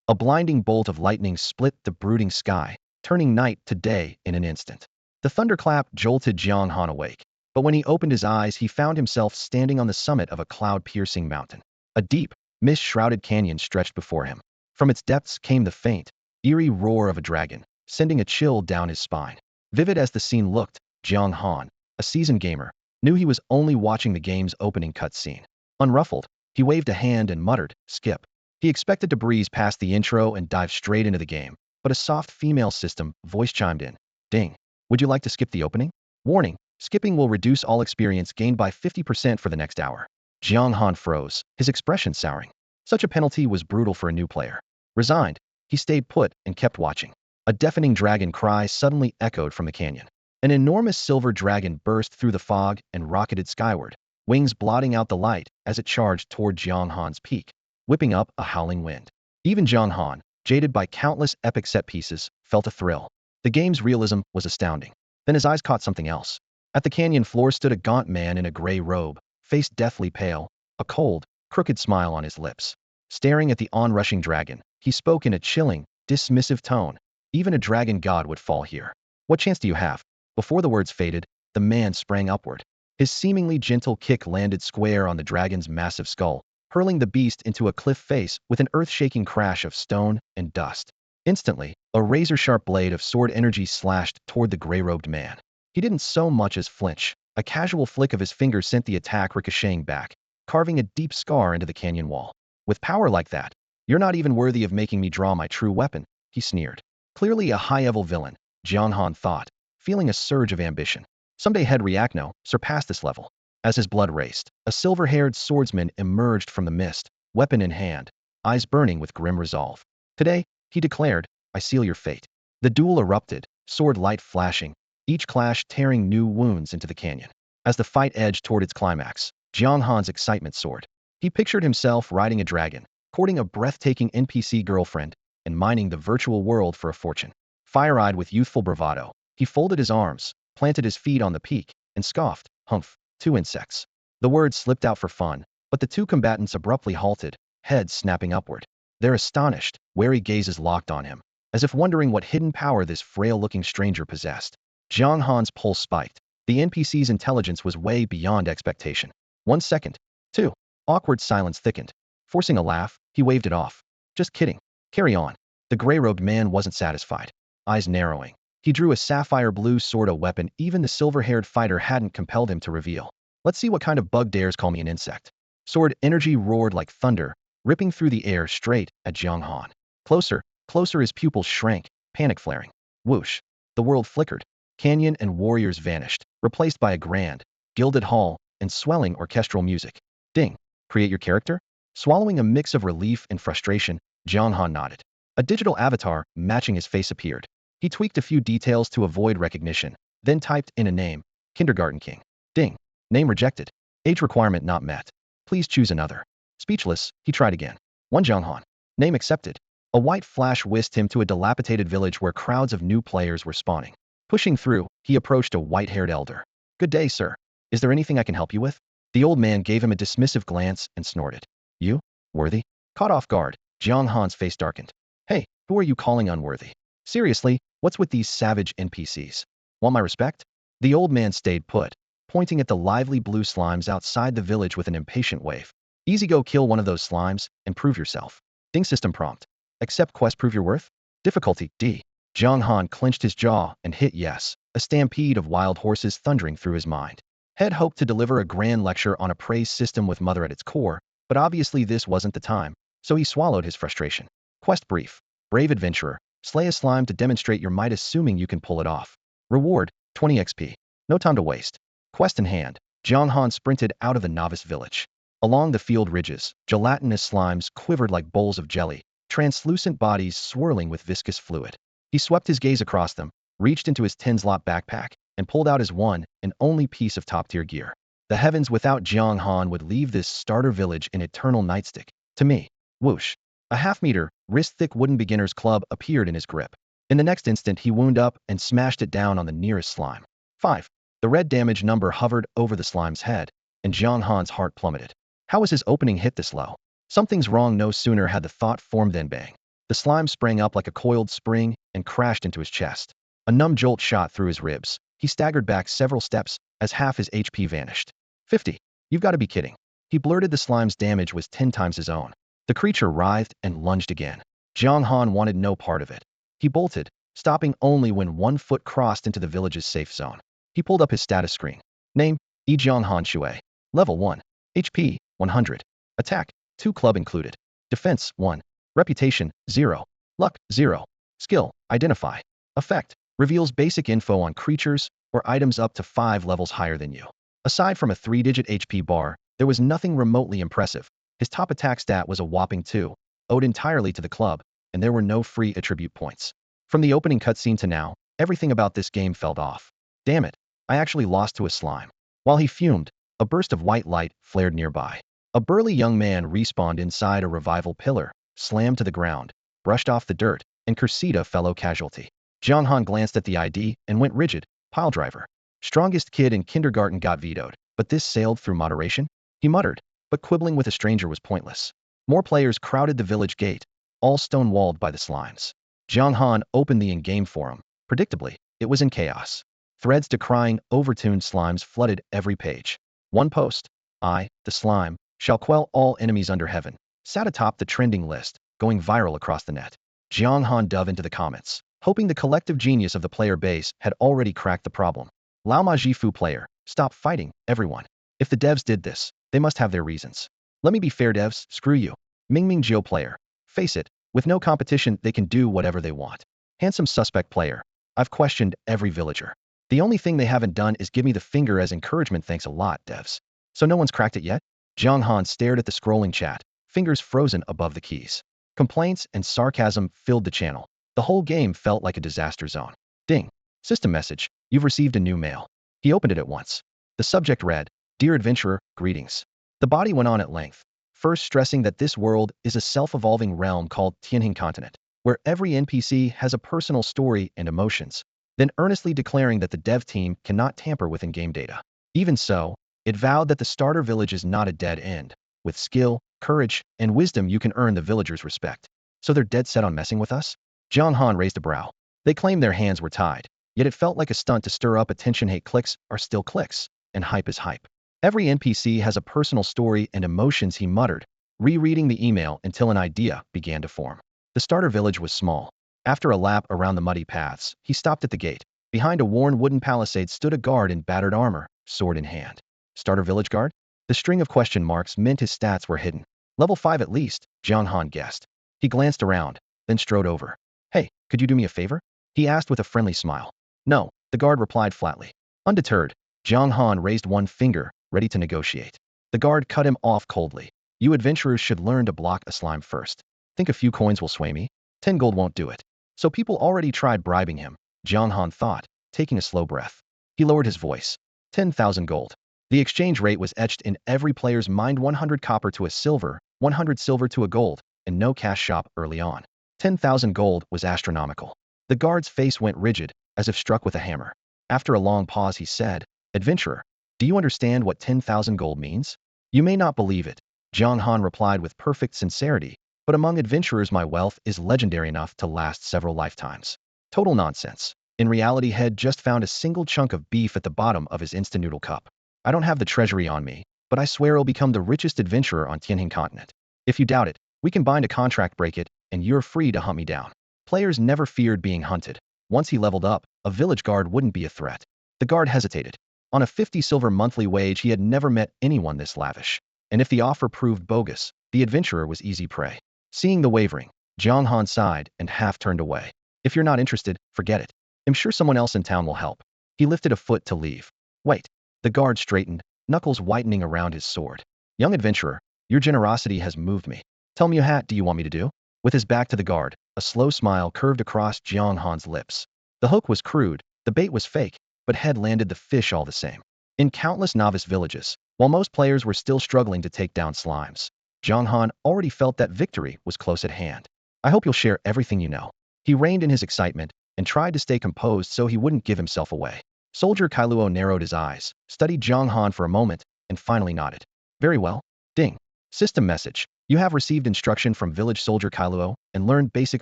A blinding bolt of lightning split the brooding sky, turning night to day in an instant. The thunderclap jolted Jiang Han awake, but when he opened his eyes, he found himself standing on the summit of a cloud-piercing mountain. A deep, mist-shrouded canyon stretched before him. From its depths came the faint, eerie roar of a dragon, sending a chill down his spine. Vivid as the scene looked, Jiang Han, a seasoned gamer, knew he was only watching the game's opening cutscene. Unruffled, he waved a hand and muttered, "Skip." He expected to breeze past the intro and dive straight into the game, but a soft female system voice chimed in. Ding. Would you like to skip the opening? Warning, skipping will reduce all experience gained by 50% for the next hour. Jiang Han froze, his expression souring. Such a penalty was brutal for a new player. Resigned, he stayed put and kept watching. A deafening dragon cry suddenly echoed from the canyon. An enormous silver dragon burst through the fog and rocketed skyward, wings blotting out the light as it charged toward Jiang Han's peak, whipping up a howling wind. Even Jiang Han, jaded by countless epic set pieces, felt a thrill. The game's realism was astounding. Then his eyes caught something else. At the canyon floor stood a gaunt man in a gray robe, face deathly pale, a cold, crooked smile on his lips. Staring at the onrushing dragon, he spoke in a chilling, dismissive tone. Even a dragon god would fall here. What chance do you have? Before the words faded, the man sprang upward. His seemingly gentle kick landed square on the dragon's massive skull, hurling the beast into a cliff face with an earth-shaking crash of stone and dust. Instantly, a razor-sharp blade of sword energy slashed toward the gray-robed man. He didn't so much as flinch. A casual flick of his finger sent the attack ricocheting back, carving a deep scar into the canyon wall. With power like that, you're not even worthy of making me draw my true weapon, he sneered. Clearly a high-level villain, Jiang Han thought, feeling a surge of ambition. Someday he'd surpass this level. As his blood raced, a silver-haired swordsman emerged from the mist, weapon in hand, eyes burning with grim resolve. Today, he declared, I seal your fate. The duel erupted, sword light flashing, each clash tearing new wounds into the canyon. As the fight edged toward its climax, Jiang Han's excitement soared. He pictured himself riding a dragon, courting a breathtaking NPC girlfriend, and mining the virtual world for a fortune. Fire-eyed with youthful bravado, he folded his arms, planted his feet on the peak, and scoffed, humph, 2 insects. The words slipped out for fun, but the two combatants abruptly halted, heads snapping upward. Their astonished, wary gazes locked on him, as if wondering what hidden power this frail-looking stranger possessed. Jiang Han's pulse spiked. The NPC's intelligence was way beyond expectation. 1 second. 2. Awkward silence thickened. Forcing a laugh, he waved it off. Just kidding. Carry on. The gray-robed man wasn't satisfied. Eyes narrowing, he drew a sapphire blue sword, a weapon even the silver-haired fighter hadn't compelled him to reveal. Let's see what kind of bug dares call me an insect. Sword energy roared like thunder, ripping through the air straight at Jiang Han. Closer, closer, his pupils shrank, panic flaring. Whoosh. The world flickered. Canyon and warriors vanished, replaced by a grand, gilded hall and swelling orchestral music. Ding. Create your character? Swallowing a mix of relief and frustration, Jiang Han nodded. A digital avatar matching his face appeared. He tweaked a few details to avoid recognition, then typed in a name, Kindergarten King. Ding. Name rejected. Age requirement not met. Please choose another. Speechless, he tried again. 1 Jiang Han. Name accepted. A white flash whisked him to a dilapidated village where crowds of new players were spawning. Pushing through, he approached a white-haired elder. Good day, sir. Is there anything I can help you with? The old man gave him a dismissive glance and snorted. You? Worthy? Caught off guard, Jiang Han's face darkened. Hey, who are you calling unworthy? Seriously, what's with these savage NPCs? Want my respect? The old man stayed put, pointing at the lively blue slimes outside the village with an impatient wave. Easy, go kill one of those slimes and prove yourself. Ding. System prompt. Accept quest, prove your worth? Difficulty D. Jiang Han clenched his jaw and hit yes, a stampede of wild horses thundering through his mind. Head hoped to deliver a grand lecture on a praise system with mother at its core, but obviously this wasn't the time, so he swallowed his frustration. Quest brief. Brave adventurer, slay a slime to demonstrate your might, assuming you can pull it off. Reward, 20 XP. No time to waste. Quest in hand, Jiang Han sprinted out of the Novice village. Along the field ridges, gelatinous slimes quivered like bowls of jelly, translucent bodies swirling with viscous fluid. He swept his gaze across them, reached into his 10-slot backpack, and pulled out his one and only piece of top-tier gear. The heavens, without Jiang Han would leave this starter village an eternal nightstick. To me. Whoosh. A half-meter, wrist-thick wooden beginner's club appeared in his grip. In the next instant, he wound up and smashed it down on the nearest slime. 5. The red damage number hovered over the slime's head, and Jiang Han's heart plummeted. How was his opening hit this low? Something's wrong. No sooner had the thought formed than bang. The slime sprang up like a coiled spring and crashed into his chest. A numb jolt shot through his ribs. He staggered back several steps as half his HP vanished. 50. You've got to be kidding. He blurted the slime's damage was 10 times his own. The creature writhed and lunged again. Jiang Han wanted no part of it. He bolted, stopping only when 1 foot crossed into the village's safe zone. He pulled up his status screen. Name, Jiang Han Shui. Level 1. HP, 100. Attack, 2 club included. Defense, 1. Reputation, 0. Luck, 0. Skill, identify. Effect, reveals basic info on creatures or items up to 5 levels higher than you. Aside from a 3-digit HP bar, there was nothing remotely impressive. His top attack stat was a whopping 2, owed entirely to the club, and there were no free attribute points. From the opening cutscene to now, everything about this game felt off. Damn it, I actually lost to a slime. While he fumed, a burst of white light flared nearby. A burly young man respawned inside a revival pillar, slammed to the ground, brushed off the dirt, and Cursita fellow casualty. Jiang Han glanced at the ID and went rigid. Piledriver. Strongest kid in kindergarten got vetoed, but this sailed through moderation? He muttered, but quibbling with a stranger was pointless. More players crowded the village gate, all stone-walled by the slimes. Jiang Han opened the in-game forum. Predictably, it was in chaos. Threads decrying overtuned slimes flooded every page. One post, I, the slime, shall quell all enemies under heaven, sat atop the trending list, going viral across the net. Jiang Han dove into the comments, hoping the collective genius of the player base had already cracked the problem. Lao Ma Jifu player, stop fighting, everyone. If the devs did this, they must have their reasons. Let me be fair, devs, screw you. Mingming Jiu player, face it, with no competition they can do whatever they want. Handsome suspect player, I've questioned every villager. The only thing they haven't done is give me the finger as encouragement. Thanks a lot, devs. So no one's cracked it yet? Jiang Han stared at the scrolling chat, fingers frozen above the keys. Complaints and sarcasm filled the channel. The whole game felt like a disaster zone. Ding. System message. You've received a new mail. He opened it at once. The subject read, Dear adventurer, greetings. The body went on at length, first stressing that this world is a self-evolving realm called Tianhing Continent, where every NPC has a personal story and emotions, then earnestly declaring that the dev team cannot tamper with in-game data. Even so, it vowed that the starter village is not a dead end. With skill, courage, and wisdom you can earn the villagers' respect. So they're dead set on messing with us? Jiang Han raised a brow. They claimed their hands were tied, yet it felt like a stunt to stir up attention. Hate clicks are still clicks, and hype is hype. Every NPC has a personal story and emotions, he muttered, rereading the email until an idea began to form. The starter village was small. After a lap around the muddy paths, he stopped at the gate. Behind a worn wooden palisade stood a guard in battered armor, sword in hand. Starter village guard? The string of question marks meant his stats were hidden. Level 5 at least, Jiang Han guessed. He glanced around, then strode over. Hey, could you do me a favor? He asked with a friendly smile. No, the guard replied flatly. Undeterred, Jiang Han raised one finger, ready to negotiate. The guard cut him off coldly. You adventurers should learn to block a slime first. Think a few coins will sway me? 10 gold won't do it. So people already tried bribing him, Jiang Han thought, taking a slow breath. He lowered his voice. 10,000 gold. The exchange rate was etched in every player's mind: 100 copper to a silver, 100 silver to a gold, and no cash shop early on. 10,000 gold was astronomical. The guard's face went rigid, as if struck with a hammer. After a long pause he said, Adventurer, do you understand what 10,000 gold means? You may not believe it, Jiang Han replied with perfect sincerity, but among adventurers my wealth is legendary enough to last several lifetimes. Total nonsense. In reality, Head just found a single chunk of beef at the bottom of his instant noodle cup. I don't have the treasury on me, but I swear I'll become the richest adventurer on Tianhing Continent. If you doubt it, we can bind a contract, break it, and you're free to hunt me down. Players never feared being hunted. Once he leveled up, a village guard wouldn't be a threat. The guard hesitated. On a 50 silver monthly wage, he had never met anyone this lavish. And if the offer proved bogus, the adventurer was easy prey. Seeing the wavering, Jiang Han sighed and half turned away. If you're not interested, forget it. I'm sure someone else in town will help. He lifted a foot to leave. Wait. The guard straightened, knuckles whitening around his sword. Young adventurer, your generosity has moved me. Tell me, what do you want me to do? With his back to the guard, a slow smile curved across Jiang Han's lips. The hook was crude, the bait was fake, but Head landed the fish all the same. In countless novice villages, while most players were still struggling to take down slimes, Jiang Han already felt that victory was close at hand. I hope you'll share everything you know. He reined in his excitement and tried to stay composed so he wouldn't give himself away. Soldier Kailuo narrowed his eyes, studied Jiang Han for a moment, and finally nodded. Very well. Ding. System message. You have received instruction from village soldier Kailuo and learned basic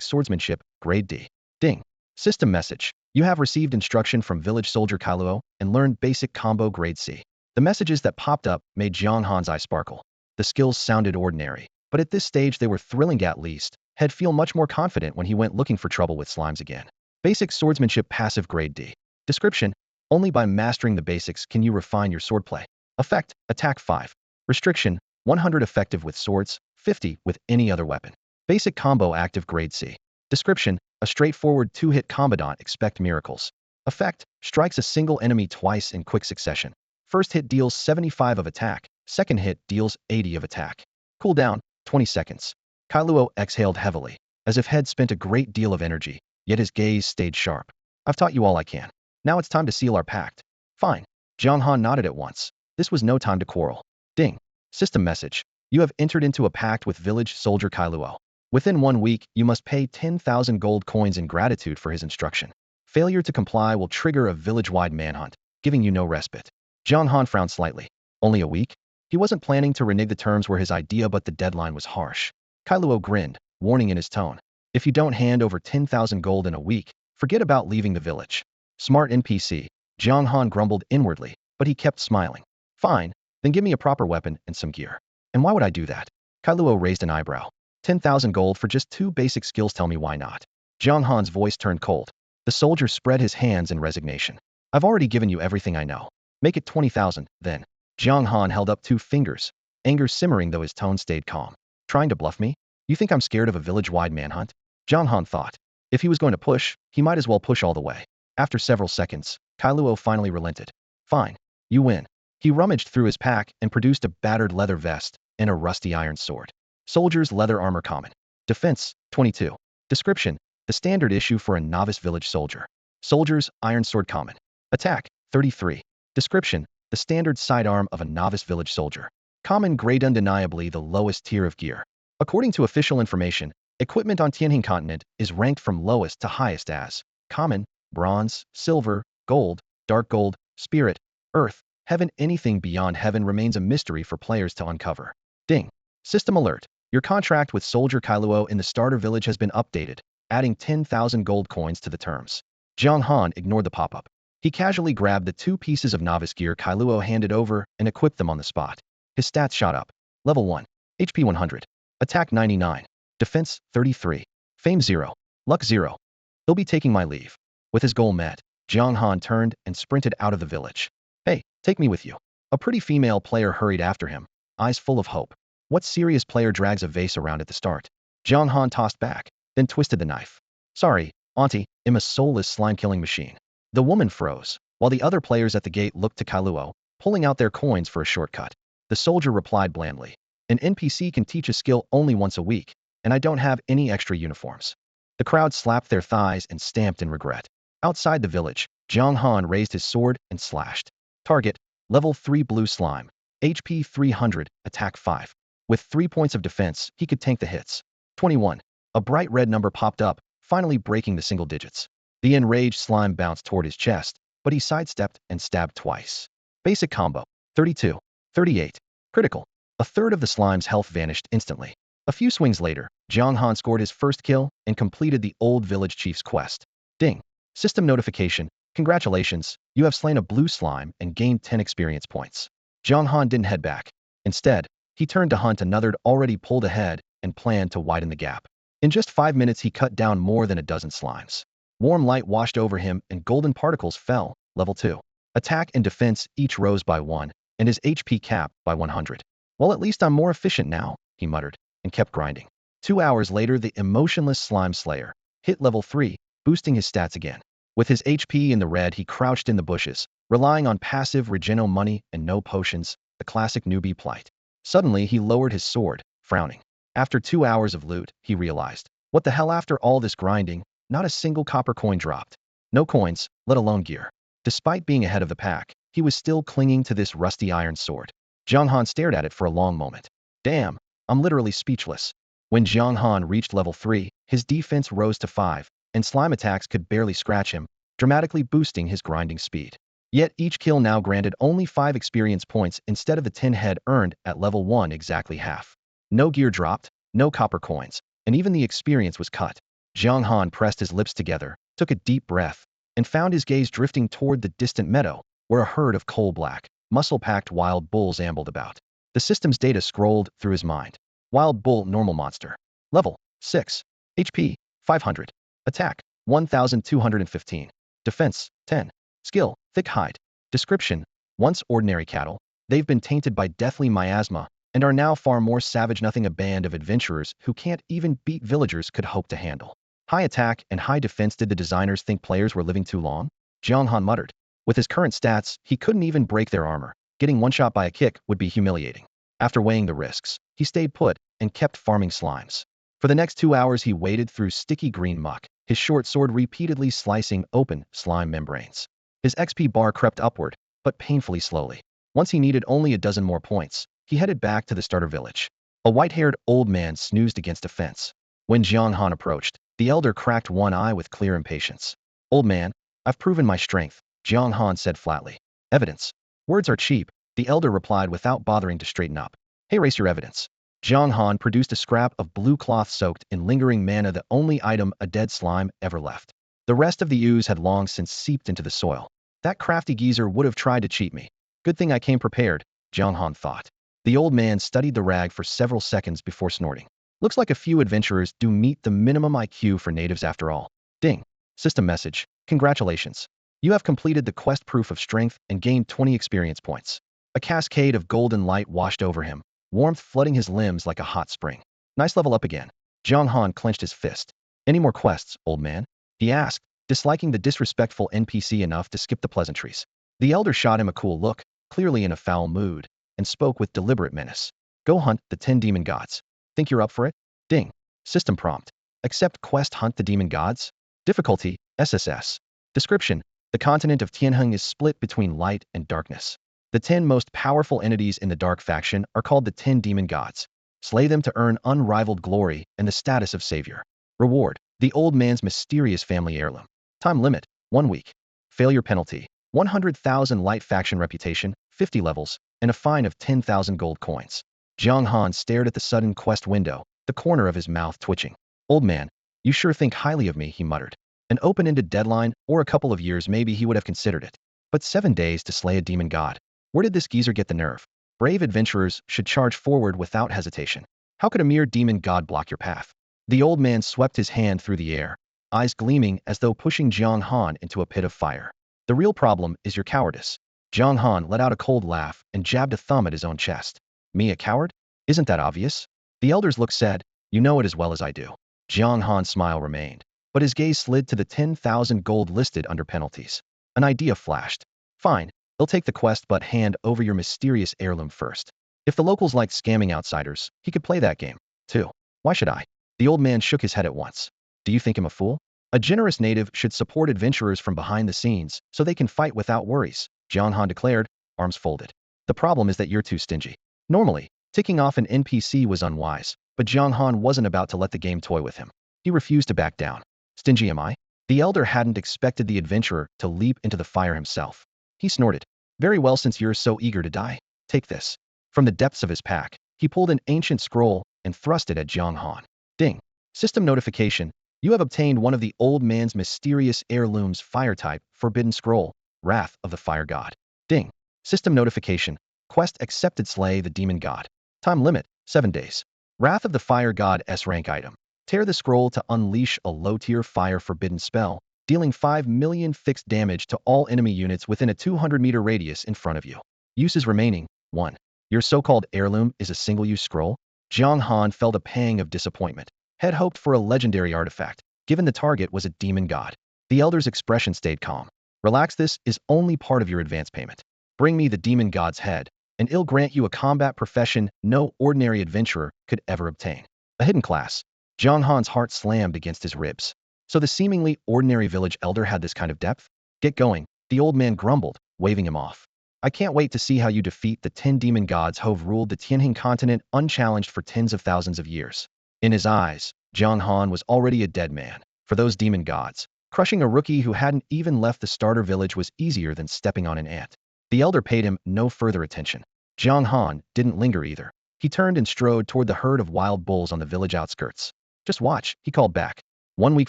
swordsmanship, grade D. Ding. System message. You have received instruction from village soldier Kailuo and learned basic combo grade C. The messages that popped up made Jiang Han's eye sparkle. The skills sounded ordinary, but at this stage they were thrilling at least. He'd feel much more confident when he went looking for trouble with slimes again. Basic swordsmanship passive grade D. Description. Only by mastering the basics can you refine your swordplay. Effect. Attack 5. Restriction. 100 effective with swords, 50 with any other weapon. Basic combo active grade C. Description. A straightforward 2-hit combatant, expect miracles. Effect. Strikes a single enemy twice in quick succession. First hit deals 75 of attack, second hit deals 80 of attack. Cooldown, 20 seconds. Kailuo exhaled heavily, as if he'd spent a great deal of energy, yet his gaze stayed sharp. I've taught you all I can. Now it's time to seal our pact. Fine. Jiang Han nodded at once. This was no time to quarrel. Ding. System message. You have entered into a pact with village soldier Kailuo. Within 1 week, you must pay 10,000 gold coins in gratitude for his instruction. Failure to comply will trigger a village-wide manhunt, giving you no respite. Jiang Han frowned slightly. Only a week? He wasn't planning to renege the terms were his idea, but the deadline was harsh. Kailuo grinned, warning in his tone. If you don't hand over 10,000 gold in a week, forget about leaving the village. Smart NPC. Jiang Han grumbled inwardly, but he kept smiling. Fine, then give me a proper weapon and some gear. And why would I do that? Kailuo raised an eyebrow. 10,000 gold for just 2 basic skills, tell me why not. Jiang Han's voice turned cold. The soldier spread his hands in resignation. I've already given you everything I know. Make it 20,000, then. Jiang Han held up 2 fingers, anger simmering though his tone stayed calm. Trying to bluff me? You think I'm scared of a village-wide manhunt? Jiang Han thought. If he was going to push, he might as well push all the way. After several seconds, Kailuo finally relented. Fine. You win. He rummaged through his pack and produced a battered leather vest and a rusty iron sword. Soldier's leather armor common. Defense, 22. Description. The standard issue for a novice village soldier. Soldier's iron sword common. Attack, 33. Description. The standard sidearm of a novice village soldier. Common grade, undeniably the lowest tier of gear. According to official information, equipment on Tianjin continent is ranked from lowest to highest as common, bronze, silver, gold, dark gold, spirit, earth, heaven. Anything beyond heaven remains a mystery for players to uncover. Ding. System alert. Your contract with soldier Kailuo in the starter village has been updated, adding 10,000 gold coins to the terms. Jiang Han ignored the pop-up. He casually grabbed the 2 pieces of novice gear Kailuo handed over and equipped them on the spot. His stats shot up. Level 1. HP 100. Attack 99. Defense 33. Fame 0. Luck 0. He'll be taking my leave. With his goal met, Jiang Han turned and sprinted out of the village. Hey, take me with you. A pretty female player hurried after him, eyes full of hope. What serious player drags a vase around at the start? Jiang Han tossed back, then twisted the knife. Sorry, auntie, I'm a soulless slime-killing machine. The woman froze, while the other players at the gate looked to Kailuo, pulling out their coins for a shortcut. The soldier replied blandly. An NPC can teach a skill only once a week, and I don't have any extra uniforms. The crowd slapped their thighs and stamped in regret. Outside the village, Jiang Han raised his sword and slashed. Target, level 3 blue slime, HP 300, attack 5. With 3 points of defense, he could tank the hits. 21. A bright red number popped up, finally breaking the single digits. The enraged slime bounced toward his chest, but he sidestepped and stabbed twice. Basic combo, 32. 38. Critical. A third of the slime's health vanished instantly. A few swings later, Jiang Han scored his first kill and completed the old village chief's quest. Ding. System notification. Congratulations, you have slain a blue slime and gained 10 experience points. Jiang Han didn't head back. Instead, he turned to hunt another already pulled ahead and planned to widen the gap. In just 5 minutes he cut down more than a dozen slimes. Warm light washed over him and golden particles fell, level 2. Attack and defense each rose by 1, and his HP capped by 100. Well, at least I'm more efficient now, he muttered, and kept grinding. 2 hours later the emotionless slime slayer hit level 3, boosting his stats again. With his HP in the red he crouched in the bushes, relying on passive regeno money and no potions, the classic newbie plight. Suddenly he lowered his sword, frowning. After 2 hours of loot, he realized, what the hell, after all this grinding, not a single copper coin dropped. No coins, let alone gear. Despite being ahead of the pack, he was still clinging to this rusty iron sword. Jiang Han stared at it for a long moment. Damn, I'm literally speechless. When Jiang Han reached level 3, his defense rose to 5, and slime attacks could barely scratch him, dramatically boosting his grinding speed. Yet each kill now granted only 5 experience points instead of the 10 head earned at level 1, exactly half. No gear dropped, no copper coins, and even the experience was cut. Jiang Han pressed his lips together, took a deep breath, and found his gaze drifting toward the distant meadow, where a herd of coal-black, muscle-packed wild bulls ambled about. The system's data scrolled through his mind. Wild bull normal monster. Level 6. HP 500. Attack 1215. Defense 10. Skill thick hide. Description: once ordinary cattle, they've been tainted by deathly miasma and are now far more savage nothing a band of adventurers who can't even beat villagers could hope to handle. High attack and high defense. Did the designers think players were living too long? Jiang Han muttered. With his current stats, he couldn't even break their armor. Getting one shot by a kick would be humiliating. After weighing the risks, he stayed put and kept farming slimes. For the next 2 hours he waded through sticky green muck, his short sword repeatedly slicing open slime membranes. His XP bar crept upward, but painfully slowly. Once he needed only a dozen more points, he headed back to the starter village. A white-haired old man snoozed against a fence. When Jiang Han approached, the elder cracked one eye with clear impatience. Old man, I've proven my strength, Jiang Han said flatly. Evidence. Words are cheap, the elder replied without bothering to straighten up. Hey, race your evidence. Jiang Han produced a scrap of blue cloth soaked in lingering mana, the only item a dead slime ever left. The rest of the ooze had long since seeped into the soil. That crafty geezer would have tried to cheat me. Good thing I came prepared, Jiang Han thought. The old man studied the rag for several seconds before snorting. Looks like a few adventurers do meet the minimum IQ for natives after all. Ding. System message. Congratulations. You have completed the quest proof of strength and gained 20 experience points. A cascade of golden light washed over him, warmth flooding his limbs like a hot spring. Nice level up again. Jiang Han clenched his fist. Any more quests, old man? He asked, disliking the disrespectful NPC enough to skip the pleasantries. The elder shot him a cool look, clearly in a foul mood, and spoke with deliberate menace. Go hunt the 10 demon gods. Think you're up for it? Ding. System prompt. Accept quest hunt the demon gods? Difficulty, SSS. Description. The continent of Tianheng is split between light and darkness. The 10 most powerful entities in the dark faction are called the 10 demon gods. Slay them to earn unrivaled glory and the status of savior. Reward. The old man's mysterious family heirloom. Time limit. 1 week. Failure penalty. 100,000 light faction reputation, 50 levels, and a fine of 10,000 gold coins. Jiang Han stared at the sudden quest window, the corner of his mouth twitching. Old man, you sure think highly of me, he muttered. An open-ended deadline, or a couple of years maybe he would have considered it. But 7 days to slay a demon god. Where did this geezer get the nerve? Brave adventurers should charge forward without hesitation. How could a mere demon god block your path? The old man swept his hand through the air, eyes gleaming as though pushing Jiang Han into a pit of fire. The real problem is your cowardice. Jiang Han let out a cold laugh and jabbed a thumb at his own chest. Me a coward? Isn't that obvious? The elder's look said, you know it as well as I do. Jiang Han's smile remained, but his gaze slid to the 10,000 gold listed under penalties. An idea flashed. Fine, he'll take the quest, but hand over your mysterious heirloom first. If the locals liked scamming outsiders, he could play that game, too. Why should I? The old man shook his head at once. Do you think him a fool? A generous native should support adventurers from behind the scenes so they can fight without worries, Jiang Han declared, arms folded. The problem is that you're too stingy. Normally, ticking off an NPC was unwise, but Jiang Han wasn't about to let the game toy with him. He refused to back down. Stingy am I? The elder hadn't expected the adventurer to leap into the fire himself. He snorted. Very well, since you're so eager to die, take this. From the depths of his pack, he pulled an ancient scroll and thrust it at Jiang Han. Ding. System notification. You have obtained one of the old man's mysterious heirlooms, fire type, forbidden scroll, Wrath of the Fire God. Ding. System notification. Quest accepted, slay the demon god. Time limit, 7 days. Wrath of the Fire God S rank item. Tear the scroll to unleash a low-tier fire forbidden spell, dealing 5 million fixed damage to all enemy units within a 200-meter radius in front of you. Uses remaining, 1. Your so-called heirloom is a single-use scroll? Jiang Han felt a pang of disappointment. Had hoped for a legendary artifact, given the target was a demon god. The elder's expression stayed calm. Relax, this is only part of your advance payment. Bring me the demon god's head, and I'll grant you a combat profession no ordinary adventurer could ever obtain. A hidden class. Jiang Han's heart slammed against his ribs. So the seemingly ordinary village elder had this kind of depth? Get going, the old man grumbled, waving him off. I can't wait to see how you defeat the 10 demon gods who've ruled the Tianheng continent unchallenged for tens of thousands of years. In his eyes, Jiang Han was already a dead man. For those demon gods, crushing a rookie who hadn't even left the starter village was easier than stepping on an ant. The elder paid him no further attention. Jiang Han didn't linger either. He turned and strode toward the herd of wild bulls on the village outskirts. Just watch, he called back. 1 week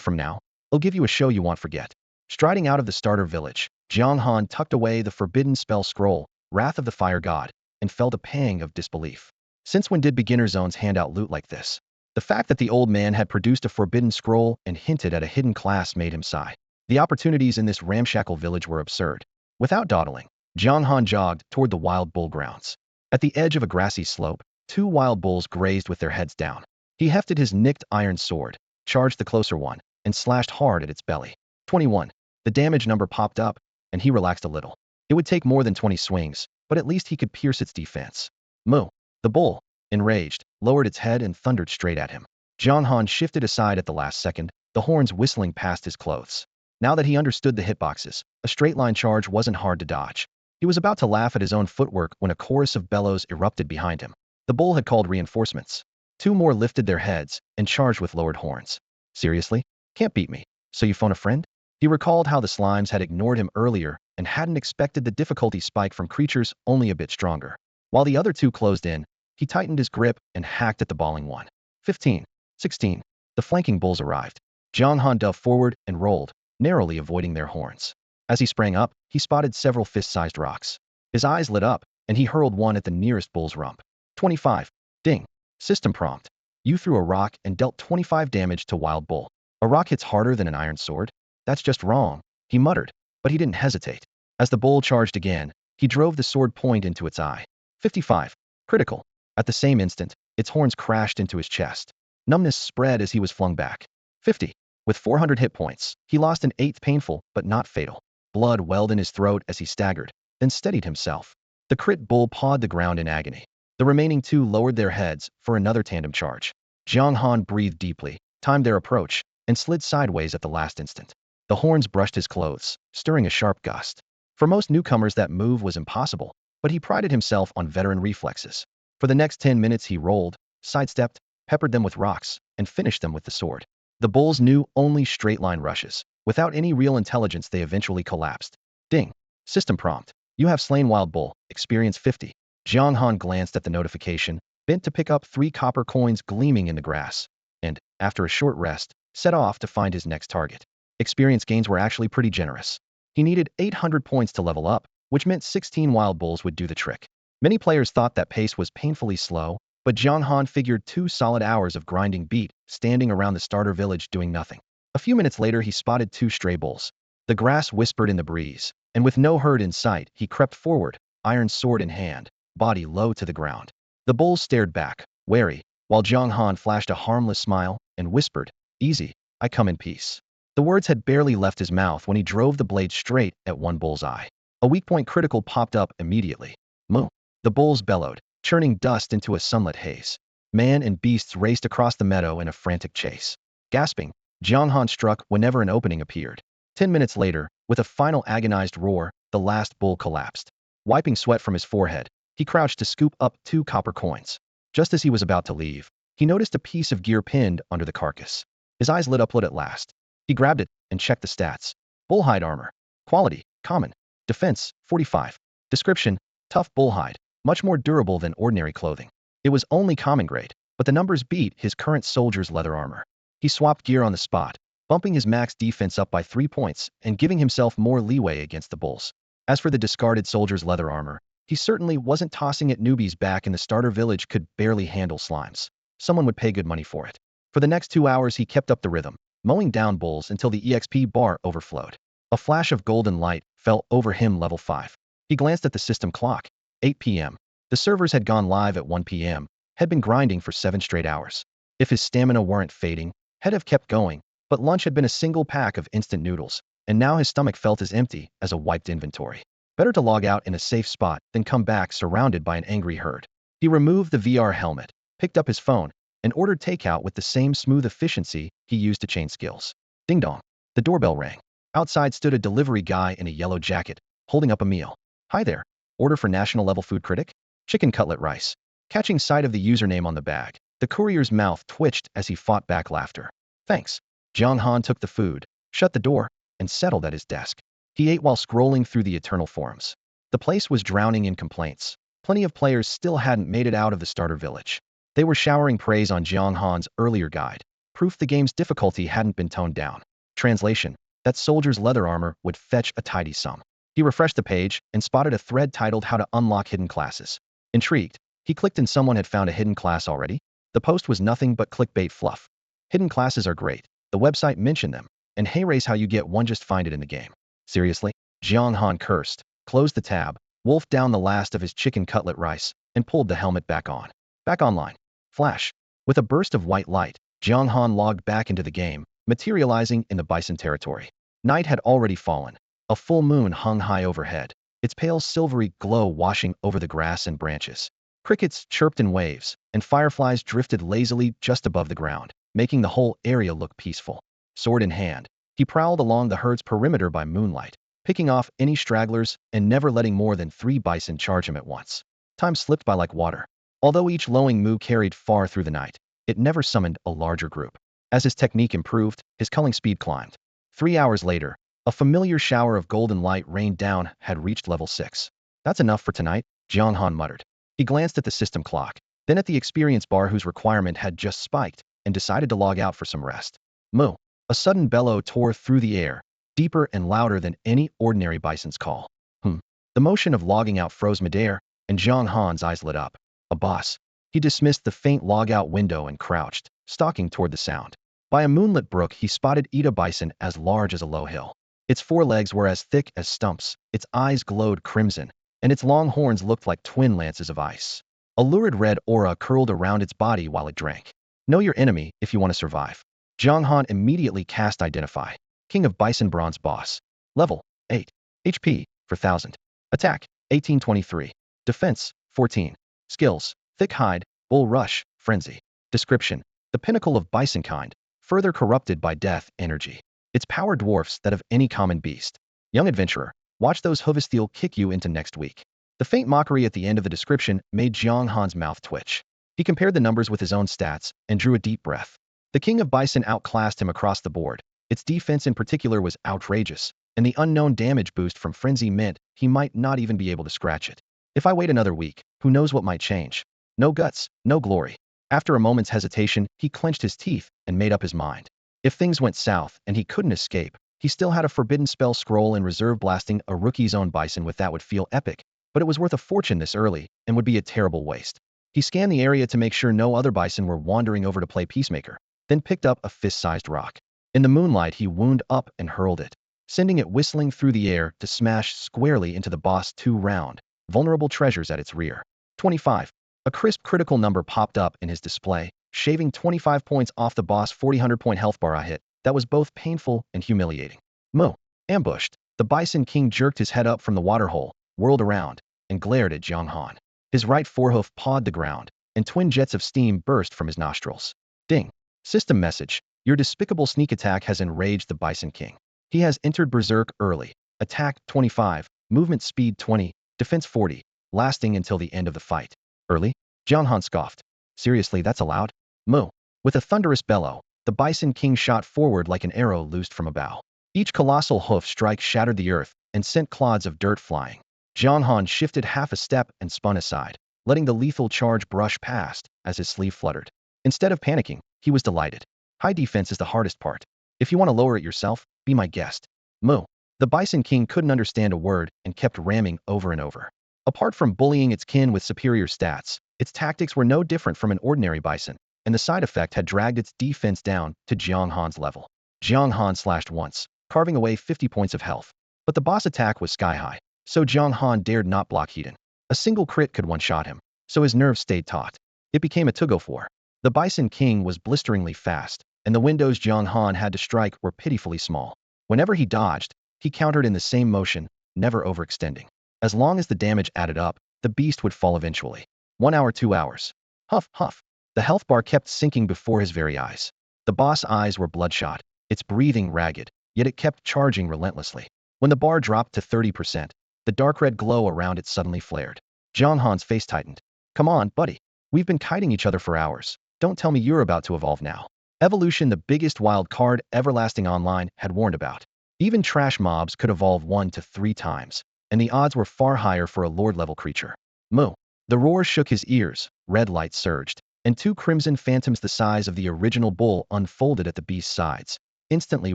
from now, I'll give you a show you won't forget. Striding out of the starter village, Jiang Han tucked away the forbidden spell scroll, Wrath of the Fire God, and felt a pang of disbelief. Since when did beginner zones hand out loot like this? The fact that the old man had produced a forbidden scroll and hinted at a hidden class made him sigh. The opportunities in this ramshackle village were absurd. Without dawdling, Jiang Han jogged toward the wild bull grounds. At the edge of a grassy slope, 2 wild bulls grazed with their heads down. He hefted his nicked iron sword, charged the closer one, and slashed hard at its belly. 21. The damage number popped up, and he relaxed a little. It would take more than 20 swings, but at least he could pierce its defense. Moo. The bull, enraged, lowered its head and thundered straight at him. Jiang Han shifted aside at the last second, the horns whistling past his clothes. Now that he understood the hitboxes, a straight-line charge wasn't hard to dodge. He was about to laugh at his own footwork when a chorus of bellows erupted behind him. The bull had called reinforcements. 2 more lifted their heads and charged with lowered horns. Seriously? Can't beat me. So you phone a friend? He recalled how the slimes had ignored him earlier and hadn't expected the difficulty spike from creatures only a bit stronger. While the other 2 closed in, he tightened his grip and hacked at the bawling one. 15. 16. The flanking bulls arrived. Jiang Han dove forward and rolled, narrowly avoiding their horns. As he sprang up, he spotted several fist-sized rocks. His eyes lit up, and he hurled one at the nearest bull's rump. 25. Ding. System prompt. You threw a rock and dealt 25 damage to wild bull. A rock hits harder than an iron sword? That's just wrong, he muttered, but he didn't hesitate. As the bull charged again, he drove the sword point into its eye. 55. Critical. At the same instant, its horns crashed into his chest. Numbness spread as he was flung back. 50. With 400 hit points, he lost an 8th painful, but not fatal. Blood welled in his throat as he staggered, then steadied himself. The crit bull pawed the ground in agony. The remaining 2 lowered their heads for another tandem charge. Jiang Han breathed deeply, timed their approach, and slid sideways at the last instant. The horns brushed his clothes, stirring a sharp gust. For most newcomers that move was impossible, but he prided himself on veteran reflexes. For the next 10 minutes he rolled, sidestepped, peppered them with rocks, and finished them with the sword. The bulls knew only straight-line rushes. Without any real intelligence they eventually collapsed. Ding. System prompt. You have slain wild bull, experience 50. Jiang Han glanced at the notification, bent to pick up 3 copper coins gleaming in the grass, and, after a short rest, set off to find his next target. Experience gains were actually pretty generous. He needed 800 points to level up, which meant 16 wild bulls would do the trick. Many players thought that pace was painfully slow, but Jiang Han figured 2 solid hours of grinding beat, standing around the starter village doing nothing. A few minutes later he spotted 2 stray bulls. The grass whispered in the breeze, and with no herd in sight, he crept forward, iron sword in hand, body low to the ground. The bulls stared back, wary, while Jiang Han flashed a harmless smile and whispered, "Easy, I come in peace." The words had barely left his mouth when he drove the blade straight at one bull's eye. A weak point critical popped up immediately. Moo. The bulls bellowed, churning dust into a sunlit haze. Man and beasts raced across the meadow in a frantic chase. Gasping, Jiang Han struck whenever an opening appeared. 10 minutes later, with a final agonized roar, the last bull collapsed. Wiping sweat from his forehead, he crouched to scoop up 2 copper coins. Just as he was about to leave, he noticed a piece of gear pinned under the carcass. His eyes lit up at last. He grabbed it and checked the stats. Bullhide armor. Quality, common. Defense, 45. Description, tough bullhide, much more durable than ordinary clothing. It was only common grade, but the numbers beat his current soldier's leather armor. He swapped gear on the spot, bumping his max defense up by 3 points and giving himself more leeway against the bulls. As for the discarded soldier's leather armor, he certainly wasn't tossing it. Newbies back in the starter village could barely handle slimes. Someone would pay good money for it. For the next 2 hours he kept up the rhythm, mowing down bulls until the EXP bar overflowed. A flash of golden light fell over him level 5. He glanced at the system clock. 8 p.m. The servers had gone live at 1 p.m., had been grinding for 7 straight hours. If his stamina weren't fading, he'd have kept going, but lunch had been a single pack of instant noodles, and now his stomach felt as empty as a wiped inventory. Better to log out in a safe spot than come back surrounded by an angry herd. He removed the VR helmet, picked up his phone, and ordered takeout with the same smooth efficiency he used to chain skills. Ding dong. The doorbell rang. Outside stood a delivery guy in a yellow jacket, holding up a meal. "Hi there. Order for national level food critic? Chicken cutlet rice." Catching sight of the username on the bag, the courier's mouth twitched as he fought back laughter. "Thanks." Jiang Han took the food, shut the door, and settled at his desk. He ate while scrolling through the eternal forums. The place was drowning in complaints. plenty of players still hadn't made it out of the starter village. They were showering praise on Jiang Han's earlier guide, proof the game's difficulty hadn't been toned down. Translation: that soldier's leather armor would fetch a tidy sum. He refreshed the page and spotted a thread titled How to Unlock Hidden Classes. Intrigued, he clicked and someone had found a hidden class already. The post was nothing but clickbait fluff. Hidden classes are great. The website mentioned them, and hey raise how you get one, just find it in the game. Seriously? Jiang Han cursed, closed the tab, wolfed down the last of his chicken cutlet rice, and pulled the helmet back on. Back online. Flash. With a burst of white light, Jiang Han logged back into the game, materializing in the bison territory. Night had already fallen. A full moon hung high overhead, its pale silvery glow washing over the grass and branches. Crickets chirped in waves, and fireflies drifted lazily just above the ground, making the whole area look peaceful. Sword in hand, he prowled along the herd's perimeter by moonlight, picking off any stragglers and never letting more than 3 bison charge him at once. Time slipped by like water. Although each lowing moo carried far through the night, it never summoned a larger group. As his technique improved, his culling speed climbed. 3 hours later, a familiar shower of golden light rained down had reached level 6. That's enough for tonight, Jiang Han muttered. He glanced at the system clock, then at the experience bar whose requirement had just spiked, and decided to log out for some rest. Moo. A sudden bellow tore through the air, deeper and louder than any ordinary bison's call. The motion of logging out froze midair, and Jiang Han's eyes lit up. A boss. He dismissed the faint log-out window and crouched, stalking toward the sound. By a moonlit brook he spotted Ida bison as large as a low hill. Its forelegs were as thick as stumps, its eyes glowed crimson, and its long horns looked like twin lances of ice. A lurid red aura curled around its body while it drank. Know your enemy if you want to survive. Jiang Han immediately cast Identify. King of Bison Bronze Boss. Level 8. HP 4000. Attack 1823. Defense 14. Skills: Thick Hide, Bull Rush, Frenzy. Description: the pinnacle of bison kind, further corrupted by death energy. Its power dwarfs that of any common beast. Young adventurer, watch those hoofsteel kick you into next week. The faint mockery at the end of the description made Jiang Han's mouth twitch. He compared the numbers with his own stats and drew a deep breath. The King of Bison outclassed him across the board. Its defense in particular was outrageous, and the unknown damage boost from Frenzy meant he might not even be able to scratch it. If I wait another week, who knows what might change? No guts, no glory. After a moment's hesitation, he clenched his teeth and made up his mind. If things went south and he couldn't escape, he still had a forbidden spell scroll in reserve. Blasting a rookie's own bison with that would feel epic, but it was worth a fortune this early and would be a terrible waste. He scanned the area to make sure no other bison were wandering over to play peacemaker, then picked up a fist-sized rock. In the moonlight he wound up and hurled it, sending it whistling through the air to smash squarely into the boss' 2 round, vulnerable treasures at its rear. 25. A crisp critical number popped up in his display, shaving 25 points off the boss' 400-point health bar. A hit that was both painful and humiliating. Moo. Ambushed. The Bison King jerked his head up from the waterhole, whirled around, and glared at Jiang Han. His right forehoof pawed the ground, and twin jets of steam burst from his nostrils. Ding. System message. Your despicable sneak attack has enraged the Bison King. He has entered Berserk early. Attack 25, movement speed 20, defense 40, lasting until the end of the fight. Early? Jiang Han scoffed. Seriously, that's allowed? Moo. With a thunderous bellow, the Bison King shot forward like an arrow loosed from a bow. Each colossal hoof strike shattered the earth and sent clods of dirt flying. Jiang Han shifted half a step and spun aside, letting the lethal charge brush past as his sleeve fluttered. Instead of panicking, he was delighted. High defense is the hardest part. If you want to lower it yourself, be my guest. Moo. The Bison King couldn't understand a word and kept ramming over and over. Apart from bullying its kin with superior stats, its tactics were no different from an ordinary bison, and the side effect had dragged its defense down to Jiang Han's level. Jiang Han slashed once, carving away 50 points of health. But the boss attack was sky-high, so Jiang Han dared not block Heaton. A single crit could one-shot him, so his nerves stayed taut. It became a tug-of-war. The Bison King was blisteringly fast, and the windows Jiang Han had to strike were pitifully small. Whenever he dodged, he countered in the same motion, never overextending. As long as the damage added up, the beast would fall eventually. 1 hour, 2 hours. Huff, huff. The health bar kept sinking before his very eyes. The boss' eyes were bloodshot, its breathing ragged, yet it kept charging relentlessly. When the bar dropped to 30%, the dark red glow around it suddenly flared. Jiang Han's face tightened. Come on, buddy. We've been kiting each other for hours. Don't tell me you're about to evolve now. Evolution, the biggest wild card Everlasting Online had warned about. Even trash mobs could evolve 1 to 3 times, and the odds were far higher for a lord-level creature. Moo. The roar shook his ears, red light surged, and two crimson phantoms the size of the original bull unfolded at the beast's sides, instantly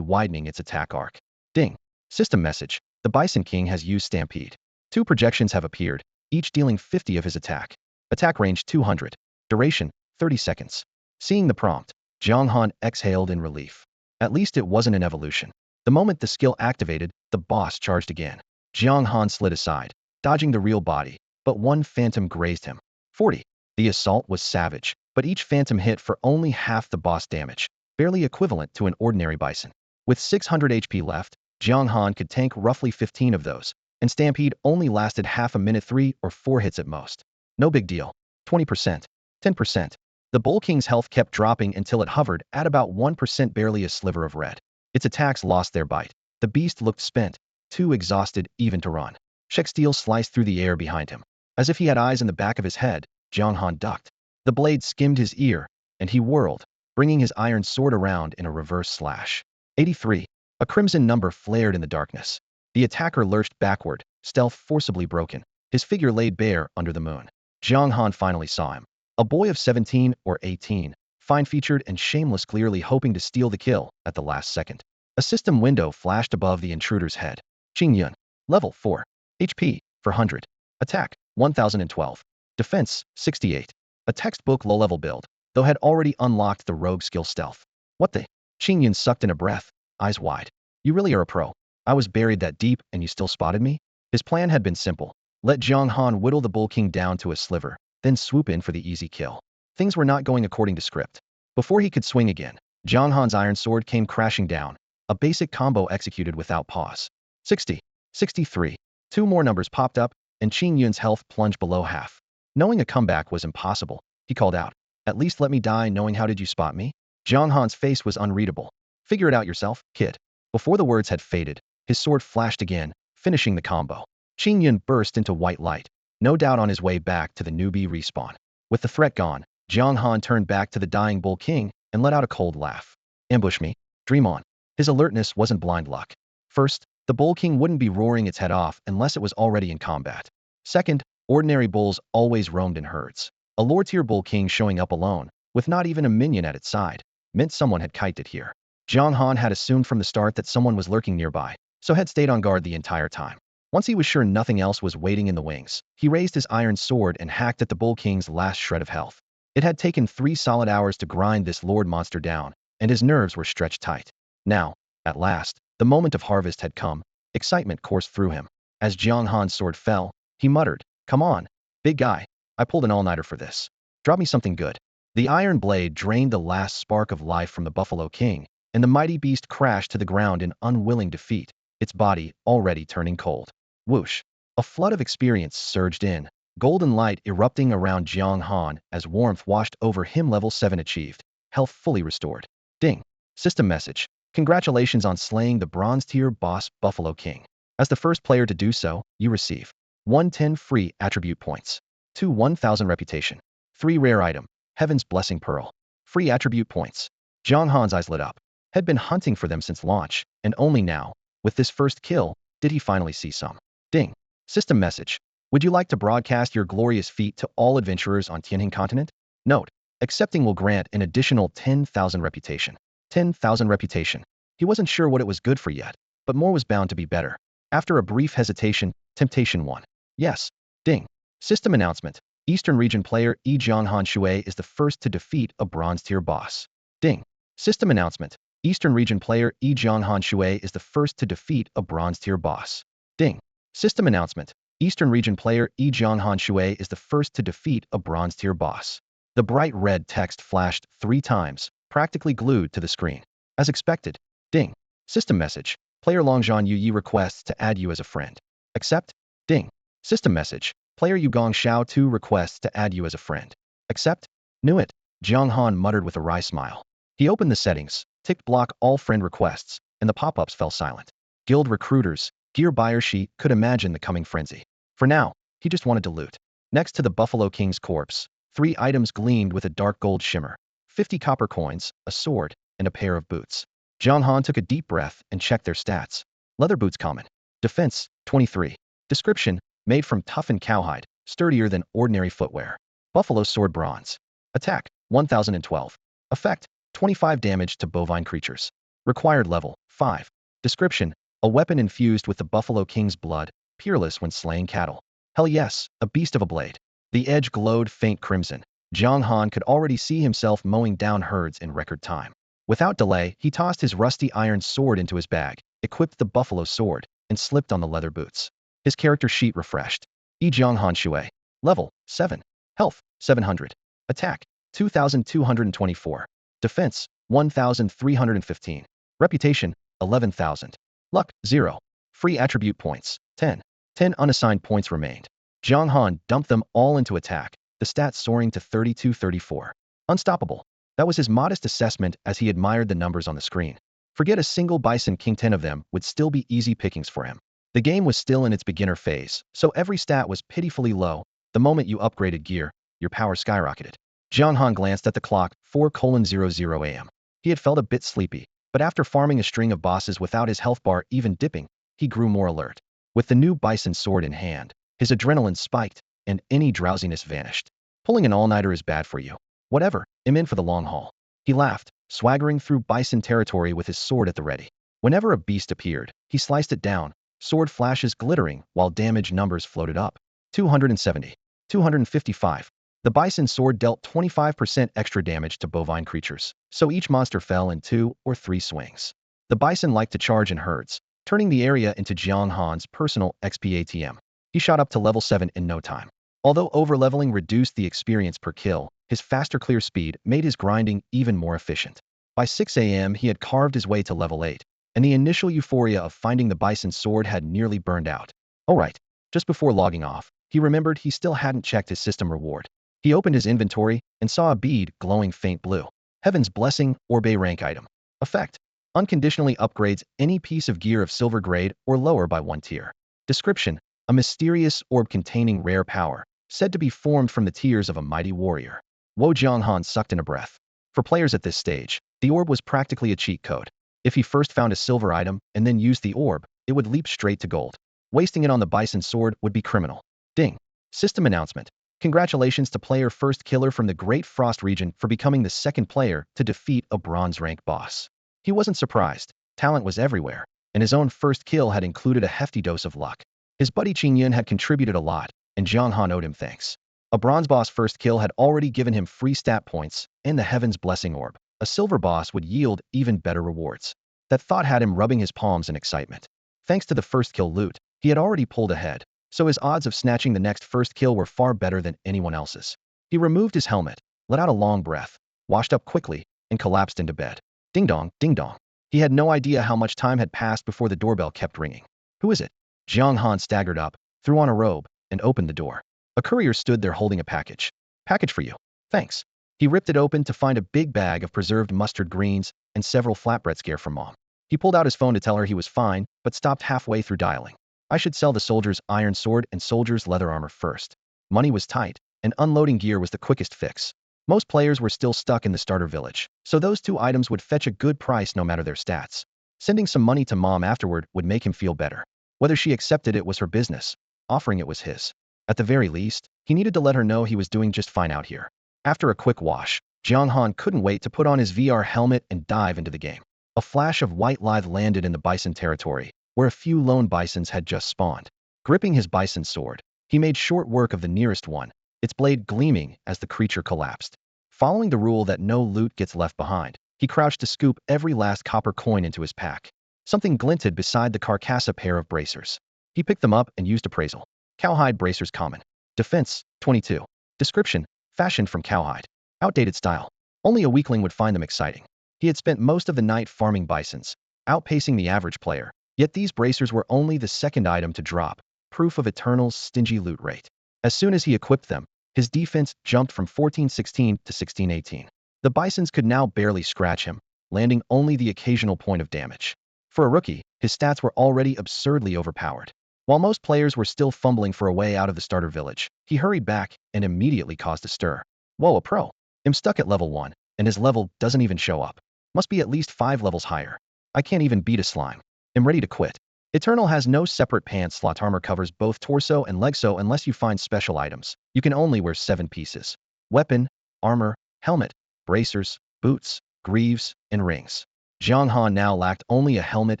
widening its attack arc. Ding. System message. The Bison King has used Stampede. Two projections have appeared, each dealing 50 of his attack. Attack range 200. Duration 30 seconds. Seeing the prompt, Jiang Han exhaled in relief. At least it wasn't an evolution. The moment the skill activated, the boss charged again. Jiang Han slid aside, dodging the real body, but one phantom grazed him. 40. The assault was savage, but each phantom hit for only half the boss damage, barely equivalent to an ordinary bison. With 600 HP left, Jiang Han could tank roughly 15 of those, and Stampede only lasted half a minute, 3 or 4 hits at most. No big deal. 20%. 10%. The Bull King's health kept dropping until it hovered at about 1%, barely a sliver of red. Its attacks lost their bite. The beast looked spent, too exhausted even to run. Shek steel sliced through the air behind him. As if he had eyes in the back of his head, Jiang Han ducked. The blade skimmed his ear, and he whirled, bringing his iron sword around in a reverse slash. 83. A crimson number flared in the darkness. The attacker lurched backward, stealth forcibly broken, his figure laid bare under the moon. Jiang Han finally saw him. A boy of 17 or 18, fine-featured and shameless, clearly hoping to steal the kill at the last second. A system window flashed above the intruder's head. Qing Yun. Level 4. HP 400. Attack 1012. Defense 68. A textbook low-level build, though had already unlocked the rogue skill stealth. What the? Qing Yun sucked in a breath, eyes wide. You really are a pro. I was buried that deep and you still spotted me? His plan had been simple. Let Jiang Han whittle the Bull King down to a sliver, then swoop in for the easy kill. Things were not going according to script. Before he could swing again, Jiang Han's iron sword came crashing down, a basic combo executed without pause. 60. 63. Two more numbers popped up, and Qing Yun's health plunged below half. Knowing a comeback was impossible, he called out, "At least let me die knowing. How did you spot me?" Jiang Han's face was unreadable. "Figure it out yourself, kid." Before the words had faded, his sword flashed again, finishing the combo. Qing Yun burst into white light, no doubt on his way back to the newbie respawn. With the threat gone, Jiang Han turned back to the dying Bull King and let out a cold laugh. Ambush me? Dream on. His alertness wasn't blind luck. First, the Bull King wouldn't be roaring its head off unless it was already in combat. Second, ordinary bulls always roamed in herds. A lower-tier Bull King showing up alone, with not even a minion at its side, meant someone had kited here. Jiang Han had assumed from the start that someone was lurking nearby, so had stayed on guard the entire time. Once he was sure nothing else was waiting in the wings, he raised his iron sword and hacked at the Bull King's last shred of health. It had taken 3 solid hours to grind this lord monster down, and his nerves were stretched tight. Now, at last, the moment of harvest had come. Excitement coursed through him. As Jiang Han's sword fell, he muttered, "Come on, big guy. I pulled an all-nighter for this. Drop me something good." The iron blade drained the last spark of life from the Buffalo King, and the mighty beast crashed to the ground in unwilling defeat, its body already turning cold. Whoosh! A flood of experience surged in, golden light erupting around Jiang Han as warmth washed over him. Level 7 achieved. Health fully restored. Ding! System message. Congratulations on slaying the bronze-tier boss Buffalo King. As the first player to do so, you receive 110 free attribute points, 2 1000 reputation, 3 rare item, Heaven's Blessing Pearl, free attribute points. Jiang Han's eyes lit up. Had been hunting for them since launch, and only now, with this first kill, did he finally see some. Ding. System message. Would you like to broadcast your glorious feat to all adventurers on Tianjin continent? Note, accepting will grant an additional 10,000 reputation. 10,000 reputation. He wasn't sure what it was good for yet, but more was bound to be better. After a brief hesitation, temptation won. Yes. Ding. System announcement. Eastern region player Yi Jianghan Shui is the first to defeat a bronze-tier boss. Ding. System announcement. Eastern region player Yi Jianghan Shui is the first to defeat a bronze-tier boss. Ding. System announcement. Eastern region player Yi Jianghan Shui is the first to defeat a bronze-tier boss. The bright red text flashed 3 times, practically glued to the screen. As expected. Ding. System message. Player Longzhan Yu Yi requests to add you as a friend. Accept? Ding. System message. Player Yugong Xiao 2 requests to add you as a friend. Accept? Knew it. Jiang Han muttered with a wry smile. He opened the settings, ticked block all friend requests, and the pop-ups fell silent. Guild recruiters, gear buyer. She could imagine the coming frenzy. For now, he just wanted to loot. Next to the Buffalo King's corpse, 3 items gleamed with a dark gold shimmer. 50 copper coins, a sword, and a pair of boots. Jiang Han took a deep breath and checked their stats. Leather boots common. Defense, 23. Description, made from toughened cowhide, sturdier than ordinary footwear. Buffalo sword bronze. Attack, 1012. Effect, 25 damage to bovine creatures. Required level, 5. Description, a weapon infused with the Buffalo King's blood, peerless when slaying cattle. Hell yes, a beast of a blade. The edge glowed faint crimson. Jiang Han could already see himself mowing down herds in record time. Without delay, he tossed his rusty iron sword into his bag, equipped the buffalo sword, and slipped on the leather boots. His character sheet refreshed. Jiang Han Shui. Level, 7. Health, 700. Attack, 2224. Defense, 1315. Reputation, 11,000. Luck, 0. Free attribute points, 10. 10 unassigned points remained. Jiang Han dumped them all into attack, the stats soaring to 3234. Unstoppable. That was his modest assessment as he admired the numbers on the screen. Forget a single bison king, 10 of them would still be easy pickings for him. The game was still in its beginner phase, so every stat was pitifully low. The moment you upgraded gear, your power skyrocketed. Jiang Han glanced at the clock, 4:00 a.m. He had felt a bit sleepy, but after farming a string of bosses without his health bar even dipping, he grew more alert. With the new bison sword in hand, his adrenaline spiked, and any drowsiness vanished. Pulling an all-nighter is bad for you. Whatever, I'm in for the long haul. He laughed, swaggering through bison territory with his sword at the ready. Whenever a beast appeared, he sliced it down, sword flashes glittering while damage numbers floated up. 270. 255. The bison sword dealt 25% extra damage to bovine creatures, so each monster fell in 2 or 3 swings. The bison liked to charge in herds, turning the area into Jiang Han's personal XP ATM. He shot up to level 7 in no time. Although overleveling reduced the experience per kill, his faster clear speed made his grinding even more efficient. By 6 a.m. he had carved his way to level 8, and the initial euphoria of finding the bison sword had nearly burned out. Oh right, just before logging off, he remembered he still hadn't checked his system reward. He opened his inventory and saw a bead glowing faint blue. Heaven's Blessing, Orb A rank item. Effect, unconditionally upgrades any piece of gear of silver grade or lower by 1 tier. Description, a mysterious orb containing rare power, said to be formed from the tears of a mighty warrior. Jiang Han sucked in a breath. For players at this stage, the orb was practically a cheat code. If he first found a silver item and then used the orb, it would leap straight to gold. Wasting it on the bison sword would be criminal. Ding. System announcement. Congratulations to player first killer from the Great Frost region for becoming the second player to defeat a bronze rank boss. He wasn't surprised. Talent was everywhere, and his own first kill had included a hefty dose of luck. His buddy Qingyun had contributed a lot, and Jiang Han owed him thanks. A bronze boss first kill had already given him free stat points and the Heaven's Blessing orb. A silver boss would yield even better rewards. That thought had him rubbing his palms in excitement. Thanks to the first kill loot, he had already pulled ahead, so his odds of snatching the next first kill were far better than anyone else's. He removed his helmet, let out a long breath, washed up quickly, and collapsed into bed. Ding dong, ding dong. He had no idea how much time had passed before the doorbell kept ringing. Who is it? Jiang Han staggered up, threw on a robe, and opened the door. A courier stood there holding a package. Package for you. Thanks. He ripped it open to find a big bag of preserved mustard greens and several flatbread scare from Mom. He pulled out his phone to tell her he was fine, but stopped halfway through dialing. I should sell the soldier's iron sword and soldier's leather armor first. Money was tight, and unloading gear was the quickest fix. Most players were still stuck in the starter village, so those 2 items would fetch a good price no matter their stats. Sending some money to Mom afterward would make him feel better. Whether she accepted it was her business. Offering it was his. At the very least, he needed to let her know he was doing just fine out here. After a quick wash, Jiang Han couldn't wait to put on his VR helmet and dive into the game. A flash of white light landed in the bison territory, where a few lone bisons had just spawned. Gripping his bison sword, he made short work of the nearest one, its blade gleaming as the creature collapsed. Following the rule that no loot gets left behind, he crouched to scoop every last copper coin into his pack. Something glinted beside the carcass, a pair of bracers. He picked them up and used appraisal. Cowhide bracers common. Defense, 22. Description, fashioned from cowhide. Outdated style. Only a weakling would find them exciting. He had spent most of the night farming bisons, outpacing the average player, yet these bracers were only the second item to drop, proof of Eternal's stingy loot rate. As soon as he equipped them, his defense jumped from 1416 to 1618. The bisons could now barely scratch him, landing only the occasional point of damage. For a rookie, his stats were already absurdly overpowered. While most players were still fumbling for a way out of the starter village, he hurried back and immediately caused a stir. Whoa, a pro. I'm stuck at level 1, and his level doesn't even show up. Must be at least 5 levels higher. I can't even beat a slime. I'm ready to quit. Eternal has no separate pants slot. Armor covers both torso and leg, so unless you find special items, you can only wear 7 pieces. Weapon, armor, helmet, bracers, boots, greaves, and rings. Jiang Han now lacked only a helmet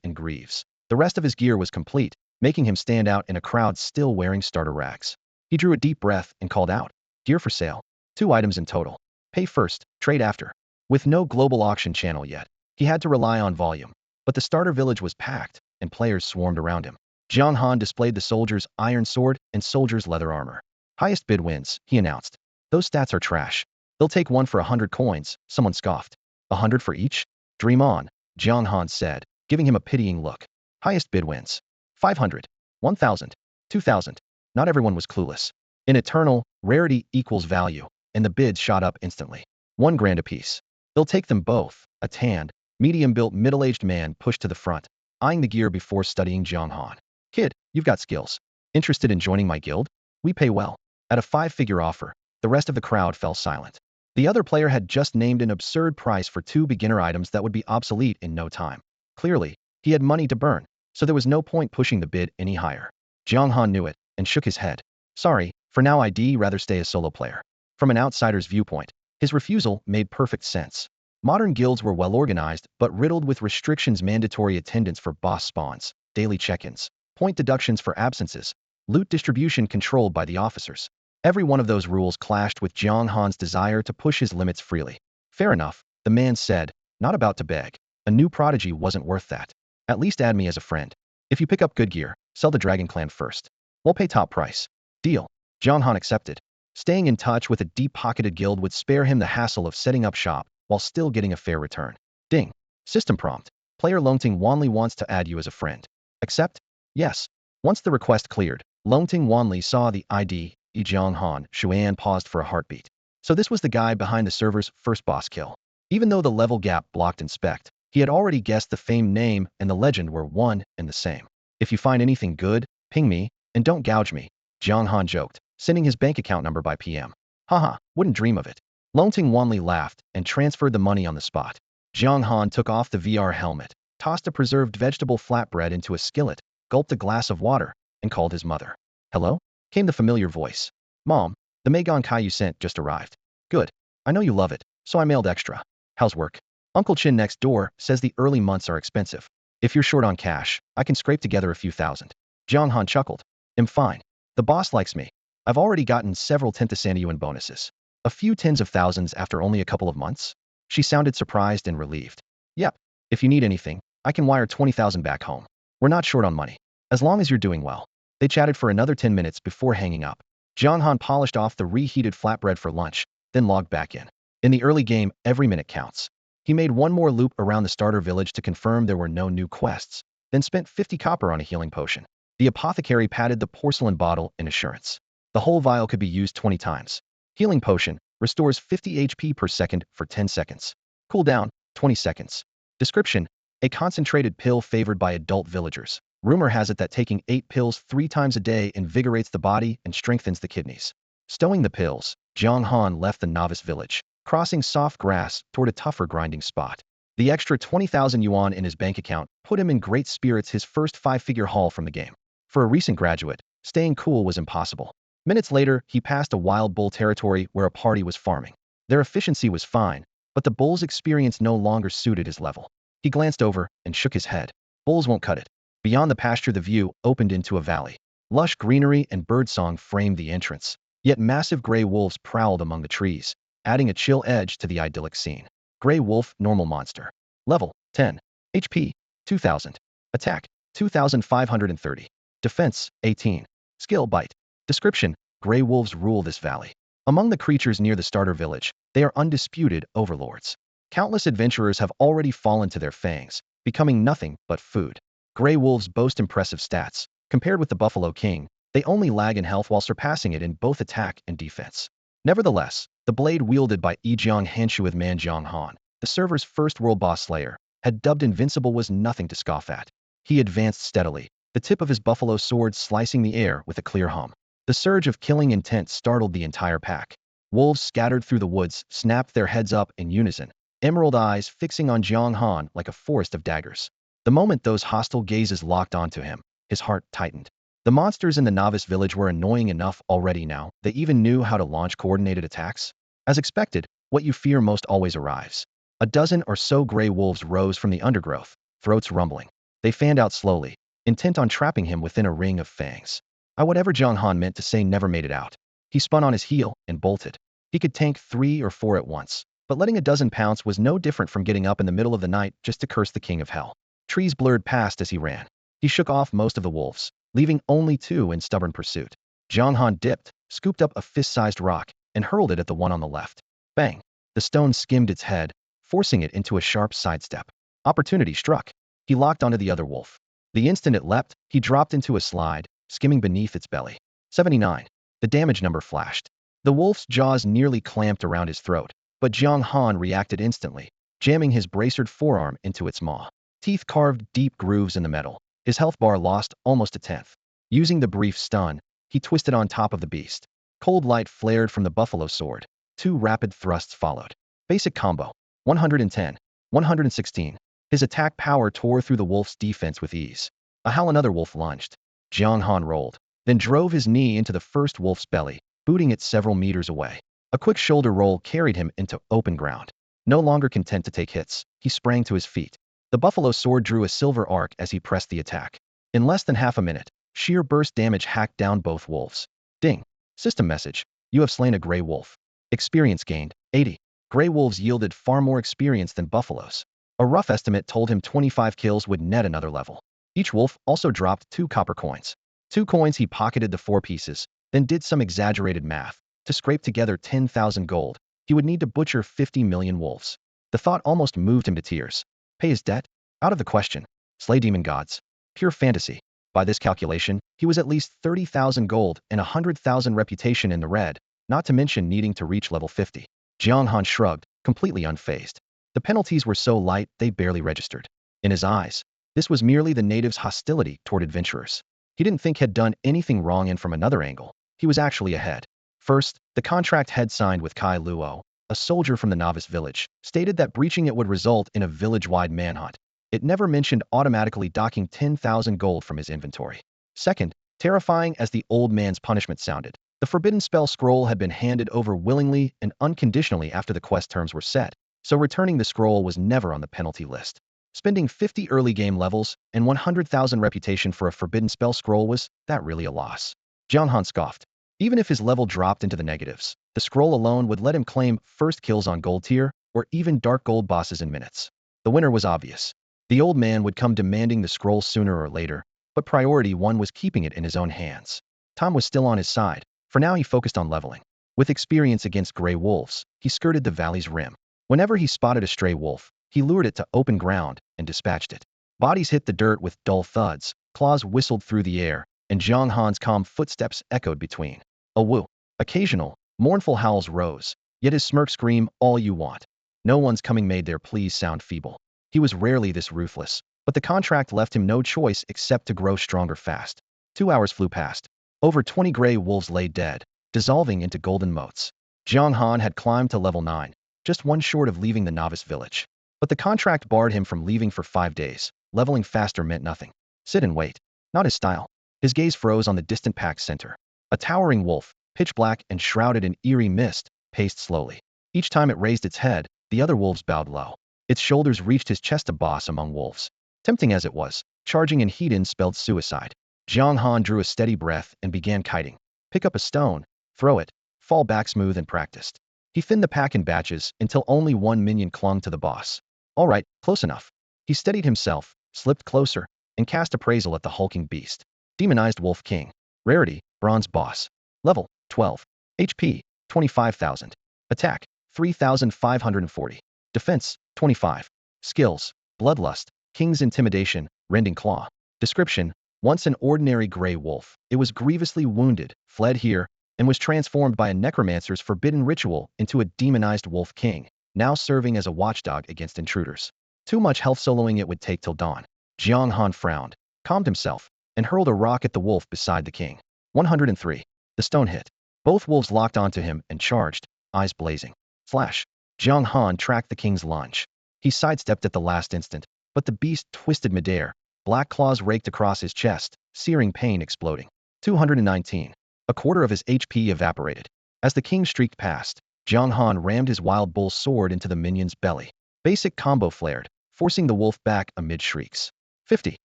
and greaves. The rest of his gear was complete, making him stand out in a crowd still wearing starter rags. He drew a deep breath and called out, "Gear for sale. 2 items in total. Pay first, trade after." With no global auction channel yet, he had to rely on volume. But the starter village was packed, and players swarmed around him. Jiang Han displayed the soldier's iron sword and soldier's leather armor. "Highest bid wins," he announced. "Those stats are trash. They'll take one for 100 coins," someone scoffed. 100 for each? "Dream on," Jiang Han said, giving him a pitying look. "Highest bid wins. 500, 1,000, 2,000. Not everyone was clueless. In Eternal, rarity equals value, and the bids shot up instantly. 1 grand apiece. "They'll take them both," a tanned, medium-built middle-aged man pushed to the front, eyeing the gear before studying Jiang Han. "Kid, you've got skills. Interested in joining my guild? We pay well." At a 5-figure offer, the rest of the crowd fell silent. The other player had just named an absurd price for 2 beginner items that would be obsolete in no time. Clearly, he had money to burn, so there was no point pushing the bid any higher. Jiang Han knew it and shook his head. "Sorry, for now I'd rather stay a solo player." From an outsider's viewpoint, his refusal made perfect sense. Modern guilds were well organized, but riddled with restrictions: mandatory attendance for boss spawns, daily check-ins, point deductions for absences, loot distribution controlled by the officers. Every one of those rules clashed with Jiang Han's desire to push his limits freely. "Fair enough," the man said, not about to beg. A new prodigy wasn't worth that. "At least add me as a friend. If you pick up good gear, sell the Dragon Clan first. We'll pay top price." "Deal." Jiang Han accepted. Staying in touch with a deep-pocketed guild would spare him the hassle of setting up shop while still getting a fair return. Ding. System prompt. Player Longting Wanli wants to add you as a friend. Accept? Yes. Once the request cleared, Longting Wanli saw the ID, Jiang Han. Xuan paused for a heartbeat. So this was the guy behind the server's first boss kill. Even though the level gap blocked inspect, he had already guessed the famed name and the legend were one and the same. "If you find anything good, ping me, and don't gouge me," Jiang Han joked, sending his bank account number by PM. "Haha, wouldn't dream of it." Longting Wanli laughed and transferred the money on the spot. Jiang Han took off the VR helmet, tossed a preserved vegetable flatbread into a skillet, gulped a glass of water, and called his mother. "Hello?" came the familiar voice. "Mom, the Megon Kai you sent just arrived." "Good. I know you love it, so I mailed extra. How's work?" "Uncle Chin next door says the early months are expensive. If you're short on cash, I can scrape together a few thousand." Jiang Han chuckled. "I'm fine. The boss likes me. I've already gotten several Tentasandiyuan bonuses. A few tens of thousands after only a couple of months?" She sounded surprised and relieved. "Yep. If you need anything, I can wire 20,000 back home. We're not short on money. As long as you're doing well." They chatted for another 10 minutes before hanging up. Jiang Han polished off the reheated flatbread for lunch, then logged back in. In the early game, every minute counts. He made one more loop around the starter village to confirm there were no new quests, then spent 50 copper on a healing potion. The apothecary patted the porcelain bottle in assurance. The whole vial could be used 20 times. Healing potion restores 50 HP per second for 10 seconds. Cooldown, 20 seconds. Description: a concentrated pill favored by adult villagers. Rumor has it that taking 8 pills 3 times a day invigorates the body and strengthens the kidneys. Stowing the pills, Jiang Han left the novice village, crossing soft grass toward a tougher grinding spot. The extra 20,000 yuan in his bank account put him in great spirits, his first 5-figure haul from the game. For a recent graduate, staying cool was impossible. Minutes later, he passed a wild bull territory where a party was farming. Their efficiency was fine, but the bull's experience no longer suited his level. He glanced over and shook his head. Bulls won't cut it. Beyond the pasture, the view opened into a valley. Lush greenery and birdsong framed the entrance, yet massive gray wolves prowled among the trees, adding a chill edge to the idyllic scene. Gray wolf, normal monster. Level 10. HP 2000. Attack 2530. Defense 18. Skill bite. Description: gray wolves rule this valley. Among the creatures near the starter village, they are undisputed overlords. Countless adventurers have already fallen to their fangs, becoming nothing but food. Gray wolves boast impressive stats. Compared with the Buffalo King, they only lag in health while surpassing it in both attack and defense. Nevertheless, the blade wielded by Yijiang Hanshu Man Jiang Han, the server's first world boss slayer, had dubbed invincible, was nothing to scoff at. He advanced steadily, the tip of his buffalo sword slicing the air with a clear hum. The surge of killing intent startled the entire pack. Wolves scattered through the woods snapped their heads up in unison, emerald eyes fixing on Jiang Han like a forest of daggers. The moment those hostile gazes locked onto him, his heart tightened. The monsters in the novice village were annoying enough already now. They even knew how to launch coordinated attacks. As expected, what you fear most always arrives. A dozen or so gray wolves rose from the undergrowth, throats rumbling. They fanned out slowly, intent on trapping him within a ring of fangs. Whatever Jiang Han meant to say never made it out. He spun on his heel and bolted. He could tank 3 or 4 at once, but letting a dozen pounce was no different from getting up in the middle of the night just to curse the king of hell. Trees blurred past as he ran. He shook off most of the wolves, leaving only 2 in stubborn pursuit. Jiang Han dipped, scooped up a fist-sized rock, and hurled it at the one on the left. Bang! The stone skimmed its head, forcing it into a sharp sidestep. Opportunity struck. He locked onto the other wolf. The instant it leapt, he dropped into a slide, skimming beneath its belly. 79. The damage number flashed. The wolf's jaws nearly clamped around his throat, but Jiang Han reacted instantly, jamming his bracered forearm into its maw. Teeth carved deep grooves in the metal. His health bar lost almost a tenth. Using the brief stun, he twisted on top of the beast. Cold light flared from the buffalo sword. 2 rapid thrusts followed. Basic combo. 110. 116. His attack power tore through the wolf's defense with ease. How another wolf lunged. Jiang Han rolled, then drove his knee into the first wolf's belly, booting it several meters away. A quick shoulder roll carried him into open ground. No longer content to take hits, he sprang to his feet. The buffalo sword drew a silver arc as he pressed the attack. In less than half a minute, sheer burst damage hacked down both wolves. Ding. System message. You have slain a gray wolf. Experience gained, 80. Gray wolves yielded far more experience than buffaloes. A rough estimate told him 25 kills would net another level. Each wolf also dropped 2 copper coins. 2 coins he pocketed the 4 pieces, then did some exaggerated math. To scrape together 10,000 gold, he would need to butcher 50 million wolves. The thought almost moved him to tears. Pay his debt? Out of the question. Slay demon gods. Pure fantasy. By this calculation, he was at least 30,000 gold and 100,000 reputation in the red, not to mention needing to reach level 50. Jiang Han shrugged, completely unfazed. The penalties were so light they barely registered. In his eyes, this was merely the natives' hostility toward adventurers. He didn't think he'd done anything wrong, and from another angle, he was actually ahead. First, the contract he'd signed with Kai Luo, a soldier from the novice village, stated that breaching it would result in a village-wide manhunt. It never mentioned automatically docking 10,000 gold from his inventory. Second, terrifying as the old man's punishment sounded, the forbidden spell scroll had been handed over willingly and unconditionally after the quest terms were set, so returning the scroll was never on the penalty list. Spending 50 early game levels and 100,000 reputation for a forbidden spell scroll was that really a loss? Jiang Han scoffed. Even if his level dropped into the negatives, the scroll alone would let him claim first kills on gold tier or even dark gold bosses in minutes. The winner was obvious. The old man would come demanding the scroll sooner or later, but priority one was keeping it in his own hands. Tom was still on his side. For now he focused on leveling. With experience against gray wolves, he skirted the valley's rim. Whenever he spotted a stray wolf, he lured it to open ground and dispatched it. Bodies hit the dirt with dull thuds, claws whistled through the air, and Jiang Han's calm footsteps echoed between. A woo. Occasional, mournful howls rose, yet his smirk scream, all you want. No one's coming made their pleas sound feeble. He was rarely this ruthless, but the contract left him no choice except to grow stronger fast. 2 hours flew past. Over 20 gray wolves lay dead, dissolving into golden motes. Jiang Han had climbed to level 9, just one short of leaving the novice village. But the contract barred him from leaving for 5 days. Leveling faster meant nothing. Sit and wait. Not his style. His gaze froze on the distant pack's center. A towering wolf, pitch black and shrouded in eerie mist, paced slowly. Each time it raised its head, the other wolves bowed low. Its shoulders reached his chest, a boss among wolves. Tempting as it was, charging in Hedon spelled suicide. Jiang Han drew a steady breath and began kiting. Pick up a stone, throw it, fall back smooth and practiced. He thinned the pack in batches until only one minion clung to the boss. All right, close enough. He steadied himself, slipped closer, and cast appraisal at the hulking beast. Demonized Wolf King. Rarity, Bronze Boss. Level, 12. HP, 25,000. Attack, 3,540. Defense, 25. Skills, Bloodlust, King's Intimidation, Rending Claw. Description: once an ordinary gray wolf, it was grievously wounded, fled here, and was transformed by a necromancer's forbidden ritual into a demonized Wolf King, now serving as a watchdog against intruders. Too much health soloing it would take till dawn. Jiang Han frowned, calmed himself, and hurled a rock at the wolf beside the king. 103. The stone hit. Both wolves locked onto him and charged, eyes blazing. Flash. Jiang Han tracked the king's lunge. He sidestepped at the last instant, but the beast twisted midair. Black claws raked across his chest, searing pain exploding. 219. A quarter of his HP evaporated. As the king streaked past, Jiang Han rammed his wild bull sword into the minion's belly. Basic combo flared, forcing the wolf back amid shrieks. 50.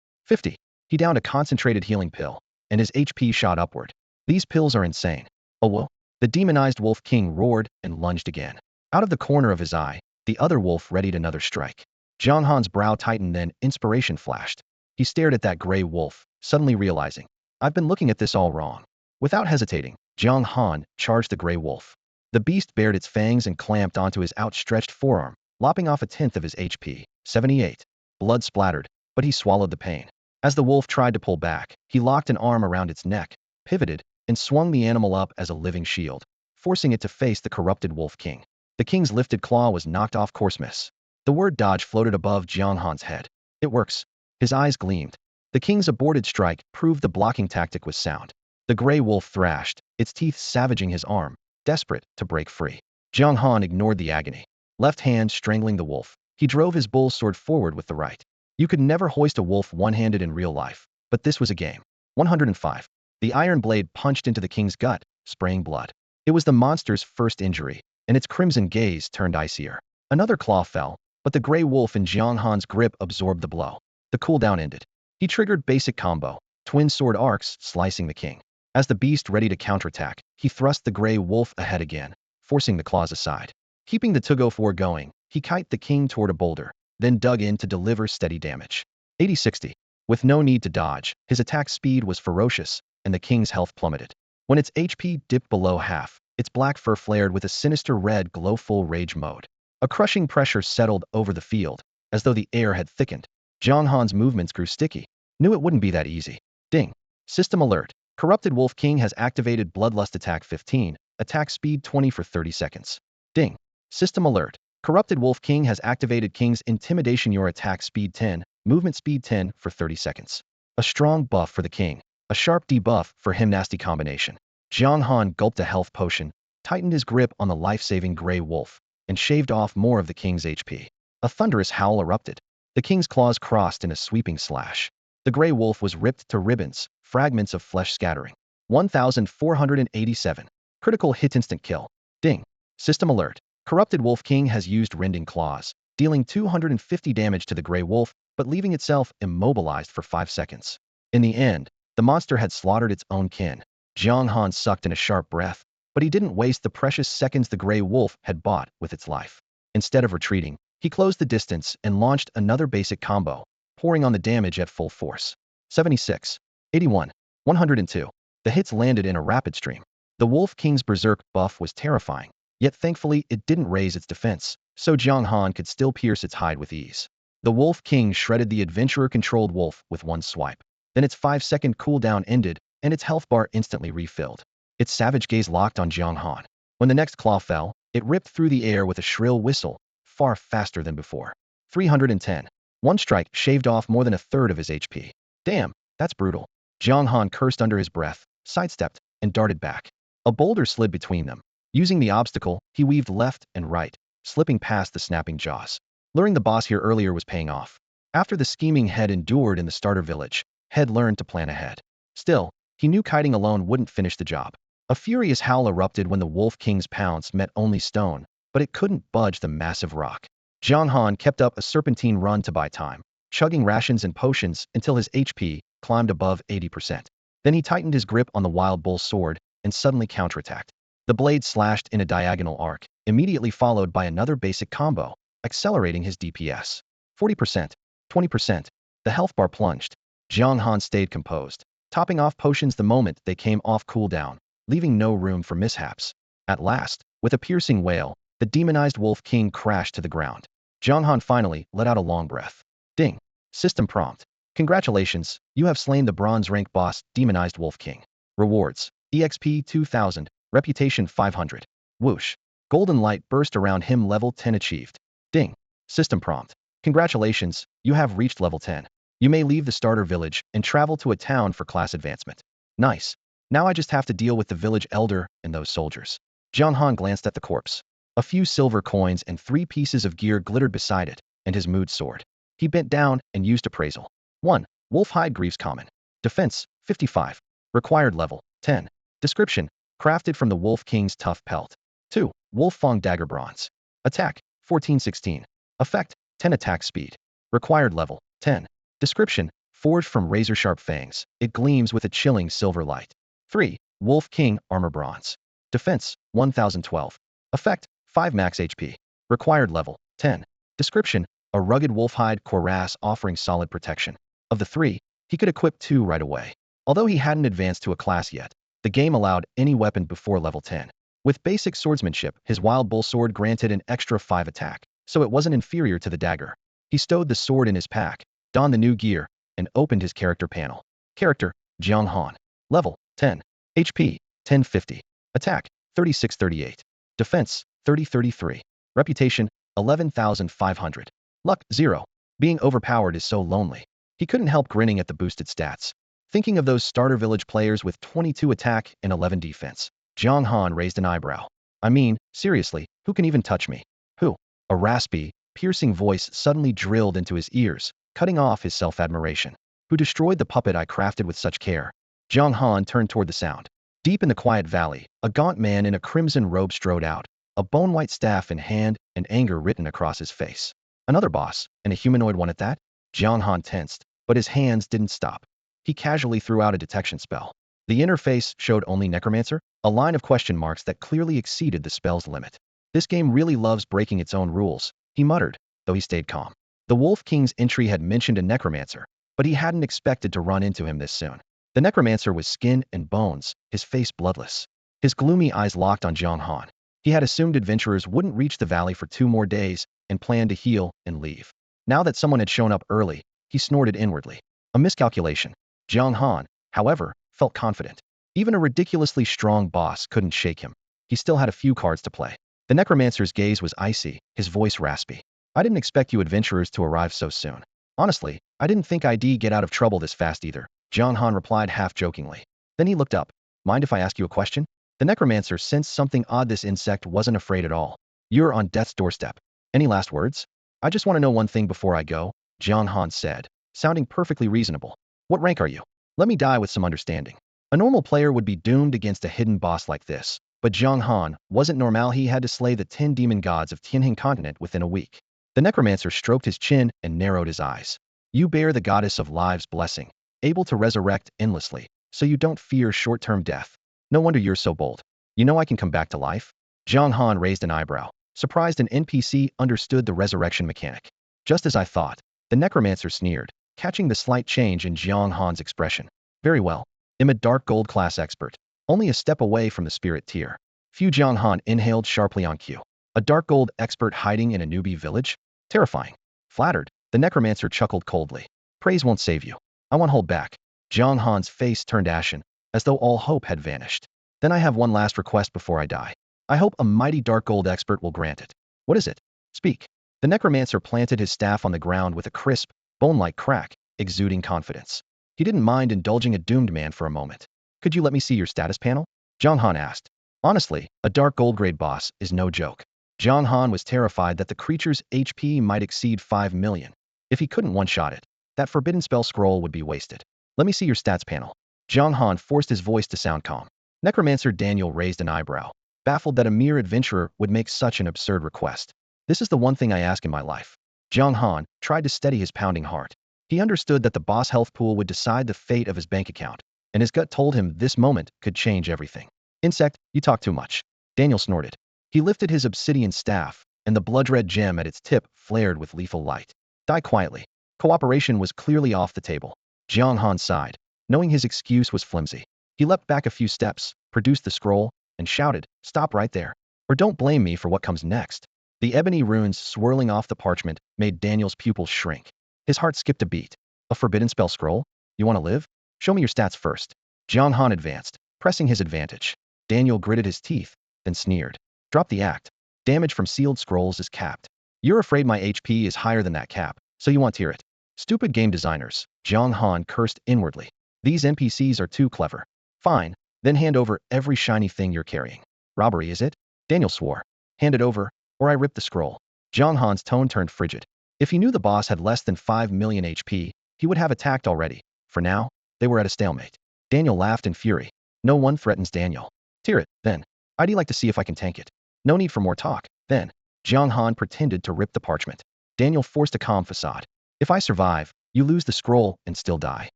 50. He downed a concentrated healing pill, and his HP shot upward. These pills are insane. Oh well. The demonized wolf king roared and lunged again. Out of the corner of his eye, the other wolf readied another strike. Jiang Han's brow tightened, then inspiration flashed. He stared at that gray wolf, suddenly realizing, I've been looking at this all wrong. Without hesitating, Jiang Han charged the gray wolf. The beast bared its fangs and clamped onto his outstretched forearm, lopping off a tenth of his HP. 78. Blood splattered, but he swallowed the pain. As the wolf tried to pull back, he locked an arm around its neck, pivoted, and swung the animal up as a living shield, forcing it to face the corrupted wolf king. The king's lifted claw was knocked off course. Miss. The word dodge floated above Jiang Han's head. It works. His eyes gleamed. The king's aborted strike proved the blocking tactic was sound. The gray wolf thrashed, its teeth savaging his arm, desperate to break free. Jiang Han ignored the agony. Left hand strangling the wolf, he drove his bull sword forward with the right. You could never hoist a wolf one-handed in real life, but this was a game. 105. The iron blade punched into the king's gut, spraying blood. It was the monster's first injury, and its crimson gaze turned icier. Another claw fell, but the gray wolf in Jiang Han's grip absorbed the blow. The cooldown ended. He triggered basic combo, twin sword arcs slicing the king. As the beast ready to counterattack, he thrust the gray wolf ahead again, forcing the claws aside. Keeping the tug-of-war going, he kited the king toward a boulder, then dug in to deliver steady damage. 80-60. With no need to dodge, his attack speed was ferocious, and the king's health plummeted. When its HP dipped below half, its black fur flared with a sinister red glow. Full rage mode. A crushing pressure settled over the field, as though the air had thickened. Jiang Han's movements grew sticky. Knew it wouldn't be that easy. Ding. System alert. Corrupted Wolf King has activated Bloodlust Attack 15, attack speed 20 for 30 seconds. Ding. System alert. Corrupted Wolf King has activated King's Intimidation. Your attack speed 10, movement speed 10 for 30 seconds. A strong buff for the king. A sharp debuff for him. Nasty combination. Jiang Han gulped a health potion, tightened his grip on the life-saving gray wolf, and shaved off more of the king's HP. A thunderous howl erupted. The king's claws crossed in a sweeping slash. The gray wolf was ripped to ribbons, fragments of flesh scattering. 1487. Critical hit. Instant kill. Ding. System alert. Corrupted Wolf King has used rending claws, dealing 250 damage to the gray wolf, but leaving itself immobilized for 5 seconds. In the end, the monster had slaughtered its own kin. Jiang Han sucked in a sharp breath, but he didn't waste the precious seconds the gray wolf had bought with its life. Instead of retreating, he closed the distance and launched another basic combo, pouring on the damage at full force. 76. 81. 102. The hits landed in a rapid stream. The Wolf King's berserk buff was terrifying, yet thankfully it didn't raise its defense, so Jiang Han could still pierce its hide with ease. The Wolf King shredded the adventurer-controlled wolf with one swipe. Then its 5-second cooldown ended, and its health bar instantly refilled. Its savage gaze locked on Jiang Han. When the next claw fell, it ripped through the air with a shrill whistle, far faster than before. 310. One strike shaved off more than a third of his HP. Damn, that's brutal. Jiang Han cursed under his breath, sidestepped, and darted back. A boulder slid between them. Using the obstacle, he weaved left and right, slipping past the snapping jaws. Luring the boss here earlier was paying off. After the scheming Head endured in the starter village, Head learned to plan ahead. Still, he knew kiting alone wouldn't finish the job. A furious howl erupted when the Wolf King's pounce met only stone, but it couldn't budge the massive rock. Jiang Han kept up a serpentine run to buy time, chugging rations and potions until his HP climbed above 80%. Then he tightened his grip on the wild bull sword and suddenly counterattacked. The blade slashed in a diagonal arc, immediately followed by another basic combo, accelerating his DPS. 40%, 20%. The health bar plunged. Jiang Han stayed composed, topping off potions the moment they came off cooldown, leaving no room for mishaps. At last, with a piercing wail, the demonized Wolf King crashed to the ground. Jiang Han finally let out a long breath. Ding. System prompt. Congratulations, you have slain the bronze rank boss, demonized Wolf King. Rewards. EXP 2000, reputation 500. Whoosh. Golden light burst around him. Level 10 achieved. Ding. System prompt. Congratulations, you have reached level 10. You may leave the starter village and travel to a town for class advancement. Nice. Now I just have to deal with the village elder and those soldiers. Jiang Han glanced at the corpse. A few silver coins and 3 pieces of gear glittered beside it, and his mood soared. He bent down and used appraisal. 1. Wolfhide Greaves Common. Defense, 55. Required level, 10. Description, crafted from the Wolf King's tough pelt. 2. Wolf Fang Dagger Bronze. Attack, 1416. Effect, 10 attack speed. Required level, 10. Description, forged from razor-sharp fangs. It gleams with a chilling silver light. 3. Wolf King Armor Bronze. Defense, 1012. Effect, 5 max HP. Required level, 10. Description, a rugged wolfhide cuirass offering solid protection. Of the 3, he could equip 2 right away. Although he hadn't advanced to a class yet, the game allowed any weapon before level 10. With basic swordsmanship, his wild bull sword granted an extra 5 attack, so it wasn't inferior to the dagger. He stowed the sword in his pack, donned the new gear, and opened his character panel. Character, Jiang Han. Level, 10. HP, 1050. Attack, 3638. Defense, 3033. Reputation, 11,500. Luck, 0. Being overpowered is so lonely. He couldn't help grinning at the boosted stats. Thinking of those starter village players with 22 attack and 11 defense, Jiang Han raised an eyebrow. I mean, seriously, who can even touch me? Who? A raspy, piercing voice suddenly drilled into his ears, cutting off his self-admiration. Who destroyed the puppet I crafted with such care? Jiang Han turned toward the sound. Deep in the quiet valley, a gaunt man in a crimson robe strode out, a bone-white staff in hand and anger written across his face. Another boss, and a humanoid one at that? Jiang Han tensed, but his hands didn't stop. He casually threw out a detection spell. The interface showed only necromancer, a line of question marks that clearly exceeded the spell's limit. This game really loves breaking its own rules, he muttered, though he stayed calm. The Wolf King's entry had mentioned a necromancer, but he hadn't expected to run into him this soon. The necromancer was skin and bones, his face bloodless. His gloomy eyes locked on Jiang Han. He had assumed adventurers wouldn't reach the valley for 2 more days and planned to heal and leave. Now that someone had shown up early, he snorted inwardly. A miscalculation. Jiang Han, however, felt confident. Even a ridiculously strong boss couldn't shake him. He still had a few cards to play. The necromancer's gaze was icy, his voice raspy. I didn't expect you adventurers to arrive so soon. Honestly, I didn't think I'd get out of trouble this fast either, Jiang Han replied half-jokingly. Then he looked up. Mind if I ask you a question? The necromancer sensed something odd. This insect wasn't afraid at all. You're on death's doorstep. Any last words? I just want to know one thing before I go, Jiang Han said, sounding perfectly reasonable. What rank are you? Let me die with some understanding. A normal player would be doomed against a hidden boss like this, but Jiang Han wasn't normal. He had to slay the 10 demon gods of Tianheng continent within a week. The necromancer stroked his chin and narrowed his eyes. You bear the goddess of lives' blessing, able to resurrect endlessly, so you don't fear short-term death. No wonder you're so bold. You know I can come back to life? Jiang Han raised an eyebrow, surprised an NPC understood the resurrection mechanic. Just as I thought, the necromancer sneered, catching the slight change in Jiang Han's expression. Very well. I'm a dark gold class expert, only a step away from the spirit tier. Fu Jiang Han inhaled sharply on cue. A dark gold expert hiding in a newbie village? Terrifying. Flattered, the necromancer chuckled coldly. Praise won't save you. I won't hold back. Jiang Han's face turned ashen, as though all hope had vanished. Then I have one last request before I die. I hope a mighty dark gold expert will grant it. What is it? Speak. The necromancer planted his staff on the ground with a crisp, bone-like crack, exuding confidence. He didn't mind indulging a doomed man for a moment. Could you let me see your status panel? Jiang Han asked. Honestly, a dark gold grade boss is no joke. Jiang Han was terrified that the creature's HP might exceed 5 million. If he couldn't one-shot it, that forbidden spell scroll would be wasted. Let me see your stats panel. Jiang Han forced his voice to sound calm. Necromancer Daniel raised an eyebrow, baffled that a mere adventurer would make such an absurd request. This is the one thing I ask in my life. Jiang Han tried to steady his pounding heart. He understood that the boss health pool would decide the fate of his bank account, and his gut told him this moment could change everything. Insect, you talk too much. Daniel snorted. He lifted his obsidian staff, and the blood-red gem at its tip flared with lethal light. Die quietly. Cooperation was clearly off the table. Jiang Han sighed, knowing his excuse was flimsy. He leapt back a few steps, produced the scroll, and shouted, "Stop right there. Or don't blame me for what comes next." The ebony runes swirling off the parchment made Daniel's pupils shrink. His heart skipped a beat. A forbidden spell scroll? You want to live? Show me your stats first. Jiang Han advanced, pressing his advantage. Daniel gritted his teeth, then sneered. Drop the act. Damage from sealed scrolls is capped. You're afraid my HP is higher than that cap, so you want to hear it. Stupid game designers, Jiang Han cursed inwardly. These NPCs are too clever. Fine, then hand over every shiny thing you're carrying. Robbery, is it? Daniel swore. Hand it over, or I rip the scroll. Jiang Han's tone turned frigid. If he knew the boss had less than 5 million HP, he would have attacked already. For now, they were at a stalemate. Daniel laughed in fury. No one threatens Daniel. Tear it, then. I'd like to see if I can tank it. No need for more talk, then. Jiang Han pretended to rip the parchment. Daniel forced a calm facade. If I survive, you lose the scroll and still die.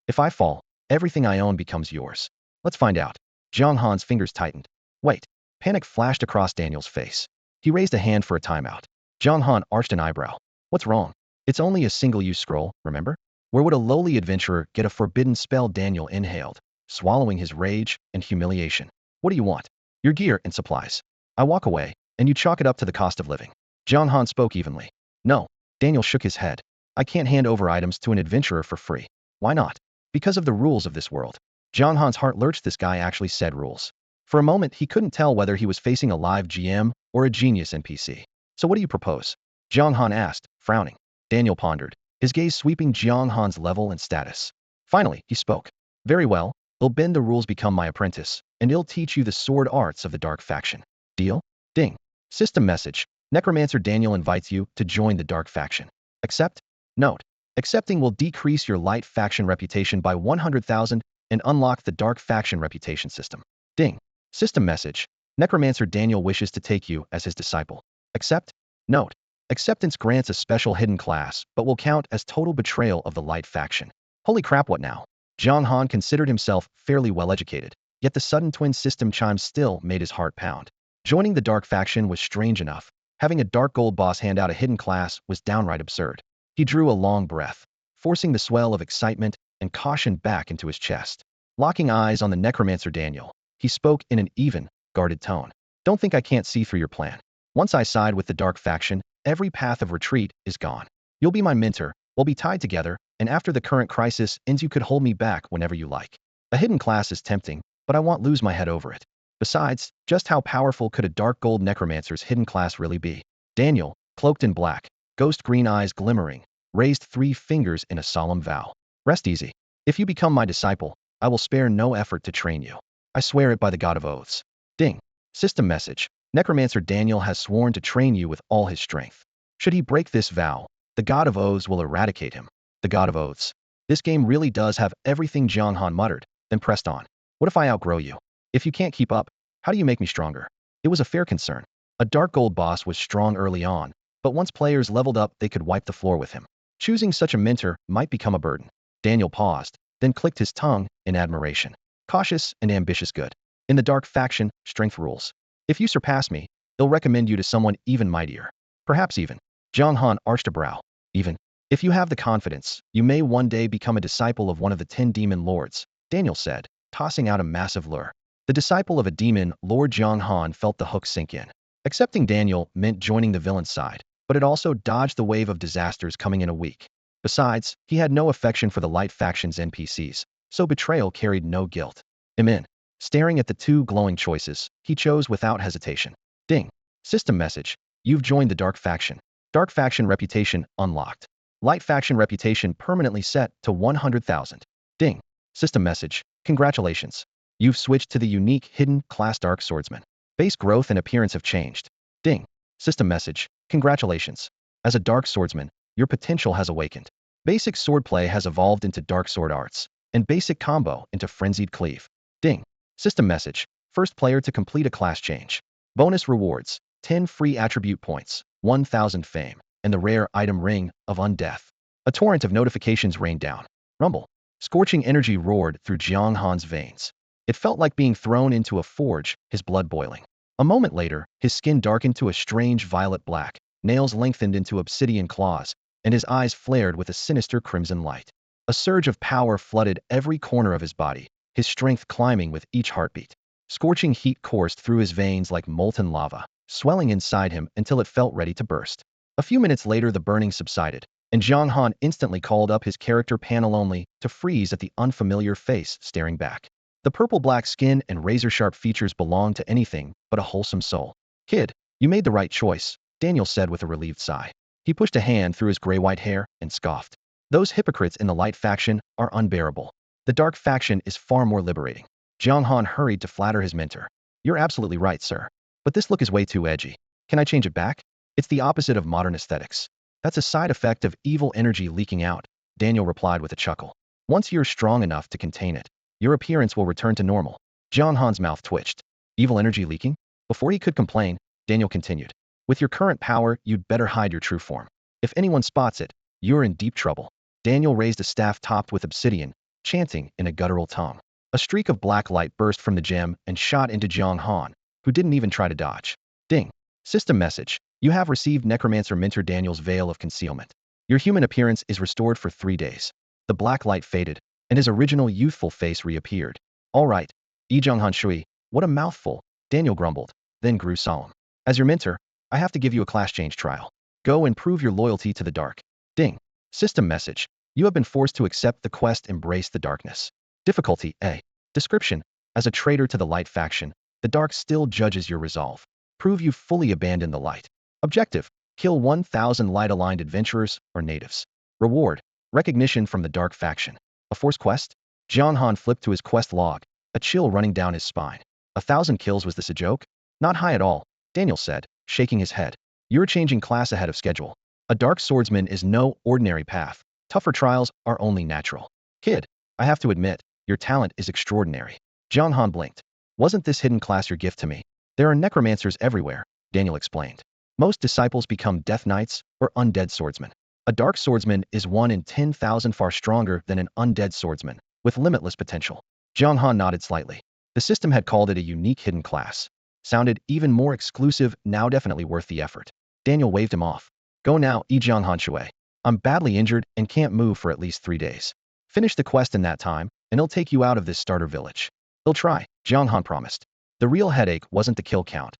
If I fall, everything I own becomes yours. Let's find out. Jiang Han's fingers tightened. Wait. Panic flashed across Daniel's face. He raised a hand for a timeout. Jiang Han arched an eyebrow. What's wrong? It's only a single-use scroll, remember? Where would a lowly adventurer get a forbidden spell? Daniel inhaled, swallowing his rage and humiliation. What do you want? Your gear and supplies. I walk away, and you chalk it up to the cost of living. Jiang Han spoke evenly. No. Daniel shook his head. I can't hand over items to an adventurer for free. Why not? Because of the rules of this world. Jiang Han's heart lurched. This guy actually said rules. For a moment, he couldn't tell whether he was facing a live GM or a genius NPC. So what do you propose? Jiang Han asked, frowning. Daniel pondered, his gaze sweeping Jiang Han's level and status. Finally, he spoke. Very well, I'll bend the rules, become my apprentice, and I'll teach you the sword arts of the dark faction. Deal? Ding. System message. Necromancer Daniel invites you to join the dark faction. Accept? Note. Accepting will decrease your light faction reputation by 100,000 and unlock the dark faction reputation system. Ding. System message. Necromancer Daniel wishes to take you as his disciple. Accept? Note. Acceptance grants a special hidden class, but will count as total betrayal of the light faction. Holy crap, what now? Jiang Han considered himself fairly well educated, yet the sudden twin system chimes still made his heart pound. Joining the dark faction was strange enough. Having a dark gold boss hand out a hidden class was downright absurd. He drew a long breath, forcing the swell of excitement and caution back into his chest. Locking eyes on the necromancer Daniel, he spoke in an even, guarded tone. Don't think I can't see through your plan. Once I side with the dark faction, every path of retreat is gone. You'll be my mentor, we'll be tied together, and after the current crisis ends you could hold me back whenever you like. A hidden class is tempting, but I won't lose my head over it. Besides, just how powerful could a dark gold necromancer's hidden class really be? Daniel, cloaked in black, ghost green eyes glimmering, raised 3 fingers in a solemn vow. Rest easy. If you become my disciple, I will spare no effort to train you. I swear it by the god of oaths. Ding. System message. Necromancer Daniel has sworn to train you with all his strength. Should he break this vow, the god of oaths will eradicate him. The god of oaths. This game really does have everything, Jiang Han muttered, then pressed on. What if I outgrow you? If you can't keep up, how do you make me stronger? It was a fair concern. A dark gold boss was strong early on, but once players leveled up they could wipe the floor with him. Choosing such a mentor might become a burden. Daniel paused, then clicked his tongue in admiration. Cautious and ambitious good. In the dark faction, strength rules. If you surpass me, they'll recommend you to someone even mightier. Perhaps even. Jiang Han arched a brow. Even. If you have the confidence, you may one day become a disciple of one of the 10 demon lords, Daniel said, tossing out a massive lure. The disciple of a demon lord. Jiang Han felt the hook sink in. Accepting Daniel meant joining the villain's side, but it also dodged the wave of disasters coming in a week. Besides, he had no affection for the light faction's NPCs, so betrayal carried no guilt. Amen. Staring at the 2 glowing choices, he chose without hesitation. Ding. System message. You've joined the dark faction. Dark faction reputation unlocked. Light faction reputation permanently set to 100,000. Ding. System message. Congratulations. You've switched to the unique hidden class dark swordsman. Base growth and appearance have changed. Ding. System message. Congratulations. As a dark swordsman, your potential has awakened. Basic swordplay has evolved into dark sword arts, and basic combo into frenzied cleave. Ding. System message. First player to complete a class change. Bonus rewards. 10 free attribute points, 1,000 fame, and the rare item Ring of Undeath. A torrent of notifications rained down. Rumble. Scorching energy roared through Jiang Han's veins. It felt like being thrown into a forge, his blood boiling. A moment later, his skin darkened to a strange violet black, nails lengthened into obsidian claws, and his eyes flared with a sinister crimson light. A surge of power flooded every corner of his body, his strength climbing with each heartbeat. Scorching heat coursed through his veins like molten lava, swelling inside him until it felt ready to burst. A few minutes later the burning subsided, and Jiang Han instantly called up his character panel only to freeze at the unfamiliar face staring back. The purple-black skin and razor-sharp features belonged to anything but a wholesome soul. Kid, you made the right choice, Daniel said with a relieved sigh. He pushed a hand through his gray-white hair and scoffed. Those hypocrites in the light faction are unbearable. The dark faction is far more liberating. Jiang Han hurried to flatter his mentor. You're absolutely right, sir. But this look is way too edgy. Can I change it back? It's the opposite of modern aesthetics. That's a side effect of evil energy leaking out, Daniel replied with a chuckle. Once you're strong enough to contain it, your appearance will return to normal. Jiang Han's mouth twitched. Evil energy leaking? Before he could complain, Daniel continued. With your current power, you'd better hide your true form. If anyone spots it, you're in deep trouble. Daniel raised a staff topped with obsidian, chanting in a guttural tongue. A streak of black light burst from the gem and shot into Jiang Han, who didn't even try to dodge. Ding. System message. You have received Necromancer Minter Daniel's Veil of Concealment. Your human appearance is restored for 3 days. The black light faded, and his original youthful face reappeared. All right, Jiang Han Shui, what a mouthful, Daniel grumbled, then grew solemn. As your mentor, I have to give you a class change trial. Go and prove your loyalty to the dark. Ding. System message. You have been forced to accept the quest Embrace the Darkness. Difficulty A. Description. As a traitor to the light faction, the dark still judges your resolve. Prove you fully abandoned the light. Objective. Kill 1,000 light-aligned adventurers or natives. Reward. Recognition from the dark faction. A force quest? Jiang Han flipped to his quest log, a chill running down his spine. 1,000 kills, was this a joke? Not high at all, Daniel said, shaking his head. You're changing class ahead of schedule. A dark swordsman is no ordinary path. Tougher trials are only natural. Kid, I have to admit, your talent is extraordinary. Jiang Han blinked. Wasn't this hidden class your gift to me? There are necromancers everywhere, Daniel explained. Most disciples become death knights or undead swordsmen. A dark swordsman is 1 in 10,000 far stronger than an undead swordsman, with limitless potential. Jiang Han nodded slightly. The system had called it a unique hidden class. Sounded even more exclusive, now definitely worth the effort. Daniel waved him off. Go now, Jiang Han Shui. I'm badly injured and can't move for at least 3 days. Finish the quest in that time, and it'll take you out of this starter village. He'll try, Jiang Han promised. The real headache wasn't the kill count.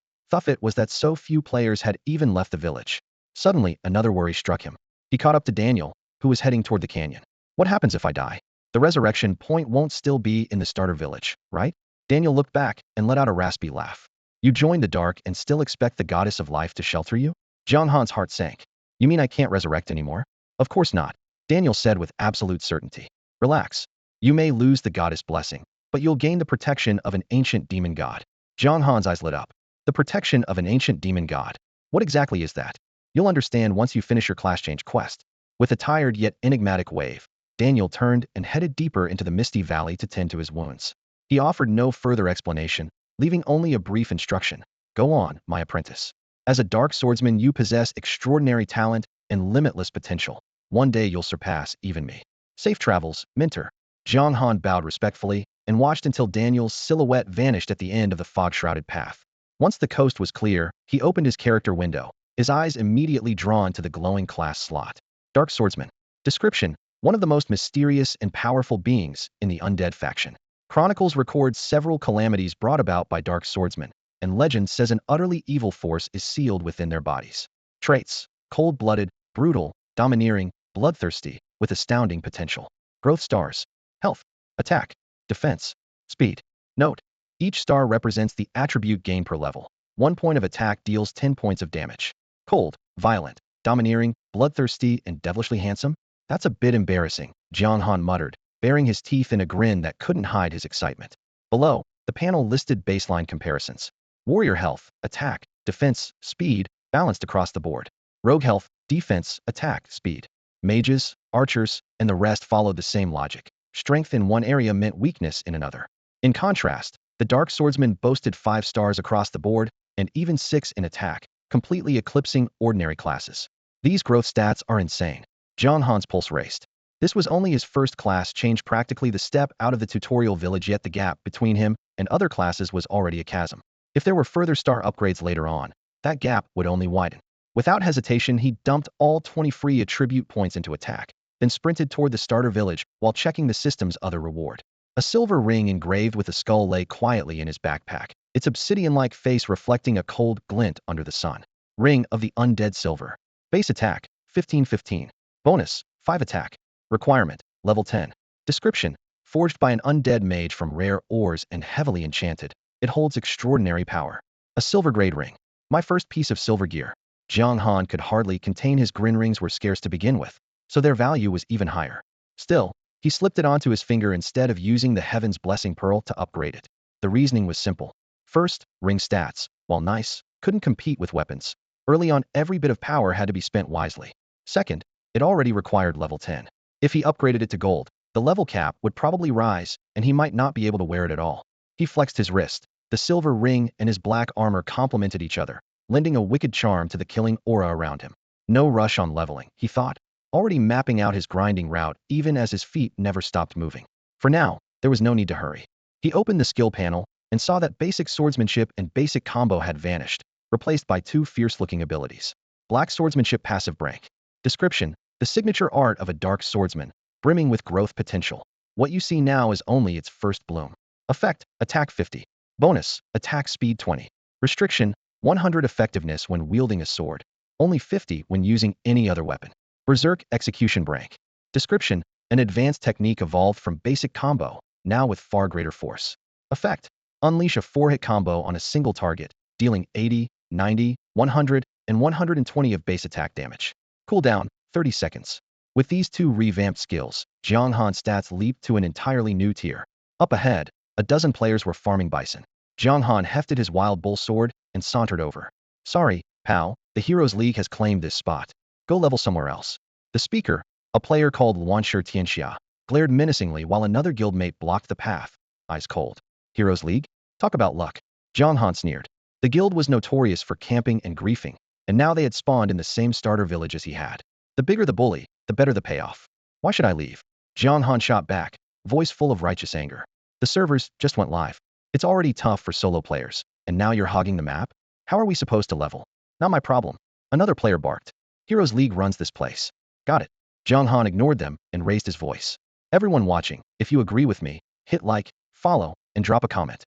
It was that so few players had even left the village. Suddenly, another worry struck him. He caught up to Daniel, who was heading toward the canyon. What happens if I die? The resurrection point won't still be in the starter village, right? Daniel looked back and let out a raspy laugh. You joined the dark and still expect the goddess of life to shelter you? Jiang Han's heart sank. You mean I can't resurrect anymore? Of course not, Daniel said with absolute certainty. Relax. You may lose the goddess blessing, but you'll gain the protection of an ancient demon god. Jiang Han's eyes lit up. The protection of an ancient demon god. What exactly is that? You'll understand once you finish your class change quest. With a tired yet enigmatic wave, Daniel turned and headed deeper into the misty valley to tend to his wounds. He offered no further explanation, leaving only a brief instruction. Go on, my apprentice. As a dark swordsman, you possess extraordinary talent and limitless potential. One day you'll surpass even me. Safe travels, mentor. Jiang Han bowed respectfully and watched until Daniel's silhouette vanished at the end of the fog-shrouded path. Once the coast was clear, he opened his character window, his eyes immediately drawn to the glowing class slot. Dark Swordsman. Description. One of the most mysterious and powerful beings in the undead faction. Chronicles records several calamities brought about by dark swordsmen, and legend says an utterly evil force is sealed within their bodies. Traits. Cold-blooded, brutal, domineering, bloodthirsty, with astounding potential. Growth stars. Health. Attack. Defense. Speed. Note. Each star represents the attribute gain per level. 1 point of attack deals 10 points of damage. Cold, violent, domineering, bloodthirsty, and devilishly handsome? That's a bit embarrassing, Jiang Han muttered, baring his teeth in a grin that couldn't hide his excitement. Below, the panel listed baseline comparisons. Warrior health, attack, defense, speed, balanced across the board. Rogue health, defense, attack, speed. Mages, archers, and the rest followed the same logic. Strength in one area meant weakness in another. In contrast, the Dark Swordsman boasted 5 stars across the board, and even 6 in attack, completely eclipsing ordinary classes. These growth stats are insane. Jiang Han's pulse raced. This was only his first class change, practically the step out of the tutorial village, yet the gap between him and other classes was already a chasm. If there were further star upgrades later on, that gap would only widen. Without hesitation, he dumped all 20 free attribute points into attack, then sprinted toward the starter village while checking the system's other reward. A silver ring engraved with a skull lay quietly in his backpack, its obsidian-like face reflecting a cold glint under the sun. Ring of the Undead Silver. Base attack, 15/15. Bonus, 5 attack. Requirement, level 10. Description, forged by an undead mage from rare ores and heavily enchanted. It holds extraordinary power. A silver grade ring. My first piece of silver gear. Jiang Han could hardly contain his grin. Rings were scarce to begin with, so their value was even higher. Still, he slipped it onto his finger instead of using the Heaven's Blessing Pearl to upgrade it. The reasoning was simple. First, ring stats, while nice, couldn't compete with weapons. Early on, every bit of power had to be spent wisely. Second, it already required level 10. If he upgraded it to gold, the level cap would probably rise, and he might not be able to wear it at all. He flexed his wrist. The silver ring and his black armor complemented each other, lending a wicked charm to the killing aura around him. No rush on leveling, he thought, already mapping out his grinding route even as his feet never stopped moving. For now, there was no need to hurry. He opened the skill panel and saw that basic swordsmanship and basic combo had vanished, replaced by two fierce-looking abilities. Black swordsmanship passive rank. Description: the signature art of a dark swordsman, brimming with growth potential. What you see now is only its first bloom. Effect: attack 50. Bonus: attack speed 20. Restriction: 100 effectiveness when wielding a sword. Only 50 when using any other weapon. Berserk execution rank. Description: an advanced technique evolved from basic combo, now with far greater force. Effect: unleash a 4-hit combo on a single target, dealing 80, 90, 100, and 120 of base attack damage. Cooldown: 30 seconds. With these two revamped skills, Jiang Han's stats leaped to an entirely new tier. Up ahead, a dozen players were farming bison. Jiang Han hefted his wild bull sword and sauntered over. Sorry, pal, the Heroes League has claimed this spot. Go level somewhere else. The speaker, a player called Luanshi Tianxia, glared menacingly while another guildmate blocked the path, eyes cold. Heroes League? Talk about luck. Jiang Han sneered. The guild was notorious for camping and griefing, and now they had spawned in the same starter village as he had. The bigger the bully, the better the payoff. Why should I leave? Jiang Han shot back, voice full of righteous anger. The servers just went live. It's already tough for solo players, and now you're hogging the map? How are we supposed to level? Not my problem. Another player barked. Heroes League runs this place. Got it. Jiang Han ignored them and raised his voice. Everyone watching, if you agree with me, hit like, follow, and drop a comment.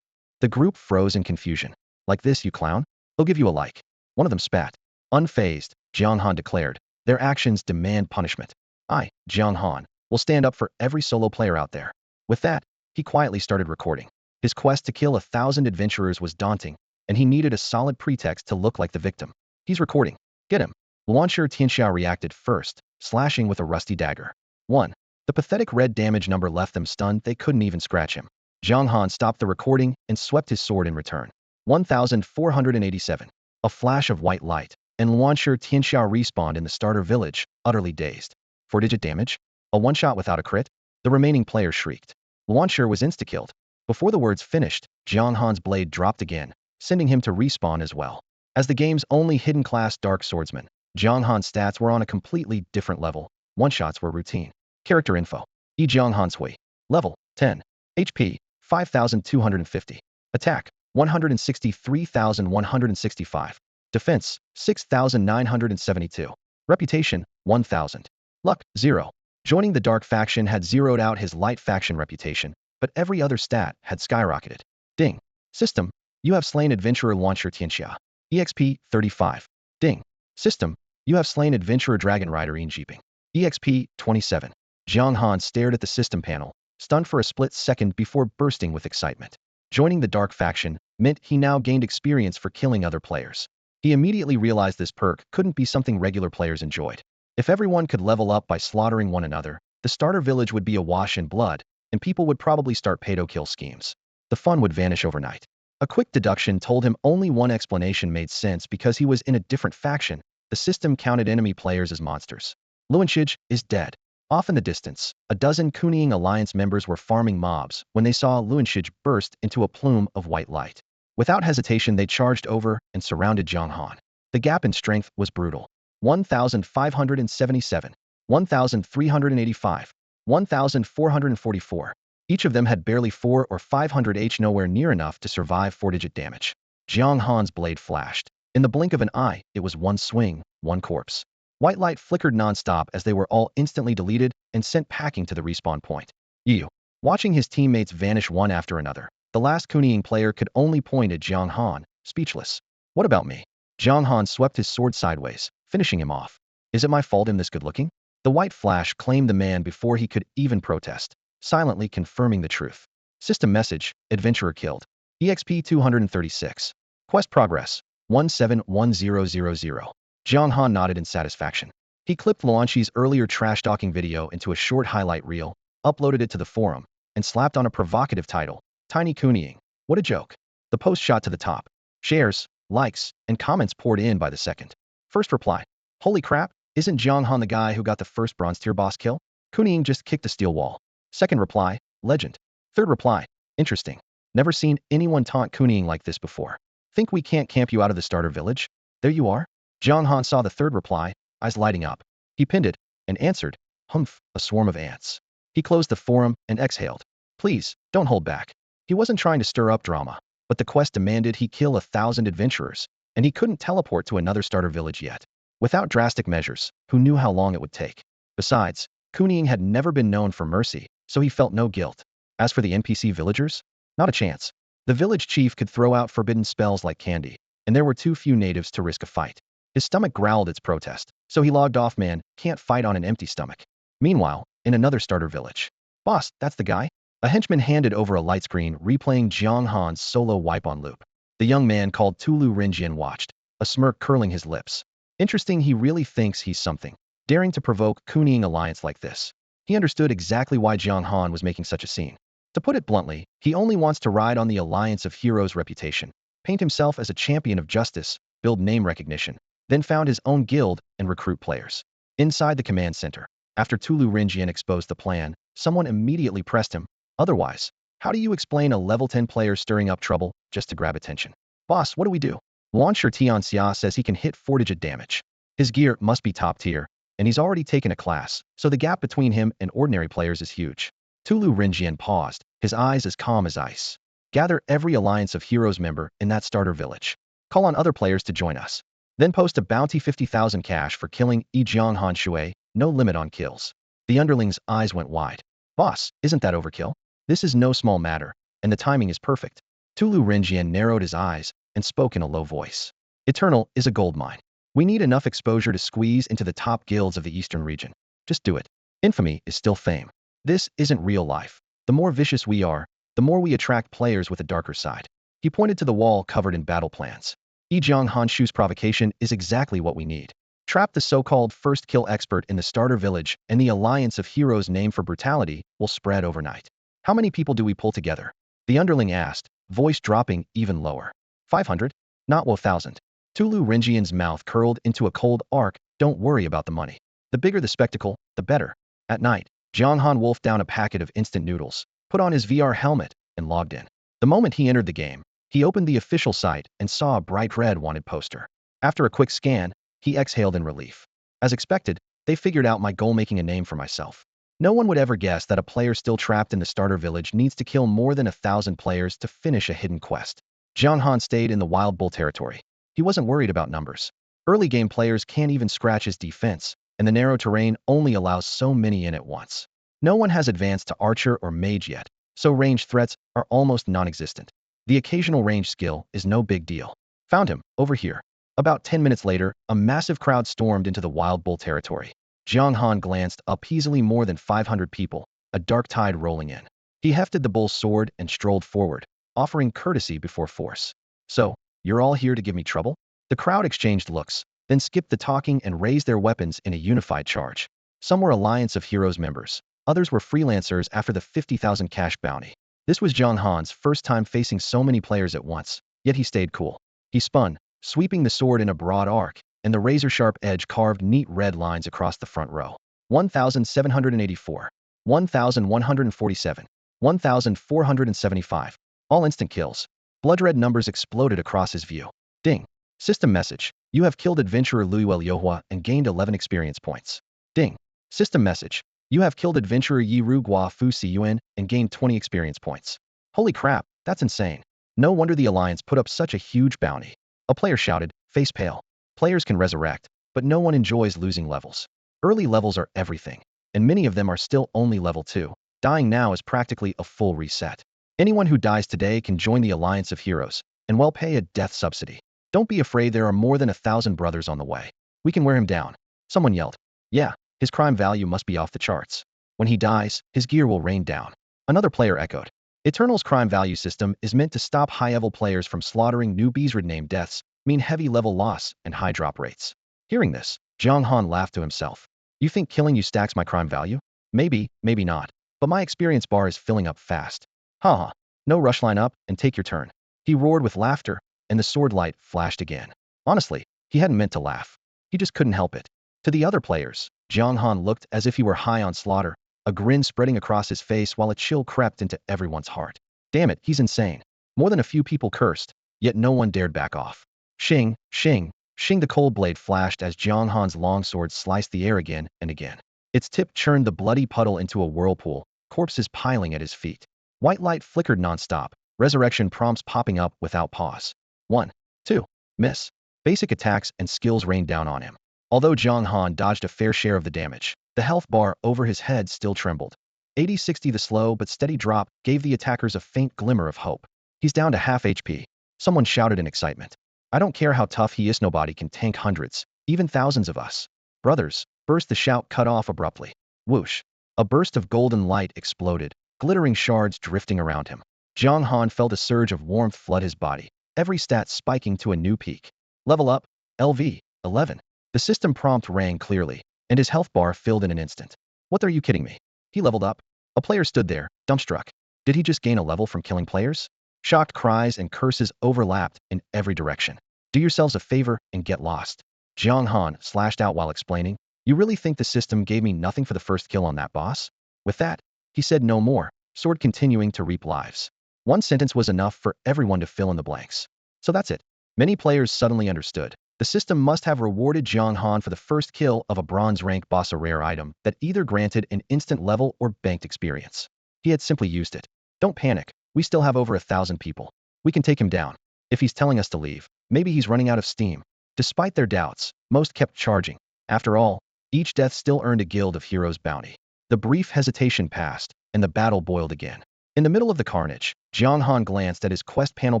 The group froze in confusion. Like this, you clown? They'll give you a like. One of them spat. Unfazed, Jiang Han declared. Their actions demand punishment. I, Jiang Han, will stand up for every solo player out there. With that, he quietly started recording. His quest to kill 1,000 adventurers was daunting, and he needed a solid pretext to look like the victim. He's recording. Get him. Luanshi Tianxia reacted first, slashing with a rusty dagger. 1. The pathetic red damage number left them stunned. They couldn't even scratch him. Jiang Han stopped the recording and swept his sword in return. 1,487. A flash of white light, and Luanshi Tianxia respawned in the starter village, utterly dazed. 4-digit damage? A one-shot without a crit? The remaining players shrieked. Luanshi was insta-killed. Before the words finished, Jiang Han's blade dropped again, sending him to respawn as well. As the game's only hidden class dark swordsman, Jiang Han's stats were on a completely different level. One-shots were routine. Character info. Jiang Han Sui. Level, 10. HP, 5,250. Attack, 163,165. Defense, 6,972. Reputation, 1,000. Luck, 0. Joining the dark faction had zeroed out his light faction reputation, but every other stat had skyrocketed. Ding. System, you have slain adventurer Luanshi Tianxia. EXP, 35. Ding. System, you have slain adventurer Dragon Rider Yin Jiping. EXP, 27. Jiang Han stared at the system panel, stunned for a split second before bursting with excitement. Joining the dark faction meant he now gained experience for killing other players. He immediately realized this perk couldn't be something regular players enjoyed. If everyone could level up by slaughtering one another, the starter village would be awash in blood, and people would probably start pay-to-kill schemes. The fun would vanish overnight. A quick deduction told him only one explanation made sense because he was in a different faction. The system counted enemy players as monsters. Luanshi is dead. Off in the distance, a dozen Kunying Alliance members were farming mobs when they saw Luanshi burst into a plume of white light. Without hesitation, they charged over and surrounded Jiang Han. The gap in strength was brutal. 1,577, 1,385, 1,444. Each of them had barely 4 or 500 H, nowhere near enough to survive 4-digit damage. Jiang Han's blade flashed. In the blink of an eye, it was one swing, one corpse. White light flickered non-stop as they were all instantly deleted and sent packing to the respawn point. Yu. Watching his teammates vanish one after another, the last Kunying player could only point at Jiang Han, speechless. What about me? Jiang Han swept his sword sideways, finishing him off. Is it my fault I'm this good-looking? The white flash claimed the man before he could even protest, silently confirming the truth. System message, adventurer killed. EXP 236. Quest progress, 171000. Jiang Han nodded in satisfaction. He clipped Luanshi's earlier trash-talking video into a short highlight reel, uploaded it to the forum, and slapped on a provocative title, Tiny Kunying. What a joke. The post shot to the top. Shares, likes, and comments poured in by the second. First reply. Holy crap, Isn't Jiang Han the guy who got the first bronze tier boss kill? Kuning just kicked the steel wall. Second reply, legend. Third reply, interesting. Never seen anyone taunt Kuning like this before. Think we can't camp you out of the starter village? There you are. Jiang Han saw the third reply, eyes lighting up. He pinned it and answered, humph, a swarm of ants. He closed the forum and exhaled. Please, don't hold back. He wasn't trying to stir up drama, but the quest demanded he kill 1,000 adventurers, and he couldn't teleport to another starter village yet. Without drastic measures, who knew how long it would take? Besides, Kuning had never been known for mercy, so he felt no guilt. As for the NPC villagers, not a chance. The village chief could throw out forbidden spells like candy, and there were too few natives to risk a fight. His stomach growled its protest, so he logged off. Man, can't fight on an empty stomach. Meanwhile, in another starter village. Boss, that's the guy? A henchman handed over a light screen replaying Jiang Han's solo wipe on loop. The young man called Tulu Renjian watched, a smirk curling his lips. Interesting, he really thinks he's something, daring to provoke Kuning alliance like this. He understood exactly why Jiang Han was making such a scene. To put it bluntly, he only wants to ride on the alliance of heroes' reputation, paint himself as a champion of justice, build name recognition, then found his own guild and recruit players. Inside the command center, after Tulu Renjian exposed the plan, someone immediately pressed him. Otherwise, how do you explain a level 10 player stirring up trouble just to grab attention? Boss, what do we do? Launcher Tianxia says he can hit 4-digit damage. His gear must be top tier, and he's already taken a class, so the gap between him and ordinary players is huge. Tulu Renjian paused, his eyes as calm as ice. Gather every Alliance of Heroes member in that starter village. Call on other players to join us. Then post a bounty 50,000 cash for killing Jiang Han Shui, no limit on kills. The underling's eyes went wide. Boss, isn't that overkill? This is no small matter, and the timing is perfect. Tulu Renjian narrowed his eyes and spoke in a low voice. Eternal is a gold mine. We need enough exposure to squeeze into the top guilds of the eastern region. Just do it. Infamy is still fame. This isn't real life. The more vicious we are, the more we attract players with a darker side. He pointed to the wall covered in battle plans. Jiang Hanshu's provocation is exactly what we need. Trap the so-called first kill expert in the starter village, and the alliance of heroes name for brutality will spread overnight. How many people do we pull together? The underling asked, voice dropping even lower. 500? Not 1,000. Tulu Renjian's mouth curled into a cold arc. Don't worry about the money. The bigger the spectacle, the better. At night, Jiang Han wolfed down a packet of instant noodles, put on his VR helmet, and logged in. The moment he entered the game, he opened the official site and saw a bright red wanted poster. After a quick scan, he exhaled in relief. As expected, they figured out my goal, making a name for myself. No one would ever guess that a player still trapped in the starter village needs to kill more than 1,000 players to finish a hidden quest. Jiang Han stayed in the wild bull territory. He wasn't worried about numbers. Early game players can't even scratch his defense, and the narrow terrain only allows so many in at once. No one has advanced to archer or mage yet, so ranged threats are almost non-existent. The occasional range skill is no big deal. Found him, over here. About 10 minutes later, a massive crowd stormed into the wild bull territory. Jiang Han glanced up, easily more than 500 people, a dark tide rolling in. He hefted the bull's sword and strolled forward, offering courtesy before force. So, you're all here to give me trouble? The crowd exchanged looks, then skipped the talking and raised their weapons in a unified charge. Some were Alliance of Heroes members, others were freelancers after the 50,000 cash bounty. This was Jiang Han's first time facing so many players at once, yet he stayed cool. He spun, sweeping the sword in a broad arc, and the razor-sharp edge carved neat red lines across the front row. 1,784. 1,147. 1,475. All instant kills. Blood-red numbers exploded across his view. Ding. System message. You have killed adventurer Luiwell Yohua and gained 11 experience points. Ding. System message. You have killed adventurer Yi Ru Gua Fu Siyuan and gained 20 experience points. Holy crap, that's insane. No wonder the Alliance put up such a huge bounty. A player shouted, face pale. Players can resurrect, but no one enjoys losing levels. Early levels are everything, and many of them are still only level 2. Dying now is practically a full reset. Anyone who dies today can join the Alliance of Heroes, and will pay a death subsidy. Don't be afraid, there are more than 1,000 brothers on the way. We can wear him down. Someone yelled. Yeah, his crime value must be off the charts. When he dies, his gear will rain down. Another player echoed. Eternal's crime value system is meant to stop high-level players from slaughtering newbies. Name deaths mean heavy level loss and high drop rates. Hearing this, Jiang Han laughed to himself. You think killing you stacks my crime value? Maybe, maybe not. But my experience bar is filling up fast. Haha. No rush, line up and take your turn. He roared with laughter, and the sword light flashed again. Honestly, he hadn't meant to laugh. He just couldn't help it. To the other players, Jiang Han looked as if he were high on slaughter, a grin spreading across his face while a chill crept into everyone's heart. Damn it, he's insane. More than a few people cursed, yet no one dared back off. Shing, shing, shing, the cold blade flashed as Jiang Han's longsword sliced the air again and again. Its tip churned the bloody puddle into a whirlpool, corpses piling at his feet. White light flickered nonstop, resurrection prompts popping up without pause. 1, 2, miss. Basic attacks and skills rained down on him. Although Jiang Han dodged a fair share of the damage, the health bar over his head still trembled. 80-60, the slow but steady drop gave the attackers a faint glimmer of hope. He's down to half HP. Someone shouted in excitement. I don't care how tough he is, nobody can tank hundreds, even thousands of us. Brothers, burst, the shout cut off abruptly. Whoosh. A burst of golden light exploded, glittering shards drifting around him. Jiang Han felt a surge of warmth flood his body, every stat spiking to a new peak. Level up, LV, 11. The system prompt rang clearly, and his health bar filled in an instant. What, are you kidding me? He leveled up? A player stood there, dumbstruck. Did he just gain a level from killing players? Shocked cries and curses overlapped in every direction. Do yourselves a favor and get lost. Jiang Han slashed out while explaining. You really think the system gave me nothing for the first kill on that boss? With that, he said no more, sword continuing to reap lives. One sentence was enough for everyone to fill in the blanks. So that's it. Many players suddenly understood. The system must have rewarded Jiang Han for the first kill of a bronze rank boss, a rare item that either granted an instant level or banked experience. He had simply used it. Don't panic, we still have over 1,000 people. We can take him down. If he's telling us to leave, maybe he's running out of steam. Despite their doubts, most kept charging. After all, each death still earned a Guild of Heroes bounty. The brief hesitation passed, and the battle boiled again. In the middle of the carnage, Jiang Han glanced at his quest panel.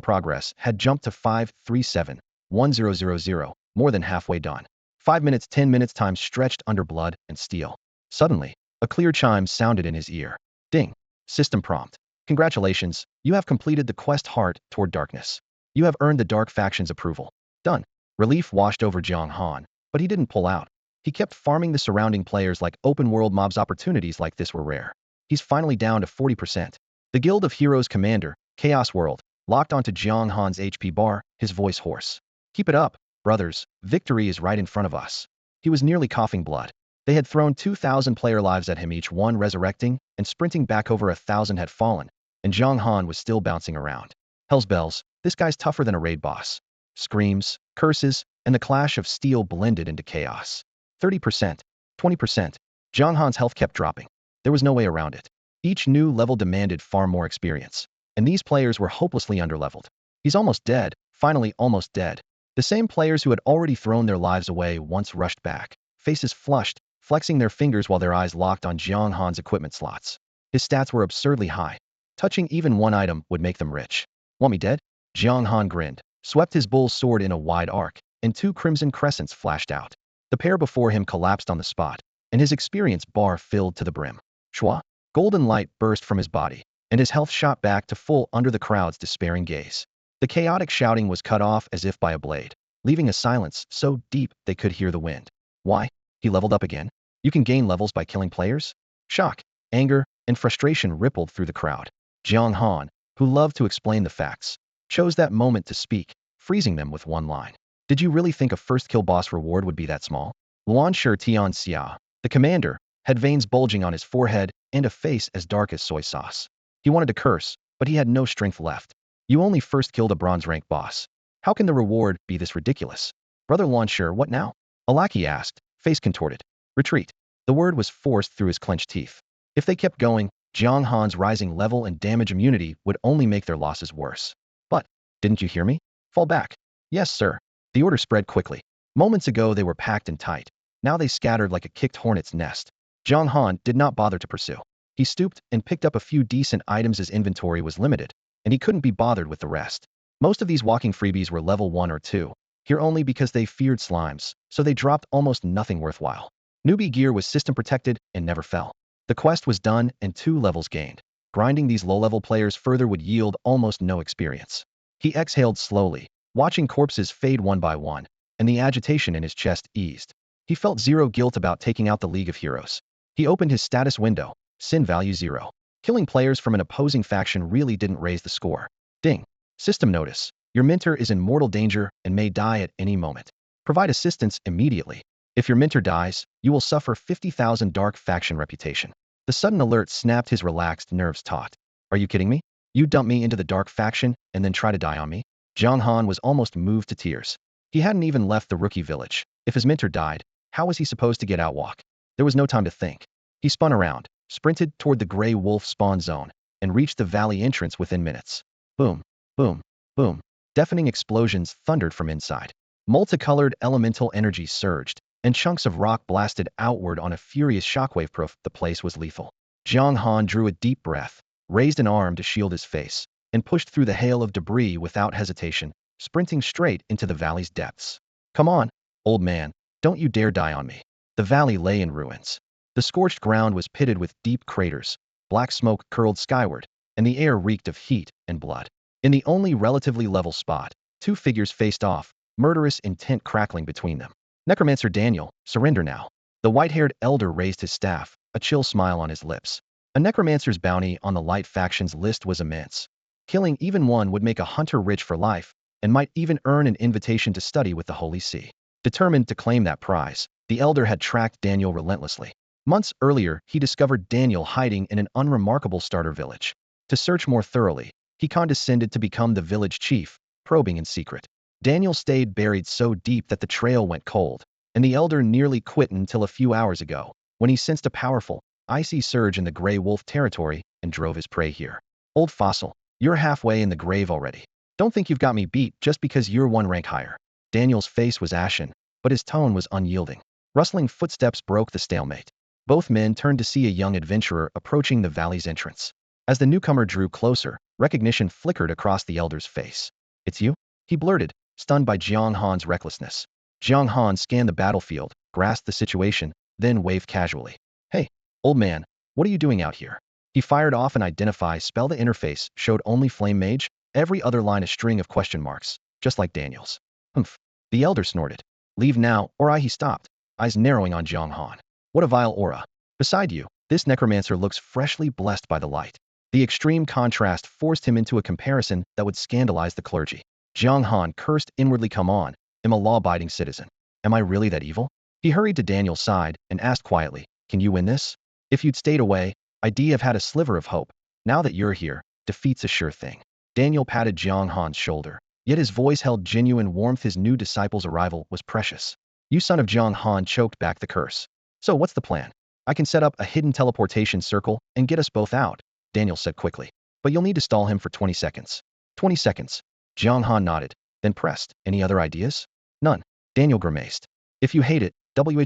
Progress had jumped to 5371000, more than halfway done. 5 minutes, 10 minutes, time stretched under blood and steel. Suddenly, a clear chime sounded in his ear. Ding. System prompt. Congratulations, you have completed the quest Heart Toward Darkness. You have earned the Dark Faction's approval. Done. Relief washed over Jiang Han, but he didn't pull out. He kept farming the surrounding players like open-world mobs. Opportunities like this were rare. He's finally down to 40%. The Guild of Heroes commander, Chaos World, locked onto Jiang Han's HP bar, his voice hoarse. Keep it up, brothers, victory is right in front of us. He was nearly coughing blood. They had thrown 2,000 player lives at him, each one resurrecting, and sprinting back. Over 1,000 had fallen, and Jiang Han was still bouncing around. Hell's bells, this guy's tougher than a raid boss. Screams, curses, and the clash of steel blended into chaos. 30%, 20%. Jiang Han's health kept dropping. There was no way around it. Each new level demanded far more experience, and these players were hopelessly underleveled. He's almost dead, finally almost dead. The same players who had already thrown their lives away once rushed back, faces flushed, flexing their fingers while their eyes locked on Jiang Han's equipment slots. His stats were absurdly high. Touching even one item would make them rich. Want me dead? Jiang Han grinned, swept his bull's sword in a wide arc, and 2 crimson crescents flashed out. The pair before him collapsed on the spot, and his experience bar filled to the brim. Shwa! Golden light burst from his body, and his health shot back to full under the crowd's despairing gaze. The chaotic shouting was cut off as if by a blade, leaving a silence so deep they could hear the wind. Why? He leveled up again? You can gain levels by killing players? Shock, anger, and frustration rippled through the crowd. Jiang Han, who loved to explain the facts, chose that moment to speak, freezing them with one line. Did you really think a first kill boss reward would be that small? Luan Shi Tian Xia, the commander, had veins bulging on his forehead and a face as dark as soy sauce. He wanted to curse, but he had no strength left. You only first killed a bronze rank boss. How can the reward be this ridiculous? Brother Luan Shi, what now? A lackey asked, face contorted. Retreat. The word was forced through his clenched teeth. If they kept going, Jiang Han's rising level and damage immunity would only make their losses worse. But, didn't you hear me? Fall back. Yes, sir. The order spread quickly. Moments ago they were packed and tight. Now they scattered like a kicked hornet's nest. Jiang Han did not bother to pursue. He stooped and picked up a few decent items. His inventory was limited, and he couldn't be bothered with the rest. Most of these walking freebies were level 1 or 2, here only because they feared slimes, so they dropped almost nothing worthwhile. Newbie gear was system protected and never fell. The quest was done and 2 levels gained. Grinding these low-level players further would yield almost no experience. He exhaled slowly, watching corpses fade one by one, and the agitation in his chest eased. He felt zero guilt about taking out the League of Heroes. He opened his status window, sin value 0. Killing players from an opposing faction really didn't raise the score. Ding. System notice. Your mentor is in mortal danger and may die at any moment. Provide assistance immediately. If your mentor dies, you will suffer 50,000 dark faction reputation. The sudden alert snapped his relaxed nerves taut. Are you kidding me? You dump me into the dark faction and then try to die on me? Jiang Han was almost moved to tears. He hadn't even left the rookie village. If his mentor died, how was he supposed to get out walk? There was no time to think. He spun around, sprinted toward the gray wolf spawn zone, and reached the valley entrance within minutes. Boom, boom, boom. Deafening explosions thundered from inside. Multicolored elemental energy surged, and chunks of rock blasted outward on a furious shockwave. Proof the place was lethal. Jiang Han drew a deep breath, raised an arm to shield his face, and pushed through the hail of debris without hesitation, sprinting straight into the valley's depths. Come on, old man, don't you dare die on me. The valley lay in ruins. The scorched ground was pitted with deep craters, black smoke curled skyward, and the air reeked of heat and blood. In the only relatively level spot, two figures faced off, murderous intent crackling between them. Necromancer Daniel, surrender now. The white-haired elder raised his staff, a chill smile on his lips. A necromancer's bounty on the light faction's list was immense. Killing even one would make a hunter rich for life, and might even earn an invitation to study with the Holy See. Determined to claim that prize, the elder had tracked Daniel relentlessly. Months earlier, he discovered Daniel hiding in an unremarkable starter village. To search more thoroughly, he condescended to become the village chief, probing in secret. Daniel stayed buried so deep that the trail went cold, and the elder nearly quit until a few hours ago, when he sensed a powerful, icy surge in the gray wolf territory and drove his prey here. Old fossil, you're halfway in the grave already. Don't think you've got me beat just because you're one rank higher. Daniel's face was ashen, but his tone was unyielding. Rustling footsteps broke the stalemate. Both men turned to see a young adventurer approaching the valley's entrance. As the newcomer drew closer, recognition flickered across the elder's face. It's you? He blurted, stunned by Jiang Han's recklessness. Jiang Han scanned the battlefield, grasped the situation, then waved casually. Hey, old man, what are you doing out here? He fired off an identify spell. The interface showed only flame mage, every other line a string of question marks, just like Daniel's. Humph. The elder snorted. Leave now, or he stopped, eyes narrowing on Jiang Han. What a vile aura. Beside you, this necromancer looks freshly blessed by the light. The extreme contrast forced him into a comparison that would scandalize the clergy. Jiang Han cursed inwardly. Come on, I'm a law-abiding citizen. Am I really that evil? He hurried to Daniel's side and asked quietly, can you win this? If you'd stayed away, I'd have had a sliver of hope. Now that you're here, defeat's a sure thing. Daniel patted Jiang Han's shoulder, yet his voice held genuine warmth. His new disciple's arrival was precious. You son of Jiang Han choked back the curse. So what's the plan? I can set up a hidden teleportation circle and get us both out, Daniel said quickly. But you'll need to stall him for 20 seconds. 20 seconds. Jiang Han nodded, then pressed. Any other ideas? None. Daniel grimaced. If you hate it,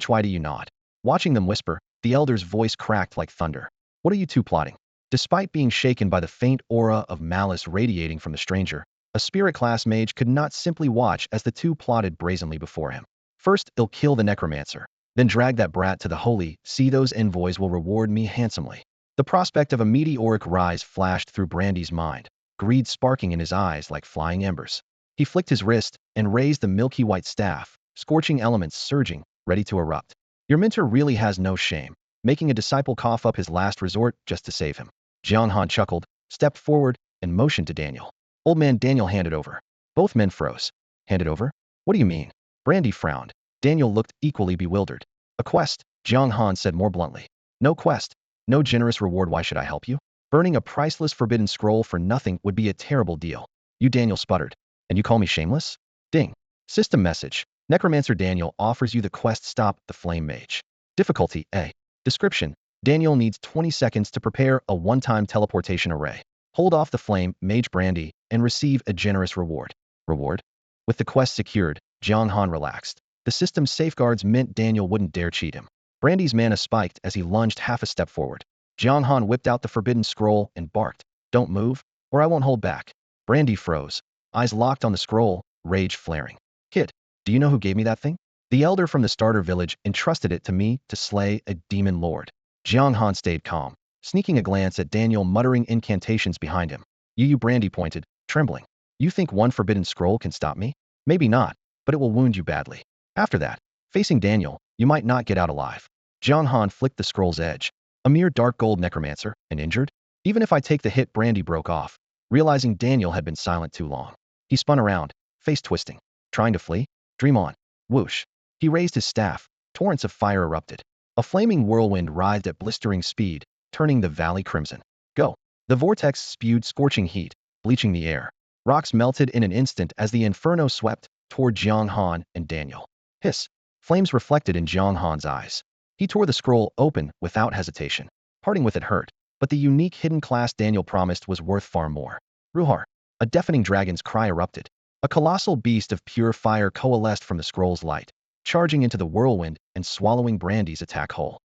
why do you not? Watching them whisper, the elder's voice cracked like thunder. What are you two plotting? Despite being shaken by the faint aura of malice radiating from the stranger, a spirit class mage could not simply watch as the two plotted brazenly before him. First, he'll kill the necromancer, then drag that brat to the Holy See. Those envoys will reward me handsomely. The prospect of a meteoric rise flashed through Brandy's mind, greed sparking in his eyes like flying embers. He flicked his wrist and raised the milky white staff, scorching elements surging, ready to erupt. Your mentor really has no shame, making a disciple cough up his last resort just to save him. Jiang Han chuckled, stepped forward, and motioned to Daniel. Old man Daniel handed over. Both men froze. Handed over? What do you mean? Brandy frowned. Daniel looked equally bewildered. A quest, Jiang Han said more bluntly. No quest. No generous reward. Why should I help you? Burning a priceless forbidden scroll for nothing would be a terrible deal. You, Daniel sputtered. And you call me shameless? Ding. System message. Necromancer Daniel offers you the quest. Stop the flame mage. Difficulty A. Description. Daniel needs 20 seconds to prepare a one-time teleportation array. Hold off the flame mage Brandy and receive a generous reward. Reward? With the quest secured, Jiang Han relaxed. The system's safeguards meant Daniel wouldn't dare cheat him. Brandy's mana spiked as he lunged half a step forward. Jiang Han whipped out the forbidden scroll and barked, "Don't move, or I won't hold back." Brandy froze, eyes locked on the scroll, rage flaring. "Kid, do you know who gave me that thing? The elder from the starter village entrusted it to me to slay a demon lord." Jiang Han stayed calm, sneaking a glance at Daniel muttering incantations behind him. You, Brandy pointed, trembling. "You think one forbidden scroll can stop me? Maybe not, but it will wound you badly. After that, facing Daniel, you might not get out alive." Jiang Han flicked the scroll's edge. "A mere dark gold necromancer, and injured? Even if I take the hit." Brandy broke off, realizing Daniel had been silent too long. He spun around, face twisting. "Trying to flee? Dream on." Whoosh. He raised his staff, Torrents of fire erupted. A flaming whirlwind writhed at blistering speed, turning the valley crimson. Go! The vortex spewed scorching heat, bleaching the air. Rocks melted in an instant as the inferno swept toward Jiang Han and Daniel. Hiss! Flames reflected in Jiang Han's eyes. He tore the scroll open without hesitation. Parting with it hurt, but the unique hidden class Daniel promised was worth far more. Ruhar! A deafening dragon's cry erupted. A colossal beast of pure fire coalesced from the scroll's light, charging into the whirlwind and swallowing Brandy's attack whole.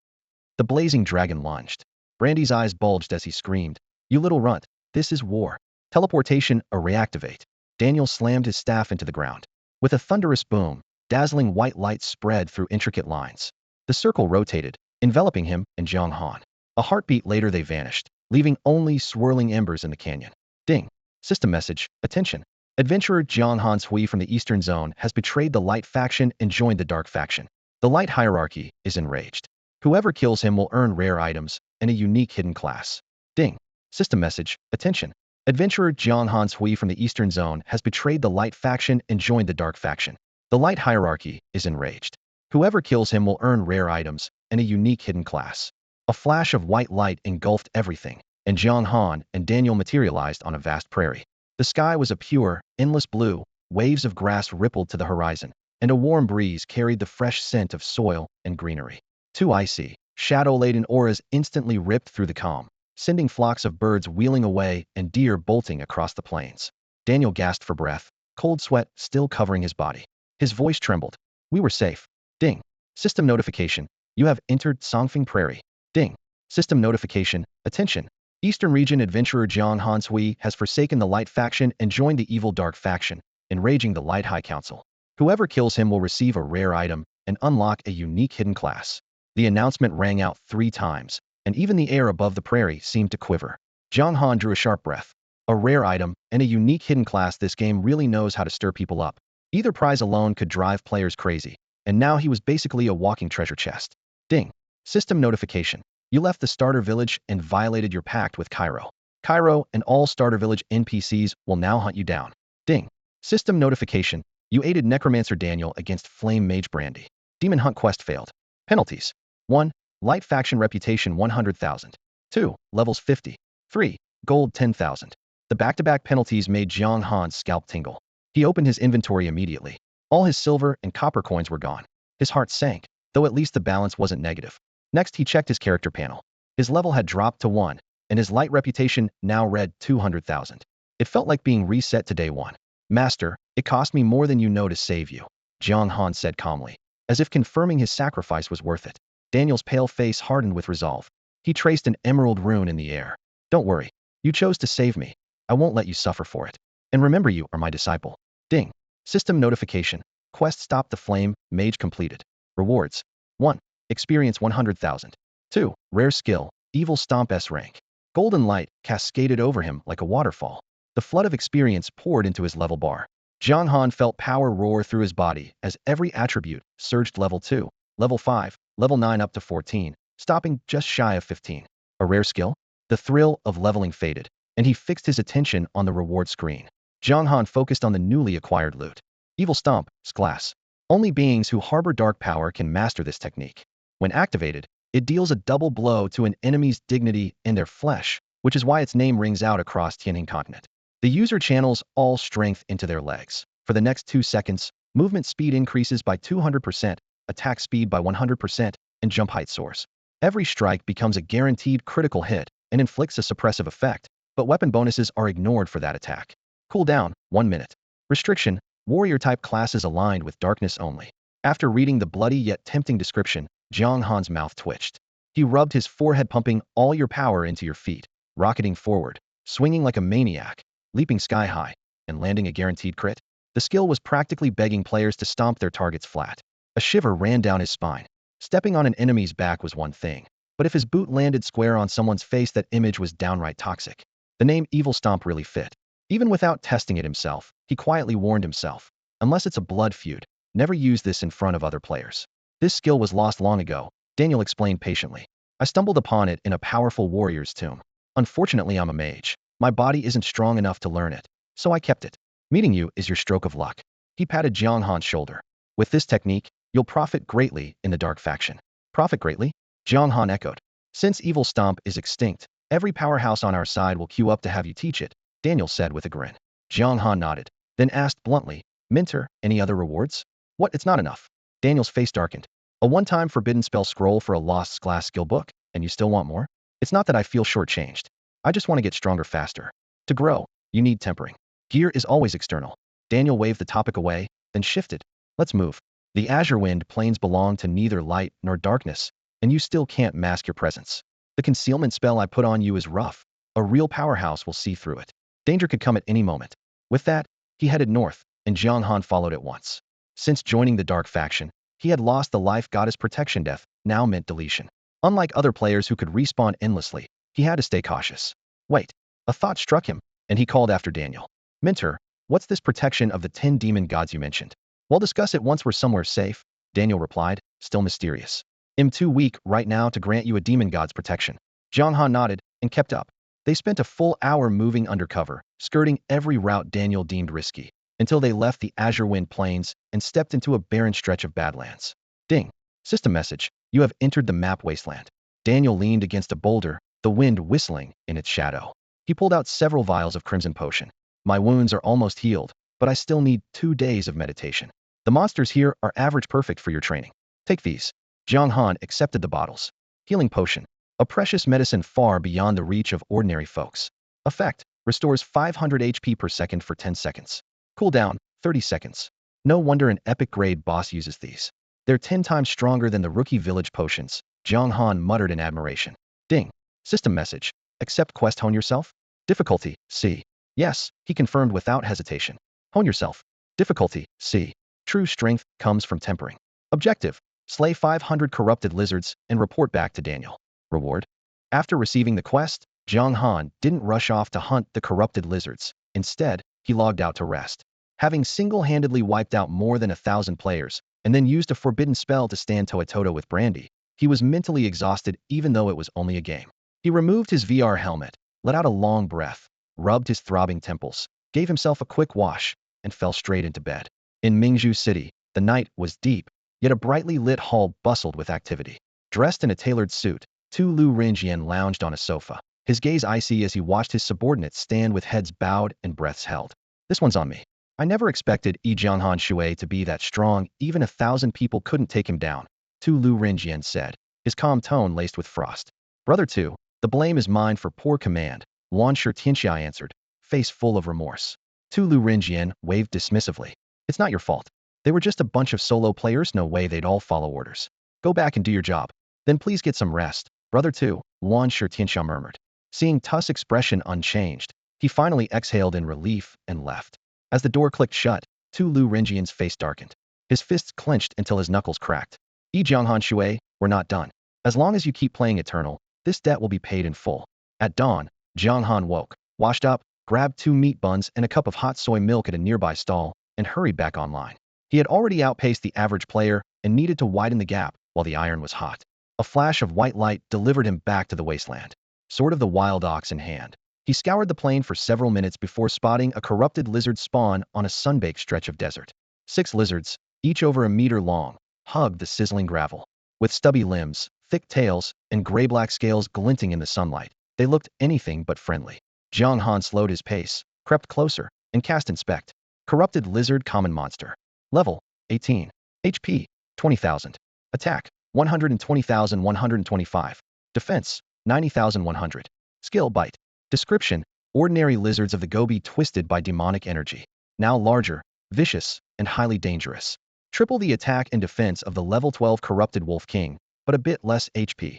The blazing dragon lunged. Brandy's eyes bulged as he screamed, "You little runt, this is war." Teleportation, a reactivate. Daniel slammed his staff into the ground. With a thunderous boom, dazzling white light spread through intricate lines. The circle rotated, enveloping him and Jiang Han. A heartbeat later they vanished, leaving only swirling embers in the canyon. Ding! System message, attention. Adventurer Jiang Han Hui from the Eastern Zone has betrayed the Light faction and joined the Dark faction. The Light hierarchy is enraged. Whoever kills him will earn rare items and a unique hidden class. Ding! System message, attention. Adventurer Jiang Han Hui from the Eastern Zone has betrayed the Light faction and joined the Dark faction. The Light hierarchy is enraged. Whoever kills him will earn rare items and a unique hidden class. A flash of white light engulfed everything, and Jiang Han and Daniel materialized on a vast prairie. The sky was a pure, endless blue, waves of grass rippled to the horizon, and a warm breeze carried the fresh scent of soil and greenery. Two icy, shadow-laden auras instantly ripped through the calm, sending flocks of birds wheeling away and deer bolting across the plains. Daniel gasped for breath, cold sweat still covering his body. His voice trembled. "We were safe." Ding! System notification. You have entered Songfing Prairie. Ding! System notification. Attention! Eastern Region Adventurer Jiang Han Hui has forsaken the Light faction and joined the evil Dark faction, enraging the Light High Council. Whoever kills him will receive a rare item and unlock a unique hidden class. The announcement rang out 3 times, and even the air above the prairie seemed to quiver. Jiang Han drew a sharp breath. A rare item and a unique hidden class. This game really knows how to stir people up. Either prize alone could drive players crazy, and now he was basically a walking treasure chest. Ding! System notification. You left the starter village and violated your pact with Cairo. Cairo and all starter village NPCs will now hunt you down. Ding! System notification. You aided necromancer Daniel against flame mage Brandy. Demon hunt quest failed. Penalties. 1. Light faction reputation 100,000. 2. Levels 50. 3. Gold 10,000. The back-to-back penalties made Jiang Han's scalp tingle. He opened his inventory immediately. All his silver and copper coins were gone. His heart sank, though at least the balance wasn't negative. Next, he checked his character panel. His level had dropped to 1, and his light reputation now read 200,000. It felt like being reset to day 1. "Master, it cost me more than you know to save you," Jiang Han said calmly, as if confirming his sacrifice was worth it. Daniel's pale face hardened with resolve. He traced an emerald rune in the air. "Don't worry. You chose to save me. I won't let you suffer for it. And remember, you are my disciple." Ding! System notification. Quest Stop the Flame Mage completed. Rewards. 1. Experience 100,000. 2. Rare skill, Evil Stomp S rank. Golden light cascaded over him like a waterfall. The flood of experience poured into his level bar. Jiang Han felt power roar through his body as every attribute surged level 2, level 5, level 9 up to 14, stopping just shy of 15. A rare skill? The thrill of leveling faded, and he fixed his attention on the reward screen. Jiang Han focused on the newly acquired loot. Evil Stomp, Glass. Only beings who harbor dark power can master this technique. When activated, it deals a double blow to an enemy's dignity and their flesh, which is why its name rings out across Tianjin continent. The user channels all strength into their legs. For the next 2 seconds, movement speed increases by 200%, attack speed by 100%, and jump height soars. Every strike becomes a guaranteed critical hit and inflicts a suppressive effect, but weapon bonuses are ignored for that attack. Cooldown, 1 minute. Restriction, warrior-type classes aligned with darkness only. After reading the bloody yet tempting description, Jiang Han's mouth twitched. He rubbed his forehead, pumping all your power into your feet, rocketing forward, swinging like a maniac, leaping sky high, and landing a guaranteed crit. The skill was practically begging players to stomp their targets flat. A shiver ran down his spine. Stepping on an enemy's back was one thing, but if his boot landed square on someone's face, that image was downright toxic. The name Evil Stomp really fit. Even without testing it himself, he quietly warned himself, unless it's a blood feud, never use this in front of other players. This skill was lost long ago, Daniel explained patiently. I stumbled upon it in a powerful warrior's tomb. Unfortunately, I'm a mage. My body isn't strong enough to learn it, so I kept it. Meeting you is your stroke of luck. He patted Jiang Han's shoulder. With this technique, You'll profit greatly in the dark faction. Profit greatly? Jiang Han echoed. Since Evil Stomp is extinct, every powerhouse on our side will queue up to have you teach it, Daniel said with a grin. Jiang Han nodded, then asked bluntly, Minter, any other rewards? What, it's not enough? Daniel's face darkened. A one-time forbidden spell scroll for a lost class skill book, and you still want more? It's not that I feel shortchanged. I just want to get stronger faster. To grow, you need tempering. Gear is always external. Daniel waved the topic away, then shifted. Let's move. The Azure Wind plains belong to neither light nor darkness, and you still can't mask your presence. The concealment spell I put on you is rough. A real powerhouse will see through it. Danger could come at any moment. With that, he headed north, and Jiang Han followed at once. Since joining the Dark Faction, he had lost the life goddess protection death, now meant deletion. Unlike other players who could respawn endlessly, he had to stay cautious. Wait, a thought struck him, and he called after Daniel. Minter, what's this protection of the 10 demon gods you mentioned? We'll discuss it once we're somewhere safe, Daniel replied, still mysterious. I'm too weak right now to grant you a demon god's protection. Jiang Han nodded and kept up. They spent a full hour moving undercover, skirting every route Daniel deemed risky, until they left the Azure Wind Plains and stepped into a barren stretch of Badlands. Ding. System message. You have entered the map wasteland. Daniel leaned against a boulder, the wind whistling in its shadow. He pulled out several vials of crimson potion. My wounds are almost healed, but I still need 2 days of meditation. The monsters here are average perfect for your training. Take these. Jiang Han accepted the bottles. Healing potion. A precious medicine far beyond the reach of ordinary folks. Effect. Restores 500 HP per second for 10 seconds. Cooldown, 30 seconds. No wonder an epic grade boss uses these. They're 10 times stronger than the rookie village potions, Jiang Han muttered in admiration. Ding. System message. Accept quest hone yourself? Difficulty, C. Yes, he confirmed without hesitation. Hone yourself. Difficulty, C. True strength comes from tempering. Objective. Slay 500 corrupted lizards and report back to Daniel. Reward. After receiving the quest, Jiang Han didn't rush off to hunt the corrupted lizards. Instead, he logged out to rest. Having single-handedly wiped out more than 1,000 players, and then used a forbidden spell to stand toe-to-toe with Brandy, he was mentally exhausted even though it was only a game. He removed his VR helmet, let out a long breath, rubbed his throbbing temples, gave himself a quick wash, and fell straight into bed. In Mingzhu City, the night was deep, yet a brightly lit hall bustled with activity. Dressed in a tailored suit, Tu Lu Renjian lounged on a sofa, his gaze icy as he watched his subordinates stand with heads bowed and breaths held. This one's on me. I never expected Jianghan Shui to be that strong, even 1,000 people couldn't take him down, Tu Lu Renjian said, his calm tone laced with frost. Brother Tu, the blame is mine for poor command, Wan Shi Tianxia answered, face full of remorse. Tu Lu Renjian waved dismissively. It's not your fault. They were just a bunch of solo players, no way they'd all follow orders. Go back and do your job. Then please get some rest, Brother Tu, Wan Shi Tianxia murmured. Seeing Tu's expression unchanged, he finally exhaled in relief and left. As the door clicked shut, Tu Lu Renjian's face darkened. His fists clenched until his knuckles cracked. Jianghan Shui, we're not done. As long as you keep playing Eternal, this debt will be paid in full. At dawn, Jianghan woke, washed up, grabbed 2 meat buns and a cup of hot soy milk at a nearby stall, and hurried back online. He had already outpaced the average player and needed to widen the gap while the iron was hot. A flash of white light delivered him back to the wasteland, sword of the wild ox in hand. He scoured the plain for several minutes before spotting a corrupted lizard spawn on a sunbaked stretch of desert. 6 lizards, each over a meter long, hugged the sizzling gravel. With stubby limbs, thick tails, and gray-black scales glinting in the sunlight, they looked anything but friendly. Jiang Han slowed his pace, crept closer, and cast Inspect. Corrupted lizard common monster. Level, 18. HP, 20,000. Attack, 120,125. Defense, 90,100. Skill Bite. Description, ordinary lizards of the Gobi twisted by demonic energy. Now larger, vicious, and highly dangerous. Triple the attack and defense of the level 12 corrupted Wolf King, but a bit less HP.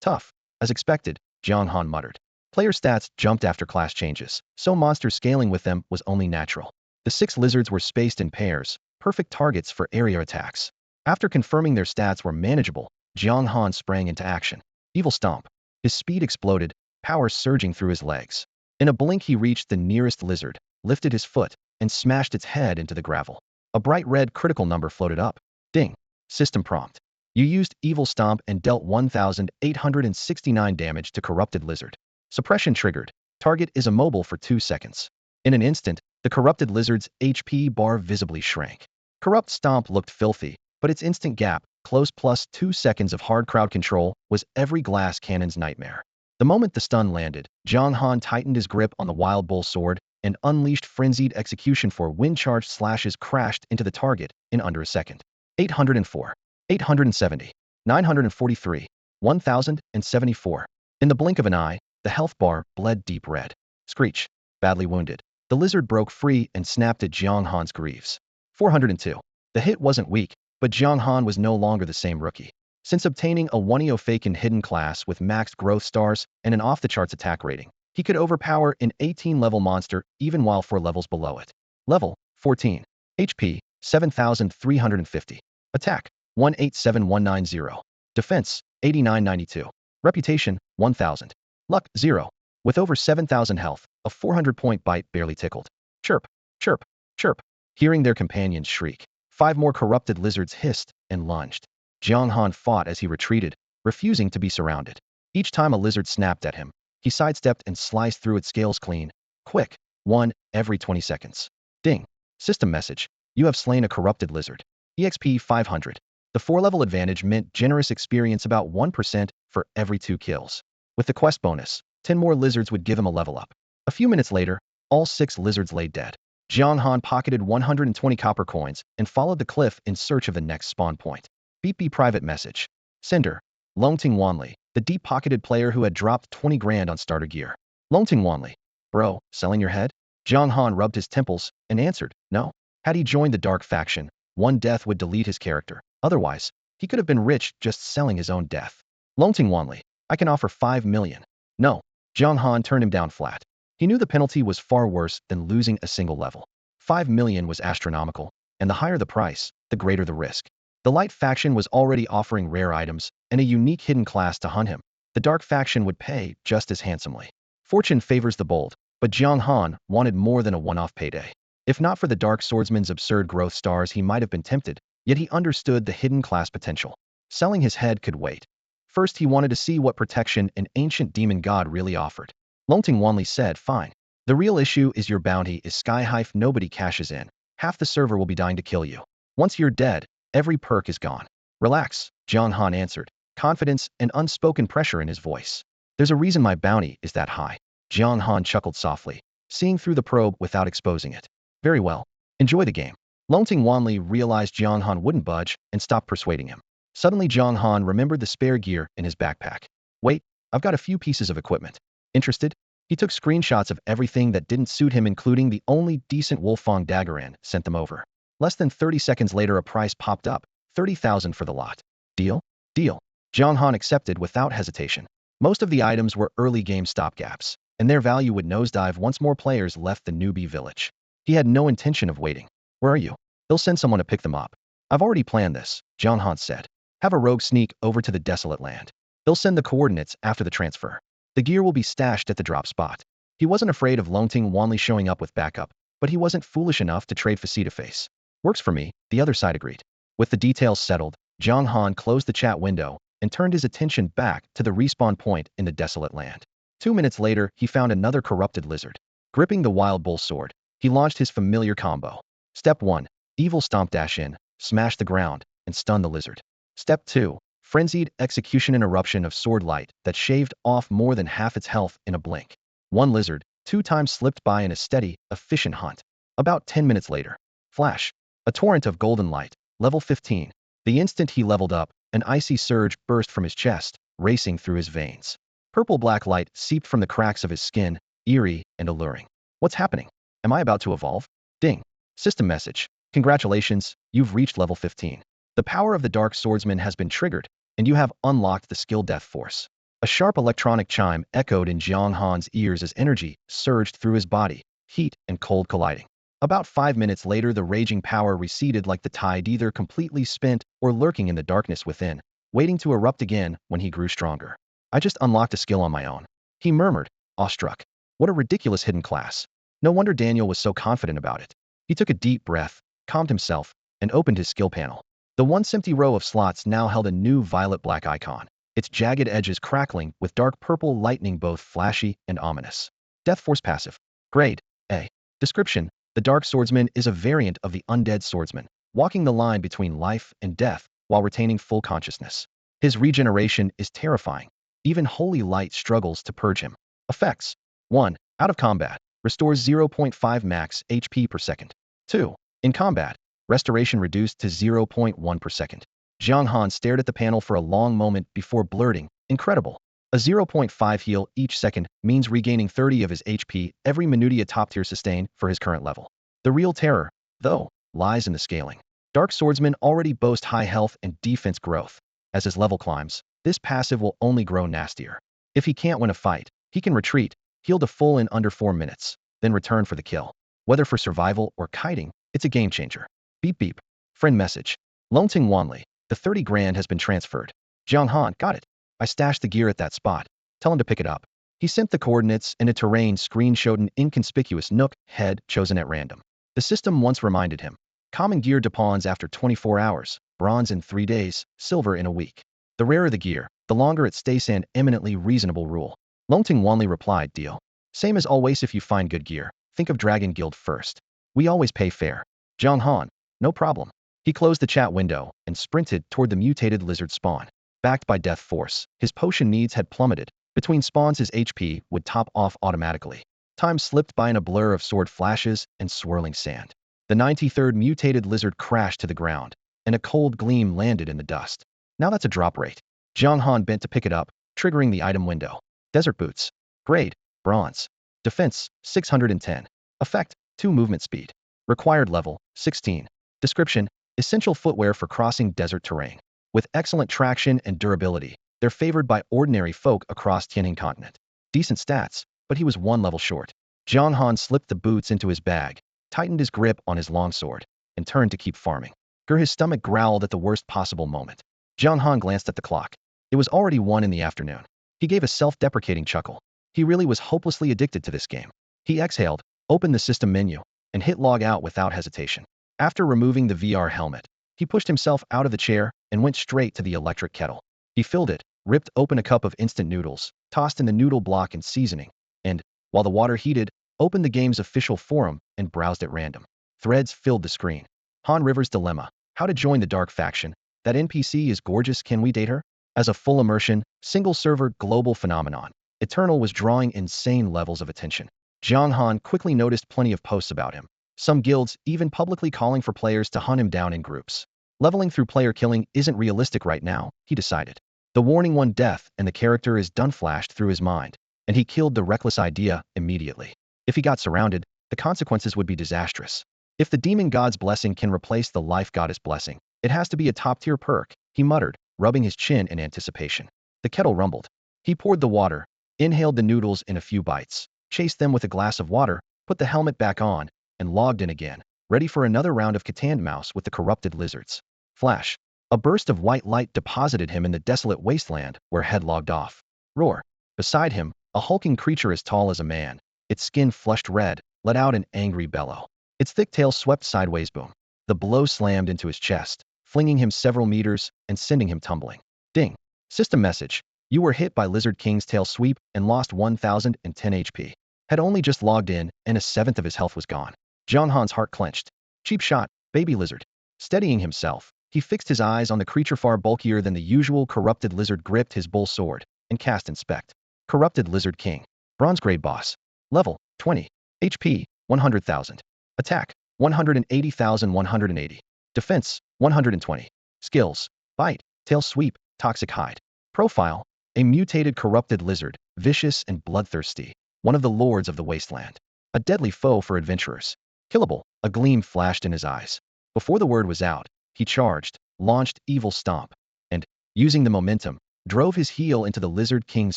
Tough. As expected, Jiang Han muttered. Player stats jumped after class changes, so monster scaling with them was only natural. The 6 lizards were spaced in pairs, perfect targets for area attacks. After confirming their stats were manageable, Jiang Han sprang into action. Evil Stomp. His speed exploded, power surging through his legs. In a blink he reached the nearest lizard, lifted his foot, and smashed its head into the gravel. A bright red critical number floated up. Ding. System prompt. You used Evil Stomp and dealt 1,869 damage to corrupted lizard. Suppression triggered. Target is immobile for 2 seconds. In an instant, the corrupted lizard's HP bar visibly shrank. Corrupt Stomp looked filthy, But its instant gap, close plus 2 seconds of hard crowd control, was every glass cannon's nightmare. The moment the stun landed, Jiang Han tightened his grip on the Wild Bull sword and unleashed frenzied execution for wind-charged slashes crashed into the target in under a second. 804, 870, 943, 1074. In the blink of an eye, the health bar bled deep red. Screech. Badly wounded. The lizard broke free and snapped at Jiang Han's greaves. 402. The hit wasn't weak, but Jiang Han was no longer the same rookie. Since obtaining a 1EO Faken hidden class with maxed growth stars and an off-the-charts attack rating, he could overpower an 18-level monster even while 4 levels below it. Level 14. HP 7,350. Attack 187190. Defense 8992. Reputation 1000. Luck 0. With over 7,000 health, a 400-point bite barely tickled. Chirp, chirp, chirp. Hearing their companions shriek, 5 more corrupted lizards hissed and lunged. Jiang Han fought as he retreated, refusing to be surrounded. Each time a lizard snapped at him, he sidestepped and sliced through its scales clean. Quick, 1 every 20 seconds. Ding. System message. You have slain a corrupted lizard. EXP 500. The 4-level advantage meant generous experience about 1% for every 2 kills. With the quest bonus, 10 more lizards would give him a level up. A few minutes later, all 6 lizards lay dead. Jiang Han pocketed 120 copper coins and followed the cliff in search of the next spawn point. Beep beep private message. Sender. Longting Wanli, the deep-pocketed player who had dropped 20 grand on starter gear. Longting Wanli. Bro, selling your head? Jiang Han rubbed his temples and answered, no. Had he joined the dark faction, one death would delete his character. Otherwise, he could have been rich just selling his own death. Longting Wanli. I can offer 5 million. No. Jiang Han turned him down flat. He knew the penalty was far worse than losing a single level. 5 million was astronomical, and the higher the price, the greater the risk. The light faction was already offering rare items and a unique hidden class to hunt him. The dark faction would pay just as handsomely. Fortune favors the bold, but Jiang Han wanted more than a one-off payday. If not for the dark swordsman's absurd growth stars, he might have been tempted, yet he understood the hidden class potential. Selling his head could wait. First, he wanted to see what protection an ancient demon god really offered. Longting Wanli said, fine. The real issue is your bounty is sky high. If nobody cashes in, half the server will be dying to kill you. Once you're dead, every perk is gone. Relax, Jiang Han answered, confidence and unspoken pressure in his voice. There's a reason my bounty is that high. Jiang Han chuckled softly, seeing through the probe without exposing it. Very well. Enjoy the game. Longting Wanli realized Jiang Han wouldn't budge and stopped persuading him. Suddenly Jiang Han remembered the spare gear in his backpack. Wait, I've got a few pieces of equipment. Interested? He took screenshots of everything that didn't suit him, including the only decent Wolfang dagger, and sent them over. Less than 30 seconds later, a price popped up, 30,000 for the lot. Deal? Deal. Jiang Han accepted without hesitation. Most of the items were early game stopgaps, and their value would nosedive once more players left the newbie village. He had no intention of waiting. Where are you? They'll send someone to pick them up. I've already planned this, Jiang Han said. Have a rogue sneak over to the desolate land. They'll send the coordinates after the transfer. The gear will be stashed at the drop spot. He wasn't afraid of Longting Wanli showing up with backup, but he wasn't foolish enough to trade face-to-face. Works for me, the other side agreed. With the details settled, Jiang Han closed the chat window and turned his attention back to the respawn point in the desolate land. 2 minutes later, he found another corrupted lizard. Gripping the wild bull sword, he launched his familiar combo. Step 1. Evil stomp dash in, smash the ground, and stun the lizard. Step 2. Frenzied execution, an eruption of sword light that shaved off more than half its health in a blink. One lizard, 2 times slipped by in a steady, efficient hunt. About 10 minutes later. Flash. A torrent of golden light, level 15. The instant he leveled up, an icy surge burst from his chest, racing through his veins. Purple-black light seeped from the cracks of his skin, eerie and alluring. What's happening? Am I about to evolve? Ding. System message. Congratulations, you've reached level 15. The power of the Dark Swordsman has been triggered, and you have unlocked the skill Death Force. A sharp electronic chime echoed in Jiang Han's ears as energy surged through his body, heat and cold colliding. About 5 minutes later, the raging power receded like the tide, either completely spent or lurking in the darkness within, waiting to erupt again when he grew stronger. I just unlocked a skill on my own, he murmured, awestruck. What a ridiculous hidden class. No wonder Daniel was so confident about it. He took a deep breath, calmed himself, and opened his skill panel. The once empty row of slots now held a new violet-black icon, its jagged edges crackling with dark purple lightning, both flashy and ominous. Death Force passive. Grade A. Description. The Dark Swordsman is a variant of the Undead Swordsman, walking the line between life and death while retaining full consciousness. His regeneration is terrifying. Even holy light struggles to purge him. Effects. 1. Out of combat. Restores 0.5 max HP per second. 2. In combat. Restoration reduced to 0.1 per second. Jiang Han stared at the panel for a long moment before blurting, "Incredible. A 0.5 heal each second means regaining 30 of his HP every minute a top-tier sustain for his current level." The real terror, though, lies in the scaling. Dark Swordsman already boast high health and defense growth. As his level climbs, this passive will only grow nastier. If he can't win a fight, he can retreat, heal to full in under 4 minutes, then return for the kill. Whether for survival or kiting, it's a game changer. Beep beep. Friend message. Lonting Wanli. The 30 grand has been transferred. Jiang Han, got it. I stashed the gear at that spot. Tell him to pick it up. He sent the coordinates, and a terrain screen showed an inconspicuous nook head chosen at random. The system once reminded him. Common gear depawns after 24 hours, bronze in 3 days, silver in a week. The rarer the gear, the longer it stays, an eminently reasonable rule. Lonting Wanli replied, deal. Same as always, if you find good gear, think of Dragon Guild first. We always pay fair. Jiang Han, no problem. He closed the chat window and sprinted toward the mutated lizard spawn. Backed by death force, his potion needs had plummeted. Between spawns his HP would top off automatically. Time slipped by in a blur of sword flashes and swirling sand. The 93rd mutated lizard crashed to the ground, and a cold gleam landed in the dust. Now that's a drop rate. Jiang Han bent to pick it up, triggering the item window. Desert boots. Grade, bronze. Defense, 610. Effect, 2 movement speed. Required level, 16. Description, essential footwear for crossing desert terrain. With excellent traction and durability, they're favored by ordinary folk across Tianjin continent. Decent stats, but he was 1 level short. Jiang Han slipped the boots into his bag, tightened his grip on his longsword, and turned to keep farming. His stomach growled at the worst possible moment. Jiang Han glanced at the clock. It was already 1 in the afternoon. He gave a self-deprecating chuckle. He really was hopelessly addicted to this game. He exhaled, opened the system menu, and hit log out without hesitation. After removing the VR helmet, he pushed himself out of the chair and went straight to the electric kettle. He filled it, ripped open a cup of instant noodles, tossed in the noodle block and seasoning, and, while the water heated, opened the game's official forum and browsed at random. Threads filled the screen. Han River's dilemma. How to join the dark faction. That NPC is gorgeous, can we date her? As a full immersion, single-server global phenomenon, Eternal was drawing insane levels of attention. Jiang Han quickly noticed plenty of posts about him. Some guilds even publicly calling for players to hunt him down in groups. Leveling through player killing isn't realistic right now, he decided. The warning one death and the character is done flashed through his mind, and he killed the reckless idea immediately. If he got surrounded, the consequences would be disastrous. If the demon god's blessing can replace the life goddess blessing, it has to be a top-tier perk, he muttered, rubbing his chin in anticipation. The kettle rumbled. He poured the water, inhaled the noodles in a few bites, chased them with a glass of water, put the helmet back on, and logged in again, ready for another round of cat and mouse with the corrupted lizards. Flash. A burst of white light deposited him in the desolate wasteland where head logged off. Roar. Beside him, a hulking creature as tall as a man, its skin flushed red, let out an angry bellow. Its thick tail swept sideways. Boom. The blow slammed into his chest, flinging him several meters and sending him tumbling. Ding. System message. You were hit by Lizard King's tail sweep and lost 1010 HP. Had only just logged in, and 1/7 of his health was gone. Jiang Han's heart clenched. Cheap shot, baby lizard. Steadying himself, he fixed his eyes on the creature far bulkier than the usual. Corrupted lizard gripped his bull sword and cast Inspect. Corrupted Lizard King. Bronze grade boss. Level, 20. HP, 100,000. Attack, 180,180. Defense, 120. Skills, Bite, Tail Sweep, Toxic Hide. Profile, a mutated corrupted lizard, vicious and bloodthirsty, one of the lords of the wasteland. A deadly foe for adventurers. Killable, a gleam flashed in his eyes. Before the word was out, he charged, launched Evil Stomp, and, using the momentum, drove his heel into the Lizard King's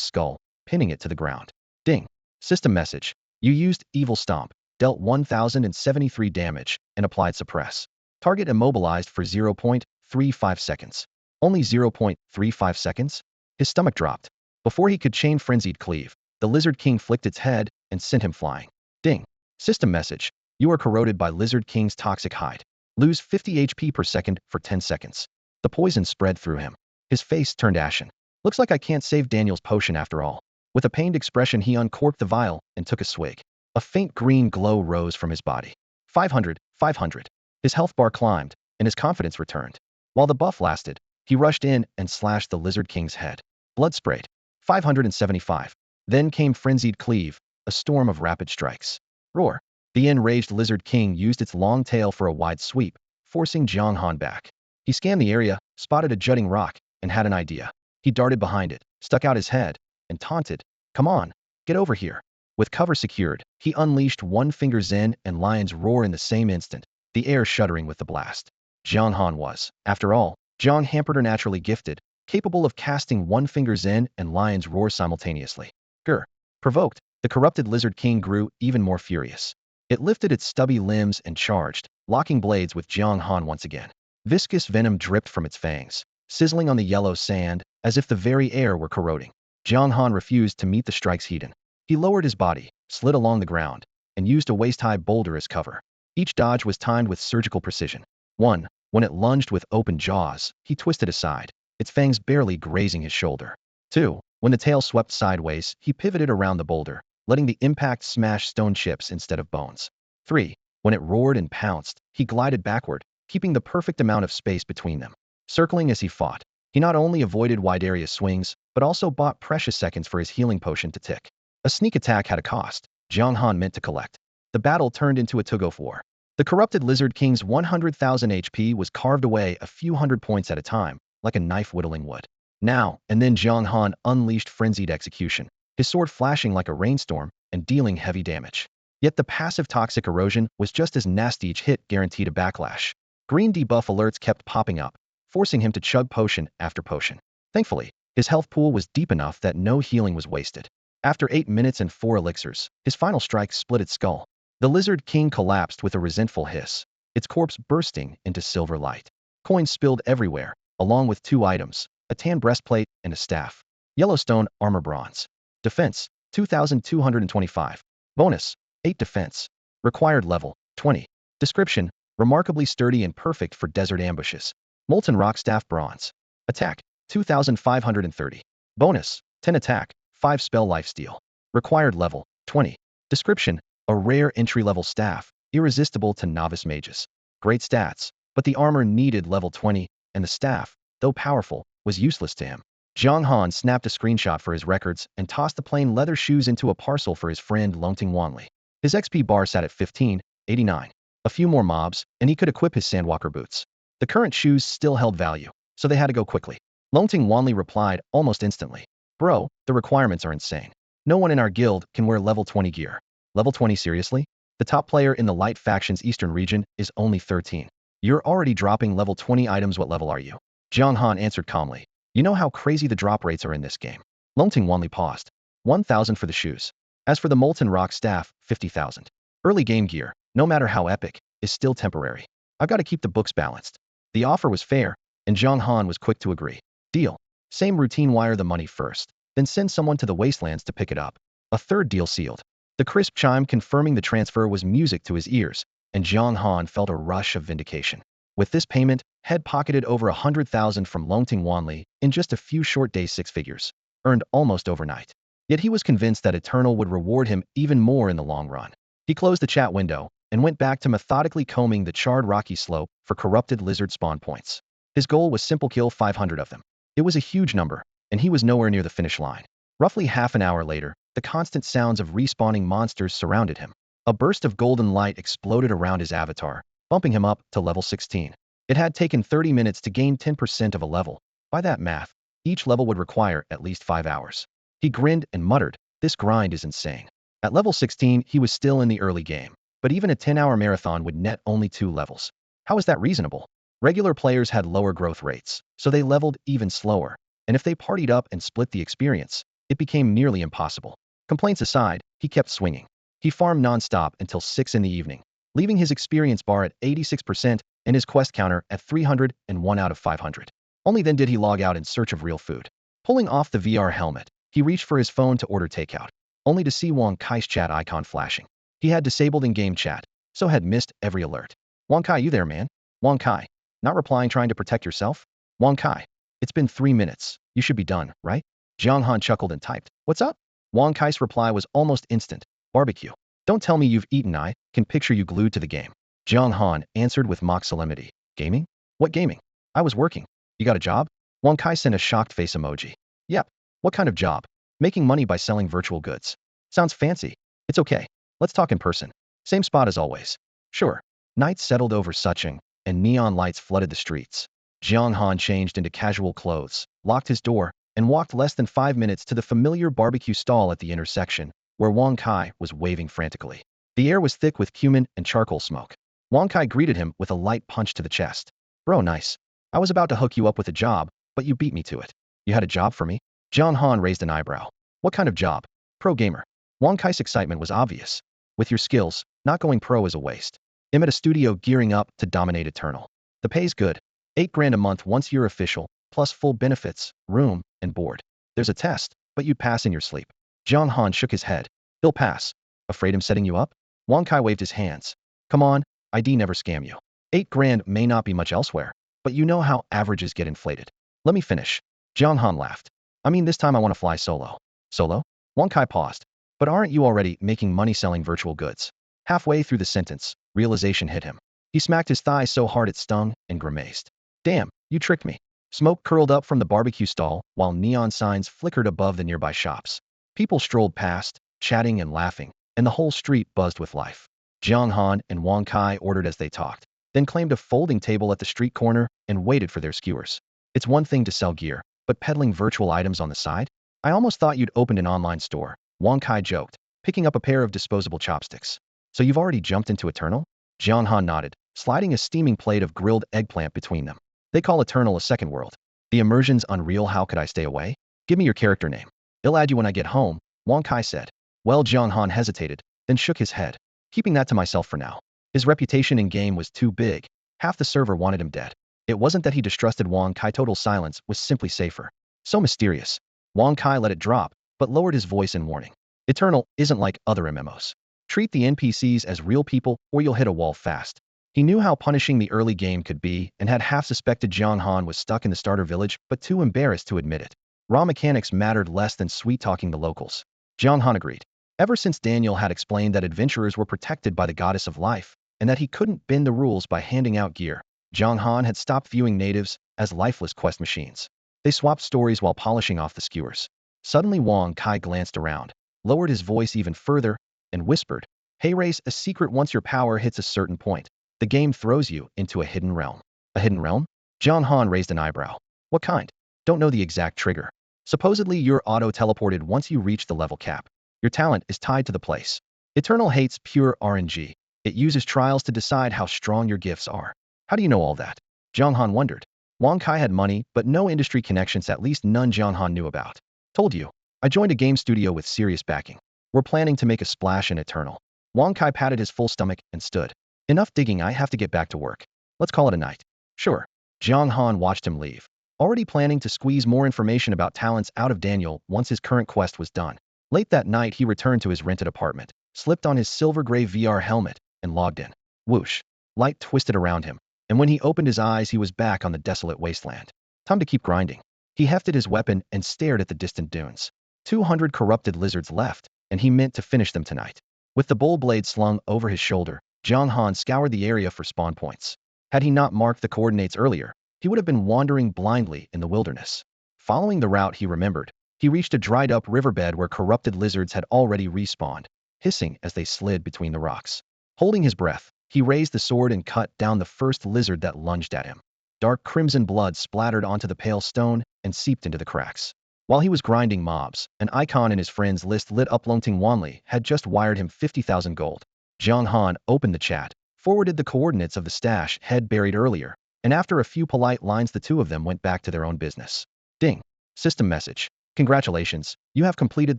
skull, pinning it to the ground. Ding. System message. You used Evil Stomp, dealt 1073 damage, and applied Suppress. Target immobilized for 0.35 seconds. Only 0.35 seconds? His stomach dropped. Before he could chain Frenzied Cleave, the Lizard King flicked its head and sent him flying. Ding. System message. You are corroded by Lizard King's Toxic Hide. Lose 50 HP per second for 10 seconds. The poison spread through him. His face turned ashen. Looks like I can't save Daniel's potion after all. With a pained expression, he uncorked the vial and took a swig. A faint green glow rose from his body. 500, 500. His health bar climbed, and his confidence returned. While the buff lasted, he rushed in and slashed the Lizard King's head. Blood sprayed. 575. Then came frenzied cleave, a storm of rapid strikes. Roar. The enraged Lizard King used its long tail for a wide sweep, forcing Jiang Han back. He scanned the area, spotted a jutting rock, and had an idea. He darted behind it, stuck out his head, and taunted, "Come on, get over here." With cover secured, he unleashed one-finger Zen and Lion's Roar in the same instant, the air shuddering with the blast. Jiang Han was, after all, Jiang Han preternaturally gifted, capable of casting one-finger Zen and Lion's Roar simultaneously. Grr. Provoked, the corrupted Lizard King grew even more furious. It lifted its stubby limbs and charged, locking blades with Jiang Han once again. Viscous venom dripped from its fangs, sizzling on the yellow sand, as if the very air were corroding. Jiang Han refused to meet the strike's heat. He lowered his body, slid along the ground, and used a waist-high boulder as cover. Each dodge was timed with surgical precision. 1. When it lunged with open jaws, he twisted aside, its fangs barely grazing his shoulder. 2. When the tail swept sideways, he pivoted around the boulder, letting the impact smash stone chips instead of bones. 3. When it roared and pounced, he glided backward, keeping the perfect amount of space between them. Circling as he fought, he not only avoided wide-area swings, but also bought precious seconds for his healing potion to tick. A sneak attack had a cost. Jiang Han meant to collect. The battle turned into a tug-of war. The corrupted Lizard King's 100,000 HP was carved away a few hundred points at a time, like a knife whittling wood. Now and then Jiang Han unleashed frenzied execution, his sword flashing like a rainstorm and dealing heavy damage. Yet the passive toxic erosion was just as nasty. Each hit guaranteed a backlash. Green debuff alerts kept popping up, forcing him to chug potion after potion. Thankfully, his health pool was deep enough that no healing was wasted. After 8 minutes and 4 elixirs, his final strike split its skull. The Lizard King collapsed with a resentful hiss, its corpse bursting into silver light. Coins spilled everywhere, along with 2 items, a tan breastplate and a staff. Yellowstone armor bronze. Defense, 2,225. Bonus, 8 defense. Required level, 20. Description, remarkably sturdy and perfect for desert ambushes. Molten rock staff bronze. Attack, 2,530. Bonus, 10 attack, 5 spell lifesteal. Required level, 20. Description, a rare entry-level staff, irresistible to novice mages. Great stats, but the armor needed level 20, and the staff, though powerful, was useless to him. Jiang Han snapped a screenshot for his records and tossed the plain leather shoes into a parcel for his friend Longting Wanli. His XP bar sat at 1589. A few more mobs, and he could equip his Sandwalker boots. The current shoes still held value, so they had to go quickly. Longting Wanli replied almost instantly. Bro, the requirements are insane. No one in our guild can wear level 20 gear. Level 20 seriously? The top player in the Light Faction's eastern region is only 13. You're already dropping level 20 items. What level are you? Jiang Han answered calmly. You know how crazy the drop rates are in this game. Longting Wanli paused. 1,000 for the shoes. As for the molten rock staff, 50,000. Early game gear, no matter how epic, is still temporary. I've got to keep the books balanced. The offer was fair, and Jiang Han was quick to agree. Deal. Same routine, wire the money first, then send someone to the wastelands to pick it up. A third deal sealed. The crisp chime confirming the transfer was music to his ears, and Jiang Han felt a rush of vindication. With this payment, head pocketed over 100,000 from Longting Wanli in just a few short days. 6 figures, earned almost overnight. Yet he was convinced that Eternal would reward him even more in the long run. He closed the chat window and went back to methodically combing the charred rocky slope for corrupted lizard spawn points. His goal was simple: kill 500 of them. It was a huge number, and he was nowhere near the finish line. Roughly half an hour later, the constant sounds of respawning monsters surrounded him. A burst of golden light exploded around his avatar, bumping him up to level 16. It had taken 30 minutes to gain 10% of a level. By that math, each level would require at least 5 hours. He grinned and muttered, this grind is insane. At level 16, he was still in the early game, but even a 10-hour marathon would net only 2 levels. How is that reasonable? Regular players had lower growth rates, so they leveled even slower, and if they partied up and split the experience, it became nearly impossible. Complaints aside, he kept swinging. He farmed non-stop until 6 in the evening, leaving his experience bar at 86% and his quest counter at 301 out of 500. Only then did he log out in search of real food. Pulling off the VR helmet, he reached for his phone to order takeout, only to see Wang Kai's chat icon flashing. He had disabled in-game chat, so had missed every alert. Wang Kai, you there, man? Wang Kai. Not replying, trying to protect yourself? Wang Kai. It's been 3 minutes. You should be done, right? Jiang Han chuckled and typed, what's up? Wang Kai's reply was almost instant. Barbecue. Don't tell me you've eaten. I can picture you glued to the game. Jiang Han answered with mock solemnity. Gaming? What gaming? I was working. You got a job? Wang Kai sent a shocked face emoji. Yep. What kind of job? Making money by selling virtual goods. Sounds fancy. It's okay. Let's talk in person. Same spot as always. Sure. Night settled over Sucheng, and neon lights flooded the streets. Jiang Han changed into casual clothes, locked his door, and walked less than 5 minutes to the familiar barbecue stall at the intersection, where Wang Kai was waving frantically. The air was thick with cumin and charcoal smoke. Wang Kai greeted him with a light punch to the chest. Bro, nice. I was about to hook you up with a job, but you beat me to it. You had a job for me? Jiang Han raised an eyebrow. What kind of job? Pro gamer. Wang Kai's excitement was obvious. With your skills, not going pro is a waste. I'm at a studio gearing up to dominate Eternal. The pay's good. 8 grand a month once you're official, plus full benefits, room, and board. There's a test, but you'd pass in your sleep. Jiang Han shook his head. He'll pass. Afraid I'm setting you up? Wang Kai waved his hands. Come on, ID never scam you. 8 grand may not be much elsewhere, but you know how averages get inflated. Let me finish. Jiang Han laughed. I mean, this time I want to fly solo. Solo? Wang Kai paused. But aren't you already making money selling virtual goods? Halfway through the sentence, realization hit him. He smacked his thigh so hard it stung and grimaced. Damn, you tricked me. Smoke curled up from the barbecue stall while neon signs flickered above the nearby shops. People strolled past, chatting and laughing, and the whole street buzzed with life. Jiang Han and Wang Kai ordered as they talked, then claimed a folding table at the street corner and waited for their skewers. It's one thing to sell gear, but peddling virtual items on the side? I almost thought you'd opened an online store, Wang Kai joked, picking up a pair of disposable chopsticks. So you've already jumped into Eternal? Jiang Han nodded, sliding a steaming plate of grilled eggplant between them. They call Eternal a second world. The immersion's unreal. How could I stay away? Give me your character name. I'll add you when I get home, Wang Kai said. Well, Jiang Han hesitated, then shook his head. Keeping that to myself for now. His reputation in game was too big. Half the server wanted him dead. It wasn't that he distrusted Wang Kai. Total silence was simply safer. So mysterious. Wang Kai let it drop, but lowered his voice in warning. Eternal isn't like other MMOs. Treat the NPCs as real people or you'll hit a wall fast. He knew how punishing the early game could be and had half suspected Jiang Han was stuck in the starter village but too embarrassed to admit it. Raw mechanics mattered less than sweet-talking the locals. Jiang Han agreed. Ever since Daniel had explained that adventurers were protected by the goddess of life and that he couldn't bend the rules by handing out gear, Jiang Han had stopped viewing natives as lifeless quest machines. They swapped stories while polishing off the skewers. Suddenly Wang Kai glanced around, lowered his voice even further, and whispered, Hey race, a secret. Once your power hits a certain point, the game throws you into a hidden realm. A hidden realm? Jiang Han raised an eyebrow. What kind? Don't know the exact trigger. Supposedly you're auto-teleported once you reach the level cap. Your talent is tied to the place. Eternal hates pure RNG. It uses trials to decide how strong your gifts are. How do you know all that? Jiang Han wondered. Wang Kai had money, but no industry connections, at least none Jiang Han knew about. Told you. I joined a game studio with serious backing. We're planning to make a splash in Eternal. Wang Kai patted his full stomach and stood. Enough digging, I have to get back to work. Let's call it a night. Sure. Jiang Han watched him leave, already planning to squeeze more information about talents out of Daniel once his current quest was done. Late that night, he returned to his rented apartment, slipped on his silver-gray VR helmet, and logged in. Whoosh. Light twisted around him, and when he opened his eyes, he was back on the desolate wasteland. Time to keep grinding. He hefted his weapon and stared at the distant dunes. 200 corrupted lizards left, and he meant to finish them tonight. With the bull blade slung over his shoulder, Jiang Han scoured the area for spawn points. Had he not marked the coordinates earlier, he would have been wandering blindly in the wilderness. Following the route he remembered, he reached a dried-up riverbed where corrupted lizards had already respawned, hissing as they slid between the rocks. Holding his breath, he raised the sword and cut down the first lizard that lunged at him. Dark crimson blood splattered onto the pale stone and seeped into the cracks. While he was grinding mobs, an icon in his friends list lit up. Longting Wanli had just wired him 50,000 gold. Jiang Han opened the chat, forwarded the coordinates of the stash head buried earlier, and after a few polite lines the two of them went back to their own business. Ding. System message. Congratulations, you have completed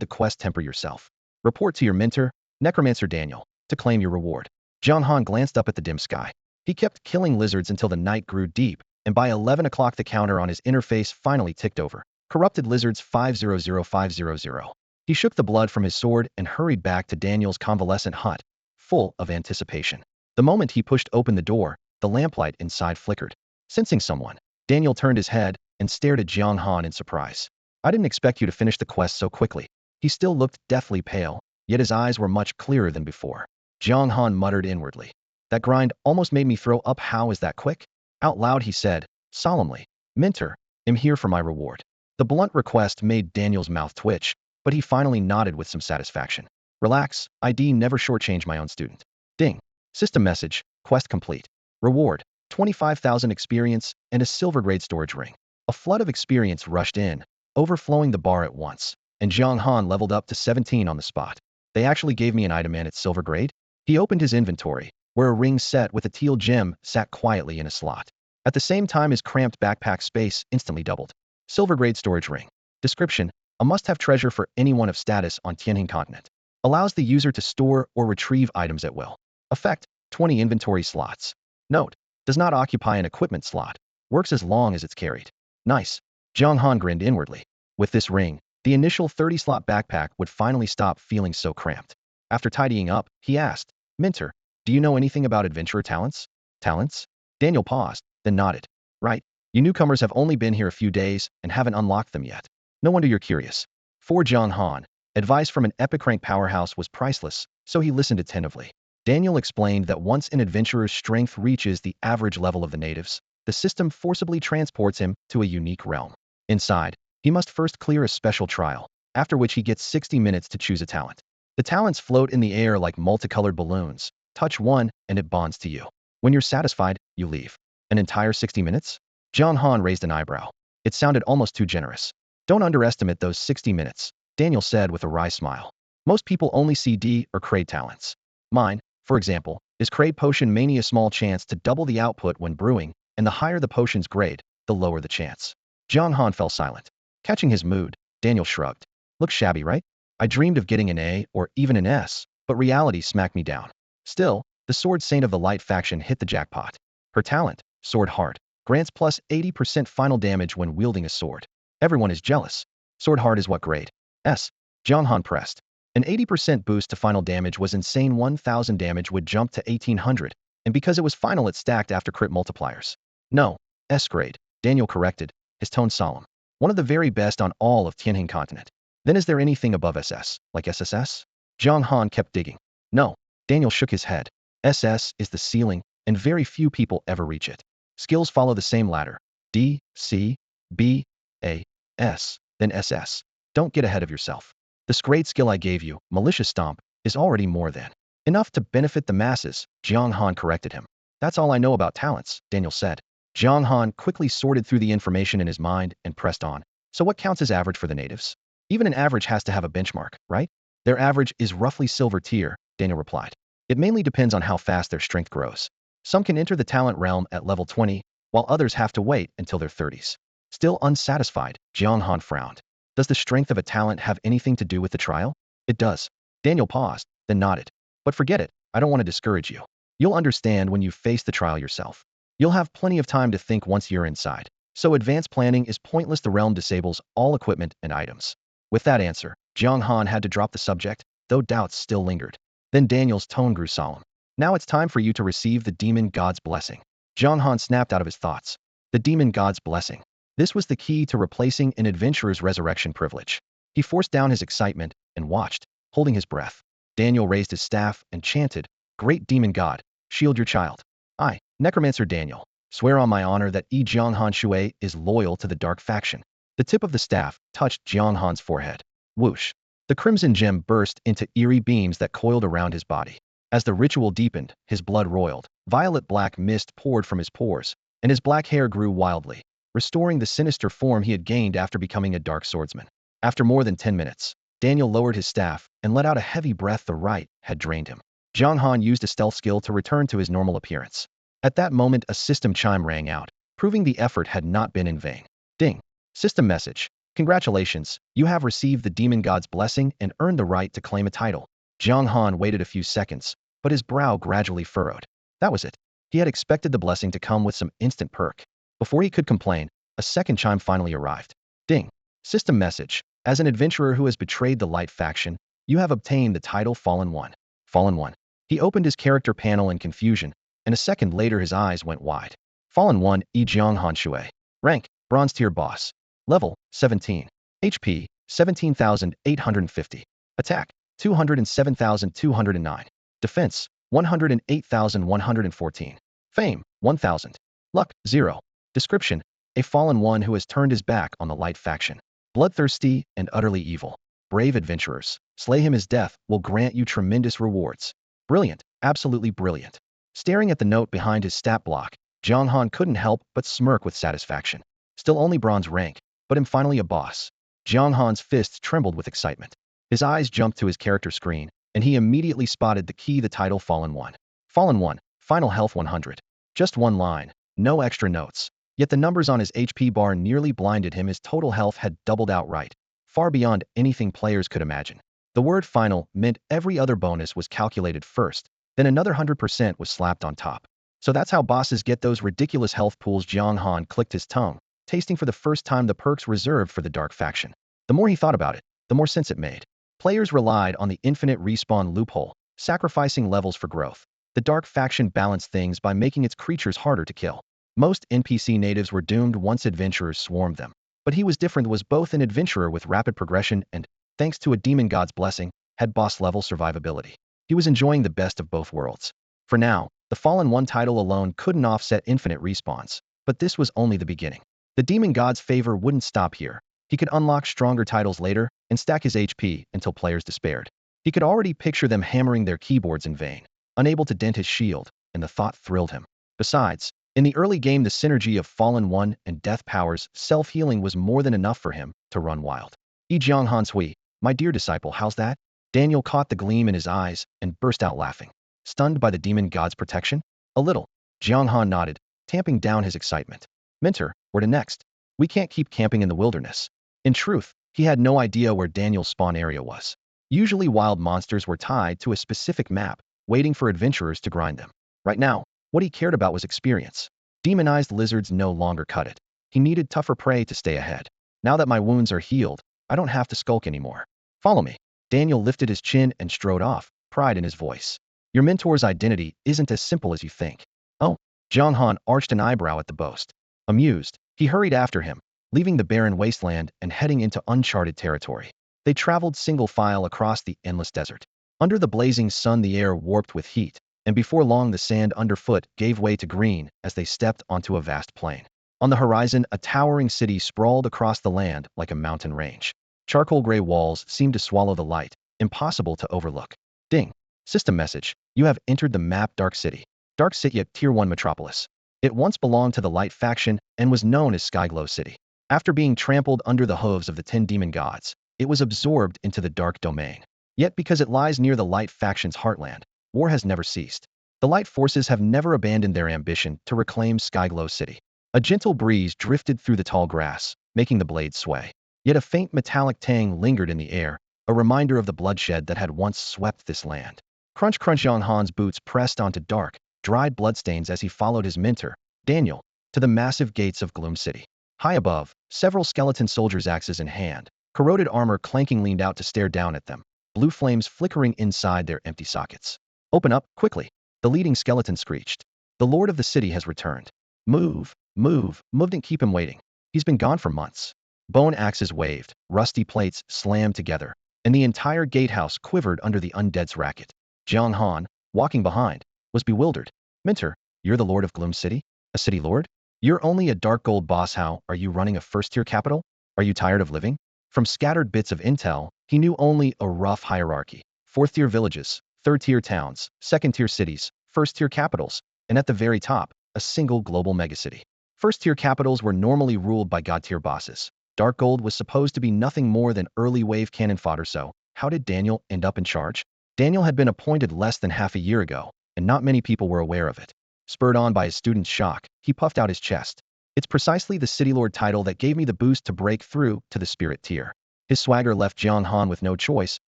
the quest. Temper yourself. Report to your mentor, Necromancer Daniel, to claim your reward. Jiang Han glanced up at the dim sky. He kept killing lizards until the night grew deep, and by 11 o'clock the counter on his interface finally ticked over. Corrupted lizards 500500. He shook the blood from his sword and hurried back to Daniel's convalescent hut, full of anticipation. The moment he pushed open the door, the lamplight inside flickered. Sensing someone, Daniel turned his head and stared at Jiang Han in surprise. I didn't expect you to finish the quest so quickly. He still looked deathly pale, yet his eyes were much clearer than before. Jiang Han muttered inwardly. That grind almost made me throw up. How is that quick? Out loud he said, solemnly, Mentor, am here for my reward. The blunt request made Daniel's mouth twitch, but he finally nodded with some satisfaction. Relax, ID never shortchange my own student. Ding. System message, quest complete. Reward, 25,000 experience and a silver grade storage ring. A flood of experience rushed in, overflowing the bar at once, and Jiang Han leveled up to 17 on the spot. They actually gave me an item and it's silver grade? He opened his inventory, where a ring set with a teal gem sat quietly in a slot. At the same time, his cramped backpack space instantly doubled. Silver grade storage ring. Description, a must-have treasure for anyone of status on Tianjin continent. Allows the user to store or retrieve items at will. Effect, 20 inventory slots. Note, does not occupy an equipment slot. Works as long as it's carried. Nice. Jiang Han grinned inwardly. With this ring, the initial 30-slot backpack would finally stop feeling so cramped. After tidying up, he asked, Mentor, do you know anything about adventurer talents? Talents? Daniel paused, then nodded. Right. You newcomers have only been here a few days and haven't unlocked them yet. No wonder you're curious. For Jiang Han, advice from an epic rank powerhouse was priceless, so he listened attentively. Daniel explained that once an adventurer's strength reaches the average level of the natives, the system forcibly transports him to a unique realm. Inside, he must first clear a special trial, after which he gets 60 minutes to choose a talent. The talents float in the air like multicolored balloons. Touch one, and it bonds to you. When you're satisfied, you leave. An entire 60 minutes? Jiang Han raised an eyebrow. It sounded almost too generous. Don't underestimate those 60 minutes, Daniel said with a wry smile. Most people only see D or Crade talents. Mine, for example, is Crade Potion Mania, small chance to double the output when brewing, and the higher the potion's grade, the lower the chance. Jiang Han fell silent. Catching his mood, Daniel shrugged. Looks shabby, right? I dreamed of getting an A or even an S, but reality smacked me down. Still, the Sword Saint of the Light faction hit the jackpot. Her talent, Sword Heart, grants plus 80% final damage when wielding a sword. Everyone is jealous. Sword Heart is what grade? S. Jiang Han pressed. An 80% boost to final damage was insane. 1000 damage would jump to 1800, and because it was final, it stacked after crit multipliers. No, S grade, Daniel corrected, his tone solemn. One of the very best on all of Tianjin continent. Then is there anything above SS, like SSS? Jiang Han kept digging. No, Daniel shook his head. SS is the ceiling, and very few people ever reach it. Skills follow the same ladder. D, C, B, A, S, then SS. Don't get ahead of yourself. This great skill I gave you, Malicious Stomp, is already more than enough to benefit the masses, Jiang Han corrected him. That's all I know about talents, Daniel said. Jiang Han quickly sorted through the information in his mind and pressed on. So what counts as average for the natives? Even an average has to have a benchmark, right? Their average is roughly silver tier, Daniel replied. It mainly depends on how fast their strength grows. Some can enter the talent realm at level 20, while others have to wait until their 30s. Still unsatisfied, Jiang Han frowned. Does the strength of a talent have anything to do with the trial? It does. Daniel paused, then nodded. But forget it, I don't want to discourage you. You'll understand when you face the trial yourself. You'll have plenty of time to think once you're inside. So advanced planning is pointless. The realm disables all equipment and items. With that answer, Jiang Han had to drop the subject, though doubts still lingered. Then Daniel's tone grew solemn. Now it's time for you to receive the demon god's blessing. Jiang Han snapped out of his thoughts. The demon god's blessing. This was the key to replacing an adventurer's resurrection privilege. He forced down his excitement and watched, holding his breath. Daniel raised his staff and chanted, Great demon god, shield your child. I, necromancer Daniel, swear on my honor that Jiang Han Shui is loyal to the dark faction. The tip of the staff touched Jiang Han's forehead. Whoosh. The crimson gem burst into eerie beams that coiled around his body. As the ritual deepened, his blood roiled. Violet-black mist poured from his pores, and his black hair grew wildly, restoring the sinister form he had gained after becoming a dark swordsman. After more than 10 minutes, Daniel lowered his staff and let out a heavy breath. The right had drained him. Jiang Han used a stealth skill to return to his normal appearance. At that moment, a system chime rang out, proving the effort had not been in vain. Ding. System message. Congratulations, you have received the demon god's blessing and earned the right to claim a title. Jiang Han waited a few seconds, but his brow gradually furrowed. That was it. He had expected the blessing to come with some instant perk. Before he could complain, a second chime finally arrived. Ding. System message. As an adventurer who has betrayed the Light faction, you have obtained the title Fallen One. Fallen One. He opened his character panel in confusion, and a second later his eyes went wide. Fallen One, Jiang Han Shui. Rank, Bronze Tier Boss. Level, 17. HP, 17,850. Attack, 207,209. Defense, 108,114. Fame, 1,000. Luck, 0. Description: a fallen one who has turned his back on the light faction. Bloodthirsty and utterly evil. Brave adventurers. Slay him. His death will grant you tremendous rewards. Brilliant, absolutely brilliant. Staring at the note behind his stat block, Jiang Han couldn't help but smirk with satisfaction. Still only bronze rank, but I'm finally a boss. Jiang Han's fists trembled with excitement. His eyes jumped to his character screen, and he immediately spotted the key, the title Fallen One. Fallen One, final health 100. Just one line, no extra notes. Yet the numbers on his HP bar nearly blinded him. His total health had doubled outright, far beyond anything players could imagine. The word final meant every other bonus was calculated first, then another 100% was slapped on top. So that's how bosses get those ridiculous health pools. Jiang Han clicked his tongue, tasting for the first time the perks reserved for the dark faction. The more he thought about it, the more sense it made. Players relied on the infinite respawn loophole, sacrificing levels for growth. The dark faction balanced things by making its creatures harder to kill. Most NPC natives were doomed once adventurers swarmed them. But he was different, was both an adventurer with rapid progression and, thanks to a demon god's blessing, had boss-level survivability. He was enjoying the best of both worlds. For now, the Fallen One title alone couldn't offset infinite respawns, but this was only the beginning. The demon god's favor wouldn't stop here. He could unlock stronger titles later and stack his HP until players despaired. He could already picture them hammering their keyboards in vain, unable to dent his shield, and the thought thrilled him. Besides, in the early game, the synergy of Fallen One and Death powers, self-healing was more than enough for him to run wild. Jiang Han Sui, my dear disciple, how's that? Daniel caught the gleam in his eyes and burst out laughing. Stunned by the demon god's protection? A little. Jiang Han nodded, tamping down his excitement. Mentor, where to next? We can't keep camping in the wilderness. In truth, he had no idea where Daniel's spawn area was. Usually wild monsters were tied to a specific map, waiting for adventurers to grind them. Right now, what he cared about was experience. Demonized lizards no longer cut it. He needed tougher prey to stay ahead. Now that my wounds are healed, I don't have to skulk anymore. Follow me. Daniel lifted his chin and strode off, pride in his voice. Your mentor's identity isn't as simple as you think. Oh, Jiang Han arched an eyebrow at the boast. Amused, he hurried after him, leaving the barren wasteland and heading into uncharted territory. They traveled single file across the endless desert. Under the blazing sun, the air warped with heat, and before long the sand underfoot gave way to green as they stepped onto a vast plain. On the horizon, a towering city sprawled across the land like a mountain range. Charcoal gray walls seemed to swallow the light, impossible to overlook. Ding. System message. You have entered the map Dark City. Dark City, a Tier 1 metropolis. It once belonged to the Light faction and was known as Skyglow City. After being trampled under the hooves of the 10 demon gods, it was absorbed into the Dark Domain. Yet because it lies near the Light faction's heartland, war has never ceased. The Light forces have never abandoned their ambition to reclaim Skyglow City. A gentle breeze drifted through the tall grass, making the blades sway. Yet a faint metallic tang lingered in the air, a reminder of the bloodshed that had once swept this land. Crunch crunch. Jiang Han's boots pressed onto dark, dried bloodstains as he followed his mentor, Daniel, to the massive gates of Gloom City. High above, several skeleton soldiers, axes in hand, corroded armor clanking, leaned out to stare down at them, blue flames flickering inside their empty sockets. Open up, quickly, the leading skeleton screeched. The lord of the city has returned. Move, move, don't keep him waiting. He's been gone for months. Bone axes waved, rusty plates slammed together, and the entire gatehouse quivered under the undead's racket. Jiang Han, walking behind, was bewildered. Mentor, you're the lord of Gloom City? A city lord? You're only a dark gold boss. How are you running a first-tier capital? Are you tired of living? From scattered bits of intel, he knew only a rough hierarchy. 4th-tier villages, 3rd-tier towns, 2nd-tier cities, 1st-tier capitals, and at the very top, a single global megacity. 1st-tier capitals were normally ruled by god-tier bosses. Dark gold was supposed to be nothing more than early wave cannon fodder. So, how did Daniel end up in charge? Daniel had been appointed less than half a year ago, and not many people were aware of it. Spurred on by his student's shock, he puffed out his chest. It's precisely the City Lord title that gave me the boost to break through to the spirit tier. His swagger left Jiang Han with no choice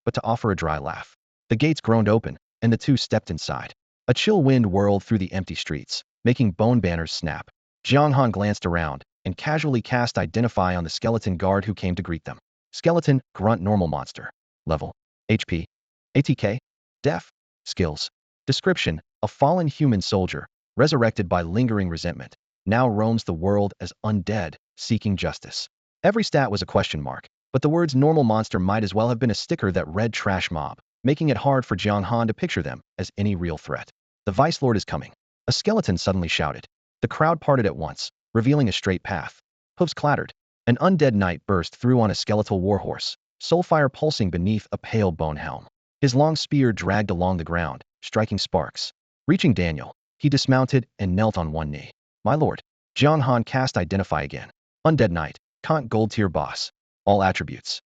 but to offer a dry laugh. The gates groaned open, and the two stepped inside. A chill wind whirled through the empty streets, making bone banners snap. Jiang Han glanced around and casually cast Identify on the skeleton guard who came to greet them. Skeleton, grunt, normal monster. Level, HP, ATK, Def, Skills. Description: a fallen human soldier, resurrected by lingering resentment, now roams the world as undead, seeking justice. Every stat was a question mark, but the words normal monster might as well have been a sticker that read trash mob, making it hard for Jiang Han to picture them as any real threat. The Vice Lord is coming. A skeleton suddenly shouted. The crowd parted at once, revealing a straight path. Hooves clattered. An undead knight burst through on a skeletal warhorse, soulfire pulsing beneath a pale bone helm. His long spear dragged along the ground, striking sparks. Reaching Daniel, he dismounted and knelt on one knee. My lord. Jiang Han cast Identify again. Undead Knight, Kant Gold Tier Boss. All attributes.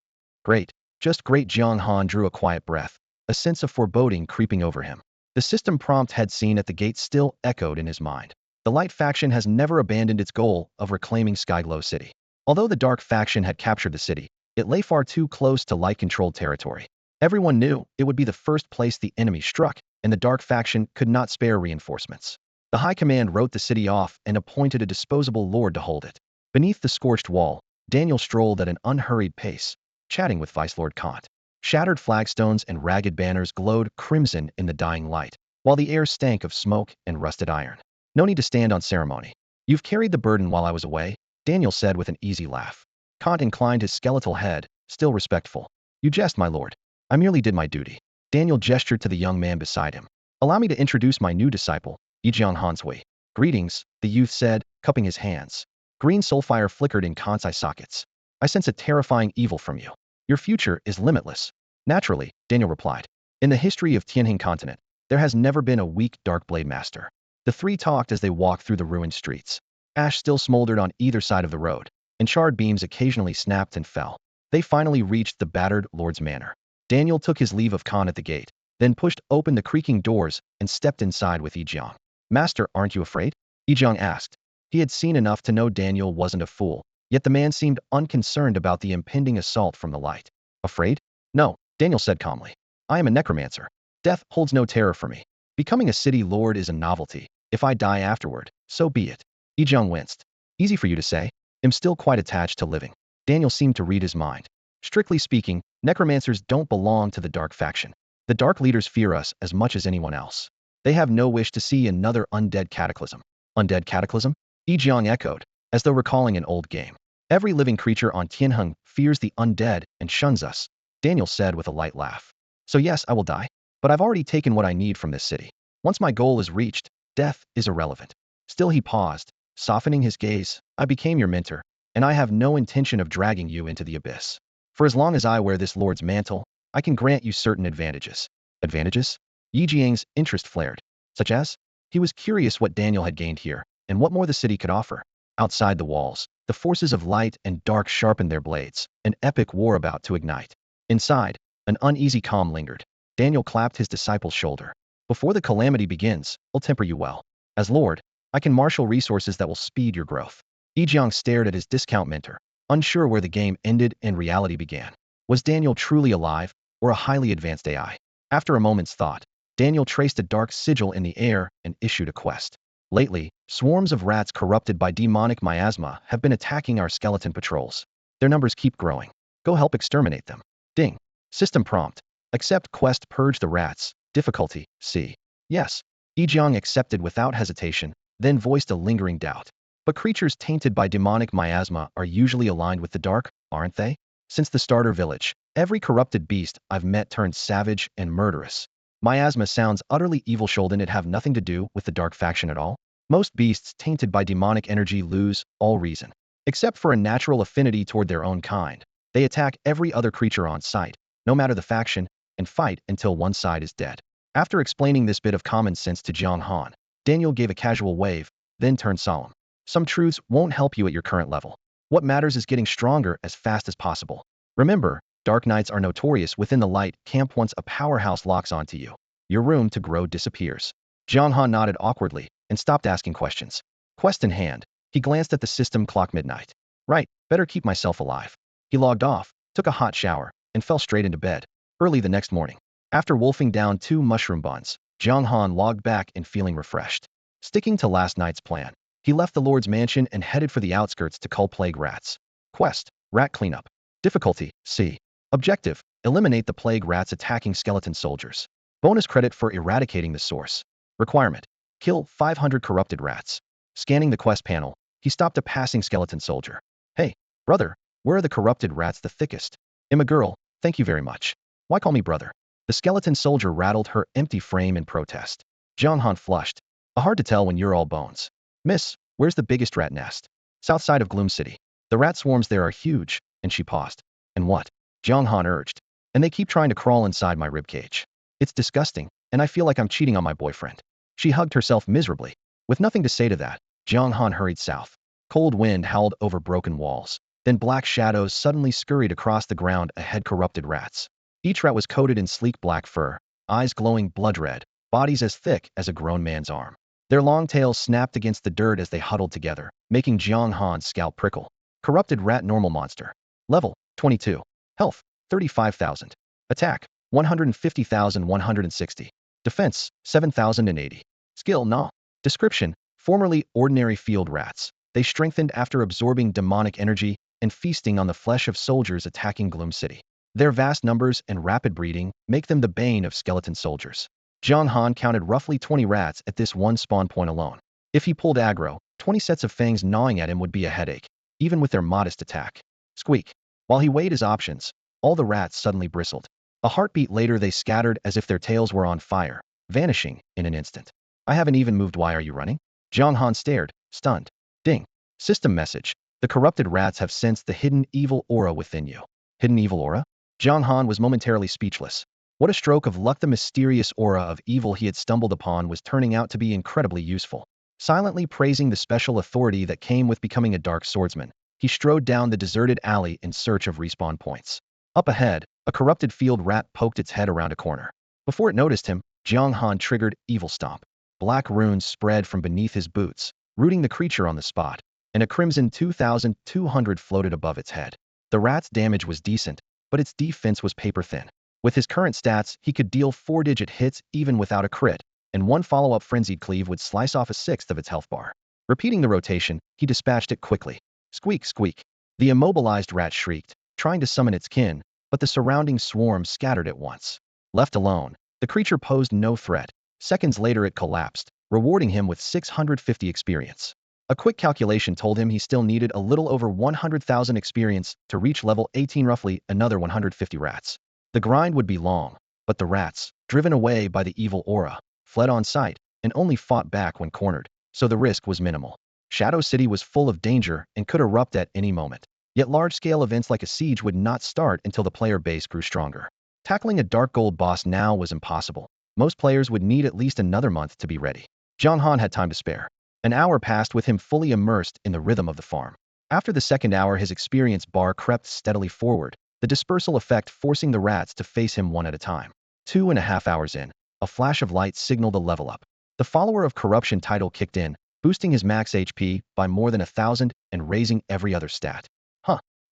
Great. Just great. Jiang Han drew a quiet breath, a sense of foreboding creeping over him. The system prompt had seen at the gate still echoed in his mind. The Light faction has never abandoned its goal of reclaiming Skyglow City. Although the Dark faction had captured the city, it lay far too close to Light-controlled territory. Everyone knew it would be the first place the enemy struck, and the Dark faction could not spare reinforcements. The High Command wrote the city off and appointed a disposable lord to hold it. Beneath the scorched wall, Daniel strolled at an unhurried pace, chatting with Vice Lord Kant. Shattered flagstones and ragged banners glowed crimson in the dying light, while the air stank of smoke and rusted iron. No need to stand on ceremony. You've carried the burden while I was away, Daniel said with an easy laugh. Kant inclined his skeletal head, still respectful. You jest, my lord. I merely did my duty. Daniel gestured to the young man beside him. Allow me to introduce my new disciple, Yijiang Hanshui. Greetings, the youth said, cupping his hands. Green soulfire flickered in Kant's eye sockets. I sense a terrifying evil from you. Your future is limitless. Naturally, Daniel replied. In the history of Tianjin continent, there has never been a weak dark blade master. The three talked as they walked through the ruined streets. Ash still smoldered on either side of the road, and charred beams occasionally snapped and fell. They finally reached the battered lord's manor. Daniel took his leave of Khan at the gate, then pushed open the creaking doors and stepped inside with Yijiang. Master, aren't you afraid? Yijiang asked. He had seen enough to know Daniel wasn't a fool, yet the man seemed unconcerned about the impending assault from the light. Afraid? No, Daniel said calmly. I am a necromancer. Death holds no terror for me. Becoming a city lord is a novelty. If I die afterward, so be it. Yijiang winced. Easy for you to say. I'm still quite attached to living. Daniel seemed to read his mind. Strictly speaking, necromancers don't belong to the Dark faction. The Dark leaders fear us as much as anyone else. They have no wish to see another undead cataclysm. Undead cataclysm? Yijiang echoed, as though recalling an old game. Every living creature on Tianheng fears the undead and shuns us, Daniel said with a light laugh. So yes, I will die, but I've already taken what I need from this city. Once my goal is reached, death is irrelevant. Still he paused, softening his gaze. I became your mentor, and I have no intention of dragging you into the abyss. For as long as I wear this lord's mantle, I can grant you certain advantages. Advantages? Yijiang's interest flared. Such as? He was curious what Daniel had gained here, and what more the city could offer. Outside the walls, the forces of light and dark sharpened their blades, an epic war about to ignite. Inside, an uneasy calm lingered. Daniel clapped his disciple's shoulder. Before the calamity begins, I'll temper you well. As Lord, I can marshal resources that will speed your growth. Yijiang stared at his discount mentor, unsure where the game ended and reality began. Was Daniel truly alive, or a highly advanced AI? After a moment's thought, Daniel traced a dark sigil in the air and issued a quest. Lately, swarms of rats corrupted by demonic miasma have been attacking our skeleton patrols. Their numbers keep growing. Go help exterminate them. Ding. System prompt. Accept quest. Purge the rats. Difficulty, C. Yes. Yijiang accepted without hesitation, then voiced a lingering doubt. But creatures tainted by demonic miasma are usually aligned with the dark, aren't they? Since the starter village, every corrupted beast I've met turned savage and murderous. Miasma sounds utterly evil. Shouldn't it have nothing to do with the Dark faction at all? Most beasts tainted by demonic energy lose all reason. Except for a natural affinity toward their own kind. They attack every other creature on sight, no matter the faction, and fight until one side is dead. After explaining this bit of common sense to Jiang Han, Daniel gave a casual wave, then turned solemn. Some truths won't help you at your current level. What matters is getting stronger as fast as possible. Remember, Dark Knights are notorious within the light camp. Once a powerhouse locks onto you, your room to grow disappears. Jiang Han nodded awkwardly and stopped asking questions. Quest in hand, he glanced at the system clock. Midnight. Right, better keep myself alive. He logged off, took a hot shower, and fell straight into bed. Early the next morning, after wolfing down 2 mushroom buns, Jiang Han logged back and feeling refreshed. Sticking to last night's plan, he left the Lord's mansion and headed for the outskirts to cull plague rats. Quest, rat cleanup. Difficulty, C. Objective, eliminate the plague rats attacking skeleton soldiers. Bonus credit for eradicating the source. Requirement, kill 500 corrupted rats. Scanning the quest panel, he stopped a passing skeleton soldier. Hey, brother, where are the corrupted rats the thickest? I'm a girl, thank you very much. Why call me brother? The skeleton soldier rattled her empty frame in protest. Jiang Han flushed. Hard to tell when you're all bones. Miss, Where's the biggest rat nest? South side of Gloom City. The rat swarms there are huge, and she paused. And what? Jiang Han urged. And they keep trying to crawl inside my ribcage. It's disgusting, and I feel like I'm cheating on my boyfriend. She hugged herself miserably. With nothing to say to that, Jiang Han hurried south. Cold wind howled over broken walls. Then black shadows suddenly scurried across the ground ahead corrupted rats. Each rat was coated in sleek black fur, eyes glowing blood red, bodies as thick as a grown man's arm. Their long tails snapped against the dirt as they huddled together, making Jiang Han's scalp prickle. Corrupted rat normal monster. Level, 22. Health, 35,000. Attack, 150,160. Defense, 7,080. Skill, no. Description, formerly ordinary field rats. They strengthened after absorbing demonic energy and feasting on the flesh of soldiers attacking Gloom City. Their vast numbers and rapid breeding make them the bane of skeleton soldiers. Jiang Han counted roughly 20 rats at this one spawn point alone. If he pulled aggro, 20 sets of fangs gnawing at him would be a headache, even with their modest attack. Squeak. While he weighed his options, all the rats suddenly bristled. A heartbeat later they scattered as if their tails were on fire, vanishing in an instant. I haven't even moved. Why are you running? Jiang Han stared, stunned. Ding. System message. The corrupted rats have sensed the hidden evil aura within you. Hidden evil aura? Jiang Han was momentarily speechless. What a stroke of luck. The mysterious aura of evil he had stumbled upon was turning out to be incredibly useful. Silently praising the special authority that came with becoming a dark swordsman, he strode down the deserted alley in search of respawn points. Up ahead, a corrupted field rat poked its head around a corner. Before it noticed him, Jiang Han triggered Evil Stomp. Black runes spread from beneath his boots, rooting the creature on the spot, and a crimson 2,200 floated above its head. The rat's damage was decent, but its defense was paper-thin. With his current stats, he could deal 4-digit hits even without a crit, and one follow-up frenzied cleave would slice off a sixth of its health bar. Repeating the rotation, he dispatched it quickly. Squeak, squeak. The immobilized rat shrieked, trying to summon its kin, but the surrounding swarm scattered at once. Left alone, the creature posed no threat. Seconds later it collapsed, rewarding him with 650 experience. A quick calculation told him he still needed a little over 100,000 experience to reach level 18, roughly another 150 rats. The grind would be long, but the rats, driven away by the evil aura, fled on sight and only fought back when cornered, so the risk was minimal. Shadow City was full of danger and could erupt at any moment. Yet large-scale events like a siege would not start until the player base grew stronger. Tackling a dark gold boss now was impossible. Most players would need at least another month to be ready. Jiang Han had time to spare. An hour passed with him fully immersed in the rhythm of the farm. After the second hour his experience bar crept steadily forward, the dispersal effect forcing the rats to face him one at a time. 2.5 hours in, a flash of light signaled a level up. The Follower of Corruption title kicked in, boosting his max HP by more than 1,000 and raising every other stat.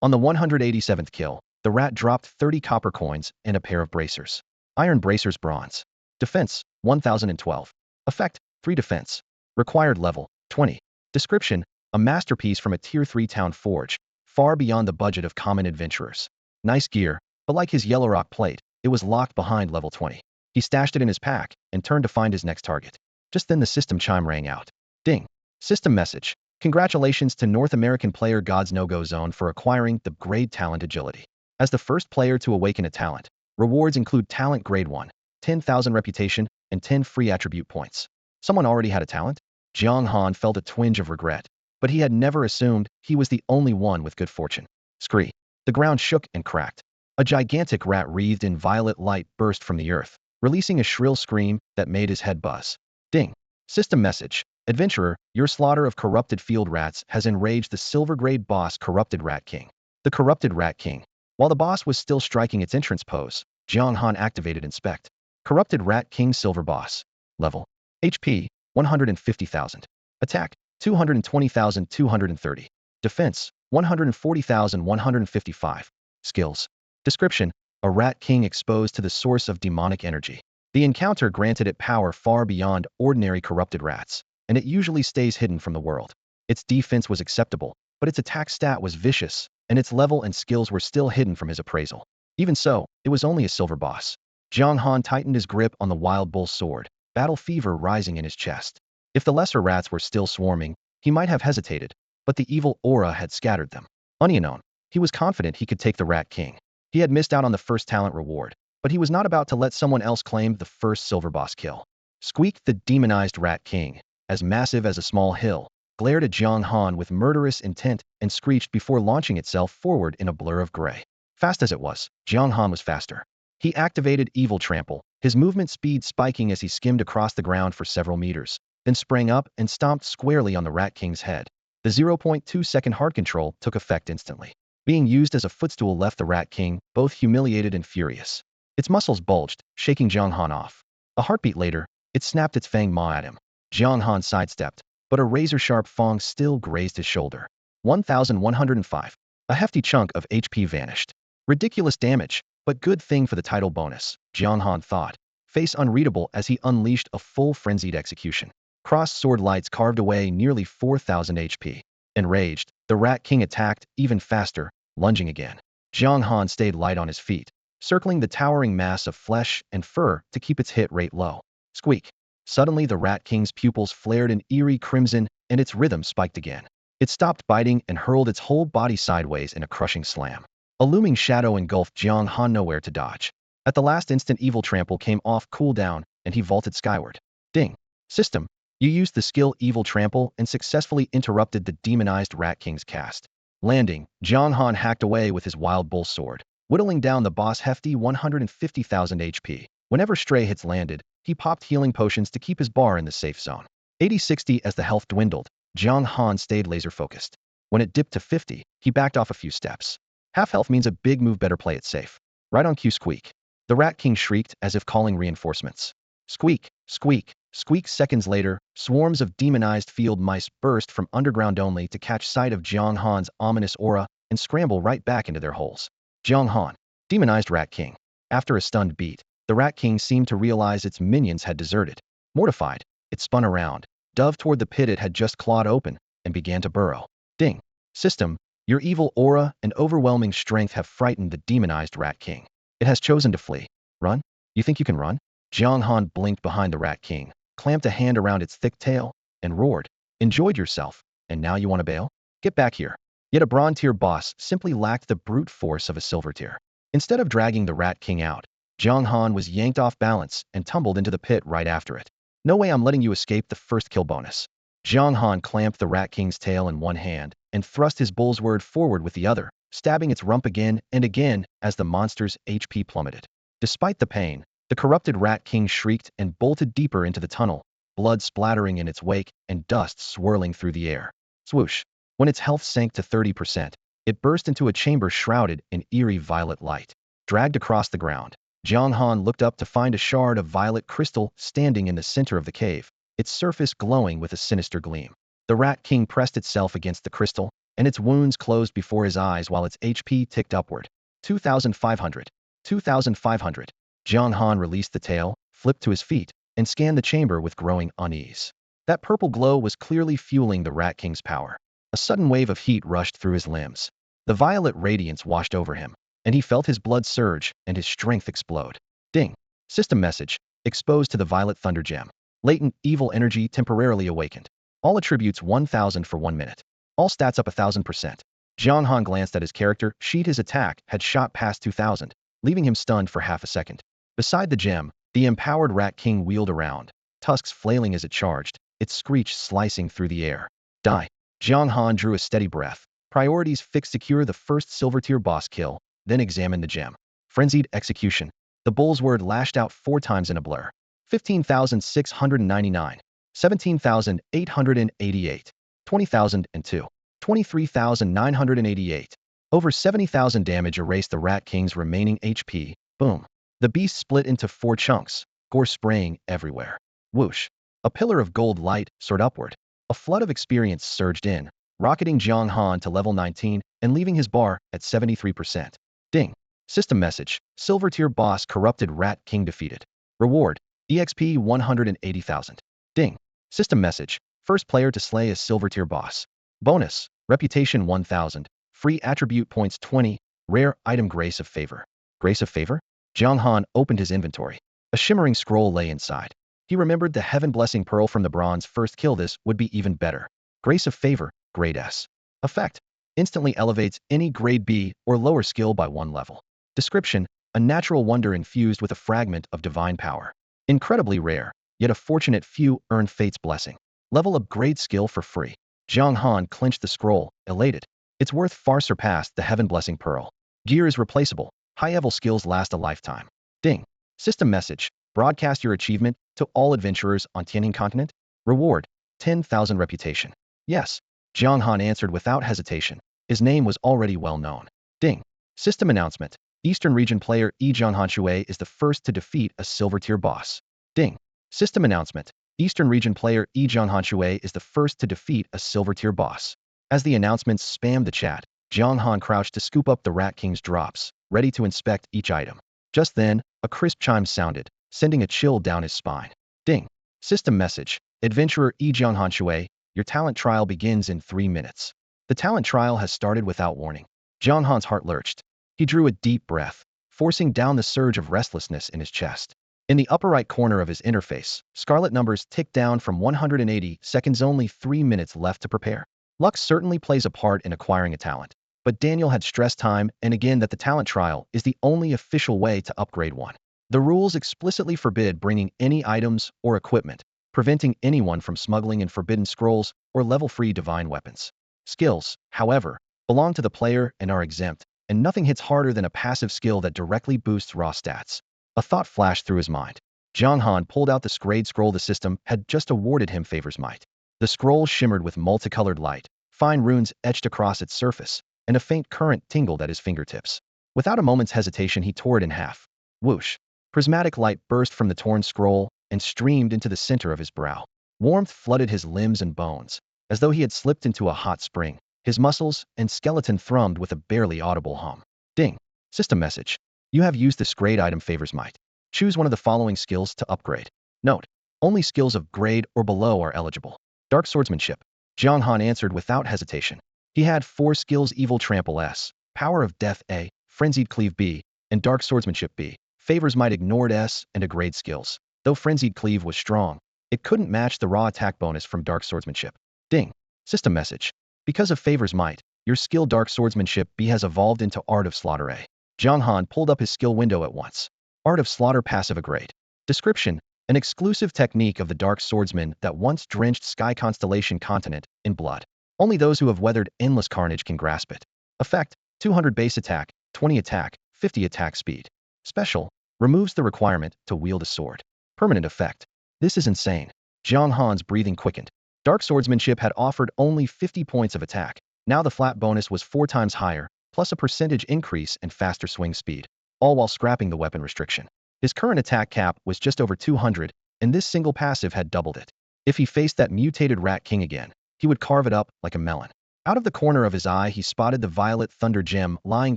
On the 187th kill, the rat dropped 30 copper coins and a pair of bracers. Iron bracers bronze. Defense, 1012. Effect, 3 defense. Required level, 20. Description, a masterpiece from a tier 3 town forge, far beyond the budget of common adventurers. Nice gear, but like his yellow rock plate, it was locked behind level 20. He stashed it in his pack and turned to find his next target. Just then the system chime rang out. Ding. System message. Congratulations to North American player God's No-Go Zone for acquiring the Grade Talent Agility. As the first player to awaken a talent, rewards include Talent Grade 1, 10,000 reputation, and 10 free attribute points. Someone already had a talent? Jiang Han felt a twinge of regret, but he had never assumed he was the only one with good fortune. Scree. The ground shook and cracked. A gigantic rat wreathed in violet light burst from the earth, releasing a shrill scream that made his head buzz. Ding. System message. Adventurer, your slaughter of corrupted field rats has enraged the silver grade boss Corrupted Rat King. The Corrupted Rat King. While the boss was still striking its entrance pose, Jiang Han activated Inspect. Corrupted Rat King Silver Boss. Level. HP, 150,000. Attack, 220,230. Defense, 140,155. Skills. Description, a Rat King exposed to the source of demonic energy. The encounter granted it power far beyond ordinary corrupted rats, and it usually stays hidden from the world. Its defense was acceptable, but its attack stat was vicious, and its level and skills were still hidden from his appraisal. Even so, it was only a silver boss. Jiang Han tightened his grip on the wild bull sword, battle fever rising in his chest. If the lesser rats were still swarming, he might have hesitated, but the evil aura had scattered them. Unknown, he was confident he could take the Rat King. He had missed out on the first talent reward, but he was not about to let someone else claim the first silver boss kill. Squeak the demonized Rat King, as massive as a small hill, glared at Jiang Han with murderous intent and screeched before launching itself forward in a blur of gray. Fast as it was, Jiang Han was faster. He activated Evil Trample, his movement speed spiking as he skimmed across the ground for several meters, then sprang up and stomped squarely on the Rat King's head. The 0.2-second hard control took effect instantly. Being used as a footstool left the Rat King both humiliated and furious. Its muscles bulged, shaking Jiang Han off. A heartbeat later, it snapped its fang maw at him. Jiang Han sidestepped, but a razor-sharp fang still grazed his shoulder. 1,105. A hefty chunk of HP vanished. Ridiculous damage, but good thing for the title bonus, Jiang Han thought, face unreadable as he unleashed a full frenzied execution. Crossed sword lights carved away nearly 4,000 HP. Enraged, the Rat King attacked even faster, lunging again. Jiang Han stayed light on his feet, circling the towering mass of flesh and fur to keep its hit rate low. Squeak. Suddenly the Rat King's pupils flared an eerie crimson and its rhythm spiked again. It stopped biting and hurled its whole body sideways in a crushing slam. A looming shadow engulfed Jiang Han, nowhere to dodge. At the last instant, Evil Trample came off cooldown and he vaulted skyward. Ding. System. You used the skill Evil Trample and successfully interrupted the demonized Rat King's cast. Landing, Jiang Han hacked away with his Wild Bull sword, whittling down the boss hefty 150,000 HP. Whenever stray hits landed, he popped healing potions to keep his bar in the safe zone. 80-60 as the health dwindled, Jiang Han stayed laser-focused. When it dipped to 50, he backed off a few steps. Half health means a big move, better play it safe. Right on cue. Squeak. The Rat King shrieked as if calling reinforcements. Squeak, squeak, squeak. Seconds later, swarms of demonized field mice burst from underground only to catch sight of Jiang Han's ominous aura and scramble right back into their holes. Jiang Han. Demonized Rat King. After a stunned beat, the Rat King seemed to realize its minions had deserted. Mortified, it spun around, dove toward the pit it had just clawed open, and began to burrow. Ding. System. Your evil aura and overwhelming strength have frightened the demonized Rat King. It has chosen to flee. Run? You think you can run? Jiang Han blinked behind the Rat King, clamped a hand around its thick tail, and roared. Enjoyed yourself, and now you want to bail? Get back here. Yet a bronze tier boss simply lacked the brute force of a silver tier. Instead of dragging the Rat King out, Jiang Han was yanked off balance and tumbled into the pit right after it. No way I'm letting you escape the first kill bonus. Jiang Han clamped the Rat King's tail in one hand and thrust his bull's word forward with the other, stabbing its rump again and again as the monster's HP plummeted. Despite the pain, the corrupted Rat King shrieked and bolted deeper into the tunnel, blood splattering in its wake and dust swirling through the air. Swoosh. When its health sank to 30%, it burst into a chamber shrouded in eerie violet light. Dragged across the ground, Jiang Han looked up to find a shard of violet crystal standing in the center of the cave, its surface glowing with a sinister gleam. The Rat King pressed itself against the crystal, and its wounds closed before his eyes while its HP ticked upward. 2,500. 2,500. Jiang Han released the tail, flipped to his feet, and scanned the chamber with growing unease. That purple glow was clearly fueling the Rat King's power. A sudden wave of heat rushed through his limbs. The violet radiance washed over him, and he felt his blood surge and his strength explode. Ding. System message. Exposed to the violet thunder gem. Latent evil energy temporarily awakened. All attributes 1,000 for 1 minute. All stats up 1,000%. Jiang Han glanced at his character sheet. His attack had shot past 2,000, leaving him stunned for half a second. Beside the gem, the empowered Rat King wheeled around, tusks flailing as it charged, its screech slicing through the air. Die. Jiang Han drew a steady breath. Priorities fixed. Secure the first silver tier boss kill, then examine the gem. Frenzied execution. The bull's word lashed out 4 times in a blur. 15,699. 17,888. 20,002. 23,988. Over 70,000 damage erased the Rat King's remaining HP. Boom. The beast split into 4 chunks, gore spraying everywhere. Whoosh. A pillar of gold light soared upward. A flood of experience surged in, rocketing Jiang Han to level 19 and leaving his bar at 73%. Ding. System message. Silver tier boss corrupted Rat King defeated. Reward. EXP 180,000. Ding. System message. First player to slay a silver tier boss. Bonus. Reputation 1,000. Free attribute points 20. Rare item Grace of Favor. Grace of Favor? Jiang Han opened his inventory. A shimmering scroll lay inside. He remembered the Heaven Blessing Pearl from the bronze first kill. This would be even better. Grace of Favor, Grade S. Effect. Instantly elevates any Grade B or lower skill by 1 level. Description. A natural wonder infused with a fragment of divine power. Incredibly rare, yet a fortunate few earn Fate's blessing. Level upgrade skill for free. Jiang Han clenched the scroll, elated. Its worth far surpassed the Heaven Blessing Pearl. Gear is replaceable. High-level skills last a lifetime. Ding. System message. Broadcast your achievement to all adventurers on Tianning continent. Reward. 10,000 reputation. Yes. Jiang Han answered without hesitation. His name was already well known. Ding. System announcement. Eastern region player Jiang Han Shui is the first to defeat a silver tier boss. Ding. System announcement. Eastern region player Jiang Han Shui is the first to defeat a silver tier boss. As the announcements spammed the chat, Jiang Han crouched to scoop up the Rat King's drops, ready to inspect each item. Just then, a crisp chime sounded, sending a chill down his spine. Ding. System message. Adventurer Jiang Han Shui, your talent trial begins in 3 minutes. The talent trial has started without warning. Jiang Han's heart lurched. He drew a deep breath, forcing down the surge of restlessness in his chest. In the upper right corner of his interface, scarlet numbers ticked down from 180 seconds, only 3 minutes left to prepare. Luck certainly plays a part in acquiring a talent, but Daniel had stressed time and again that the talent trial is the only official way to upgrade one. The rules explicitly forbid bringing any items or equipment, preventing anyone from smuggling in forbidden scrolls or level-free divine weapons. Skills, however, belong to the player and are exempt, and nothing hits harder than a passive skill that directly boosts raw stats. A thought flashed through his mind. Jiang Han pulled out the grade scroll the system had just awarded him Favor's Might. The scroll shimmered with multicolored light, fine runes etched across its surface, and a faint current tingled at his fingertips. Without a moment's hesitation, he tore it in half. Whoosh! Prismatic light burst from the torn scroll and streamed into the center of his brow. Warmth flooded his limbs and bones, as though he had slipped into a hot spring. His muscles and skeleton thrummed with a barely audible hum. Ding! System message. You have used this grade item Favor's Might. Choose one of the following skills to upgrade. Note: only skills of grade or below are eligible. Dark swordsmanship. Jiang Han answered without hesitation. He had 4 skills: Evil Trample S, Power of Death A, Frenzied Cleave B, and Dark Swordsmanship B. Favor's Might ignored S and a grade skills. Though Frenzied Cleave was strong, it couldn't match the raw attack bonus from Dark Swordsmanship. Ding. System message. Because of Favor's Might, your skill Dark Swordsmanship B has evolved into Art of Slaughter A. Jiang Han pulled up his skill window at once. Art of Slaughter passive a grade. Description: an exclusive technique of the Dark Swordsman that once drenched Sky Constellation continent in blood. Only those who have weathered endless carnage can grasp it. Effect: 200 base attack, 20 attack, 50 attack speed. Special: removes the requirement to wield a sword. Permanent effect. This is insane. Jiang Han's breathing quickened. Dark Swordsmanship had offered only 50 points of attack. Now the flat bonus was 4 times higher, plus a percentage increase and faster swing speed, all while scrapping the weapon restriction. His current attack cap was just over 200, and this single passive had doubled it. If he faced that mutated Rat King again, he would carve it up like a melon. Out of the corner of his eye, he spotted the Violet Thunder Gem lying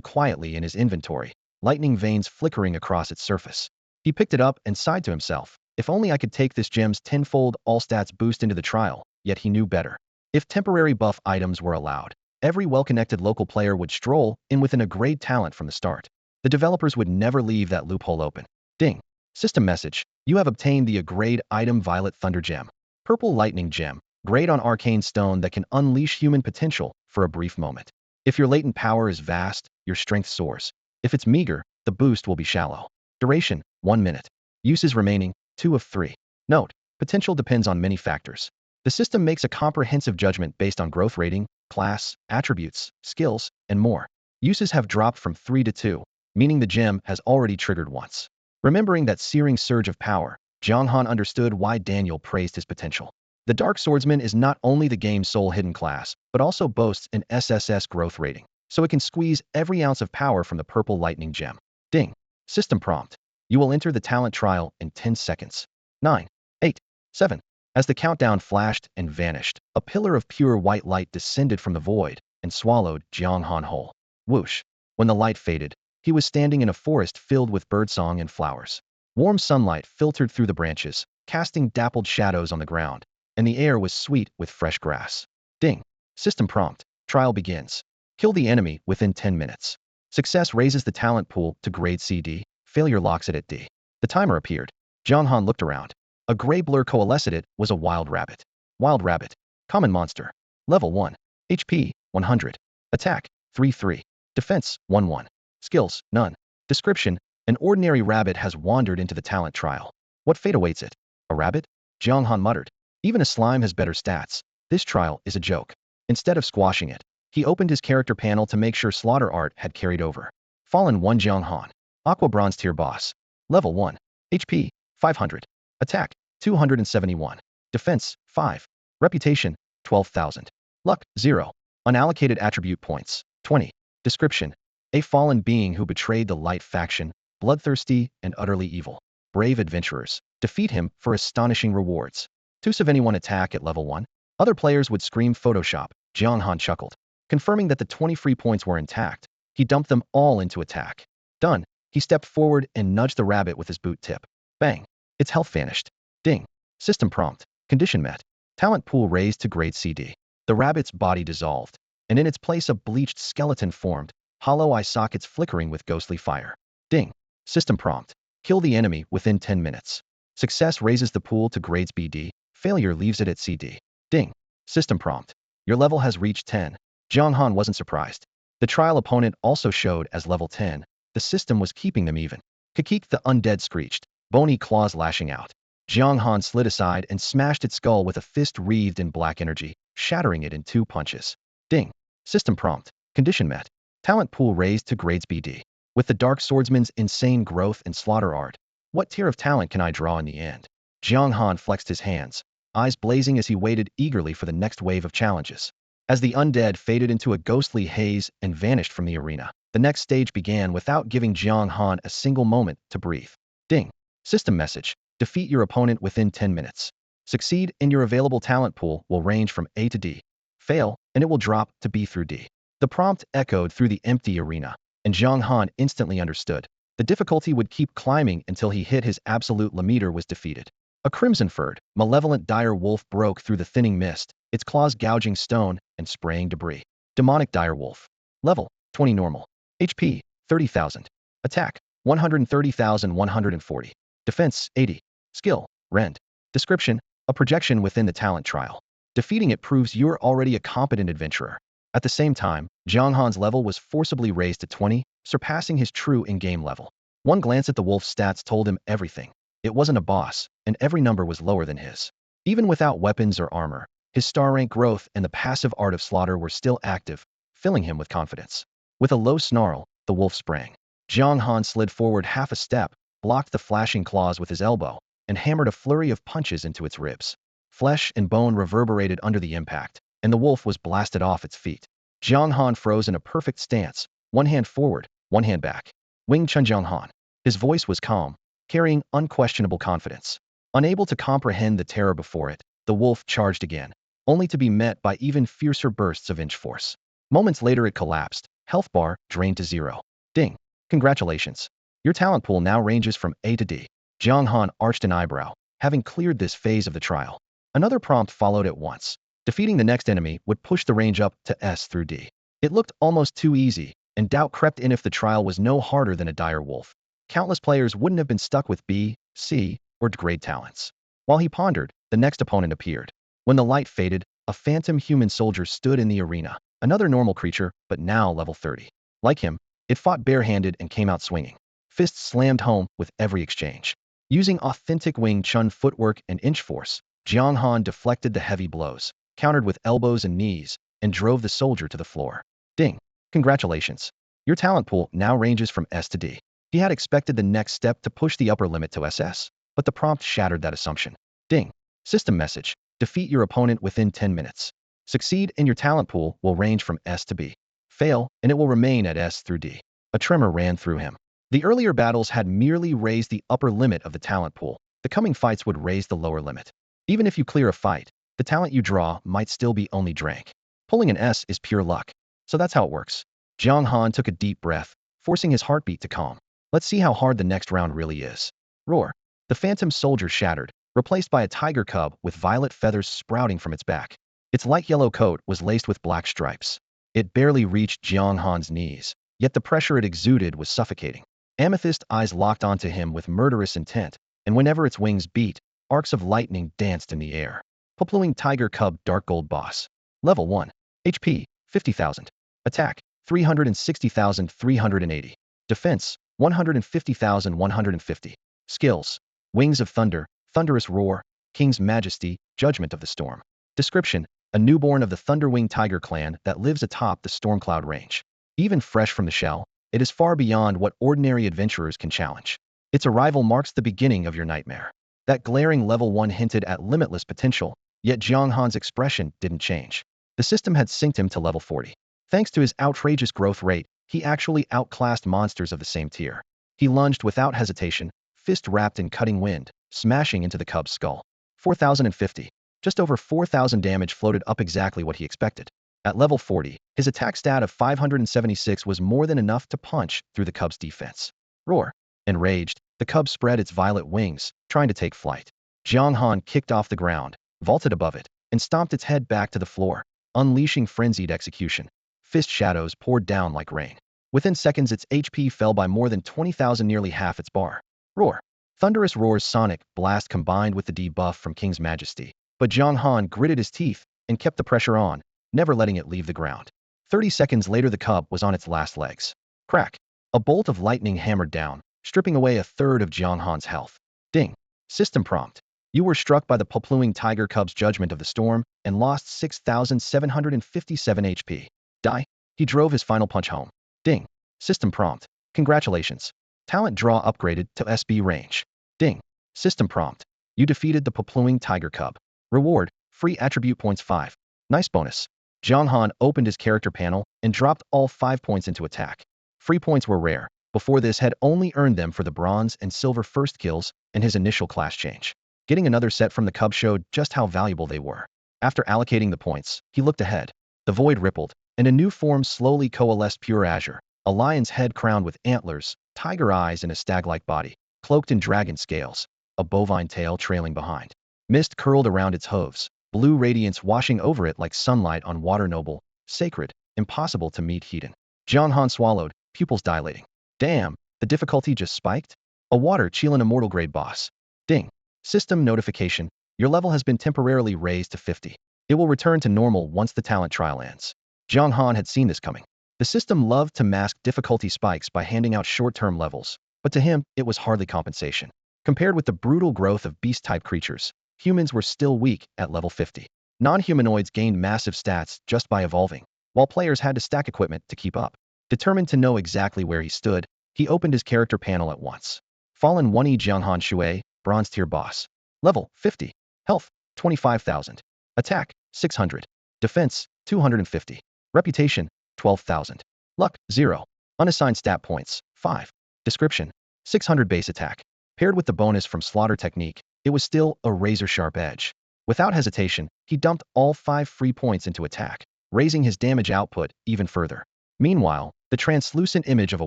quietly in his inventory, lightning veins flickering across its surface. He picked it up and sighed to himself. If only I could take this gem's tenfold all-stats boost into the trial, yet he knew better. If temporary buff items were allowed, every well-connected local player would stroll in within a grade talent from the start. The developers would never leave that loophole open. Ding. System message. You have obtained the grade item Violet Thunder Gem. Purple Lightning Gem. Grade on arcane stone that can unleash human potential for a brief moment. If your latent power is vast, your strength soars. If it's meager, the boost will be shallow. Duration: 1 minute. Uses remaining: 2 of 3. Note: potential depends on many factors. The system makes a comprehensive judgment based on growth rating, class, attributes, skills, and more. Uses have dropped from 3 to 2, meaning the gem has already triggered once. Remembering that searing surge of power, Jiang Han understood why Daniel praised his potential. The Dark Swordsman is not only the game's sole hidden class, but also boasts an SSS growth rating, so it can squeeze every ounce of power from the Purple Lightning Gem. Ding. System prompt. You will enter the talent trial in 10 seconds. 9, 8, 7. As the countdown flashed and vanished, a pillar of pure white light descended from the void and swallowed Jiang Han whole. Whoosh. When the light faded, he was standing in a forest filled with birdsong and flowers. Warm sunlight filtered through the branches, casting dappled shadows on the ground, and the air was sweet with fresh grass. Ding. System prompt. Trial begins. Kill the enemy within 10 minutes. Success raises the talent pool to grade CD. Failure locks it at D. The timer appeared. Jiang Han looked around. A gray blur coalesced. It was a wild rabbit. Wild rabbit. Common monster. Level 1. HP, 100. Attack, 3-3. Defense, 1-1. Skills, none. Description: an ordinary rabbit has wandered into the talent trial. What fate awaits it? A rabbit? Jiang Han muttered. Even a slime has better stats. This trial is a joke. Instead of squashing it, he opened his character panel to make sure Slaughter Art had carried over. Fallen 1 Jiang Han. Aqua Bronze Tier Boss. Level 1. HP, 500. Attack, 271. Defense, 5. Reputation, 12,000. Luck, 0. Unallocated attribute points, 20. Description: a fallen being who betrayed the light faction, bloodthirsty and utterly evil. Brave adventurers, defeat him for astonishing rewards. Choose of anyone attack at level 1. Other players would scream Photoshop. Jiang Han chuckled. Confirming that the 20 free points were intact, he dumped them all into attack. Done. He stepped forward and nudged the rabbit with his boot tip. Bang. Its health vanished. Ding. System prompt. Condition met. Talent pool raised to grade CD. The rabbit's body dissolved, and in its place a bleached skeleton formed, hollow eye sockets flickering with ghostly fire. Ding. System prompt. Kill the enemy within 10 minutes. Success raises the pool to grades BD, failure leaves it at CD. Ding. System prompt. Your level has reached 10. Jiang Han wasn't surprised. The trial opponent also showed as level 10. The system was keeping them even. Kikik the undead screeched, bony claws lashing out. Jiang Han slid aside and smashed its skull with a fist wreathed in black energy, shattering it in 2 punches. Ding. System prompt. Condition met. Talent pool raised to grades BD. With the Dark Swordsman's insane growth and Slaughter Art, what tier of talent can I draw in the end? Jiang Han flexed his hands, eyes blazing as he waited eagerly for the next wave of challenges. As the undead faded into a ghostly haze and vanished from the arena, the next stage began without giving Jiang Han a single moment to breathe. Ding. System message. Defeat your opponent within 10 minutes. Succeed, and your available talent pool will range from A to D. Fail, and it will drop to B through D. The prompt echoed through the empty arena, and Jiang Han instantly understood. The difficulty would keep climbing until he hit his absolute limiter was defeated. A crimson-furred, malevolent dire wolf broke through the thinning mist, its claws gouging stone and spraying debris. Demonic dire wolf. Level, 20 normal. HP, 30,000. Attack, 130,140. Defense, 80. Skill, Rend. Description: a projection within the talent trial. Defeating it proves you're already a competent adventurer. At the same time, Jiang Han's level was forcibly raised to 20, surpassing his true in-game level. One glance at the wolf's stats told him everything. It wasn't a boss, and every number was lower than his. Even without weapons or armor, his star rank growth and the passive art of slaughter were still active, filling him with confidence. With a low snarl, the wolf sprang. Jiang Han slid forward half a step, blocked the flashing claws with his elbow, and hammered a flurry of punches into its ribs. Flesh and bone reverberated under the impact, and the wolf was blasted off its feet. Jiang Han froze in a perfect stance, one hand forward, one hand back. Wing Chun Jiang Han. His voice was calm, carrying unquestionable confidence. Unable to comprehend the terror before it, the wolf charged again, only to be met by even fiercer bursts of inch force. Moments later it collapsed, health bar drained to 0. Ding. Congratulations. Your talent pool now ranges from A to D. Jiang Han arched an eyebrow, having cleared this phase of the trial. Another prompt followed at once. Defeating the next enemy would push the range up to S through D. It looked almost too easy, and doubt crept in if the trial was no harder than a dire wolf. Countless players wouldn't have been stuck with B, C, or D grade talents. While he pondered, the next opponent appeared. When the light faded, a phantom human soldier stood in the arena, another normal creature, but now level 30. Like him, it fought barehanded and came out swinging. Fists slammed home with every exchange. Using authentic Wing Chun footwork and inch force, Jiang Han deflected the heavy blows, countered with elbows and knees, and drove the soldier to the floor. Ding. Congratulations. Your talent pool now ranges from S to D. He had expected the next step to push the upper limit to SS, but the prompt shattered that assumption. Ding. System message. Defeat your opponent within 10 minutes. Succeed, and your talent pool will range from S to B. Fail, and it will remain at S through D. A tremor ran through him. The earlier battles had merely raised the upper limit of the talent pool. The coming fights would raise the lower limit. Even if you clear a fight, the talent you draw might still be only drank. Pulling an S is pure luck. So that's how it works. Jiang Han took a deep breath, forcing his heartbeat to calm. Let's see how hard the next round really is. Roar. The phantom soldier shattered, replaced by a tiger cub with violet feathers sprouting from its back. Its light yellow coat was laced with black stripes. It barely reached Jiang Han's knees, yet the pressure it exuded was suffocating. Amethyst eyes locked onto him with murderous intent, and whenever its wings beat, arcs of lightning danced in the air. Popluing Tiger Cub Dark Gold Boss. Level 1. HP, 50,000. Attack, 360,380. Defense, 150,150. Skills: Wings of Thunder, Thunderous Roar, King's Majesty, Judgment of the Storm. Description: a newborn of the Thunderwing Tiger clan that lives atop the Stormcloud Range. Even fresh from the shell, it is far beyond what ordinary adventurers can challenge. Its arrival marks the beginning of your nightmare. That glaring level 1 hinted at limitless potential, yet Jiang Han's expression didn't change. The system had synced him to level 40. Thanks to his outrageous growth rate, he actually outclassed monsters of the same tier. He lunged without hesitation, fist wrapped in cutting wind, smashing into the cub's skull. 4,050. Just over 4,000 damage floated up exactly what he expected. At level 40, his attack stat of 576 was more than enough to punch through the cub's defense. Roar. Enraged, the cub spread its violet wings, trying to take flight. Jiang Han kicked off the ground, vaulted above it, and stomped its head back to the floor, unleashing frenzied execution. Fist shadows poured down like rain. Within seconds, its HP fell by more than 20,000, nearly half its bar. Roar. Thunderous roar's sonic blast combined with the debuff from King's Majesty, but Jiang Han gritted his teeth and kept the pressure on, never letting it leave the ground. 30 seconds later, the cub was on its last legs. Crack. A bolt of lightning hammered down, stripping away a third of Jiang Han's health. Ding. System prompt. You were struck by the Popluing Tiger Cub's Judgment of the Storm and lost 6,757 HP. Die. He drove his final punch home. Ding. System prompt. Congratulations. Talent draw upgraded to SB range. Ding. System prompt. You defeated the Popluing Tiger Cub. Reward. Free attribute points 5. Nice bonus. Jiang Han opened his character panel and dropped all 5 points into attack. Free points were rare. Before this had only earned them for the bronze and silver first kills and his initial class change. Getting another set from the cub showed just how valuable they were. After allocating the points, he looked ahead. The void rippled, and a new form slowly coalesced. Pure azure, a lion's head crowned with antlers, tiger eyes, and a stag-like body, cloaked in dragon scales, a bovine tail trailing behind. Mist curled around its hooves, blue radiance washing over it like sunlight on water. Noble, sacred, impossible to meet. Hedon. Jiang Han swallowed, pupils dilating. Damn, the difficulty just spiked? A water Chilean immortal grade boss. Ding. System notification. Your level has been temporarily raised to 50. It will return to normal once the talent trial ends. Jiang Han had seen this coming. The system loved to mask difficulty spikes by handing out short-term levels, but to him, it was hardly compensation. Compared with the brutal growth of beast-type creatures, humans were still weak at level 50. Non-humanoids gained massive stats just by evolving, while players had to stack equipment to keep up. Determined to know exactly where he stood, he opened his character panel at once. Fallen 1E Jiang Han Shui, Bronze Tier Boss. Level 50. Health 25,000. Attack 600. Defense 250. Reputation 12,000. Luck 0. Unassigned stat points 5. Description 600 base attack. Paired with the bonus from Slaughter Technique, it was still a razor-sharp edge. Without hesitation, he dumped all 5 free points into attack, raising his damage output even further. Meanwhile, the translucent image of a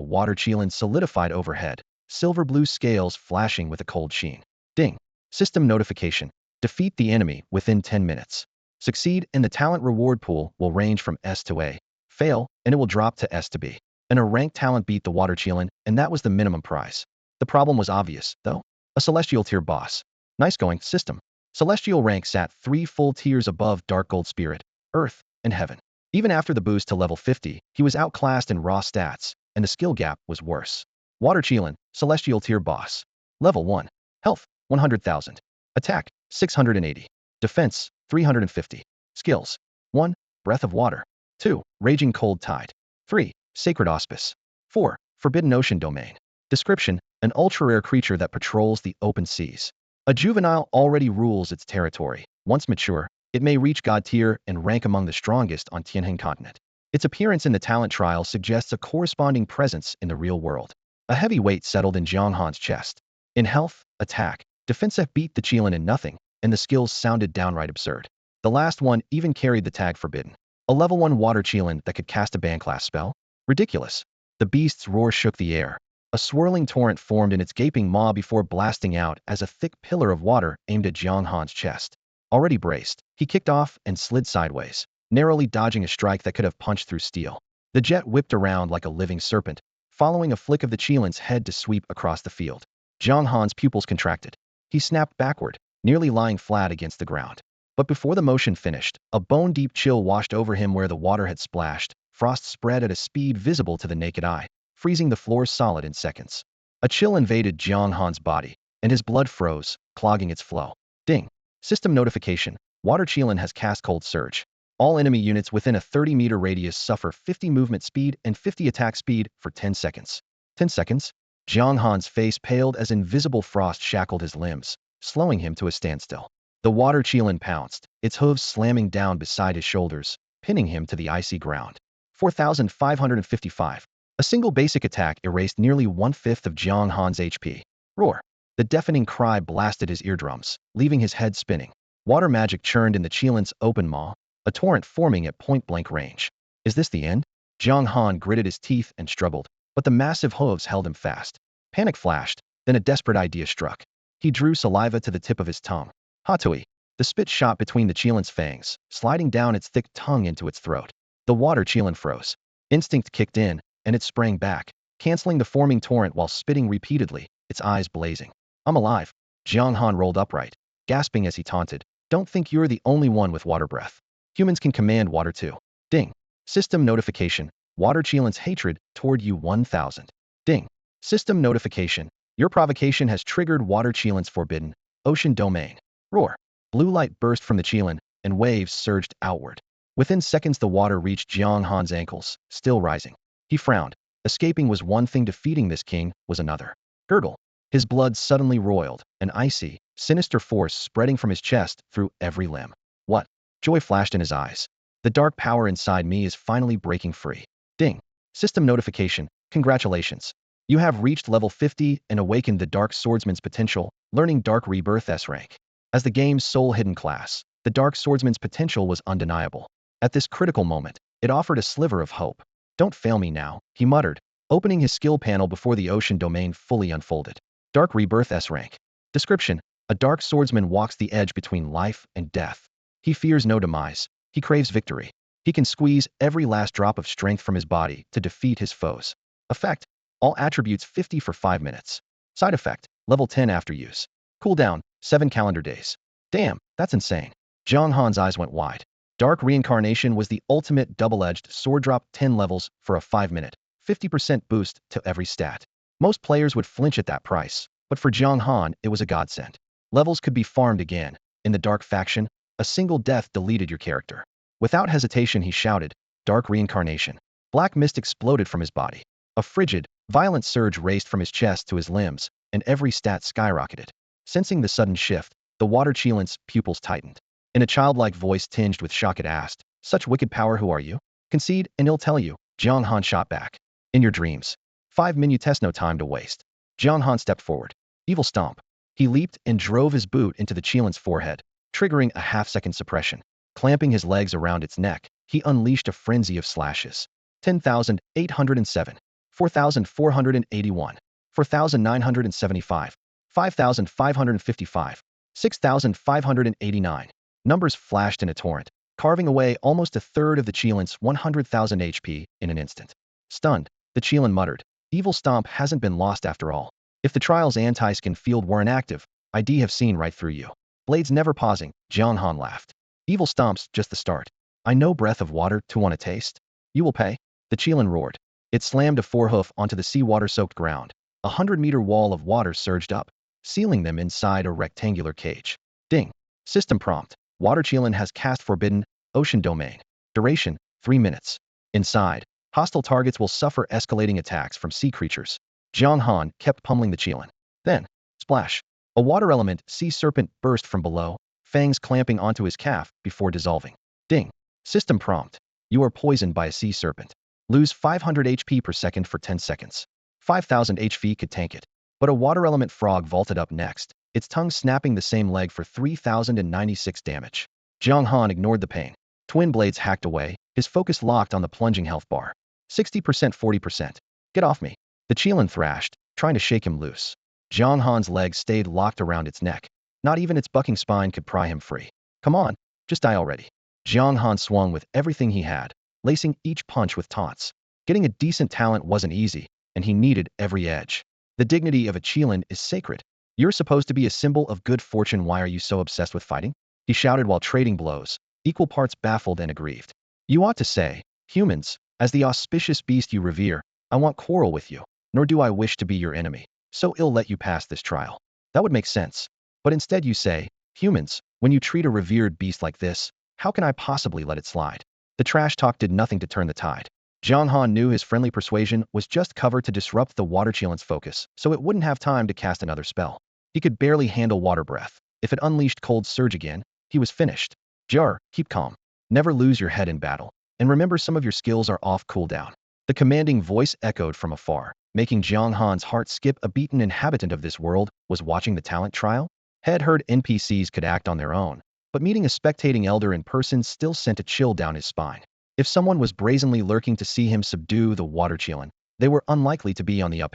water Chilean solidified overhead, silver blue scales flashing with a cold sheen. Ding. System notification. Defeat the enemy within 10 minutes. Succeed and the talent reward pool will range from S to A. Fail, and it will drop to S to B. And a ranked talent beat the water Chilean, and that was the minimum prize. The problem was obvious, though. A celestial tier boss. Nice going, system. Celestial rank sat 3 full tiers above Dark Gold Spirit, Earth, and Heaven. Even after the boost to level 50, he was outclassed in raw stats, and the skill gap was worse. Water Chilean, Celestial Tier Boss. Level 1. Health, 100,000. Attack, 680. Defense, 350. Skills. 1. Breath of Water. 2. Raging Cold Tide. 3. Sacred Auspice. 4. Forbidden Ocean Domain. Description: an ultra-rare creature that patrols the open seas. A juvenile already rules its territory. Once mature, it may reach God tier and rank among the strongest on Tianhan continent. Its appearance in the talent trial suggests a corresponding presence in the real world. A heavy weight settled in Jiang Han's chest. In health, attack, defense F beat the Chilean in nothing, and the skills sounded downright absurd. The last one even carried the tag Forbidden. A level 1 water Chilean that could cast a band class spell? Ridiculous. The beast's roar shook the air. A swirling torrent formed in its gaping maw before blasting out as a thick pillar of water aimed at Jiang Han's chest. Already braced, he kicked off and slid sideways, narrowly dodging a strike that could have punched through steel. The jet whipped around like a living serpent, following a flick of the Chilean's head to sweep across the field. Jiang Han's pupils contracted. He snapped backward, nearly lying flat against the ground. But before the motion finished, a bone-deep chill washed over him where the water had splashed. Frost spread at a speed visible to the naked eye, freezing the floor solid in seconds. A chill invaded Jiang Han's body, and his blood froze, clogging its flow. Ding. System notification. Water Chilean has cast Cold Surge. All enemy units within a 30-meter radius suffer 50 movement speed and 50 attack speed for 10 seconds. 10 seconds? Jiang Han's face paled as invisible frost shackled his limbs, slowing him to a standstill. The water Qilin pounced, its hooves slamming down beside his shoulders, pinning him to the icy ground. 4,555. A single basic attack erased nearly one-fifth of Jiang Han's HP. Roar. The deafening cry blasted his eardrums, leaving his head spinning. Water magic churned in the Qilin's open maw, a torrent forming at point-blank range. Is this the end? Jiang Han gritted his teeth and struggled, but the massive hooves held him fast. Panic flashed, then a desperate idea struck. He drew saliva to the tip of his tongue. Hatui. The spit shot between the Qilin's fangs, sliding down its thick tongue into its throat. The water Qilin froze. Instinct kicked in, and it sprang back, canceling the forming torrent while spitting repeatedly, its eyes blazing. I'm alive. Jiang Han rolled upright, gasping as he taunted. Don't think you're the only one with water breath. Humans can command water too. Ding. System notification. Water Qilin's hatred toward you 1000. Ding. System notification. Your provocation has triggered Water Qilin's forbidden ocean domain. Roar. Blue light burst from the Qilin, and waves surged outward. Within seconds the water reached Jiang Han's ankles, still rising. He frowned. Escaping was one thing, defeating this king was another. Gurgle. His blood suddenly roiled, an icy, sinister force spreading from his chest through every limb. What? Joy flashed in his eyes. The dark power inside me is finally breaking free. Ding. System notification. Congratulations. You have reached level 50 and awakened the Dark Swordsman's potential, learning Dark Rebirth S rank. As the game's sole hidden class, the Dark Swordsman's potential was undeniable. At this critical moment, it offered a sliver of hope. Don't fail me now, he muttered, opening his skill panel before the ocean domain fully unfolded. Dark Rebirth S rank. Description. A dark swordsman walks the edge between life and death. He fears no demise. He craves victory. He can squeeze every last drop of strength from his body to defeat his foes. Effect. All attributes 50 for 5 minutes. Side effect. Level 10 after use. Cooldown. 7 calendar days. Damn, that's insane. Jiang Han's eyes went wide. Dark Reincarnation was the ultimate double-edged sword, drop 10 levels for a 5-minute, 50% boost to every stat. Most players would flinch at that price, but for Jiang Han, it was a godsend. Levels could be farmed again. In the Dark faction, a single death deleted your character. Without hesitation he shouted, Dark Reincarnation. Black mist exploded from his body. A frigid, violent surge raced from his chest to his limbs, and every stat skyrocketed. Sensing the sudden shift, the Water Qilin's pupils tightened. In a childlike voice tinged with shock it asked, Such wicked power, who are you? Concede, and he'll tell you. Jiang Han shot back. In your dreams. 5 minutes, no time to waste. Jiang Han stepped forward. Evil stomp. He leaped and drove his boot into the Qilin's forehead, triggering a half-second suppression. Clamping his legs around its neck, he unleashed a frenzy of slashes. 10,807. 4,481. 4,975. 5,555. 6,589. Numbers flashed in a torrent, carving away almost a third of the Qilin's 100,000 HP in an instant. Stunned, the Qilin muttered, Evil Stomp hasn't been lost after all. If the trial's anti-skin field weren't active, I'd have seen right through you. Blades never pausing, Jiang Han laughed. Evil Stomp's just the start. I know breath of water to want a taste. You will pay. The Qilin roared. It slammed a forehoof onto the seawater-soaked ground. 100-meter wall of water surged up, sealing them inside a rectangular cage. Ding. System prompt. Water Qilin has cast forbidden ocean domain. Duration, 3 minutes. Inside, hostile targets will suffer escalating attacks from sea creatures. Jiang Han kept pummeling the Qilin. Then, splash. A water element sea serpent burst from below, fangs clamping onto his calf before dissolving. Ding. System prompt. You are poisoned by a sea serpent. Lose 500 HP per second for 10 seconds. 5,000 HP could tank it. But a water element frog vaulted up next, its tongue snapping the same leg for 3,096 damage. Jiang Han ignored the pain. Twin blades hacked away, his focus locked on the plunging health bar. 60%, 40%. Get off me. The Qilin thrashed, trying to shake him loose. Jiang Han's legs stayed locked around its neck. Not even its bucking spine could pry him free. Come on, just die already. Jiang Han swung with everything he had, lacing each punch with taunts. Getting a decent talent wasn't easy, and he needed every edge. The dignity of a Qilin is sacred. You're supposed to be a symbol of good fortune. Why are you so obsessed with fighting? He shouted while trading blows, equal parts baffled and aggrieved. You ought to say, humans, as the auspicious beast you revere, I want quarrel with you, nor do I wish to be your enemy, so ill let you pass this trial. That would make sense. But instead you say, humans, when you treat a revered beast like this, How can I possibly let it slide? The trash talk did nothing to turn the tide. Jiang Han knew his friendly persuasion was just cover to disrupt the water chelan's focus, so it wouldn't have time to cast another spell. He could barely handle water breath. If it unleashed cold surge again, he was finished. Jar, keep calm. Never lose your head in battle. And remember, some of your skills are off cooldown. The commanding voice echoed from afar, making Jiang Han's heart skip a beat. An inhabitant of this world was watching the talent trial. Had heard NPCs could act on their own, but meeting a spectating elder in person still sent a chill down his spine. If someone was brazenly lurking to see him subdue the water chelan, they were unlikely to be on the up.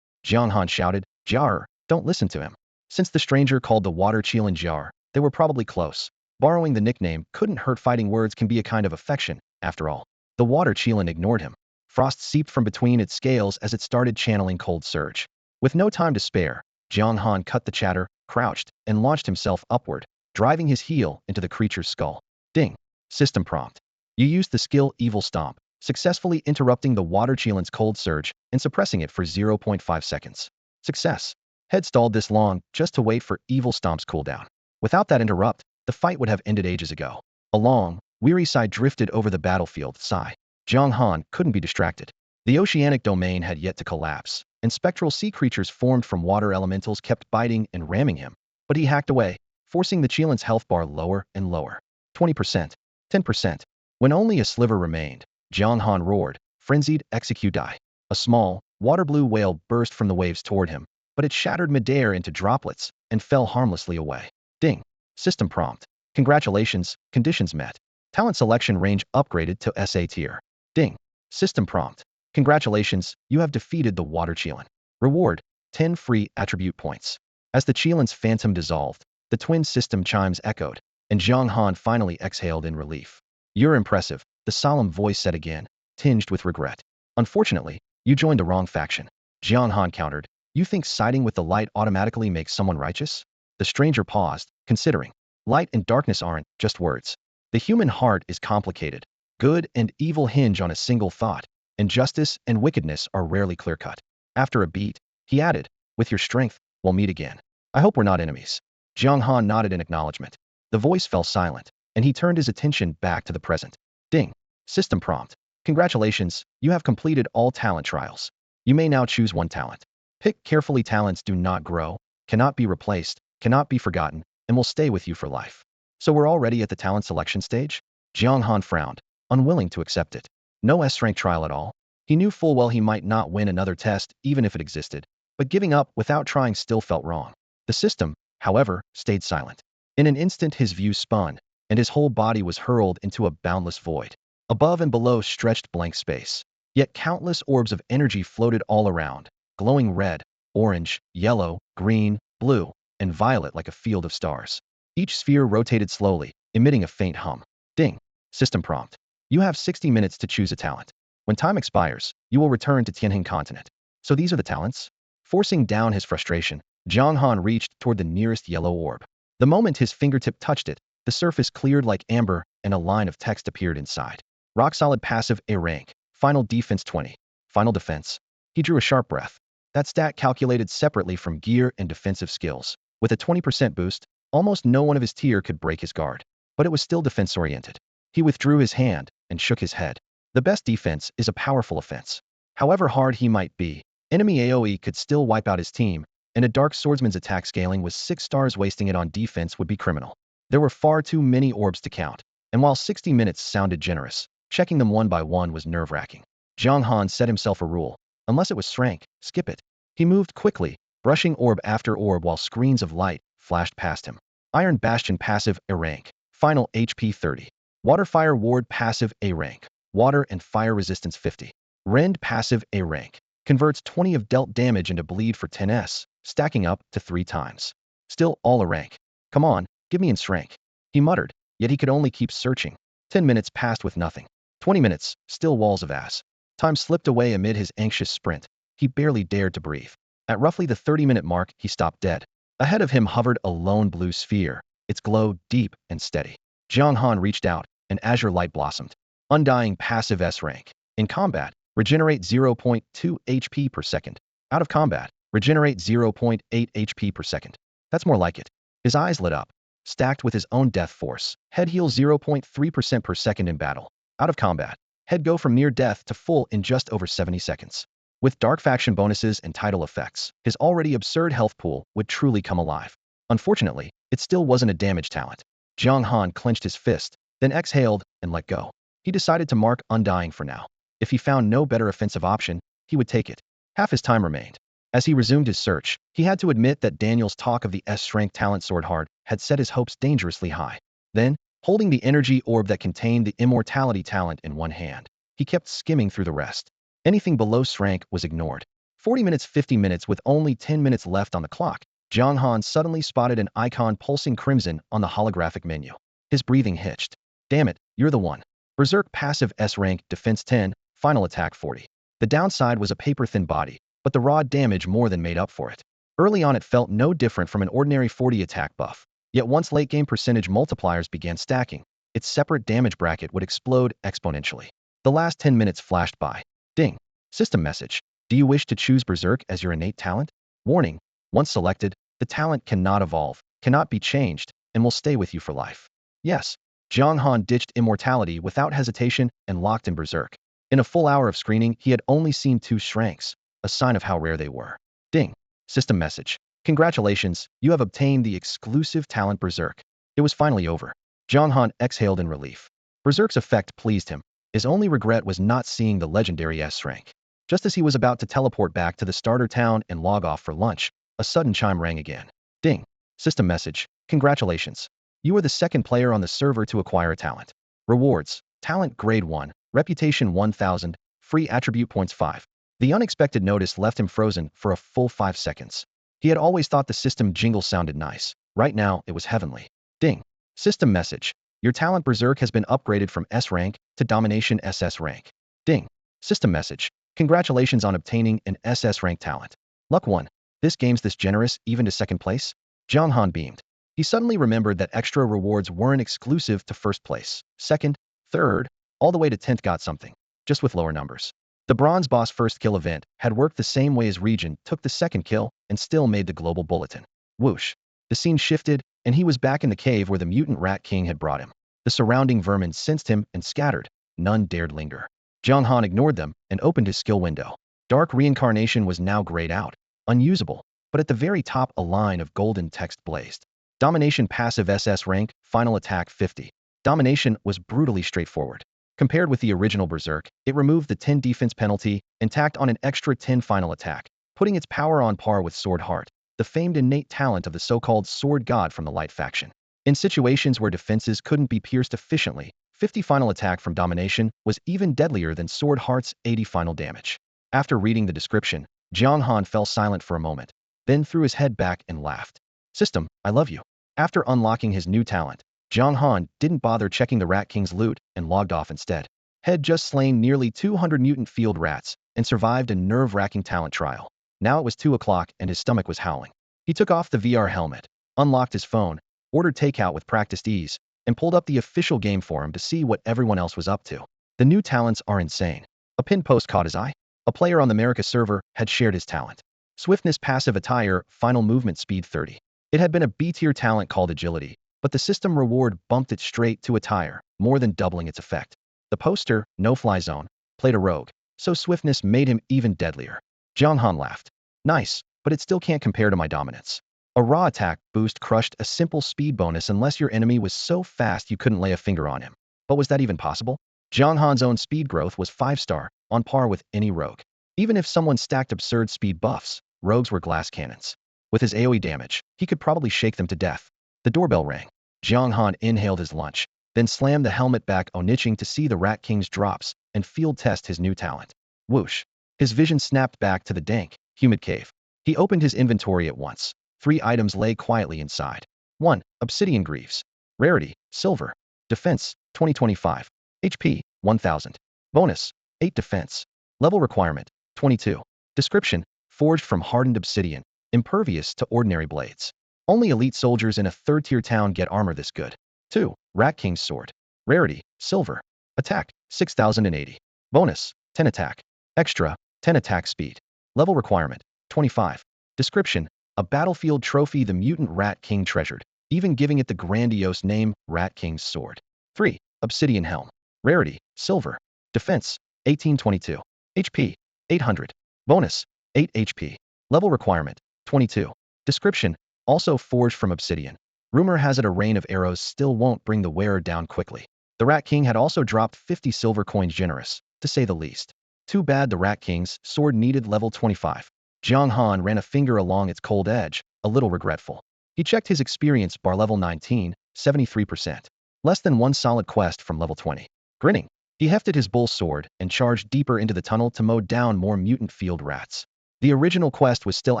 Jiang Han shouted, Jar, don't listen to him. Since the stranger called the water chelan Jar, they were probably close. Borrowing the nickname couldn't hurt. Fighting words can be a kind of affection, after all. The water chelan ignored him. Frost seeped from between its scales as it started channeling cold surge. With no time to spare, Jiang Han cut the chatter, crouched, and launched himself upward, driving his heel into the creature's skull. Ding. System prompt. You used the skill Evil Stomp, successfully interrupting the water chelan's cold surge and suppressing it for 0.5 seconds. Success. Had stalled this long just to wait for Evil Stomp's cooldown. Without that interrupt, the fight would have ended ages ago. A long, weary sigh drifted over the battlefield. Sigh. Jiang Han couldn't be distracted. The oceanic domain had yet to collapse, and spectral sea creatures formed from water elementals kept biting and ramming him. But he hacked away, forcing the chelan's health bar lower and lower. 20%. 10%. When only a sliver remained, Jiang Han roared, frenzied, execute die. A small, water-blue whale burst from the waves toward him, but it shattered midair into droplets and fell harmlessly away. Ding. System prompt. Congratulations, conditions met. Talent selection range upgraded to SA tier. Ding. System prompt. Congratulations, you have defeated the water chelan. Reward, 10 free attribute points. As the chelan's phantom dissolved, the twin system chimes echoed, and Jiang Han finally exhaled in relief. You're impressive, the solemn voice said again, tinged with regret. Unfortunately, you joined the wrong faction. Jiang Han countered. You think siding with the light automatically makes someone righteous? The stranger paused, considering. Light and darkness aren't just words. The human heart is complicated. Good and evil hinge on a single thought, and justice and wickedness are rarely clear-cut. After a beat, he added, with your strength, we'll meet again. I hope we're not enemies. Jiang Han nodded in acknowledgement. The voice fell silent, and he turned his attention back to the present. Ding. System prompt. Congratulations, you have completed all talent trials. You may now choose one talent. Pick carefully. Talents do not grow, cannot be replaced, cannot be forgotten, and will stay with you for life. So we're already at the talent selection stage? Jiang Han frowned, unwilling to accept it. No S-rank trial at all. He knew full well he might not win another test even if it existed, but giving up without trying still felt wrong. The system, however, stayed silent. In an instant his view spun, and his whole body was hurled into a boundless void. Above and below stretched blank space. Yet countless orbs of energy floated all around, glowing red, orange, yellow, green, blue, and violet like a field of stars. Each sphere rotated slowly, emitting a faint hum. Ding. System prompt. You have 60 minutes to choose a talent. When time expires, you will return to Tianjin continent. So these are the talents? Forcing down his frustration, Jiang Han reached toward the nearest yellow orb. The moment his fingertip touched it, the surface cleared like amber and a line of text appeared inside. Rock solid passive A rank. Final defense 20. Final defense. He drew a sharp breath. That stat calculated separately from gear and defensive skills. With a 20% boost, almost no one of his tier could break his guard. But it was still defense-oriented. He withdrew his hand and shook his head. The best defense is a powerful offense. However hard he might be, enemy AoE could still wipe out his team, and a dark swordsman's attack scaling was 6 stars. Wasting it on defense would be criminal. There were far too many orbs to count, and while 60 minutes sounded generous, checking them one by one was nerve-wracking. Jiang Han set himself a rule. Unless it was Shrank, skip it. He moved quickly, brushing orb after orb while screens of light flashed past him. Iron Bastion passive A rank. Final HP 30. Water Fire Ward passive A rank. Water and fire resistance 50. Rend passive A rank. Converts 20 of dealt damage into bleed for 10s, stacking up to 3 times. Still all a rank. Come on, give me in Shrank. He muttered, yet he could only keep searching. 10 minutes passed with nothing. 20 minutes, still walls of ass. Time slipped away amid his anxious sprint. He barely dared to breathe. At roughly the 30-minute mark, he stopped dead. Ahead of him hovered a lone blue sphere, its glow deep and steady. Jiang Han reached out, and azure light blossomed. Undying passive S rank. In combat, regenerate 0.2 HP per second. Out of combat, regenerate 0.8 HP per second. That's more like it. His eyes lit up. stacked with his own death force. Head heal 0.3% per second in battle. Out of combat, head go from near death to full in just over 70 seconds. With dark faction bonuses and title effects, his already absurd health pool would truly come alive. Unfortunately, it still wasn't a damage talent. Jiang Han clenched his fist, then exhaled and let go. He decided to mark Undying for now. If he found no better offensive option, he would take it. Half his time remained. As he resumed his search, he had to admit that Daniel's talk of the S-strength talent Sword Heart had set his hopes dangerously high. Then, holding the energy orb that contained the immortality talent in one hand, he kept skimming through the rest. Anything below strength was ignored. 40 minutes 50 minutes with only 10 minutes left on the clock, Jiang Han suddenly spotted an icon pulsing crimson on the holographic menu. His breathing hitched. Damn it, you're the one. Berserk passive S rank, defense 10, final attack 40. The downside was a paper-thin body, but the raw damage more than made up for it. Early on it felt no different from an ordinary 40 attack buff. Yet once late-game percentage multipliers began stacking, its separate damage bracket would explode exponentially. The last 10 minutes flashed by. Ding. System message. Do you wish to choose Berserk as your innate talent? Warning. Once selected, the talent cannot evolve, cannot be changed, and will stay with you for life. Yes. Jiang Han ditched immortality without hesitation and locked in Berserk. In a full hour of screening, he had only seen 2 strengths, a sign of how rare they were. Ding. System message. Congratulations, you have obtained the exclusive talent Berserk. It was finally over. Jiang Han exhaled in relief. Berserk's effect pleased him. His only regret was not seeing the legendary S rank. Just as he was about to teleport back to the starter town and log off for lunch, a sudden chime rang again. Ding. System message. Congratulations. You are the second player on the server to acquire a talent. Rewards. Talent grade 1, reputation 1000, free attribute points 5. The unexpected notice left him frozen for a full 5 seconds. He had always thought the system jingle sounded nice. Right now, it was heavenly. Ding. System message. Your talent Berserk has been upgraded from S rank to Domination SS rank. Ding. System message. Congratulations on obtaining an SS rank talent. Luck 1. This game's this generous even to second place? Jiang Han beamed. He suddenly remembered that extra rewards weren't exclusive to first place, second, third, all the way to 10th got something, just with lower numbers. The Bronze Boss first kill event had worked the same way as Region took the second kill and still made the global bulletin. Whoosh. The scene shifted, and he was back in the cave where the mutant Rat King had brought him. The surrounding vermin sensed him and scattered. None dared linger. Jiang Han ignored them and opened his skill window. Dark Reincarnation was now grayed out, unusable, but at the very top a line of golden text blazed. Domination passive SS rank, final attack 50. Domination was brutally straightforward. Compared with the original Berserk, it removed the 10 defense penalty and tacked on an extra 10 final attack, putting its power on par with Sword Heart, the famed innate talent of the so-called Sword God from the Light faction. In situations where defenses couldn't be pierced efficiently, 50 final attack from Domination was even deadlier than Sword Heart's 80 final damage. After reading the description, Jiang Han fell silent for a moment, then threw his head back and laughed. System, I love you. After unlocking his new talent, Jiang Han didn't bother checking the Rat King's loot and logged off instead. Had just slain nearly 200 mutant field rats and survived a nerve-wracking talent trial. Now it was 2 o'clock and his stomach was howling. He took off the VR helmet, unlocked his phone, ordered takeout with practiced ease, and pulled up the official game forum to see what everyone else was up to. The new talents are insane. A pinned post caught his eye. A player on the America server had shared his talent. Swiftness passive attire, final movement speed 30. It had been a B-tier talent called agility, but the system reward bumped it straight to attire, more than doubling its effect. The poster, no-fly zone, played a rogue, so swiftness made him even deadlier. Jiang Han laughed. Nice, but it still can't compare to my dominance. A raw attack boost crushed a simple speed bonus unless your enemy was so fast you couldn't lay a finger on him. But was that even possible? Jiang Han's own speed growth was 5-star, on par with any rogue. Even if someone stacked absurd speed buffs, rogues were glass cannons. With his AoE damage, he could probably shake them to death. The doorbell rang. Jiang Han inhaled his lunch, then slammed the helmet back itching to see the Rat King's drops and field test his new talent. Whoosh. His vision snapped back to the dank, humid cave. He opened his inventory at once. 3 items lay quietly inside. 1. Obsidian Greaves. Rarity, silver. Defense, 2025. HP, 1000. Bonus, 8 defense. Level requirement, 22. Description, forged from hardened obsidian, impervious to ordinary blades. Only elite soldiers in a 3rd-tier town get armor this good. 2. Rat King's Sword. Rarity, silver. Attack, 6080. Bonus, 10 attack. Extra, 10 attack speed. Level requirement, 25. Description, a battlefield trophy the mutant Rat King treasured. even giving it the grandiose name Rat King's Sword. 3. Obsidian Helm. Rarity, silver. Defense, 1822. HP, 800. Bonus, 8 HP. Level requirement, 22. Description, also forged from obsidian. Rumor has it a rain of arrows still won't bring the wearer down quickly. The Rat King had also dropped 50 silver coins, generous, to say the least. Too bad the Rat King's sword needed level 25. Jiang Han ran a finger along its cold edge, a little regretful. He checked his experience bar level 19, 73%. Less than one solid quest from level 20. Grinning, he hefted his bull sword and charged deeper into the tunnel to mow down more mutant field rats. The original quest was still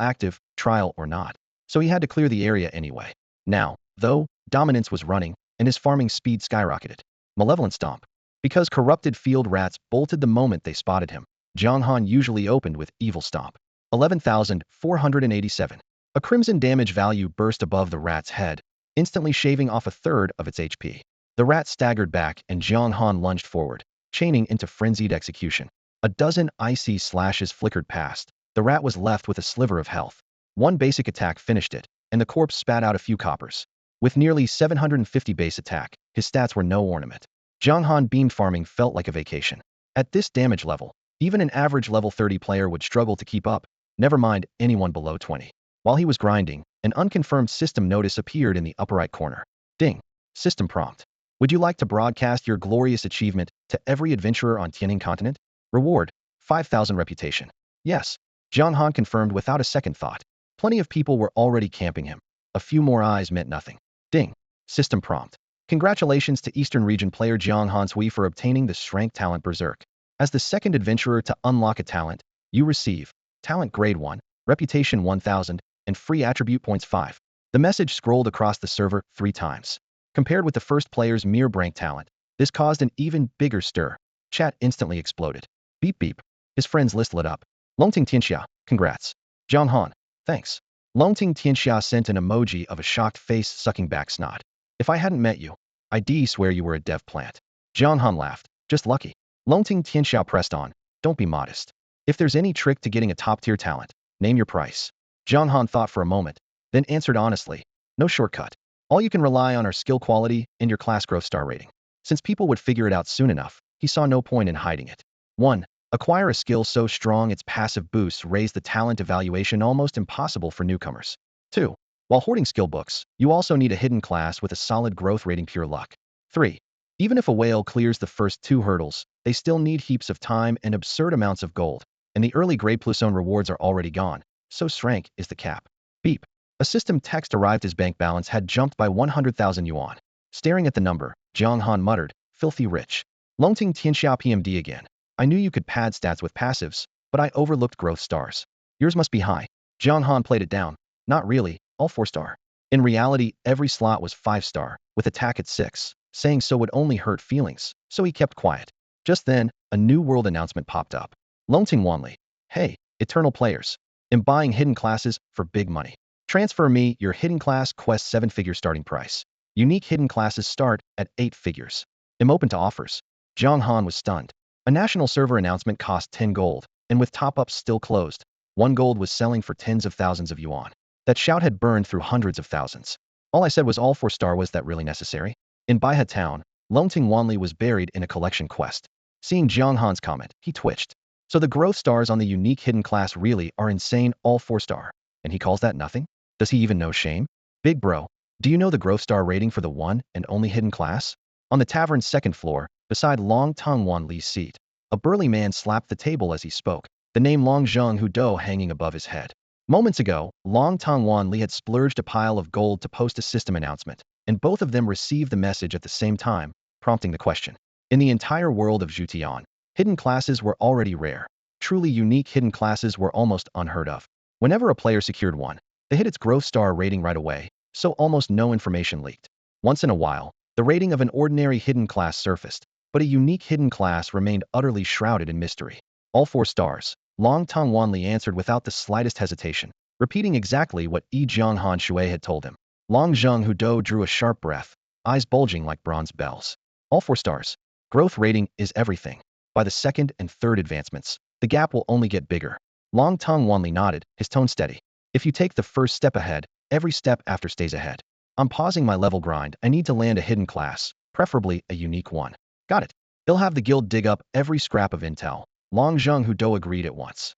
active, trial or not, so he had to clear the area anyway. Now, though, dominance was running, and his farming speed skyrocketed. Malevolent Stomp. Because corrupted field rats bolted the moment they spotted him, Jiang Han usually opened with Evil Stomp. 11,487. A crimson damage value burst above the rat's head, instantly shaving off a third of its HP. The rat staggered back and Jiang Han lunged forward, chaining into frenzied execution. A dozen icy slashes flickered past. The rat was left with a sliver of health. One basic attack finished it, and the corpse spat out a few coppers. With nearly 750 base attack, his stats were no ornament. Jiang Han beamed. Farming felt like a vacation. At this damage level, even an average level 30 player would struggle to keep up, never mind anyone below 20. While he was grinding, an unconfirmed system notice appeared in the upper right corner. Ding. System prompt. Would you like to broadcast your glorious achievement to every adventurer on Tianning continent? Reward, 5,000 reputation. Yes. Jiang Han confirmed without a second thought. Plenty of people were already camping him. A few more eyes meant nothing. Ding. System prompt. Congratulations to Eastern Region player Jiang Han Sui for obtaining the Strength Talent Berserk. As the second adventurer to unlock a talent, you receive Talent Grade 1, Reputation 1000, and free attribute points 5. The message scrolled across the server 3 times. Compared with the first player's mere rank talent, this caused an even bigger stir. Chat instantly exploded. Beep beep. His friends list lit up. Longting Tianxia, congrats. Jiang Han, thanks. Longting Tianxia sent an emoji of a shocked face sucking back snot. If I hadn't met you, I'd swear you were a dev plant. Jiang Han laughed. Just lucky. Longting Tianxia pressed on. Don't be modest. If there's any trick to getting a top-tier talent, name your price. Jiang Han thought for a moment, then answered honestly. No shortcut. All you can rely on are skill quality and your class growth star rating. Since people would figure it out soon enough, he saw no point in hiding it. 1. Acquire a skill so strong its passive boosts raise the talent evaluation almost impossible for newcomers. 2. While hoarding skill books, you also need a hidden class with a solid growth rating, pure luck. 3. Even if a whale clears the first 2 hurdles, they still need heaps of time and absurd amounts of gold, and the early grade Pluson rewards are already gone, so strength is the cap. Beep. A system text arrived. His bank balance had jumped by 100,000 yuan. Staring at the number, Jiang Han muttered, filthy rich. Longting Tianxia PMD again. I knew you could pad stats with passives, but I overlooked growth stars. Yours must be high. Jiang Han played it down. Not really, all 4-star. In reality, every slot was 5-star, with attack at 6. Saying so would only hurt feelings, so he kept quiet. Just then, a new world announcement popped up. Longting Wanli. Hey, eternal players. I'm buying hidden classes for big money. Transfer me your hidden class quest 7-figure starting price. Unique hidden classes start at 8 figures. I'm open to offers. Jiang Han was stunned. A national server announcement cost 10 gold, and with top-ups still closed, 1 gold was selling for tens of thousands of yuan. That shout had burned through hundreds of thousands. All I said was all 4-star. Was that really necessary? In Baihe Town, Longting Wanli was buried in a collection quest. Seeing Jiang Han's comment, he twitched. So the growth stars on the unique hidden class really are insane, all 4-star. And he calls that nothing? Does he even know shame? Big bro, do you know the growth star rating for the one and only hidden class? On the tavern's 2nd floor, beside Long Tong Wan Li's seat, a burly man slapped the table as he spoke, the name Long Zheng Hu Do hanging above his head. Moments ago, Long Tong Wan Li had splurged a pile of gold to post a system announcement, and both of them received the message at the same time, prompting the question. In the entire world of Zhutian, hidden classes were already rare. Truly unique hidden classes were almost unheard of. Whenever a player secured one, they hit its growth star rating right away, so almost no information leaked. Once in a while, the rating of an ordinary hidden class surfaced, but a unique hidden class remained utterly shrouded in mystery. All 4 stars, Long Tong Wanli answered without the slightest hesitation, repeating exactly what Jiang Han Shui had told him. Long Zheng Hu Do drew a sharp breath, eyes bulging like bronze bells. All 4 stars. Growth rating is everything. By the 2nd and 3rd advancements, the gap will only get bigger. Long Tong Wanli nodded, his tone steady. If you take the first step ahead, every step after stays ahead. I'm pausing my level grind. I need to land a hidden class, preferably a unique one. Got it. He'll have the guild dig up every scrap of intel. Long Zheng Hudo agreed at once.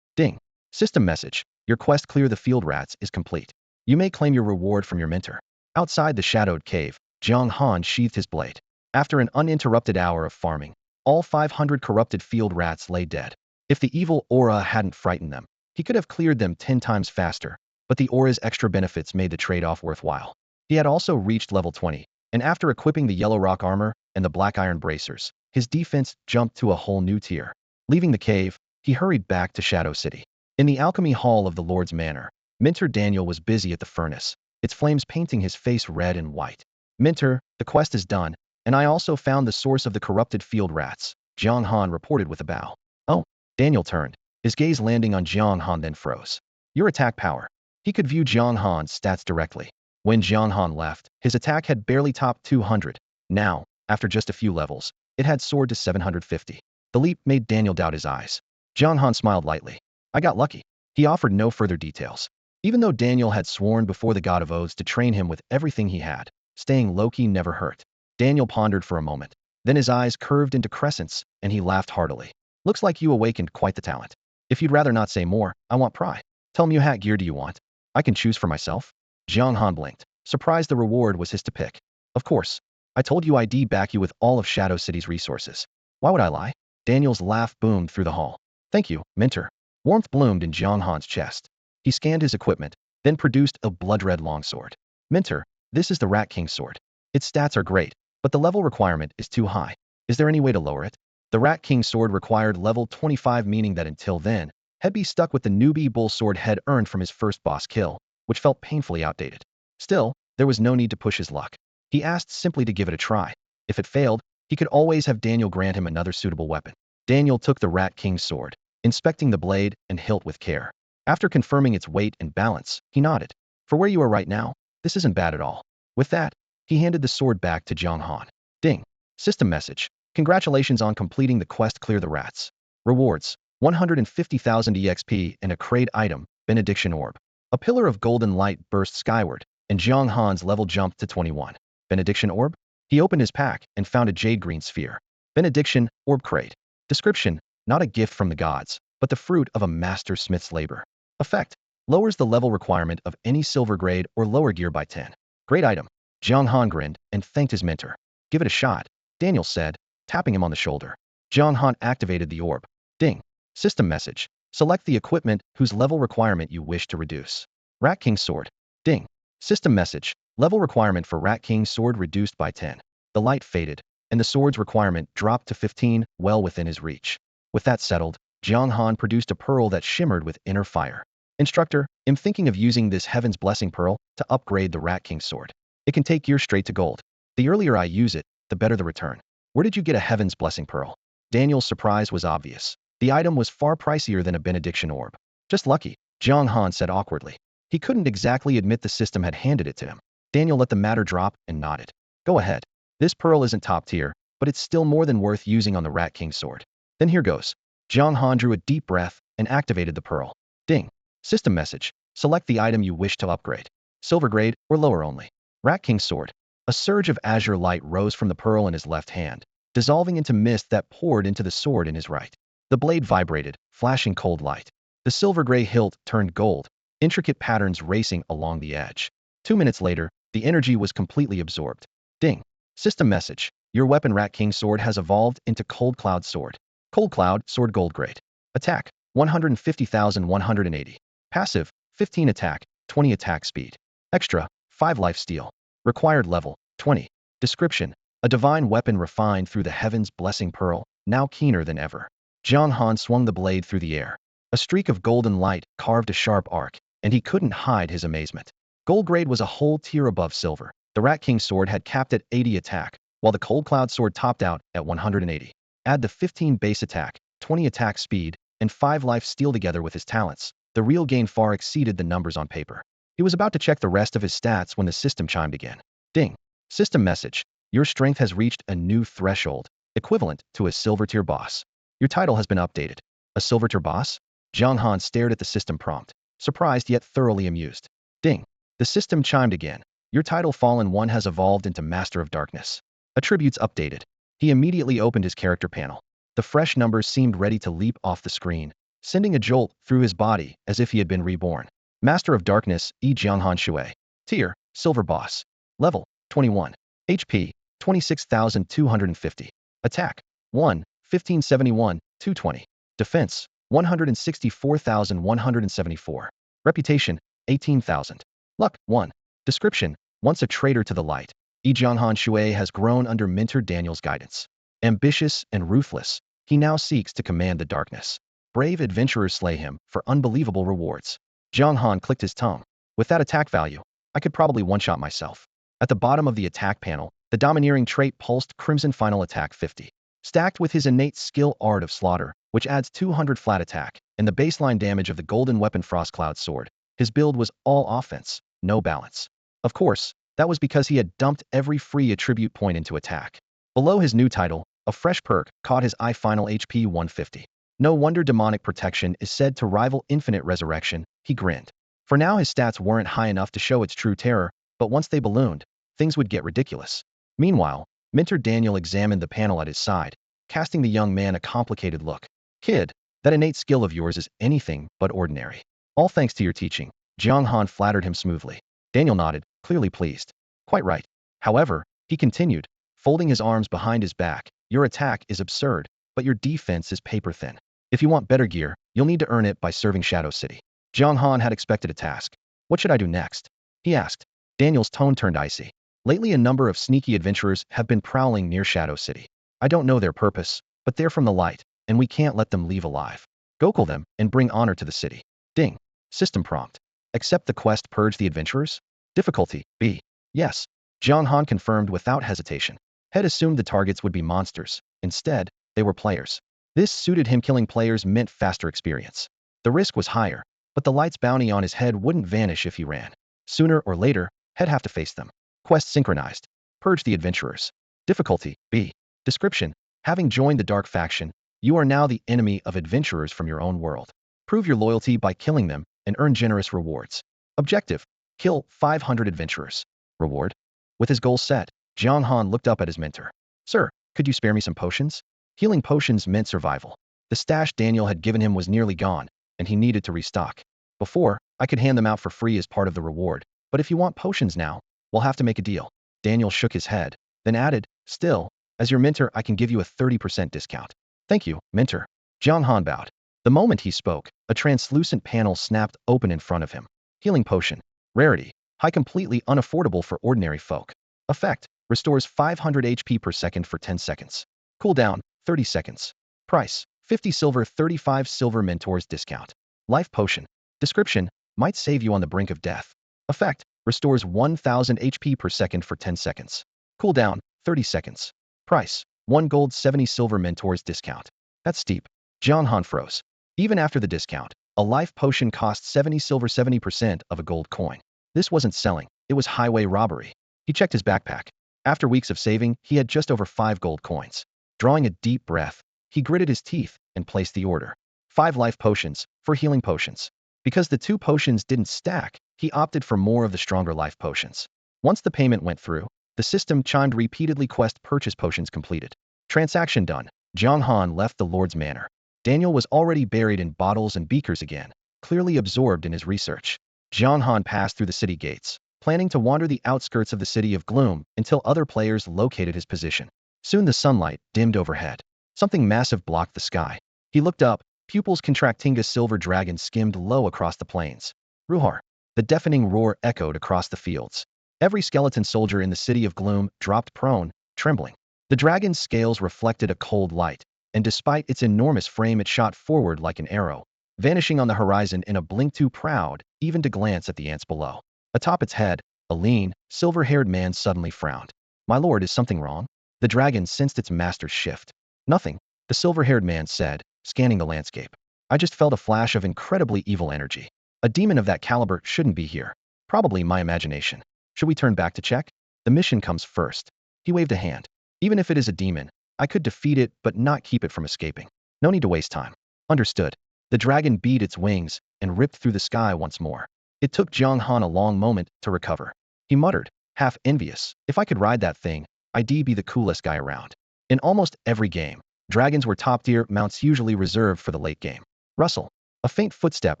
Ding. System message. Your quest clear the field rats is complete. You may claim your reward from your mentor. Outside the shadowed cave, Jiang Han sheathed his blade. After an uninterrupted hour of farming, all 500 corrupted field rats lay dead. If the evil aura hadn't frightened them, he could have cleared them 10 times faster, but the aura's extra benefits made the trade-off worthwhile. He had also reached level 20, and after equipping the yellow rock armor and the black iron bracers, his defense jumped to a whole new tier. Leaving the cave, he hurried back to Shadow City. In the alchemy hall of the Lord's Manor, Mentor Daniel was busy at the furnace, its flames painting his face red and white. Mentor, the quest is done, and I also found the source of the corrupted field rats, Jiang Han reported with a bow. Oh, Daniel turned, his gaze landing on Jiang Han then froze. Your attack power. He could view Jiang Han's stats directly. When Jiang Han left, his attack had barely topped 200. Now, after just a few levels, it had soared to 750. The leap made Daniel doubt his eyes. Jiang Han smiled lightly. I got lucky. He offered no further details. Even though Daniel had sworn before the God of Oaths to train him with everything he had, staying low-key never hurt. Daniel pondered for a moment. Then his eyes curved into crescents, and he laughed heartily. Looks like you awakened quite the talent. If you'd rather not say more, I want pry. Tell me what gear do you want? I can choose for myself. Jiang Han blinked, surprised the reward was his to pick. Of course. I told you I'd back you with all of Shadow City's resources. Why would I lie? Daniel's laugh boomed through the hall. Thank you, Mentor. Warmth bloomed in Jiang Han's chest. He scanned his equipment, then produced a blood-red longsword. Mentor, this is the Rat King's sword. Its stats are great, but the level requirement is too high. Is there any way to lower it? The Rat King's sword required level 25, meaning that until then, he'd be stuck with the newbie bull sword head earned from his first boss kill, which felt painfully outdated. Still, there was no need to push his luck. He asked simply to give it a try. If it failed, he could always have Daniel grant him another suitable weapon. Daniel took the Rat King's sword, inspecting the blade and hilt with care. After confirming its weight and balance, he nodded. For where you are right now, this isn't bad at all. With that, he handed the sword back to Jiang Han. Ding. System message. Congratulations on completing the quest Clear the Rats. Rewards. 150,000 EXP and a crate item, Benediction Orb. A pillar of golden light burst skyward, and Jiang Han's level jumped to 21. Benediction Orb? He opened his pack and found a jade green sphere. Benediction Orb crate. Description. Not a gift from the gods, but the fruit of a master smith's labor. Effect. Lowers the level requirement of any silver grade or lower gear by 10. Great item. Jiang Han grinned and thanked his mentor. Give it a shot, Daniel said, tapping him on the shoulder. Jiang Han activated the orb. Ding. System message. Select the equipment whose level requirement you wish to reduce. Rat King Sword. Ding. System message. Level requirement for Rat King Sword reduced by 10. The light faded, and the sword's requirement dropped to 15, well within his reach. With that settled, Jiang Han produced a pearl that shimmered with inner fire. Instructor, I'm thinking of using this Heaven's Blessing Pearl to upgrade the Rat King Sword. It can take gear straight to gold. The earlier I use it, the better the return. Where did you get a Heaven's Blessing Pearl? Daniel's surprise was obvious. The item was far pricier than a Benediction Orb. Just lucky, Jiang Han said awkwardly. He couldn't exactly admit the system had handed it to him. Daniel let the matter drop and nodded. Go ahead. This pearl isn't top tier, but it's still more than worth using on the Rat King Sword. Then here goes. Jiang Han drew a deep breath and activated the pearl. Ding. System message. Select the item you wish to upgrade. Silver grade or lower only. Rat King Sword. A surge of azure light rose from the pearl in his left hand, dissolving into mist that poured into the sword in his right. The blade vibrated, flashing cold light. The silver gray hilt turned gold, intricate patterns racing along the edge. 2 minutes later, the energy was completely absorbed. Ding. System message. Your weapon Rat King Sword has evolved into Cold Cloud Sword. Cold Cloud Sword Gold Grade. Attack. 150,180. Passive. 15 attack, 20 attack speed. Extra. 5 life steal. Required level. 20. Description. A divine weapon refined through the Heaven's Blessing Pearl, now keener than ever. Jiang Han swung the blade through the air. A streak of golden light carved a sharp arc, and he couldn't hide his amazement. Gold grade was a whole tier above silver. The Rat King Sword had capped at 80 attack, while the Cold Cloud Sword topped out at 180. Add the 15 base attack, 20 attack speed, and 5 life steal together with his talents. The real gain far exceeded the numbers on paper. He was about to check the rest of his stats when the system chimed again. Ding. System message. Your strength has reached a new threshold, equivalent to a silver tier boss. Your title has been updated. A silver tier boss? Jiang Han stared at the system prompt, surprised yet thoroughly amused. Ding. The system chimed again. Your title Fallen One has evolved into Master of Darkness. Attributes updated. He immediately opened his character panel. The fresh numbers seemed ready to leap off the screen, sending a jolt through his body as if he had been reborn. Master of Darkness, Yi Jianghan Shui. Tier, Silver Boss. Level, 21. HP, 26,250. Attack, 1, 1571, 220. Defense, 164,174. Reputation, 18,000. Luck, 1. Description, once a traitor to the light, Yi Jianghan Shui has grown under Mentor Daniel's guidance. Ambitious and ruthless, he now seeks to command the darkness. Brave adventurers slay him for unbelievable rewards. Jiang Han clicked his tongue. With that attack value, I could probably one-shot myself. At the bottom of the attack panel, the domineering trait pulsed Crimson Final Attack 50. Stacked with his innate skill Art of Slaughter, which adds 200 flat attack, and the baseline damage of the golden weapon Frostcloud Sword, his build was all offense, no balance. Of course, that was because he had dumped every free attribute point into attack. Below his new title, a fresh perk caught his eye final HP 150. No wonder demonic protection is said to rival infinite resurrection, he grinned. For now his stats weren't high enough to show its true terror, but once they ballooned, things would get ridiculous. Meanwhile, Mentor Daniel examined the panel at his side, casting the young man a complicated look. Kid, that innate skill of yours is anything but ordinary. All thanks to your teaching. Jiang Han flattered him smoothly. Daniel nodded, clearly pleased. Quite right. However, he continued, folding his arms behind his back, your attack is absurd, but your defense is paper thin. If you want better gear, you'll need to earn it by serving Shadow City. Jiang Han had expected a task. What should I do next? He asked. Daniel's tone turned icy. Lately a number of sneaky adventurers have been prowling near Shadow City. I don't know their purpose, but they're from the light, and we can't let them leave alive. Go kill them and bring honor to the city. Ding. System prompt. Accept the quest Purge the Adventurers? Difficulty, B. Yes. Jiang Han confirmed without hesitation. Had assumed the targets would be monsters. Instead, they were players. This suited him. Killing players meant faster experience. The risk was higher, but the light's bounty on his head wouldn't vanish if he ran. Sooner or later, he'd have to face them. Quest synchronized. Purge the Adventurers. Difficulty, B. Description. Having joined the Dark Faction, you are now the enemy of adventurers from your own world. Prove your loyalty by killing them and earn generous rewards. Objective. Kill 500 adventurers. Reward. With his goal set, Jiang Han looked up at his mentor. Sir, could you spare me some potions? Healing potions meant survival. The stash Daniel had given him was nearly gone, and he needed to restock. Before, I could hand them out for free as part of the reward, but if you want potions now, we'll have to make a deal. Daniel shook his head, then added, still, as your mentor I can give you a 30% discount. Thank you, mentor. Jiang Han bowed. The moment he spoke, a translucent panel snapped open in front of him. Healing potion. Rarity. High, completely unaffordable for ordinary folk. Effect. Restores 500 HP per second for 10 seconds. Cooldown, 30 seconds. Price. 50 silver, 35 silver. Mentors discount. Life potion. Description. Might save you on the brink of death. Effect. Restores 1000 HP per second for 10 seconds. Cooldown, 30 seconds. Price. 1 gold, 70 silver. Mentors discount. That's steep. Jiang Han froze. Even after the discount, a life potion cost 70 silver, 70% of a gold coin. This wasn't selling, it was highway robbery. He checked his backpack. After weeks of saving, he had just over 5 gold coins. Drawing a deep breath, he gritted his teeth and placed the order. 5 life potions, for healing potions. Because the 2 potions didn't stack, he opted for more of the stronger life potions. Once the payment went through, the system chimed repeatedly. Quest purchase potions completed. Transaction done. Jiang Han left the Lord's Manor. Daniel was already buried in bottles and beakers again, clearly absorbed in his research. Jiang Han passed through the city gates, planning to wander the outskirts of the City of Gloom until other players located his position. Soon the sunlight dimmed overhead. Something massive blocked the sky. He looked up, pupils contracting. A silver dragon skimmed low across the plains. Ruhar. The deafening roar echoed across the fields. Every skeleton soldier in the City of Gloom dropped prone, trembling. The dragon's scales reflected a cold light, and despite its enormous frame it shot forward like an arrow, vanishing on the horizon in a blink. Too proud even to glance at the ants below. Atop its head, a lean, silver-haired man suddenly frowned. My lord, is something wrong? The dragon sensed its master's shift. Nothing, the silver-haired man said, scanning the landscape. I just felt a flash of incredibly evil energy. A demon of that caliber shouldn't be here. Probably my imagination. Should we turn back to check? The mission comes first. He waved a hand. Even if it is a demon, I could defeat it but not keep it from escaping. No need to waste time. Understood. The dragon beat its wings and ripped through the sky once more. It took Jiang Han a long moment to recover. He muttered, half envious. If I could ride that thing, I'd be the coolest guy around. In almost every game, dragons were top-tier mounts usually reserved for the late game. Rustle. A faint footstep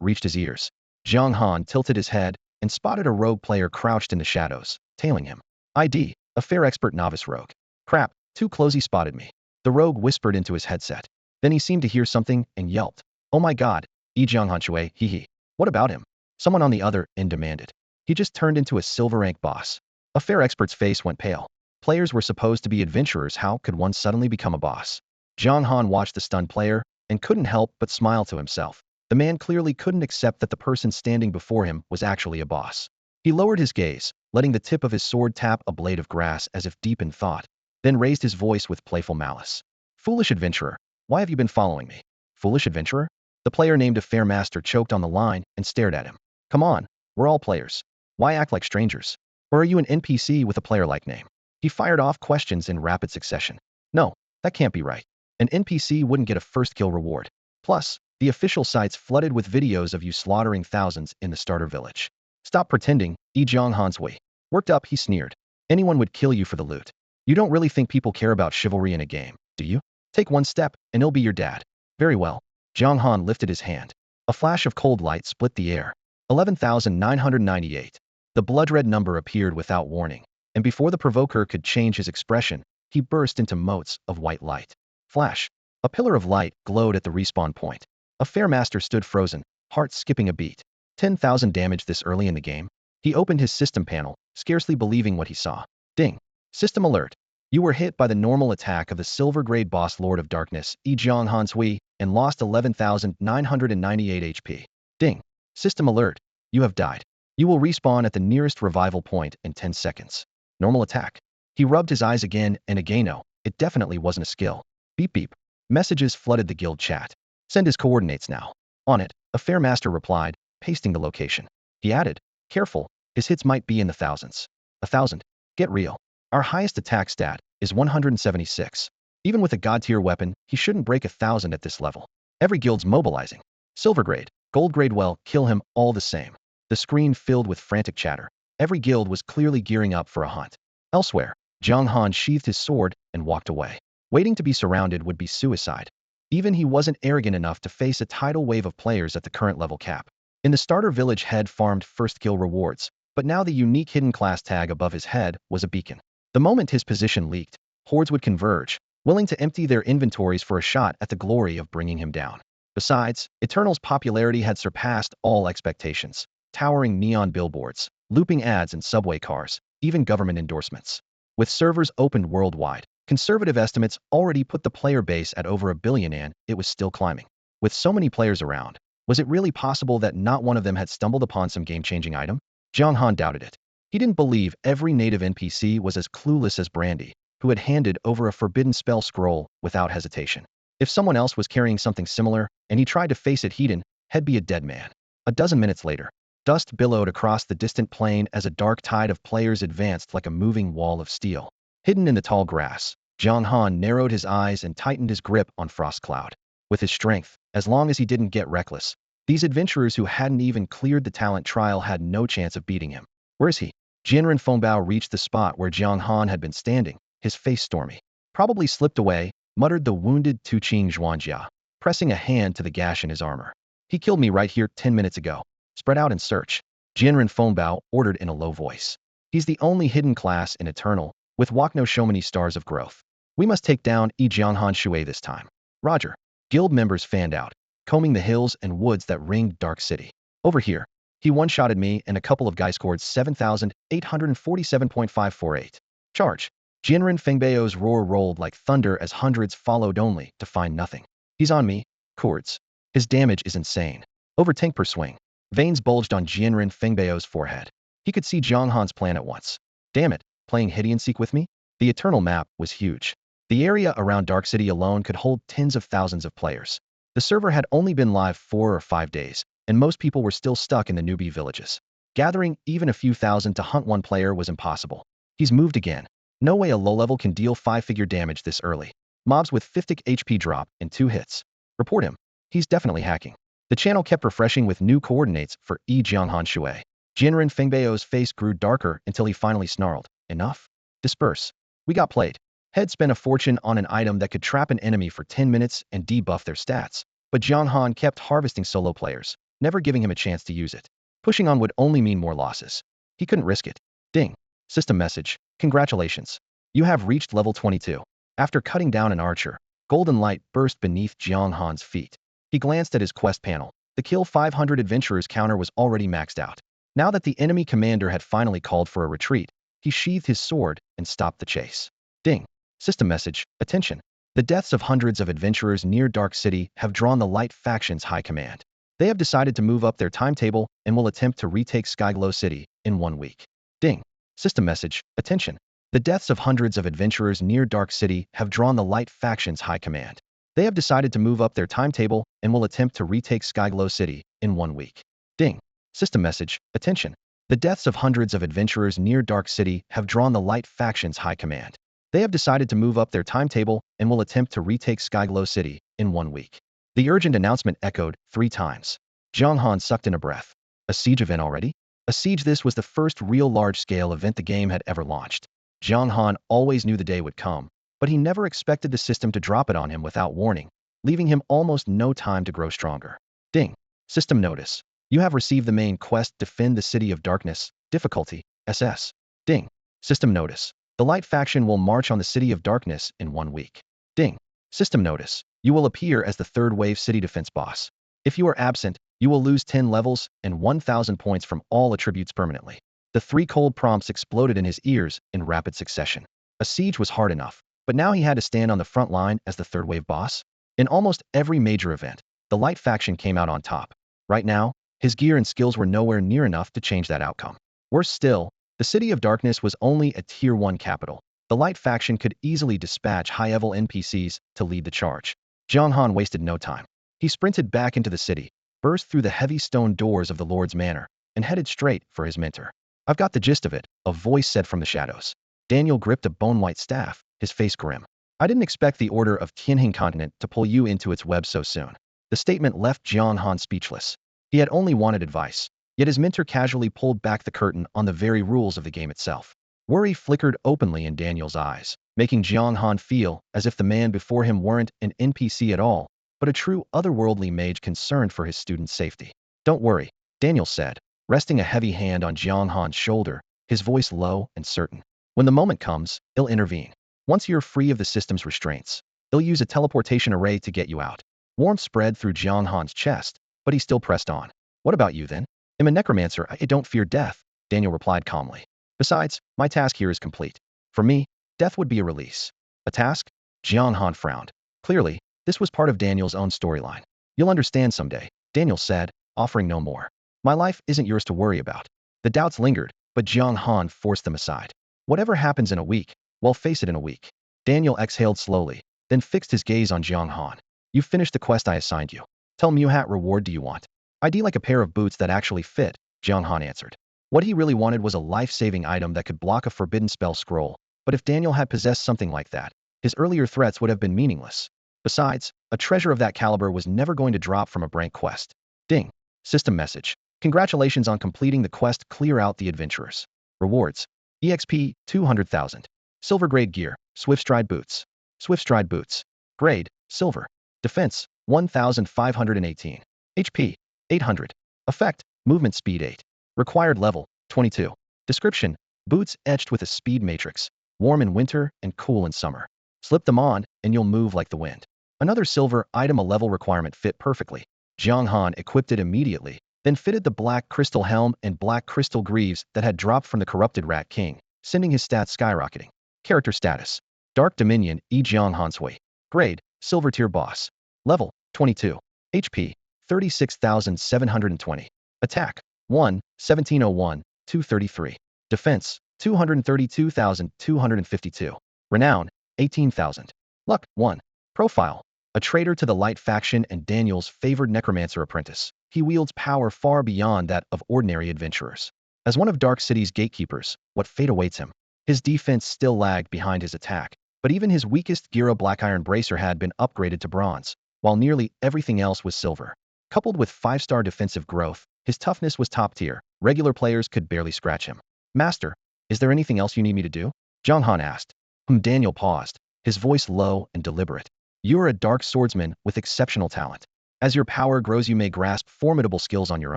reached his ears. Jiang Han tilted his head and spotted a rogue player crouched in the shadows, tailing him. ID. A fair expert novice rogue. Crap, too close, he spotted me. The rogue whispered into his headset. Then he seemed to hear something and yelped. Oh my god, Jiang Han Shui, hee hee. What about him? Someone on the other end demanded. He just turned into a silver rank boss. A fair expert's face went pale. Players were supposed to be adventurers, how could one suddenly become a boss? Jiang Han watched the stunned player and couldn't help but smile to himself. The man clearly couldn't accept that the person standing before him was actually a boss. He lowered his gaze, letting the tip of his sword tap a blade of grass as if deep in thought, then raised his voice with playful malice. Foolish adventurer, why have you been following me? Foolish adventurer? The player named a fair master choked on the line and stared at him. Come on, we're all players. Why act like strangers? Or are you an NPC with a player-like name? He fired off questions in rapid succession. No, that can't be right. An NPC wouldn't get a first kill reward. Plus, the official sites flooded with videos of you slaughtering thousands in the starter village. Stop pretending, Jiang Han's way. Worked up, he sneered. Anyone would kill you for the loot. You don't really think people care about chivalry in a game, do you? Take one step, and he'll be your dad. Very well. Jiang Han lifted his hand. A flash of cold light split the air. 11,998. The blood-red number appeared without warning, and before the provoker could change his expression, he burst into motes of white light. Flash. A pillar of light glowed at the respawn point. A fair master stood frozen, heart skipping a beat. 10,000 damage this early in the game? He opened his system panel, scarcely believing what he saw. Ding. System alert. You were hit by the normal attack of the silver-grade boss Lord of Darkness, Jiang Han Sui, and lost 11,998 HP. Ding. System alert. You have died. You will respawn at the nearest revival point in 10 seconds. Normal attack. He rubbed his eyes again and again. No, it definitely wasn't a skill. Beep beep. Messages flooded the guild chat. Send his coordinates now. On it, a fair master replied, pasting the location. He added, careful, his hits might be in the thousands. 1,000. Get real. Our highest attack stat is 176. Even with a god-tier weapon, he shouldn't break 1,000 at this level. Every guild's mobilizing. Silver grade, gold grade, well, kill him all the same. The screen filled with frantic chatter. Every guild was clearly gearing up for a hunt. Elsewhere, Jiang Han sheathed his sword and walked away. Waiting to be surrounded would be suicide. Even he wasn't arrogant enough to face a tidal wave of players at the current level cap. In the starter village, head farmed first kill rewards, but now the unique hidden class tag above his head was a beacon. The moment his position leaked, hordes would converge, willing to empty their inventories for a shot at the glory of bringing him down. Besides, Eternal's popularity had surpassed all expectations. Towering neon billboards, looping ads in subway cars, even government endorsements. With servers opened worldwide, conservative estimates already put the player base at over 1 billion, and it was still climbing. With so many players around, was it really possible that not one of them had stumbled upon some game-changing item? Jiang Han doubted it. He didn't believe every native NPC was as clueless as Brandy, who had handed over a forbidden spell scroll without hesitation. If someone else was carrying something similar, and he tried to face it he'd be a dead man. A dozen minutes later, dust billowed across the distant plain as a dark tide of players advanced like a moving wall of steel. Hidden in the tall grass, Jiang Han narrowed his eyes and tightened his grip on Frost Cloud. With his strength, as long as he didn't get reckless, these adventurers who hadn't even cleared the talent trial had no chance of beating him. Where is he? Jianren Fengbao reached the spot where Jiang Han had been standing, his face stormy. Probably slipped away, muttered the wounded Tuqing Zhuanjia, pressing a hand to the gash in his armor. He killed me right here 10 minutes ago. Spread out and search. Jianren Fengbao ordered in a low voice. He's the only hidden class in Eternal, with Wakno so many stars of growth. We must take down Jiang Han Shui this time. Roger. Guild members fanned out, combing the hills and woods that ringed Dark City. Over here. He one-shotted me and a couple of guys scored 7,847.548. Charge. Jianren Fengbao's roar rolled like thunder as hundreds followed only to find nothing. He's on me. Cords. His damage is insane. Over tank per swing. Veins bulged on Jianren Fengbao's forehead. He could see Jiang Han's plan at once. Damn it, playing hide and seek with me? The Eternal map was huge. The area around Dark City alone could hold tens of thousands of players. The server had only been live 4 or 5 days, and most people were still stuck in the newbie villages. Gathering even a few thousand to hunt one player was impossible. He's moved again. No way a low-level can deal 5-figure damage this early. Mobs with 50 HP drop in 2 hits. Report him. He's definitely hacking. The channel kept refreshing with new coordinates for Jiang Han Shui. Jinren Fengbeo's face grew darker until he finally snarled, "Enough? Disperse. We got played." Head spent a fortune on an item that could trap an enemy for 10 minutes and debuff their stats, but Jiang Han kept harvesting solo players, never giving him a chance to use it. Pushing on would only mean more losses. He couldn't risk it. Ding. System message. Congratulations. You have reached level 22. After cutting down an archer, golden light burst beneath Jiang Han's feet. He glanced at his quest panel. The kill 500 adventurers counter was already maxed out. Now that the enemy commander had finally called for a retreat, he sheathed his sword and stopped the chase. Ding. System message. Attention. The deaths of hundreds of adventurers near Dark City have drawn the Light Faction's high command. They have decided to move up their timetable and will attempt to retake Skyglow City in 1 week. Ding. System message. Attention. The deaths of hundreds of adventurers near Dark City have drawn the Light Faction's high command. They have decided to move up their timetable and will attempt to retake Skyglow City in 1 week. Ding. System message. Attention. The deaths of hundreds of adventurers near Dark City have drawn the Light Faction's high command. They have decided to move up their timetable and will attempt to retake Skyglow City in 1 week. The urgent announcement echoed 3 times. Jiang Han sucked in a breath. A siege event already? A siege. This was the first real large-scale event the game had ever launched. Jiang Han always knew the day would come, but he never expected the system to drop it on him without warning, leaving him almost no time to grow stronger. Ding. System notice. You have received the main quest, Defend the City of Darkness, difficulty, SS. Ding. System notice. The Light Faction will march on the City of Darkness in 1 week. Ding. System notice. You will appear as the 3rd wave city defense boss. If you are absent, you will lose 10 levels and 1,000 points from all attributes permanently. The 3 cold prompts exploded in his ears in rapid succession. A siege was hard enough, but now he had to stand on the front line as the 3rd wave boss? In almost every major event, the Light Faction came out on top. Right now, his gear and skills were nowhere near enough to change that outcome. Worse still, the City of Darkness was only a Tier 1 capital. The Light Faction could easily dispatch high-level NPCs to lead the charge. Jiang Han wasted no time. He sprinted back into the city, burst through the heavy stone doors of the Lord's Manor, and headed straight for his mentor. "I've got the gist of it," a voice said from the shadows. Daniel gripped a bone-white staff, his face grim. "I didn't expect the Order of Tianheng Continent to pull you into its web so soon." The statement left Jiang Han speechless. He had only wanted advice, yet his mentor casually pulled back the curtain on the very rules of the game itself. Worry flickered openly in Daniel's eyes, making Jiang Han feel as if the man before him weren't an NPC at all, but a true otherworldly mage concerned for his student's safety. "Don't worry," Daniel said, resting a heavy hand on Jiang Han's shoulder, his voice low and certain. "When the moment comes, he'll intervene. Once you're free of the system's restraints, he'll use a teleportation array to get you out." Warmth spread through Jiang Han's chest, but he still pressed on. "What about you then?" "I'm a necromancer. I don't fear death," Daniel replied calmly. "Besides, my task here is complete. For me, death would be a release." "A task?" Jiang Han frowned. Clearly, this was part of Daniel's own storyline. "You'll understand someday," Daniel said, offering no more. "My life isn't yours to worry about." The doubts lingered, but Jiang Han forced them aside. "Whatever happens in a week, well, face it in a week." Daniel exhaled slowly, then fixed his gaze on Jiang Han. "You've finished the quest I assigned you. Tell me, what reward do you want?" "I'd like a pair of boots that actually fit," Jiang Han answered. What he really wanted was a life-saving item that could block a forbidden spell scroll, but if Daniel had possessed something like that, his earlier threats would have been meaningless. Besides, a treasure of that caliber was never going to drop from a blank quest. Ding. System message. Congratulations on completing the quest. Clear out the adventurers. Rewards. EXP, 200,000. Silver grade gear, Swift Stride boots. Swift Stride boots. Grade, silver. Defense, 1,518. HP, 800. Effect, movement speed 8. Required level, 22. Description, boots etched with a speed matrix, warm in winter and cool in summer. Slip them on, and you'll move like the wind. Another silver item. A level requirement fit perfectly. Jiang Han equipped it immediately, then fitted the black crystal helm and black crystal greaves that had dropped from the corrupted Rat King, sending his stats skyrocketing. Character status. Dark Dominion, Jiang Hansui. Grade, silver tier boss. Level, 22. HP, 36,720. Attack, 1, 1701, 233. Defense, 232,252. Renown, 18,000. Luck, 1. Profile. A traitor to the Light Faction and Daniel's favored necromancer apprentice, he wields power far beyond that of ordinary adventurers. As one of Dark City's gatekeepers, what fate awaits him? His defense still lagged behind his attack, but even his weakest Gira Black Iron Bracer had been upgraded to bronze, while nearly everything else was silver. Coupled with 5-star defensive growth, His toughness was top tier. Regular players could barely scratch him. Master, is there anything else you need me to do? Zhang Han asked. Daniel paused, his voice low and deliberate. You are a dark swordsman with exceptional talent. As your power grows, you may grasp formidable skills on your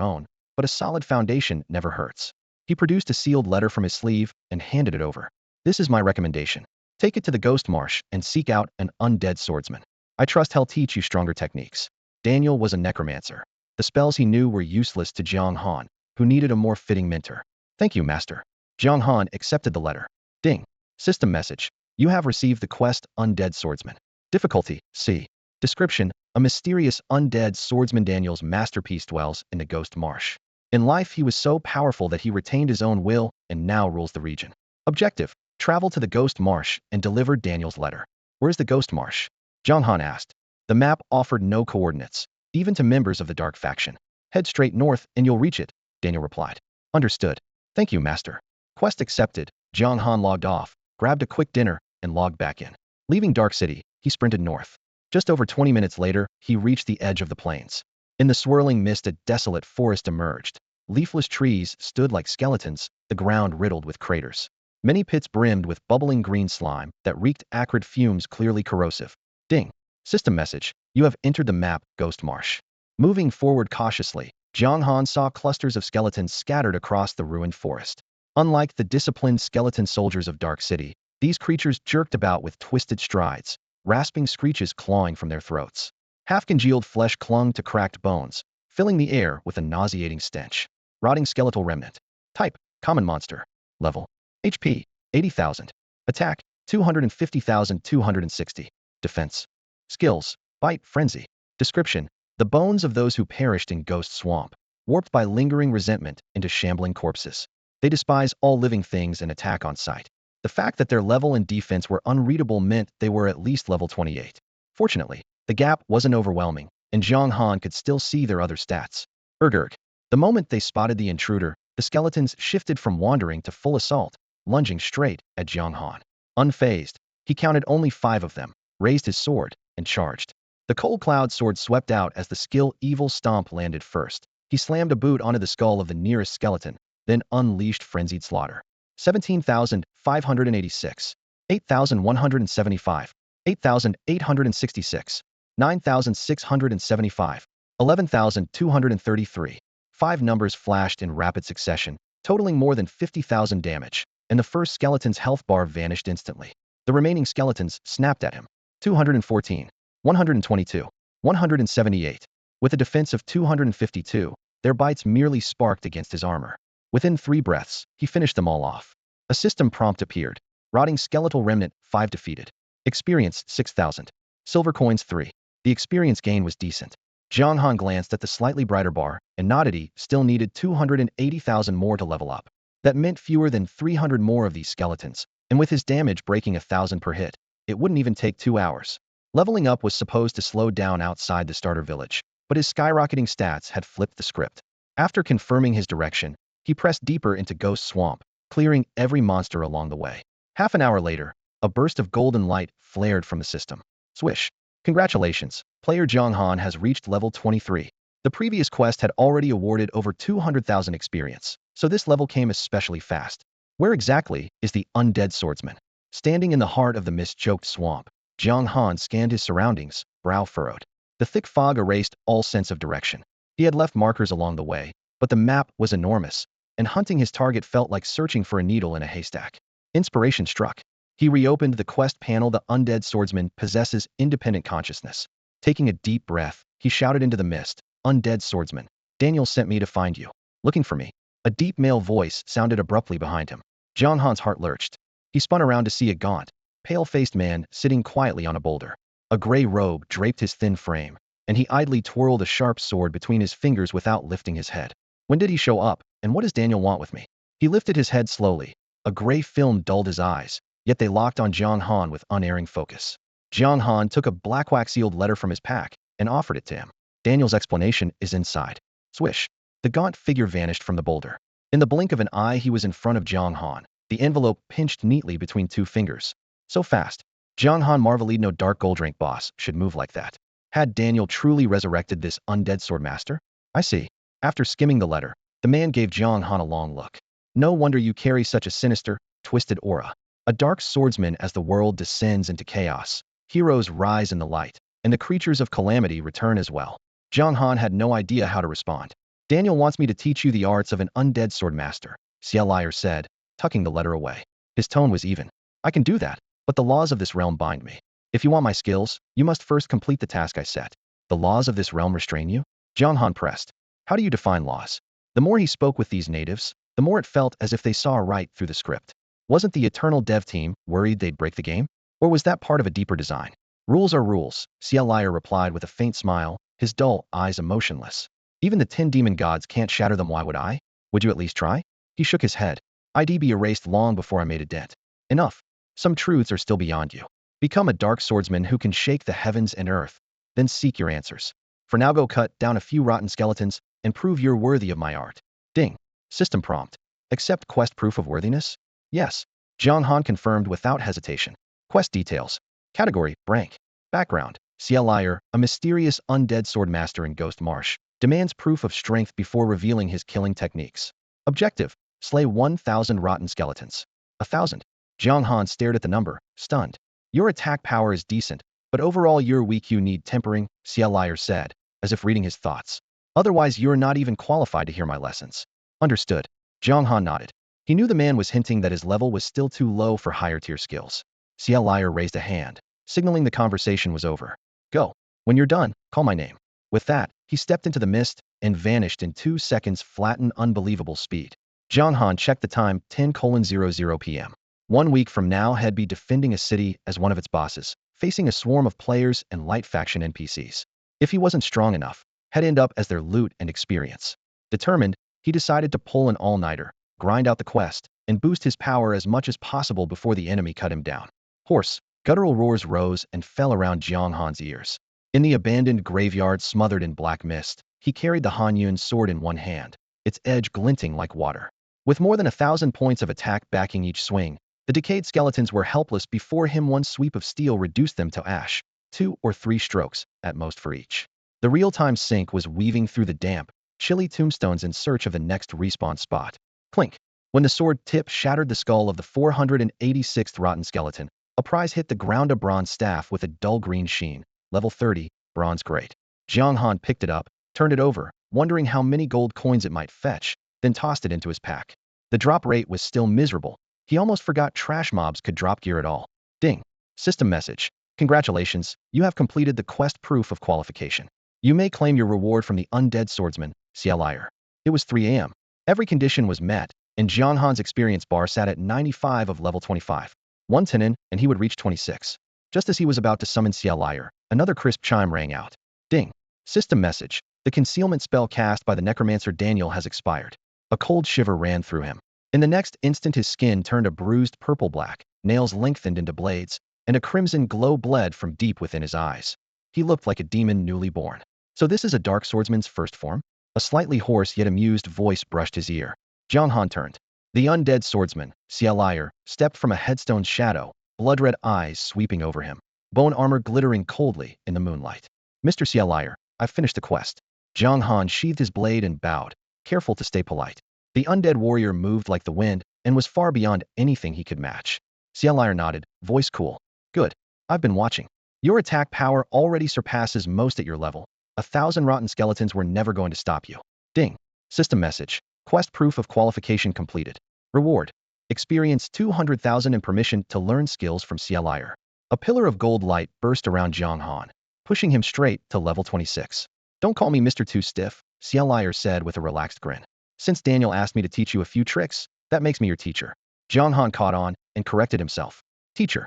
own, but a solid foundation never hurts. He produced a sealed letter from his sleeve and handed it over. This is my recommendation. Take it to the Ghost Marsh and seek out an undead swordsman. I trust he'll teach you stronger techniques. Daniel was a necromancer. The spells he knew were useless to Zhang Han, who needed a more fitting mentor. Thank you, Master. Zhang Han accepted the letter. Ding. System message. You have received the quest Undead Swordsman. Difficulty, C. Description, a mysterious undead swordsman. Daniel's masterpiece dwells in the Ghost Marsh. In life, he was so powerful that he retained his own will and now rules the region. Objective, travel to the Ghost Marsh and deliver Daniel's letter. Where's the Ghost Marsh? Zhang Han asked. The map offered no coordinates, even to members of the Dark Faction. Head straight north and you'll reach it, Daniel replied. Understood. Thank you, Master. Quest accepted. Zhang Han logged off, grabbed a quick dinner, and logged back in. Leaving Dark City, he sprinted north. Just over 20 minutes later, he reached the edge of the plains. In the swirling mist, a desolate forest emerged. Leafless trees stood like skeletons, the ground riddled with craters. Many pits brimmed with bubbling green slime that reeked acrid fumes, clearly corrosive. Ding. System message. You have entered the map, Ghost Marsh. Moving forward cautiously, Zhang Han saw clusters of skeletons scattered across the ruined forest. Unlike the disciplined skeleton soldiers of Dark City, these creatures jerked about with twisted strides, rasping screeches clawing from their throats. Half-congealed flesh clung to cracked bones, filling the air with a nauseating stench. Rotting skeletal remnant. Type, common monster. Level, HP, 80,000. Attack, 250,260. Defense. Skills, bite, frenzy. Description, the bones of those who perished in Ghost Swamp, warped by lingering resentment into shambling corpses. They despise all living things and attack on sight. The fact that their level and defense were unreadable meant they were at least level 28. Fortunately, the gap wasn't overwhelming, and Zhang Han could still see their other stats. Erg. The moment they spotted the intruder, the skeletons shifted from wandering to full assault, lunging straight at Zhang Han. Unfazed, he counted only 5 of them, raised his sword, and charged. The cold cloud sword swept out as the skill Evil Stomp landed first. He slammed a boot onto the skull of the nearest skeleton, then unleashed frenzied slaughter. 17,586, 8,175, 8,866, 9,675, 11,233. 5 numbers flashed in rapid succession, totaling more than 50,000 damage, and the first skeleton's health bar vanished instantly. The remaining skeletons snapped at him. 214, 122, 178. With a defense of 252, their bites merely sparked against his armor. Within 3 breaths, he finished them all off. A system prompt appeared. Rotting skeletal remnant, 5 defeated. Experience, 6,000. Silver coins, 3. The experience gain was decent. Zhang Han glanced at the slightly brighter bar, and nodded he still needed 280,000 more to level up. That meant fewer than 300 more of these skeletons, and with his damage breaking 1,000 per hit, it wouldn't even take 2 hours. Leveling up was supposed to slow down outside the starter village, but his skyrocketing stats had flipped the script. After confirming his direction, he pressed deeper into Ghost Swamp, clearing every monster along the way. Half an hour later, a burst of golden light flared from the system. Swish. Congratulations, player Zhang Han has reached level 23. The previous quest had already awarded over 200,000 experience, so this level came especially fast. Where exactly is the undead swordsman? Standing in the heart of the mist-choked swamp, Zhang Han scanned his surroundings, brow furrowed. The thick fog erased all sense of direction. He had left markers along the way, but the map was enormous, and hunting his target felt like searching for a needle in a haystack. Inspiration struck. He reopened the quest panel. The undead swordsman possesses independent consciousness. Taking a deep breath, he shouted into the mist, "Undead swordsman, Daniel sent me to find you. Looking for me." A deep male voice sounded abruptly behind him. Zhang Han's heart lurched. He spun around to see a gaunt, pale-faced man sitting quietly on a boulder. A gray robe draped his thin frame, and he idly twirled a sharp sword between his fingers without lifting his head. When did he show up, and what does Daniel want with me? He lifted his head slowly. A gray film dulled his eyes, yet they locked on Zhang Han with unerring focus. Zhang Han took a black wax-sealed letter from his pack and offered it to him. Daniel's explanation is inside. Swish. The gaunt figure vanished from the boulder. In the blink of an eye, he was in front of Zhang Han, the envelope pinched neatly between 2 fingers. So fast. Zhang Han marveled. No dark gold rank boss should move like that. Had Daniel truly resurrected this undead sword master? I see. After skimming the letter, the man gave Jiang Han a long look. No wonder you carry such a sinister, twisted aura. A dark swordsman. As the world descends into chaos, heroes rise in the light, and the creatures of calamity return as well. Jiang Han had no idea how to respond. Daniel wants me to teach you the arts of an undead sword master, Liar said, tucking the letter away. His tone was even. I can do that, but the laws of this realm bind me. If you want my skills, you must first complete the task I set. The laws of this realm restrain you? Jiang Han pressed. How do you define laws? The more he spoke with these natives, the more it felt as if they saw right through the script. Wasn't the eternal dev team worried they'd break the game? Or was that part of a deeper design? Rules are rules, Liar replied with a faint smile, his dull eyes emotionless. Even the 10 demon gods can't shatter them. Why would I? Would you at least try? He shook his head. I'd be erased long before I made a dent. Enough. Some truths are still beyond you. Become a dark swordsman who can shake the heavens and earth, then seek your answers. For now, go cut down a few rotten skeletons and prove you're worthy of my art. Ding. System prompt. Accept quest proof of worthiness? Yes. Jiang Han confirmed without hesitation. Quest details. Category, rank. Background. Liar, a mysterious undead sword master in Ghost Marsh, demands proof of strength before revealing his killing techniques. Objective. Slay 1,000 rotten skeletons. 1,000. Jiang Han stared at the number, stunned. Your attack power is decent, but overall you're weak. You need tempering, Liar said, as if reading his thoughts. Otherwise you're not even qualified to hear my lessons. Understood. Jiang Han nodded. He knew the man was hinting that his level was still too low for higher tier skills. Liar raised a hand, signaling the conversation was over. Go. When you're done, call my name. With that, he stepped into the mist and vanished in 2 seconds. Flatten unbelievable speed. Jiang Han checked the time, 10:00 p.m. 1 week from now, he'd be defending a city as one of its bosses, facing a swarm of players and light faction NPCs. If he wasn't strong enough, he'd end up as their loot and experience. Determined, he decided to pull an all-nighter, grind out the quest, and boost his power as much as possible before the enemy cut him down. Hoarse, guttural roars rose and fell around Jiang Han's ears. In the abandoned graveyard smothered in black mist, he carried the Hanyun sword in one hand, its edge glinting like water. With more than 1,000 points of attack backing each swing, the decayed skeletons were helpless before him. One sweep of steel reduced them to ash, 2 or 3 strokes, at most for each. The real-time sync was weaving through the damp, chilly tombstones in search of the next respawn spot. Clink. When the sword tip shattered the skull of the 486th rotten skeleton, a prize hit the ground, a bronze staff with a dull green sheen, level 30, bronze grade. Jiang Han picked it up, turned it over, wondering how many gold coins it might fetch, then tossed it into his pack. The drop rate was still miserable. He almost forgot trash mobs could drop gear at all. Ding. System message. Congratulations, you have completed the quest proof of qualification. You may claim your reward from the undead swordsman, Liar. It was 3 a.m. Every condition was met, and Jiang Han's experience bar sat at 95 of level 25. 1 tenon, and he would reach 26. Just as he was about to summon Liar, another crisp chime rang out. Ding. System message. The concealment spell cast by the necromancer Daniel has expired. A cold shiver ran through him. In the next instant his skin turned a bruised purple-black, nails lengthened into blades, and a crimson glow bled from deep within his eyes. He looked like a demon newly born. So this is a dark swordsman's first form? A slightly hoarse yet amused voice brushed his ear. Jiang Han turned. The undead swordsman, Liar, stepped from a headstone's shadow, blood-red eyes sweeping over him, bone armor glittering coldly in the moonlight. Mr. Liar, I've finished the quest. Jiang Han sheathed his blade and bowed, careful to stay polite. The undead warrior moved like the wind and was far beyond anything he could match. Liar nodded, voice cool. Good. I've been watching. Your attack power already surpasses most at your level. 1,000 rotten skeletons were never going to stop you. Ding. System message. Quest proof of qualification completed. Reward. Experience 200,000 and permission to learn skills from Liar. A pillar of gold light burst around Jiang Han, pushing him straight to level 26. Don't call me Mr. Too Stiff, Liar said with a relaxed grin. Since Daniel asked me to teach you a few tricks, that makes me your teacher. Jiang Han caught on and corrected himself. Teacher.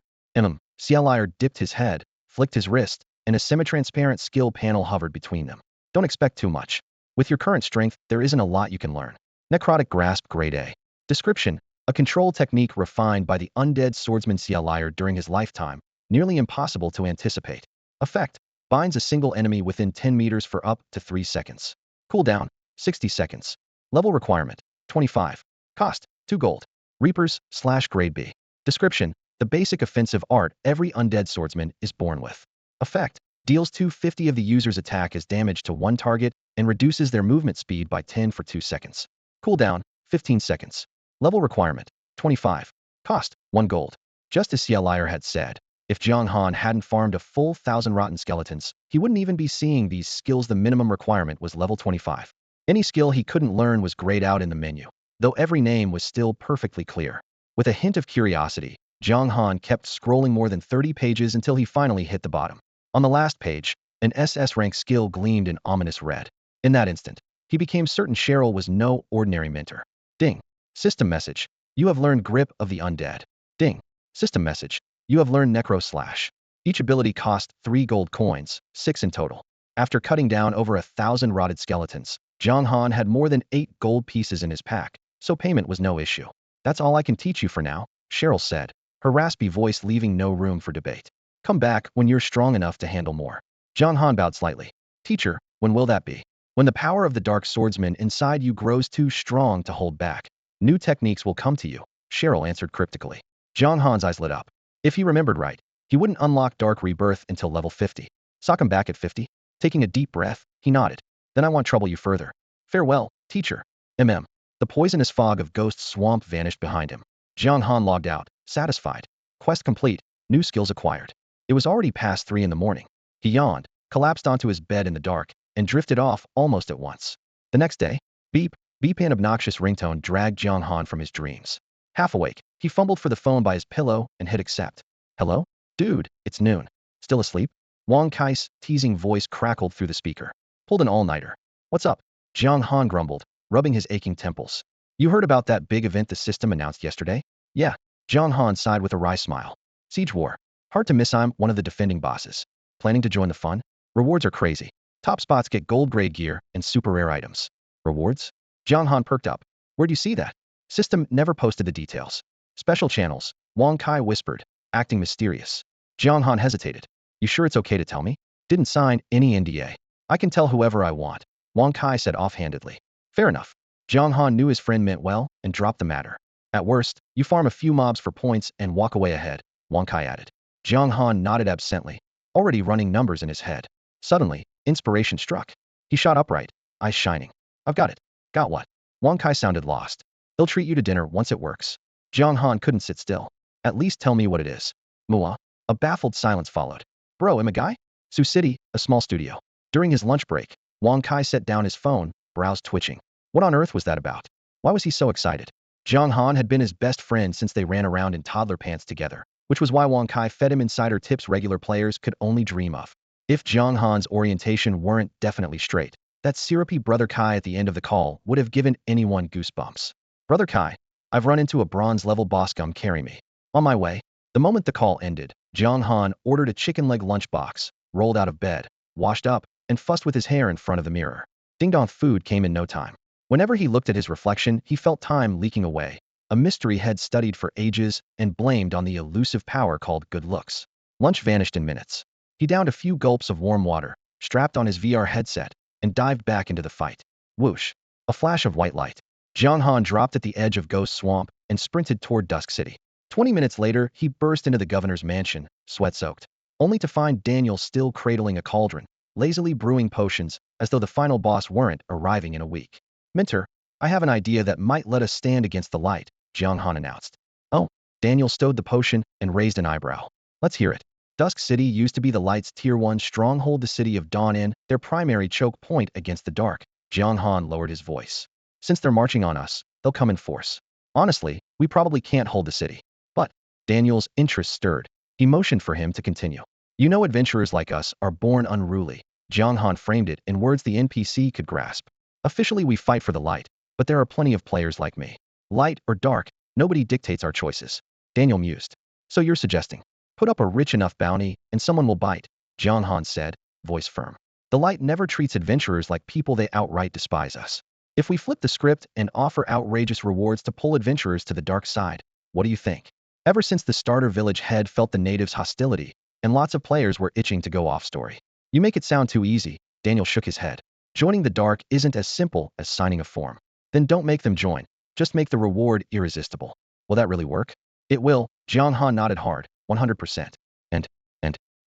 Liar dipped his head, flicked his wrist, and a semi-transparent skill panel hovered between them. Don't expect too much. With your current strength, there isn't a lot you can learn. Necrotic Grasp Grade A. Description. A control technique refined by the undead swordsman Liar during his lifetime, nearly impossible to anticipate. Effect. Binds a single enemy within 10 meters for up to 3 seconds. Cooldown. 60 seconds. Level requirement. 25. Cost. 2 gold. Reapers/Grade B. Description. The basic offensive art every undead swordsman is born with. Effect. Deals 250 of the user's attack as damage to one target and reduces their movement speed by 10 for 2 seconds. Cooldown, 15 seconds. Level requirement, 25. Cost, 1 gold. Just as Xia Liar had said, if Jiang Han hadn't farmed a full 1,000 rotten skeletons, he wouldn't even be seeing these skills. The minimum requirement was level 25. Any skill he couldn't learn was grayed out in the menu, though every name was still perfectly clear. With a hint of curiosity, Jiang Han kept scrolling more than 30 pages until he finally hit the bottom. On the last page, an SS rank skill gleamed in ominous red. In that instant, he became certain Cheryl was no ordinary mentor. Ding. System message. You have learned Grip of the Undead. Ding. System message. You have learned Necro Slash. Each ability cost 3 gold coins, 6 in total. After cutting down over 1,000 rotted skeletons, Jiang Han had more than 8 gold pieces in his pack, so payment was no issue. That's all I can teach you for now, Cheryl said, her raspy voice leaving no room for debate. Come back when you're strong enough to handle more. Jiang Han bowed slightly. Teacher, when will that be? When the power of the dark swordsman inside you grows too strong to hold back. New techniques will come to you, Cheryl answered cryptically. Jiang Han's eyes lit up. If he remembered right, he wouldn't unlock Dark Rebirth until level 50. Sock him back at 50? Taking a deep breath, he nodded. Then I won't trouble you further. Farewell, teacher. The poisonous fog of Ghost Swamp vanished behind him. Jiang Han logged out, satisfied. Quest complete, new skills acquired. It was already past 3 in the morning. He yawned, collapsed onto his bed in the dark, and drifted off almost at once. The next day, beep, beep, an obnoxious ringtone dragged Jiang Han from his dreams. Half awake, he fumbled for the phone by his pillow and hit accept. Hello? Dude, it's noon. Still asleep? Wang Kai's teasing voice crackled through the speaker. Pulled an all-nighter. What's up? Jiang Han grumbled, rubbing his aching temples. You heard about that big event the system announced yesterday? Yeah. Jiang Han sighed with a wry smile. Siege War. Hard to miss. I'm one of the defending bosses. Planning to join the fun? Rewards are crazy. Top spots get gold-grade gear and super rare items. Rewards? Jiang Han perked up. Where'd you see that? System never posted the details. Special channels, Wang Kai whispered, acting mysterious. Jiang Han hesitated. You sure it's okay to tell me? Didn't sign any NDA. I can tell whoever I want, Wang Kai said offhandedly. Fair enough. Jiang Han knew his friend meant well and dropped the matter. At worst, you farm a few mobs for points and walk away ahead, Wang Kai added. Jiang Han nodded absently, already running numbers in his head. Suddenly, inspiration struck. He shot upright, eyes shining. I've got it. Got what? Wang Kai sounded lost. They'll treat you to dinner once it works. Jiang Han couldn't sit still. At least tell me what it is. Mua. A baffled silence followed. Bro, am a guy? Sioux City, a small studio. During his lunch break, Wang Kai set down his phone, brows twitching. What on earth was that about? Why was he so excited? Jiang Han had been his best friend since they ran around in toddler pants together, which was why Wang Kai fed him insider tips regular players could only dream of. If Jiang Han's orientation weren't definitely straight, that syrupy Brother Kai at the end of the call would have given anyone goosebumps. Brother Kai, I've run into a bronze-level boss. Come carry me. On my way. The moment the call ended, Jiang Han ordered a chicken leg lunchbox, rolled out of bed, washed up, and fussed with his hair in front of the mirror. Ding-dong, food came in no time. Whenever he looked at his reflection, he felt time leaking away, a mystery he'd studied for ages and blamed on the elusive power called good looks. Lunch vanished in minutes. He downed a few gulps of warm water, strapped on his VR headset, and dived back into the fight. Whoosh. A flash of white light. Jiang Han dropped at the edge of Ghost Swamp and sprinted toward Dusk City. 20 minutes later, he burst into the governor's mansion, sweat-soaked, only to find Daniel still cradling a cauldron, lazily brewing potions, as though the final boss weren't arriving in a week. Mentor, I have an idea that might let us stand against the light, Jiang Han announced. Oh, Daniel stowed the potion and raised an eyebrow. Let's hear it. Dusk City used to be the Light's Tier 1 stronghold, the City of Dawn in their primary choke point against the dark. Jiang Han lowered his voice. Since they're marching on us, they'll come in force. Honestly, we probably can't hold the city. But Daniel's interest stirred. He motioned for him to continue. You know, adventurers like us are born unruly. Jiang Han framed it in words the NPC could grasp. Officially, we fight for the light, but there are plenty of players like me. Light or dark, nobody dictates our choices. Daniel mused. So you're suggesting, put up a rich enough bounty and someone will bite, Jiang Han said, voice firm. The light never treats adventurers like people, they outright despise us. If we flip the script and offer outrageous rewards to pull adventurers to the dark side, what do you think? Ever since the starter village head felt the natives' hostility, and lots of players were itching to go off story. You make it sound too easy, Daniel shook his head. Joining the dark isn't as simple as signing a form. Then don't make them join. Just make the reward irresistible. Will that really work? It will, Jiang Han nodded hard, 100%. And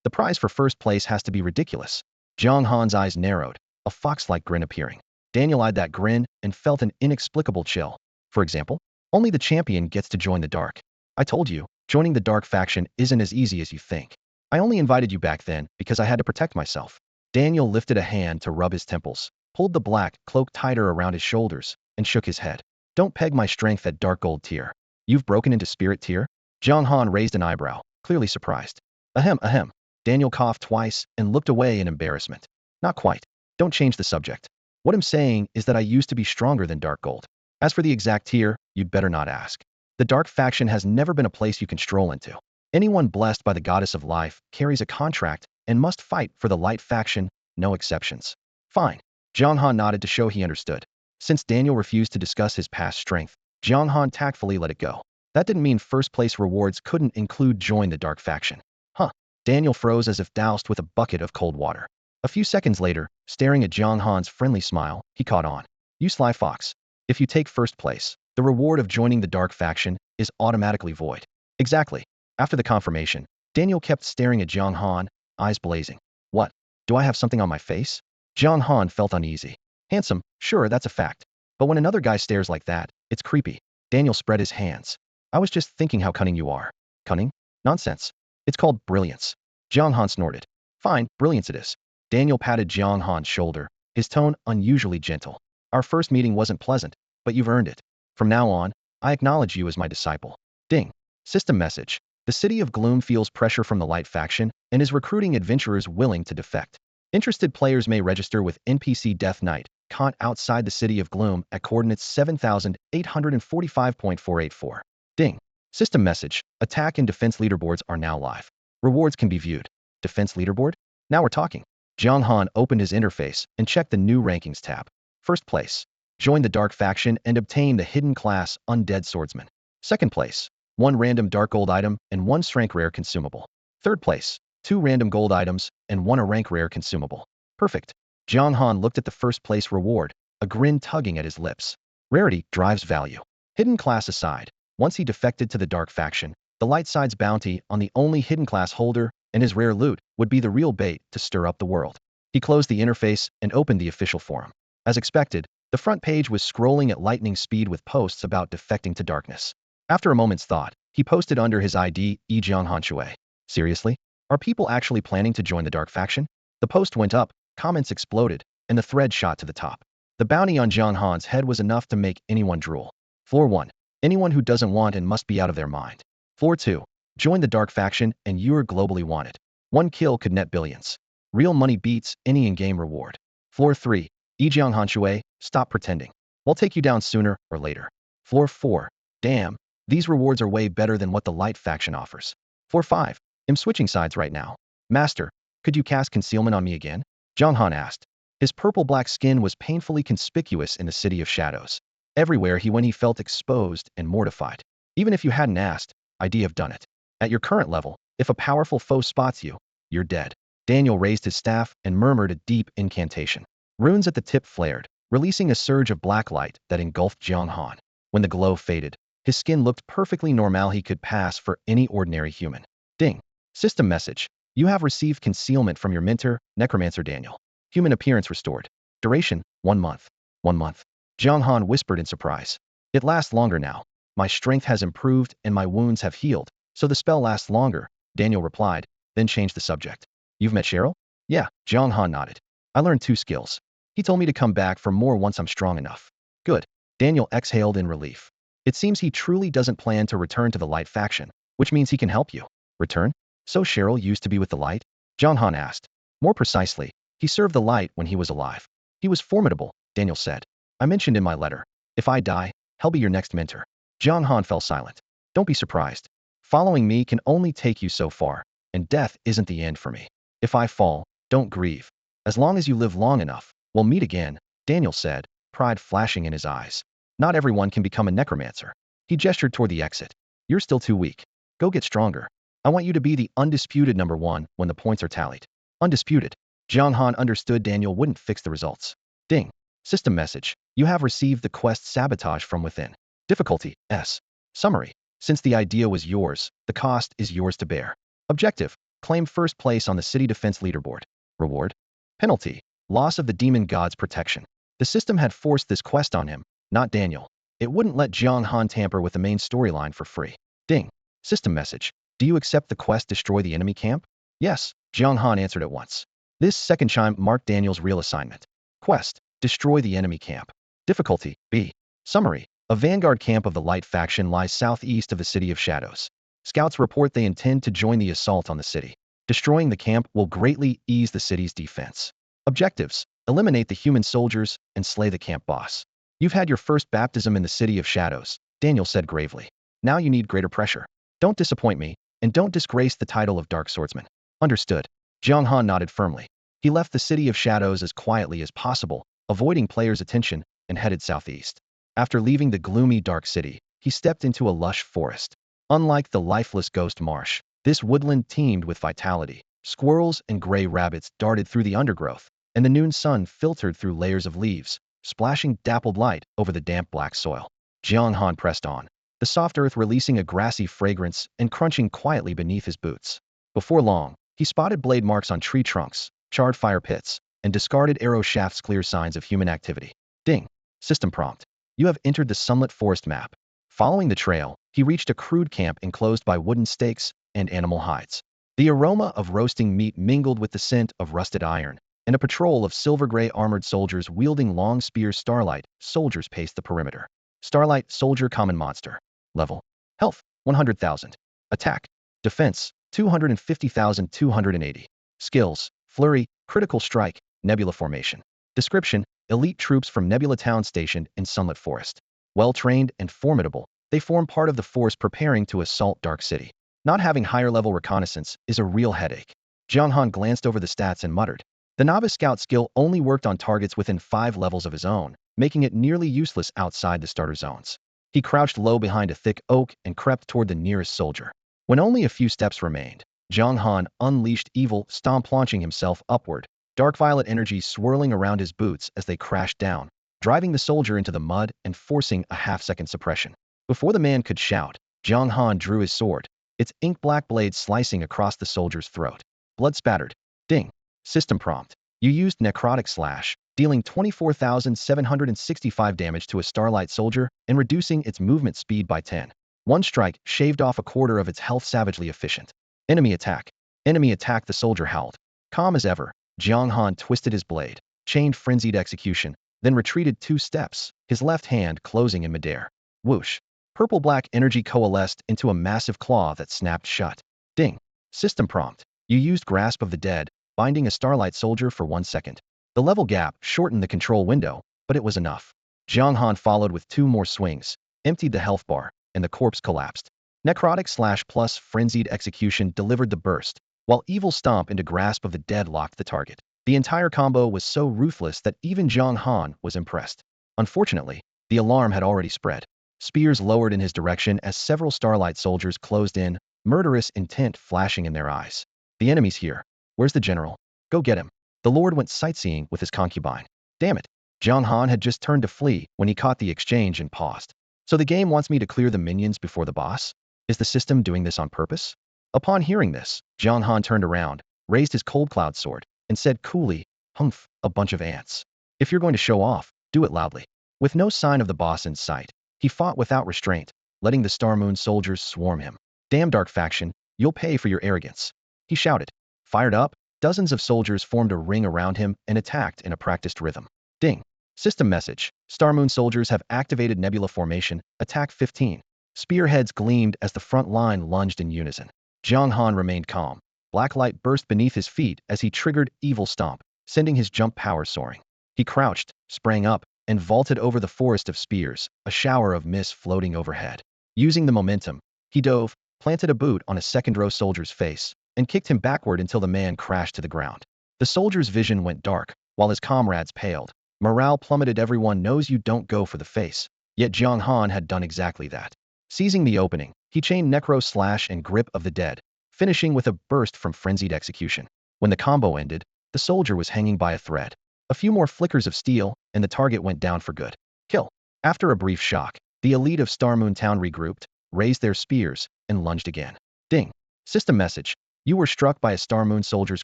The prize for first place has to be ridiculous. Jiang Han's eyes narrowed, a fox-like grin appearing. Daniel eyed that grin and felt an inexplicable chill. For example, only the champion gets to join the dark. I told you, joining the dark faction isn't as easy as you think. I only invited you back then because I had to protect myself. Daniel lifted a hand to rub his temples, pulled the black cloak tighter around his shoulders, and shook his head. Don't peg my strength at dark gold tier. You've broken into spirit tier? Jiang Han raised an eyebrow, clearly surprised. Ahem, ahem. Daniel coughed twice and looked away in embarrassment. Not quite. Don't change the subject. What I'm saying is that I used to be stronger than dark gold. As for the exact tier, you'd better not ask. The dark faction has never been a place you can stroll into. Anyone blessed by the goddess of life carries a contract and must fight for the light faction, no exceptions. Fine. Jiang Han nodded to show he understood. Since Daniel refused to discuss his past strength, Jiang Han tactfully let it go. That didn't mean first-place rewards couldn't include join the dark faction. Huh. Daniel froze as if doused with a bucket of cold water. A few seconds later, staring at Jiang Han's friendly smile, he caught on. You sly fox. If you take first place, the reward of joining the dark faction is automatically void. Exactly. After the confirmation, Daniel kept staring at Jiang Han, eyes blazing. What? Do I have something on my face? Jiang Han felt uneasy. Handsome, sure, that's a fact. But when another guy stares like that, it's creepy. Daniel spread his hands. I was just thinking how cunning you are. Cunning? Nonsense. It's called brilliance. Jiang Han snorted. Fine, brilliance it is. Daniel patted Jiang Han's shoulder, his tone unusually gentle. Our first meeting wasn't pleasant, but you've earned it. From now on, I acknowledge you as my disciple. Ding. System message. The City of Gloom feels pressure from the Light faction and is recruiting adventurers willing to defect. Interested players may register with NPC Death Knight, Kant outside the City of Gloom at coordinates 7845.484. Ding. System message. Attack and defense leaderboards are now live. Rewards can be viewed. Defense leaderboard? Now we're talking. Jiang Han opened his interface and checked the new rankings tab. First place. Join the dark faction and obtain the hidden class Undead Swordsman. Second place. 1 random dark gold item and 1 rank rare consumable. Third place. 2 random gold items and 1 rank rare consumable. Perfect. Jiang Han looked at the first place reward, a grin tugging at his lips. Rarity drives value. Hidden class aside, once he defected to the dark faction, the light side's bounty on the only hidden class holder and his rare loot would be the real bait to stir up the world. He closed the interface and opened the official forum. As expected, the front page was scrolling at lightning speed with posts about defecting to darkness. After a moment's thought, he posted under his ID, Jiang Han Shui. Seriously? Are people actually planning to join the dark faction? The post went up, comments exploded, and the thread shot to the top. The bounty on Jiang Han's head was enough to make anyone drool. Floor 1. Anyone who doesn't want and must be out of their mind. Floor 2. Join the dark faction and you're globally wanted. 1 kill could net billions. Real money beats any in-game reward. Floor 3. Jiang Han Shui, stop pretending. We'll take you down sooner or later. Floor 4. Damn, these rewards are way better than what the light faction offers. Floor 5. I'm switching sides right now. Master, could you cast concealment on me again? Jiang Han asked. His purple-black skin was painfully conspicuous in the City of Shadows. Everywhere he went he felt exposed and mortified. Even if you hadn't asked, I'd have done it. At your current level, if a powerful foe spots you, you're dead. Daniel raised his staff and murmured a deep incantation. Runes at the tip flared, releasing a surge of black light that engulfed Jiang Han. When the glow faded, his skin looked perfectly normal. He could pass for any ordinary human. Ding. System message. You have received concealment from your mentor, Necromancer Daniel. Human appearance restored. Duration, 1 month. 1 month. Jiang Han whispered in surprise. It lasts longer now. My strength has improved and my wounds have healed, so the spell lasts longer, Daniel replied, then changed the subject. You've met Cheryl? Yeah, Jiang Han nodded. I learned 2 skills. He told me to come back for more once I'm strong enough. Good. Daniel exhaled in relief. It seems he truly doesn't plan to return to the light faction, which means he can help you. Return? So Cheryl used to be with the light? Jiang Han asked. More precisely, he served the light when he was alive. He was formidable, Daniel said. I mentioned in my letter. If I die, he'll be your next mentor. Jiang Han fell silent. Don't be surprised. Following me can only take you so far, and death isn't the end for me. If I fall, don't grieve. As long as you live long enough, we'll meet again, Daniel said, pride flashing in his eyes. Not everyone can become a necromancer. He gestured toward the exit. You're still too weak. Go get stronger. I want you to be the undisputed number 1 when the points are tallied. Undisputed. Jiang Han understood Daniel wouldn't fix the results. Ding. System message. You have received the quest Sabotage from Within. Difficulty, S. Summary. Since the idea was yours, the cost is yours to bear. Objective. Claim first place on the city defense leaderboard. Reward. Penalty. Loss of the demon god's protection. The system had forced this quest on him, not Daniel. It wouldn't let Jiang Han tamper with the main storyline for free. Ding. System message. Do you accept the quest destroy the enemy camp? Yes, Jiang Han answered at once. This second chime marked Daniel's real assignment. Quest. Destroy the enemy camp. Difficulty. B. Summary. A vanguard camp of the Light faction lies southeast of the City of Shadows. Scouts report they intend to join the assault on the city. Destroying the camp will greatly ease the city's defense. Objectives. Eliminate the human soldiers and slay the camp boss. You've had your first baptism in the City of Shadows, Daniel said gravely. Now you need greater pressure. Don't disappoint me, and don't disgrace the title of Dark Swordsman. Understood. Jiang Han nodded firmly. He left the City of Shadows as quietly as possible, avoiding players' attention, and headed southeast. After leaving the gloomy dark city, he stepped into a lush forest. Unlike the lifeless ghost marsh, this woodland teemed with vitality. Squirrels and gray rabbits darted through the undergrowth, and the noon sun filtered through layers of leaves, splashing dappled light over the damp black soil. Jiang Han pressed on, the soft earth releasing a grassy fragrance and crunching quietly beneath his boots. Before long, he spotted blade marks on tree trunks, charred fire pits, and discarded arrow shafts, clear signs of human activity. Ding. System prompt. You have entered the sunlit forest map. Following the trail, he reached a crude camp enclosed by wooden stakes and animal hides. The aroma of roasting meat mingled with the scent of rusted iron, and a patrol of silver-gray armored soldiers wielding long spears. Starlight soldiers paced the perimeter. Starlight soldier common monster. Level. Health, 100,000. Attack. Defense, 250,280. Skills, flurry, critical strike, nebula formation. Description, elite troops from Nebula Town stationed in Sunlit Forest. Well-trained and formidable, they form part of the force preparing to assault Dark City. Not having higher-level reconnaissance is a real headache. Jiang Han glanced over the stats and muttered. The novice scout skill only worked on targets within 5 levels of his own, making it nearly useless outside the starter zones. He crouched low behind a thick oak and crept toward the nearest soldier. When only a few steps remained, Jiang Han unleashed evil stomp, launching himself upward, dark violet energy swirling around his boots as they crashed down, driving the soldier into the mud and forcing a half-second suppression. Before the man could shout, Jiang Han drew his sword, its ink-black blade slicing across the soldier's throat. Blood spattered. Ding. System prompt. You used necrotic slash, dealing 24,765 damage to a Starlight soldier and reducing its movement speed by 10. One strike shaved off a quarter of its health. Savagely efficient. Enemy attack. Enemy attack. The soldier howled. Calm as ever, Jiang Han twisted his blade, chained frenzied execution, then retreated 2 steps, his left hand closing in midair. Whoosh. Purple-black energy coalesced into a massive claw that snapped shut. Ding. System prompt. You used Grasp of the Dead, binding a Starlight soldier for 1 second. The level gap shortened the control window, but it was enough. Jiang Han followed with 2 more swings, emptied the health bar, and the corpse collapsed. Necrotic slash plus frenzied execution delivered the burst, while evil stomp into Grasp of the Dead locked the target. The entire combo was so ruthless that even Jiang Han was impressed. Unfortunately, the alarm had already spread. Spears lowered in his direction as several Starlight soldiers closed in, murderous intent flashing in their eyes. The enemy's here. Where's the general? Go get him. The Lord went sightseeing with his concubine. Damn it. Jiang Han had just turned to flee when he caught the exchange and paused. So the game wants me to clear the minions before the boss? Is the system doing this on purpose? Upon hearing this, Jiang Han turned around, raised his cold cloud sword, and said coolly, "Humph, a bunch of ants. If you're going to show off, do it loudly." With no sign of the boss in sight, he fought without restraint, letting the Star Moon soldiers swarm him. Damn Dark faction, you'll pay for your arrogance. He shouted. Fired up, dozens of soldiers formed a ring around him and attacked in a practiced rhythm. Ding. System message. Star Moon soldiers have activated nebula formation, attack 15. Spearheads gleamed as the front line lunged in unison. Jiang Han remained calm. Black light burst beneath his feet as he triggered Evil Stomp, sending his jump power soaring. He crouched, sprang up, and vaulted over the forest of spears, a shower of mist floating overhead. Using the momentum, he dove, planted a boot on a second-row soldier's face, and kicked him backward until the man crashed to the ground. The soldier's vision went dark, while his comrades paled. Morale plummeted. Everyone knows you don't go for the face. Yet Jiang Han had done exactly that. Seizing the opening, he chained Necro Slash and Grip of the Dead, finishing with a burst from frenzied execution. When the combo ended, the soldier was hanging by a thread. A few more flickers of steel, and the target went down for good. Kill. After a brief shock, the elite of Star Moon Town regrouped, raised their spears, and lunged again. Ding. System message. You were struck by a Star Moon soldier's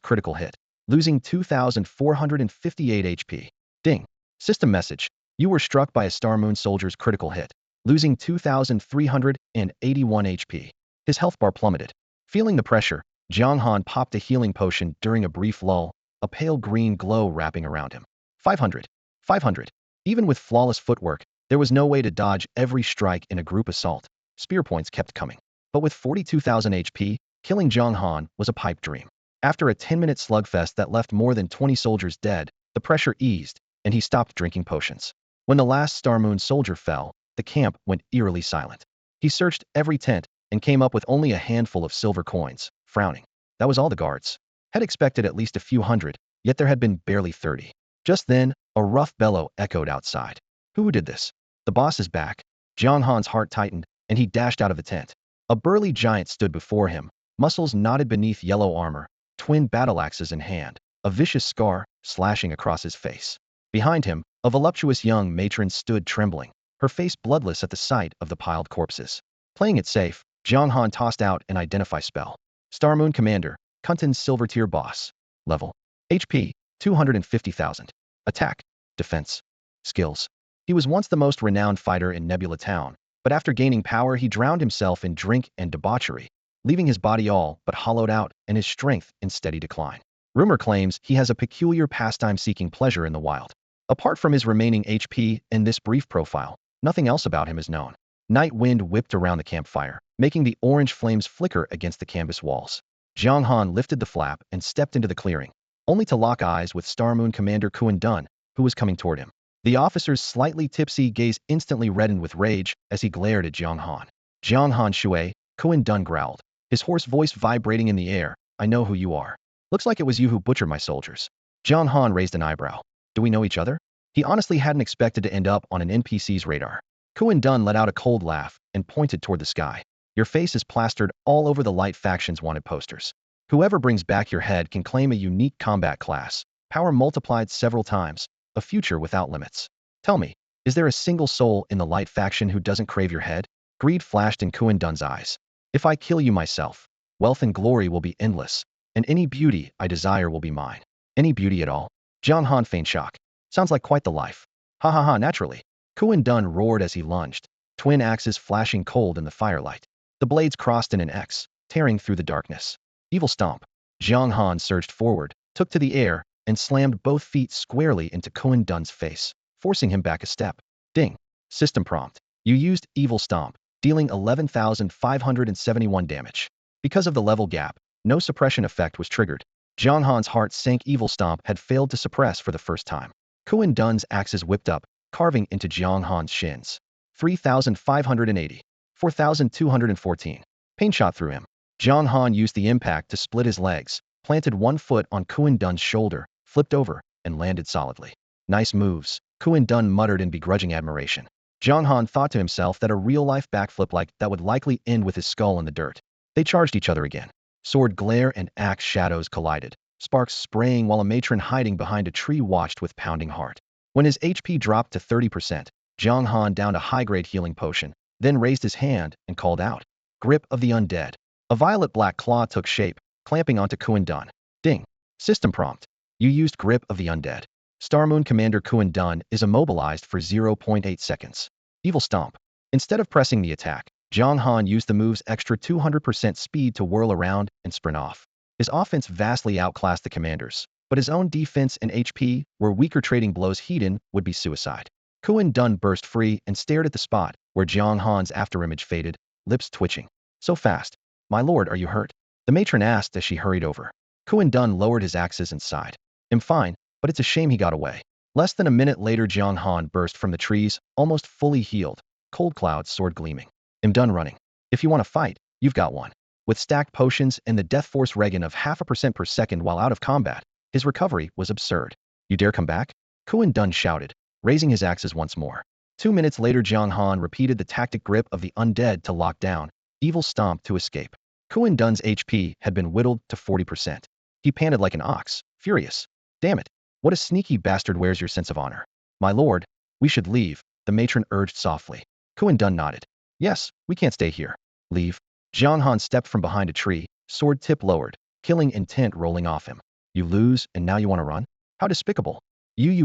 critical hit, losing 2,458 HP. Ding. System message. You were struck by a Star Moon soldier's critical hit, losing 2,381 HP. His health bar plummeted. Feeling the pressure, Jiang Han popped a healing potion during a brief lull, a pale green glow wrapping around him. 500. 500. Even with flawless footwork, there was no way to dodge every strike in a group assault. Spear points kept coming. But with 42,000 HP, killing Jiang Han was a pipe dream. After a 10-minute slugfest that left more than 20 soldiers dead, the pressure eased, and he stopped drinking potions. When the last Star Moon soldier fell, the camp went eerily silent. He searched every tent and came up with only a handful of silver coins, frowning. That was all the guards had expected, at least a few hundred, yet there had been barely 30. Just then, a rough bellow echoed outside. Who did this? The boss is back. Jiang Han's heart tightened, and he dashed out of the tent. A burly giant stood before him, muscles knotted beneath yellow armor, twin battle axes in hand, a vicious scar slashing across his face. Behind him, a voluptuous young matron stood trembling, her face bloodless at the sight of the piled corpses. Playing it safe, Jiang Han tossed out an identify spell. Star Moon Commander, Kuntan's Silver Tier Boss. Level. HP, 250,000. Attack. Defense. Skills. He was once the most renowned fighter in Nebula Town, but after gaining power he drowned himself in drink and debauchery, leaving his body all but hollowed out and his strength in steady decline. Rumor claims he has a peculiar pastime seeking pleasure in the wild. Apart from his remaining HP and this brief profile, nothing else about him is known. Night wind whipped around the campfire, making the orange flames flicker against the canvas walls. Jiang Han lifted the flap and stepped into the clearing, only to lock eyes with Star Moon Commander Kuan Dun, who was coming toward him. The officer's slightly tipsy gaze instantly reddened with rage as he glared at Jiang Han. Jiang Han Shui, Kuan Dun growled, his hoarse voice vibrating in the air. I know who you are. Looks like it was you who butchered my soldiers. Jiang Han raised an eyebrow. Do we know each other? He honestly hadn't expected to end up on an NPC's radar. Kuan Dun let out a cold laugh and pointed toward the sky. Your face is plastered all over the Light Faction's wanted posters. Whoever brings back your head can claim a unique combat class, power multiplied several times, a future without limits. Tell me, is there a single soul in the Light Faction who doesn't crave your head? Greed flashed in Kuan Dun's eyes. If I kill you myself, wealth and glory will be endless, and any beauty I desire will be mine. Any beauty at all? Jiang Han feigned shock. Sounds like quite the life. Ha ha ha, naturally. Kuan Dun roared as he lunged, twin axes flashing cold in the firelight. The blades crossed in an X, tearing through the darkness. Evil stomp. Jiang Han surged forward, took to the air, and slammed both feet squarely into Kuan Dun's face, forcing him back a step. Ding. System prompt. You used Evil Stomp, dealing 11,571 damage. Because of the level gap, no suppression effect was triggered. Jiang Han's heart sank. Evil Stomp had failed to suppress for the first time. Kuan Dun's axes whipped up, carving into Jiang Han's shins. 3,580. 4,214. Pain shot through him. Jiang Han used the impact to split his legs, planted one foot on Kuan Dun's shoulder, flipped over, and landed solidly. Nice moves, Kuan Dun muttered in begrudging admiration. Jiang Han thought to himself that a real-life backflip like that would likely end with his skull in the dirt. They charged each other again. Sword glare and axe shadows collided, sparks spraying while a matron hiding behind a tree watched with pounding heart. When his HP dropped to 30%, Jiang Han downed a high-grade healing potion, then raised his hand and called out, Grip of the Undead. A violet-black claw took shape, clamping onto Kuan Dun. Ding. System prompt. You used Grip of the Undead. Star Moon Commander Kuan Dun is immobilized for 0.8 seconds. Evil Stomp. Instead of pressing the attack, Jiang Han used the move's extra 200% speed to whirl around and sprint off. His offense vastly outclassed the commander's, but his own defense and HP were weaker. Trading blows Heedin would be suicide. Kuan Dun burst free and stared at the spot where Jiang Han's afterimage faded, lips twitching. So fast. My lord, are you hurt? The matron asked as she hurried over. Kuan Dun lowered his axes and sighed. I'm fine, but it's a shame he got away. Less than a minute later, Jiang Han burst from the trees, almost fully healed, cold clouds sword gleaming. I'm done running. If you want to fight, you've got one. With stacked potions and the death force regen of 0.5% per second while out of combat, his recovery was absurd. You dare come back? Kuan Dun shouted, raising his axes once more. 2 minutes later, Jiang Han repeated the tactic Grip of the Undead to lock down, Evil Stomp to escape. Kuan Dun's HP had been whittled to 40%. He panted like an ox, furious. Damn it. What a sneaky bastard. Where's your sense of honor? My lord, we should leave, the matron urged softly. Kuan Dun nodded. Yes, we can't stay here. Leave. Jiang Han stepped from behind a tree, sword tip lowered, killing intent rolling off him. You lose, and now you want to run? How despicable.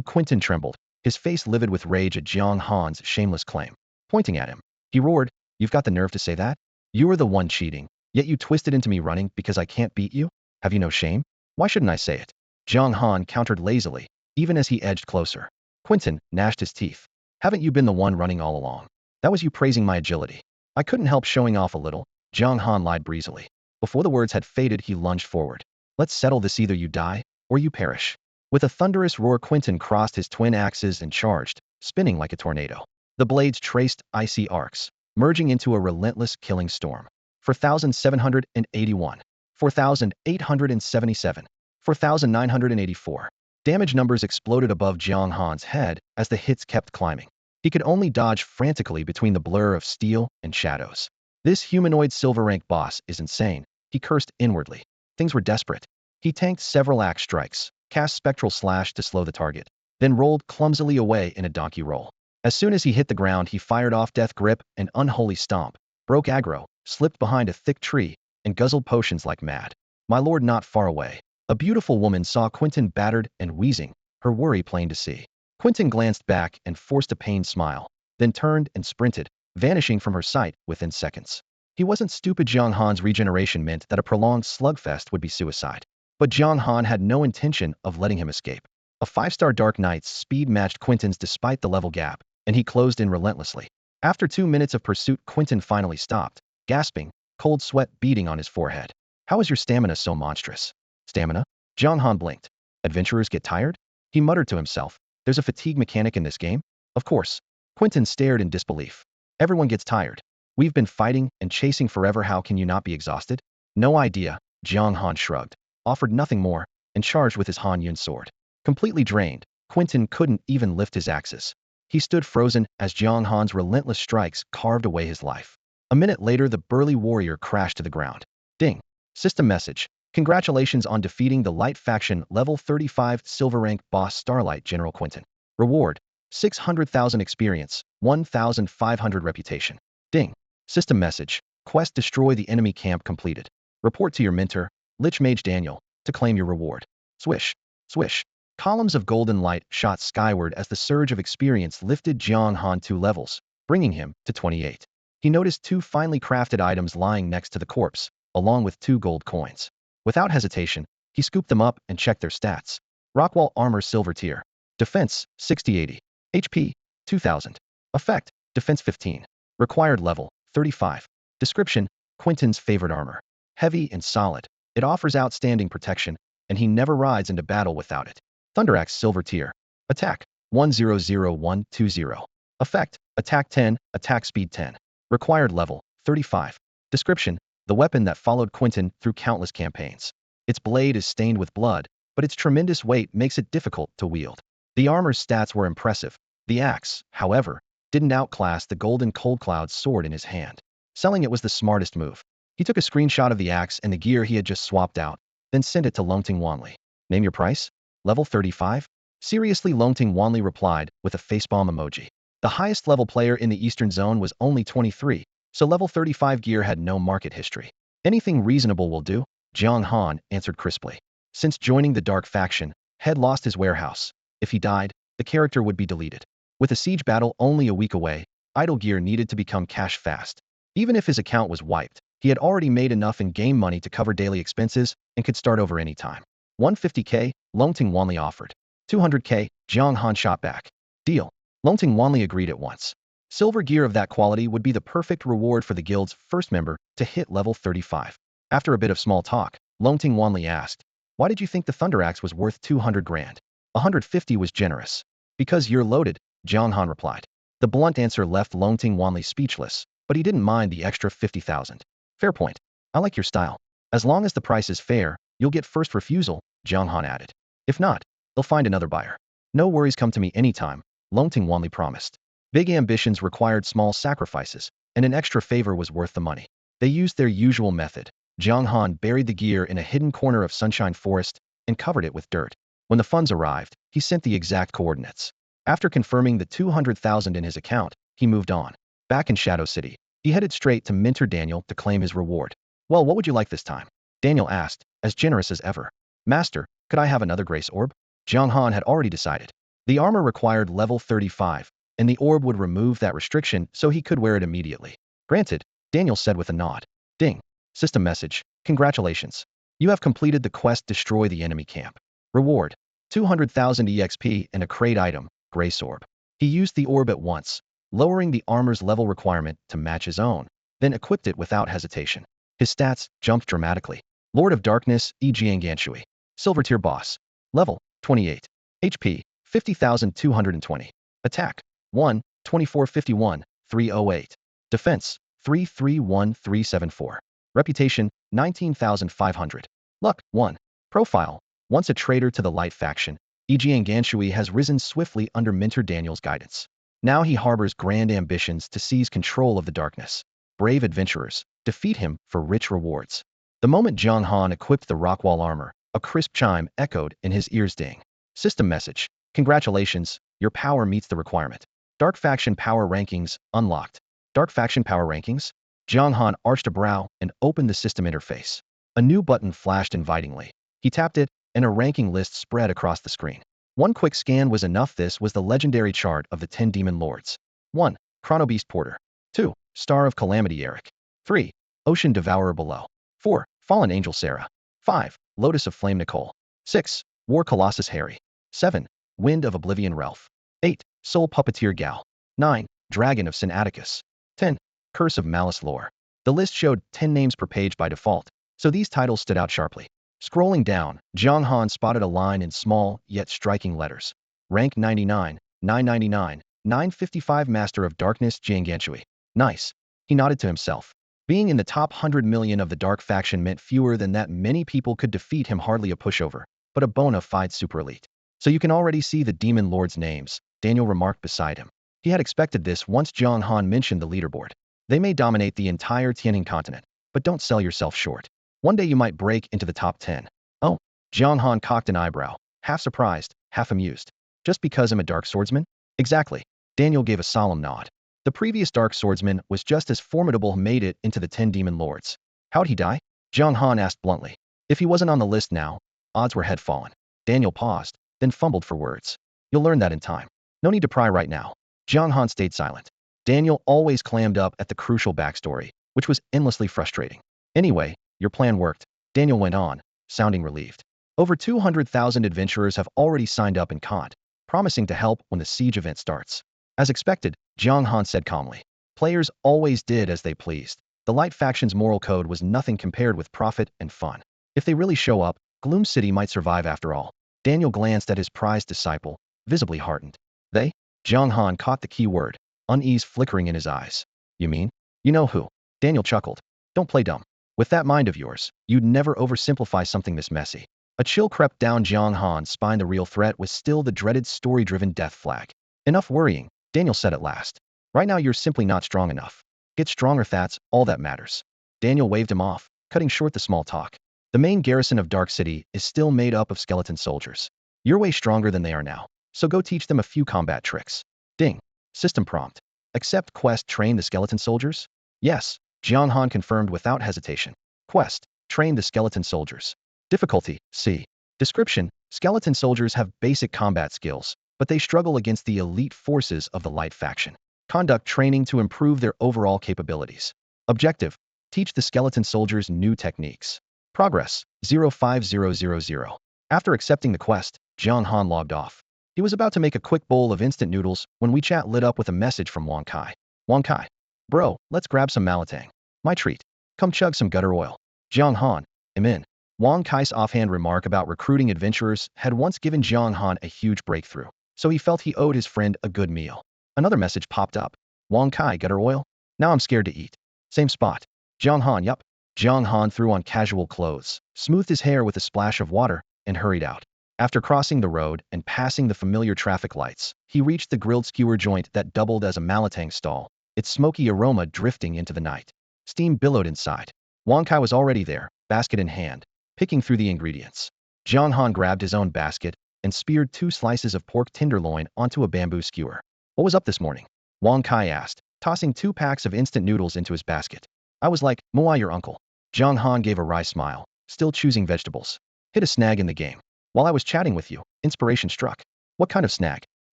Quinton trembled, his face livid with rage at Jiang Han's shameless claim. Pointing at him, he roared, "You've got the nerve to say that? You were the one cheating, yet you twisted into me running because I can't beat you? Have you no shame? Why shouldn't I say it?" Jiang Han countered lazily, even as he edged closer. Quinton gnashed his teeth. "Haven't you been the one running all along? That was you praising my agility. I couldn't help showing off a little," Jiang Han lied breezily. Before the words had faded, he lunged forward. "Let's settle this, either you die, or you perish." With a thunderous roar, Quinton crossed his twin axes and charged, spinning like a tornado. The blades traced icy arcs, merging into a relentless killing storm. 4,781. 4,877. 4,984. Damage numbers exploded above Jiang Han's head as the hits kept climbing. He could only dodge frantically between the blur of steel and shadows. This humanoid silver rank boss is insane, he cursed inwardly. Things were desperate. He tanked several axe strikes, cast spectral slash to slow the target, then rolled clumsily away in a donkey roll. As soon as he hit the ground, he fired off death grip and unholy stomp, broke aggro, slipped behind a thick tree, and guzzled potions like mad. My lord, not far away, a beautiful woman saw Quinton battered and wheezing, her worry plain to see. Quinton glanced back and forced a pained smile, then turned and sprinted, vanishing from her sight within seconds. He wasn't stupid. Jiang Han's regeneration meant that a prolonged slugfest would be suicide. But Jiang Han had no intention of letting him escape. A 5-star Dark Knight's speed matched Quinton's despite the level gap, and he closed in relentlessly. After 2 minutes of pursuit, Quinton finally stopped, gasping, cold sweat beading on his forehead. "How is your stamina so monstrous?" "Stamina?" Jiang Han blinked. "Adventurers get tired?" He muttered to himself. "There's a fatigue mechanic in this game?" "Of course." Quinton stared in disbelief. "Everyone gets tired. We've been fighting and chasing forever. How can you not be exhausted?" "No idea." Jiang Han shrugged, offered nothing more, and charged with his Han Yun sword. Completely drained, Quinton couldn't even lift his axes. He stood frozen as Jiang Han's relentless strikes carved away his life. A minute later, the burly warrior crashed to the ground. Ding. System message. "Congratulations on defeating the Light Faction level 35 silver rank boss Starlight General Quinton. Reward: 600,000 experience, 1,500 reputation." Ding. System message. "Quest: destroy the enemy camp completed. Report to your mentor, Lich Mage Daniel, to claim your reward." Swish. Swish. Columns of golden light shot skyward as the surge of experience lifted Jiang Han 2 levels, bringing him to 28. He noticed 2 finely crafted items lying next to the corpse, along with 2 gold coins. Without hesitation, he scooped them up and checked their stats. Rockwall armor silver tier. Defense 60-80. HP 2000. Effect: Defense 15. Required level 35. Description: Quinton's favorite armor. Heavy and solid. It offers outstanding protection, and he never rides into battle without it. Thunderaxe silver tier. Attack 100120. Effect: Attack 10, attack speed 10. Required level 35. Description: the weapon that followed Quinton through countless campaigns. Its blade is stained with blood, but its tremendous weight makes it difficult to wield. The armor's stats were impressive. The axe, however, didn't outclass the golden Cold Cloud's sword in his hand. Selling it was the smartest move. He took a screenshot of the axe and the gear he had just swapped out, then sent it to Longting Wanli. "Name your price?" "Level 35? Seriously?" Longting Wanli replied with a facepalm emoji. The highest level player in the Eastern Zone was only 23, so level 35 gear had no market history. "Anything reasonable will do," Jiang Han answered crisply. Since joining the Dark Faction, had lost his warehouse. If he died, the character would be deleted. With a siege battle only a week away, idle gear needed to become cash fast. Even if his account was wiped, he had already made enough in-game money to cover daily expenses and could start over anytime. 150k, Longting Wanli offered. 200k, Jiang Han shot back. "Deal." Longting Wanli agreed at once. Silver gear of that quality would be the perfect reward for the guild's first member to hit level 35. After a bit of small talk, Longting Wanli asked, "Why did you think the Thunderaxe was worth 200 grand? 150 was generous." "Because you're loaded," Jiang Han replied. The blunt answer left Longting Wanli speechless, but he didn't mind the extra 50,000. "Fair point. I like your style. As long as the price is fair, you'll get first refusal," Jiang Han added. "If not, they'll find another buyer." "No worries, come to me anytime," Longting Wanli promised. Big ambitions required small sacrifices, and an extra favor was worth the money. They used their usual method. Jiang Han buried the gear in a hidden corner of Sunshine Forest and covered it with dirt. When the funds arrived, he sent the exact coordinates. After confirming the 200,000 in his account, he moved on. Back in Shadow City, he headed straight to Mentor Daniel to claim his reward. "Well, what would you like this time?" Daniel asked, as generous as ever. Master, could I have another grace orb? Jiang Han had already decided. The armor required level 35, and the orb would remove that restriction so he could wear it immediately. Granted, Daniel said with a nod. Ding. System message. Congratulations. You have completed the quest Destroy the Enemy Camp. Reward. 200,000 EXP and a crate item, Grace Orb. He used the orb at once, lowering the armor's level requirement to match his own, then equipped it without hesitation. His stats jumped dramatically. Lord of Darkness, Jianganshui. Silver tier boss. Level, 28. HP, 50,220. Attack, 1, 2451, 308. Defense, 331374. Reputation, 19,500. Luck, 1. Profile. Once a traitor to the Light faction, Jianganshui has risen swiftly under Mentor Daniel's guidance. Now he harbors grand ambitions to seize control of the darkness. Brave adventurers, defeat him for rich rewards. The moment Jiang Han equipped the Rockwall armor, a crisp chime echoed in his ears. Ding. System message. Congratulations, your power meets the requirement. Dark faction power rankings unlocked. Dark faction power rankings? Jiang Han arched a brow and opened the system interface. A new button flashed invitingly. He tapped it, and a ranking list spread across the screen. One quick scan was enough. This was the legendary chart of the 10 demon lords. 1. Chronobeast Porter. 2. Star of Calamity Eric. 3. Ocean Devourer Below. 4. Fallen Angel Sarah. 5. Lotus of Flame Nicole. 6. War Colossus Harry. 7. Wind of Oblivion Ralph. 8. Soul Puppeteer Gal. 9. Dragon of Sin Atticus. 10. Curse of Malice Lore. The list showed 10 names per page by default, so these titles stood out sharply. Scrolling down, Jiang Han spotted a line in small, yet striking letters. Rank 99, 999, 955 Master of Darkness Jianganshui. Nice. He nodded to himself. Being in the top 100 million of the Dark faction meant fewer than that many people could defeat him. Hardly a pushover, but a bona fide super elite. So you can already see the demon lords' names, Daniel remarked beside him. He had expected this once Jiang Han mentioned the leaderboard. They may dominate the entire Tianning continent, but don't sell yourself short. One day you might break into the top 10. Oh, Jiang Han cocked an eyebrow, half surprised, half amused. Just because I'm a dark swordsman? Exactly. Daniel gave a solemn nod. The previous dark swordsman was just as formidable, made it into the 10 demon lords. How'd he die? Jiang Han asked bluntly. If he wasn't on the list now, odds were head fallen. Daniel paused, then fumbled for words. You'll learn that in time. No need to pry right now. Jiang Han stayed silent. Daniel always clammed up at the crucial backstory, which was endlessly frustrating. Anyway, your plan worked, Daniel went on, sounding relieved. Over 200,000 adventurers have already signed up in Kant, promising to help when the siege event starts. As expected, Jiang Han said calmly. Players always did as they pleased. The Light faction's moral code was nothing compared with profit and fun. If they really show up, Gloom City might survive after all. Daniel glanced at his prized disciple, visibly heartened. They? Jiang Han caught the key word, unease flickering in his eyes. You mean? You know who? Daniel chuckled. Don't play dumb. With that mind of yours, you'd never oversimplify something this messy. A chill crept down Jiang Han's spine. The real threat was still the dreaded story-driven death flag. Enough worrying, Daniel said at last. Right now you're simply not strong enough. Get stronger, that's all that matters. Daniel waved him off, cutting short the small talk. The main garrison of Dark City is still made up of skeleton soldiers. You're way stronger than they are now, so go teach them a few combat tricks. Ding. System prompt. Accept quest train the skeleton soldiers? Yes, Jiang Han confirmed without hesitation. Quest, train the skeleton soldiers. Difficulty, C. Description, skeleton soldiers have basic combat skills, but they struggle against the elite forces of the Light faction. Conduct training to improve their overall capabilities. Objective, teach the skeleton soldiers new techniques. Progress, 05000. After accepting the quest, Jiang Han logged off. He was about to make a quick bowl of instant noodles when WeChat lit up with a message from Wang Kai. Wang Kai. Bro, let's grab some malatang. My treat. Come chug some gutter oil. Jiang Han. I'm in. Wang Kai's offhand remark about recruiting adventurers had once given Jiang Han a huge breakthrough, so he felt he owed his friend a good meal. Another message popped up. Wang Kai, gutter oil? Now I'm scared to eat. Same spot. Jiang Han, yup. Jiang Han threw on casual clothes, smoothed his hair with a splash of water, and hurried out. After crossing the road and passing the familiar traffic lights, he reached the grilled skewer joint that doubled as a malatang stall, its smoky aroma drifting into the night. Steam billowed inside. Wang Kai was already there, basket in hand, picking through the ingredients. Jiang Han grabbed his own basket and speared 2 slices of pork tenderloin onto a bamboo skewer. What was up this morning? Wang Kai asked, tossing 2 packs of instant noodles into his basket. I was like, Moai your uncle. Jiang Han gave a wry smile. still choosing vegetables. Hit a snag in the game. While I was chatting with you, inspiration struck. What kind of snag?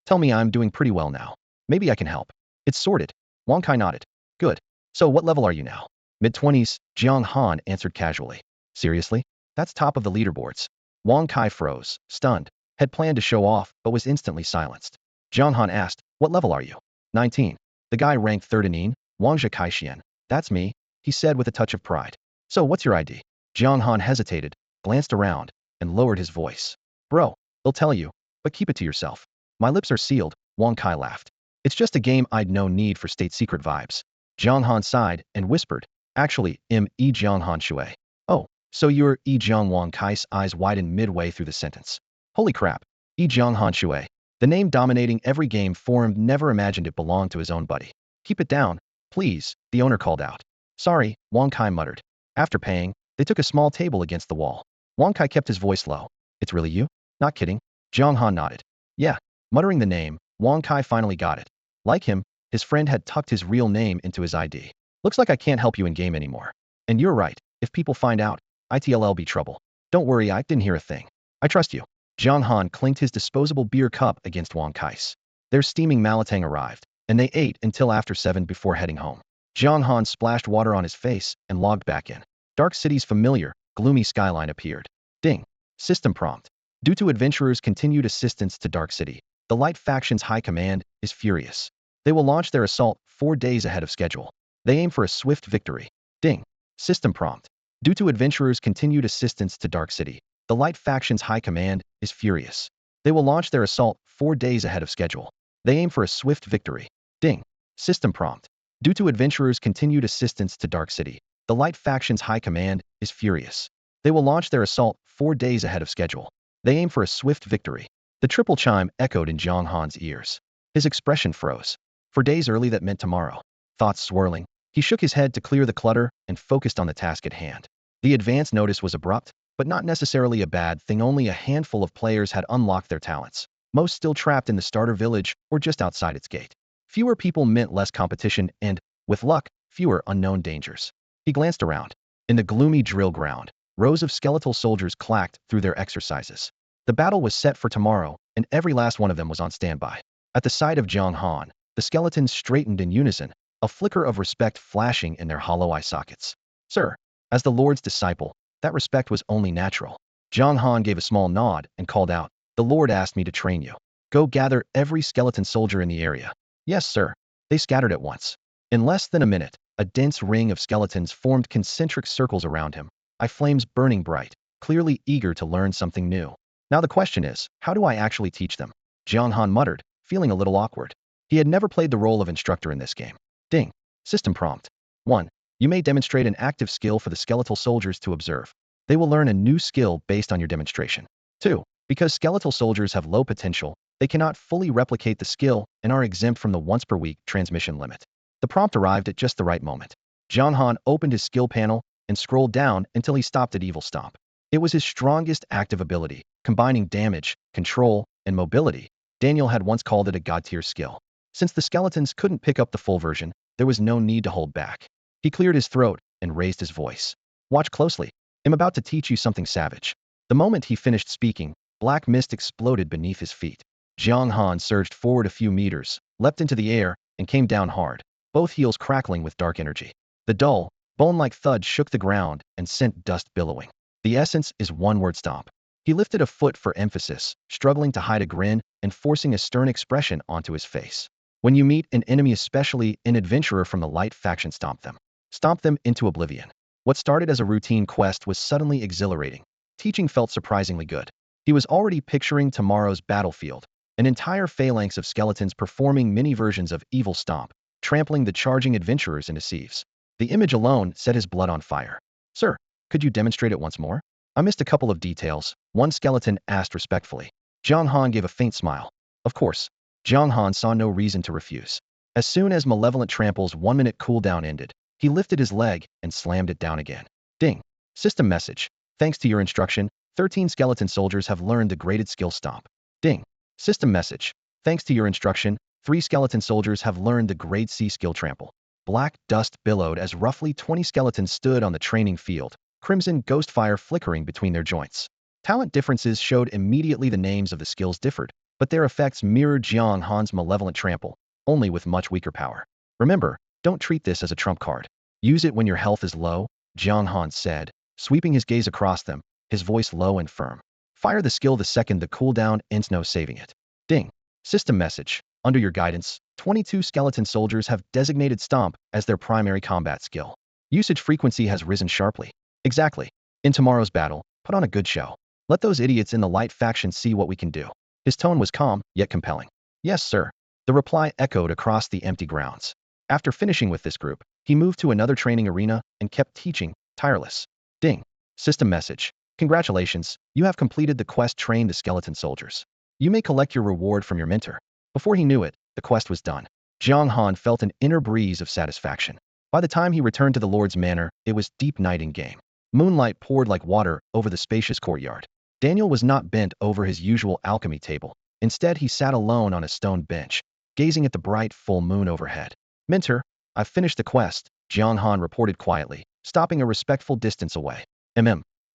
Tell me. I'm doing pretty well now. Maybe I can help. It's sorted. Wang Kai nodded. Good. So what level are you now? Mid-20s, Jiang Han answered casually. Seriously? That's top of the leaderboards. Wang Kai froze, stunned, had planned to show off, but was instantly silenced. Jiang Han asked, what level are you? 19. The guy ranked third in Yin, Wangzhe Kaixian. That's me, he said with a touch of pride. So what's your ID? Jiang Han hesitated, glanced around, and lowered his voice. Bro, they'll tell you, but keep it to yourself. My lips are sealed, Wang Kai laughed. It's just a game. I'd no need for state secret vibes. Jiang Han sighed and whispered, actually, Jiang Han Shui. Oh, so you're Jiang. Wang Kai's eyes widened midway through the sentence. Holy crap, Jiang Han Shui. The name dominating every game forum. Never imagined it belonged to his own buddy. Keep it down, please, the owner called out. Sorry, Wang Kai muttered. After paying, they took a small table against the wall. Wang Kai kept his voice low. It's really you? Not kidding? Jiang Han nodded. Yeah. Muttering the name, Wang Kai finally got it. Like him, his friend had tucked his real name into his ID. Looks like I can't help you in game anymore. And you're right, if people find out, it'll be trouble. Don't worry, I didn't hear a thing. I trust you. Jiang Han clinked his disposable beer cup against Wang Kai's. Their steaming malatang arrived, and they ate until after 7 before heading home. Jiang Han splashed water on his face and logged back in. Dark City's familiar, gloomy skyline appeared. Ding. System prompt. Due to adventurers' continued assistance to Dark City, the Light Faction's high command is furious. They will launch their assault 4 days ahead of schedule. They aim for a swift victory. Ding. System prompt. Due to adventurers' continued assistance to Dark City, the Light Faction's high command is furious. They will launch their assault 4 days ahead of schedule. They aim for a swift victory. Ding. System prompt. Due to adventurers' continued assistance to Dark City, the Light Faction's high command is furious. They will launch their assault 4 days ahead of schedule. They aim for a swift victory. The triple chime echoed in Jiang Han's ears. His expression froze. For days early that meant tomorrow. Thoughts swirling, he shook his head to clear the clutter and focused on the task at hand. The advance notice was abrupt, but not necessarily a bad thing. Only a handful of players had unlocked their talents, most still trapped in the starter village or just outside its gate. Fewer people meant less competition and, with luck, fewer unknown dangers. He glanced around. In the gloomy drill ground, rows of skeletal soldiers clacked through their exercises. The battle was set for tomorrow, and every last one of them was on standby. At the sight of Jiang Han, the skeletons straightened in unison, a flicker of respect flashing in their hollow eye sockets. Sir, as the Lord's disciple, that respect was only natural. Jiang Han gave a small nod and called out, the Lord asked me to train you. Go gather every skeleton soldier in the area. Yes, sir. They scattered at once. In less than a minute, a dense ring of skeletons formed concentric circles around him, eye flames burning bright, clearly eager to learn something new. Now the question is, how do I actually teach them? Jiang Han muttered, feeling a little awkward. He had never played the role of instructor in this game. Ding. System prompt. 1. You may demonstrate an active skill for the skeletal soldiers to observe. They will learn a new skill based on your demonstration. 2. Because skeletal soldiers have low potential, they cannot fully replicate the skill and are exempt from the once-per-week transmission limit. The prompt arrived at just the right moment. Jiang Han opened his skill panel and scrolled down until he stopped at Evil Stomp. It was his strongest active ability, combining damage, control, and mobility. Daniel had once called it a god-tier skill. Since the skeletons couldn't pick up the full version, there was no need to hold back. He cleared his throat and raised his voice. Watch closely. I'm about to teach you something savage. The moment he finished speaking, black mist exploded beneath his feet. Jiang Han surged forward a few meters, leapt into the air, and came down hard, both heels crackling with dark energy. The dull, bone-like thud shook the ground and sent dust billowing. The essence is one-word stomp. He lifted a foot for emphasis, struggling to hide a grin and forcing a stern expression onto his face. When you meet an enemy, especially an adventurer from the Light Faction, stomp them. Stomp them into oblivion. What started as a routine quest was suddenly exhilarating. Teaching felt surprisingly good. He was already picturing tomorrow's battlefield, an entire phalanx of skeletons performing mini versions of Evil Stomp, trampling the charging adventurers into sieves. The image alone set his blood on fire. Sir, could you demonstrate it once more? I missed a couple of details, one skeleton asked respectfully. Jiang Han gave a faint smile. Of course. Jiang Han saw no reason to refuse. As soon as Malevolent Trample's 1-minute cooldown ended, he lifted his leg and slammed it down again. Ding. System message. Thanks to your instruction, 13 skeleton soldiers have learned the graded skill Stomp. Ding. System message. Thanks to your instruction, 3 skeleton soldiers have learned the grade C skill Trample. Black dust billowed as roughly 20 skeletons stood on the training field, crimson ghost fire flickering between their joints. Talent differences showed immediately. The names of the skills differed, but their effects mirrored Jiang Han's malevolent trample, only with much weaker power. Remember, don't treat this as a trump card. Use it when your health is low, Jiang Han said, sweeping his gaze across them, his voice low and firm. Fire the skill the second the cooldown ends, no saving it. Ding. System message. Under your guidance, 22 skeleton soldiers have designated Stomp as their primary combat skill. Usage frequency has risen sharply. Exactly. In tomorrow's battle, put on a good show. Let those idiots in the light faction see what we can do. His tone was calm, yet compelling. Yes, sir. The reply echoed across the empty grounds. After finishing with this group, he moved to another training arena and kept teaching, tireless. Ding. System message. Congratulations, you have completed the quest. Train the skeleton soldiers. You may collect your reward from your mentor. Before he knew it, the quest was done. Jiang Han felt an inner breeze of satisfaction. By the time he returned to the Lord's Manor, it was deep night in game. Moonlight poured like water over the spacious courtyard. Daniel was not bent over his usual alchemy table. Instead, he sat alone on a stone bench, gazing at the bright full moon overhead. Mentor, I've finished the quest, Jiang Han reported quietly, stopping a respectful distance away.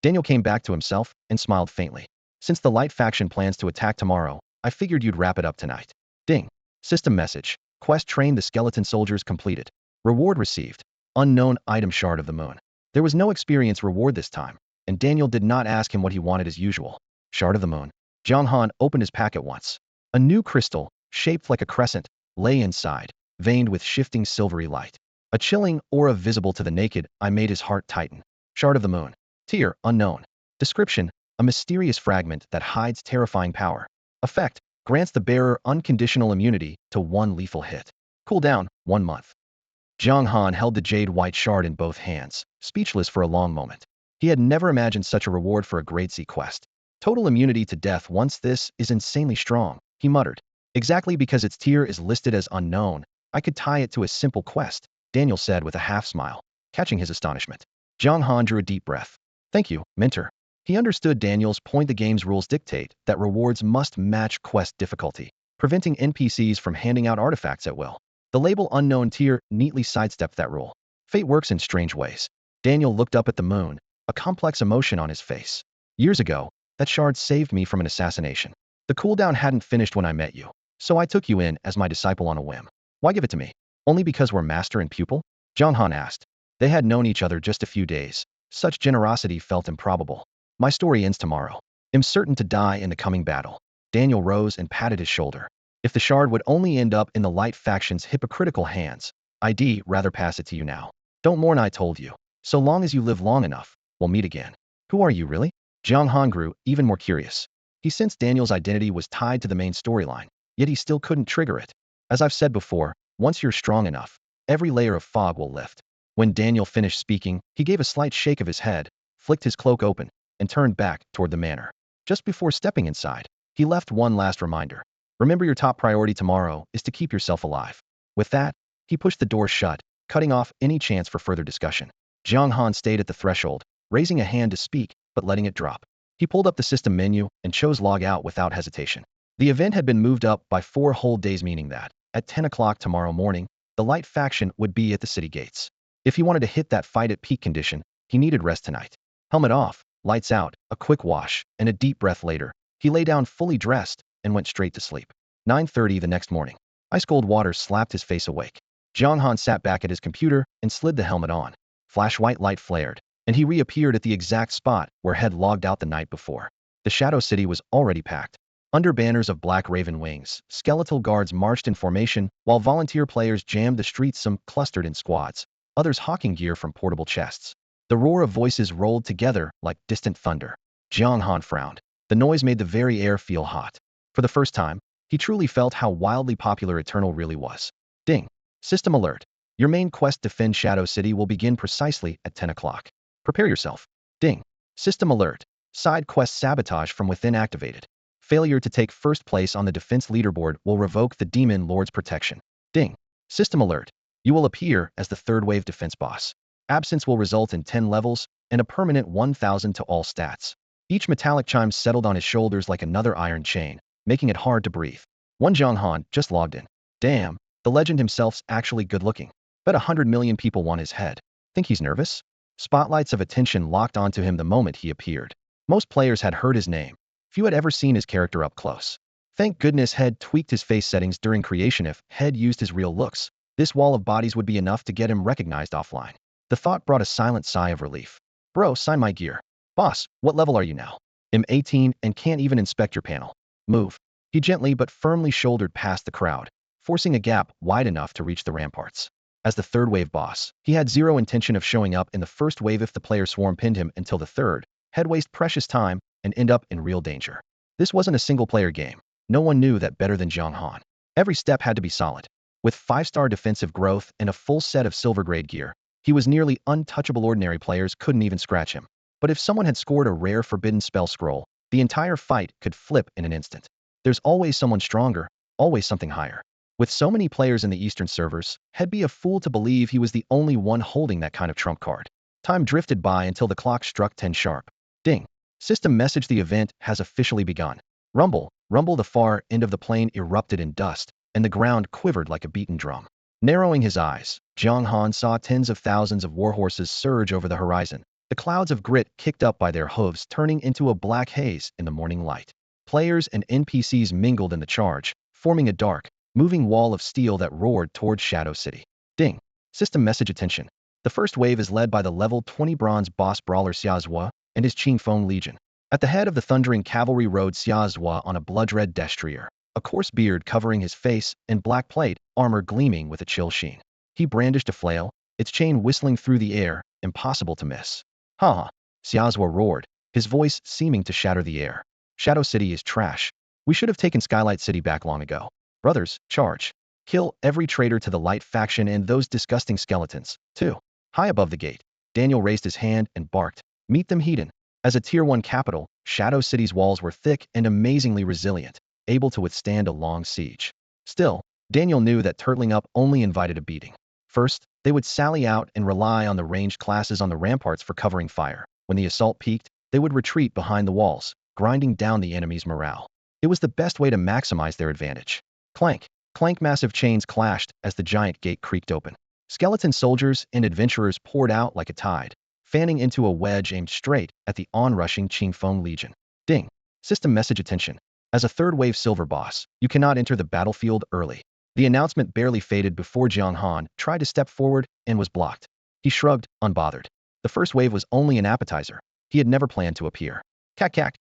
Daniel came back to himself and smiled faintly. Since the Light faction plans to attack tomorrow, I figured you'd wrap it up tonight. Ding. System message. Quest train the skeleton soldiers completed. Reward received. Unknown item shard of the moon. There was no experience reward this time, and Daniel did not ask him what he wanted as usual. Shard of the moon. Jiang Han opened his pack at once. A new crystal, shaped like a crescent, lay inside, veined with shifting silvery light. A chilling aura visible to the naked eye made his heart tighten. Shard of the moon. Tier, unknown. Description, a mysterious fragment that hides terrifying power. Effect, grants the bearer unconditional immunity to one lethal hit. Cooldown, 1 month. Jiang Han held the jade white shard in both hands, speechless for a long moment. He had never imagined such a reward for a grade C quest. Total immunity to death once. This is insanely strong, he muttered. Exactly because its tier is listed as unknown, I could tie it to a simple quest, Daniel said with a half smile, catching his astonishment. Jiang Han drew a deep breath. Thank you, mentor. He understood Daniel's point. The game's rules dictate that rewards must match quest difficulty, preventing NPCs from handing out artifacts at will. The label unknown tier neatly sidestepped that rule. Fate works in strange ways. Daniel looked up at the moon, a complex emotion on his face. Years ago, that shard saved me from an assassination. The cooldown hadn't finished when I met you, so I took you in as my disciple on a whim. Why give it to me? Only because we're master and pupil? Jiang Han asked. They had known each other just a few days. Such generosity felt improbable. My story ends tomorrow. I'm certain to die in the coming battle. Daniel rose and patted his shoulder. If the shard would only end up in the Light faction's hypocritical hands, I'd rather pass it to you now. Don't mourn, I told you. So long as you live long enough, we'll meet again. Who are you really? Jiang Han grew even more curious. He sensed Daniel's identity was tied to the main storyline, yet he still couldn't trigger it. As I've said before, once you're strong enough, every layer of fog will lift. When Daniel finished speaking, he gave a slight shake of his head, flicked his cloak open, and turned back toward the manor. Just before stepping inside, he left one last reminder. Remember, your top priority tomorrow is to keep yourself alive. With that, he pushed the door shut, cutting off any chance for further discussion. Jiang Han stayed at the threshold, raising a hand to speak, but letting it drop. He pulled up the system menu and chose log out without hesitation. The event had been moved up by 4 whole days, meaning that, at 10 o'clock tomorrow morning, the Light faction would be at the city gates. If he wanted to hit that fight at peak condition, he needed rest tonight. Helmet off, lights out, a quick wash, and a deep breath later, he lay down fully dressed and went straight to sleep. 9:30 the next morning. Ice-cold water slapped his face awake. Jiang Han sat back at his computer and slid the helmet on. Flash white light flared, and he reappeared at the exact spot where had logged out the night before. The Shadow City was already packed. Under banners of black raven wings, skeletal guards marched in formation, while volunteer players jammed the streets, some clustered in squads, others hawking gear from portable chests. The roar of voices rolled together like distant thunder. Jiang Han frowned. The noise made the very air feel hot. For the first time, he truly felt how wildly popular Eternal really was. Ding. System alert. Your main quest, Defend Shadow City, will begin precisely at 10 o'clock. Prepare yourself. Ding. System alert. Side quest Sabotage from Within activated. Failure to take first place on the defense leaderboard will revoke the Demon Lord's protection. Ding. System alert. You will appear as the third wave defense boss. Absence will result in 10 levels and a permanent 1000 to all stats. Each metallic chime settled on his shoulders like another iron chain, making it hard to breathe. One Jiang Han just logged in. Damn, the legend himself's actually good looking. Bet 100 million people want his head. Think he's nervous? Spotlights of attention locked onto him the moment he appeared. Most players had heard his name. Few had ever seen his character up close. Thank goodness Head tweaked his face settings during creation. If Head used his real looks, this wall of bodies would be enough to get him recognized offline. The thought brought a silent sigh of relief. Bro, sign my gear. Boss, what level are you now? I'm 18 and can't even inspect your panel. Move. He gently but firmly shouldered past the crowd, forcing a gap wide enough to reach the ramparts. As the third wave boss, he had zero intention of showing up in the first wave if the player swarm pinned him until the third. He'd waste precious time and end up in real danger. This wasn't a single-player game. No one knew that better than Jiang Han. Every step had to be solid. With 5-star defensive growth and a full set of silver-grade gear, he was nearly untouchable. Ordinary players couldn't even scratch him. But if someone had scored a rare forbidden spell scroll, the entire fight could flip in an instant. There's always someone stronger, always something higher. With so many players in the Eastern servers, he'd be a fool to believe he was the only one holding that kind of trump card. Time drifted by until the clock struck 10 sharp. Ding. System message: the event has officially begun. Rumble, rumble. The far end of the plain erupted in dust, and the ground quivered like a beaten drum. Narrowing his eyes, Jiang Han saw tens of thousands of warhorses surge over the horizon, the clouds of grit kicked up by their hooves turning into a black haze in the morning light. Players and NPCs mingled in the charge, forming a dark, moving wall of steel that roared toward Shadow City. Ding. System message: attention. The first wave is led by the level 20 bronze boss brawler Xiazhua and his Qingfeng Legion. At the head of the thundering cavalry rode Xiazhua on a blood-red destrier, a coarse beard covering his face and black plate armor gleaming with a chill sheen. He brandished a flail, its chain whistling through the air, impossible to miss. Ha ha! Xiazhua roared, his voice seeming to shatter the air. Shadow City is trash. We should have taken Skylight City back long ago. Brothers, charge. Kill every traitor to the Light faction and those disgusting skeletons, too. High above the gate, Daniel raised his hand and barked, meet them heathen. As a Tier 1 capital, Shadow City's walls were thick and amazingly resilient, able to withstand a long siege. Still, Daniel knew that turtling up only invited a beating. First, they would sally out and rely on the ranged classes on the ramparts for covering fire. When the assault peaked, they would retreat behind the walls, grinding down the enemy's morale. It was the best way to maximize their advantage. Clank, clank. Massive chains clashed as the giant gate creaked open. Skeleton soldiers and adventurers poured out like a tide, fanning into a wedge aimed straight at the onrushing Qingfeng Legion. Ding. System message: attention. As a third wave silver boss, you cannot enter the battlefield early. The announcement barely faded before Jiang Han tried to step forward and was blocked. He shrugged, unbothered. The first wave was only an appetizer. He had never planned to appear. Cack.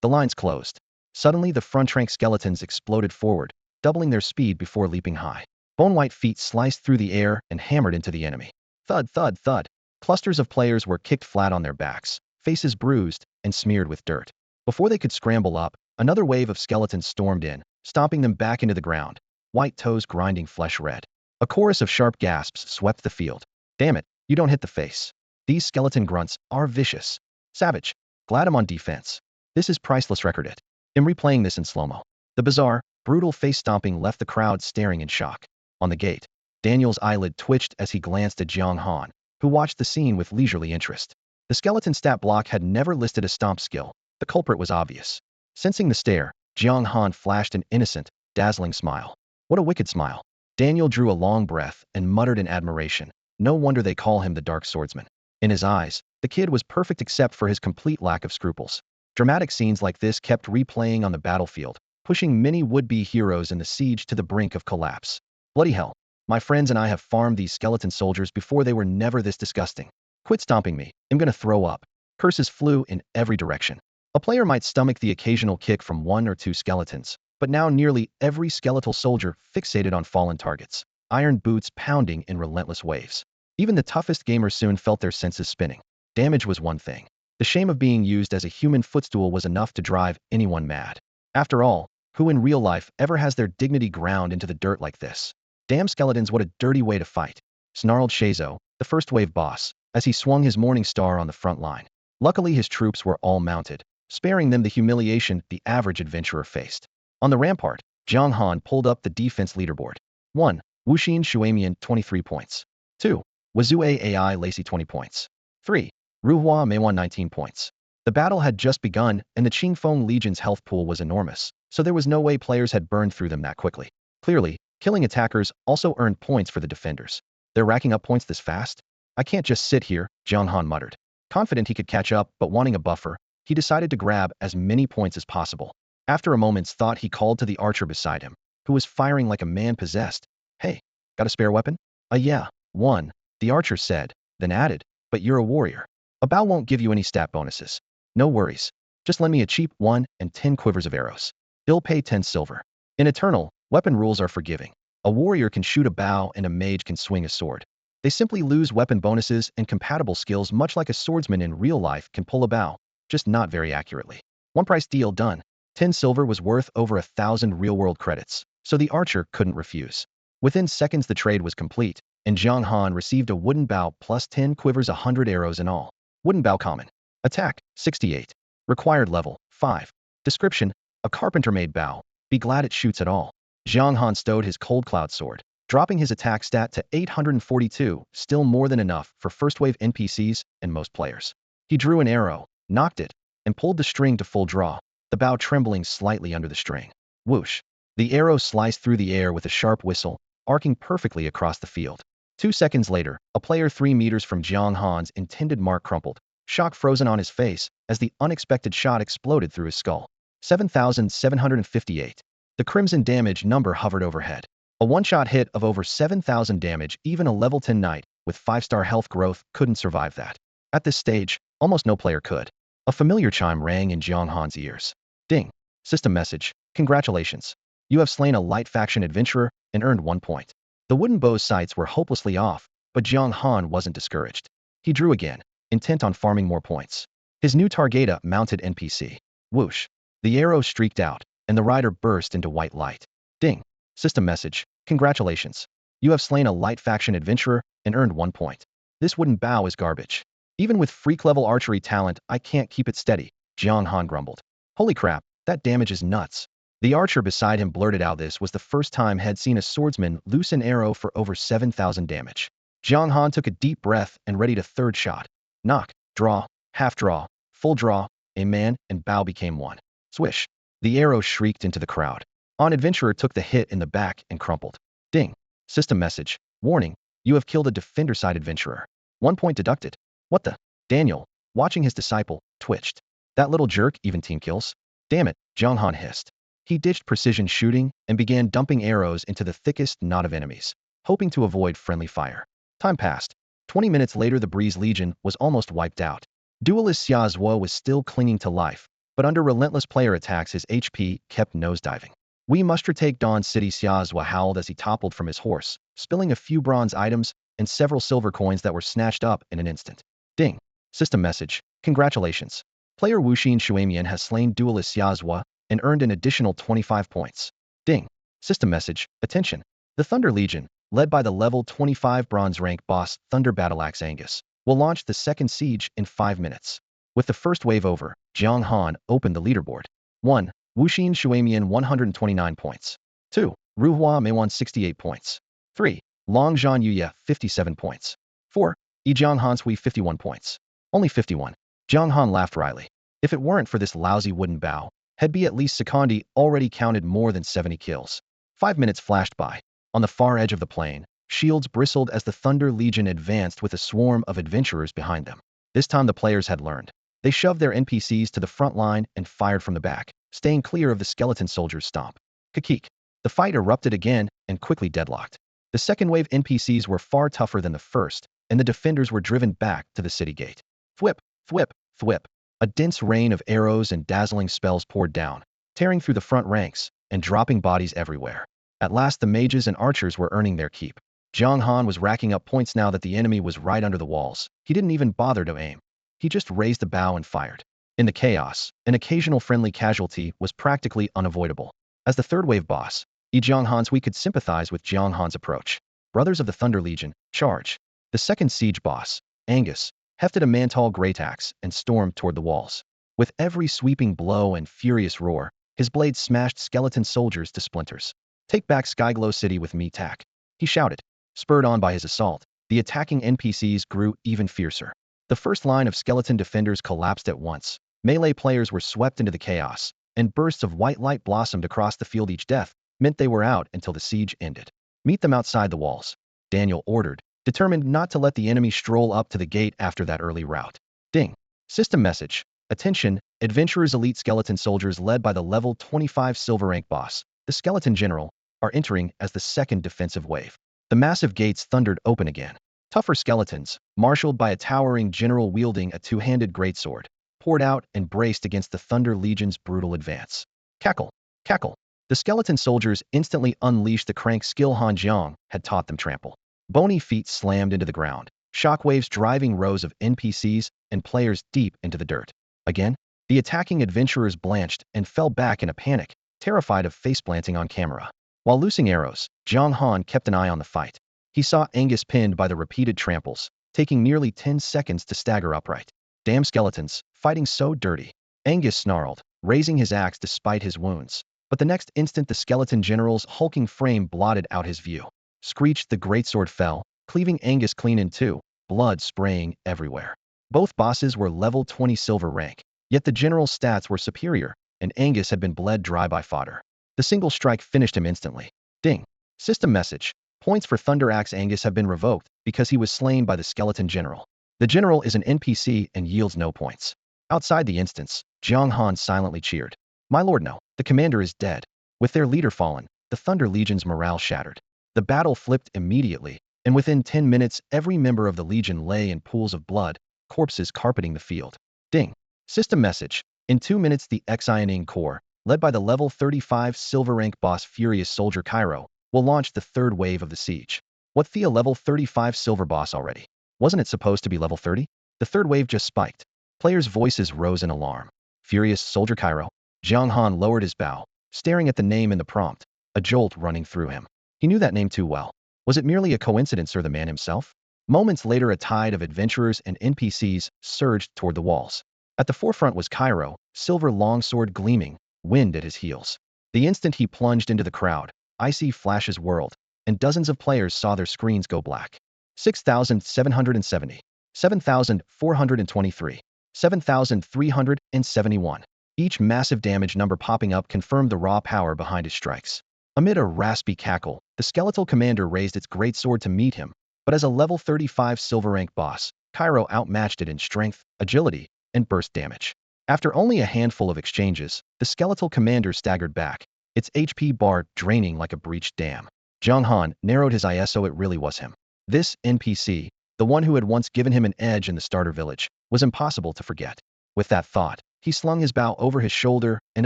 The lines closed. Suddenly the front rank skeletons exploded forward, doubling their speed before leaping high. Bone-white feet sliced through the air and hammered into the enemy. Thud, thud, thud. Clusters of players were kicked flat on their backs, faces bruised and smeared with dirt. Before they could scramble up, another wave of skeletons stormed in, stomping them back into the ground, white toes grinding flesh red. A chorus of sharp gasps swept the field. Damn it, you don't hit the face. These skeleton grunts are vicious. Savage. Glad I'm on defense. This is priceless. Record it. I'm replaying this in slow-mo. The bizarre, brutal face stomping left the crowd staring in shock. On the gate, Daniel's eyelid twitched as he glanced at Jiang Han, who watched the scene with leisurely interest. The skeleton stat block had never listed a stomp skill. The culprit was obvious. Sensing the stare, Jiang Han flashed an innocent, dazzling smile. What a wicked smile. Daniel drew a long breath and muttered in admiration. No wonder they call him the Dark Swordsman. In his eyes, the kid was perfect except for his complete lack of scruples. Dramatic scenes like this kept replaying on the battlefield, pushing many would-be heroes in the siege to the brink of collapse. Bloody hell. My friends and I have farmed these skeleton soldiers before. They were never this disgusting. Quit stomping me. I'm gonna throw up. Curses flew in every direction. A player might stomach the occasional kick from 1 or 2 skeletons, but now nearly every skeletal soldier fixated on fallen targets, iron boots pounding in relentless waves. Even the toughest gamers soon felt their senses spinning. Damage was one thing. The shame of being used as a human footstool was enough to drive anyone mad. After all, who in real life ever has their dignity ground into the dirt like this? Damn skeletons, what a dirty way to fight, snarled Shazo, the first wave boss, as he swung his morning star on the front line. Luckily his troops were all mounted, sparing them the humiliation the average adventurer faced. On the rampart, Jiang Han pulled up the defense leaderboard. 1. Wuxin Shuamian 23 points. 2. Wazue AI Lacey 20 points. 3. Ruhua Meiwan 19 points. The battle had just begun, and the Qingfeng Legion's health pool was enormous, so there was no way players had burned through them that quickly. Clearly, killing attackers also earned points for the defenders. They're racking up points this fast? I can't just sit here, Jiang Han muttered. Confident he could catch up, but wanting a buffer, he decided to grab as many points as possible. After a moment's thought, he called to the archer beside him, who was firing like a man possessed. Hey, got a spare weapon? Yeah, one, the archer said, then added, but you're a warrior. A bow won't give you any stat bonuses. No worries. Just lend me a cheap 1 and 10 quivers of arrows. He'll pay 10 silver. In Eternal, weapon rules are forgiving. A warrior can shoot a bow and a mage can swing a sword. They simply lose weapon bonuses and compatible skills, much like a swordsman in real life can pull a bow, just not very accurately. One price deal done. 10 silver was worth over 1,000 real-world credits, so the archer couldn't refuse. Within seconds the trade was complete, and Jiang Han received a wooden bow plus 10 quivers, 100 arrows in all. Wooden bow common. Attack, 68. Required level, 5. Description, a carpenter-made bow. Be glad it shoots at all. Jiang Han stowed his cold cloud sword, dropping his attack stat to 842, still more than enough for first-wave NPCs and most players. He drew an arrow, knocked it, and pulled the string to full draw, the bow trembling slightly under the string. Whoosh! The arrow sliced through the air with a sharp whistle, arcing perfectly across the field. 2 seconds later, a player 3 meters from Jiang Han's intended mark crumpled, shock frozen on his face as the unexpected shot exploded through his skull. 7,758. The crimson damage number hovered overhead. A one-shot hit of over 7,000 damage, even a level 10 knight with 5-star health growth couldn't survive that. At this stage, almost no player could. A familiar chime rang in Jiang Han's ears. Ding. System message. Congratulations. You have slain a light faction adventurer and earned 1 point. The wooden bow's sights were hopelessly off, but Jiang Han wasn't discouraged. He drew again, intent on farming more points. His new target, a mounted NPC. Whoosh. The arrow streaked out, and the rider burst into white light. Ding. System message. Congratulations. You have slain a light faction adventurer and earned 1 point. This wooden bow is garbage. Even with freak-level archery talent, I can't keep it steady, Jiang Han grumbled. Holy crap, that damage is nuts. The archer beside him blurted out this was the first time he'd seen a swordsman loose an arrow for over 7,000 damage. Jiang Han took a deep breath and readied a third shot. Knock, draw, half draw, full draw, a man and bow became one. Swish. The arrow shrieked into the crowd. An adventurer took the hit in the back and crumpled. Ding. System message. Warning, you have killed a defender-side adventurer. 1 point deducted. What the? Daniel, watching his disciple, twitched. That little jerk, even team kills? Damn it, Jiang Han hissed. He ditched precision shooting and began dumping arrows into the thickest knot of enemies, hoping to avoid friendly fire. Time passed. 20 minutes later, the Breeze Legion was almost wiped out. Duelist Xia Zhuo was still clinging to life, but under relentless player attacks his HP kept nosediving. We must retake Dawn City, Xia Zhuo howled as he toppled from his horse, spilling a few bronze items and several silver coins that were snatched up in an instant. Ding. System message. Congratulations. Player Wuxin Shuamian has slain duelist Xia Zhuo and earned an additional 25 points. Ding. System message. Attention. The Thunder Legion, led by the level 25 bronze rank boss Thunder Battleaxe Angus, will launch the second siege in 5 minutes. With the first wave over, Jiang Han opened the leaderboard. 1. Wuxin Shuamian 129 points. 2. Ruhua Meiwan 68 points. 3. Long Zhan Yuya 57 points. 4. Yijiang Hansui 51 points. Only 51. Jiang Han laughed wryly. If it weren't for this lousy wooden bow, had be at least Sekondi already counted more than 70 kills. 5 minutes flashed by. On the far edge of the plain, shields bristled as the Thunder Legion advanced with a swarm of adventurers behind them. This time the players had learned. They shoved their NPCs to the front line and fired from the back, staying clear of the skeleton soldiers' stomp. Kickoff. The fight erupted again and quickly deadlocked. The second wave NPCs were far tougher than the first, and the defenders were driven back to the city gate. Thwip, thwip, thwip. A dense rain of arrows and dazzling spells poured down, tearing through the front ranks and dropping bodies everywhere. At last the mages and archers were earning their keep. Jiang Han was racking up points now that the enemy was right under the walls. He didn't even bother to aim. He just raised the bow and fired. In the chaos, an occasional friendly casualty was practically unavoidable. As the third wave boss, Yijiang Hansui could sympathize with Jiang Han's approach. Brothers of the Thunder Legion, charge. The second siege boss, Angus, hefted a man-tall great axe and stormed toward the walls. With every sweeping blow and furious roar, his blade smashed skeleton soldiers to splinters. Take back Skyglow City with me, Tak. He shouted. Spurred on by his assault, the attacking NPCs grew even fiercer. The first line of skeleton defenders collapsed at once. Melee players were swept into the chaos, and bursts of white light blossomed across the field. Each death meant they were out until the siege ended. Meet them outside the walls, Daniel ordered, determined not to let the enemy stroll up to the gate after that early rout. Ding. System message. Attention, adventurers elite skeleton soldiers led by the level 25 silver rank boss, the skeleton general, are entering as the second defensive wave. The massive gates thundered open again. Tougher skeletons, marshaled by a towering general wielding a two-handed greatsword, poured out and braced against the Thunder Legion's brutal advance. Cackle, cackle. The skeleton soldiers instantly unleashed the crank skill Han Jiang had taught them trample. Bony feet slammed into the ground, shockwaves driving rows of NPCs and players deep into the dirt. Again, the attacking adventurers blanched and fell back in a panic, terrified of face-planting on camera. While loosing arrows, Jiang Han kept an eye on the fight. He saw Angus pinned by the repeated tramples, taking nearly 10 seconds to stagger upright. Damn skeletons, fighting so dirty. Angus snarled, raising his axe despite his wounds. But the next instant the skeleton general's hulking frame blotted out his view. Screeched, the greatsword fell, cleaving Angus clean in two, blood spraying everywhere. Both bosses were level 20 silver rank, yet the general's stats were superior, and Angus had been bled dry by fodder. The single strike finished him instantly. Ding. System message. Points for Thunder Axe Angus have been revoked because he was slain by the skeleton general. The general is an NPC and yields no points. Outside the instance, Jiang Han silently cheered. My lord, no, the commander is dead. With their leader fallen, the Thunder Legion's morale shattered. The battle flipped immediately, and within 10 minutes every member of the Legion lay in pools of blood, corpses carpeting the field. Ding. System message. In 2 minutes the Xioning Corps, led by the level 35 silver rank boss Furious Soldier Cairo, will launch the third wave of the siege. What, the level 35 silver boss already? Wasn't it supposed to be level 30? The third wave just spiked. Players' voices rose in alarm. Furious Soldier Cairo. Jiang Han lowered his bow, staring at the name in the prompt, a jolt running through him. He knew that name too well. Was it merely a coincidence or the man himself? Moments later a tide of adventurers and NPCs surged toward the walls. At the forefront was Cairo, silver longsword gleaming, wind at his heels. The instant he plunged into the crowd, icy flashes whirled, and dozens of players saw their screens go black. 6,770, 7,423, 7,371. Each massive damage number popping up confirmed the raw power behind his strikes. Amid a raspy cackle, the skeletal commander raised its greatsword to meet him, but as a level 35 silver rank boss, Cairo outmatched it in strength, agility, and burst damage. After only a handful of exchanges, the skeletal commander staggered back, its HP bar draining like a breached dam. Jiang Han narrowed his eyes so it really was him. This NPC, the one who had once given him an edge in the starter village, was impossible to forget. With that thought, he slung his bow over his shoulder and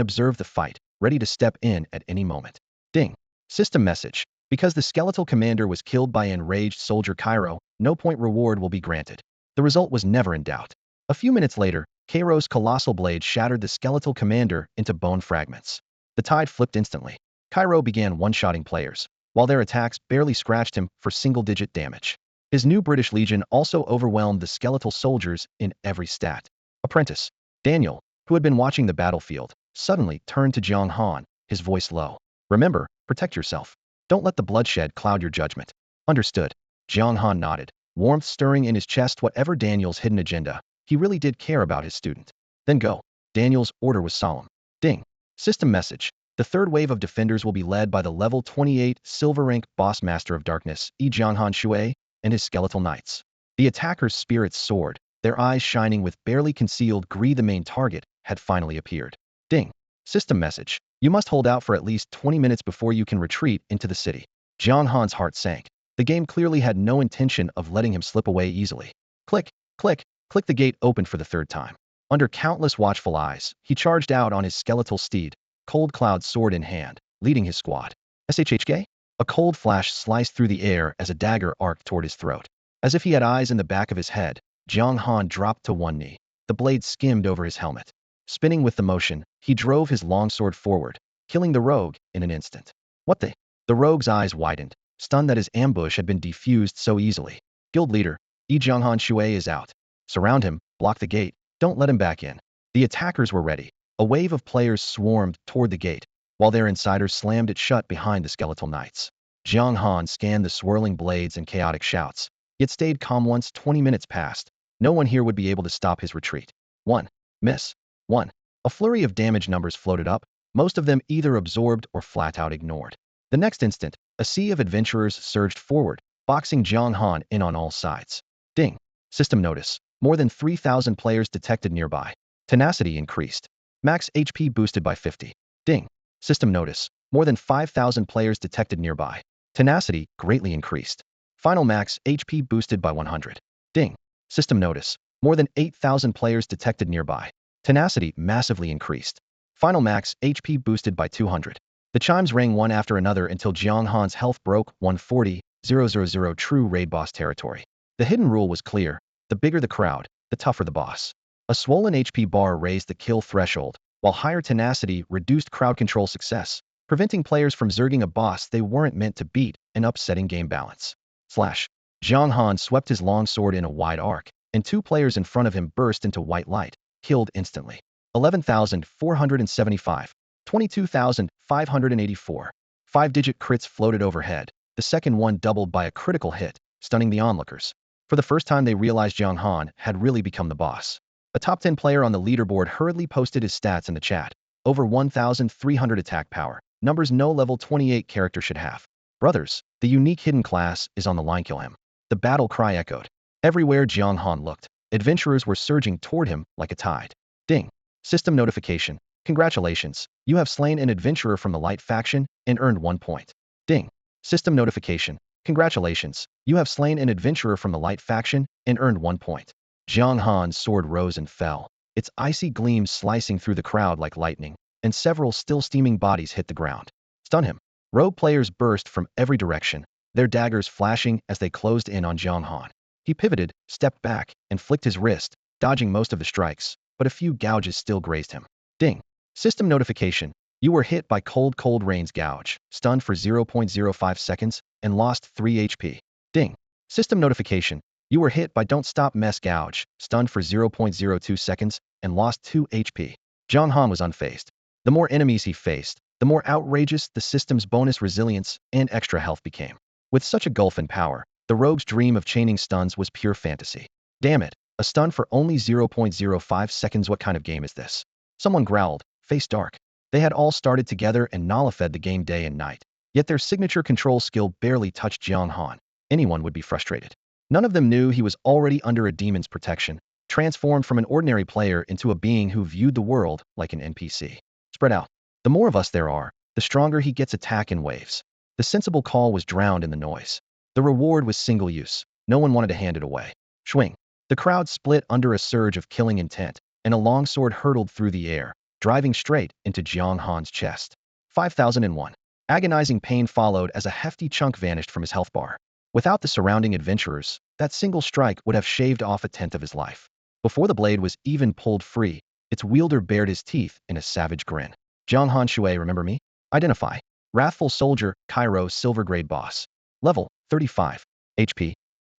observed the fight, ready to step in at any moment. Ding. System message. Because the skeletal commander was killed by enraged soldier Cairo, no point reward will be granted. The result was never in doubt. A few minutes later, Cairo's colossal blade shattered the skeletal commander into bone fragments. The tide flipped instantly. Cairo began one-shotting players, while their attacks barely scratched him for single-digit damage. His new British Legion also overwhelmed the skeletal soldiers in every stat. Apprentice Daniel, who had been watching the battlefield, suddenly turned to Jiang Han, his voice low. Remember, protect yourself. Don't let the bloodshed cloud your judgment. Understood. Jiang Han nodded, warmth stirring in his chest. Whatever Daniel's hidden agenda, he really did care about his student. Then go. Daniel's order was solemn. Ding. System message. The third wave of defenders will be led by the level 28 silver rank boss master of darkness, Jiang Han Shui, and his skeletal knights. The attackers' spirits soared, their eyes shining with barely concealed greed. The main target had finally appeared. Ding. System message. You must hold out for at least 20 minutes before you can retreat into the city. Jiang Han's heart sank. The game clearly had no intention of letting him slip away easily. Click, click, click. The gate opened for the third time. Under countless watchful eyes, he charged out on his skeletal steed, Cold Cloud sword in hand, leading his squad. SHHK? A cold flash sliced through the air as a dagger arced toward his throat. As if he had eyes in the back of his head, Jiang Han dropped to one knee. The blade skimmed over his helmet. Spinning with the motion, he drove his longsword forward, killing the rogue in an instant. What the? The rogue's eyes widened, stunned that his ambush had been defused so easily. Guild leader, Jiang Han Shui is out. Surround him, block the gate, don't let him back in. The attackers were ready. A wave of players swarmed toward the gate, while their insiders slammed it shut behind the skeletal knights. Jiang Han scanned the swirling blades and chaotic shouts, yet stayed calm. Once 20 minutes passed, no one here would be able to stop his retreat. 1. Miss. 1. A flurry of damage numbers floated up, most of them either absorbed or flat out ignored. The next instant, a sea of adventurers surged forward, boxing Jiang Han in on all sides. Ding. System notice. More than 3,000 players detected nearby. Tenacity increased. Max HP boosted by 50. Ding. System notice. More than 5,000 players detected nearby. Tenacity greatly increased. Final max HP boosted by 100. Ding. System notice. More than 8,000 players detected nearby. Tenacity massively increased. Final max HP boosted by 200. The chimes rang one after another until Jiang Han's health broke 140,000 true raid boss territory. The hidden rule was clear. The bigger the crowd, the tougher the boss. A swollen HP bar raised the kill threshold, while higher tenacity reduced crowd control success, preventing players from zerging a boss they weren't meant to beat and upsetting game balance. Slash. Jiang Han swept his long sword in a wide arc, and two players in front of him burst into white light, killed instantly. 11,475. 22,584. Five-digit crits floated overhead. The second one doubled by a critical hit, stunning the onlookers. For the first time they realized Jiang Han had really become the boss. A top 10 player on the leaderboard hurriedly posted his stats in the chat. Over 1,300 attack power, numbers no level 28 character should have. Brothers, the unique hidden class is on the line, kill him. The battle cry echoed. Everywhere Jiang Han looked, adventurers were surging toward him like a tide. Ding. System notification. Congratulations, you have slain an adventurer from the light faction and earned 1 point. Ding. System notification. Congratulations, you have slain an adventurer from the light faction and earned 1 point. Jiang Han's sword rose and fell, its icy gleams slicing through the crowd like lightning, and several still steaming bodies hit the ground. Stun him. Rogue players burst from every direction, their daggers flashing as they closed in on Jiang Han. He pivoted, stepped back, and flicked his wrist, dodging most of the strikes, but a few gouges still grazed him. Ding. System notification. You were hit by cold rain's gouge, stunned for 0.05 seconds, and lost 3 HP. Ding. System notification. You were hit by don't stop mess gouge, stunned for 0.02 seconds, and lost 2 HP. Jiang Han was unfazed. The more enemies he faced, the more outrageous the system's bonus resilience and extra health became. With such a gulf in power, the rogue's dream of chaining stuns was pure fantasy. Damn it, a stun for only 0.05 seconds, what kind of game is this? Someone growled, face dark. They had all started together and nullified the game day and night. Yet their signature control skill barely touched Jiang Han. Anyone would be frustrated. None of them knew he was already under a demon's protection, transformed from an ordinary player into a being who viewed the world like an NPC. Spread out. The more of us there are, the stronger he gets attack in waves. The sensible call was drowned in the noise. The reward was single use. No one wanted to hand it away. Swing. The crowd split under a surge of killing intent, and a longsword hurtled through the air, driving straight into Jiang Han's chest. 5,001. Agonizing pain followed as a hefty chunk vanished from his health bar. Without the surrounding adventurers, that single strike would have shaved off a tenth of his life. Before the blade was even pulled free, its wielder bared his teeth in a savage grin. Jiang Han Shui, remember me? Identify. Wrathful Soldier, Cairo Silver Grade Boss. Level, 35. HP.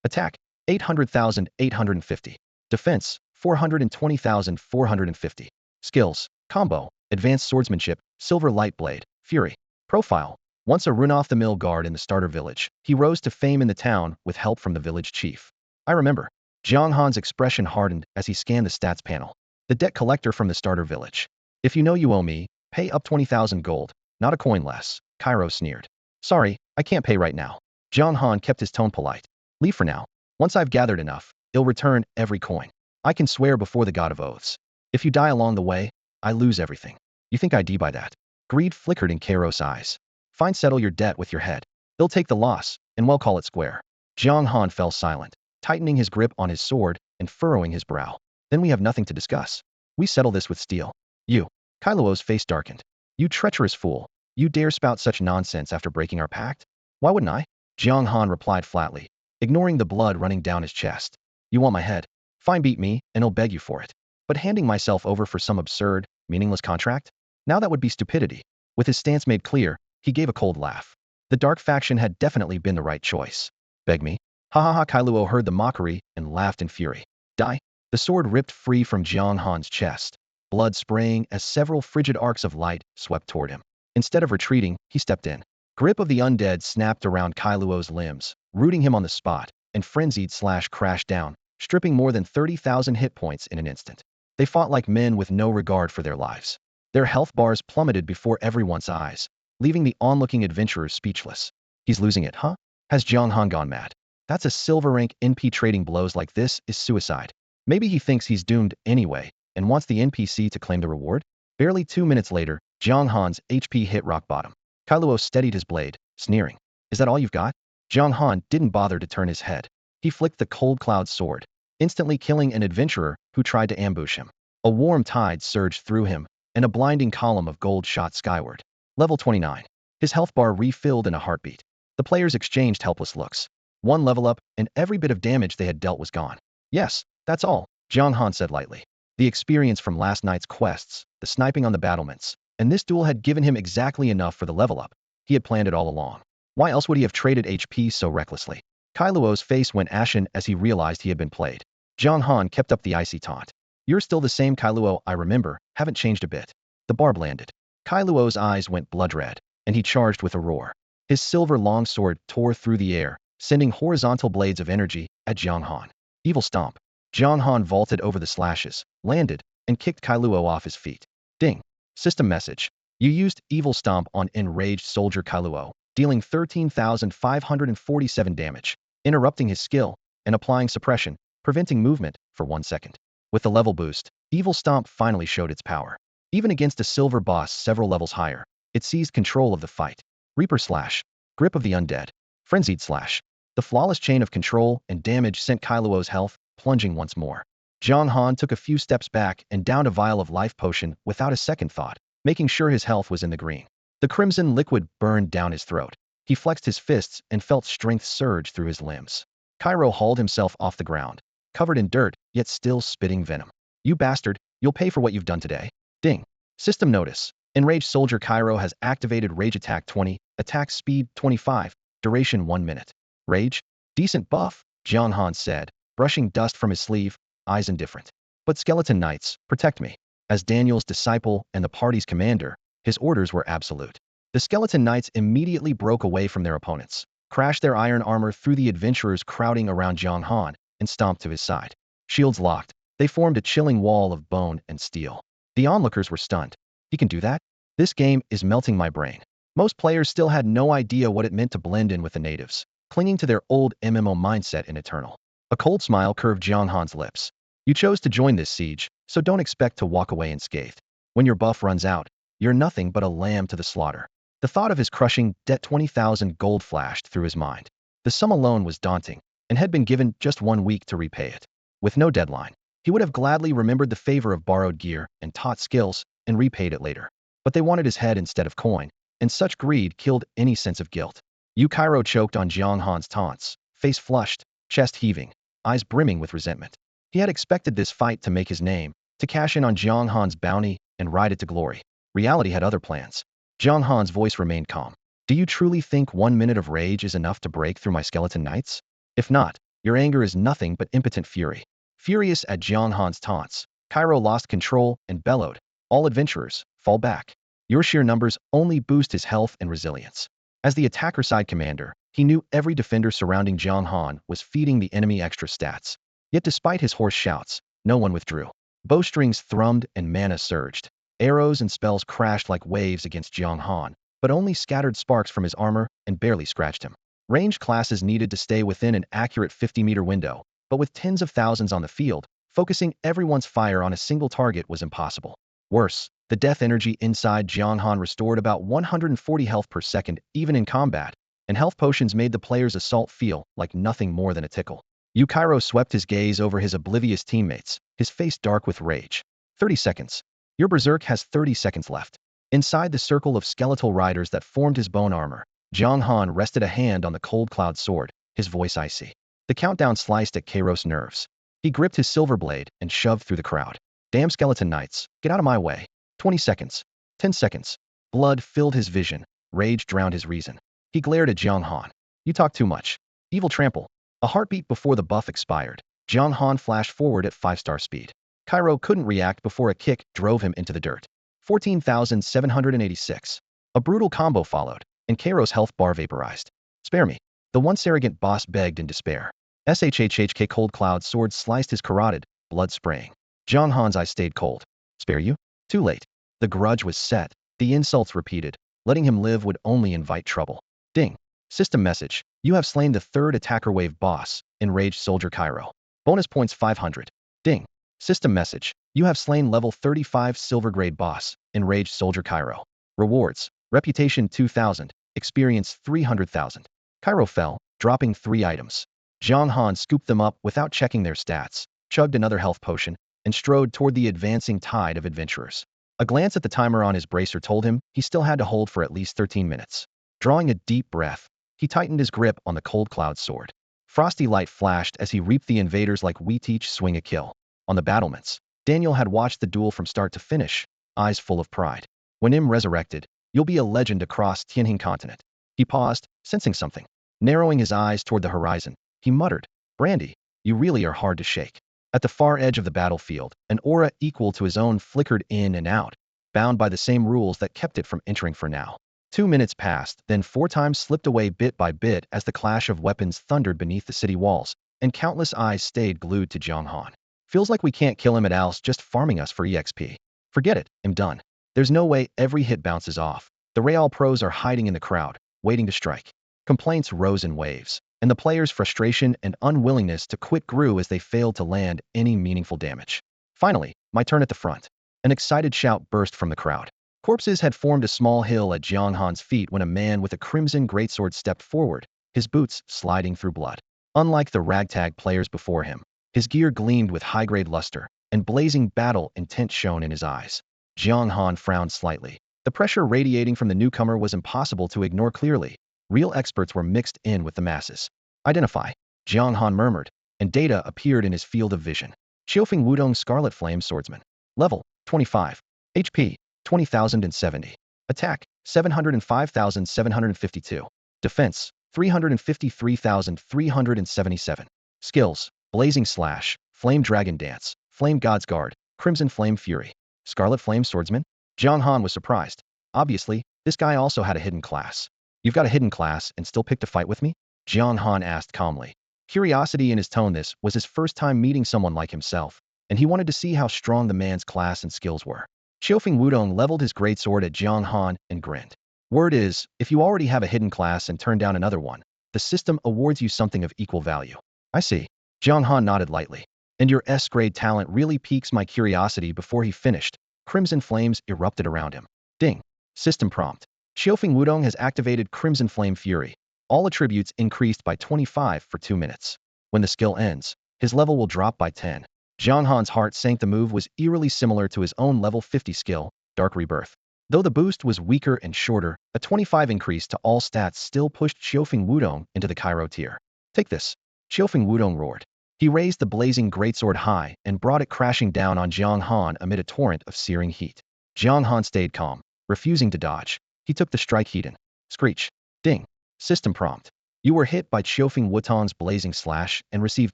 Attack, 800,850. Defense, 420,450. Skills, Combo, Advanced Swordsmanship, Silver Light Blade, Fury. Profile, once a run-off-the-mill guard in the starter village, he rose to fame in the town with help from the village chief. I remember. Jiang Han's expression hardened as he scanned the stats panel. The debt collector from the starter village. If you know you owe me, pay up 20,000 gold, not a coin less, Cairo sneered. Sorry, I can't pay right now. Jiang Han kept his tone polite. Leave for now. Once I've gathered enough, I'll return every coin. I can swear before the god of oaths. If you die along the way, I lose everything. You think I'd by that? Greed flickered in Cairo's eyes. Fine, settle your debt with your head. They'll take the loss, and we'll call it square. Jiang Han fell silent, tightening his grip on his sword and furrowing his brow. Then we have nothing to discuss. We settle this with steel. You. Kailuo's face darkened. You treacherous fool. You dare spout such nonsense after breaking our pact? Why wouldn't I? Jiang Han replied flatly, ignoring the blood running down his chest. You want my head? Fine, beat me, and I'll beg you for it. But handing myself over for some absurd, meaningless contract? Now that would be stupidity. With his stance made clear, he gave a cold laugh. The dark faction had definitely been the right choice. Beg me? Ha ha ha! Kailuo heard the mockery and laughed in fury. Die? The sword ripped free from Jiang Han's chest, blood spraying as several frigid arcs of light swept toward him. Instead of retreating, he stepped in. Grip of the undead snapped around Kailuo's limbs, rooting him on the spot, and frenzied slash crashed down, stripping more than 30,000 hit points in an instant. They fought like men with no regard for their lives. Their health bars plummeted before everyone's eyes, leaving the onlooking adventurers speechless. He's losing it, huh? Has Jiang Han gone mad? That's a silver rank NP trading blows like this is suicide. Maybe he thinks he's doomed anyway and wants the NPC to claim the reward? Barely 2 minutes later, Jiang Han's HP hit rock bottom. Kailuo steadied his blade, sneering. Is that all you've got? Jiang Han didn't bother to turn his head. He flicked the cold cloud sword, instantly killing an adventurer who tried to ambush him. A warm tide surged through him, and a blinding column of gold shot skyward. Level 29. His health bar refilled in a heartbeat. The players exchanged helpless looks. One level up, and every bit of damage they had dealt was gone. Yes, that's all, Jiang Han said lightly. The experience from last night's quests, the sniping on the battlements, and this duel had given him exactly enough for the level up. He had planned it all along. Why else would he have traded HP so recklessly? Kailuo's face went ashen as he realized he had been played. Jiang Han kept up the icy taunt. You're still the same Kailuo I remember, haven't changed a bit. The barb landed. Kailuo's eyes went blood red, and he charged with a roar. His silver longsword tore through the air, sending horizontal blades of energy at Jiang Han. Evil stomp. Jiang Han vaulted over the slashes, landed, and kicked Kailuo off his feet. Ding. System message. You used evil stomp on enraged soldier Kailuo, dealing 13,547 damage, interrupting his skill, and applying suppression, preventing movement for 1 second. With the level boost, evil stomp finally showed its power. Even against a silver boss several levels higher, it seized control of the fight. Reaper slash. Grip of the undead. Frenzied slash. The flawless chain of control and damage sent Kailuo's health plunging once more. Jiang Han took a few steps back and downed a vial of life potion without a second thought, making sure his health was in the green. The crimson liquid burned down his throat. He flexed his fists and felt strength surge through his limbs. Cairo hauled himself off the ground, covered in dirt, yet still spitting venom. You bastard, you'll pay for what you've done today. Ding. System notice. Enraged soldier Cairo has activated Rage Attack 20, Attack Speed 25, Duration 1 minute. Rage? Decent buff, Jiang Han said, brushing dust from his sleeve, eyes indifferent. But Skeleton Knights, protect me. As Daniel's disciple and the party's commander, his orders were absolute. The Skeleton Knights immediately broke away from their opponents, crashed their iron armor through the adventurers crowding around Jiang Han, and stomped to his side. Shields locked, they formed a chilling wall of bone and steel. The onlookers were stunned. He can do that? This game is melting my brain. Most players still had no idea what it meant to blend in with the natives, clinging to their old MMO mindset in Eternal. A cold smile curved Jiang Han's lips. You chose to join this siege, so don't expect to walk away unscathed. When your buff runs out, you're nothing but a lamb to the slaughter. The thought of his crushing debt 20,000 gold flashed through his mind. The sum alone was daunting, and had been given just 1 week to repay it. With no deadline, he would have gladly remembered the favor of borrowed gear and taught skills and repaid it later. But they wanted his head instead of coin, and such greed killed any sense of guilt. Yu Cairo choked on Jiang Han's taunts, face flushed, chest heaving, eyes brimming with resentment. He had expected this fight to make his name, to cash in on Jiang Han's bounty and ride it to glory. Reality had other plans. Jiang Han's voice remained calm. Do you truly think 1 minute of rage is enough to break through my Skeleton Knights? If not, your anger is nothing but impotent fury. Furious at Jiang Han's taunts, Cairo lost control and bellowed, all adventurers, fall back. Your sheer numbers only boost his health and resilience. As the attacker side commander, he knew every defender surrounding Jiang Han was feeding the enemy extra stats. Yet despite his hoarse shouts, no one withdrew. Bowstrings thrummed and mana surged. Arrows and spells crashed like waves against Jiang Han, but only scattered sparks from his armor and barely scratched him. Ranged classes needed to stay within an accurate 50-meter window, but with tens of thousands on the field, focusing everyone's fire on a single target was impossible. Worse, the death energy inside Jiang Han restored about 140 health per second even in combat, and health potions made the player's assault feel like nothing more than a tickle. Yu Cairo swept his gaze over his oblivious teammates, his face dark with rage. 30 seconds. Your berserk has 30 seconds left. Inside the circle of skeletal riders that formed his bone armor, Jiang Han rested a hand on the cold cloud sword, his voice icy. The countdown sliced at Kairos' nerves. He gripped his silver blade and shoved through the crowd. Damn Skeleton Knights, get out of my way. 20 seconds. 10 seconds. Blood filled his vision. Rage drowned his reason. He glared at Jiang Han. You talk too much. Evil trample. A heartbeat before the buff expired, Jiang Han flashed forward at 5-star speed. Cairo couldn't react before a kick drove him into the dirt. 14,786. A brutal combo followed, and Cairo's health bar vaporized. Spare me. The once arrogant boss begged in despair. SHHHK cold cloud sword sliced his carotid, blood spraying. Jiang Han's eyes stayed cold. Spare you? Too late. The grudge was set, the insults repeated. Letting him live would only invite trouble. Ding. System message. You have slain the third attacker wave boss, Enraged Soldier Cairo. Bonus points 500. Ding. System message. You have slain level 35 silver grade boss, Enraged Soldier Cairo. Rewards. Reputation 2000. Experience 300,000. Cairo fell, dropping 3 items. Jiang Han scooped them up without checking their stats, chugged another health potion, and strode toward the advancing tide of adventurers. A glance at the timer on his bracer told him he still had to hold for at least 13 minutes. Drawing a deep breath, he tightened his grip on the cold cloud sword. Frosty light flashed as he reaped the invaders like we teach swing a kill. On the battlements, Daniel had watched the duel from start to finish, eyes full of pride. When Im resurrected, you'll be a legend across Tianjin continent. He paused, sensing something. Narrowing his eyes toward the horizon, he muttered, Brandy, you really are hard to shake. At the far edge of the battlefield, an aura equal to his own flickered in and out, bound by the same rules that kept it from entering for now. 2 minutes passed, then 4 times slipped away bit by bit as the clash of weapons thundered beneath the city walls, and countless eyes stayed glued to Jiang Han. Feels like we can't kill him at Al's just farming us for EXP. Forget it, I'm done. There's no way every hit bounces off. The Real pros are hiding in the crowd, waiting to strike. Complaints rose in waves, and the players' frustration and unwillingness to quit grew as they failed to land any meaningful damage. Finally, my turn at the front. An excited shout burst from the crowd. Corpses had formed a small hill at Jiang Han's feet when a man with a crimson greatsword stepped forward, his boots sliding through blood. Unlike the ragtag players before him, his gear gleamed with high-grade luster, and blazing battle intent shone in his eyes. Jiang Han frowned slightly. The pressure radiating from the newcomer was impossible to ignore clearly. Real experts were mixed in with the masses. Identify, Jiang Han murmured, and data appeared in his field of vision. Xiaofeng Wudong Scarlet Flame Swordsman. Level, 25. HP, 20,070. Attack, 705,752. Defense, 353,377. Skills, Blazing Slash, Flame Dragon Dance, Flame God's Guard, Crimson Flame Fury. Scarlet Flame Swordsman? Jiang Han was surprised. Obviously, this guy also had a hidden class. You've got a hidden class and still picked a fight with me? Jiang Han asked calmly. Curiosity in his tone. This was his first time meeting someone like himself, and he wanted to see how strong the man's class and skills were. Xiaofeng Wudong leveled his greatsword at Jiang Han and grinned. Word is, if you already have a hidden class and turn down another one, the system awards you something of equal value. I see. Jiang Han nodded lightly. And your S-grade talent really piques my curiosity. Before he finished, crimson flames erupted around him. Ding. System prompt. Xiaofeng Wudong has activated Crimson Flame Fury. All attributes increased by 25 for 2 minutes. When the skill ends, his level will drop by 10. Jiang Han's heart sank. The move was eerily similar to his own level 50 skill, Dark Rebirth. Though the boost was weaker and shorter, a 25 increase to all stats still pushed Xiaofeng Wudong into the Cairo tier. Take this. Xiaofeng Wudong roared. He raised the blazing greatsword high and brought it crashing down on Jiang Han amid a torrent of searing heat. Jiang Han stayed calm, refusing to dodge. He took the strike heat in. Screech. Ding. System prompt. You were hit by Xiaofeng Wudong's blazing slash and received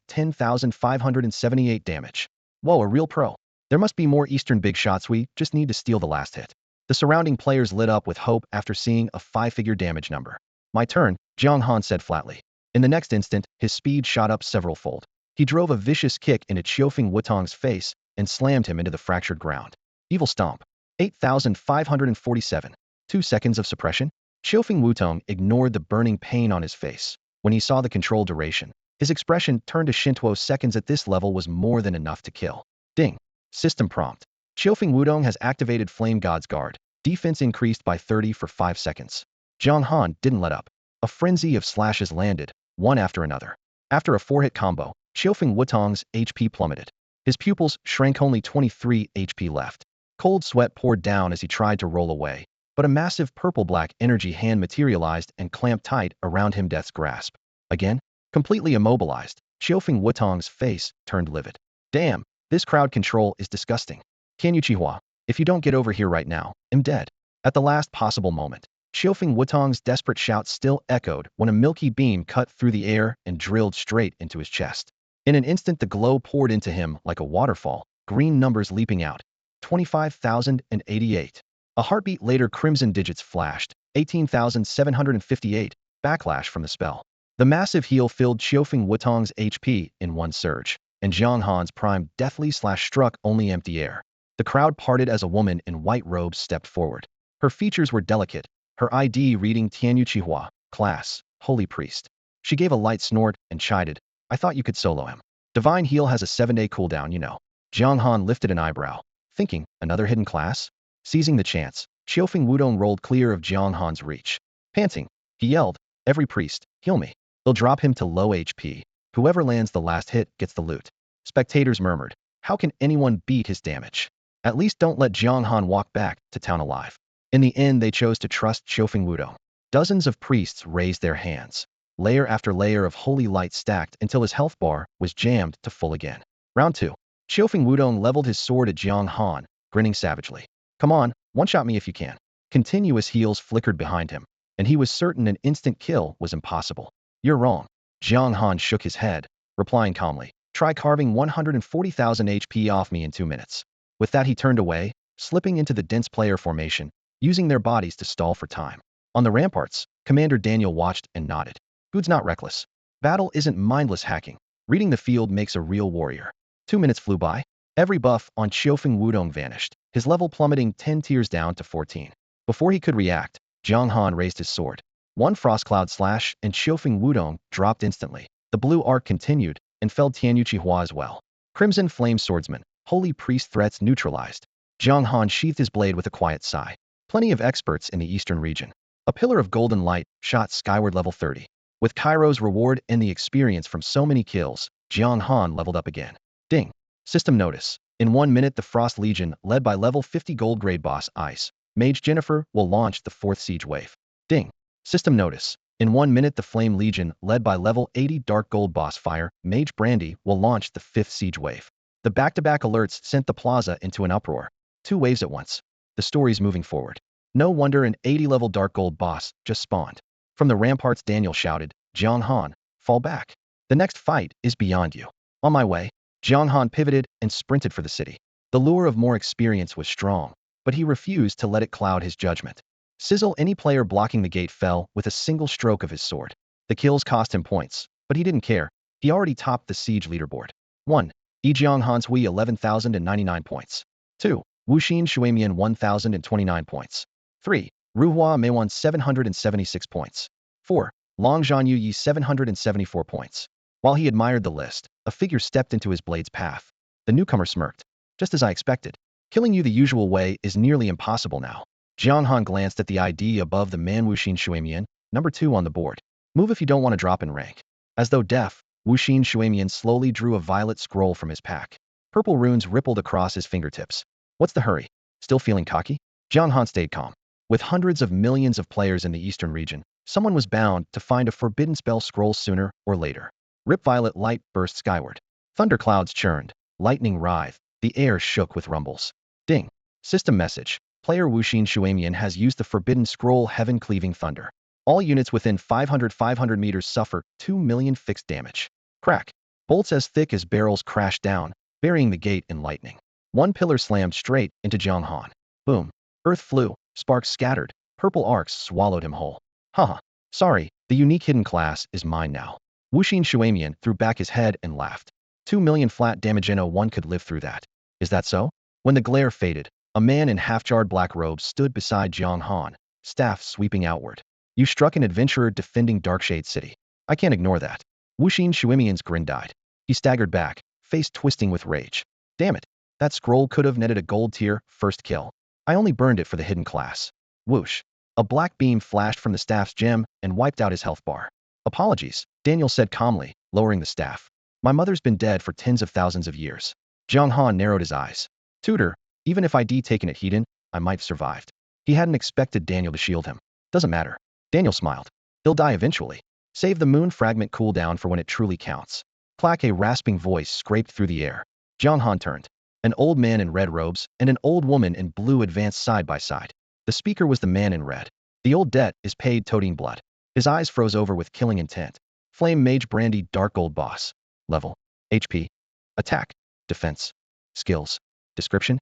10,578 damage. Whoa, a real pro. There must be more Eastern big shots. We just need to steal the last hit. The surrounding players lit up with hope after seeing a 5-figure damage number. My turn, Jiang Han said flatly. In the next instant, his speed shot up several-fold. He drove a vicious kick into Xiaofeng Wudong's face and slammed him into the fractured ground. Evil Stomp. 8,547. 2 seconds of suppression? Xiaofeng Wudong ignored the burning pain on his face. When he saw the control duration, his expression turned to Shinto. Seconds at this level was more than enough to kill. Ding. System prompt. Xiaofeng Wudong has activated Flame God's Guard. Defense increased by 30 for 5 seconds. Jiang Han didn't let up. A frenzy of slashes landed, one after another. After a 4-hit combo, Xiaofeng Wudong's HP plummeted. His pupils shrank, only 23 HP left. Cold sweat poured down as he tried to roll away, but a massive purple-black energy hand materialized and clamped tight around him. Death's grasp. Again, completely immobilized, Xiaofeng Wudong's face turned livid. Damn, this crowd control is disgusting. Tianyu Chihua, if you don't get over here right now, I'm dead. At the last possible moment, Xiaofeng Wudong's desperate shout still echoed when a milky beam cut through the air and drilled straight into his chest. In an instant, the glow poured into him like a waterfall, green numbers leaping out. 25,088. A heartbeat later, crimson digits flashed. 18,758. Backlash from the spell. The massive heal filled Xiaofeng Wudong's HP in one surge, and Jiang Han's prime deathly slash struck only empty air. The crowd parted as a woman in white robes stepped forward. Her features were delicate, her ID reading Tianyu Chihua, class holy priest. She gave a light snort and chided, I thought you could solo him. Divine heal has a 7-day cooldown, you know. Jiang Han lifted an eyebrow, thinking, another hidden class? Seizing the chance, Qiufeng Wudong rolled clear of Jiang Han's reach. Panting, he yelled, every priest, heal me. They'll drop him to low HP. Whoever lands the last hit gets the loot. Spectators murmured, how can anyone beat his damage? At least don't let Jiang Han walk back to town alive. In the end, they chose to trust Qiufeng Wudong. Dozens of priests raised their hands. Layer after layer of holy light stacked until his health bar was jammed to full again. Round 2. Qiufeng Wudong leveled his sword at Jiang Han, grinning savagely. Come on, one-shot me if you can. Continuous heals flickered behind him, and he was certain an instant kill was impossible. You're wrong. Jiang Han shook his head, replying calmly, try carving 140,000 HP off me in 2 minutes. With that he turned away, slipping into the dense player formation, using their bodies to stall for time. On the ramparts, Commander Daniel watched and nodded. Good's not reckless. Battle isn't mindless hacking. Reading the field makes a real warrior. 2 minutes flew by. Every buff on Qiufeng Wudong vanished, his level plummeting 10 tiers down to 14. Before he could react, Jiang Han raised his sword. One frost cloud slash and Qiufeng Wudong dropped instantly. The blue arc continued and felled Tianyuchi Hua as well. Crimson Flame Swordsman, holy priest threats neutralized. Jiang Han sheathed his blade with a quiet sigh. Plenty of experts in the eastern region. A pillar of golden light shot skyward level 30. With Cairo's reward and the experience from so many kills, Jiang Han leveled up again. Ding. System notice. In 1 minute the Frost Legion, led by level 50 gold grade boss Ice Mage Jennifer, will launch the 4th siege wave. Ding. System notice. In 1 minute the Flame Legion, led by level 80 dark gold boss Fire Mage Brandy, will launch the 5th siege wave. The back-to-back alerts sent the plaza into an uproar. 2 waves at once. The story's moving forward. No wonder an 80-level dark gold boss just spawned. From the ramparts Daniel shouted, Jiang Han, fall back. The next fight is beyond you. On my way. Jiang Han pivoted and sprinted for the city. The lure of more experience was strong, but he refused to let it cloud his judgment. Sizzle, any player blocking the gate fell with a single stroke of his sword. The kills cost him points, but he didn't care. He already topped the siege leaderboard. 1. Jiang Han's Hui 11,099 points. 2. Wuxin Shuamian 1,029 points. 3. Ruhua Meiwan 776 points. 4. Long Zhan Yi 774 points. While he admired the list, a figure stepped into his blade's path. The newcomer smirked. Just as I expected. Killing you the usual way is nearly impossible now. Jiang Han glanced at the ID above the man Wuxin Shuamian, number 2 on the board. Move if you don't want to drop in rank. As though deaf, Wuxin Shuamian slowly drew a violet scroll from his pack. Purple runes rippled across his fingertips. What's the hurry? Still feeling cocky? Jiang Han stayed calm. With hundreds of millions of players in the eastern region, someone was bound to find a forbidden spell scroll sooner or later. Rip violet light burst skyward. Thunderclouds churned. Lightning writhed. The air shook with rumbles. Ding. System message. Player Wuxin Shuamian has used the forbidden scroll heaven-cleaving thunder. All units within 500 meters suffer 2 million fixed damage. Crack. Bolts as thick as barrels crashed down, burying the gate in lightning. One pillar slammed straight into Jiang Han. Boom. Earth flew. Sparks scattered. Purple arcs swallowed him whole. Haha. Sorry, the unique hidden class is mine now. Wuxin Shuamian threw back his head and laughed. 2 million flat damage. No one could live through that. Is that so? When the glare faded, a man in half-jarred black robes stood beside Jiang Han, staff sweeping outward. You struck an adventurer defending Darkshade City. I can't ignore that. Wuxin Shuamian's grin died. He staggered back, face twisting with rage. Damn it. That scroll could have netted a gold tier first kill. I only burned it for the hidden class. Whoosh. A black beam flashed from the staff's gem and wiped out his health bar. Apologies, Daniel said calmly, lowering the staff. My mother's been dead for tens of thousands of years. Jiang Han narrowed his eyes. Tutor, even if I'd taken it Hedon, I might have survived. He hadn't expected Daniel to shield him. Doesn't matter. Daniel smiled. He'll die eventually. Save the moon fragment cooldown for when it truly counts. Clack, a rasping voice scraped through the air. Jiang Han turned. An old man in red robes and an old woman in blue advanced side by side. The speaker was the man in red. The old debt is paid, toting blood. His eyes froze over with killing intent. Flame Mage Brandy Dark Gold Boss. Level. HP. Attack. Defense. Skills. Description.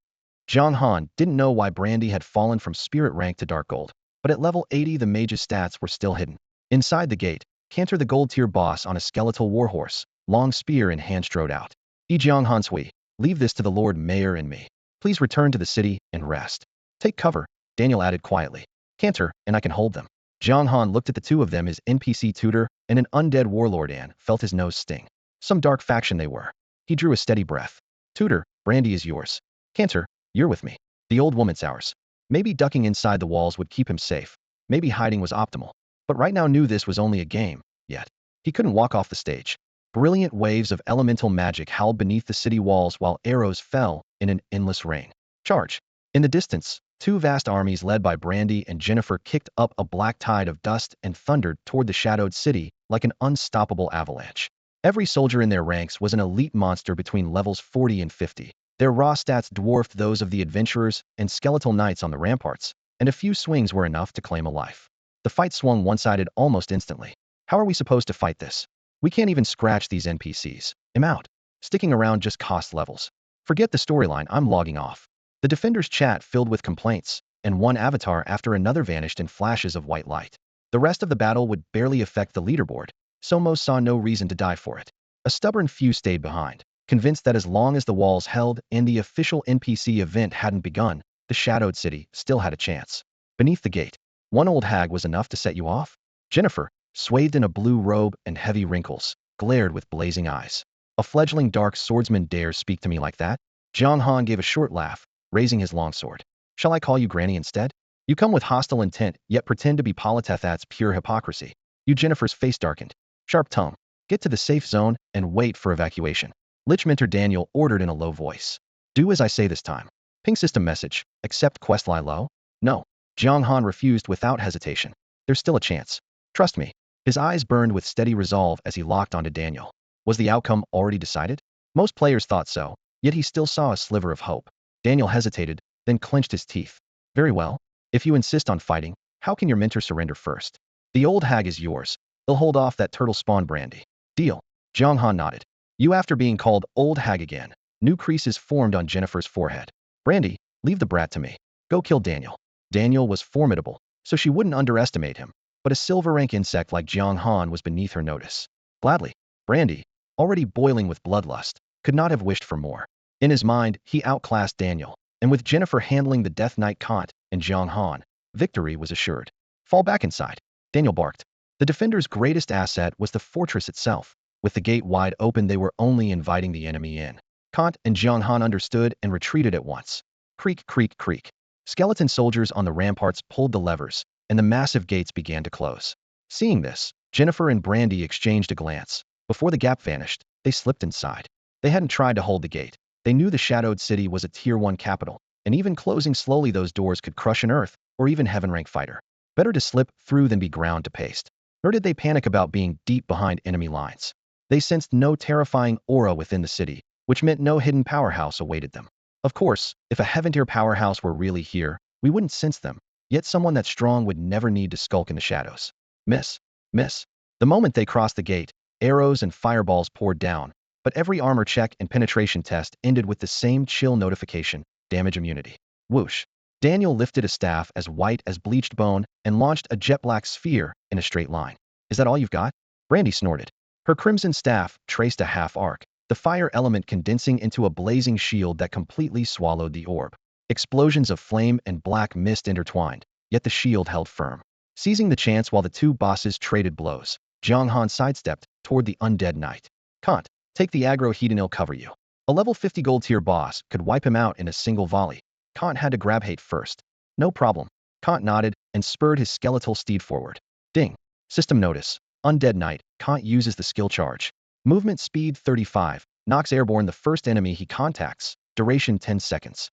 Jiang Han didn't know why Brandy had fallen from spirit rank to dark gold, but at level 80 the mage's stats were still hidden. Inside the gate, Cantor the gold tier boss on a skeletal warhorse, long spear in hand strode out. Jiang Han Sui, leave this to the Lord Mayor and me. Please return to the city and rest. Take cover, Daniel added quietly. Cantor, and I can hold them. Jiang Han looked at the two of them, his NPC tutor and an undead warlord, and felt his nose sting. Some dark faction they were. He drew a steady breath. Tutor, Brandy is yours. Cantor, you're with me. The old woman's ours. Maybe ducking inside the walls would keep him safe. Maybe hiding was optimal. But right now knew this was only a game, yet. He couldn't walk off the stage. Brilliant waves of elemental magic howled beneath the city walls while arrows fell in an endless rain. Charge! In the distance, two vast armies led by Brandy and Jennifer kicked up a black tide of dust and thundered toward the shadowed city like an unstoppable avalanche. Every soldier in their ranks was an elite monster between levels 40 and 50. Their raw stats dwarfed those of the adventurers and skeletal knights on the ramparts, and a few swings were enough to claim a life. The fight swung one-sided almost instantly. How are we supposed to fight this? We can't even scratch these NPCs. I'm out. Sticking around just costs levels. Forget the storyline, I'm logging off. The defenders' chat filled with complaints, and one avatar after another vanished in flashes of white light. The rest of the battle would barely affect the leaderboard, so most saw no reason to die for it. A stubborn few stayed behind, convinced that as long as the walls held and the official NPC event hadn't begun, the shadowed city still had a chance. Beneath the gate, one old hag was enough to set you off? Jennifer, swathed in a blue robe and heavy wrinkles, glared with blazing eyes. A fledgling dark swordsman dares speak to me like that? Jiang Han gave a short laugh, raising his longsword. Shall I call you Granny instead? You come with hostile intent, yet pretend to be politeth. That's pure hypocrisy. Jennifer's face darkened. Sharp tongue. Get to the safe zone and wait for evacuation. Lich Mentor Daniel ordered in a low voice. Do as I say this time. Ping system message. Accept quest lie low? No. Jiang Han refused without hesitation. There's still a chance. Trust me. His eyes burned with steady resolve as he locked onto Daniel. Was the outcome already decided? Most players thought so, yet he still saw a sliver of hope. Daniel hesitated, then clenched his teeth. Very well. If you insist on fighting, how can your mentor surrender first? The old hag is yours. He'll hold off that turtle spawn Brandy. Deal. Jiang Han nodded. You after being called old hag again. New creases formed on Jennifer's forehead. Brandy, leave the brat to me. Go kill Daniel. Daniel was formidable, so she wouldn't underestimate him, but a silver rank insect like Jiang Han was beneath her notice. Gladly. Brandy, already boiling with bloodlust, could not have wished for more. In his mind, he outclassed Daniel, and with Jennifer handling the Death Knight Kant and Jiang Han, victory was assured. Fall back inside. Daniel barked. The defender's greatest asset was the fortress itself. With the gate wide open, they were only inviting the enemy in. Kant and Jiang Han understood and retreated at once. Creak, creak, creak. Skeleton soldiers on the ramparts pulled the levers, and the massive gates began to close. Seeing this, Jennifer and Brandy exchanged a glance. Before the gap vanished, they slipped inside. They hadn't tried to hold the gate. They knew the shadowed city was a Tier 1 capital, and even closing slowly those doors could crush an Earth or even Heaven-rank fighter. Better to slip through than be ground to paste. Nor did they panic about being deep behind enemy lines. They sensed no terrifying aura within the city, which meant no hidden powerhouse awaited them. Of course, if a Heaven-tier powerhouse were really here, we wouldn't sense them, yet someone that strong would never need to skulk in the shadows. Miss. Miss. The moment they crossed the gate, arrows and fireballs poured down, but every armor check and penetration test ended with the same chill notification: damage immunity. Whoosh. Daniel lifted a staff as white as bleached bone and launched a jet-black sphere in a straight line. Is that all you've got? Brandy snorted. Her crimson staff traced a half arc, the fire element condensing into a blazing shield that completely swallowed the orb. Explosions of flame and black mist intertwined, yet the shield held firm. Seizing the chance while the two bosses traded blows, Jiang Han sidestepped toward the undead knight. Kant, take the aggro heat and he'll cover you. A level 50 gold tier boss could wipe him out in a single volley. Kant had to grab hate first. No problem. Kant nodded and spurred his skeletal steed forward. Ding. System notice. Undead Knight. Kant uses the skill charge. Movement speed 35. Knocks airborne the first enemy he contacts. Duration 10 seconds.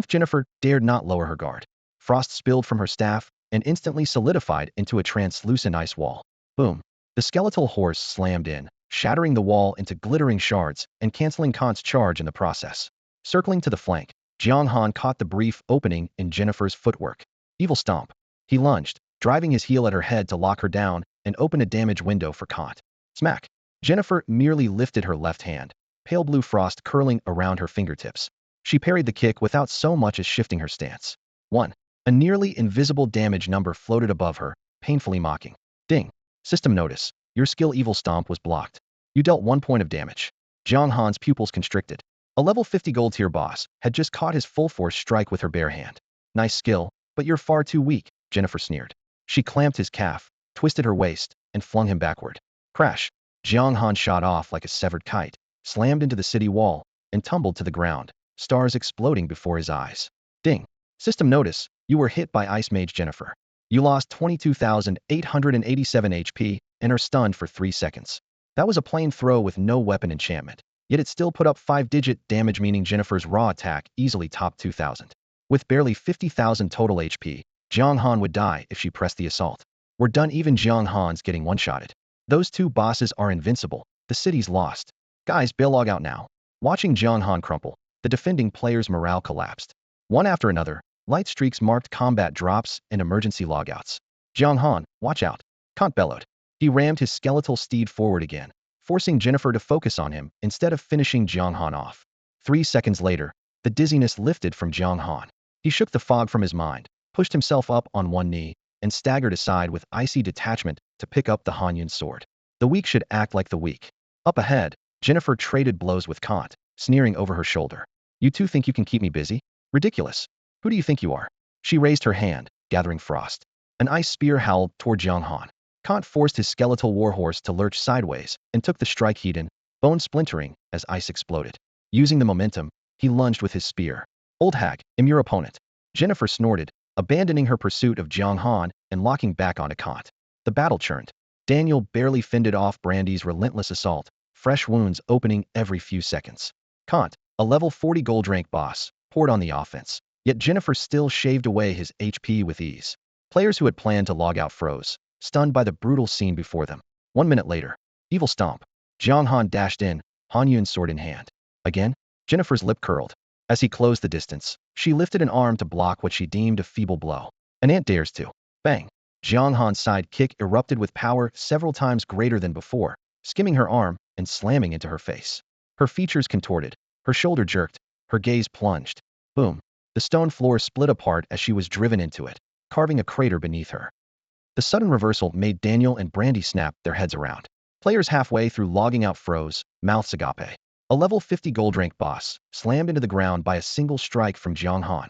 Jennifer dared not lower her guard. Frost spilled from her staff and instantly solidified into a translucent ice wall. Boom. The skeletal horse slammed in, shattering the wall into glittering shards and canceling Kant's charge in the process. Circling to the flank, Jiang Han caught the brief opening in Jennifer's footwork. Evil Stomp. He lunged, driving his heel at her head to lock her down and open a damage window for Kant. Smack. Jennifer merely lifted her left hand, pale blue frost curling around her fingertips. She parried the kick without so much as shifting her stance. 1. A nearly invisible damage number floated above her, painfully mocking. Ding. System notice. Your skill Evil Stomp was blocked. You dealt 1 point of damage. Jiang Han's pupils constricted. A level 50 gold tier boss had just caught his full force strike with her bare hand. Nice skill, but you're far too weak, Jennifer sneered. She clamped his calf, twisted her waist, and flung him backward. Crash! Jiang Han shot off like a severed kite, slammed into the city wall, and tumbled to the ground, stars exploding before his eyes. Ding! System notice, you were hit by Ice Mage Jennifer. You lost 22,887 HP and are stunned for 3 seconds. That was a plain throw with no weapon enchantment, yet it still put up 5-digit damage, meaning Jennifer's raw attack easily topped 2,000. With barely 50,000 total HP, Jiang Han would die if she pressed the assault. We're done. Even Jiang Han's getting one-shotted. Those two bosses are invincible. The city's lost. Guys, bail log out now. Watching Jiang Han crumple, the defending players' morale collapsed. One after another, light streaks marked combat drops and emergency logouts. Jiang Han, watch out. Kant bellowed. He rammed his skeletal steed forward again, forcing Jennifer to focus on him instead of finishing Jiang Han off. 3 seconds later, the dizziness lifted from Jiang Han. He shook the fog from his mind, pushed himself up on one knee, and staggered aside with icy detachment to pick up the Hanyun's sword. The weak should act like the weak. Up ahead, Jennifer traded blows with Kant, sneering over her shoulder. You two think you can keep me busy? Ridiculous. Who do you think you are? She raised her hand, gathering frost. An ice spear howled toward Jiang Han. Kant forced his skeletal warhorse to lurch sideways and took the strike heat in, bone splintering as ice exploded. Using the momentum, he lunged with his spear. Old hag, I'm your opponent. Jennifer snorted, abandoning her pursuit of Jiang Han and locking back onto Kant. The battle churned. Daniel barely fended off Brandy's relentless assault, fresh wounds opening every few seconds. Kant, a level 40 gold rank boss, poured on the offense, yet Jennifer still shaved away his HP with ease. Players who had planned to log out froze, stunned by the brutal scene before them. 1 minute later, evil stomp. Jiang Han dashed in, Hanyun's sword in hand. Again, Jennifer's lip curled. As he closed the distance, she lifted an arm to block what she deemed a feeble blow. An ant dares to. Bang! Jiang Han's side kick erupted with power several times greater than before, skimming her arm and slamming into her face. Her features contorted, her shoulder jerked, her gaze plunged. Boom! The stone floor split apart as she was driven into it, carving a crater beneath her. The sudden reversal made Daniel and Brandy snap their heads around. Players halfway through logging out froze, mouths agape. A level 50 gold rank boss, slammed into the ground by a single strike from Jiang Han.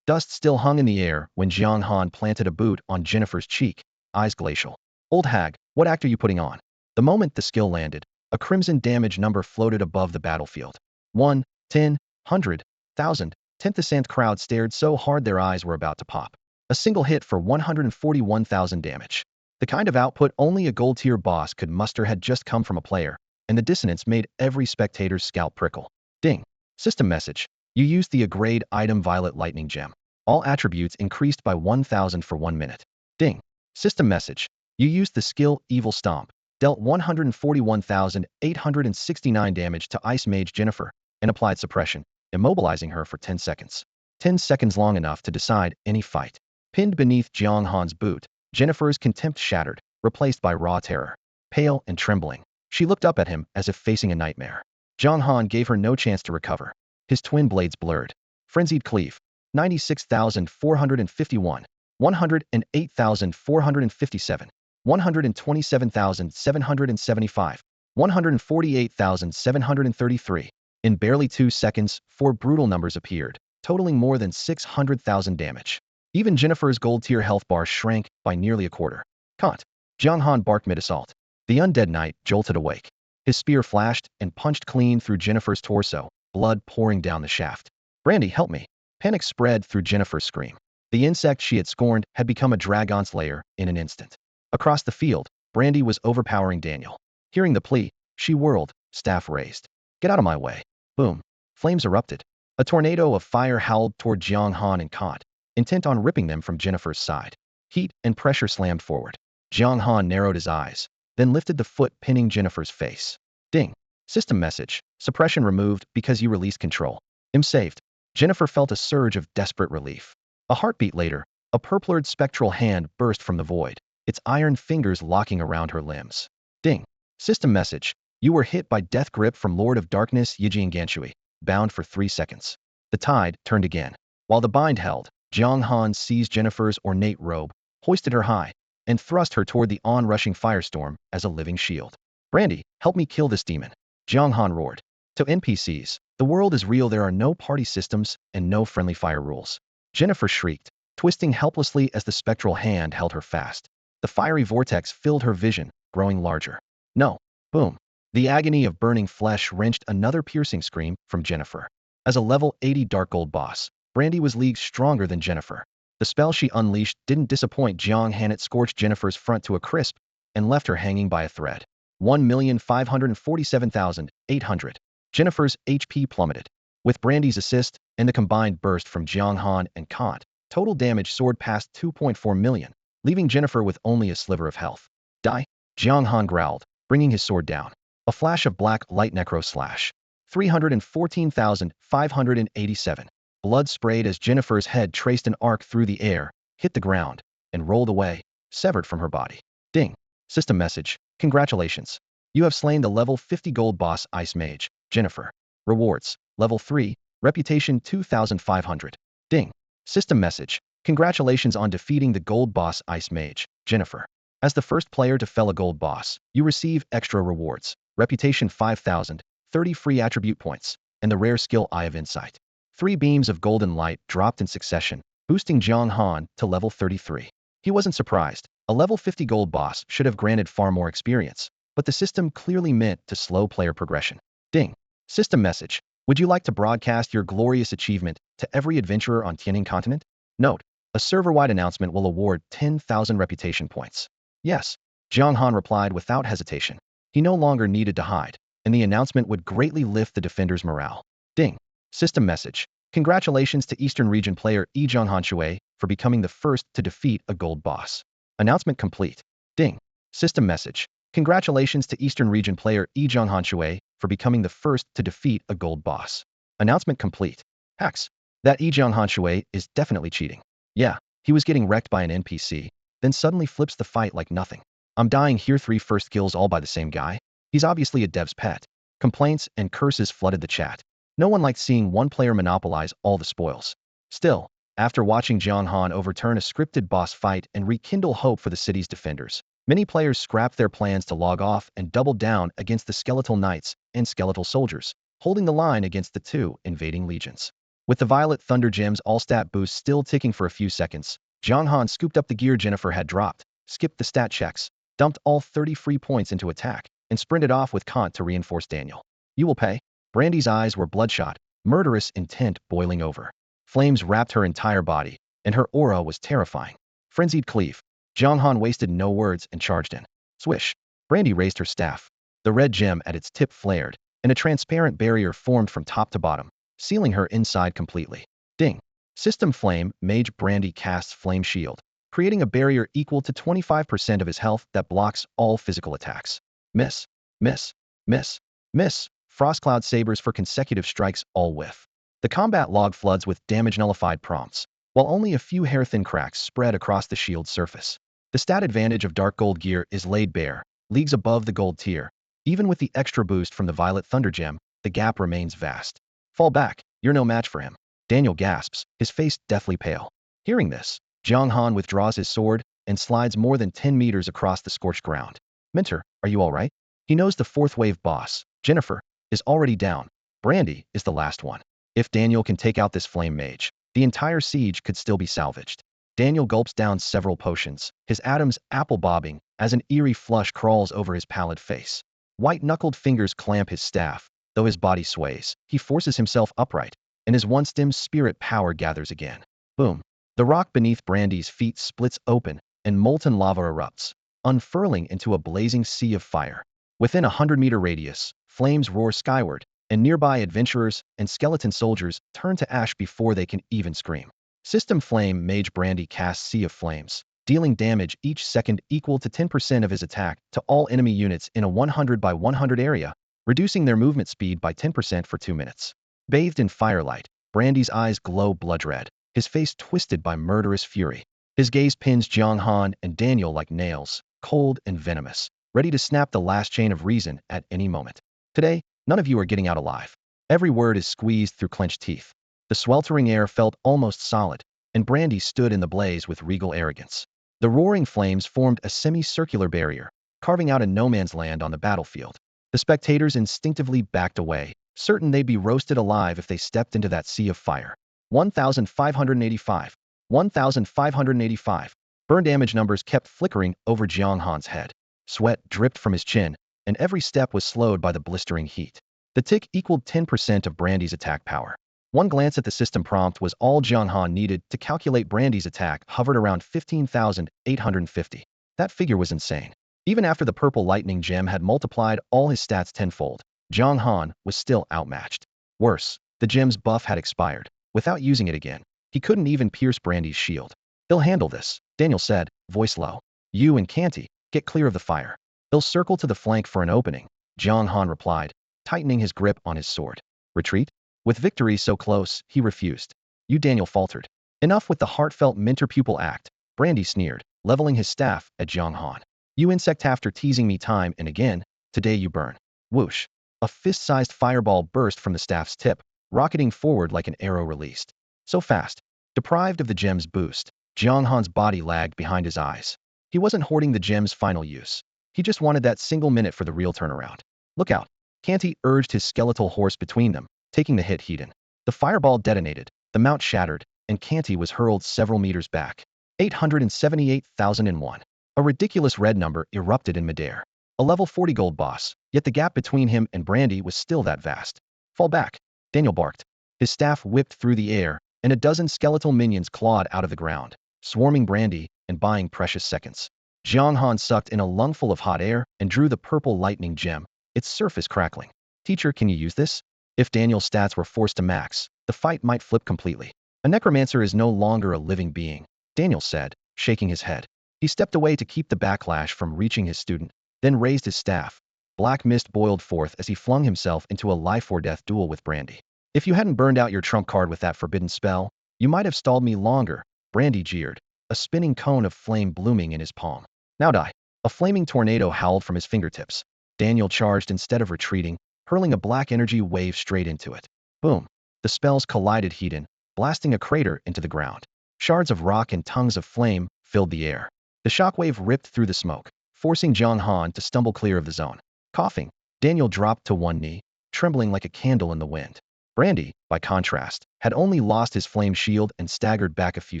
Dust still hung in the air when Jiang Han planted a boot on Jennifer's cheek, eyes glacial. Old hag, what act are you putting on? The moment the skill landed, a crimson damage number floated above the battlefield. 1, 10, 100, 1,000. 10th crowd stared so hard their eyes were about to pop. A single hit for 141,000 damage. The kind of output only a gold tier boss could muster had just come from a player, and the dissonance made every spectator's scalp prickle. Ding. System message. You used the upgrade item Violet Lightning Gem. All attributes increased by 1,000 for 1 minute. Ding. System message. You used the skill Evil Stomp. Dealt 141,869 damage to Ice Mage Jennifer, and applied suppression, immobilizing her for 10 seconds. 10 seconds long enough to decide any fight. Pinned beneath Jiang Han's boot, Jennifer's contempt shattered, replaced by raw terror. Pale and trembling, she looked up at him as if facing a nightmare. Jiang Han gave her no chance to recover. His twin blades blurred. Frenzied cleave. 96,451. 108,457. 127,775. 148,733. In barely 2 seconds, 4 brutal numbers appeared, totaling more than 600,000 damage. Even Jennifer's gold tier health bar shrank by nearly a quarter. Kant. Jiang Han barked mid-assault. The undead knight jolted awake. His spear flashed and punched clean through Jennifer's torso, blood pouring down the shaft. Brandy, help me. Panic spread through Jennifer's scream. The insect she had scorned had become a dragon slayer in an instant. Across the field, Brandy was overpowering Daniel. Hearing the plea, she whirled, staff raised. Get out of my way. Boom. Flames erupted. A tornado of fire howled toward Jiang Han and Kant, intent on ripping them from Jennifer's side. Heat and pressure slammed forward. Jiang Han narrowed his eyes, then lifted the foot pinning Jennifer's face. Ding. System message. Suppression removed because you released control. I'm saved. Jennifer felt a surge of desperate relief. A heartbeat later, a purplured spectral hand burst from the void, its iron fingers locking around her limbs. Ding. System message. You were hit by death grip from Lord of Darkness Yijing Ganshui, bound for 3 seconds. The tide turned again. While the bind held, Jiang Han seized Jennifer's ornate robe, hoisted her high, and thrust her toward the onrushing firestorm as a living shield. Brandy, help me kill this demon. Jiang Han roared. To NPCs, the world is real. There are no party systems and no friendly fire rules. Jennifer shrieked, twisting helplessly as the spectral hand held her fast. The fiery vortex filled her vision, growing larger. No. Boom. The agony of burning flesh wrenched another piercing scream from Jennifer. As a level 80 Dark Gold boss, Brandy was leagues stronger than Jennifer. The spell she unleashed didn't disappoint. Jiang Han. It scorched Jennifer's front to a crisp and left her hanging by a thread. 1,547,800. Jennifer's HP plummeted. With Brandy's assist and the combined burst from Jiang Han and Kant, total damage soared past 2.4 million, leaving Jennifer with only a sliver of health. Die! Jiang Han growled, bringing his sword down. A flash of black light necro slash. 314,587. Blood sprayed as Jennifer's head traced an arc through the air, hit the ground, and rolled away, severed from her body. Ding. System message. Congratulations. You have slain the level 50 gold boss Ice Mage, Jennifer. Rewards. Level 3, reputation 2,500. Ding. System message. Congratulations on defeating the gold boss Ice Mage, Jennifer. As the first player to fell a gold boss, you receive extra rewards. Reputation 5,000, 30 free attribute points, and the rare skill Eye of Insight. 3 beams of golden light dropped in succession, boosting Jiang Han to level 33. He wasn't surprised. A level 50 gold boss should have granted far more experience, but the system clearly meant to slow player progression. Ding. System message. Would you like to broadcast your glorious achievement to every adventurer on Tianing continent? Note, a server-wide announcement will award 10,000 reputation points. Yes, Jiang Han replied without hesitation. He no longer needed to hide, and the announcement would greatly lift the defender's morale. Ding. System message. Congratulations to Eastern Region player Yi Jianghan Shui for becoming the first to defeat a gold boss. Announcement complete. Ding. System message. Congratulations to Eastern Region player Yi Jianghan Shui for becoming the first to defeat a gold boss. Announcement complete. Hacks. That Yi Jianghan Shui is definitely cheating. Yeah, he was getting wrecked by an NPC, then suddenly flips the fight like nothing. I'm dying here. 3 first kills all by the same guy? He's obviously a dev's pet. Complaints and curses flooded the chat. No one liked seeing one player monopolize all the spoils. Still, after watching Jiang Han overturn a scripted boss fight and rekindle hope for the city's defenders, many players scrapped their plans to log off and doubled down against the skeletal knights and skeletal soldiers, holding the line against the 2 invading legions. With the Violet Thunder Gem's all-stat boost still ticking for a few seconds, Jiang Han scooped up the gear Jennifer had dropped, skipped the stat checks, dumped all 30 free points into attack, and sprinted off with Kant to reinforce Daniel. You will pay. Brandy's eyes were bloodshot, murderous intent boiling over. Flames wrapped her entire body, and her aura was terrifying. Frenzied cleave. Jiang Han wasted no words and charged in. Swish. Brandy raised her staff. The red gem at its tip flared, and a transparent barrier formed from top to bottom, sealing her inside completely. Ding. System flame. Mage Brandy casts flame shield, creating a barrier equal to 25% of his health that blocks all physical attacks. Miss. Miss. Miss. Miss. Frostcloud sabers for consecutive strikes, all whiff. The combat log floods with damage nullified prompts, while only a few hair-thin cracks spread across the shield's surface. The stat advantage of dark gold gear is laid bare, leagues above the gold tier. Even with the extra boost from the Violet Thunder Gem, the gap remains vast. Fall back, you're no match for him. Daniel gasps, his face deathly pale. Hearing this, Jiang Han withdraws his sword and slides more than 10 meters across the scorched ground. Mentor, are you all right? He knows the 4th wave boss, Jennifer, is already down. Brandy is the last one. If Daniel can take out this flame mage, the entire siege could still be salvaged. Daniel gulps down several potions, his atoms apple bobbing as an eerie flush crawls over his pallid face. White-knuckled fingers clamp his staff, though his body sways. He forces himself upright, and his once dim spirit power gathers again. Boom. The rock beneath Brandy's feet splits open, and molten lava erupts, unfurling into a blazing sea of fire. Within a 100-meter radius, flames roar skyward, and nearby adventurers and skeleton soldiers turn to ash before they can even scream. System Flame Mage Brandy casts Sea of Flames, dealing damage each second equal to 10% of his attack to all enemy units in a 100 by 100 area, reducing their movement speed by 10% for 2 minutes. Bathed in firelight, Brandy's eyes glow blood red, his face twisted by murderous fury. His gaze pins Jiang Han and Daniel like nails, cold and venomous, ready to snap the last chain of reason at any moment. Today, none of you are getting out alive. Every word is squeezed through clenched teeth. The sweltering air felt almost solid, and Brandy stood in the blaze with regal arrogance. The roaring flames formed a semicircular barrier, carving out a no-man's land on the battlefield. The spectators instinctively backed away, certain they'd be roasted alive if they stepped into that sea of fire. 1,585. 1,585. Burn damage numbers kept flickering over Jiang Han's head. Sweat dripped from his chin, and every step was slowed by the blistering heat. The tick equaled 10% of Brandy's attack power. One glance at the system prompt was all Jiang Han needed to calculate Brandy's attack hovered around 15,850. That figure was insane. Even after the purple lightning gem had multiplied all his stats tenfold, Jiang Han was still outmatched. Worse, the gem's buff had expired. Without using it again, he couldn't even pierce Brandy's shield. "They'll handle this," Daniel said, voice low. "You and Canty, get clear of the fire. They'll circle to the flank for an opening," Jiang Han replied, tightening his grip on his sword. "Retreat?" With victory so close, he refused. "You," Daniel faltered. "Enough with the heartfelt mentor-pupil act," Brandy sneered, leveling his staff at Jiang Han. "You insect, after teasing me time and again, today you burn." Whoosh! A fist-sized fireball burst from the staff's tip, rocketing forward like an arrow released. So fast. Deprived of the gem's boost, Jiang Han's body lagged behind his eyes. He wasn't hoarding the gem's final use. He just wanted that single minute for the real turnaround. "Look out!" Canty urged his skeletal horse between them, taking the hit heed in. The fireball detonated, the mount shattered, and Canty was hurled several meters back. 878,001. A ridiculous red number erupted in midair. A level 40 gold boss, yet the gap between him and Brandy was still that vast. "Fall back," Daniel barked. His staff whipped through the air, and a dozen skeletal minions clawed out of the ground, swarming Brandy and buying precious seconds. Jiang Han sucked in a lungful of hot air and drew the purple lightning gem, its surface crackling. "Teacher, can you use this?" If Daniel's stats were forced to max, the fight might flip completely. "A necromancer is no longer a living being," Daniel said, shaking his head. He stepped away to keep the backlash from reaching his student, then raised his staff. Black mist boiled forth as he flung himself into a life-or-death duel with Brandy. "If you hadn't burned out your trump card with that forbidden spell, you might have stalled me longer," Brandy jeered, a spinning cone of flame blooming in his palm. "Now die." A flaming tornado howled from his fingertips. Daniel charged instead of retreating, hurling a black energy wave straight into it. Boom! The spells collided heat-in, blasting a crater into the ground. Shards of rock and tongues of flame filled the air. The shockwave ripped through the smoke, forcing Jiang Han to stumble clear of the zone. Coughing, Daniel dropped to one knee, trembling like a candle in the wind. Brandy, by contrast, had only lost his flame shield and staggered back a few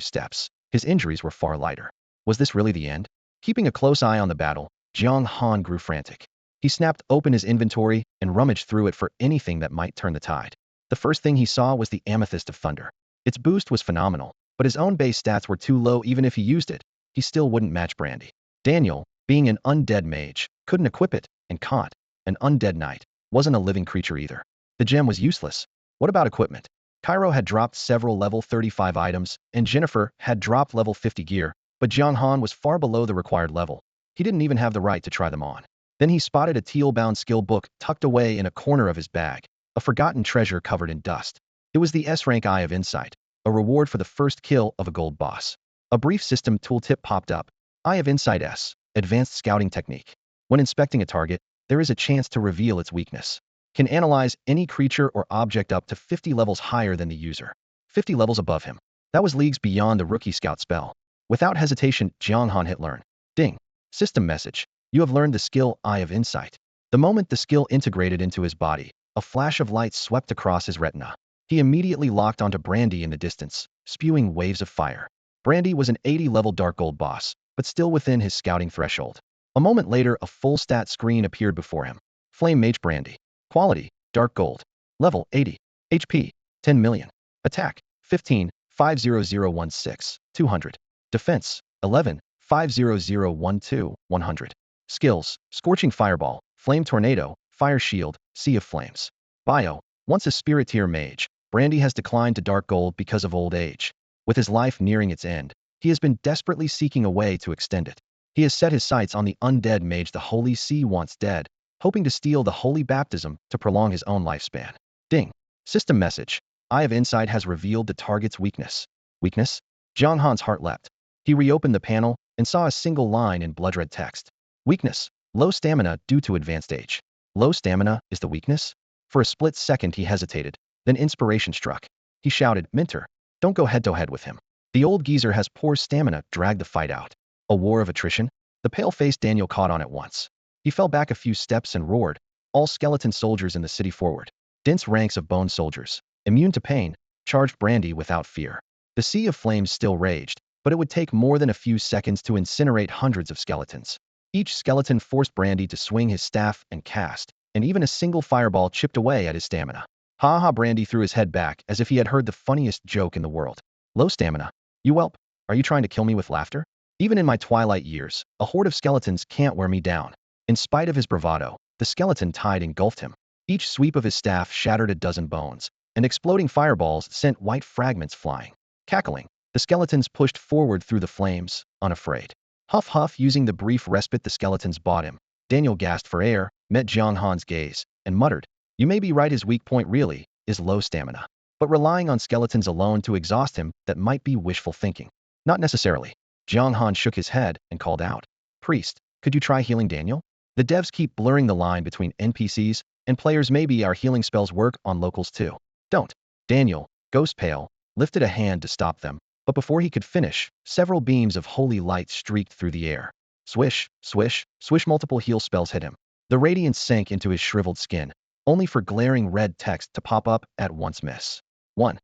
steps. His injuries were far lighter. Was this really the end? Keeping a close eye on the battle, Jiang Han grew frantic. He snapped open his inventory and rummaged through it for anything that might turn the tide. The first thing he saw was the Amethyst of Thunder. Its boost was phenomenal, but his own base stats were too low. Even if he used it, he still wouldn't match Brandy. Daniel, being an undead mage, couldn't equip it, and Kant, an undead knight, wasn't a living creature either. The gem was useless. What about equipment? Cairo had dropped several level 35 items, and Jennifer had dropped level 50 gear, but Jiang Han was far below the required level. He didn't even have the right to try them on. Then he spotted a teal-bound skill book tucked away in a corner of his bag, a forgotten treasure covered in dust. It was the S-rank Eye of Insight, a reward for the first kill of a gold boss. A brief system tooltip popped up. Eye of Insight S, advanced scouting technique. When inspecting a target, there is a chance to reveal its weakness. Can analyze any creature or object up to 50 levels higher than the user. 50 levels above him. That was leagues beyond the rookie scout spell. Without hesitation, Jiang Han hit learn. Ding. System message. You have learned the skill Eye of Insight. The moment the skill integrated into his body, a flash of light swept across his retina. He immediately locked onto Brandy in the distance, spewing waves of fire. Brandy was an 80-level dark gold boss, but still within his scouting threshold. A moment later, a full stat screen appeared before him. Flame Mage Brandy. Quality, dark gold. Level, 80. HP, 10 million. Attack, 15, 50016, 200. Defense, 11, 50012, 100. Skills, Scorching Fireball, Flame Tornado, Fire Shield, Sea of Flames. Bio, once a Spirit Tier mage, Brandy has declined to dark gold because of old age. With his life nearing its end, he has been desperately seeking a way to extend it. He has set his sights on the undead mage the Holy See wants dead, hoping to steal the holy baptism to prolong his own lifespan. Ding. System message. Eye of Insight has revealed the target's weakness. Weakness? Jiang Han's heart leapt. He reopened the panel and saw a single line in blood-red text. Weakness. Low stamina due to advanced age. Low stamina is the weakness? For a split second he hesitated, then inspiration struck. He shouted, "Minter, don't go head-to-head with him. The old geezer has poor stamina." Drag the fight out. A war of attrition? The pale-faced Daniel caught on at once. He fell back a few steps and roared, "All skeleton soldiers in the city forward." Dense ranks of bone soldiers, immune to pain, charged Brandy without fear. The sea of flames still raged, but it would take more than a few seconds to incinerate hundreds of skeletons. Each skeleton forced Brandy to swing his staff and cast, and even a single fireball chipped away at his stamina. Ha ha! Brandy threw his head back as if he had heard the funniest joke in the world. Low stamina. You whelp. Are you trying to kill me with laughter? Even in my twilight years, a horde of skeletons can't wear me down. In spite of his bravado, the skeleton tide engulfed him. Each sweep of his staff shattered a dozen bones, and exploding fireballs sent white fragments flying. Cackling, the skeletons pushed forward through the flames, unafraid. Huff huff, using the brief respite the skeletons bought him. Daniel gasped for air, met Jiang Han's gaze, and muttered, "You may be right, his weak point really is low stamina. But relying on skeletons alone to exhaust him, that might be wishful thinking." Not necessarily. Jiang Han shook his head and called out, "Priest, could you try healing Daniel? The devs keep blurring the line between NPCs and players. Maybe our healing spells work on locals too." "Don't." Daniel, ghost pale, lifted a hand to stop them, but before he could finish, several beams of holy light streaked through the air. Swish, swish, swish, multiple heal spells hit him. The radiance sank into his shriveled skin, only for glaring red text to pop up at once. Miss. 1.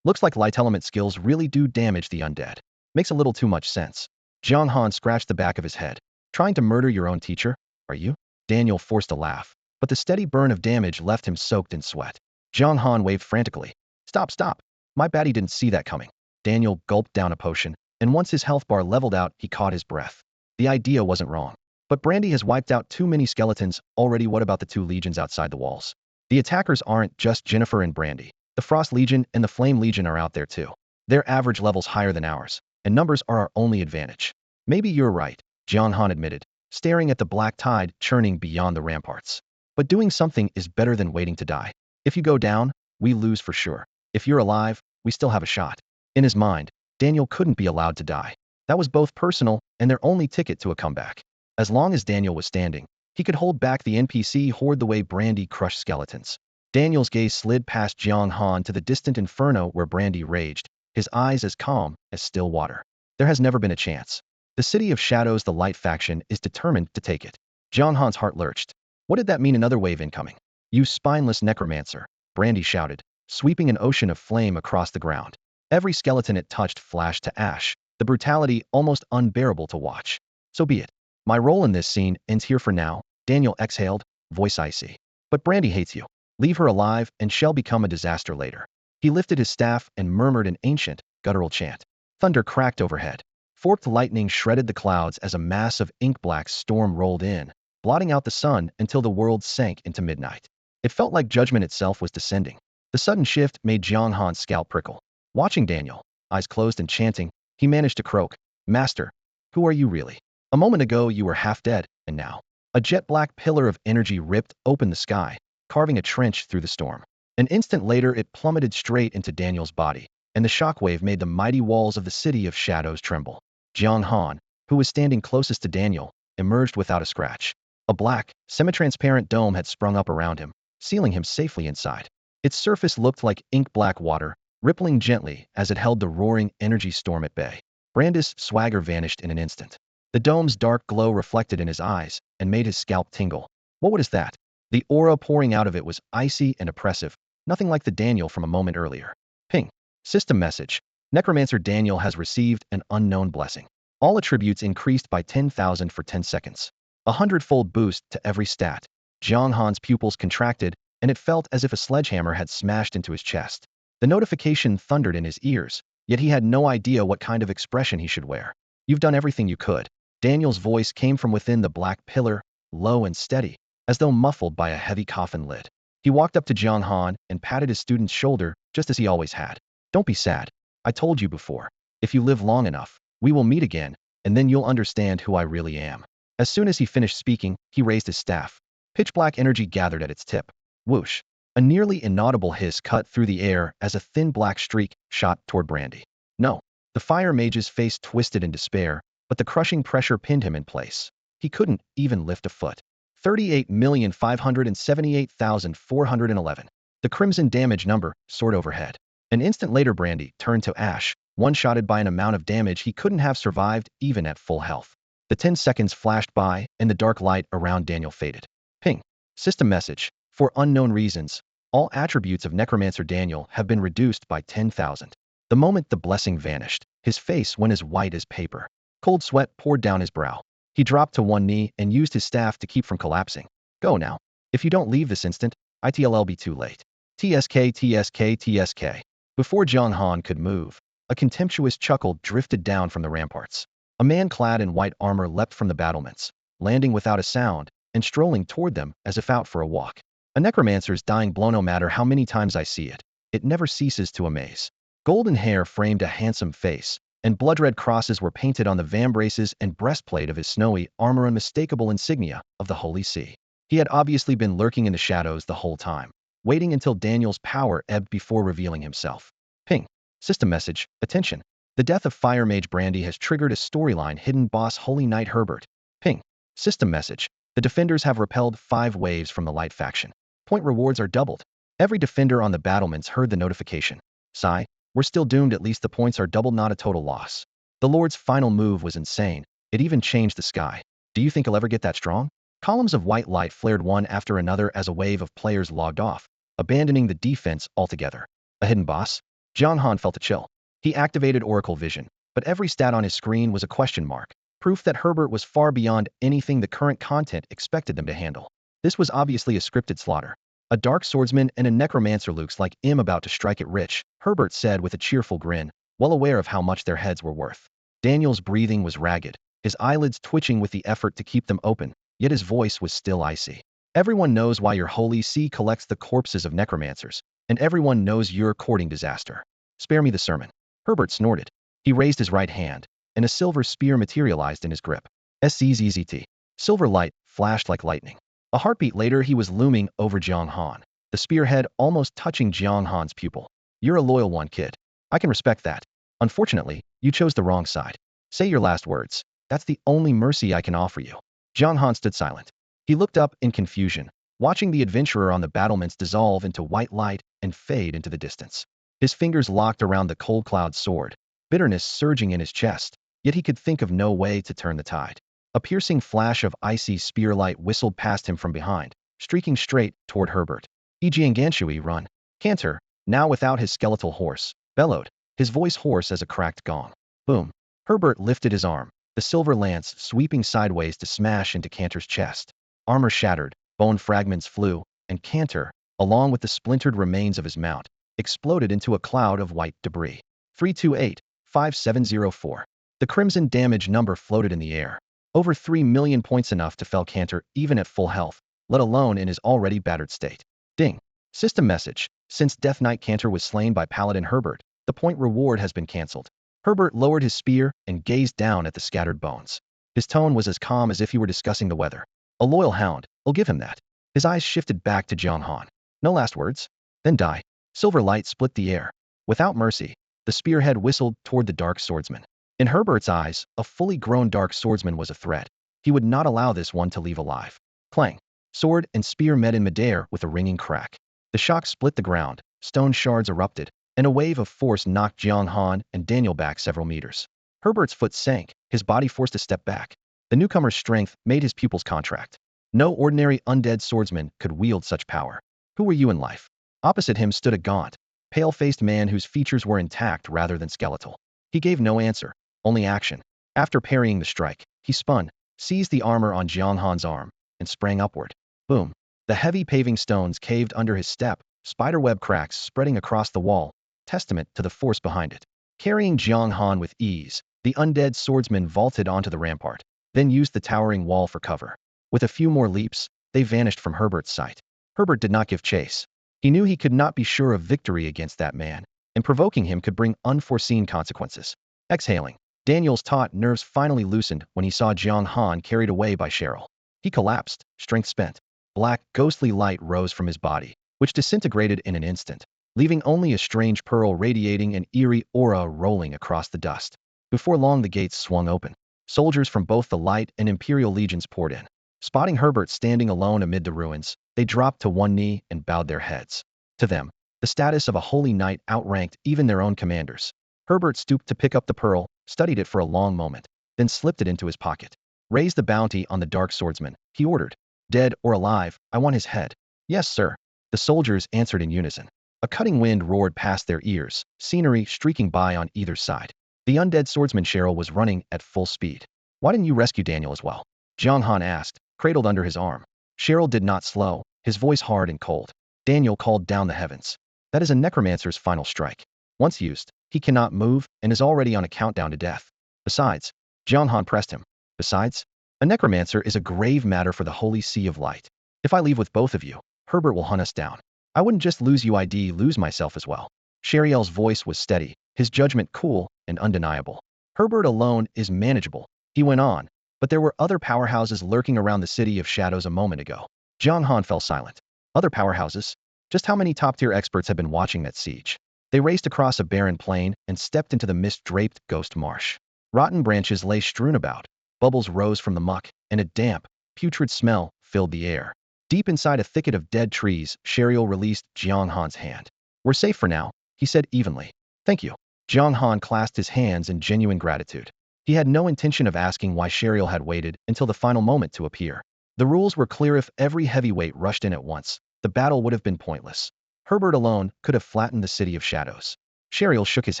Looks like light element skills really do damage the undead. Makes a little too much sense. Jiang Han scratched the back of his head. Trying to murder your own teacher? Are you? Daniel forced a laugh, but the steady burn of damage left him soaked in sweat. Jiang Han waved frantically. Stop. My bad, he didn't see that coming." Daniel gulped down a potion, and once his health bar leveled out, he caught his breath. The idea wasn't wrong. But Brandy has wiped out too many skeletons already. What about the 2 legions outside the walls? The attackers aren't just Jennifer and Brandy. The Frost Legion and the Flame Legion are out there too. Their average level's higher than ours, and numbers are our only advantage. Maybe you're right, Jiang Han admitted, staring at the black tide churning beyond the ramparts. But doing something is better than waiting to die. If you go down, we lose for sure. If you're alive, we still have a shot. In his mind, Daniel couldn't be allowed to die. That was both personal and their only ticket to a comeback. As long as Daniel was standing, he could hold back the NPC horde the way Brandy crushed skeletons. Daniel's gaze slid past Jiang Han to the distant inferno where Brandy raged, his eyes as calm as still water. There has never been a chance. The City of Shadows, the Light faction, is determined to take it. Jiang Han's heart lurched. What did that mean? Another wave incoming? You spineless necromancer, Brandy shouted, sweeping an ocean of flame across the ground. Every skeleton it touched flashed to ash, the brutality almost unbearable to watch. So be it. My role in this scene ends here for now, Daniel exhaled, voice icy. But Brandy hates you. Leave her alive and she'll become a disaster later. He lifted his staff and murmured an ancient, guttural chant. Thunder cracked overhead. Forked lightning shredded the clouds as a mass of ink-black storm rolled in, blotting out the sun until the world sank into midnight. It felt like judgment itself was descending. The sudden shift made Jiang Han's scalp prickle. Watching Daniel, eyes closed and chanting, he managed to croak, "Master, who are you really? A moment ago you were half dead, and now." A jet-black pillar of energy ripped open the sky, carving a trench through the storm. An instant later it plummeted straight into Daniel's body, and the shockwave made the mighty walls of the City of Shadows tremble. Jiang Han, who was standing closest to Daniel, emerged without a scratch. A black, semi-transparent dome had sprung up around him, sealing him safely inside. Its surface looked like ink-black water, rippling gently as it held the roaring energy storm at bay. Brandy's swagger vanished in an instant. The dome's dark glow reflected in his eyes and made his scalp tingle. What was that? The aura pouring out of it was icy and oppressive, nothing like the Daniel from a moment earlier. Ping. System message. Necromancer Daniel has received an unknown blessing. All attributes increased by 10,000 for 10 seconds. A 100-fold boost to every stat. Jiang Han's pupils contracted, and it felt as if a sledgehammer had smashed into his chest. The notification thundered in his ears, yet he had no idea what kind of expression he should wear. You've done everything you could. Daniel's voice came from within the black pillar, low and steady, as though muffled by a heavy coffin lid. He walked up to Jiang Han and patted his student's shoulder, just as he always had. Don't be sad. I told you before. If you live long enough, we will meet again, and then you'll understand who I really am. As soon as he finished speaking, he raised his staff. Pitch-black energy gathered at its tip. Whoosh. A nearly inaudible hiss cut through the air as a thin black streak shot toward Brandy. No. The fire mage's face twisted in despair, but the crushing pressure pinned him in place. He couldn't even lift a foot. 38,578,411. The crimson damage number soared overhead. An instant later Brandy turned to ash, one-shotted by an amount of damage he couldn't have survived even at full health. The 10 seconds flashed by, and the dark light around Daniel faded. Ping. System message. For unknown reasons, all attributes of Necromancer Daniel have been reduced by 10,000. The moment the blessing vanished, his face went as white as paper. Cold sweat poured down his brow. He dropped to one knee and used his staff to keep from collapsing. Go now. If you don't leave this instant, it'll be too late. TSK, TSK, TSK. Before Jiang Han could move, a contemptuous chuckle drifted down from the ramparts. A man clad in white armor leapt from the battlements, landing without a sound, and strolling toward them as if out for a walk. A necromancer's dying blow, no matter how many times I see it, it never ceases to amaze. Golden hair framed a handsome face, and blood-red crosses were painted on the vambraces and breastplate of his snowy armor, unmistakable insignia of the Holy See. He had obviously been lurking in the shadows the whole time, waiting until Daniel's power ebbed before revealing himself. Ping. System message. Attention. The death of Fire Mage Brandy has triggered a storyline. Hidden boss Holy Knight Herbert. Ping. System message. The defenders have repelled 5 waves from the light faction. Point rewards are doubled. Every defender on the battlements heard the notification. Sigh. We're still doomed. At least the points are doubled, not a total loss. The Lord's final move was insane. It even changed the sky. Do you think he'll ever get that strong? Columns of white light flared one after another as a wave of players logged off, abandoning the defense altogether. A hidden boss? Jiang Han felt a chill. He activated Oracle Vision, but every stat on his screen was a question mark, proof that Herbert was far beyond anything the current content expected them to handle. This was obviously a scripted slaughter. A dark swordsman and a necromancer looks like I'm about to strike it rich, Herbert said with a cheerful grin, well aware of how much their heads were worth. Daniel's breathing was ragged, his eyelids twitching with the effort to keep them open, yet his voice was still icy. Everyone knows why your Holy See collects the corpses of necromancers, and everyone knows you're courting disaster. Spare me the sermon. Herbert snorted. He raised his right hand, and a silver spear materialized in his grip. SZZT. Silver light flashed like lightning. A heartbeat later, he was looming over Jiang Han, the spearhead almost touching Jiang Han's pupil. You're a loyal one, kid. I can respect that. Unfortunately, you chose the wrong side. Say your last words. That's the only mercy I can offer you. Jiang Han stood silent. He looked up in confusion, watching the adventurer on the battlements dissolve into white light and fade into the distance. His fingers locked around the cold cloud sword, bitterness surging in his chest, yet he could think of no way to turn the tide. A piercing flash of icy spear light whistled past him from behind, streaking straight toward Herbert. Jianganshui, run. Cantor, now without his skeletal horse, bellowed, his voice hoarse as a cracked gong. Boom. Herbert lifted his arm, the silver lance sweeping sideways to smash into Cantor's chest. Armor shattered, bone fragments flew, and Cantor, along with the splintered remains of his mount, exploded into a cloud of white debris. 328-5704. The crimson damage number floated in the air. Over 3 million points, enough to fell Cantor even at full health, let alone in his already battered state. Ding. System message. Since Death Knight Cantor was slain by Paladin Herbert, the point reward has been cancelled. Herbert lowered his spear and gazed down at the scattered bones. His tone was as calm as if he were discussing the weather. A loyal hound, I'll give him that. His eyes shifted back to Jiang Han. No last words? Then die. Silver light split the air. Without mercy, the spearhead whistled toward the dark swordsman. In Herbert's eyes, a fully grown dark swordsman was a threat. He would not allow this one to leave alive. Clang. Sword and spear met in midair with a ringing crack. The shock split the ground, stone shards erupted, and a wave of force knocked Jiang Han and Daniel back several meters. Herbert's foot sank, his body forced a step back. The newcomer's strength made his pupils contract. No ordinary undead swordsman could wield such power. Who were you in life? Opposite him stood a gaunt, pale-faced man whose features were intact rather than skeletal. He gave no answer, only action. After parrying the strike, he spun, seized the armor on Jiang Han's arm, and sprang upward. Boom. The heavy paving stones caved under his step, spiderweb cracks spreading across the wall, testament to the force behind it. Carrying Jiang Han with ease, the undead swordsman vaulted onto the rampart, then used the towering wall for cover. With a few more leaps, they vanished from Herbert's sight. Herbert did not give chase. He knew he could not be sure of victory against that man, and provoking him could bring unforeseen consequences. Exhaling, Daniel's taut nerves finally loosened when he saw Jiang Han carried away by Cheryl. He collapsed, strength spent. Black, ghostly light rose from his body, which disintegrated in an instant, leaving only a strange pearl radiating an eerie aura rolling across the dust. Before long, the gates swung open. Soldiers from both the Light and Imperial legions poured in. Spotting Herbert standing alone amid the ruins, they dropped to one knee and bowed their heads. To them, the status of a holy knight outranked even their own commanders. Herbert stooped to pick up the pearl, studied it for a long moment, then slipped it into his pocket. Raise the bounty on the dark swordsman, he ordered. Dead or alive, I want his head. Yes, sir. The soldiers answered in unison. A cutting wind roared past their ears, scenery streaking by on either side. The undead swordsman Cheryl was running at full speed. Why didn't you rescue Daniel as well? Jiang Han asked, cradled under his arm. Cheryl did not slow, his voice hard and cold. Daniel called down the heavens. That is a necromancer's final strike. Once used, he cannot move and is already on a countdown to death. Besides, Jiang Han pressed him. Besides, a necromancer is a grave matter for the holy sea of light. If I leave with both of you, Herbert will hunt us down. I wouldn't just lose you, I'd lose myself as well. Sheriel's voice was steady, his judgment cool and undeniable. Herbert alone is manageable, he went on, but there were other powerhouses lurking around the city of shadows a moment ago. Jiang Han fell silent. Other powerhouses? Just how many top-tier experts have been watching that siege? They raced across a barren plain and stepped into the mist-draped ghost marsh. Rotten branches lay strewn about, bubbles rose from the muck, and a damp, putrid smell filled the air. Deep inside a thicket of dead trees, Sheriel released Jiang Han's hand. We're safe for now, he said evenly. Thank you. Jiang Han clasped his hands in genuine gratitude. He had no intention of asking why Sheriel had waited until the final moment to appear. The rules were clear: if every heavyweight rushed in at once, the battle would have been pointless. Herbert alone could have flattened the city of shadows. Sheriel shook his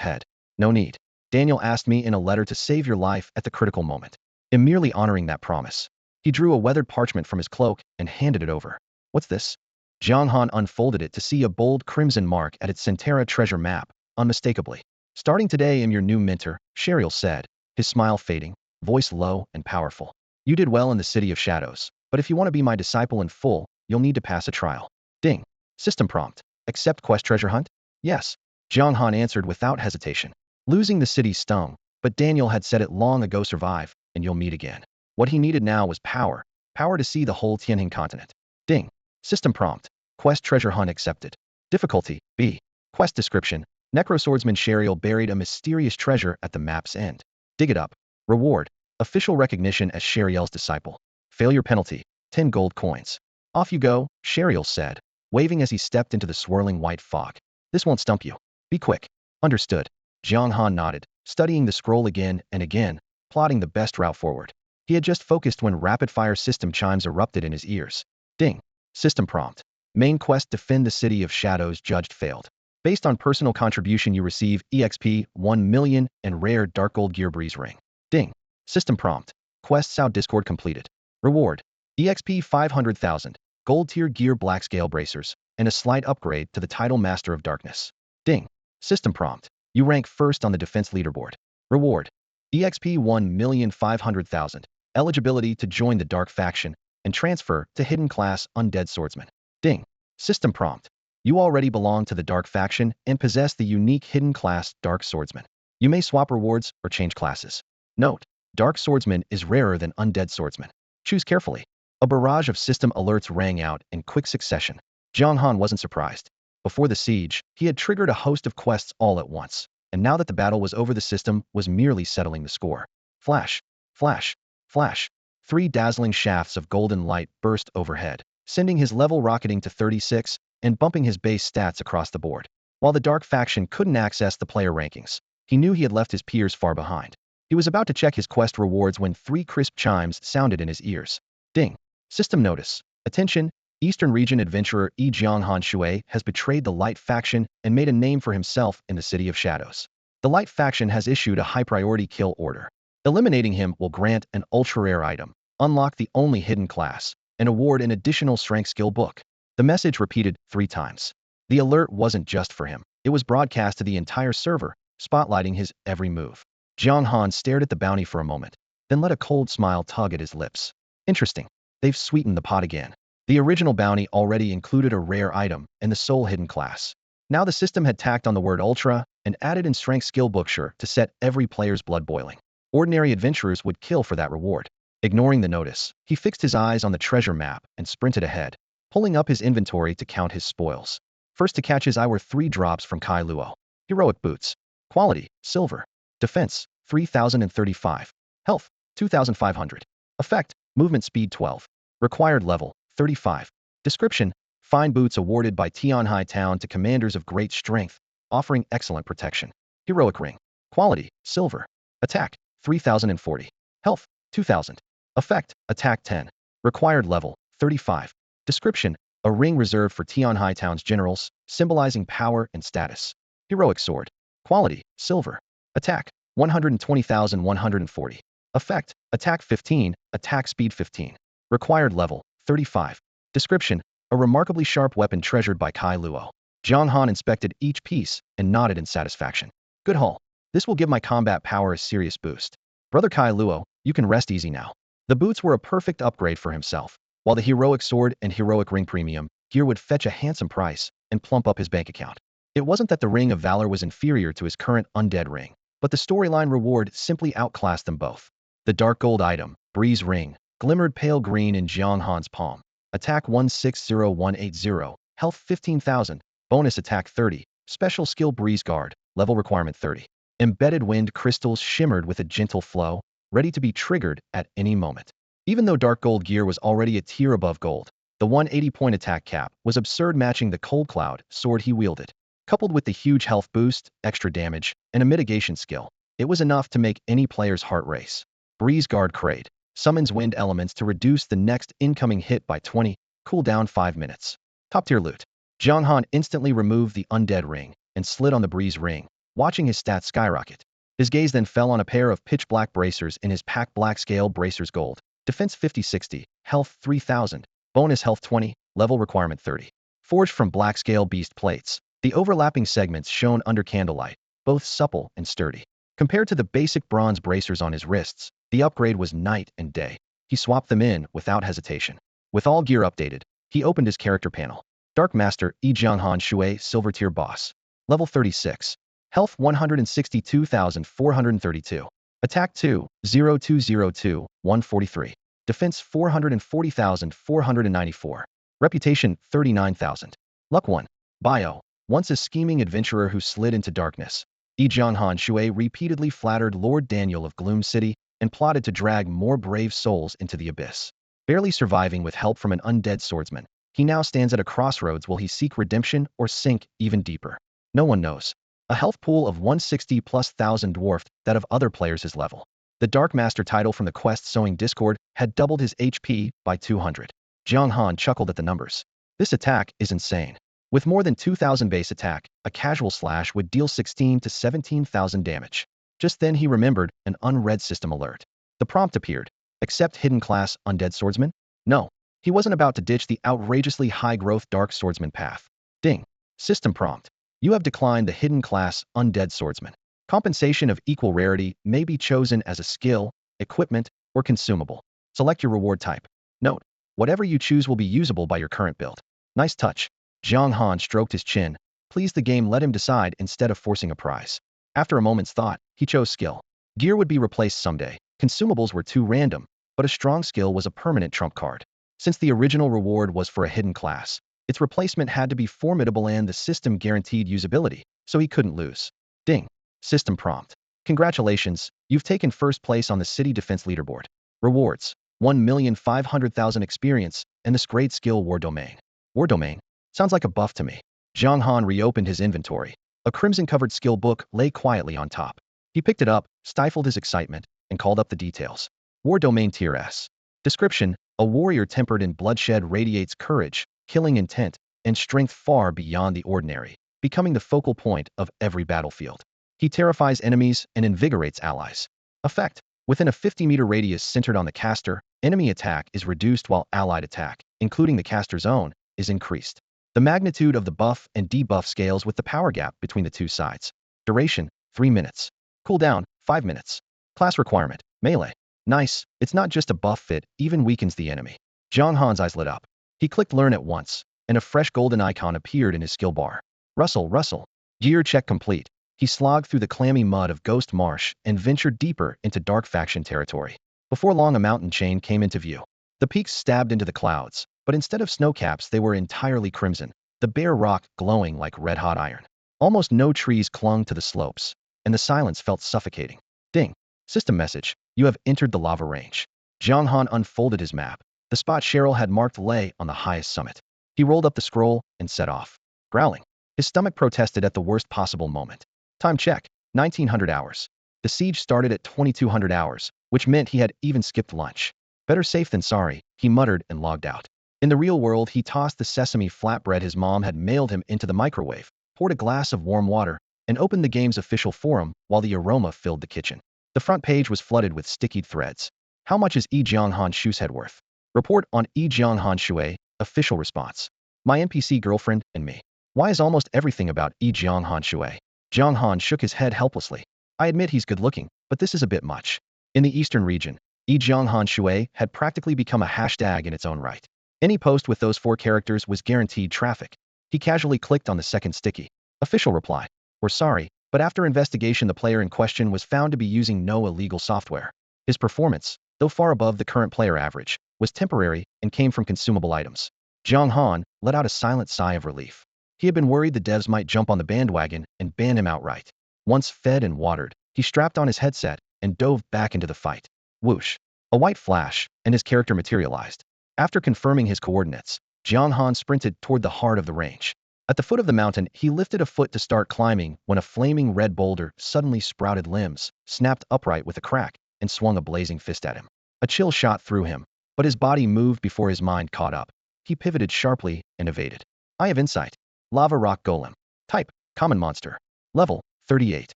head. No need. Daniel asked me in a letter to save your life at the critical moment. I'm merely honoring that promise. He drew a weathered parchment from his cloak and handed it over. What's this? Jiang Han unfolded it to see a bold crimson mark at its Centera treasure map, unmistakably. Starting today, I'm your new mentor, Sheriel said, his smile fading, voice low and powerful. You did well in the City of Shadows, but if you want to be my disciple in full, you'll need to pass a trial. Ding. System prompt. Accept quest treasure hunt? Yes. Jiang Han answered without hesitation. Losing the city stung, but Daniel had said it long ago: survive, and you'll meet again. What he needed now was power. Power to see the whole Tianjin continent. Ding. System prompt. Quest treasure hunt accepted. Difficulty, B. Quest description. Necroswordsman Sheriel buried a mysterious treasure at the map's end. Dig it up. Reward. Official recognition as Sheriel's disciple. Failure penalty. 10 gold coins. Off you go, Sheriel said, waving as he stepped into the swirling white fog. This won't stump you. Be quick. Understood. Jiang Han nodded, studying the scroll again and again, plotting the best route forward. He had just focused when rapid-fire system chimes erupted in his ears. Ding. System prompt. Main quest: defend the City of Shadows. Judged failed. Based on personal contribution, you receive EXP 1 million and rare dark gold gear breeze ring. Ding. System prompt. Quest Sao Discord completed. Reward. EXP 500,000, gold tier gear black scale bracers, and a slight upgrade to the title Master of Darkness. Ding. System prompt. You rank first on the defense leaderboard. Reward. EXP 1,500,000. Eligibility to join the Dark Faction and transfer to Hidden Class Undead Swordsman. Ding. System prompt. You already belong to the Dark Faction and possess the unique Hidden Class Dark Swordsman. You may swap rewards or change classes. Note: Dark Swordsman is rarer than Undead Swordsman. Choose carefully. A barrage of system alerts rang out in quick succession. Jiang Han wasn't surprised. Before the siege, he had triggered a host of quests all at once, and now that the battle was over, the system was merely settling the score. Flash, flash, flash. 3 dazzling shafts of golden light burst overhead, sending his level rocketing to 36 and bumping his base stats across the board. While the Dark Faction couldn't access the player rankings, he knew he had left his peers far behind. He was about to check his quest rewards when 3 crisp chimes sounded in his ears. Ding. System notice. Attention, Eastern Region adventurer Jiang Han Shui has betrayed the Light Faction and made a name for himself in the City of Shadows. The Light Faction has issued a high-priority kill order. Eliminating him will grant an ultra-rare item, unlock the only hidden class, and award an additional strength skill book. The message repeated 3 times. The alert wasn't just for him. It was broadcast to the entire server, spotlighting his every move. Jiang Han stared at the bounty for a moment, then let a cold smile tug at his lips. Interesting. They've sweetened the pot again. The original bounty already included a rare item and the sole hidden class. Now the system had tacked on the word ultra and added in strength skill book sure to set every player's blood boiling. Ordinary adventurers would kill for that reward. Ignoring the notice, he fixed his eyes on the treasure map and sprinted ahead, pulling up his inventory to count his spoils. First to catch his eye were 3 drops from Kai Luo. Heroic boots. Quality, silver. Defense, 3,035. Health, 2,500. Effect, movement speed 12. Required level, 35. Description: fine boots awarded by Tianhai Town to commanders of great strength, offering excellent protection. Heroic ring. Quality, silver. Attack, 3,040. Health, 2,000. Effect, attack 10. Required level, 35. Description: a ring reserved for Tianhai Town's generals, symbolizing power and status. Heroic sword. Quality, silver. Attack, 120,140. Effect, attack 15, attack speed 15. Required level, 35. Description, a remarkably sharp weapon treasured by Kai Luo. Jiang Han inspected each piece and nodded in satisfaction. Good haul. This will give my combat power a serious boost. Brother Kai Luo, you can rest easy now. The boots were a perfect upgrade for himself, while the heroic sword and heroic ring premium gear would fetch a handsome price and plump up his bank account. It wasn't that the Ring of Valor was inferior to his current undead ring, but the storyline reward simply outclassed them both. The dark gold item, Breeze Ring, glimmered pale green in Jiang Han's palm. Attack 160180, health 15,000, bonus attack 30, special skill Breeze Guard, level requirement 30. Embedded wind crystals shimmered with a gentle flow, ready to be triggered at any moment. Even though dark gold gear was already a tier above gold, the 180-point attack cap was absurd, matching the cold cloud sword he wielded. Coupled with the huge health boost, extra damage, and a mitigation skill, it was enough to make any player's heart race. Breeze Guard Crate summons wind elements to reduce the next incoming hit by 20, cooldown 5 minutes. Top tier loot. Jiang Han instantly removed the undead ring and slid on the Breeze Ring, watching his stats skyrocket. His gaze then fell on a pair of pitch black bracers in his pack. Black scale bracers gold, defense 50-60, health 3000, bonus health 20, level requirement 30. Forged from black scale beast plates, the overlapping segments shone under candlelight, both supple and sturdy. Compared to the basic bronze bracers on his wrists, the upgrade was night and day. He swapped them in without hesitation. With all gear updated, he opened his character panel. Dark Master Yi Jianghan Shui Silver Tier Boss. Level 36. Health 162,432. Attack 2, 0202, 143. Defense 440,494. Reputation 39,000. Luck 1. Bio. Once a scheming adventurer who slid into darkness, Yi Jianghan Shui repeatedly flattered Lord Daniel of Gloom City and plotted to drag more brave souls into the abyss. Barely surviving with help from an undead swordsman, he now stands at a crossroads. Will he seek redemption or sink even deeper? No one knows. A health pool of 160 plus 1,000 dwarfed that of other players his level. The Dark Master title from the Quest Sowing Discord had doubled his HP by 200. Jiang Han chuckled at the numbers. This attack is insane. With more than 2,000 base attack, a casual slash would deal 16 to 17,000 damage. Just then he remembered an unread system alert. The prompt appeared. Accept hidden class undead swordsman? No. He wasn't about to ditch the outrageously high-growth dark swordsman path. Ding. System prompt. You have declined the hidden class undead swordsman. Compensation of equal rarity may be chosen as a skill, equipment, or consumable. Select your reward type. Note, whatever you choose will be usable by your current build. Nice touch. Jiang Han stroked his chin. Pleased the game let him decide instead of forcing a prize. After a moment's thought, he chose skill. Gear would be replaced someday. Consumables were too random, but a strong skill was a permanent trump card. Since the original reward was for a hidden class, its replacement had to be formidable and the system guaranteed usability, so he couldn't lose. Ding. System prompt. Congratulations, you've taken first place on the city defense leaderboard. Rewards. 1,500,000 experience, and this grade skill War Domain. War Domain? Sounds like a buff to me. Jiang Han reopened his inventory. A crimson-covered skill book lay quietly on top. He picked it up, stifled his excitement, and called up the details. War Domain Tier S. Description: a warrior tempered in bloodshed radiates courage, killing intent, and strength far beyond the ordinary, becoming the focal point of every battlefield. He terrifies enemies and invigorates allies. Effect: within a 50-meter radius centered on the caster, enemy attack is reduced while allied attack, including the caster's own, is increased. The magnitude of the buff and debuff scales with the power gap between the two sides. Duration: 3 minutes. Cooldown: 5 minutes. Class requirement: melee. Nice, it's not just a buff fit, even weakens the enemy. Jiang Han's eyes lit up. He clicked learn at once, and a fresh golden icon appeared in his skill bar. Rustle. Gear check complete. He slogged through the clammy mud of Ghost Marsh and ventured deeper into dark faction territory. Before long, a mountain chain came into view. The peaks stabbed into the clouds, but instead of snowcaps they were entirely crimson, the bare rock glowing like red-hot iron. Almost no trees clung to the slopes, and the silence felt suffocating. Ding. System message: you have entered the lava range. Jiang Han unfolded his map. The spot Cheryl had marked lay on the highest summit. He rolled up the scroll and set off. Growling. His stomach protested at the worst possible moment. Time check: 1900 hours. The siege started at 2200 hours, which meant he had even skipped lunch. Better safe than sorry, he muttered and logged out. In the real world, he tossed the sesame flatbread his mom had mailed him into the microwave, poured a glass of warm water, and opened the game's official forum while the aroma filled the kitchen. The front page was flooded with sticky threads. How much is Yi Jianghan Shu's head worth? Report on Yi Jianghan Shui. Official response. My NPC girlfriend and me. Why is almost everything about Yi Jianghan Shui? Jianghan shook his head helplessly. I admit he's good looking, but this is a bit much. In the eastern region, Yi Jianghan Shui had practically become a hashtag in its own right. Any post with those 4 characters was guaranteed traffic. He casually clicked on the second sticky. Official reply. We're sorry, but after investigation the player in question was found to be using no illegal software. His performance, though far above the current player average, was temporary and came from consumable items. Jiang Han let out a silent sigh of relief. He had been worried the devs might jump on the bandwagon and ban him outright. Once fed and watered, he strapped on his headset and dove back into the fight. Whoosh. A white flash, and his character materialized. After confirming his coordinates, Jiang Han sprinted toward the heart of the range. At the foot of the mountain, he lifted a foot to start climbing when a flaming red boulder suddenly sprouted limbs, snapped upright with a crack, and swung a blazing fist at him. A chill shot through him, but his body moved before his mind caught up. He pivoted sharply and evaded. I have insight. Lava Rock Golem. Type, Common Monster. Level, 38.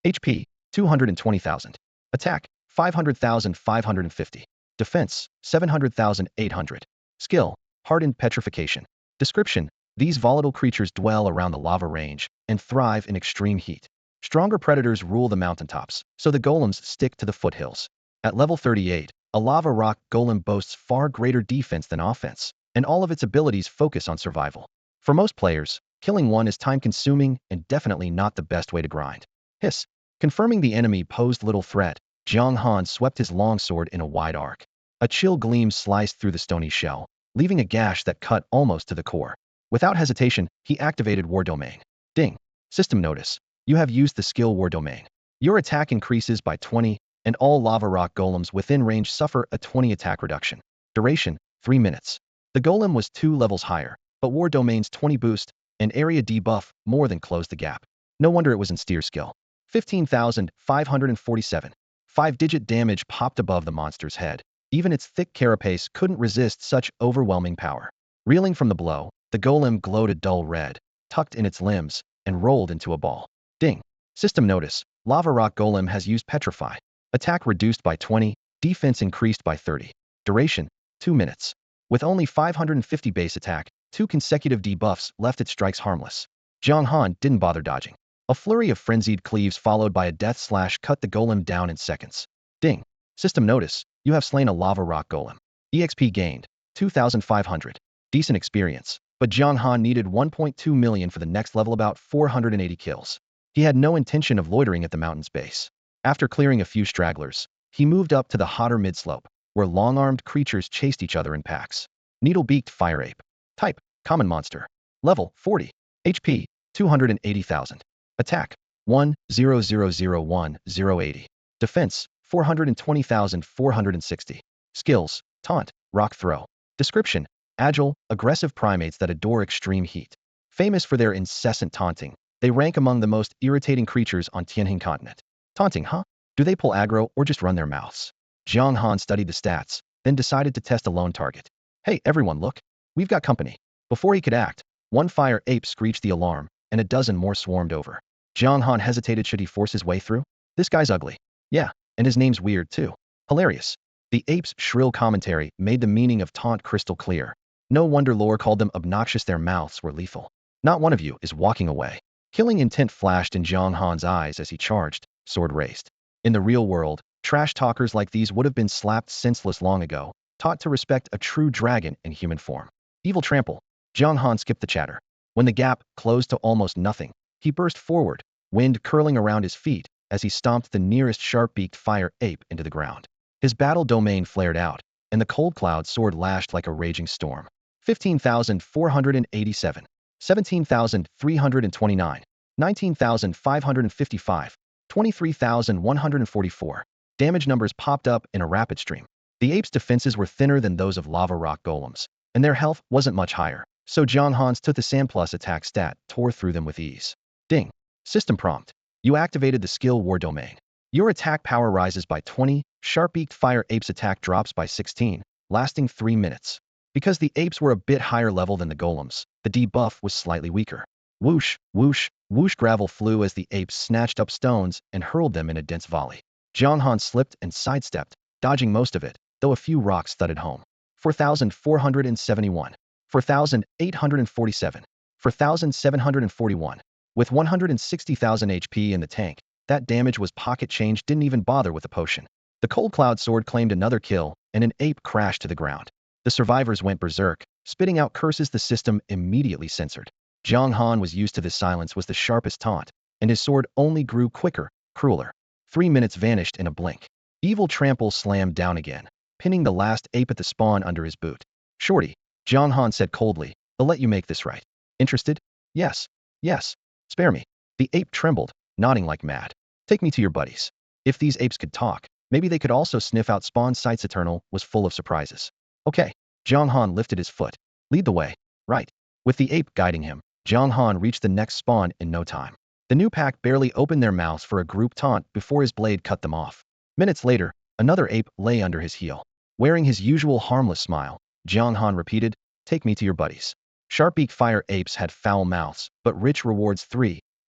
HP, 220,000. Attack, 500,550. Defense, 700,800. Skill, Hardened Petrification. Description, these volatile creatures dwell around the lava range and thrive in extreme heat. Stronger predators rule the mountaintops, so the golems stick to the foothills. At level 38, a lava rock golem boasts far greater defense than offense, and all of its abilities focus on survival. For most players, killing one is time-consuming and definitely not the best way to grind. Hiss. Confirming the enemy posed little threat, Jiang Han swept his longsword in a wide arc. A chill gleam sliced through the stony shell, leaving a gash that cut almost to the core. Without hesitation, he activated War Domain. Ding. System notice. You have used the skill War Domain. Your attack increases by 20, and all lava rock golems within range suffer a 20 attack reduction. Duration, 3 minutes. The golem was 2 levels higher, but War Domain's 20 boost and area debuff more than closed the gap. No wonder it was in steer skill. 15,547. 5-digit damage popped above the monster's head. Even its thick carapace couldn't resist such overwhelming power. Reeling from the blow, the golem glowed a dull red, tucked in its limbs, and rolled into a ball. Ding. System notice. Lava Rock Golem has used Petrify. Attack reduced by 20, defense increased by 30. Duration, 2 minutes. With only 550 base attack, 2 consecutive debuffs left its strikes harmless. Jiang Han didn't bother dodging. A flurry of frenzied cleaves followed by a death slash cut the golem down in seconds. Ding. System notice. You have slain a lava rock golem. EXP gained, 2,500. Decent experience, but Jiang Han needed 1.2 million for the next level, about 480 kills. He had no intention of loitering at the mountain's base. After clearing a few stragglers, he moved up to the hotter mid-slope, where long-armed creatures chased each other in packs. Needle-beaked fire ape. Type, Common Monster. Level, 40. HP, 280,000. Attack, 1,000,1080. Defense, 420,460. Skills, Taunt, Rock Throw. Description, agile, aggressive primates that adore extreme heat. Famous for their incessant taunting, they rank among the most irritating creatures on Tianjin continent. Taunting, huh? Do they pull aggro or just run their mouths? Jiang Han studied the stats, then decided to test a lone target. Hey, everyone, look. We've got company. Before he could act, one fire ape screeched the alarm, and a dozen more swarmed over. Jiang Han hesitated. Should he force his way through? This guy's ugly. Yeah, and his name's weird too. Hilarious. The ape's shrill commentary made the meaning of taunt crystal clear. No wonder lore called them obnoxious. Their mouths were lethal. Not one of you is walking away. Killing intent flashed in Jiang Han's eyes as he charged, sword raised. In the real world, trash talkers like these would have been slapped senseless long ago, taught to respect a true dragon in human form. Evil trample. Jiang Han skipped the chatter. When the gap closed to almost nothing, he burst forward, wind curling around his feet as he stomped the nearest sharp-beaked fire ape into the ground. His battle domain flared out, and the cold cloud sword lashed like a raging storm. 15,487. 17,329. 19,555. 23,144. Damage numbers popped up in a rapid stream. The ape's defenses were thinner than those of lava rock golems, and their health wasn't much higher, so Jiang Han's took the Sand Plus attack stat tore through them with ease. Ding. System prompt. You activated the skill War Domain. Your attack power rises by 20, sharp-beaked fire ape's attack drops by 16, lasting 3 minutes. Because the apes were a bit higher level than the golems, the debuff was slightly weaker. Whoosh, whoosh, whoosh, gravel flew as the apes snatched up stones and hurled them in a dense volley. Jiang Han slipped and sidestepped, dodging most of it, though a few rocks thudded home. 4,471. 4,847. 4,741. With 160,000 HP in the tank, that damage was pocket change, didn't even bother with the potion. The cold cloud sword claimed another kill, and an ape crashed to the ground. The survivors went berserk, spitting out curses the system immediately censored. Jiang Han was used to this. Silence was the sharpest taunt, and his sword only grew quicker, crueler. 3 minutes vanished in a blink. Evil Trample slammed down again, pinning the last ape at the spawn under his boot. Shorty, Jiang Han said coldly, I'll let you make this right. Interested? Yes. Yes. Spare me. The ape trembled, nodding like mad. Take me to your buddies. If these apes could talk, maybe they could also sniff out spawn sites. Eternal was full of surprises. Okay. Jiang Han lifted his foot. Lead the way. Right. With the ape guiding him, Jiang Han reached the next spawn in no time. The new pack barely opened their mouths for a group taunt before his blade cut them off. Minutes later, another ape lay under his heel. Wearing his usual harmless smile, Jiang Han repeated, Take me to your buddies. Sharpbeak fire apes had foul mouths, but rich rewards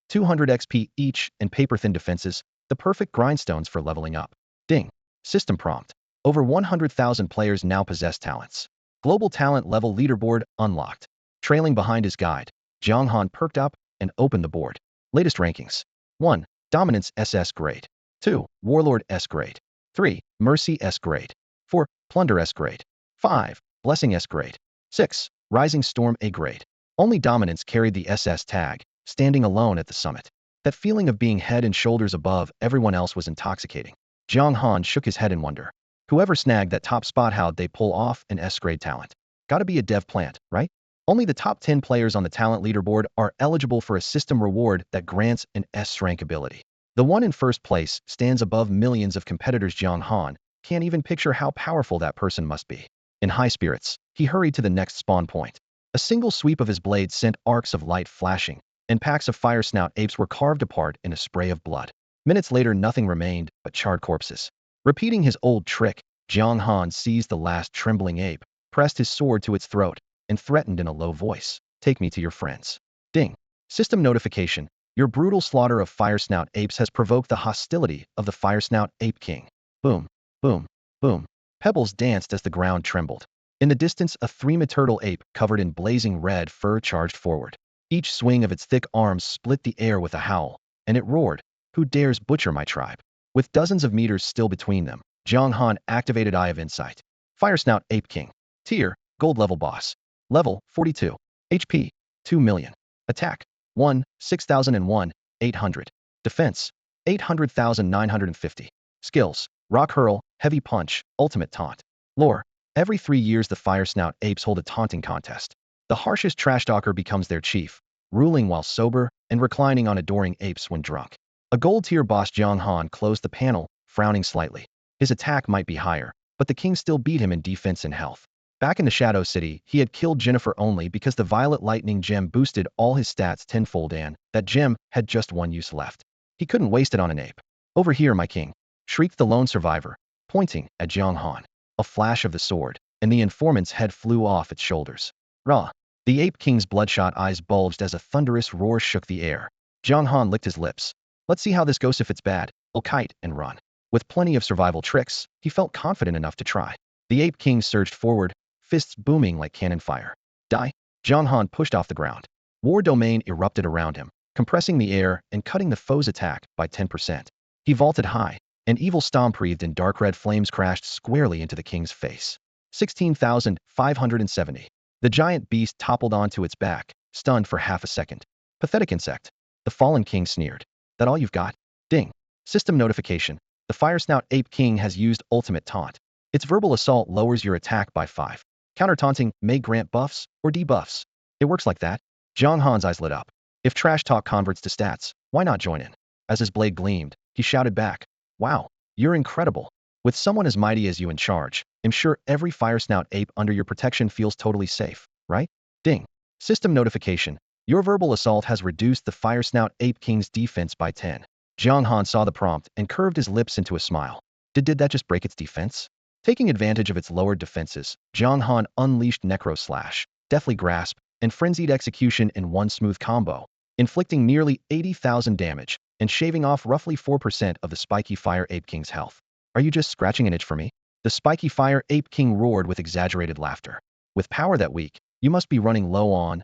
200 XP each, and paper-thin defenses, the perfect grindstones for leveling up. Ding. System prompt. Over 100,000 players now possess talents. Global talent level leaderboard unlocked. Trailing behind his guide, Jiang Han perked up and opened the board. Latest rankings. 1. Dominance SS grade. 2. Warlord S grade. 3. Mercy S grade. 4. Plunder S grade. 5. Blessing S grade. 6. Rising Storm A grade. Only Dominance carried the SS tag, standing alone at the summit. That feeling of being head and shoulders above everyone else was intoxicating. Jiang Han shook his head in wonder. Whoever snagged that top spot, how'd they pull off an S-grade talent? Gotta be a dev plant, right? Only the top 10 players on the talent leaderboard are eligible for a system reward that grants an S-rank ability. The one in first place stands above millions of competitors. Jiang Han can't even picture how powerful that person must be. In high spirits, he hurried to the next spawn point. A single sweep of his blade sent arcs of light flashing, and packs of fire snout apes were carved apart in a spray of blood. Minutes later, nothing remained but charred corpses. Repeating his old trick, Jiang Han seized the last trembling ape, pressed his sword to its throat, and threatened in a low voice, Take me to your friends. Ding. System notification. Your brutal slaughter of fire snout apes has provoked the hostility of the fire snout ape king. Boom, boom, boom. Pebbles danced as the ground trembled. In the distance, a three-meter turtle ape covered in blazing red fur charged forward. Each swing of its thick arms split the air with a howl, and it roared, Who dares butcher my tribe? With dozens of meters still between them, Jiang Han activated Eye of Insight. Fire Snout Ape King. Tier, Gold level boss. Level, 42. HP, 2 million. Attack, 1, 6001, 800. Defense, 800,950. Skills, Rock Hurl, Heavy Punch, Ultimate Taunt. Lore, every 3 years the Fire Snout Apes hold a taunting contest. The harshest trash talker becomes their chief, ruling while sober and reclining on adoring apes when drunk. A gold-tier boss. Jiang Han closed the panel, frowning slightly. His attack might be higher, but the king still beat him in defense and health. Back in the Shadow City, he had killed Jennifer only because the Violet Lightning gem boosted all his stats tenfold, and that gem had just one use left. He couldn't waste it on an ape. Over here, my king, shrieked the lone survivor, pointing at Jiang Han. A flash of the sword, and the informant's head flew off its shoulders. Rah! The ape king's bloodshot eyes bulged as a thunderous roar shook the air. Jiang Han licked his lips. Let's see how this goes. If it's bad, I'll kite and run. With plenty of survival tricks, he felt confident enough to try. The ape king surged forward, fists booming like cannon fire. Die! Jiang Han pushed off the ground. War domain erupted around him, compressing the air and cutting the foe's attack by 10%. He vaulted high, and evil stomp breathed in dark red flames crashed squarely into the king's face. 16,570. The giant beast toppled onto its back, stunned for half a second. Pathetic insect. The fallen king sneered. That all you've got? Ding. System notification. The Fire Snout Ape King has used Ultimate Taunt. Its verbal assault lowers your attack by 5. Counter-taunting may grant buffs or debuffs. It works like that. Jiang Han's eyes lit up. If trash talk converts to stats, why not join in? As his blade gleamed, he shouted back, Wow, you're incredible. With someone as mighty as you in charge, I'm sure every Fire Snout ape under your protection feels totally safe, right? Ding. System notification. Your verbal assault has reduced the Fire Snout Ape King's defense by 10. Jiang Han saw the prompt and curved his lips into a smile. Did that just break its defense? Taking advantage of its lowered defenses, Jiang Han unleashed Necro Slash, Deathly Grasp, and Frenzied Execution in one smooth combo, inflicting nearly 80,000 damage and shaving off roughly 4% of the Spiky Fire Ape King's health. Are you just scratching an itch for me? The Spiky Fire Ape King roared with exaggerated laughter. With power that weak, you must be running low on,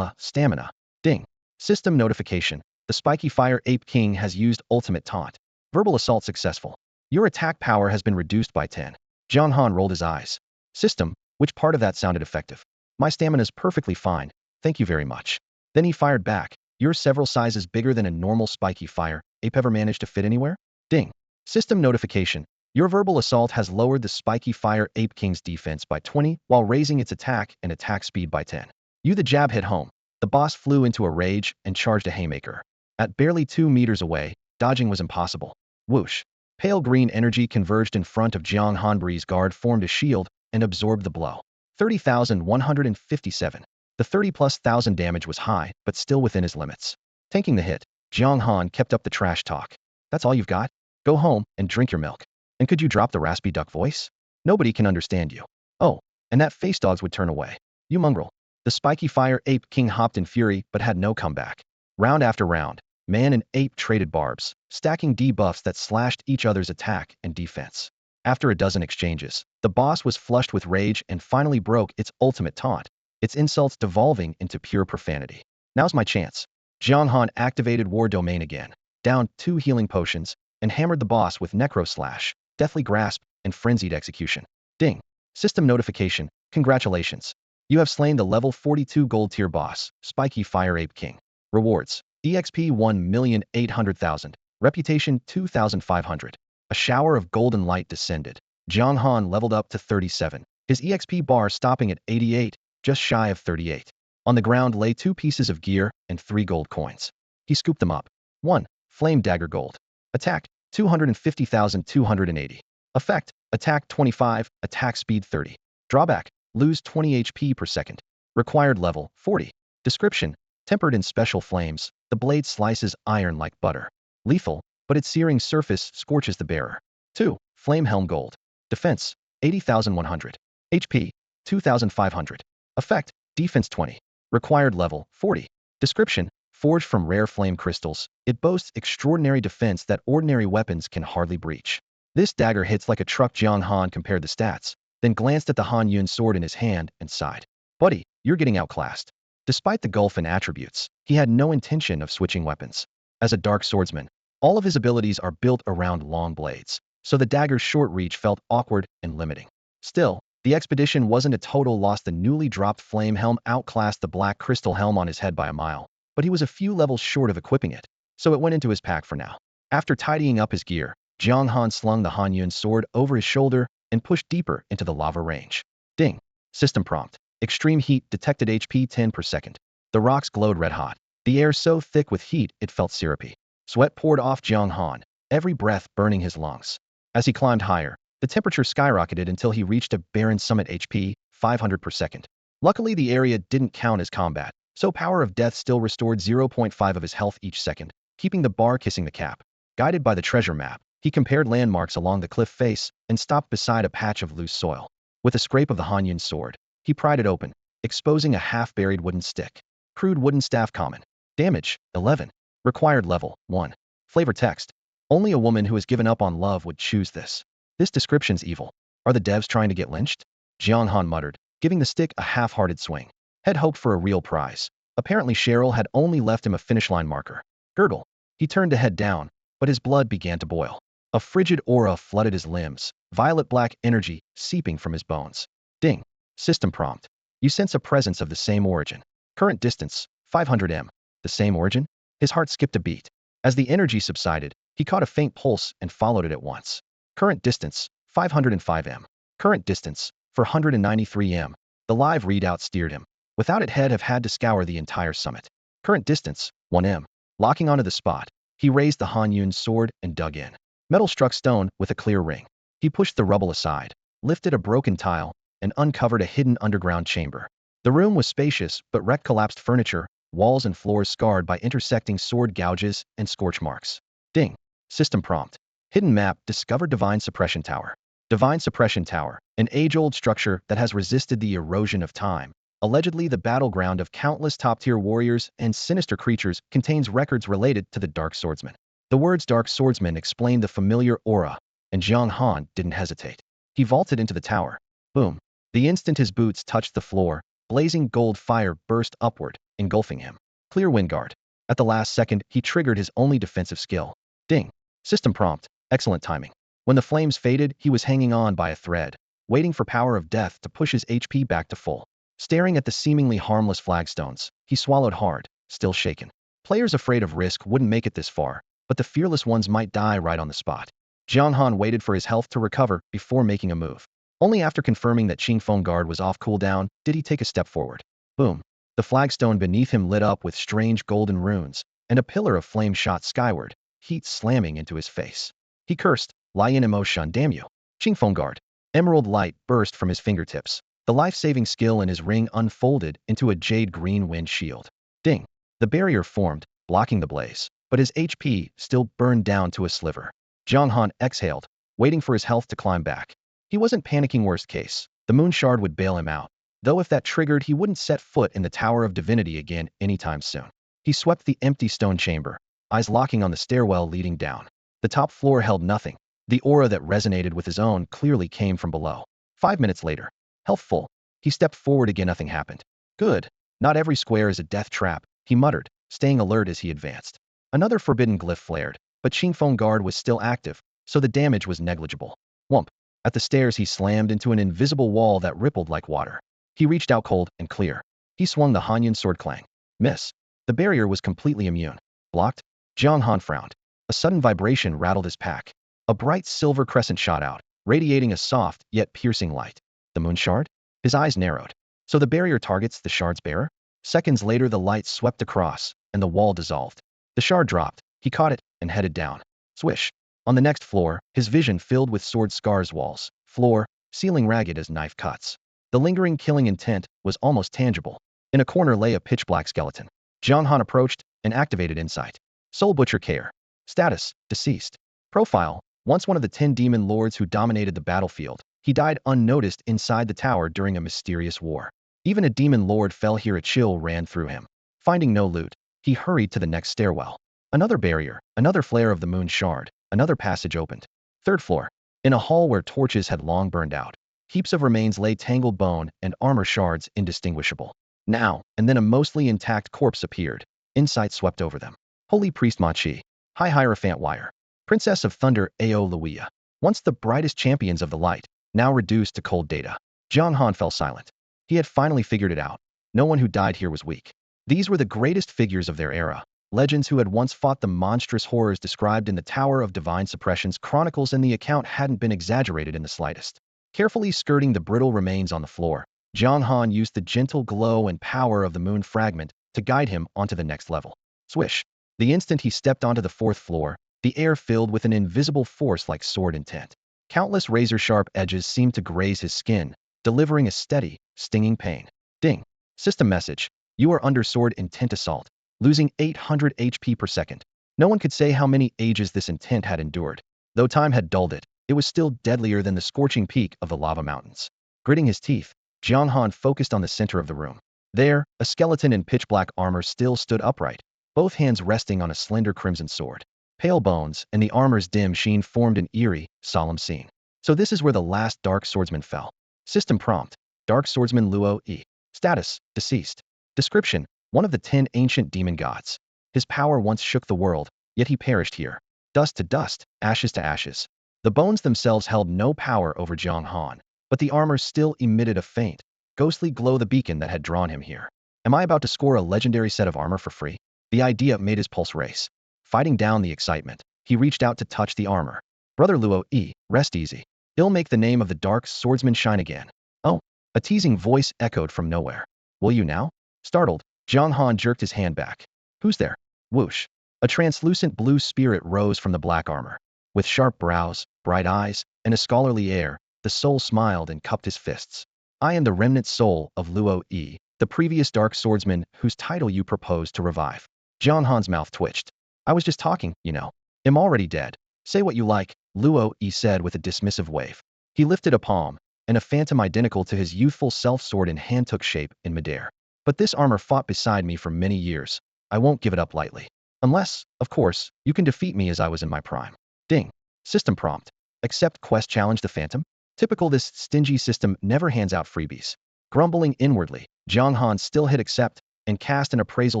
stamina. Ding. System notification. The Spiky Fire Ape King has used Ultimate Taunt. Verbal assault successful. Your attack power has been reduced by 10. Jiang Han rolled his eyes. System, which part of that sounded effective? My stamina's perfectly fine, thank you very much. Then he fired back. You're several sizes bigger than a normal Spiky Fire Ape. Ever managed to fit anywhere? Ding. System notification. Your verbal assault has lowered the Spiky Fire Ape King's defense by 20 while raising its attack and attack speed by 10. The jab hit home. The boss flew into a rage and charged a haymaker. At barely 2 meters away, dodging was impossible. Whoosh. Pale green energy converged in front of Jiang Hanbri's guard, formed a shield, and absorbed the blow. 30,157. The 30+ thousand damage was high, but still within his limits. Tanking the hit, Jiang Han kept up the trash talk. That's all you've got? Go home and drink your milk. And could you drop the raspy duck voice? Nobody can understand you. Oh, and that face dogs would turn away. You mongrel. The Spiky Fire Ape King hopped in fury but had no comeback. Round after round, man and ape traded barbs, stacking debuffs that slashed each other's attack and defense. After a dozen exchanges, the boss was flushed with rage and finally broke its ultimate taunt, its insults devolving into pure profanity. Now's my chance. Jiang Han activated War Domain again, downed 2 healing potions, and hammered the boss with Necro Slash, Deathly Grasp, and Frenzied Execution. Ding. System notification. Congratulations. You have slain the level 42 gold tier boss, Spiky Fire Ape King. Rewards. EXP 1,800,000. Reputation 2,500. A shower of golden light descended. Jiang Han leveled up to 37, his EXP bar stopping at 88, just shy of 38. On the ground lay 2 pieces of gear and 3 gold coins. He scooped them up. 1. Flame Dagger Gold. Attack, 250,280. Effect, attack 25, attack speed 30. Drawback, lose 20 HP per second. Required level, 40. Description, tempered in special flames, the blade slices iron like butter. Lethal, but its searing surface scorches the bearer. 2. Flame Helm Gold. Defense, 80,100. HP, 2,500. Effect, defense 20. Required level, 40. Description, forged from rare flame crystals, it boasts extraordinary defense that ordinary weapons can hardly breach. This dagger hits like a truck. Jiang Han compared the stats, then glanced at the Han Yun sword in his hand and sighed. Buddy, you're getting outclassed. Despite the gulf in attributes, he had no intention of switching weapons. As a dark swordsman, all of his abilities are built around long blades, so the dagger's short reach felt awkward and limiting. Still, the expedition wasn't a total loss. The newly dropped flame helm outclassed the black crystal helm on his head by a mile, but he was a few levels short of equipping it, so it went into his pack for now. After tidying up his gear, Jiang Han slung the Han Yun sword over his shoulder and pushed deeper into the lava range. Ding. System prompt. Extreme heat detected, HP 10 per second. The rocks glowed red hot. The air so thick with heat it felt syrupy. Sweat poured off Jiang Han, every breath burning his lungs. As he climbed higher, the temperature skyrocketed until he reached a barren summit, HP 500 per second. Luckily, the area didn't count as combat, so Power of Death still restored 0.5 of his health each second, keeping the bar kissing the cap. Guided by the treasure map, he compared landmarks along the cliff face and stopped beside a patch of loose soil. With a scrape of the Han Yun sword, he pried it open, exposing a half-buried wooden stick. Crude wooden staff. Common. Damage, 11. Required level, 1. Flavor text. Only a woman who has given up on love would choose this. This description's evil. Are the devs trying to get lynched? Jiang Han muttered, giving the stick a half-hearted swing. Had hoped for a real prize. Apparently Cheryl had only left him a finish line marker. Gurgle. He turned to head down, but his blood began to boil. A frigid aura flooded his limbs, violet-black energy seeping from his bones. Ding. System prompt. You sense a presence of the same origin. Current distance, 500 m. The same origin? His heart skipped a beat. As the energy subsided, he caught a faint pulse and followed it at once. Current distance, 505 m. Current distance, 493 m. The live readout steered him. Without it, he'd have had to scour the entire summit. Current distance, 1 m. Locking onto the spot, he raised the Han Yun sword and dug in. Metal struck stone with a clear ring. He pushed the rubble aside, lifted a broken tile, and uncovered a hidden underground chamber. The room was spacious but wrecked, collapsed furniture, walls and floors scarred by intersecting sword gouges and scorch marks. Ding. System prompt. Hidden map, discovered divine suppression tower. Divine Suppression Tower, an age-old structure that has resisted the erosion of time. Allegedly the battleground of countless top-tier warriors and sinister creatures, contains records related to the Dark Swordsman. The words Dark Swordsman explained the familiar aura, and Jiang Han didn't hesitate. He vaulted into the tower. Boom. The instant his boots touched the floor, blazing gold fire burst upward, engulfing him. Clear wind guard. At the last second, he triggered his only defensive skill. Ding. System prompt. Excellent timing. When the flames faded, he was hanging on by a thread, waiting for power of death to push his HP back to full. Staring at the seemingly harmless flagstones, he swallowed hard, still shaken. Players afraid of risk wouldn't make it this far, but the fearless ones might die right on the spot. Jiang Han waited for his health to recover before making a move. Only after confirming that Qingfeng Guard was off cooldown did he take a step forward. Boom. The flagstone beneath him lit up with strange golden runes, and a pillar of flame shot skyward, heat slamming into his face. He cursed, Lion emotion, damn you. Qingfeng Guard. Emerald light burst from his fingertips. The life-saving skill in his ring unfolded into a jade green wind shield. Ding. The barrier formed, blocking the blaze, but his HP still burned down to a sliver. Jiang Han exhaled, waiting for his health to climb back. He wasn't panicking worst case. The moon shard would bail him out, though if that triggered he wouldn't set foot in the Tower of Divinity again anytime soon. He swept the empty stone chamber, eyes locking on the stairwell leading down. The top floor held nothing. The aura that resonated with his own clearly came from below. 5 minutes later, health full, he stepped forward again. Nothing happened. Good. Not every square is a death trap, he muttered, staying alert as he advanced. Another forbidden glyph flared, but Qingfeng Guard was still active, so the damage was negligible. Whump. At the stairs he slammed into an invisible wall that rippled like water. He reached out cold and clear. He swung the Hanyan sword clang. Miss. The barrier was completely immune. Blocked? Jiang Han frowned. A sudden vibration rattled his pack. A bright silver crescent shot out, radiating a soft yet piercing light. The moon shard? His eyes narrowed. So the barrier targets the shard's bearer? Seconds later the light swept across, and the wall dissolved. The shard dropped. He caught it and headed down. Swish. On the next floor, his vision filled with sword scars, walls, floor, ceiling ragged as knife cuts. The lingering killing intent was almost tangible. In a corner lay a pitch-black skeleton. Jiang Han approached and activated insight. Soul Butcher Care. Status, deceased. Profile, once one of the 10 demon lords who dominated the battlefield, he died unnoticed inside the tower during a mysterious war. Even a demon lord fell here. A chill ran through him. Finding no loot, he hurried to the next stairwell. Another barrier, another flare of the moon shard, another passage opened. 3rd floor. In a hall where torches had long burned out, heaps of remains lay, tangled bone and armor shards indistinguishable. Now and then a mostly intact corpse appeared. Insight swept over them. Holy Priest Machi. High Hierophant Wire. Princess of Thunder Ao Luia. Once the brightest champions of the light, now reduced to cold data. Jiang Han fell silent. He had finally figured it out. No one who died here was weak. These were the greatest figures of their era. Legends who had once fought the monstrous horrors described in the Tower of Divine Suppression's chronicles, and the account hadn't been exaggerated in the slightest. Carefully skirting the brittle remains on the floor, Jiang Han used the gentle glow and power of the moon fragment to guide him onto the next level. Swish. The instant he stepped onto the 4th floor, the air filled with an invisible force like sword intent. Countless razor-sharp edges seemed to graze his skin, delivering a steady, stinging pain. Ding. System message. You are under sword intent assault, losing 800 HP per second. No one could say how many ages this intent had endured. Though time had dulled it, it was still deadlier than the scorching peak of the lava mountains. Gritting his teeth, Jiang Han focused on the center of the room. There, a skeleton in pitch-black armor still stood upright, both hands resting on a slender crimson sword. Pale bones and the armor's dim sheen formed an eerie, solemn scene. So this is where the last Dark Swordsman fell. System prompt. Dark Swordsman Luo E. Status, deceased. Description, one of the 10 ancient demon gods. His power once shook the world, yet he perished here. Dust to dust, ashes to ashes. The bones themselves held no power over Jiang Han, but the armor still emitted a faint, ghostly glow, the beacon that had drawn him here. Am I about to score a legendary set of armor for free? The idea made his pulse race. Fighting down the excitement, he reached out to touch the armor. Brother Luo E, rest easy. He'll make the name of the Dark Swordsman shine again. Oh, a teasing voice echoed from nowhere. Will you now? Startled, Jiang Han jerked his hand back. Who's there? Whoosh. A translucent blue spirit rose from the black armor. With sharp brows, bright eyes, and a scholarly air, the soul smiled and cupped his fists. I am the remnant soul of Luo E, the previous Dark Swordsman whose title you proposed to revive. Jiang Han's mouth twitched. I was just talking, you know. I'm already dead. Say what you like, Luo E said with a dismissive wave. He lifted a palm, and a phantom identical to his youthful self sword in hand took shape in midair. But this armor fought beside me for many years. I won't give it up lightly. Unless, of course, you can defeat me as I was in my prime. Ding. System prompt. Accept quest challenge the phantom? Typical, this stingy system never hands out freebies. Grumbling inwardly, Jiang Han still hit accept and cast an appraisal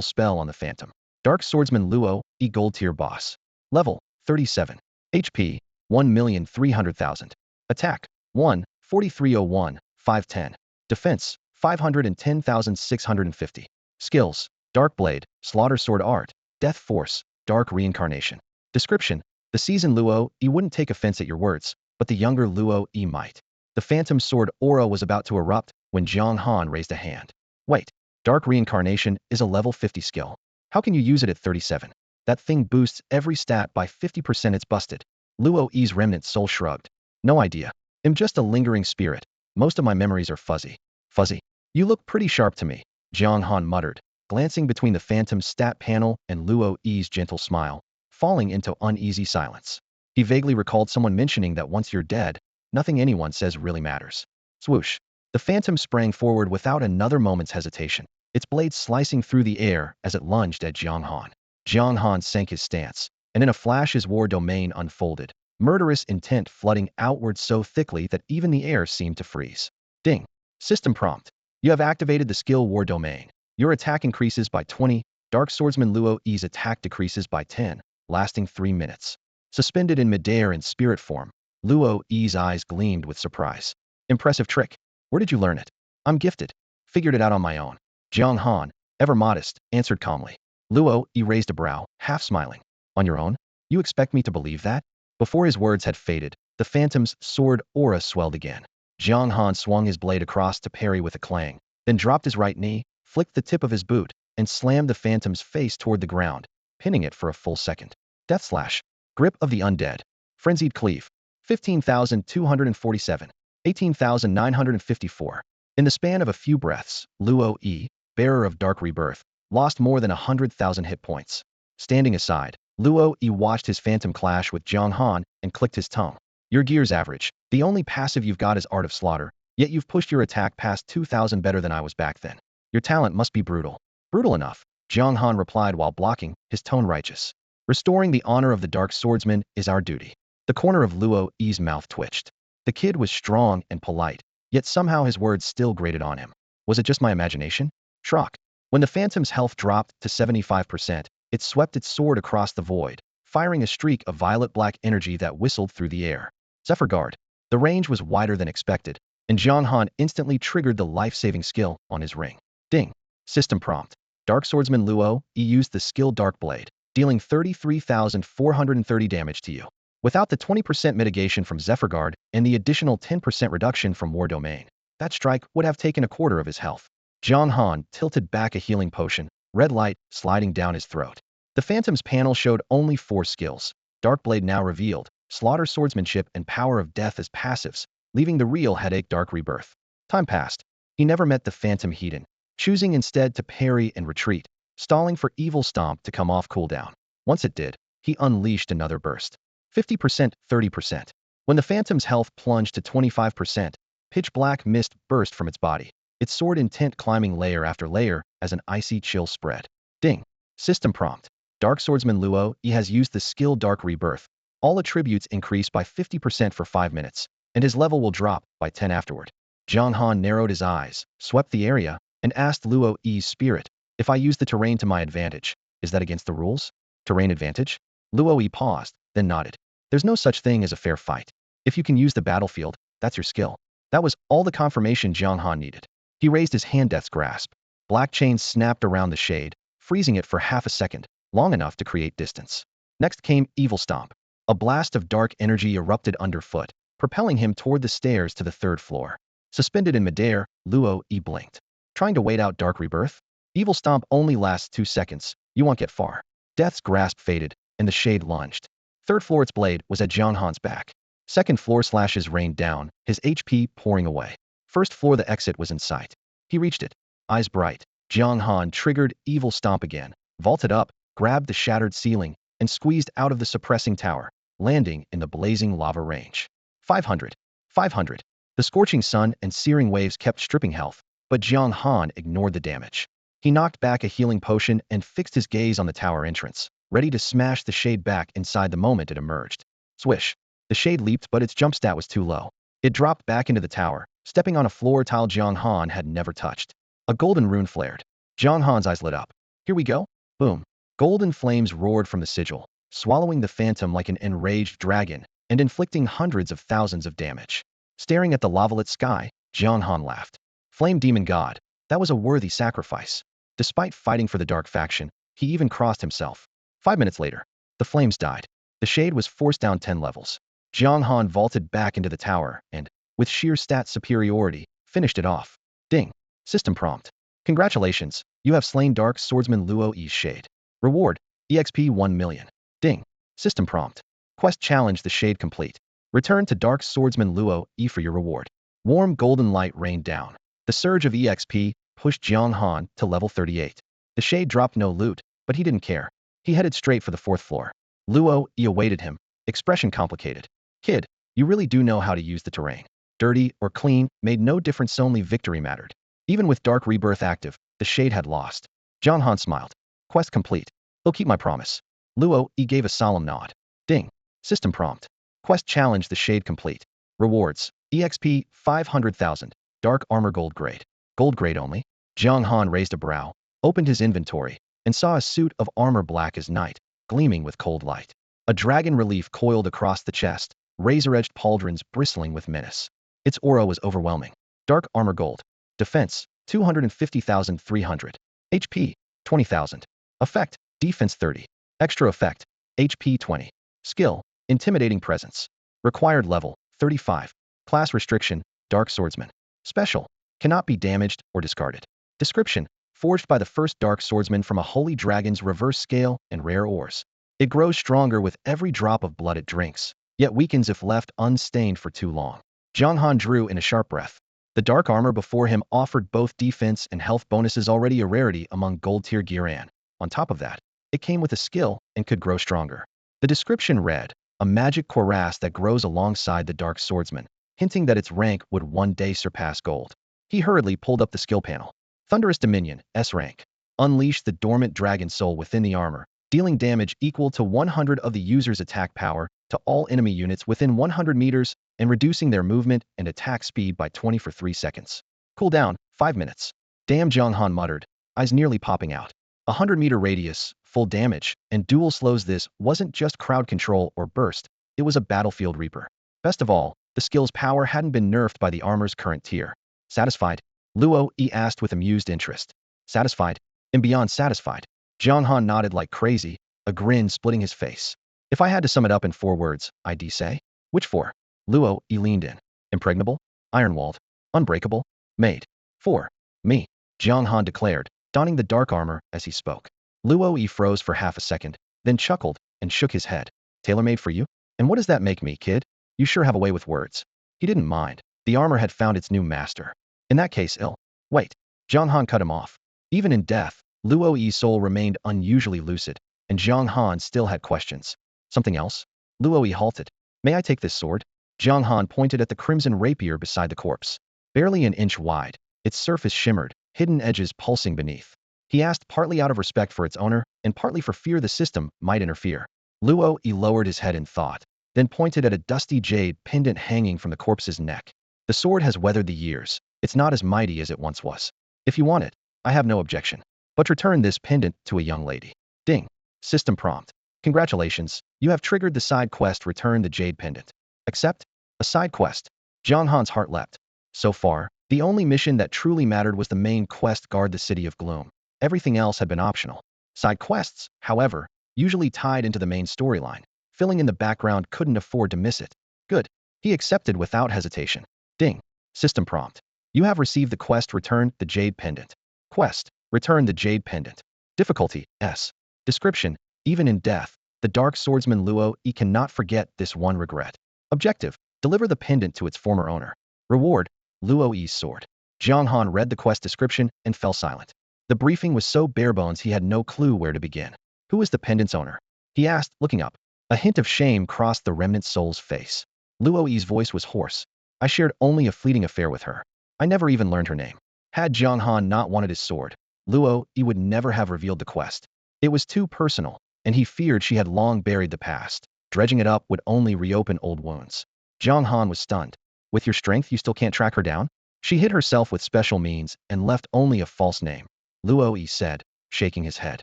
spell on the phantom. Dark Swordsman Luo, E gold tier boss. Level 37. HP 1,300,000. Attack 1, 4301, 510. Defense 510,650. Skills: Dark Blade, Slaughter Sword Art, Death Force, Dark Reincarnation. Description: the seasoned Luo E wouldn't take offense at your words, but the younger Luo E might. The phantom sword aura was about to erupt when Jiang Han raised a hand. Wait, Dark Reincarnation is a level 50 skill. How can you use it at 37? That thing boosts every stat by 50%. It's busted. Luo E's remnant soul shrugged. No idea. I'm just a lingering spirit. Most of my memories are fuzzy. Fuzzy? You look pretty sharp to me, Jiang Han muttered, glancing between the phantom's stat panel and Luo E's gentle smile, falling into uneasy silence. He vaguely recalled someone mentioning that once you're dead, nothing anyone says really matters. Swoosh. The phantom sprang forward without another moment's hesitation, its blade slicing through the air as it lunged at Jiang Han. Jiang Han sank his stance, and in a flash his war domain unfolded, murderous intent flooding outward so thickly that even the air seemed to freeze. Ding. System prompt. You have activated the skill War Domain. Your attack increases by 20, Dark Swordsman Luo E's attack decreases by 10, lasting 3 minutes. Suspended in midair in spirit form, Luo E's eyes gleamed with surprise. Impressive trick. Where did you learn it? I'm gifted. Figured it out on my own. Jiang Han, ever modest, answered calmly. Luo E raised a brow, half smiling. On your own? You expect me to believe that? Before his words had faded, the phantom's sword aura swelled again. Jiang Han swung his blade across to parry with a clang, then dropped his right knee, flicked the tip of his boot, and slammed the phantom's face toward the ground, pinning it for a full second. Death slash. Grip of the undead. Frenzied cleave. 15,247. 18,954. In the span of a few breaths, Luo E, bearer of dark rebirth, lost more than 100,000 hit points. Standing aside, Luo E watched his phantom clash with Jiang Han and clicked his tongue. Your gear's average. The only passive you've got is Art of Slaughter, yet you've pushed your attack past 2,000 better than I was back then. Your talent must be brutal. Brutal enough, Jiang Han replied while blocking, his tone righteous. Restoring the honor of the Dark Swordsman is our duty. The corner of Luo E's mouth twitched. The kid was strong and polite, yet somehow his words still grated on him. Was it just my imagination? Shrock. When the phantom's health dropped to 75%, it swept its sword across the void, firing a streak of violet-black energy that whistled through the air. Zephyr Guard. The range was wider than expected, and Jiang Han instantly triggered the life-saving skill on his ring. Ding. System prompt. Dark Swordsman Luo E used the skill Dark Blade, dealing 33,430 damage to you. Without the 20% mitigation from Zephyr Guard and the additional 10% reduction from War Domain, that strike would have taken a quarter of his health. Jiang Han tilted back a healing potion, red light sliding down his throat. The Phantom's panel showed only 4 skills. Dark Blade now revealed Slaughter Swordsmanship and Power of Death as passives, leaving the real headache Dark Rebirth. Time passed. He never met the Phantom Hedon, choosing instead to parry and retreat, stalling for Evil Stomp to come off cooldown. Once it did, he unleashed another burst. 50%, 30%. When the Phantom's health plunged to 25%, pitch black mist burst from its body, its sword intent climbing layer after layer as an icy chill spread. Ding. System prompt. Dark Swordsman Luo E has used the skill Dark Rebirth. All attributes increase by 50% for 5 minutes, and his level will drop by 10 afterward. Jiang Han narrowed his eyes, swept the area, and asked Luo E's spirit, if I use the terrain to my advantage, is that against the rules? Terrain advantage? Luo E paused, then nodded. There's no such thing as a fair fight. If you can use the battlefield, that's your skill. That was all the confirmation Jiang Han needed. He raised his hand death's grasp. Black chains snapped around the shade, freezing it for half a second, long enough to create distance. Next came Evil Stomp. A blast of dark energy erupted underfoot, propelling him toward the stairs to the 3rd floor. Suspended in midair, Luo E blinked. Trying to wait out Dark Rebirth? Evil Stomp only lasts 2 seconds. You won't get far. Death's grasp faded, and the shade lunged. 3rd floor, its blade was at Jiang Han's back. 2nd floor slashes rained down, his HP pouring away. 1st floor, the exit was in sight. He reached it. Eyes bright, Jiang Han triggered Evil Stomp again, vaulted up, grabbed the shattered ceiling, and squeezed out of the suppressing tower, landing in the blazing lava range. 500. 500. The scorching sun and searing waves kept stripping health, but Jiang Han ignored the damage. He knocked back a healing potion and fixed his gaze on the tower entrance, ready to smash the shade back inside the moment it emerged. Swish. The shade leaped, but its jump stat was too low. It dropped back into the tower, stepping on a floor tile Jiang Han had never touched. A golden rune flared. Jiang Han's eyes lit up. Here we go? Boom. Golden flames roared from the sigil, swallowing the phantom like an enraged dragon and inflicting hundreds of thousands of damage. Staring at the lava-lit sky, Jiang Han laughed. Flame demon god, that was a worthy sacrifice. Despite fighting for the dark faction, he even crossed himself. 5 minutes later, the flames died. The shade was forced down 10 levels. Jiang Han vaulted back into the tower and, with sheer stat superiority, finished it off. Ding. System prompt. Congratulations, you have slain Dark Swordsman Luo Yi's Shade. Reward, EXP 1 million. Ding. System prompt. Quest challenge the Shade complete. Return to Dark Swordsman Luo Yi for your reward. Warm golden light rained down. The surge of EXP pushed Jiang Han to level 38. The Shade dropped no loot, but he didn't care. He headed straight for the 4th floor. Luo Yi awaited him, expression complicated. Kid, you really do know how to use the terrain. Dirty or clean made no difference, only victory mattered. Even with Dark Rebirth active, the Shade had lost. Jiang Han smiled. Quest complete. He'll keep my promise. Luo Yi gave a solemn nod. Ding. System prompt. Quest challenge the Shade complete. Rewards. EXP 500,000. Dark armor gold grade. Gold grade only? Jiang Han raised a brow, opened his inventory, and saw a suit of armor black as night, gleaming with cold light. A dragon relief coiled across the chest, razor-edged pauldrons bristling with menace. Its aura was overwhelming. Dark armor gold. Defense, 250,300. HP, 20,000. Effect, defense 30. Extra effect, HP 20. Skill, intimidating presence. Required level, 35. Class restriction, Dark Swordsman. Special, cannot be damaged or discarded. Description, forged by the first Dark Swordsman from a holy dragon's reverse scale and rare ores. It grows stronger with every drop of blood it drinks, yet weakens if left unstained for too long. Jiang Han drew in a sharp breath. The dark armor before him offered both defense and health bonuses, already a rarity among gold-tier gear, and, on top of that, it came with a skill and could grow stronger. The description read, a magic cuirass that grows alongside the Dark Swordsman, hinting that its rank would one day surpass gold. He hurriedly pulled up the skill panel. Thunderous Dominion, S rank. Unleash the dormant dragon soul within the armor, dealing damage equal to 100 of the user's attack power to all enemy units within 100 meters, and reducing their movement and attack speed by 20 for 3 seconds. Cooldown, 5 minutes. Damn, Jiang Han muttered, eyes nearly popping out. 100-meter radius, full damage, and duel slows. This wasn't just crowd control or burst, it was a battlefield reaper. Best of all, the skill's power hadn't been nerfed by the armor's current tier. Satisfied? Luo Yi asked with amused interest. Satisfied? And beyond satisfied. Jiang Han nodded like crazy, a grin splitting his face. If I had to sum it up in 4 words, I'd say? Which 4? Luo Yi leaned in. Impregnable? Iron-walled? Unbreakable? Made. For me, Jiang Han declared, donning the dark armor as he spoke. Luo Yi froze for half a second, then chuckled and shook his head. Tailor-made for you? And what does that make me, kid? You sure have a way with words. He didn't mind. The armor had found its new master. In that case, ill. Wait. Jiang Han cut him off. Even in death, Luo Yi's soul remained unusually lucid, and Jiang Han still had questions. Something else? Luo Yi halted. May I take this sword? Jiang Han pointed at the crimson rapier beside the corpse. Barely an inch wide, its surface shimmered, hidden edges pulsing beneath. He asked partly out of respect for its owner, and partly for fear the system might interfere. Luo Yi lowered his head in thought, then pointed at a dusty jade pendant hanging from the corpse's neck. The sword has weathered the years. It's not as mighty as it once was. If you want it, I have no objection. But return this pendant to a young lady. Ding. System prompt. Congratulations, you have triggered the side quest, return the jade pendant. Accept? A side quest. Jiang Han's heart leapt. So far, the only mission that truly mattered was the main quest, guard the City of Gloom. Everything else had been optional. Side quests, however, usually tied into the main storyline. Filling in the background couldn't afford to miss it. Good. He accepted without hesitation. Ding. System prompt. You have received the quest, return the jade pendant. Quest. Return the jade pendant. Difficulty, S. Description. Even in death, the Dark Swordsman Luo Yi cannot forget this one regret. Objective. Deliver the pendant to its former owner. Reward. Luo Yi's sword. Jiang Han read the quest description and fell silent. The briefing was so barebones he had no clue where to begin. Who is the pendant's owner? He asked, looking up. A hint of shame crossed the remnant soul's face. Luo Yi's voice was hoarse. I shared only a fleeting affair with her. I never even learned her name. Had Jiang Han not wanted his sword, Luo Yi would never have revealed the quest. It was too personal, and he feared she had long buried the past. Dredging it up would only reopen old wounds. Jiang Han was stunned. With your strength, you still can't track her down? She hid herself with special means and left only a false name, Luo Yi said, shaking his head.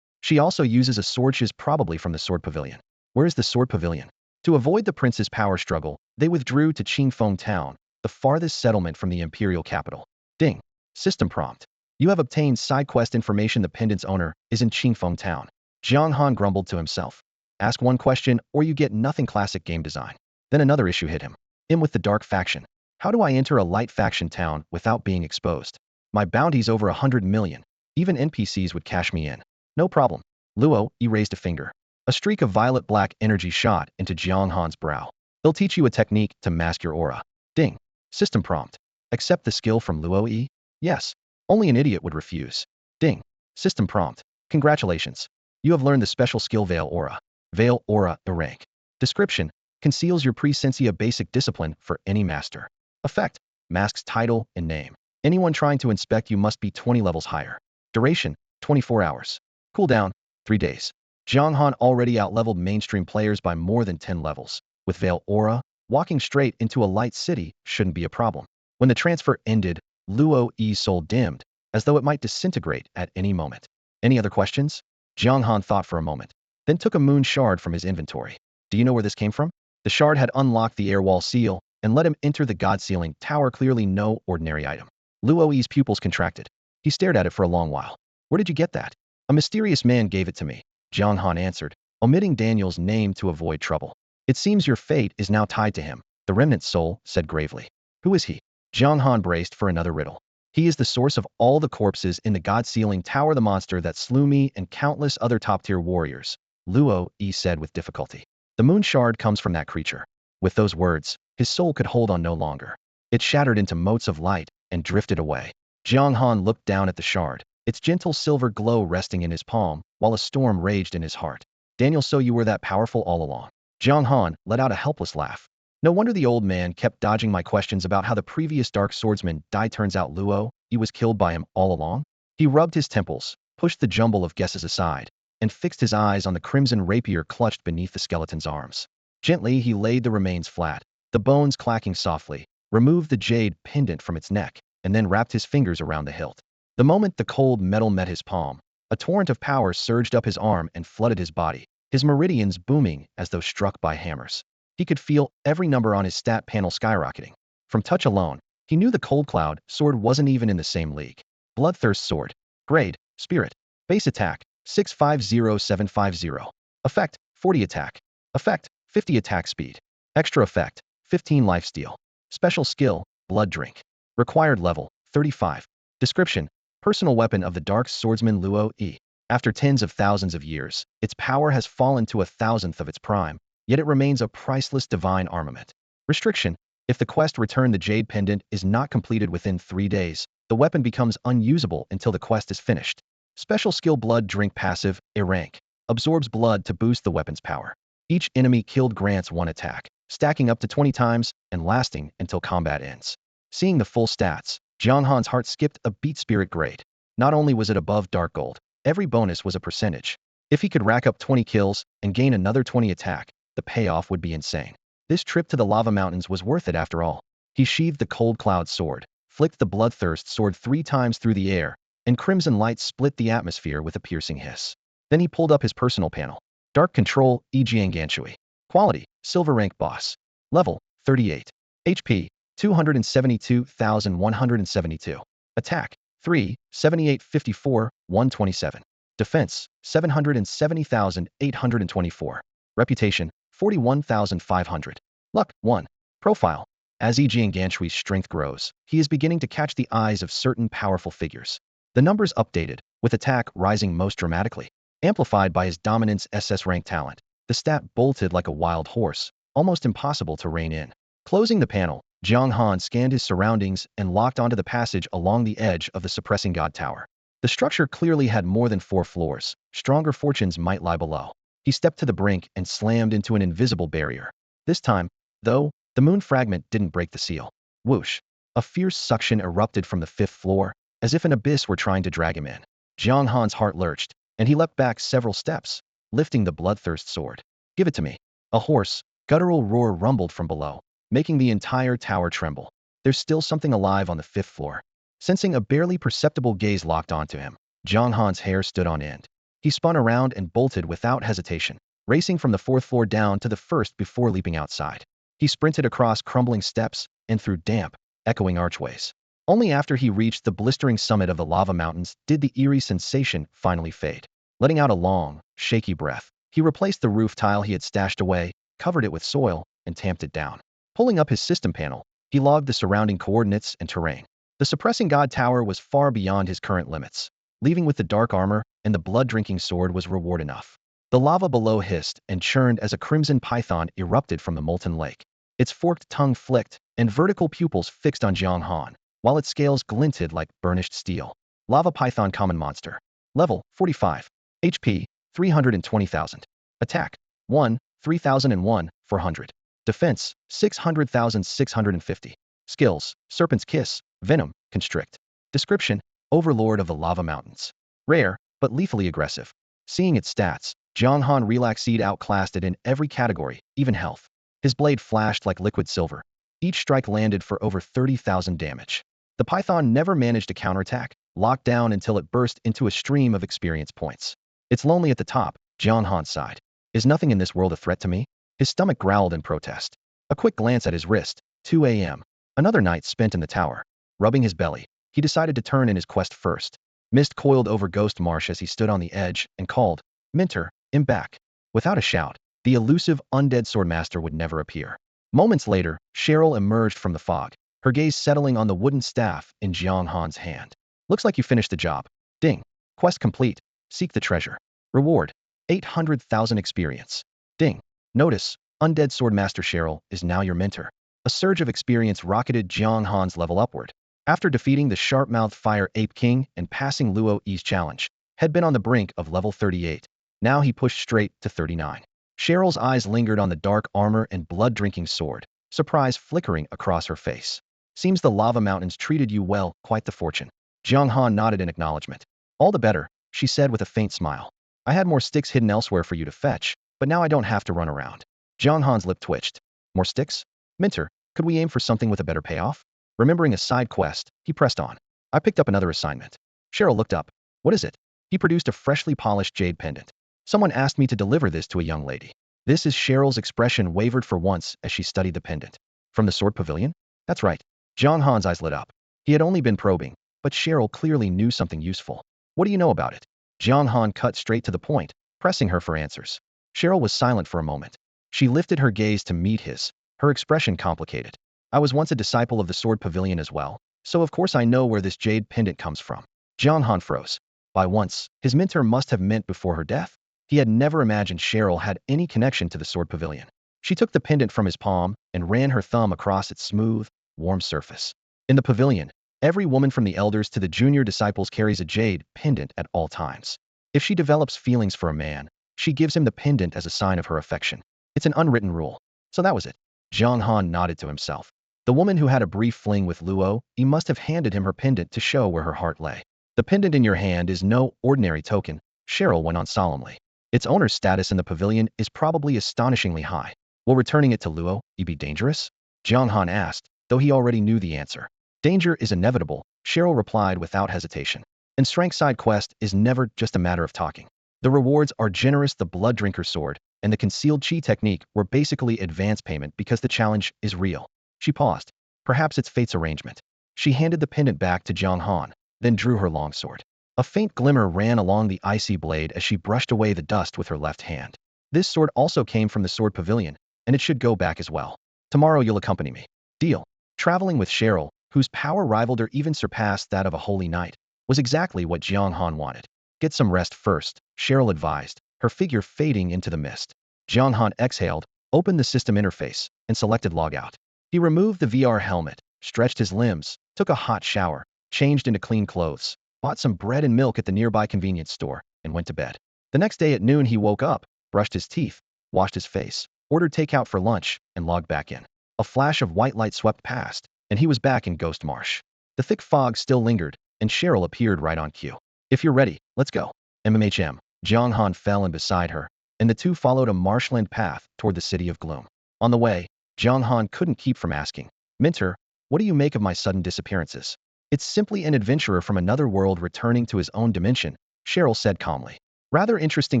She also uses a sword shiz probably from the sword pavilion. Where is the sword pavilion? To avoid the prince's power struggle, they withdrew to Qingfeng town, the farthest settlement from the imperial capital. Ding. System prompt. You have obtained side quest information. The pendant's owner is in Qingfeng town. Jiang Han grumbled to himself. Ask one question or you get nothing. Classic game design. Then another issue hit him. In with the dark faction. How do I enter a light faction town without being exposed? My bounty's over 100 million. Even NPCs would cash me in. No problem. Luo Yi raised a finger. A streak of violet-black energy shot into Jiang Han's brow. They'll teach you a technique to mask your aura. Ding. System prompt. Accept the skill from Luo Yi? Yes. Only an idiot would refuse. Ding. System prompt. Congratulations. You have learned the special skill Veil Aura. Veil Aura, a rank. Description. Conceals your presentia basic discipline for any master. Effect. Masks title and name. Anyone trying to inspect you must be 20 levels higher. Duration. 24 hours. Cooldown. 3 days. Jiang Han already outleveled mainstream players by more than 10 levels. With Veil Aura, walking straight into a light city shouldn't be a problem. When the transfer ended, Luo Yi's soul dimmed, as though it might disintegrate at any moment. Any other questions? Jiang Han thought for a moment, then took a moon shard from his inventory. Do you know where this came from? The shard had unlocked the air wall seal and let him enter the god-sealing tower. Clearly no ordinary item. Luo Yi's pupils contracted. He stared at it for a long while. Where did you get that? A mysterious man gave it to me, Jiang Han answered, omitting Daniel's name to avoid trouble. It seems your fate is now tied to him, the remnant soul said gravely. Who is he? Jiang Han braced for another riddle. He is the source of all the corpses in the god-sealing tower, the monster that slew me and countless other top-tier warriors, Luo Yi said with difficulty. The moon shard comes from that creature. With those words, his soul could hold on no longer. It shattered into motes of light and drifted away. Jiang Han looked down at the shard, its gentle silver glow resting in his palm, while a storm raged in his heart. Daniel, so you were that powerful all along. Jiang Han let out a helpless laugh. No wonder the old man kept dodging my questions about how the previous dark swordsman died. Turns out Luo Yi was killed by him all along. He rubbed his temples, pushed the jumble of guesses aside, and fixed his eyes on the crimson rapier clutched beneath the skeleton's arms. Gently he laid the remains flat, the bones clacking softly, removed the jade pendant from its neck, and then wrapped his fingers around the hilt. The moment the cold metal met his palm, a torrent of power surged up his arm and flooded his body, his meridians booming as though struck by hammers. He could feel every number on his stat panel skyrocketing. From touch alone, he knew the Cold Cloud sword wasn't even in the same league. Bloodthirst sword. Grade, Spirit. Base attack, 650750. Effect, 40 attack. Effect, 50 attack speed. Extra effect, 15 lifesteal. Special skill, Blood Drink. Required level, 35. Description, personal weapon of the dark swordsman Luo Yi. After tens of thousands of years, its power has fallen to 1,000th of its prime, yet it remains a priceless divine armament. Restriction, if the quest Return the Jade Pendant is not completed within 3 days, the weapon becomes unusable until the quest is finished. Special skill Blood Drink passive, a rank. Absorbs blood to boost the weapon's power. Each enemy killed grants 1 attack, stacking up to 20 times and lasting until combat ends. Seeing the full stats, Jiang Han's heart skipped a beat. Spirit grade. Not only was it above dark gold, every bonus was a percentage. If he could rack up 20 kills and gain another 20 attack, the payoff would be insane. This trip to the lava mountains was worth it after all. He sheathed the Cold Cloud sword, flicked the Bloodthirst sword 3 times through the air, and crimson light split the atmosphere with a piercing hiss. Then he pulled up his personal panel. Dark Control, Jianganshui. Quality, Silver Rank Boss. Level, 38. HP, 272,172. Attack, 3, 7854, 127. Defense, 770,824. Reputation, 41,500. Luck, 1. Profile. As Jiangganshui's strength grows, he is beginning to catch the eyes of certain powerful figures. The numbers updated, with attack rising most dramatically. Amplified by his dominance SS rank talent, the stat bolted like a wild horse, almost impossible to rein in. Closing the panel, Jiang Han scanned his surroundings and locked onto the passage along the edge of the suppressing god tower. The structure clearly had more than 4 floors. Stronger fortunes might lie below. He stepped to the brink and slammed into an invisible barrier. This time, though, the moon fragment didn't break the seal. Whoosh! A fierce suction erupted from the fifth floor, as if an abyss were trying to drag him in. Jiang Han's heart lurched, and he leapt back several steps, lifting the bloodthirst sword. Give it to me. A hoarse, guttural roar rumbled from below, making the entire tower tremble. There's still something alive on the fifth floor. Sensing a barely perceptible gaze locked onto him, Jiang Han's hair stood on end. He spun around and bolted without hesitation, racing from the fourth floor down to the first before leaping outside. He sprinted across crumbling steps and through damp, echoing archways. Only after he reached the blistering summit of the lava mountains did the eerie sensation finally fade. Letting out a long, shaky breath, he replaced the roof tile he had stashed away, covered it with soil, and tamped it down. Pulling up his system panel, he logged the surrounding coordinates and terrain. The suppressing god tower was far beyond his current limits. Leaving with the dark armor and the blood-drinking sword was reward enough. The lava below hissed and churned as a crimson python erupted from the molten lake. Its forked tongue flicked, and vertical pupils fixed on Jiang Han, while its scales glinted like burnished steel. Lava Python Common Monster. Level 45. HP 320,000. Attack 1, 3001, 400. Defense 600,650. Skills: Serpent's Kiss, Venom, Constrict. Description: Overlord of the Lava Mountains. Rare, but lethally aggressive. Seeing its stats, Jiang Han Relaxed outclassed it in every category, even health. His blade flashed like liquid silver. Each strike landed for over 30,000 damage. The python never managed to counterattack, locked down until it burst into a stream of experience points. It's lonely at the top, Jiang Han sighed. Is nothing in this world a threat to me? His stomach growled in protest. A quick glance at his wrist, 2 a.m. Another night spent in the tower. Rubbing his belly, he decided to turn in his quest first. Mist coiled over Ghost Marsh as he stood on the edge and called, Minter, I'm back. Without a shout, the elusive undead swordmaster would never appear. Moments later, Cheryl emerged from the fog, her gaze settling on the wooden staff in Jiang Han's hand. Looks like you finished the job. Ding. Quest complete. Seek the treasure. Reward: 800,000 experience. Ding. Notice: Undead Swordmaster Cheryl is now your mentor. A surge of experience rocketed Jiang Han's level upward. After defeating the sharp-mouthed Fire Ape King and passing Luo Yi's challenge, had been on the brink of level 38. Now he pushed straight to 39. Cheryl's eyes lingered on the dark armor and blood-drinking sword, surprise flickering across her face. Seems the lava mountains treated you well, quite the fortune. Jiang Han nodded in acknowledgement. All the better, she said with a faint smile. I had more sticks hidden elsewhere for you to fetch, but now I don't have to run around. Jiang Han's lip twitched. More sticks? Minter, could we aim for something with a better payoff? Remembering a side quest, he pressed on. I picked up another assignment. Cheryl looked up. What is it? He produced a freshly polished jade pendant. Someone asked me to deliver this to a young lady. This is Cheryl's expression wavered for once as she studied the pendant. From the sword pavilion? That's right. Jiang Han's eyes lit up. He had only been probing, but Cheryl clearly knew something useful. What do you know about it? Jiang Han cut straight to the point, pressing her for answers. Cheryl was silent for a moment. She lifted her gaze to meet his, her expression complicated. I was once a disciple of the sword pavilion as well, so of course I know where this jade pendant comes from. Jiang Han froze. By once, his mentor must have meant before her death. He had never imagined Cheryl had any connection to the sword pavilion. She took the pendant from his palm and ran her thumb across its smooth, warm surface. In the pavilion, every woman from the elders to the junior disciples carries a jade pendant at all times. If she develops feelings for a man, she gives him the pendant as a sign of her affection. It's an unwritten rule. So that was it. Jiang Han nodded to himself. The woman who had a brief fling with Luo Yi must have handed him her pendant to show where her heart lay. The pendant in your hand is no ordinary token, Cheryl went on solemnly. Its owner's status in the pavilion is probably astonishingly high. Will returning it to Luo Yi be dangerous? Jiang Han asked, though he already knew the answer. Danger is inevitable, Cheryl replied without hesitation. And strength side quest is never just a matter of talking. The rewards are generous. The blood drinker sword and the concealed chi technique were basically advance payment because the challenge is real. She paused. Perhaps it's fate's arrangement. She handed the pendant back to Jiang Han, then drew her longsword. A faint glimmer ran along the icy blade as she brushed away the dust with her left hand. This sword also came from the sword pavilion, and it should go back as well. Tomorrow you'll accompany me. Deal. Traveling with Cheryl, whose power rivaled or even surpassed that of a holy knight, was exactly what Jiang Han wanted. Get some rest first, Cheryl advised, her figure fading into the mist. Jiang Han exhaled, opened the system interface, and selected logout. He removed the VR helmet, stretched his limbs, took a hot shower, changed into clean clothes, bought some bread and milk at the nearby convenience store, and went to bed. The next day at noon he woke up, brushed his teeth, washed his face, ordered takeout for lunch, and logged back in. A flash of white light swept past, and he was back in Ghost Marsh. The thick fog still lingered, and Cheryl appeared right on cue. If you're ready, let's go. MMHM. Jiang Han fell in beside her, and the two followed a marshland path toward the City of Gloom. On the way, Jiang Han couldn't keep from asking, Minter, what do you make of my sudden disappearances? It's simply an adventurer from another world returning to his own dimension, Cheryl said calmly. Rather interesting,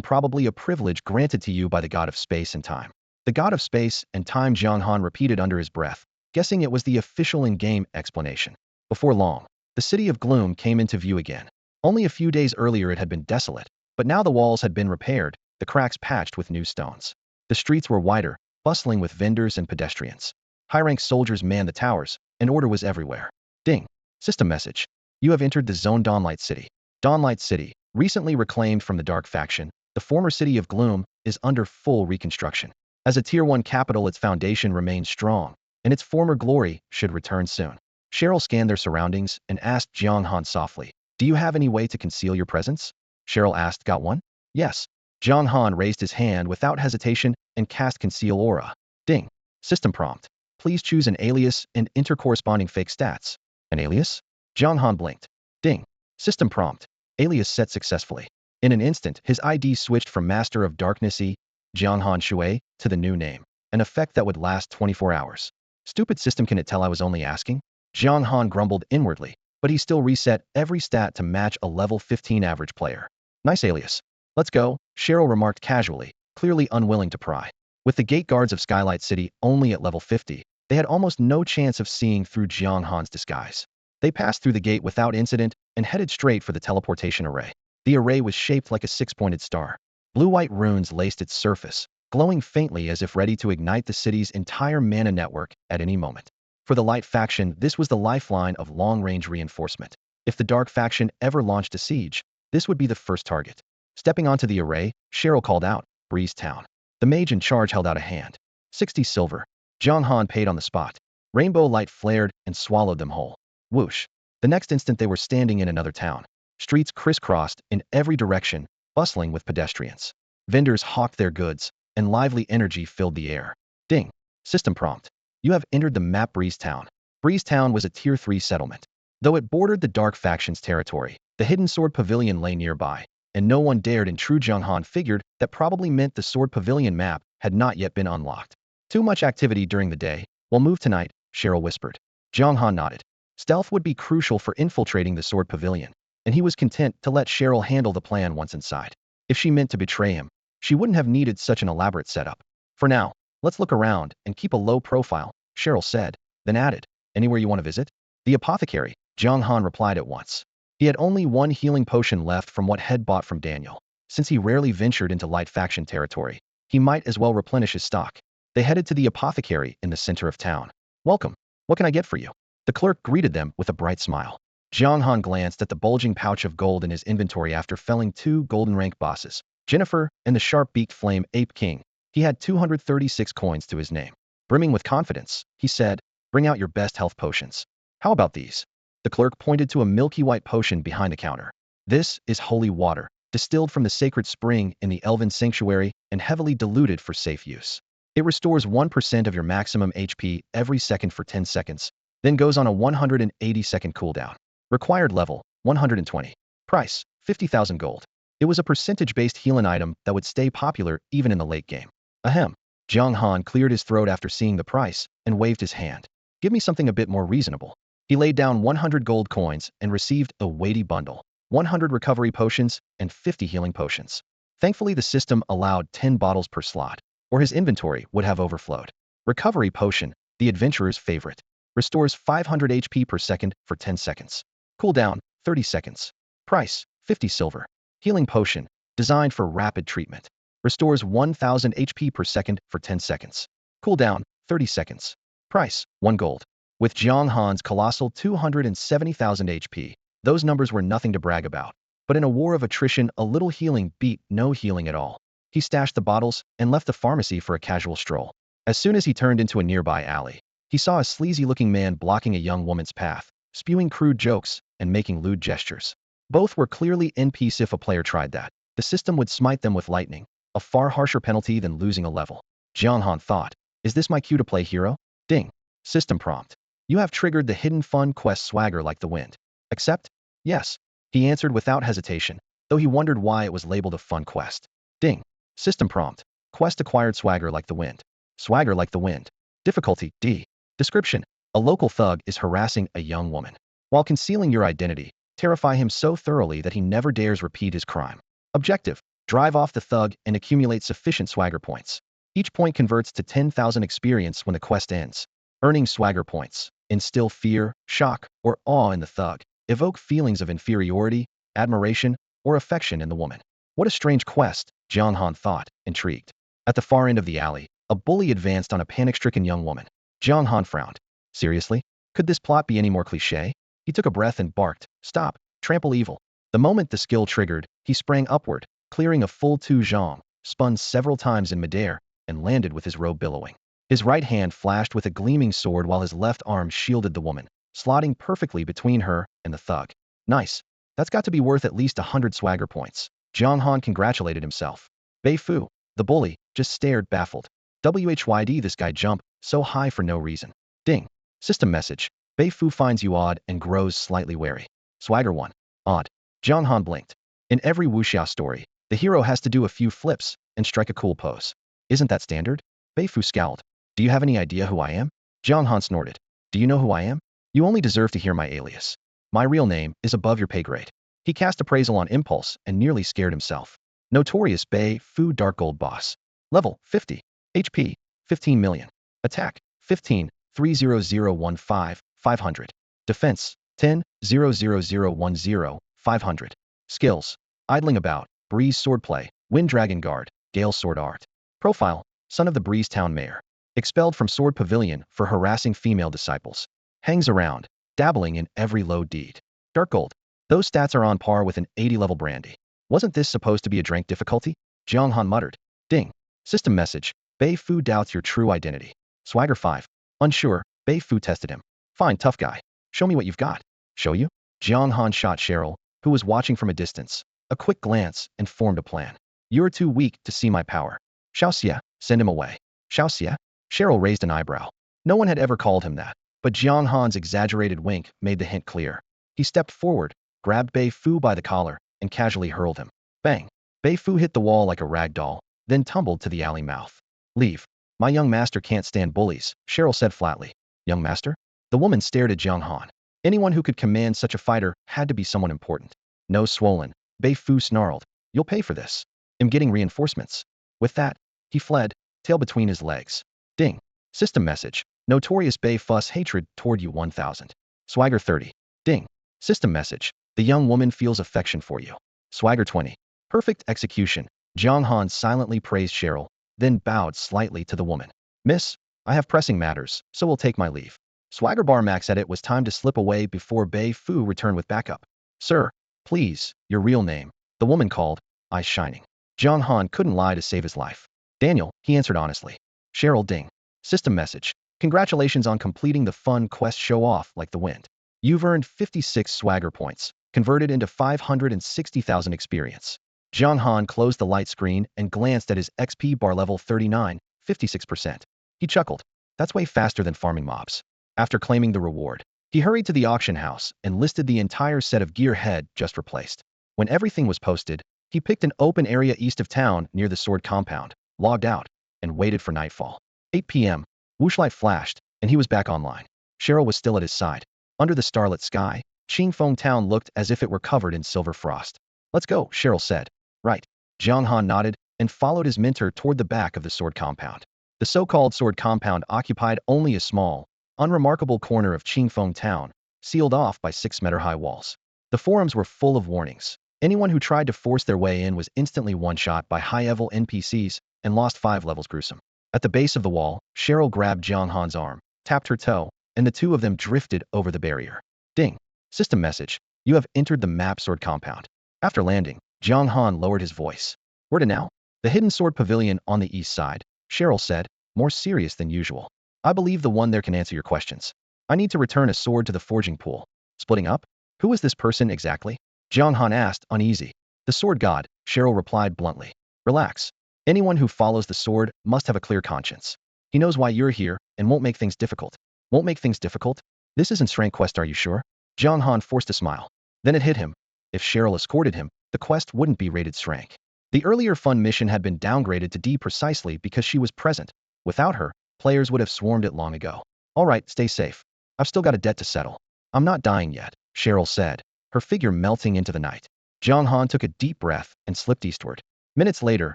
probably a privilege granted to you by the god of space and time. The god of space and time, Jiang Han repeated under his breath, guessing it was the official in-game explanation. Before long, the City of Gloom came into view again. Only a few days earlier it had been desolate, but now the walls had been repaired, the cracks patched with new stones. The streets were wider, bustling with vendors and pedestrians. High-ranked soldiers manned the towers, and order was everywhere. Ding. System message. You have entered the zone Dawnlight City. Dawnlight City, recently reclaimed from the Dark Faction, the former City of Gloom, is under full reconstruction. As a Tier 1 capital, its foundation remains strong, and its former glory should return soon. Cheryl scanned their surroundings and asked Jiang Han softly, Do you have any way to conceal your presence? Cheryl asked, Got one? Yes. Jiang Han raised his hand without hesitation and cast Conceal Aura. Ding. System prompt. Please choose an alias and enter corresponding fake stats. An alias? Jiang Han blinked. Ding. System prompt. Alias set successfully. In an instant, his ID switched from Master of Darkness E, Jiang Han Shui, to the new name, an effect that would last 24 hours. Stupid system, can it tell I was only asking? Jiang Han grumbled inwardly, but he still reset every stat to match a level 15 average player. Nice alias. Let's go, Cheryl remarked casually, clearly unwilling to pry. With the gate guards of Skylight City only at level 50, they had almost no chance of seeing through Jiang Han's disguise. They passed through the gate without incident and headed straight for the teleportation array. The array was shaped like a six-pointed star. Blue-white runes laced its surface, glowing faintly as if ready to ignite the city's entire mana network at any moment. For the Light Faction, this was the lifeline of long-range reinforcement. If the Dark Faction ever launched a siege, this would be the first target. Stepping onto the array, Cheryl called out, Breeze Town. The mage in charge held out a hand. 60 silver. Jiang Han paid on the spot. Rainbow light flared and swallowed them whole. Whoosh. The next instant they were standing in another town. Streets crisscrossed in every direction, bustling with pedestrians. Vendors hawked their goods, and lively energy filled the air. Ding. System prompt. You have entered the map Breeze Town. Breeze Town was a Tier 3 settlement. Though it bordered the Dark Faction's territory, the Hidden Sword Pavilion lay nearby, and no one dared intrude. Jiang Han figured that probably meant the Sword Pavilion map had not yet been unlocked. Too much activity during the day. We'll move tonight, Cheryl whispered. Jiang Han nodded. Stealth would be crucial for infiltrating the Sword Pavilion, and he was content to let Cheryl handle the plan once inside. If she meant to betray him, she wouldn't have needed such an elaborate setup. For now, let's look around and keep a low profile, Cheryl said, then added, Anywhere you want to visit? The apothecary, Jiang Han replied at once. He had only one healing potion left from what Head bought from Daniel. Since he rarely ventured into Light Faction territory, he might as well replenish his stock. They headed to the apothecary in the center of town. Welcome. What can I get for you? The clerk greeted them with a bright smile. Jiang Han glanced at the bulging pouch of gold in his inventory after felling 2 golden rank bosses, Jennifer and the sharp-beaked flame ape king. He had 236 coins to his name. Brimming with confidence, he said, Bring out your best health potions. How about these? The clerk pointed to a milky white potion behind the counter. This is holy water, distilled from the sacred spring in the Elven Sanctuary and heavily diluted for safe use. It restores 1% of your maximum HP every second for 10 seconds, then goes on a 180-second cooldown. Required level, 120. Price, 50,000 gold. It was a percentage-based healing item that would stay popular even in the late game. Ahem. Jiang Han cleared his throat after seeing the price and waved his hand. Give me something a bit more reasonable. He laid down 100 gold coins and received a weighty bundle, 100 recovery potions and 50 healing potions. Thankfully, the system allowed 10 bottles per slot, or his inventory would have overflowed. Recovery potion, the adventurer's favorite, restores 500 HP per second for 10 seconds. Cooldown, 30 seconds. Price, 50 silver. Healing potion, designed for rapid treatment, restores 1000 HP per second for 10 seconds. Cooldown, 30 seconds. Price, 1 gold. With Jiang Han's colossal 270,000 HP, those numbers were nothing to brag about. But in a war of attrition, a little healing beat no healing at all. He stashed the bottles and left the pharmacy for a casual stroll. As soon as he turned into a nearby alley, he saw a sleazy-looking man blocking a young woman's path, spewing crude jokes and making lewd gestures. Both were clearly NPCs. If a player tried that, the system would smite them with lightning, a far harsher penalty than losing a level. Jiang Han thought, Is this my cue to play hero? Ding. System prompt. You have triggered the hidden fun quest swagger like the wind. Accept? Yes. He answered without hesitation, though he wondered why it was labeled a fun quest. Ding. System prompt. Quest acquired swagger like the wind. Swagger like the wind. Difficulty, D. Description. A local thug is harassing a young woman. While concealing your identity, terrify him so thoroughly that he never dares repeat his crime. Objective. Drive off the thug and accumulate sufficient swagger points. Each point converts to 10,000 experience when the quest ends. Earning swagger points. Instill fear, shock, or awe in the thug. Evoke feelings of inferiority, admiration, or affection in the woman. What a strange quest, Jiang Han thought, intrigued. At the far end of the alley, a bully advanced on a panic-stricken young woman. Jiang Han frowned. Seriously? Could this plot be any more cliché? He took a breath and barked, "Stop, trample evil." The moment the skill triggered, he sprang upward, clearing a full 2 zhang, spun several times in midair, and landed with his robe billowing. His right hand flashed with a gleaming sword while his left arm shielded the woman, slotting perfectly between her and the thug. Nice. That's got to be worth at least 100 swagger points. Jiang Han congratulated himself. Bei Fu, the bully, just stared baffled. WHYD this guy jump so high for no reason. Ding. System message. Bei Fu finds you odd and grows slightly wary. Swagger 1. Odd. Jiang Han blinked. In every wuxia story, the hero has to do a few flips and strike a cool pose. Isn't that standard? Bei Fu scowled. Do you have any idea who I am? Jiang Han snorted. Do you know who I am? You only deserve to hear my alias. My real name is above your pay grade. He cast appraisal on impulse and nearly scared himself. Notorious Bei Fu Dark Gold Boss. Level 50. HP 15 million. Attack 15 30015 500. Defense 10 00010 500. Skills. Idling about, Breeze Swordplay, Wind Dragon Guard, Gale Sword Art. Profile. Son of the Breeze Town Mayor. Expelled from Sword Pavilion for harassing female disciples. Hangs around, dabbling in every low deed. Dark Gold. Those stats are on par with an 80-level brandy. Wasn't this supposed to be a drink difficulty? Jiang Han muttered. Ding. System message. Bei Fu doubts your true identity. Swagger 5. Unsure, Bei Fu tested him. Fine, tough guy. Show me what you've got. Show you? Jiang Han shot Cheryl, who was watching from a distance. A quick glance and formed a plan. You're too weak to see my power. Xiaoxia, send him away. Xiaoxia? Cheryl raised an eyebrow. No one had ever called him that, but Jiang Han's exaggerated wink made the hint clear. He stepped forward, grabbed Bei Fu by the collar, and casually hurled him. Bang! Bei Fu hit the wall like a rag doll, then tumbled to the alley mouth. Leave. My young master can't stand bullies, Cheryl said flatly. Young master? The woman stared at Jiang Han. Anyone who could command such a fighter had to be someone important. Nose swollen, Bei Fu snarled. You'll pay for this. I'm getting reinforcements. With that, he fled, tail between his legs. Ding. System message. Notorious Bei Fuss hatred toward you 1000. Swagger 30. Ding. System message. The young woman feels affection for you. Swagger 20. Perfect execution. Jiang Han silently praised Cheryl, then bowed slightly to the woman. Miss, I have pressing matters, so will take my leave. Swagger bar max at it was time to slip away before Bei Fu returned with backup. Sir, please, your real name. The woman called, eyes shining. Jiang Han couldn't lie to save his life. Daniel, he answered honestly. Cheryl ding. System message. Congratulations on completing the fun quest show off like the wind. You've earned 56 swagger points, converted into 560,000 experience. Jiang Han closed the light screen and glanced at his XP bar level 39, 56%. He chuckled. That's way faster than farming mobs. After claiming the reward, he hurried to the auction house and listed the entire set of gear head just replaced. When everything was posted, he picked an open area east of town near the sword compound, logged out, and waited for nightfall. 8 p.m. Wushlight flashed, and he was back online. Cheryl was still at his side. Under the starlit sky, Qingfeng town looked as if it were covered in silver frost. Let's go, Cheryl said. Right. Jiang Han nodded and followed his mentor toward the back of the sword compound. The so-called sword compound occupied only a small, unremarkable corner of Qingfeng town, sealed off by 6-meter-high walls. The forums were full of warnings. Anyone who tried to force their way in was instantly one-shot by high-level NPCs and lost 5 levels gruesome. At the base of the wall, Cheryl grabbed Jiang Han's arm, tapped her toe, and the two of them drifted over the barrier. Ding. System message. You have entered the map sword compound. After landing, Jiang Han lowered his voice. Where to now? The hidden sword pavilion on the east side, Cheryl said, more serious than usual. I believe the one there can answer your questions. I need to return a sword to the forging pool. Splitting up? Who is this person exactly? Jiang Han asked, uneasy. The sword god, Cheryl replied bluntly. Relax. Anyone who follows the sword must have a clear conscience. He knows why you're here and won't make things difficult. Won't make things difficult? This isn't strength quest, are you sure? Jiang Han forced a smile. Then it hit him. If Cheryl escorted him, the quest wouldn't be rated strength. The earlier fun mission had been downgraded to D precisely because she was present. Without her, players would have swarmed it long ago. All right, stay safe. I've still got a debt to settle. I'm not dying yet, Cheryl said, her figure melting into the night. Jiang Han took a deep breath and slipped eastward. Minutes later,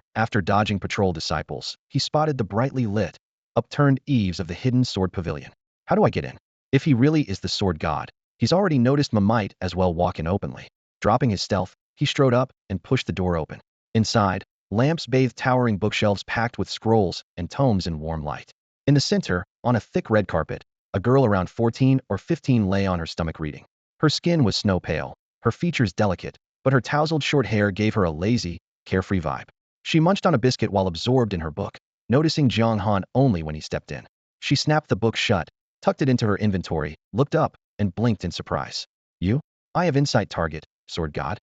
after dodging patrol disciples, he spotted the brightly lit, upturned eaves of the hidden sword pavilion. How do I get in? If he really is the sword god, he's already noticed Ma might as well walk in openly. Dropping his stealth, he strode up and pushed the door open. Inside, lamps bathed towering bookshelves packed with scrolls and tomes in warm light. In the center, on a thick red carpet, a girl around 14 or 15 lay on her stomach reading. Her skin was snow pale, her features delicate, but her tousled short hair gave her a lazy, carefree vibe. She munched on a biscuit while absorbed in her book, noticing Jiang Han only when he stepped in. She snapped the book shut, tucked it into her inventory, looked up, and blinked in surprise. You? I have insight target, sword god.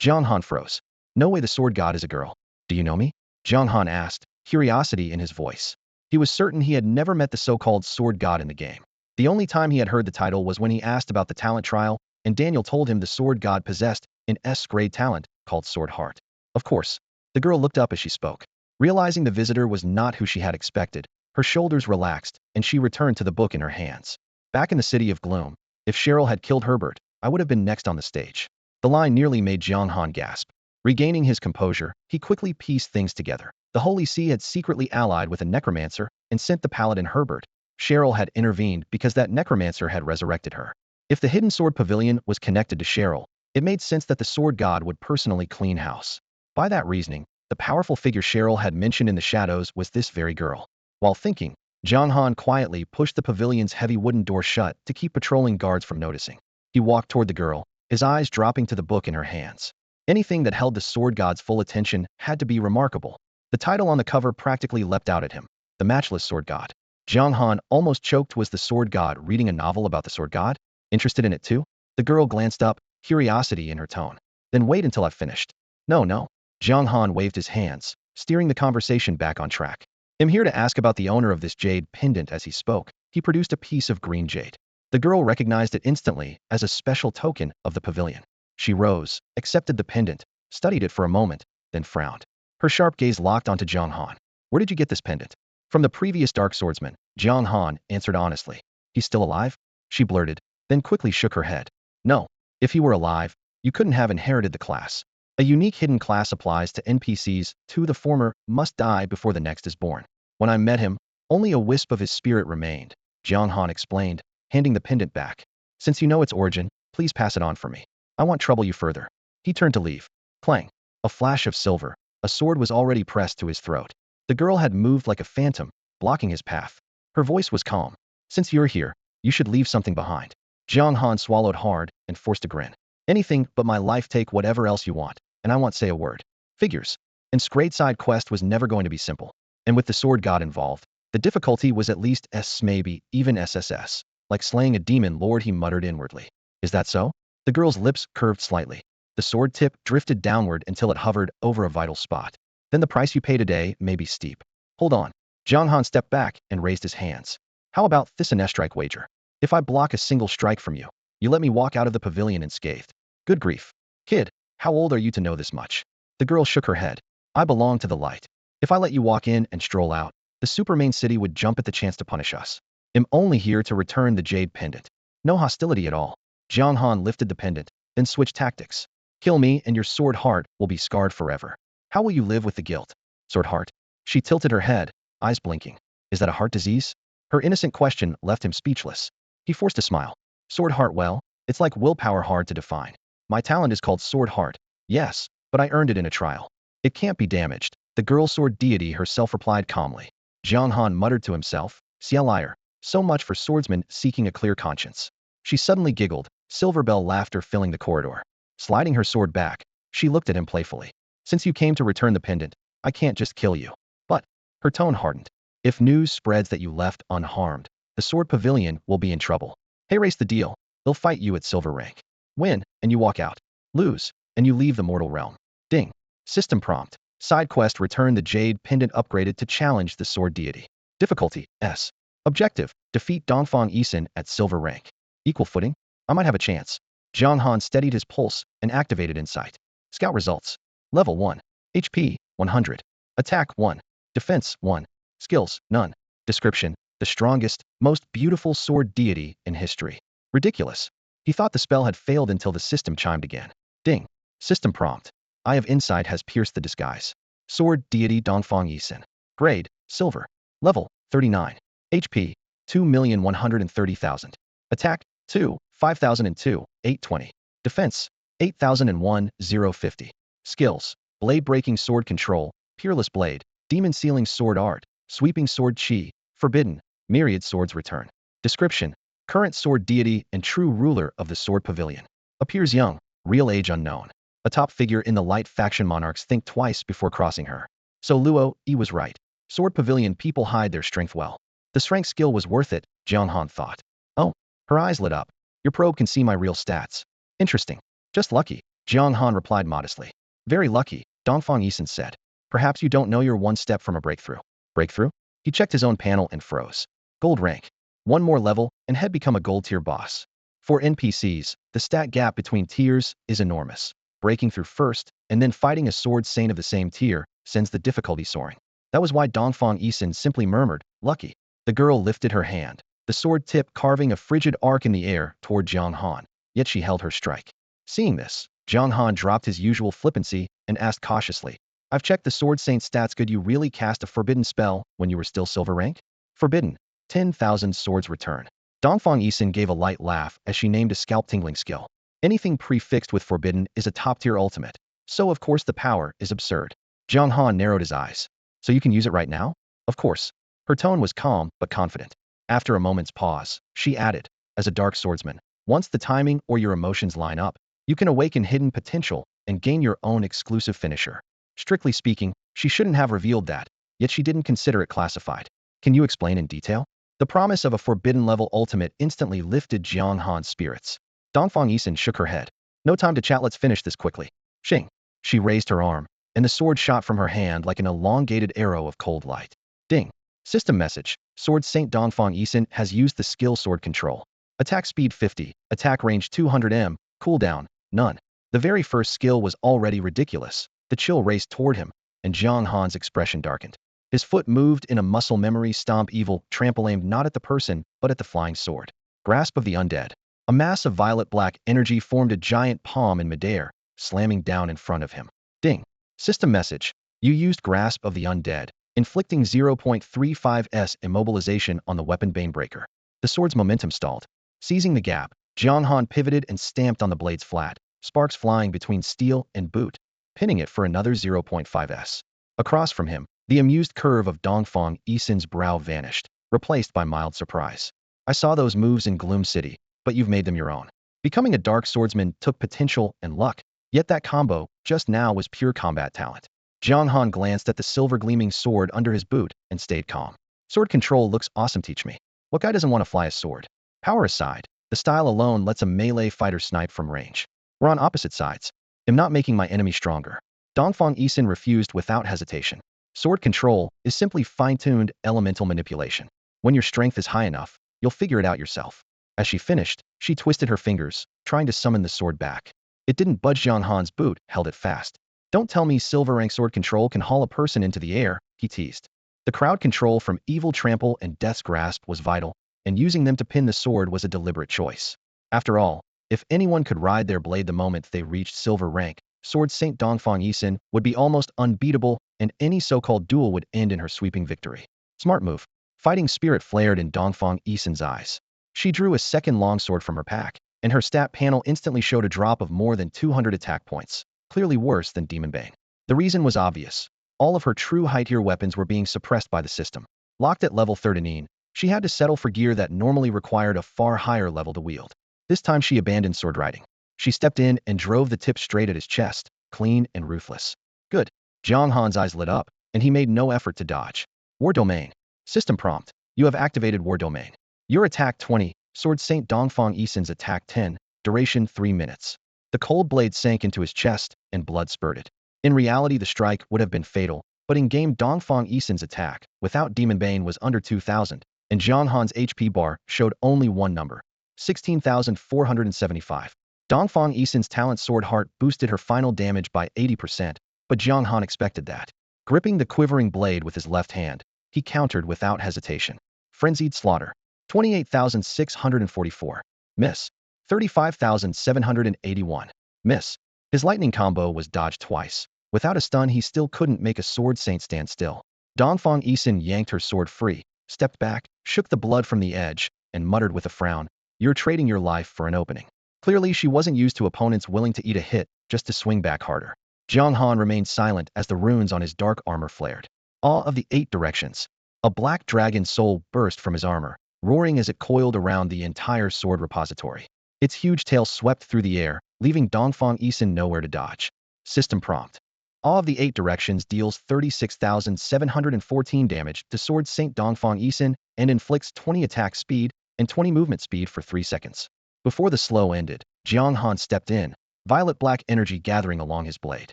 Jiang Han froze. No way the sword god is a girl. Do you know me? Jiang Han asked, curiosity in his voice. He was certain he had never met the so-called sword god in the game. The only time he had heard the title was when he asked about the talent trial, and Daniel told him the sword god possessed an S-grade talent called Sword Heart. Of course. The girl looked up as she spoke. Realizing the visitor was not who she had expected, her shoulders relaxed, and she returned to the book in her hands. Back in the City of Gloom, if Cheryl had killed Herbert, I would have been next on the stage. The line nearly made Jiang Han gasp. Regaining his composure, he quickly pieced things together. The Holy See had secretly allied with a necromancer and sent the paladin Herbert. Cheryl had intervened because that necromancer had resurrected her. If the hidden sword pavilion was connected to Cheryl, it made sense that the sword god would personally clean house. By that reasoning, the powerful figure Cheryl had mentioned in the shadows was this very girl. While thinking, Jiang Han quietly pushed the pavilion's heavy wooden door shut to keep patrolling guards from noticing. He walked toward the girl, his eyes dropping to the book in her hands. Anything that held the sword god's full attention had to be remarkable. The title on the cover practically leapt out at him. The Matchless Sword God. Jiang Han almost choked. Was the sword god reading a novel about the sword god? Interested in it too? The girl glanced up, curiosity in her tone. Then wait until I've finished. No. Jiang Han waved his hands, steering the conversation back on track. I'm here to ask about the owner of this jade pendant. As he spoke, he produced a piece of green jade. The girl recognized it instantly as a special token of the pavilion. She rose, accepted the pendant, studied it for a moment, then frowned. Her sharp gaze locked onto Jiang Han. Where did you get this pendant? From the previous dark swordsman, Jiang Han answered honestly. He's still alive? She blurted, then quickly shook her head. No. If he were alive, you couldn't have inherited the class. A unique hidden class applies to NPCs. The former must die before the next is born. When I met him, only a wisp of his spirit remained, Jiang Han explained, handing the pendant back. Since you know its origin, please pass it on for me. I won't trouble you further. He turned to leave. Clang. A flash of silver. A sword was already pressed to his throat. The girl had moved like a phantom, blocking his path. Her voice was calm. Since you're here, you should leave something behind. Jiang Han swallowed hard and forced a grin. Anything but my life. Take whatever else you want, and I won't say a word. Figures. And great side quest was never going to be simple. And with the sword god involved, the difficulty was at least S, maybe even SSS. Like slaying a demon lord, he muttered inwardly. Is that so? The girl's lips curved slightly. The sword tip drifted downward until it hovered over a vital spot. Then the price you pay today may be steep. Hold on. Jiang Han stepped back and raised his hands. How about this an strike wager? If I block a single strike from you, you let me walk out of the pavilion unscathed. Good grief. Kid, how old are you to know this much? The girl shook her head. I belong to the light. If I let you walk in and stroll out, the supermain city would jump at the chance to punish us. I'm only here to return the jade pendant. No hostility at all. Jiang Han lifted the pendant, then switched tactics. Kill me and your sword heart will be scarred forever. How will you live with the guilt? Sword heart? She tilted her head, eyes blinking. Is that a heart disease? Her innocent question left him speechless. He forced a smile. Sword heart? Well, it's like willpower, hard to define. My talent is called sword heart. Yes, but I earned it in a trial. It can't be damaged. The girl sword deity herself replied calmly. Jiang Han muttered to himself. See a liar. So much for swordsman seeking a clear conscience. She suddenly giggled, silver bell laughter filling the corridor. Sliding her sword back, she looked at him playfully. Since you came to return the pendant, I can't just kill you. But, her tone hardened. If news spreads that you left unharmed, the sword pavilion will be in trouble. Hey, race the deal. They'll fight you at silver rank. Win, and you walk out. Lose, and you leave the mortal realm. Ding. System prompt. Side quest: return the jade pendant upgraded to challenge the sword deity. Difficulty, S. Objective: defeat Dongfang Isin at silver rank. Equal footing? I might have a chance. Jiang Han steadied his pulse and activated insight. Scout results. Level 1. HP, 100. Attack, 1. Defense, 1. Skills, none. Description: the strongest, most beautiful sword deity in history. Ridiculous. He thought the spell had failed until the system chimed again. Ding. System prompt. Eye of Insight has pierced the disguise. Sword deity Dongfang Yisin. Grade, silver. Level, 39. HP, 2,130,000. Attack, 2, 5,002, 820. Defense, 8,001, 050. Skills: blade breaking sword control, peerless blade, demon sealing sword art, sweeping sword chi, forbidden, myriad swords return. Description: current sword deity and true ruler of the sword pavilion. Appears young, real age unknown. A top figure in the light faction monarchs think twice before crossing her. So Luo Yi was right. Sword pavilion people hide their strength well. The strength skill was worth it, Jiang Han thought. Oh, her eyes lit up. Your probe can see my real stats. Interesting. Just lucky, Jiang Han replied modestly. Very lucky, Dongfang Yisin said. Perhaps you don't know you're one step from a breakthrough. Breakthrough? He checked his own panel and froze. Gold rank. One more level, and head become a gold tier boss. For NPCs, the stat gap between tiers is enormous. Breaking through first, and then fighting a sword saint of the same tier, sends the difficulty soaring. That was why Dongfang Yisin simply murmured, lucky. The girl lifted her hand, the sword tip carving a frigid arc in the air toward Jiang Han, yet she held her strike. Seeing this, Jiang Han dropped his usual flippancy and asked cautiously, I've checked the sword saint stats. Could you really cast a forbidden spell when you were still silver rank? Forbidden. 10,000 swords return. Dongfang Yisin gave a light laugh as she named a scalp-tingling skill. Anything prefixed with forbidden is a top-tier ultimate, so of course the power is absurd. Jiang Han narrowed his eyes. So you can use it right now? Of course. Her tone was calm but confident. After a moment's pause, she added, as a dark swordsman, once the timing or your emotions line up, you can awaken hidden potential and gain your own exclusive finisher. Strictly speaking, she shouldn't have revealed that, yet she didn't consider it classified. Can you explain in detail? The promise of a forbidden level ultimate instantly lifted Jiang Han's spirits. Dongfang Yisin shook her head. No time to chat, let's finish this quickly. Xing. She raised her arm, and the sword shot from her hand like an elongated arrow of cold light. Ding. System message. Sword Saint Dongfang Yisin has used the skill sword control. Attack speed 50, attack range 200 m, cooldown, none. The very first skill was already ridiculous. The chill raced toward him, and Jiang Han's expression darkened. His foot moved in a muscle memory stomp evil trample aimed not at the person, but at the flying sword. Grasp of the undead. A mass of violet-black energy formed a giant palm in midair, slamming down in front of him. Ding. System message. You used Grasp of the Undead, inflicting 0.35s immobilization on the weapon Banebreaker. The sword's momentum stalled. Seizing the gap, Jiang Han pivoted and stamped on the blade's flat, sparks flying between steel and boot, pinning it for another 0.5s. Across from him, the amused curve of Dongfang Yisin's brow vanished, replaced by mild surprise. I saw those moves in Gloom City, but you've made them your own. Becoming a dark swordsman took potential and luck, yet that combo, just now, was pure combat talent. Jiang Han glanced at the silver-gleaming sword under his boot and stayed calm. Sword control looks awesome, teach me. What guy doesn't want to fly a sword? Power aside, the style alone lets a melee fighter snipe from range. We're on opposite sides. I'm not making my enemy stronger. Dongfang Yisin refused without hesitation. Sword control is simply fine-tuned elemental manipulation. When your strength is high enough, you'll figure it out yourself. As she finished, she twisted her fingers, trying to summon the sword back. It didn't budge. Jiang Han's boot held it fast. Don't tell me silver rank sword control can haul a person into the air, he teased. The crowd control from Evil Trample and Death's Grasp was vital, and using them to pin the sword was a deliberate choice. After all, if anyone could ride their blade the moment they reached silver rank, Sword Saint Dongfang Yisin would be almost unbeatable, and any so-called duel would end in her sweeping victory. Smart move. Fighting spirit flared in Dongfang Yisin's eyes. She drew a second longsword from her pack, and her stat panel instantly showed a drop of more than 200 attack points, clearly worse than Demon Bane. The reason was obvious. All of her true high-tier weapons were being suppressed by the system. Locked at level 13, she had to settle for gear that normally required a far higher level to wield. This time she abandoned sword riding. She stepped in and drove the tip straight at his chest, clean and ruthless. Good. Jiang Han's eyes lit up, and he made no effort to dodge. War Domain. System prompt. You have activated War Domain. Your attack 20, Sword Saint Dongfang Yisin's attack 10, duration 3 minutes. The cold blade sank into his chest, and blood spurted. In reality, the strike would have been fatal, but in-game Dongfang Yisin's attack, without Demon Bane, was under 2,000, and Jiang Han's HP bar showed only one number. 16,475. Dongfang Yisun's talent Sword Heart boosted her final damage by 80%, but Jiang Han expected that. Gripping the quivering blade with his left hand, he countered without hesitation. Frenzied Slaughter. 28,644. Miss. 35,781. Miss. His lightning combo was dodged twice. Without a stun, he still couldn't make a sword saint stand still. Dongfang Yisun yanked her sword free, stepped back, shook the blood from the edge, and muttered with a frown, "You're trading your life for an opening." Clearly, she wasn't used to opponents willing to eat a hit just to swing back harder. Jiang Han remained silent as the runes on his dark armor flared. Awe of the Eight Directions. A black dragon soul burst from his armor, roaring as it coiled around the entire sword repository. Its huge tail swept through the air, leaving Dongfang Yisun nowhere to dodge. System prompt. Awe of the Eight Directions deals 36,714 damage to Sword Saint Dongfang Yisun and inflicts 20 attack speed and 20 movement speed for 3 seconds. Before the slow ended, Jiang Han stepped in, violet-black energy gathering along his blade.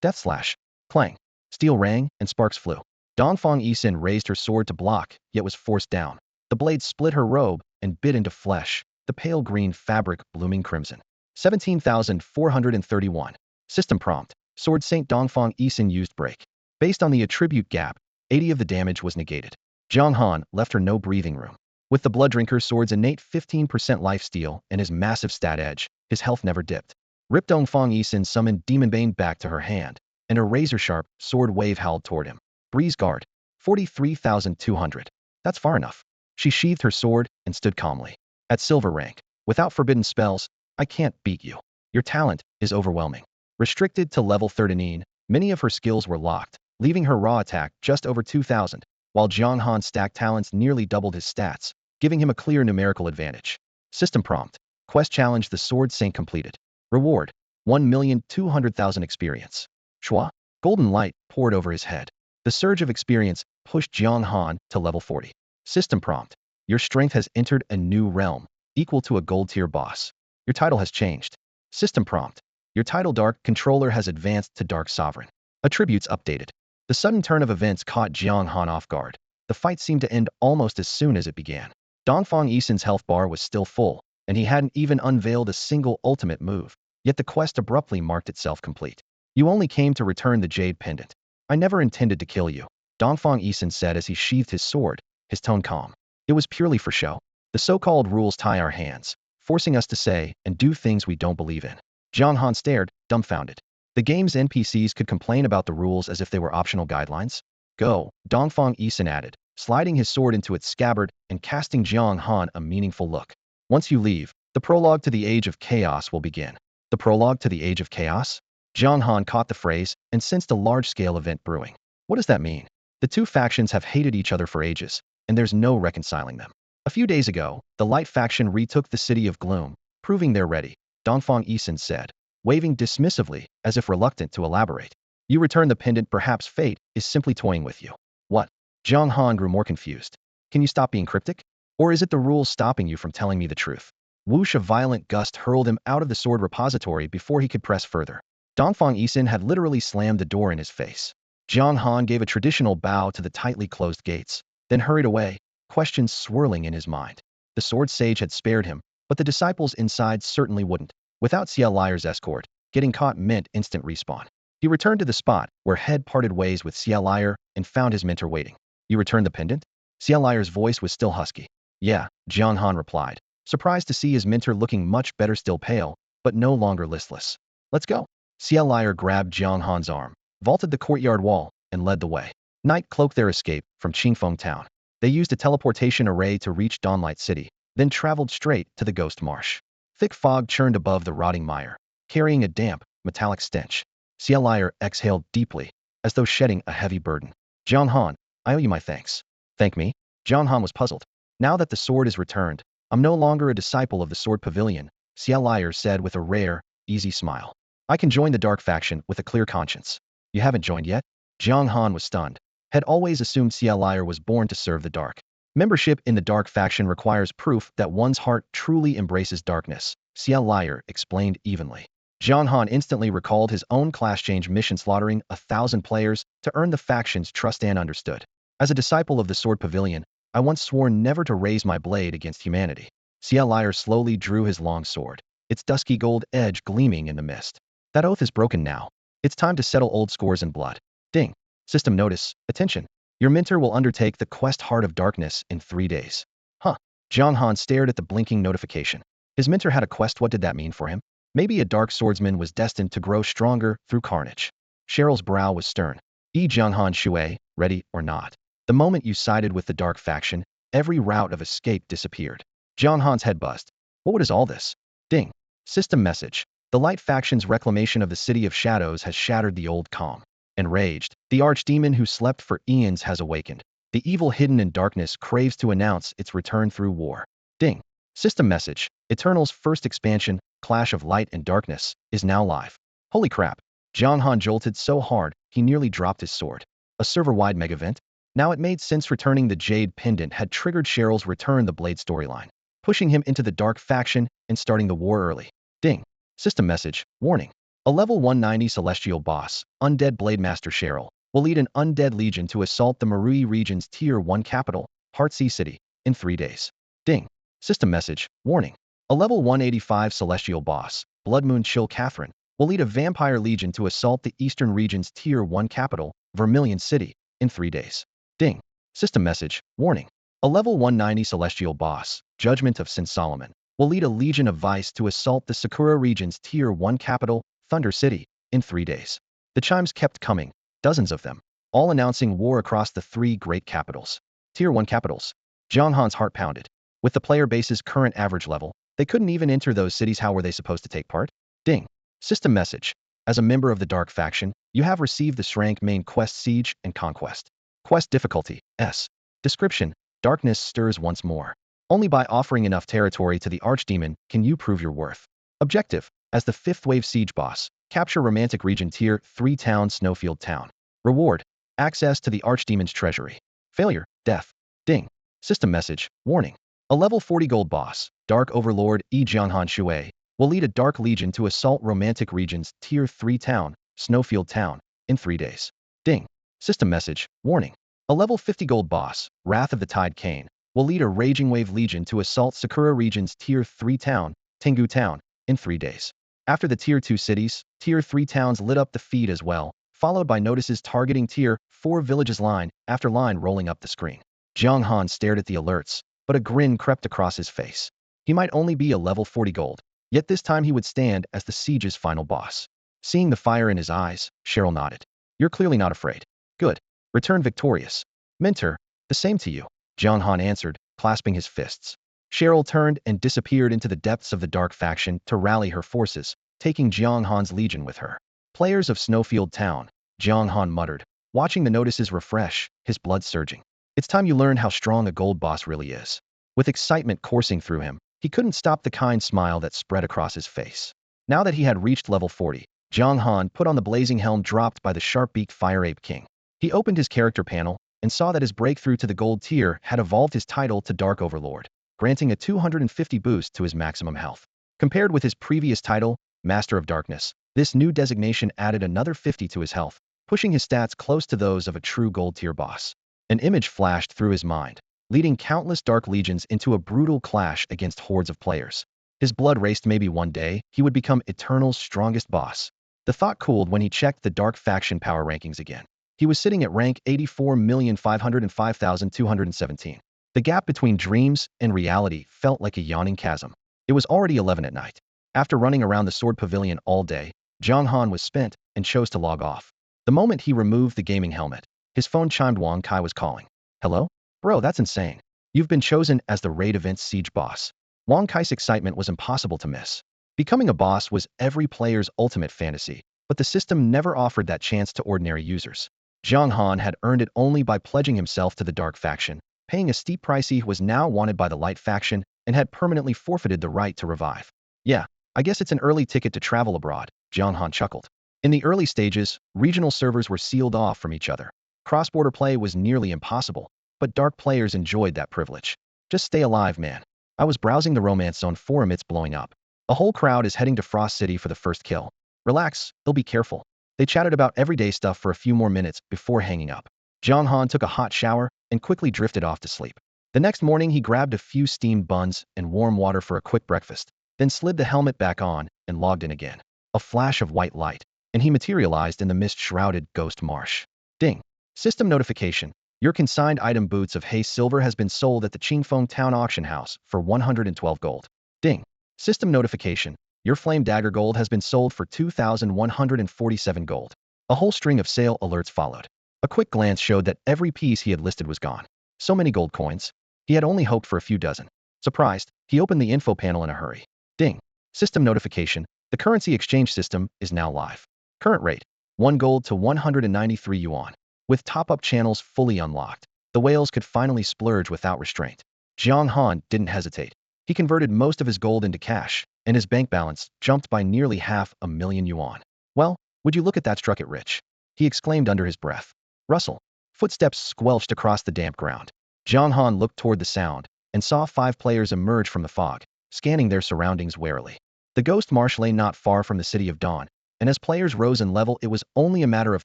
Death slash. Clang. Steel rang, and sparks flew. Dongfang Yisun raised her sword to block, yet was forced down. The blade split her robe and bit into flesh, the pale green fabric blooming crimson. 17,431. System prompt. Sword Saint Dongfang Yisun used break. Based on the attribute gap, 80 of the damage was negated. Jiang Han left her no breathing room. With the Blooddrinker sword's innate 15% lifesteal and his massive stat edge, his health never dipped. Rip Dongfang Yisun summoned Demonbane back to her hand, and a razor-sharp sword wave howled toward him. Breeze Guard. 43,200. That's far enough. She sheathed her sword and stood calmly. At silver rank, without forbidden spells, I can't beat you. Your talent is overwhelming. Restricted to level 13, many of her skills were locked, leaving her raw attack just over 2,000, while Jiang Han's stacked talents nearly doubled his stats, giving him a clear numerical advantage. System prompt. Quest challenge: the Sword Saint completed. Reward: 1,200,000 experience. Shua. Golden light poured over his head. The surge of experience pushed Jiang Han to level 40. System prompt. Your strength has entered a new realm, equal to a gold tier boss. Your title has changed. System prompt. Your title Dark Controller has advanced to Dark Sovereign. Attributes updated. The sudden turn of events caught Jiang Han off guard. The fight seemed to end almost as soon as it began. Dongfang Yisun's health bar was still full, and he hadn't even unveiled a single ultimate move. Yet the quest abruptly marked itself complete. You only came to return the jade pendant. I never intended to kill you, Dongfang Yisun said as he sheathed his sword, his tone calm. It was purely for show. The so-called rules tie our hands, forcing us to say and do things we don't believe in. Jiang Han stared, dumbfounded. The game's NPCs could complain about the rules as if they were optional guidelines. Go, Dongfang Yisun added, sliding his sword into its scabbard and casting Jiang Han a meaningful look. Once you leave, the prologue to the Age of Chaos will begin. The prologue to the Age of Chaos? Jiang Han caught the phrase and sensed a large-scale event brewing. What does that mean? The two factions have hated each other for ages, and there's no reconciling them. A few days ago, the Light faction retook the city of Gloom, proving they're ready, Dongfang Yisun said, waving dismissively as if reluctant to elaborate. You return the pendant, perhaps fate is simply toying with you. What? Jiang Han grew more confused. Can you stop being cryptic? Or is it the rules stopping you from telling me the truth? Whoosh! A violent gust hurled him out of the sword repository before he could press further. Dongfang Yisun had literally slammed the door in his face. Jiang Han gave a traditional bow to the tightly closed gates, then hurried away, questions swirling in his mind. The sword sage had spared him, but the disciples inside certainly wouldn't. Without Xia Liar's escort, getting caught meant instant respawn. He returned to the spot where Head parted ways with Xia Liar and found his mentor waiting. You returned the pendant? Xia Liar's voice was still husky. Yeah, Jiang Han replied, surprised to see his mentor looking much better, still pale, but no longer listless. Let's go. Xia Liar grabbed Jiang Han's arm, vaulted the courtyard wall, and led the way. Night cloaked their escape from Qingfeng Town. They used a teleportation array to reach Dawnlight City, then traveled straight to the Ghost Marsh. Thick fog churned above the rotting mire, carrying a damp, metallic stench. Xia Liar exhaled deeply, as though shedding a heavy burden. Jiang Han, I owe you my thanks. Thank me? Jiang Han was puzzled. Now that the sword is returned, I'm no longer a disciple of the Sword Pavilion, Xia Liar said with a rare, easy smile. I can join the Dark faction with a clear conscience. You haven't joined yet? Jiang Han was stunned. Had always assumed Xia Liar was born to serve the Dark. Membership in the Dark faction requires proof that one's heart truly embraces darkness, Xia Liar explained evenly. Jiang Han instantly recalled his own class change mission, slaughtering 1,000 players to earn the faction's trust, and understood. As a disciple of the Sword Pavilion, I once swore never to raise my blade against humanity. Sia Liar slowly drew his long sword, its dusky gold edge gleaming in the mist. That oath is broken now. It's time to settle old scores in blood. Ding. System notice. Attention. Your mentor will undertake the quest Heart of Darkness in 3 days. Huh. Jiang Han stared at the blinking notification. His mentor had a quest. What did that mean for him? Maybe a dark swordsman was destined to grow stronger through carnage. Cheryl's brow was stern. Jiang Han Shui, ready or not. The moment you sided with the dark faction, every route of escape disappeared. Jiang Han's head buzzed. What is all this? Ding. System message. The light faction's reclamation of the City of Shadows has shattered the old calm. Enraged, the archdemon who slept for eons has awakened. The evil hidden in darkness craves to announce its return through war. Ding. System message. Eternal's first expansion, Clash of Light and Darkness, is now live. Holy crap. Jiang Han jolted so hard, he nearly dropped his sword. A server-wide mega-event? Now it made sense returning the Jade pendant had triggered Cheryl's Return the Blade storyline, pushing him into the dark faction and starting the war early. Ding. System message. Warning. A level 190 celestial boss, Undead Blade Master Cheryl, will lead an undead legion to assault the Marui region's Tier 1 capital, Heartsea City, in 3 days. Ding. System message. Warning. A level 185 celestial boss, Bloodmoon Chill Catherine, will lead a vampire legion to assault the eastern region's Tier 1 capital, Vermilion City, in 3 days. Ding. System message. Warning. A level 190 celestial boss, Judgment of St. Solomon, will lead a legion of Vice to assault the Sakura region's Tier 1 capital, Thunder City, in 3 days. The chimes kept coming, dozens of them, all announcing war across the 3 great capitals. Tier 1 capitals. Jiang Han's heart pounded. With the player base's current average level, they couldn't even enter those cities. How were they supposed to take part? Ding. System message. As a member of the Dark Faction, you have received the Shrank main quest Siege and Conquest. Quest difficulty, S. Description. Darkness stirs once more. Only by offering enough territory to the archdemon can you prove your worth. Objective. As the 5th wave siege boss, capture Romantic Region Tier 3 town Snowfield Town. Reward. Access to the archdemon's treasury. Failure. Death. Ding. System message. Warning. A level 40 gold boss, Dark Overlord Jianghan Shui, will lead a Dark Legion to assault Romantic Region's Tier 3 town, Snowfield Town, in 3 days. Ding. System message. Warning. A level 50 gold boss, Wrath of the Tide Kane, will lead a Raging Wave Legion to assault Sakura Region's Tier 3 town, Tengu Town, in 3 days. After the Tier 2 cities, Tier 3 towns lit up the feed as well, followed by notices targeting Tier 4 villages line after line rolling up the screen. Jiang Han stared at the alerts, but a grin crept across his face. He might only be a level 40 gold, yet this time he would stand as the siege's final boss. Seeing the fire in his eyes, Cheryl nodded. You're clearly not afraid. Good. Return victorious. Mentor, the same to you, Jiang Han answered, clasping his fists. Cheryl turned and disappeared into the depths of the Dark Faction to rally her forces, taking Jiang Han's legion with her. Players of Snowfield Town, Jiang Han muttered, watching the notices refresh, his blood surging. It's time you learn how strong a gold boss really is. With excitement coursing through him, he couldn't stop the kind smile that spread across his face. Now that he had reached level 40, Jiang Han put on the blazing helm dropped by the sharp-beaked Fire Ape King. He opened his character panel and saw that his breakthrough to the gold tier had evolved his title to Dark Overlord, granting a 250 boost to his maximum health. Compared with his previous title, Master of Darkness, this new designation added another 50 to his health, pushing his stats close to those of a true gold tier boss. An image flashed through his mind, leading countless dark legions into a brutal clash against hordes of players. His blood raced. Maybe one day, he would become Eternal's strongest boss. The thought cooled when he checked the Dark Faction power rankings again. He was sitting at rank 84,505,217. The gap between dreams and reality felt like a yawning chasm. It was already 11 at night. After running around the Sword Pavilion all day, Jiang Han was spent and chose to log off. The moment he removed the gaming helmet, his phone chimed. Wang Kai was calling. Hello? Bro, that's insane. You've been chosen as the raid event's siege boss. Wang Kai's excitement was impossible to miss. Becoming a boss was every player's ultimate fantasy, but the system never offered that chance to ordinary users. Jiang Han had earned it only by pledging himself to the Dark Faction, paying a steep price. He was now wanted by the Light Faction and had permanently forfeited the right to revive. Yeah, I guess it's an early ticket to travel abroad, Jiang Han chuckled. In the early stages, regional servers were sealed off from each other. Cross-border play was nearly impossible, but dark players enjoyed that privilege. Just stay alive, man. I was browsing the Romance Zone forum. It's blowing up. A whole crowd is heading to Frost City for the first kill. Relax, they'll be careful. They chatted about everyday stuff for a few more minutes before hanging up. Jiang Han took a hot shower and quickly drifted off to sleep. The next morning, he grabbed a few steamed buns and warm water for a quick breakfast, then slid the helmet back on and logged in again. A flash of white light, and he materialized in the mist-shrouded Ghost Marsh. Ding. System notification. Your consigned item boots of Hay Silver has been sold at the Qingfeng Town Auction House for 112 gold. Ding. System notification. Your Flame Dagger Gold has been sold for 2,147 gold. A whole string of sale alerts followed. A quick glance showed that every piece he had listed was gone. So many gold coins. He had only hoped for a few dozen. Surprised, he opened the info panel in a hurry. Ding. System notification. The currency exchange system is now live. Current rate, 1 gold to 193 yuan. With top-up channels fully unlocked, the whales could finally splurge without restraint. Jiang Han didn't hesitate. He converted most of his gold into cash, and his bank balance jumped by nearly 500,000 yuan. Well, would you look at that, struck it rich? He exclaimed under his breath. Rustle. Footsteps squelched across the damp ground. Jiang Han looked toward the sound and saw 5 players emerge from the fog, scanning their surroundings warily. The Ghost Marsh lay not far from the City of Dawn, and as players rose in level, it was only a matter of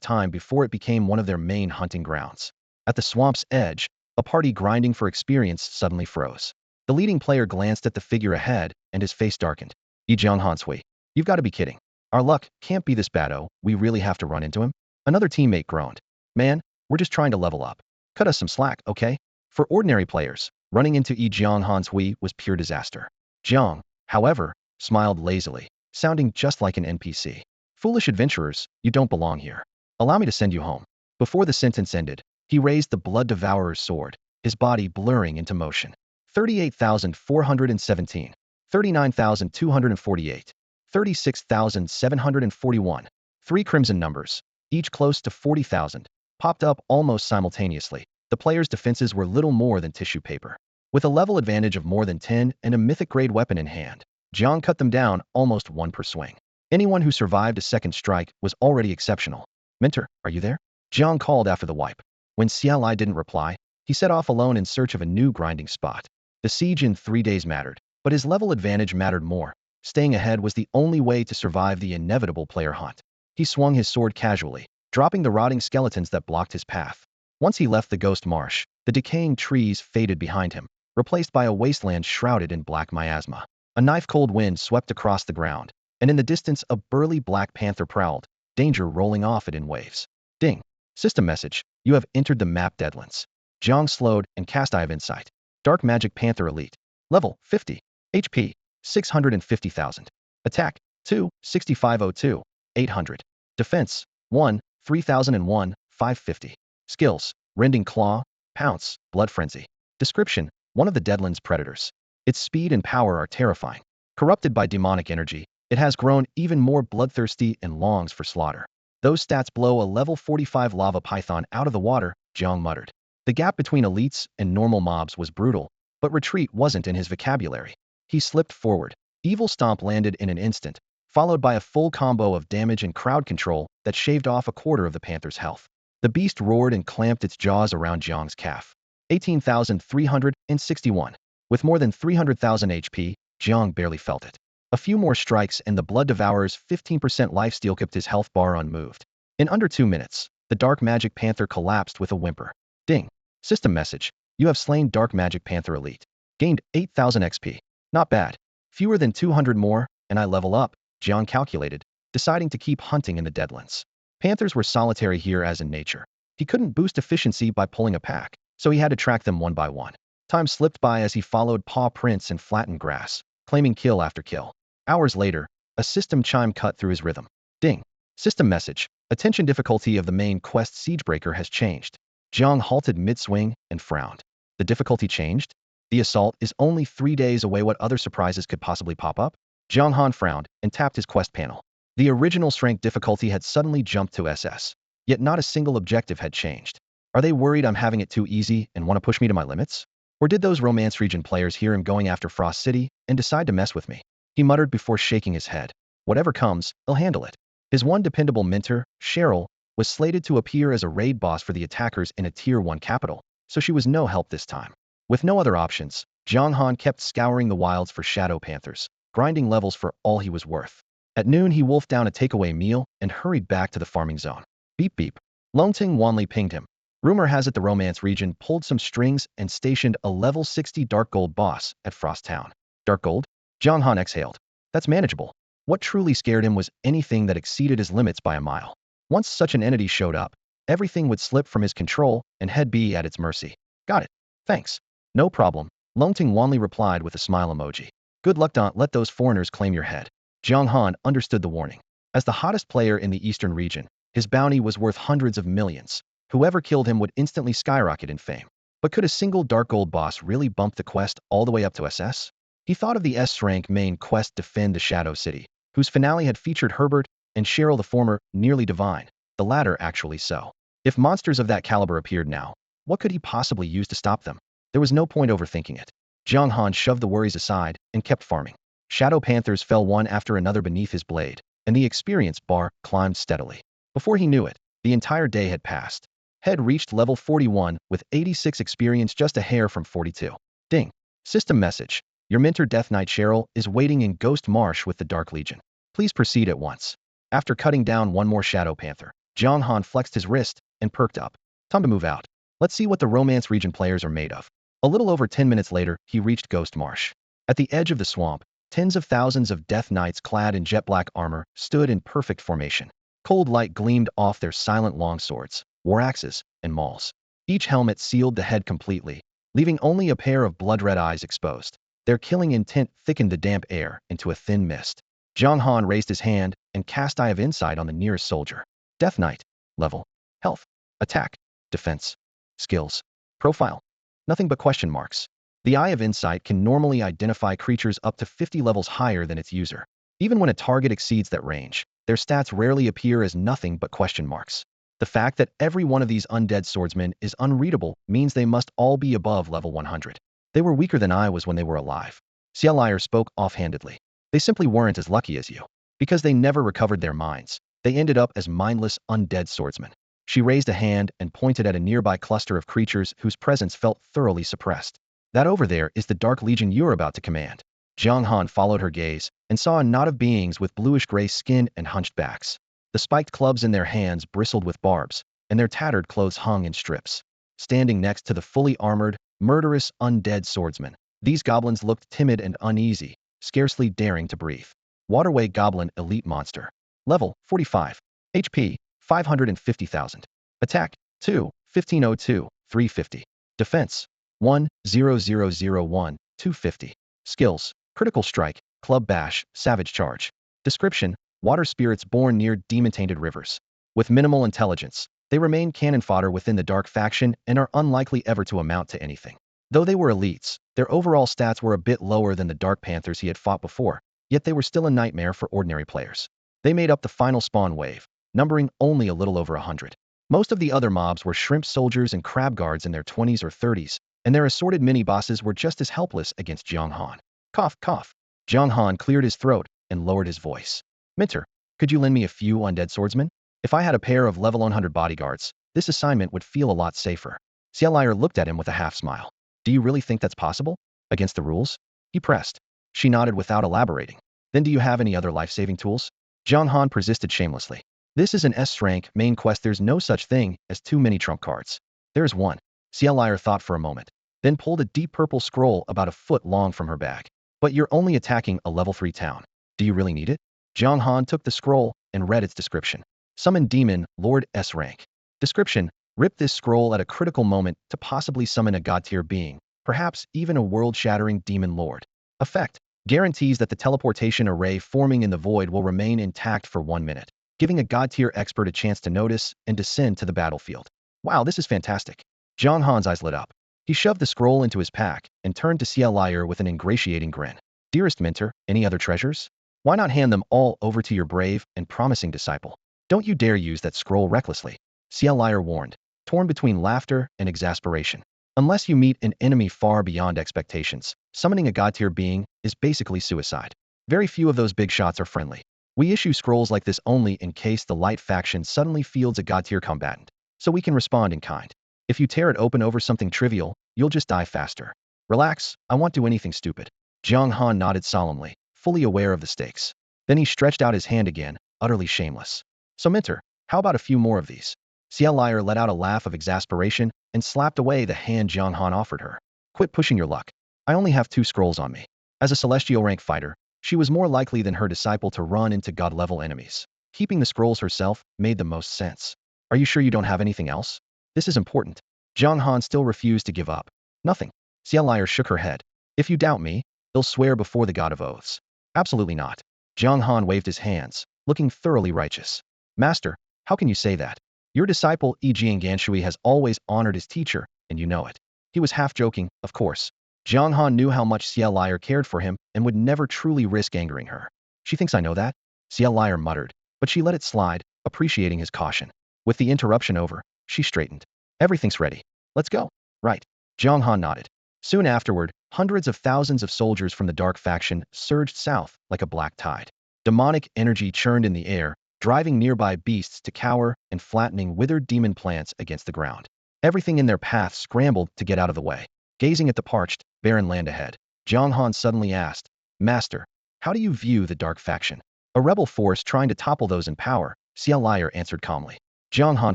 time before it became one of their main hunting grounds. At the swamp's edge, a party grinding for experience suddenly froze. The leading player glanced at the figure ahead, and his face darkened. Yi Jianghansui, you've got to be kidding. Our luck can't be this bad. Oh, we really have to run into him? Another teammate groaned. Man, we're just trying to level up. Cut us some slack, okay? For ordinary players, running into Yi Jianghansui was pure disaster. Jiang, however, smiled lazily, sounding just like an NPC. Foolish adventurers, you don't belong here. Allow me to send you home. Before the sentence ended, he raised the blood devourer's sword, his body blurring into motion. 38,417, 39,248, 36,741. 3 crimson numbers, each close to 40,000, popped up almost simultaneously. The players' defenses were little more than tissue paper. With a level advantage of more than 10 and a mythic-grade weapon in hand, Jiang cut them down almost 1 per swing. Anyone who survived a second strike was already exceptional. Mentor, are you there? Jiang called after the wipe. When Xiao Lai didn't reply, he set off alone in search of a new grinding spot. The siege in 3 days mattered, but his level advantage mattered more. Staying ahead was the only way to survive the inevitable player hunt. He swung his sword casually, dropping the rotting skeletons that blocked his path. Once he left the Ghost Marsh, the decaying trees faded behind him, replaced by a wasteland shrouded in black miasma. A knife-cold wind swept across the ground, and in the distance a burly black panther prowled, danger rolling off it in waves. Ding. System message. You have entered the map Deadlands. Jiang slowed and cast Eye of Insight. Dark Magic Panther Elite. Level 50. HP 650,000. Attack 2, 6502, 800. Defense 1, 3001, 550. Skills: Rending Claw, Pounce, Blood Frenzy. Description: one of the Deadlands predators. Its speed and power are terrifying. Corrupted by demonic energy, it has grown even more bloodthirsty and longs for slaughter. Those stats blow a level 45 lava python out of the water, Jiang muttered. The gap between elites and normal mobs was brutal, but retreat wasn't in his vocabulary. He slipped forward. Evil Stomp landed in an instant, followed by a full combo of damage and crowd control that shaved off a quarter of the panther's health. The beast roared and clamped its jaws around Jiang's calf. 18,361. With more than 300,000 HP, Jiang barely felt it. A few more strikes and the Blood Devourer's 15% lifesteal kept his health bar unmoved. In under 2 minutes, the Dark Magic Panther collapsed with a whimper. Ding. System message. You have slain Dark Magic Panther Elite. Gained 8,000 XP. Not bad. Fewer than 200 more, and I level up, Jiang calculated, deciding to keep hunting in the Deadlands. Panthers were solitary here as in nature. He couldn't boost efficiency by pulling a pack, so he had to track them one by one. Time slipped by as he followed paw prints in flattened grass, claiming kill after kill. Hours later, a system chime cut through his rhythm. Ding. System message. Attention, difficulty of the main quest Siegebreaker has changed. Jiang halted mid-swing and frowned. The difficulty changed? The assault is only 3 days away. What other surprises could possibly pop up? Jiang Han frowned and tapped his quest panel. The original strength difficulty had suddenly jumped to SS, yet not a single objective had changed. Are they worried I'm having it too easy and want to push me to my limits? Or did those Romance Region players hear him going after Frost City and decide to mess with me? He muttered before shaking his head. Whatever comes, he'll handle it. His one dependable mentor, Cheryl, was slated to appear as a raid boss for the attackers in a Tier 1 capital, so she was no help this time. With no other options, Jiang Han kept scouring the wilds for shadow panthers, grinding levels for all he was worth. At noon, he wolfed down a takeaway meal and hurried back to the farming zone. Beep beep. Longting wanly pinged him. Rumor has it the Romance region pulled some strings and stationed a level 60 Dark Gold boss at Frost Town. Dark Gold? Jiang Han exhaled. That's manageable. What truly scared him was anything that exceeded his limits by a mile. Once such an entity showed up, everything would slip from his control and he'd be at its mercy. Got it. Thanks. No problem. Longting wanly replied with a smile emoji. Good luck, don't let those foreigners claim your head. Jiang Han understood the warning. As the hottest player in the eastern region, his bounty was worth hundreds of millions. Whoever killed him would instantly skyrocket in fame. But could a single Dark Gold boss really bump the quest all the way up to SS? He thought of the S-rank main quest Defend the Shadow City, whose finale had featured Herbert and Cheryl, the former nearly divine, the latter actually so. If monsters of that caliber appeared now, what could he possibly use to stop them? There was no point overthinking it. Jiang Han shoved the worries aside and kept farming. Shadow Panthers fell one after another beneath his blade, and the experience bar climbed steadily. Before he knew it, the entire day had passed. Had reached level 41 with 86 experience, just a hair from 42. Ding. System message. Your mentor Death Knight Cheryl is waiting in Ghost Marsh with the Dark Legion. Please proceed at once. After cutting down one more Shadow Panther, Jiang Han flexed his wrist and perked up. Time to move out. Let's see what the Romance region players are made of. A little over 10 minutes later, he reached Ghost Marsh. At the edge of the swamp, tens of thousands of Death Knights clad in jet black armor stood in perfect formation. Cold light gleamed off their silent longswords, war axes, and mauls. Each helmet sealed the head completely, leaving only a pair of blood-red eyes exposed. Their killing intent thickened the damp air into a thin mist. Jiang Han raised his hand and cast Eye of Insight on the nearest soldier. Death Knight. Level. Health. Attack. Defense. Skills. Profile. Nothing but question marks. The Eye of Insight can normally identify creatures up to 50 levels higher than its user. Even when a target exceeds that range, their stats rarely appear as nothing but question marks. The fact that every one of these undead swordsmen is unreadable means they must all be above level 100. They were weaker than I was when they were alive. Cielier spoke offhandedly. They simply weren't as lucky as you. Because they never recovered their minds, they ended up as mindless, undead swordsmen. She raised a hand and pointed at a nearby cluster of creatures whose presence felt thoroughly suppressed. That over there is the Dark Legion you're about to command. Jiang Han followed her gaze and saw a knot of beings with bluish-gray skin and hunched backs. The spiked clubs in their hands bristled with barbs, and their tattered clothes hung in strips. Standing next to the fully armored, murderous, undead swordsman, these goblins looked timid and uneasy, scarcely daring to breathe. Waterway Goblin Elite Monster. Level 45. HP 550,000. Attack 2, 1502, 350. Defense 1, 0001, 250. Skills: Critical Strike, Club Bash, Savage Charge. Description: Water spirits born near demon-tainted rivers. With minimal intelligence, they remain cannon fodder within the Dark faction and are unlikely ever to amount to anything. Though they were elites, their overall stats were a bit lower than the Dark Panthers he had fought before, yet they were still a nightmare for ordinary players. They made up the final spawn wave, numbering only a little over 100. Most of the other mobs were shrimp soldiers and crab guards in their 20s or 30s, and their assorted mini-bosses were just as helpless against Jiang Han. Cough, cough. Jiang Han cleared his throat and lowered his voice. Mentor, could you lend me a few undead swordsmen? If I had a pair of level 100 bodyguards, this assignment would feel a lot safer. Cielier looked at him with a half-smile. Do you really think that's possible? Against the rules? He pressed. She nodded without elaborating. Then do you have any other life-saving tools? Jiang Han persisted shamelessly. This is an S-rank main quest. There's no such thing as too many trump cards. There's one. Cielier thought for a moment, then pulled a deep purple scroll about a foot long from her bag. But you're only attacking a level 3 town. Do you really need it? Jiang Han took the scroll and read its description. Summon Demon, Lord S rank. Description: Rip this scroll at a critical moment to possibly summon a god-tier being, perhaps even a world-shattering demon lord. Effect: Guarantees that the teleportation array forming in the void will remain intact for 1 minute, giving a god-tier expert a chance to notice and descend to the battlefield. Wow, this is fantastic. Jiang Han's eyes lit up. He shoved the scroll into his pack and turned to Cielier with an ingratiating grin. Dearest mentor, any other treasures? Why not hand them all over to your brave and promising disciple? Don't you dare use that scroll recklessly. Cielier warned, torn between laughter and exasperation. Unless you meet an enemy far beyond expectations, summoning a god-tier being is basically suicide. Very few of those big shots are friendly. We issue scrolls like this only in case the light faction suddenly fields a god-tier combatant, so we can respond in kind. If you tear it open over something trivial, you'll just die faster. Relax, I won't do anything stupid. Jiang Han nodded solemnly, fully aware of the stakes. Then he stretched out his hand again, utterly shameless. So mentor, how about a few more of these? Xia Liar let out a laugh of exasperation and slapped away the hand Jiang Han offered her. Quit pushing your luck. I only have 2 scrolls on me. As a celestial rank fighter, she was more likely than her disciple to run into god-level enemies. Keeping the scrolls herself made the most sense. Are you sure you don't have anything else? This is important. Jiang Han still refused to give up. Nothing. Xia Liar shook her head. If you doubt me, they'll swear before the god of oaths. Absolutely not. Jiang Han waved his hands, looking thoroughly righteous. Master, how can you say that? Your disciple Yi Ganshui has always honored his teacher, and you know it. He was half joking, of course. Jiang Han knew how much Xia Liar cared for him and would never truly risk angering her. She thinks I know that? Xia Liar muttered, but she let it slide, appreciating his caution. With the interruption over, she straightened. Everything's ready. Let's go. Right. Jiang Han nodded. Soon afterward, hundreds of thousands of soldiers from the dark faction surged south like a black tide. Demonic energy churned in the air, driving nearby beasts to cower and flattening withered demon plants against the ground. Everything in their path scrambled to get out of the way. Gazing at the parched, barren land ahead, Jiang Han suddenly asked, Master, how do you view the dark faction? A rebel force trying to topple those in power, Xia Liar answered calmly. Jiang Han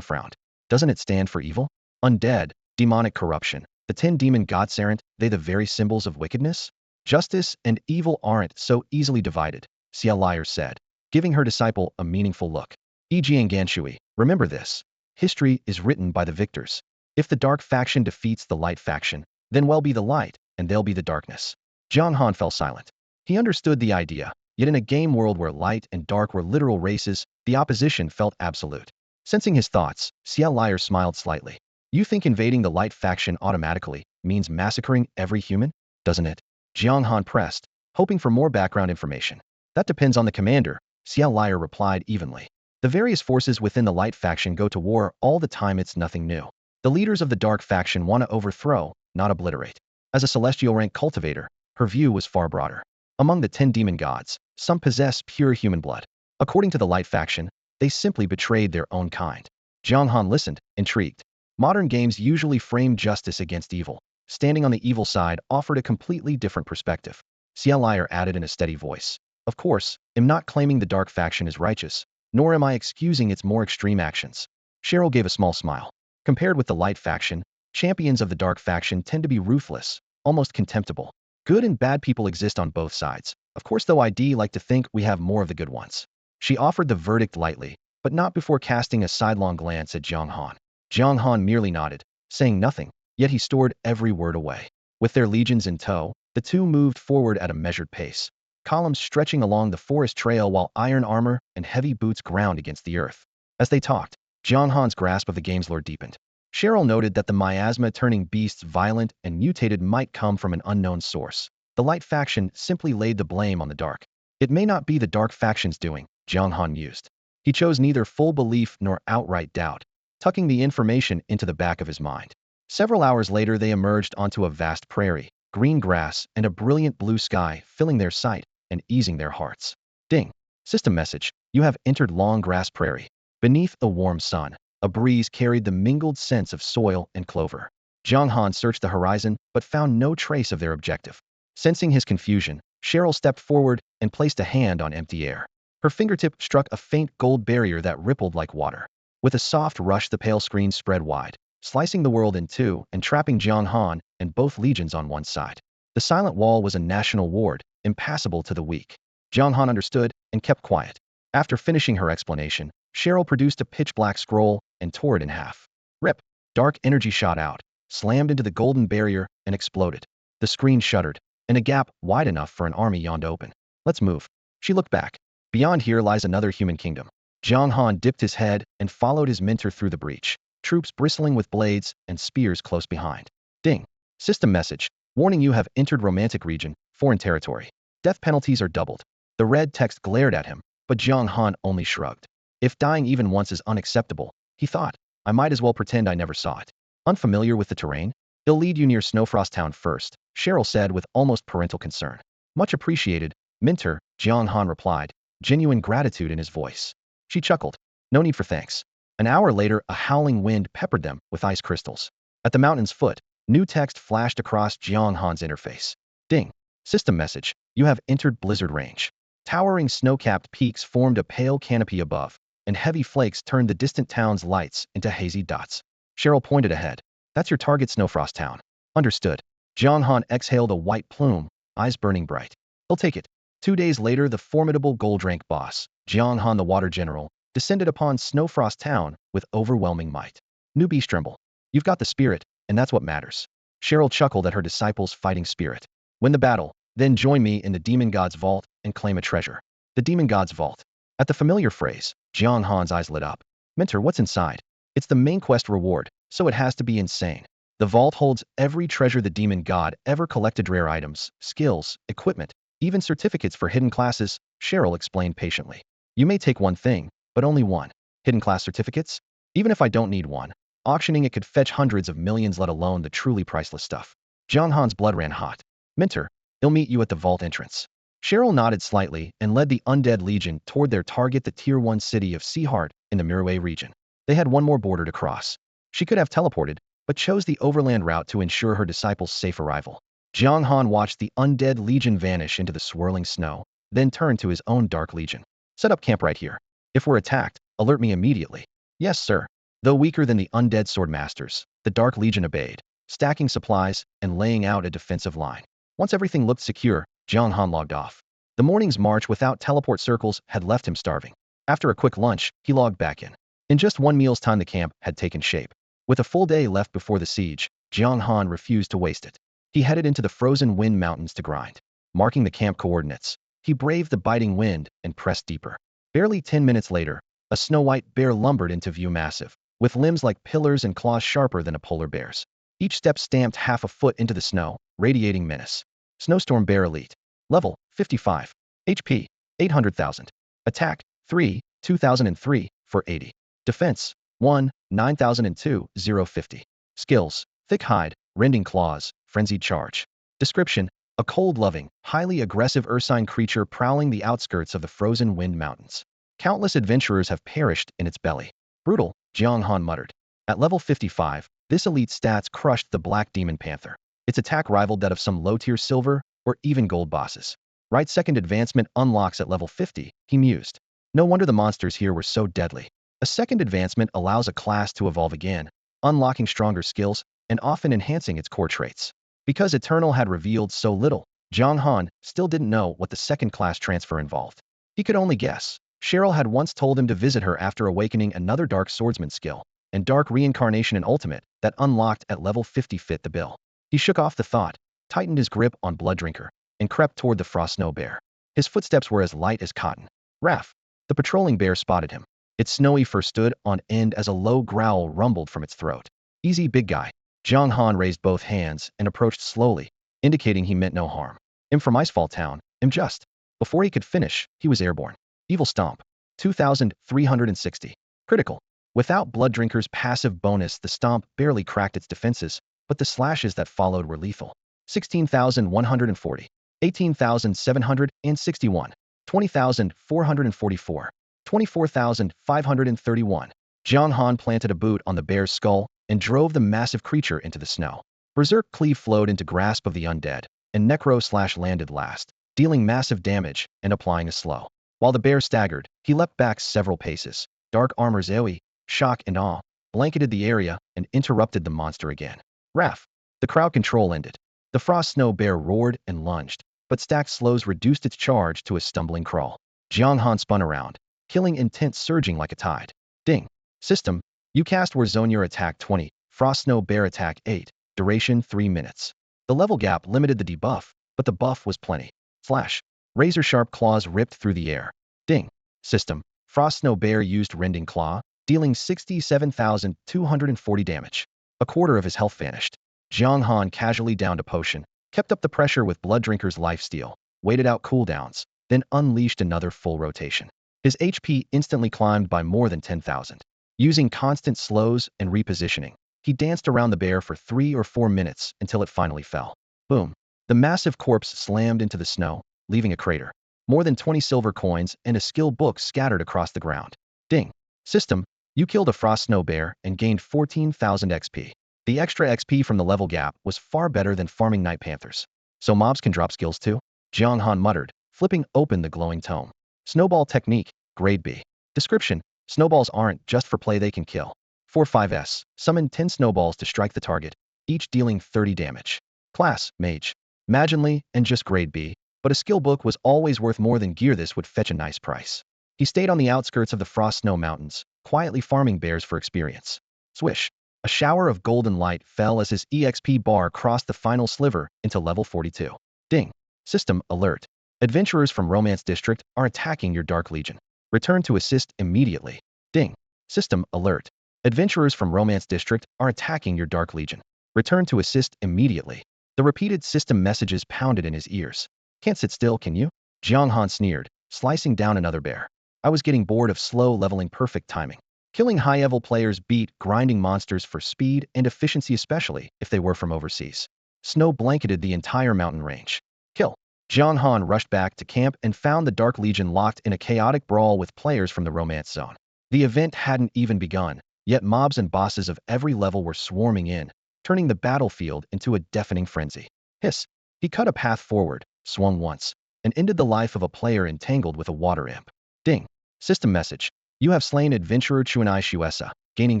frowned. Doesn't it stand for evil? Undead, demonic corruption. The 10 demon gods aren't they the very symbols of wickedness? Justice and evil aren't so easily divided, Xia Liar said, giving her disciple a meaningful look. Yijian Ganshui, remember this. History is written by the victors. If the dark faction defeats the light faction, then we'll be the light, and they'll be the darkness. Jiang Han fell silent. He understood the idea, yet in a game world where light and dark were literal races, the opposition felt absolute. Sensing his thoughts, Xia Liar smiled slightly. You think invading the light faction automatically means massacring every human, doesn't it? Jiang Han pressed, hoping for more background information. That depends on the commander, Xia Liar replied evenly. The various forces within the light faction go to war all the time, it's nothing new. The leaders of the dark faction want to overthrow, not obliterate. As a celestial rank cultivator, her view was far broader. Among the 10 demon gods, some possess pure human blood. According to the light faction, they simply betrayed their own kind. Jiang Han listened, intrigued. Modern games usually frame justice against evil. Standing on the evil side offered a completely different perspective. Xia Liar added in a steady voice. Of course, I'm not claiming the dark faction is righteous, nor am I excusing its more extreme actions. Cheryl gave a small smile. Compared with the light faction, champions of the dark faction tend to be ruthless, almost contemptible. Good and bad people exist on both sides. Of course, though, I'd like to think we have more of the good ones. She offered the verdict lightly, but not before casting a sidelong glance at Jiang Han. Jiang Han merely nodded, saying nothing, yet he stored every word away. With their legions in tow, the two moved forward at a measured pace, columns stretching along the forest trail while iron armor and heavy boots ground against the earth. As they talked, Jiang Han's grasp of the game's lore deepened. Cheryl noted that the miasma turning beasts violent and mutated might come from an unknown source. The light faction simply laid the blame on the dark. It may not be the dark faction's doing, Jiang Han mused. He chose neither full belief nor outright doubt, tucking the information into the back of his mind. Several hours later, they emerged onto a vast prairie, green grass and a brilliant blue sky filling their sight and easing their hearts. Ding. System message. You have entered long grass prairie. Beneath a warm sun, a breeze carried the mingled scents of soil and clover. Jiang Han searched the horizon but found no trace of their objective. Sensing his confusion, Cheryl stepped forward and placed a hand on empty air. Her fingertip struck a faint gold barrier that rippled like water. With a soft rush, the pale screen spread wide, slicing the world in two and trapping Jiang Han and both legions on one side. The silent wall was a national ward, impassable to the weak. Jiang Han understood and kept quiet. After finishing her explanation, Cheryl produced a pitch-black scroll and tore it in half. Rip! Dark energy shot out, slammed into the golden barrier, and exploded. The screen shuddered, and a gap wide enough for an army yawned open. Let's move. She looked back. Beyond here lies another human kingdom. Jiang Han dipped his head and followed his mentor through the breach, troops bristling with blades and spears close behind. Ding. System message. Warning, you have entered romantic region, foreign territory. Death penalties are doubled. The red text glared at him, but Jiang Han only shrugged. If dying even once is unacceptable, he thought, I might as well pretend I never saw it. Unfamiliar with the terrain? He'll lead you near Snowfrost Town first, Cheryl said with almost parental concern. Much appreciated, mentor, Jiang Han replied, genuine gratitude in his voice. She chuckled. No need for thanks. An hour later, a howling wind peppered them with ice crystals. At the mountain's foot, new text flashed across Jiang Han's interface. Ding. System message. You have entered blizzard range. Towering snow-capped peaks formed a pale canopy above, and heavy flakes turned the distant town's lights into hazy dots. Cheryl pointed ahead. That's your target, Snowfrost Town. Understood. Jiang Han exhaled a white plume, eyes burning bright. He'll take it. 2 days later, the formidable gold rank boss, Jiang Han the Water General, descended upon Snowfrost Town with overwhelming might. Newbies tremble. You've got the spirit, and that's what matters. Cheryl chuckled at her disciples' fighting spirit. Win the battle, then join me in the Demon God's vault and claim a treasure. The Demon God's vault. At the familiar phrase, Jiang Han's eyes lit up. Mentor, what's inside? It's the main quest reward, so it has to be insane. The vault holds every treasure the demon god ever collected, rare items, skills, equipment, even certificates for hidden classes, Cheryl explained patiently. You may take one thing, but only one. Hidden class certificates? Even if I don't need one, auctioning it could fetch hundreds of millions, let alone the truly priceless stuff. Jiang Han's blood ran hot. Mentor, he'll meet you at the vault entrance. Cheryl nodded slightly and led the Undead Legion toward their target, the Tier 1 city of Seaheart in the Mirway region. They had one more border to cross. She could have teleported, but chose the overland route to ensure her disciples' safe arrival. Jiang Han watched the Undead Legion vanish into the swirling snow, then turned to his own Dark Legion. Set up camp right here. If we're attacked, alert me immediately. Yes, sir. Though weaker than the Undead Swordmasters, the Dark Legion obeyed, stacking supplies and laying out a defensive line. Once everything looked secure, Jiang Han logged off. The morning's march without teleport circles had left him starving. After a quick lunch, he logged back in. In just one meal's time, the camp had taken shape. With a full day left before the siege, Jiang Han refused to waste it. He headed into the frozen wind mountains to grind. Marking the camp coordinates, he braved the biting wind and pressed deeper. Barely 10 minutes later, a snow-white bear lumbered into view, massive, with limbs like pillars and claws sharper than a polar bear's. Each step stamped half a foot into the snow, radiating menace. Snowstorm Bear Elite. Level, 55. HP, 800,000. Attack, 3, 2003, for 80. Defense, 1, 9002, 050. Skills, Thick Hide, Rending Claws, Frenzied Charge. Description, a cold-loving, highly aggressive ursine creature prowling the outskirts of the frozen wind mountains. Countless adventurers have perished in its belly. Brutal, Jiang Han muttered. At level 55, this elite stats crushed the Black Demon Panther. Its attack rivaled that of some low-tier silver or even gold bosses. Right, second advancement unlocks at level 50, he mused. No wonder the monsters here were so deadly. A second advancement allows a class to evolve again, unlocking stronger skills and often enhancing its core traits. Because Eternal had revealed so little, Jiang Han still didn't know what the second class transfer involved. He could only guess. Cheryl had once told him to visit her after awakening another Dark Swordsman skill, and Dark Reincarnation and Ultimate that unlocked at level 50 fit the bill. He shook off the thought, tightened his grip on Blood Drinker, and crept toward the Frost Snow Bear. His footsteps were as light as cotton. Raph, the patrolling bear, spotted him. Its snowy fur stood on end as a low growl rumbled from its throat. Easy, big guy. Jiang Han raised both hands and approached slowly, indicating he meant no harm. I'm from Icefall Town. I'm just. Before he could finish, he was airborne. Evil Stomp. 2,360. Critical. Without Blood Drinker's passive bonus, the stomp barely cracked its defenses, but the slashes that followed were lethal. 16,140. 18,761. 20,444. 24,531. Jiang Han planted a boot on the bear's skull and drove the massive creature into the snow. Berserk Cleave flowed into grasp of the undead, and Necro Slash landed last, dealing massive damage and applying a slow. While the bear staggered, he leapt back several paces. Dark Armor's AoE, shock and awe, blanketed the area and interrupted the monster again. Raph. The crowd control ended. The Frost Snow Bear roared and lunged, but stacked slows reduced its charge to a stumbling crawl. Jiang Han spun around, killing intent surging like a tide. Ding. System. You cast Warzone, your attack 20, Frost Snow Bear attack 8, duration 3 minutes. The level gap limited the debuff, but the buff was plenty. Flash. Razor-sharp claws ripped through the air. Ding. System. Frost Snow Bear used Rending Claw, dealing 67,240 damage. A quarter of his health vanished. Jiang Han casually downed a potion, kept up the pressure with Blood Drinker's lifesteal, waited out cooldowns, then unleashed another full rotation. His HP instantly climbed by more than 10,000. Using constant slows and repositioning, he danced around the bear for 3 or 4 minutes until it finally fell. Boom. The massive corpse slammed into the snow, leaving a crater. More than 20 silver coins and a skill book scattered across the ground. Ding. System. You killed a Frost Snow Bear and gained 14,000 XP. The extra XP from the level gap was far better than farming Night Panthers. So mobs can drop skills too? Jiang Han muttered, flipping open the glowing tome. Snowball Technique, Grade B. Description. Snowballs aren't just for play, they can kill. 4-5s. Summon 10 snowballs to strike the target, each dealing 30 damage. Class, Mage. Imaginely, and just grade B, but a skill book was always worth more than gear. This would fetch a nice price. He stayed on the outskirts of the Frost Snow Mountains, quietly farming bears for experience. Swish. A shower of golden light fell as his EXP bar crossed the final sliver into level 42. Ding. System alert. Adventurers from Romance District are attacking your Dark Legion. Return to assist immediately. Ding. System alert. Adventurers from Romance District are attacking your Dark Legion. Return to assist immediately. The repeated system messages pounded in his ears. Can't sit still, can you? Jiang Han sneered, slicing down another bear. I was getting bored of slow leveling. Perfect timing. Killing high-level players beat grinding monsters for speed and efficiency, especially if they were from overseas. Snow blanketed the entire mountain range. Kill. Jiang Han rushed back to camp and found the Dark Legion locked in a chaotic brawl with players from the Romance Zone. The event hadn't even begun, yet mobs and bosses of every level were swarming in, turning the battlefield into a deafening frenzy. Hiss. He cut a path forward, swung once, and ended the life of a player entangled with a water imp. Ding. System message. You have slain adventurer Chuanai Shuesa, gaining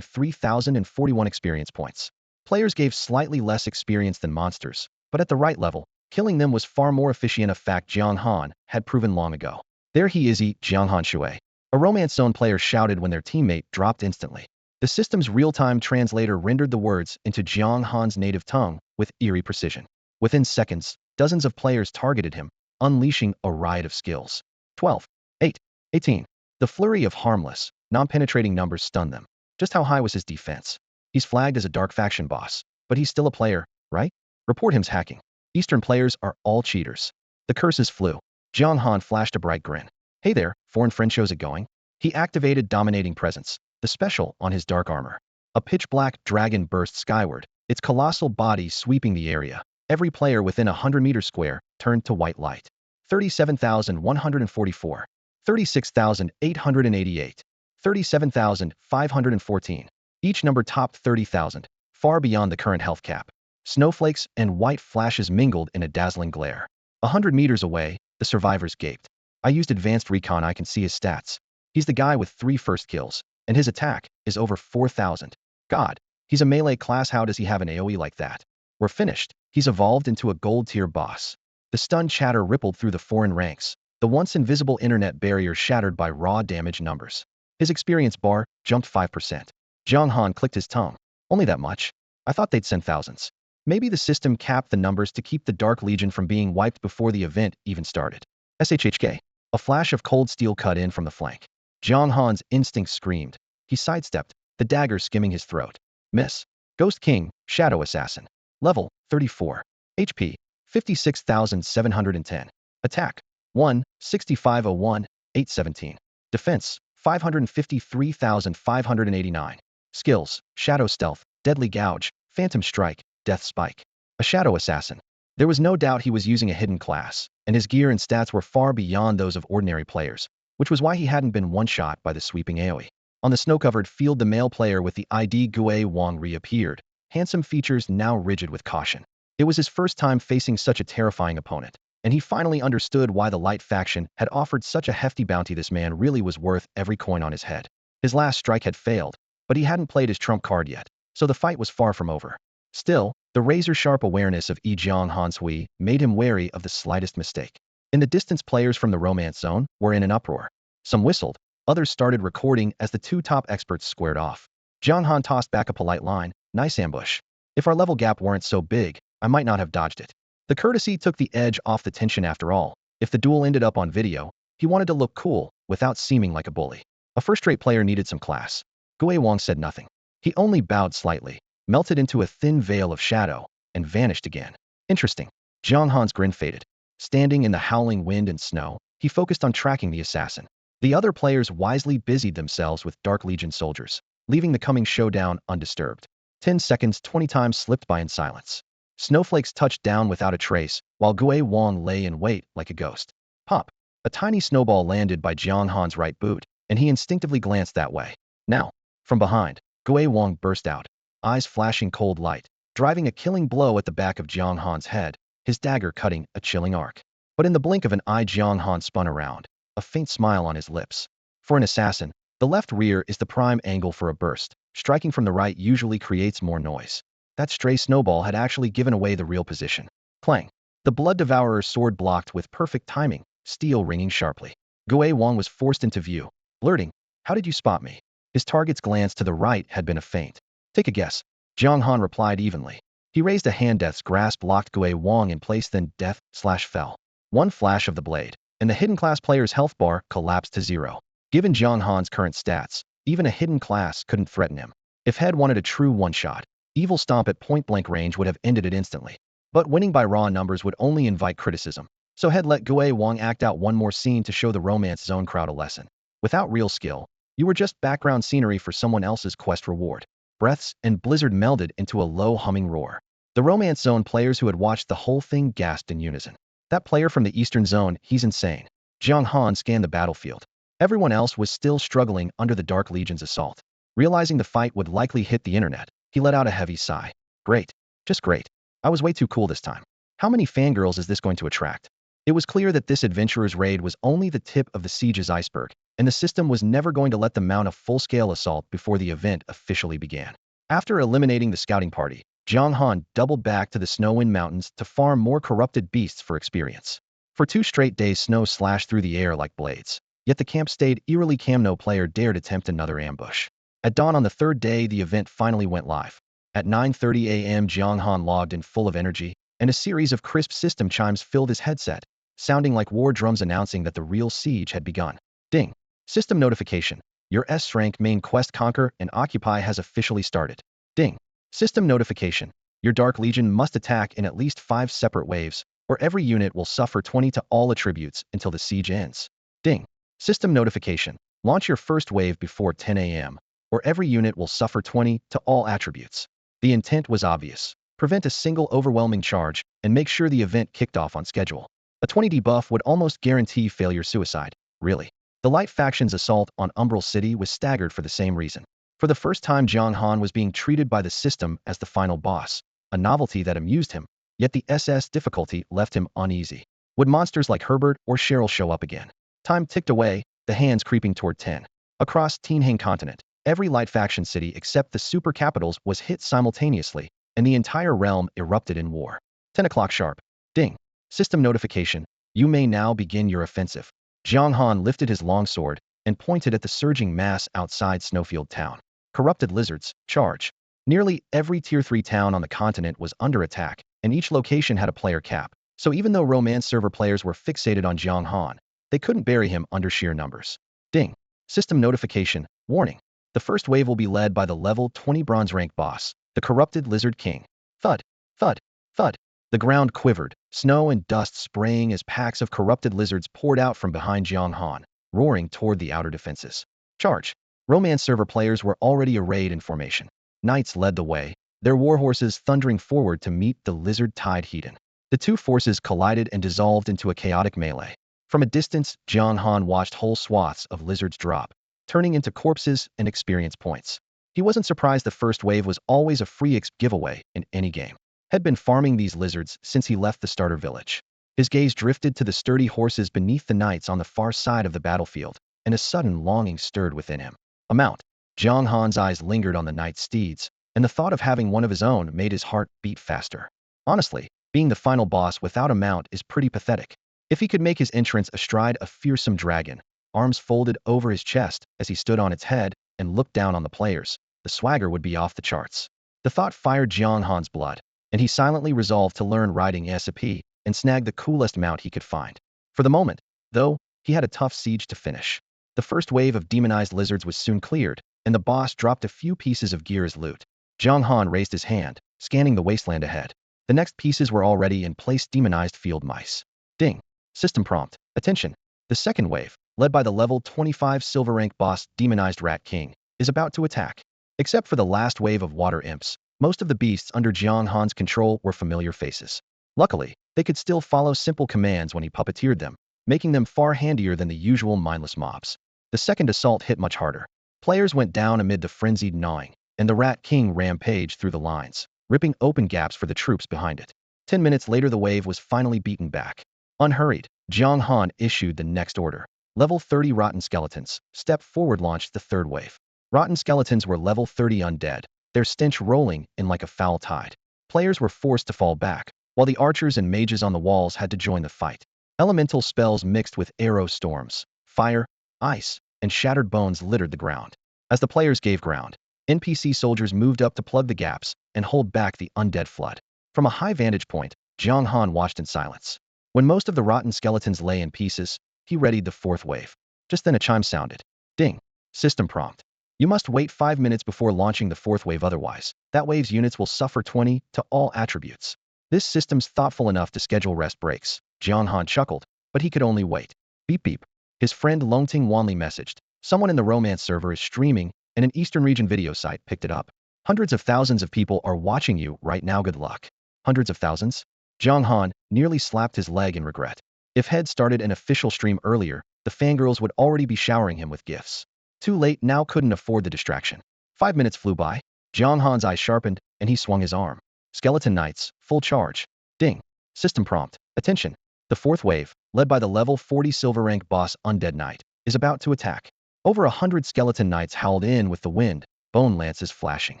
3,041 experience points. Players gave slightly less experience than monsters, but at the right level, killing them was far more efficient, a fact Jiang Han had proven long ago. There he is, Jiang Han Shui. A Romance Zone player shouted when their teammate dropped instantly. The system's real-time translator rendered the words into Jiang Han's native tongue with eerie precision. Within seconds, dozens of players targeted him, unleashing a riot of skills. 12, 8, 18. The flurry of harmless, non-penetrating numbers stunned them. Just how high was his defense? He's flagged as a dark faction boss, but he's still a player, right? Report him's hacking. Eastern players are all cheaters. The curses flew. Jiang Han flashed a bright grin. Hey there, foreign friend, shows it going? He activated Dominating Presence, the special on his dark armor. A pitch-black dragon burst skyward, its colossal body sweeping the area. Every player within 100 meters square turned to white light. 37,144. 36,888. 37,514. Each number topped 30,000, far beyond the current health cap. Snowflakes and white flashes mingled in a dazzling glare. 100 meters away, the survivors gaped. I used advanced recon. I can see his stats. He's the guy with 3 first kills, and his attack is over 4,000. God, he's a melee class. How does he have an AoE like that? We're finished. He's evolved into a gold-tier boss. The stunned chatter rippled through the foreign ranks, the once invisible internet barrier shattered by raw damage numbers. His experience bar jumped 5%. Jiang Han clicked his tongue. Only that much? I thought they'd send thousands. Maybe the system capped the numbers to keep the Dark Legion from being wiped before the event even started. SHHK. A flash of cold steel cut in from the flank. Jiang Han's instincts screamed. He sidestepped, the dagger skimming his throat. Miss. Ghost King, Shadow Assassin. Level, 34. HP, 56,710. Attack, 1, 6501, 817. Defense, 553,589. Skills, Shadow Stealth, Deadly Gouge, Phantom Strike, Death Spike. A Shadow Assassin. There was no doubt he was using a hidden class, and his gear and stats were far beyond those of ordinary players, which was why he hadn't been one-shot by the sweeping AoE. On the snow-covered field, the male player with the ID Gue Wang reappeared, handsome features now rigid with caution. It was his first time facing such a terrifying opponent, and he finally understood why the Light faction had offered such a hefty bounty. This man really was worth every coin on his head. His last strike had failed, but he hadn't played his trump card yet, so the fight was far from over. Still, the razor-sharp awareness of Jiang Han's Hui made him wary of the slightest mistake. In the distance, players from the Romance Zone were in an uproar. Some whistled, others started recording as the 2 top experts squared off. Jiang Han tossed back a polite line, nice ambush. If our level gap weren't so big, I might not have dodged it. The courtesy took the edge off the tension. After all, if the duel ended up on video, he wanted to look cool without seeming like a bully. A first-rate player needed some class. Gue Wang said nothing. He only bowed slightly, melted into a thin veil of shadow, and vanished again. Interesting. Jiang Han's grin faded. Standing in the howling wind and snow, he focused on tracking the assassin. The other players wisely busied themselves with Dark Legion soldiers, leaving the coming showdown undisturbed. 10 seconds, 20 times slipped by in silence. Snowflakes touched down without a trace, while Gue Wang lay in wait like a ghost. Pop! A tiny snowball landed by Jiang Han's right boot, and he instinctively glanced that way. Now, from behind, Gue Wang burst out, eyes flashing cold light, driving a killing blow at the back of Jiang Han's head, his dagger cutting a chilling arc. But in the blink of an eye, Jiang Han spun around, a faint smile on his lips. For an assassin, The left rear is the prime angle for a burst. Striking from the right usually creates more noise. That stray snowball had actually given away the real position. Clang. The Blood Devourer's sword blocked with perfect timing, steel ringing sharply. Gui Wang was forced into view, blurting, "How did you spot me?" His target's glance to the right had been a feint. "Take a guess." Jiang Han replied evenly. He raised a hand. Death's grasp locked Gui Wang in place, then death/fell. One flash of the blade, and the hidden class player's health bar collapsed to 0. Given Jiang Han's current stats, even a hidden class couldn't threaten him. If Head wanted a true one-shot, Evil Stomp at point-blank range would have ended it instantly. But winning by raw numbers would only invite criticism. So Head let Gui Wang act out one more scene to show the Romance Zone crowd a lesson. Without real skill, you were just background scenery for someone else's quest reward. Breaths and blizzard melded into a low humming roar. The Romance Zone players who had watched the whole thing gasped in unison. That player from the Eastern Zone, he's insane. Jiang Han scanned the battlefield. Everyone else was still struggling under the Dark Legion's assault. Realizing the fight would likely hit the internet, he let out a heavy sigh. Great. Just great. I was way too cool this time. How many fangirls is this going to attract? It was clear that this adventurer's raid was only the tip of the siege's iceberg, and the system was never going to let them mount a full-scale assault before the event officially began. After eliminating the scouting party, Jiang Han doubled back to the Snowwind Mountains to farm more corrupted beasts for experience. For 2 straight days, snow slashed through the air like blades. Yet the camp stayed eerily calm. No player dared attempt another ambush. At dawn on the 3rd day, the event finally went live. At 9:30 a.m., Jiang Han logged in full of energy, and a series of crisp system chimes filled his headset, sounding like war drums announcing that the real siege had begun. Ding. System notification. Your S-rank main quest Conquer and Occupy has officially started. Ding. System notification. Your Dark Legion must attack in at least 5 separate waves, or every unit will suffer 20 to all attributes until the siege ends. Ding. System notification. Launch your first wave before 10 a.m., or every unit will suffer 20 to all attributes. The intent was obvious. Prevent a single overwhelming charge, and make sure the event kicked off on schedule. A 20 debuff would almost guarantee failure suicide. Really. The Light Faction's assault on Umbral City was staggered for the same reason. For the first time, Jiang Han was being treated by the system as the final boss, a novelty that amused him, yet the SS difficulty left him uneasy. Would monsters like Herbert or Cheryl show up again? Time ticked away, the hands creeping toward 10. Across Tianheng continent, every Light Faction city except the super capitals was hit simultaneously, and the entire realm erupted in war. 10 o'clock sharp. Ding. System notification. You may now begin your offensive. Jiang Han lifted his longsword and pointed at the surging mass outside Snowfield Town. Corrupted lizards, charge. Nearly every Tier 3 town on the continent was under attack, and each location had a player cap. So even though Romance server players were fixated on Jiang Han, they couldn't bury him under sheer numbers. Ding. System notification. Warning. The first wave will be led by the level 20 bronze rank boss, the Corrupted Lizard King. Thud. Thud. Thud. The ground quivered, snow and dust spraying as packs of corrupted lizards poured out from behind Jiang Han, roaring toward the outer defenses. Charge. Romance server players were already arrayed in formation. Knights led the way, their warhorses thundering forward to meet the lizard-tide heathen. The two forces collided and dissolved into a chaotic melee. From a distance, Jiang Han watched whole swaths of lizards drop, turning into corpses and experience points. He wasn't surprised the first wave was always a free XP giveaway in any game. Had been farming these lizards since he left the starter village. His gaze drifted to the sturdy horses beneath the knights on the far side of the battlefield, and a sudden longing stirred within him. A mount. Jiang Han's eyes lingered on the knight's steeds, and the thought of having one of his own made his heart beat faster. Honestly, being the final boss without a mount is pretty pathetic. If he could make his entrance astride a fearsome dragon, arms folded over his chest as he stood on its head and looked down on the players, the swagger would be off the charts. The thought fired Jiang Han's blood, and he silently resolved to learn riding SAP and snag the coolest mount he could find. For the moment, though, he had a tough siege to finish. The first wave of demonized lizards was soon cleared, and the boss dropped a few pieces of gear as loot. Jiang Han raised his hand, scanning the wasteland ahead. The next pieces were already in place. Demonized field mice. Ding. System prompt. Attention. The second wave, led by the level 25 silver rank boss Demonized Rat King, is about to attack. Except for the last wave of water imps, most of the beasts under Jiang Han's control were familiar faces. Luckily, they could still follow simple commands when he puppeteered them, making them far handier than the usual mindless mobs. The second assault hit much harder. Players went down amid the frenzied gnawing, and the Rat King rampaged through the lines, ripping open gaps for the troops behind it. 10 minutes later, the wave was finally beaten back. Unhurried, Jiang Han issued the next order. Level 30 Rotten Skeletons. Step forward launched the third wave. Rotten Skeletons were level 30 undead, their stench rolling in like a foul tide. Players were forced to fall back, while the archers and mages on the walls had to join the fight. Elemental spells mixed with arrow storms, fire, ice, and shattered bones littered the ground. As the players gave ground, NPC soldiers moved up to plug the gaps and hold back the undead flood. From a high vantage point, Jiang Han watched in silence. When most of the rotten skeletons lay in pieces, he readied the fourth wave. Just then a chime sounded. Ding. System prompt. You must wait 5 minutes before launching the fourth wave, otherwise, that wave's units will suffer 20 to all attributes. This system's thoughtful enough to schedule rest breaks. Jiang Han chuckled, but he could only wait. Beep beep. His friend Longting Wanli messaged. Someone in the romance server is streaming, and an Eastern region video site picked it up. Hundreds of thousands of people are watching you right now, good luck. Hundreds of thousands? Jiang Han nearly slapped his leg in regret. If Head started an official stream earlier, the fangirls would already be showering him with gifts. Too late now, couldn't afford the distraction. 5 minutes flew by. Jiang Han's eyes sharpened, and he swung his arm. Skeleton Knights, full charge. Ding. System prompt. Attention. The fourth wave, led by the level 40 silver rank boss Undead Knight, is about to attack. Over 100 skeleton knights howled in with the wind, bone lances flashing.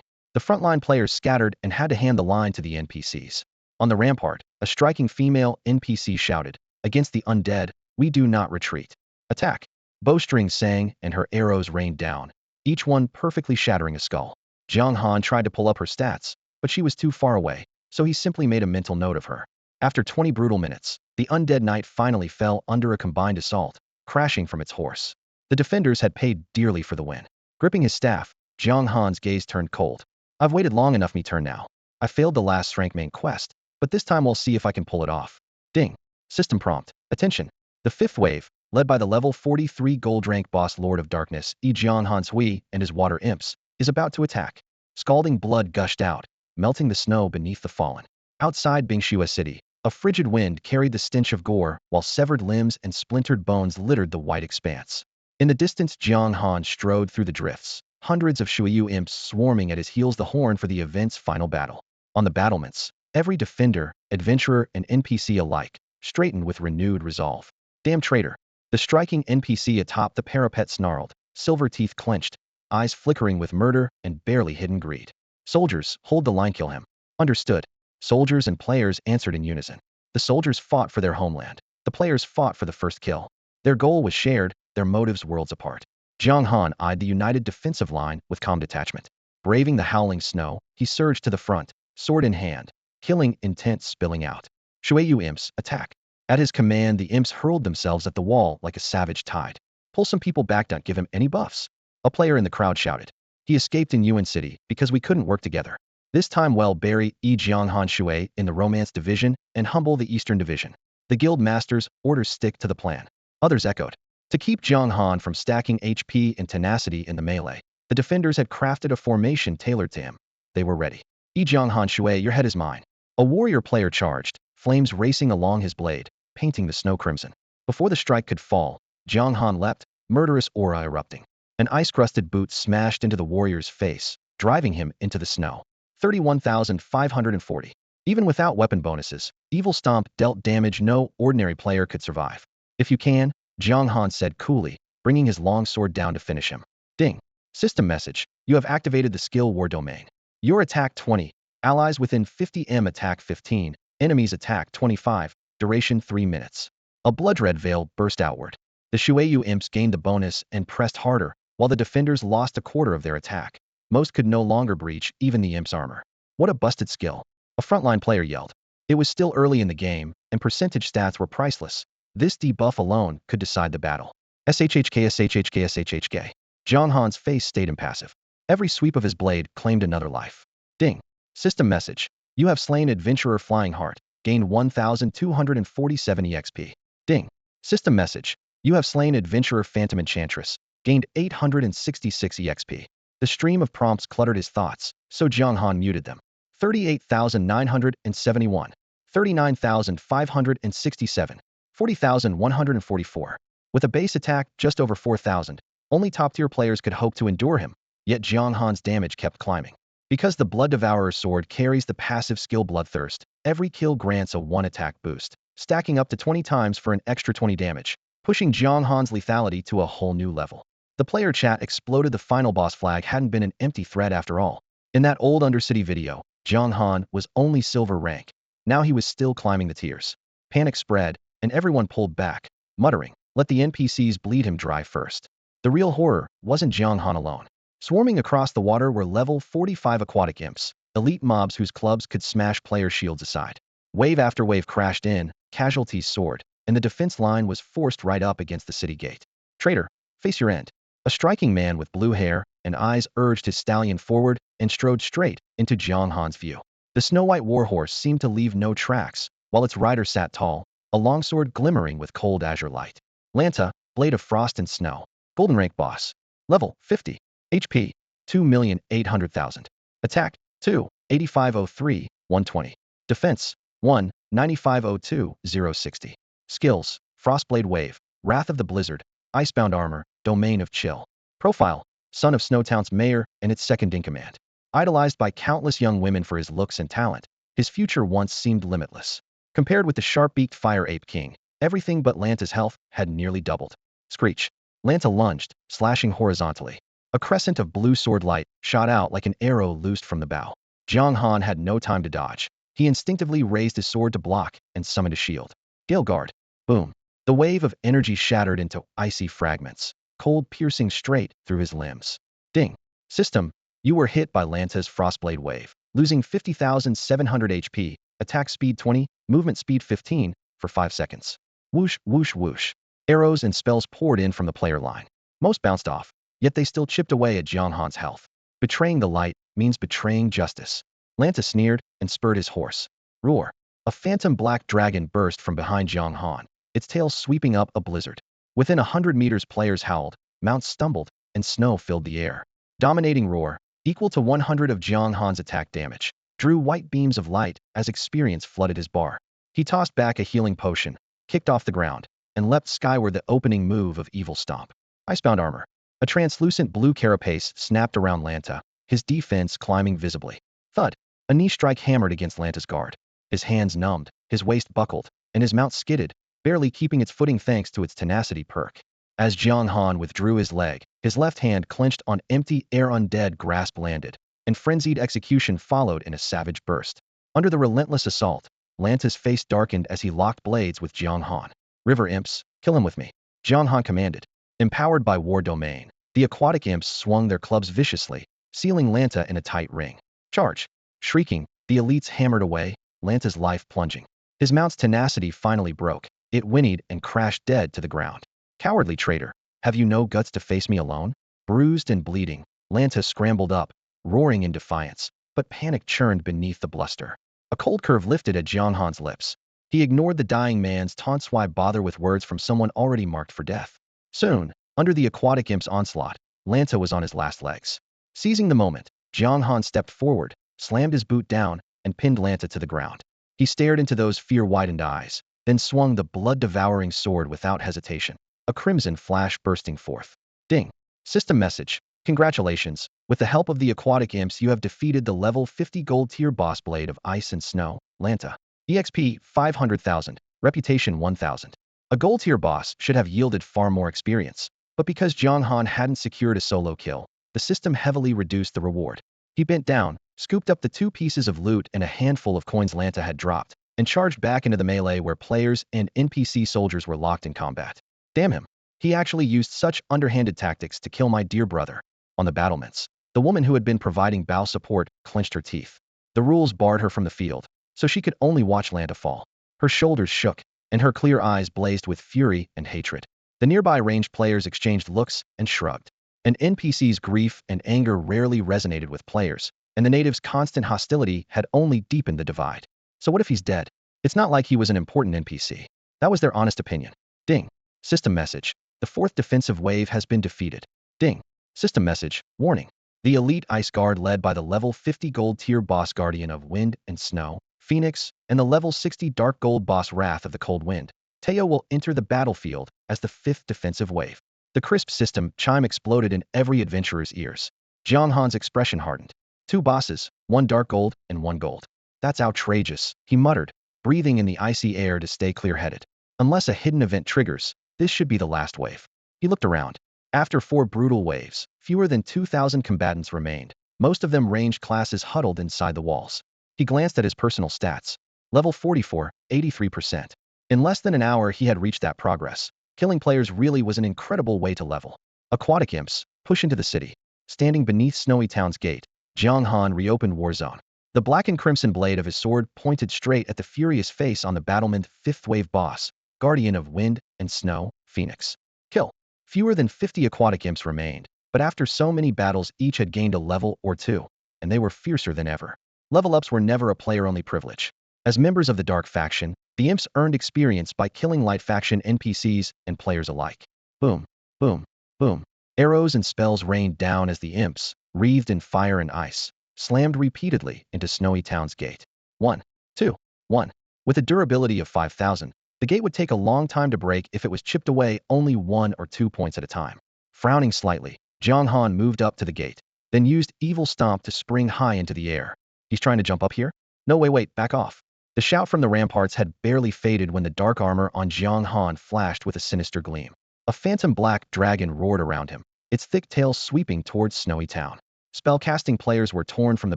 The frontline players scattered and had to hand the line to the NPCs. On the rampart, a striking female NPC shouted, "Against the undead, we do not retreat. Attack." Bowstrings sang and her arrows rained down, each one perfectly shattering a skull. Jiang Han tried to pull up her stats, but she was too far away, so he simply made a mental note of her. After 20 brutal minutes, the undead knight finally fell under a combined assault, crashing from its horse. The defenders had paid dearly for the win. Gripping his staff, Jiang Han's gaze turned cold. I've waited long enough, me turn now. I failed the last rank main quest, but this time we'll see if I can pull it off. Ding. System prompt. Attention. The fifth wave, led by the level 43 gold rank boss Lord of Darkness, Jiang Han Sui and his water imps, is about to attack. Scalding blood gushed out, melting the snow beneath the fallen. Outside Bingshua City, a frigid wind carried the stench of gore, while severed limbs and splintered bones littered the white expanse. In the distance, Jiang Han strode through the drifts, hundreds of Shuyu imps swarming at his heels, the horn for the event's final battle. On the battlements, every defender, adventurer, and NPC alike straightened with renewed resolve. Damn traitor. The striking NPC atop the parapet snarled, silver teeth clenched, eyes flickering with murder and barely hidden greed. Soldiers, hold the line, kill him. Understood. Soldiers and players answered in unison. The soldiers fought for their homeland. The players fought for the first kill. Their goal was shared, their motives worlds apart. Jiang Han eyed the united defensive line with calm detachment. Braving the howling snow, he surged to the front, sword in hand, killing intent spilling out. Shuyu imps, attack. At his command, the imps hurled themselves at the wall like a savage tide. Pull some people back, don't give him any buffs. A player in the crowd shouted. He escaped in Yuan City because we couldn't work together. This time well bury Jiang Han Shui in the Romance Division and humble the Eastern Division. The guild masters' orders stick to the plan. Others echoed. To keep Jiang Han from stacking HP and tenacity in the melee, the defenders had crafted a formation tailored to him. They were ready. Jiang Han Shui, your head is mine. A warrior player charged, flames racing along his blade, painting the snow crimson. Before the strike could fall, Jiang Han leapt, murderous aura erupting. An ice-crusted boot smashed into the warrior's face, driving him into the snow. 31,540. Even without weapon bonuses, Evil Stomp dealt damage no ordinary player could survive. If you can, Jiang Han said coolly, bringing his long sword down to finish him. Ding. System message. You have activated the skill War Domain. Your attack 20. Allies within 50 m attack 15. Enemies attack 25. Duration 3 minutes. A blood-red veil burst outward. The Shuyu imps gained the bonus and pressed harder, while the defenders lost a quarter of their attack. Most could no longer breach even the imp's armor. What a busted skill. A frontline player yelled. It was still early in the game, and percentage stats were priceless. This debuff alone could decide the battle. SHHK. Jiang Han's face stayed impassive. Every sweep of his blade claimed another life. Ding. System message. You have slain Adventurer Flying Heart. Gained 1,247 EXP. Ding. System message. You have slain Adventurer Phantom Enchantress. Gained 866 EXP. The stream of prompts cluttered his thoughts, so Jiang Han muted them. 38,971. 39,567. 40,144. With a base attack just over 4,000, only top-tier players could hope to endure him, yet Jiang Han's damage kept climbing. Because the Blood Devourer's sword carries the passive skill Bloodthirst, every kill grants a 1 attack boost, stacking up to 20 times for an extra 20 damage. pushing Jiang Han's lethality to a whole new level. The player chat exploded. The final boss flag hadn't been an empty threat after all. In that old Undercity video, Jiang Han was only silver rank. Now he was still climbing the tiers. Panic spread, and everyone pulled back, muttering, "Let the NPCs bleed him dry first." The real horror wasn't Jiang Han alone. Swarming across the water were level 45 aquatic imps, elite mobs whose clubs could smash player shields aside. Wave after wave crashed in, casualties soared, and the defense line was forced right up against the city gate. "Traitor, face your end." A striking man with blue hair and eyes urged his stallion forward and strode straight into Jiang Han's view. The snow-white warhorse seemed to leave no tracks, while its rider sat tall, a longsword glimmering with cold azure light. Lanta, blade of frost and snow. Golden rank boss. Level 50. HP 2,800,000. Attack 2, 8503, 120. Defense 1, 9502, 060. Skills: Frostblade Wave, Wrath of the Blizzard, Icebound Armor, Domain of Chill. Profile: son of Snowtown's mayor and its second-in-command. Idolized by countless young women for his looks and talent, his future once seemed limitless. Compared with the sharp-beaked Fire Ape King, everything but Lanta's health had nearly doubled. Screech. Lanta lunged, slashing horizontally. A crescent of blue sword light shot out like an arrow loosed from the bow. Jiang Han had no time to dodge. He instinctively raised his sword to block and summoned a shield. Gale Guard. Boom. The wave of energy shattered into icy fragments, cold piercing straight through his limbs. Ding. System. You were hit by Lanta's Frostblade Wave, losing 50,700 HP, attack speed 20, movement speed 15, for 5 seconds. Whoosh, whoosh, whoosh. Arrows and spells poured in from the player line. Most bounced off, yet they still chipped away at Jiang Han's health. Betraying the light means betraying justice. Lanta sneered and spurred his horse. Roar. A phantom black dragon burst from behind Jiang Han, its tail sweeping up a blizzard. Within 100 meters, players howled, mounts stumbled, and snow filled the air. Dominating roar, equal to 100 of Jiang Han's attack damage, drew white beams of light as experience flooded his bar. He tossed back a healing potion, kicked off the ground, and leapt skyward. The opening move of Evil Stomp. Icebound Armor. A translucent blue carapace snapped around Lanta, his defense climbing visibly. Thud. A knee strike hammered against Lanta's guard. His hands numbed, his waist buckled, and his mount skidded, barely keeping its footing thanks to its tenacity perk. As Jiang Han withdrew his leg, his left hand clenched on empty air. Undead grasp landed, and frenzied execution followed in a savage burst. Under the relentless assault, Lanta's face darkened as he locked blades with Jiang Han. River imps, kill him with me, Jiang Han commanded. Empowered by War Domain, the aquatic imps swung their clubs viciously, sealing Lanta in a tight ring. Charge. Shrieking, the elites hammered away, Lanta's life plunging. His mount's tenacity finally broke. It whinnied and crashed dead to the ground. Cowardly traitor, have you no guts to face me alone? Bruised and bleeding, Lanta scrambled up, roaring in defiance, but panic churned beneath the bluster. A cold curve lifted at Jiang Han's lips. He ignored the dying man's taunts. Why bother with words from someone already marked for death? Soon, under the aquatic imp's onslaught, Lanta was on his last legs. Seizing the moment, Jiang Han stepped forward, slammed his boot down, and pinned Lanta to the ground. He stared into those fear-widened eyes, then swung the blood-devouring sword without hesitation, a crimson flash bursting forth. Ding. System message. Congratulations. With the help of the aquatic imps, you have defeated the level 50 gold tier boss Blade of Ice and Snow, Lanta. EXP 500,000, Reputation 1,000. A gold tier boss should have yielded far more experience, but because Jiang Han hadn't secured a solo kill, the system heavily reduced the reward. He bent down, scooped up the 2 pieces of loot and a handful of coins Lanta had dropped, and charged back into the melee where players and NPC soldiers were locked in combat. Damn him. He actually used such underhanded tactics to kill my dear brother. On the battlements, the woman who had been providing bow support clenched her teeth. The rules barred her from the field, so she could only watch Lanta fall. Her shoulders shook, and her clear eyes blazed with fury and hatred. The nearby ranged players exchanged looks and shrugged. An NPC's grief and anger rarely resonated with players, and the natives' constant hostility had only deepened the divide. So what if he's dead? It's not like he was an important NPC. That was their honest opinion. Ding. System message. The 4th defensive wave has been defeated. Ding. System message. Warning. The elite ice guard led by the level 50 gold tier boss Guardian of Wind and Snow, Phoenix, and the level 60 dark gold boss Wrath of the Cold Wind, Teo, will enter the battlefield as the 5th defensive wave. The crisp system chime exploded in every adventurer's ears. Jiang Han's expression hardened. 2 bosses, 1 dark gold and 1 gold. That's outrageous, he muttered, breathing in the icy air to stay clear-headed. Unless a hidden event triggers, This should be the last wave. He looked around. After 4 brutal waves, fewer than 2,000 combatants remained, most of them ranged classes huddled inside the walls. He glanced at his personal stats. Level 44, 83%. In less than an hour he had reached that progress. Killing players really was an incredible way to level. Aquatic imps, push into the city. Standing beneath Snowy Town's gate, Jiang Han reopened Warzone. The black and crimson blade of his sword pointed straight at the furious face on the battlement 5th wave boss, guardian of wind and snow, Phoenix. Kill. Fewer than 50 aquatic imps remained, but after so many battles each had gained a level or 2, and they were fiercer than ever. Level ups were never a player-only privilege. As members of the Dark faction, the imps earned experience by killing Light faction NPCs and players alike. Boom, boom, boom. Arrows and spells rained down as the imps, wreathed in fire and ice, slammed repeatedly into Snowy Town's gate. 1, 2, 1. With a durability of 5,000, the gate would take a long time to break if it was chipped away only 1 or 2 points at a time. Frowning slightly, Jiang Han moved up to the gate, then used Evil Stomp to spring high into the air. He's trying to jump up here? No, wait, back off. The shout from the ramparts had barely faded when the dark armor on Jiang Han flashed with a sinister gleam. A phantom black dragon roared around him, its thick tail sweeping towards Snowy Town. Spellcasting players were torn from the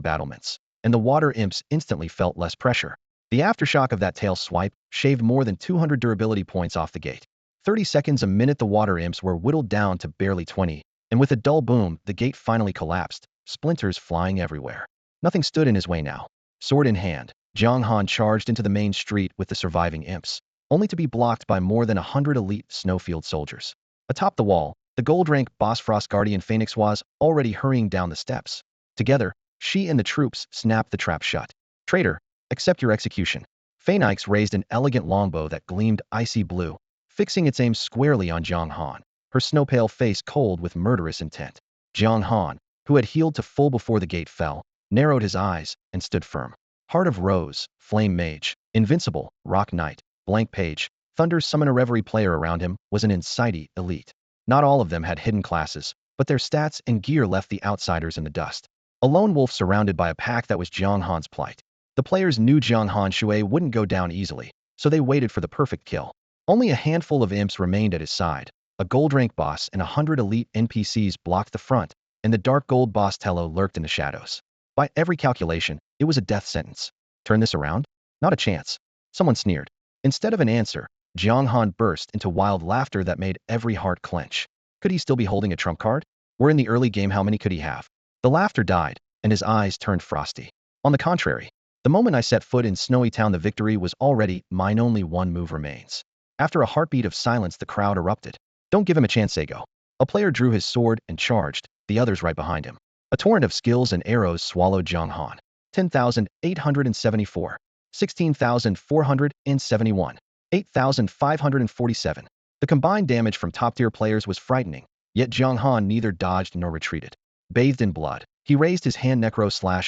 battlements, and the water imps instantly felt less pressure. The aftershock of that tail swipe shaved more than 200 durability points off the gate. 30 seconds a minute the water imps were whittled down to barely 20, and with a dull boom, the gate finally collapsed, splinters flying everywhere. Nothing stood in his way now. Sword in hand, Jiang Han charged into the main street with the surviving imps, only to be blocked by more than 100 elite snowfield soldiers. Atop the wall, the gold-rank boss Frost Guardian Phoenix was already hurrying down the steps. Together, she and the troops snapped the trap shut. Traitor, accept your execution. Phoenix raised an elegant longbow that gleamed icy blue, fixing its aim squarely on Jiang Han, her snow-pale face cold with murderous intent. Jiang Han, who had healed to full before the gate fell, narrowed his eyes and stood firm. Heart of Rose, Flame Mage, Invincible, Rock Knight, Blank Page, Thunder Summoner. Every player around him was an Incite elite. Not all of them had hidden classes, but their stats and gear left the outsiders in the dust. A lone wolf surrounded by a pack that was Jiang Han's plight. The players knew Jiang Han Shui wouldn't go down easily, so they waited for the perfect kill. Only a handful of imps remained at his side. A gold rank boss and 100 elite NPCs blocked the front, and the dark gold boss Tello lurked in the shadows. By every calculation, it was a death sentence. Turn this around? Not a chance. Someone sneered. Instead of an answer, Jiang Han burst into wild laughter that made every heart clench. Could he still be holding a trump card? We're in the early game, how many could he have? The laughter died, and his eyes turned frosty. On the contrary, the moment I set foot in Snowy Town, the victory was already mine. Only one move remains. After a heartbeat of silence, the crowd erupted. Don't give him a chance, Sago. A player drew his sword and charged, the others right behind him. A torrent of skills and arrows swallowed Jiang Han. 10,874. 16,471. 8,547. The combined damage from top-tier players was frightening, yet Jiang Han neither dodged nor retreated. Bathed in blood, he raised his hand,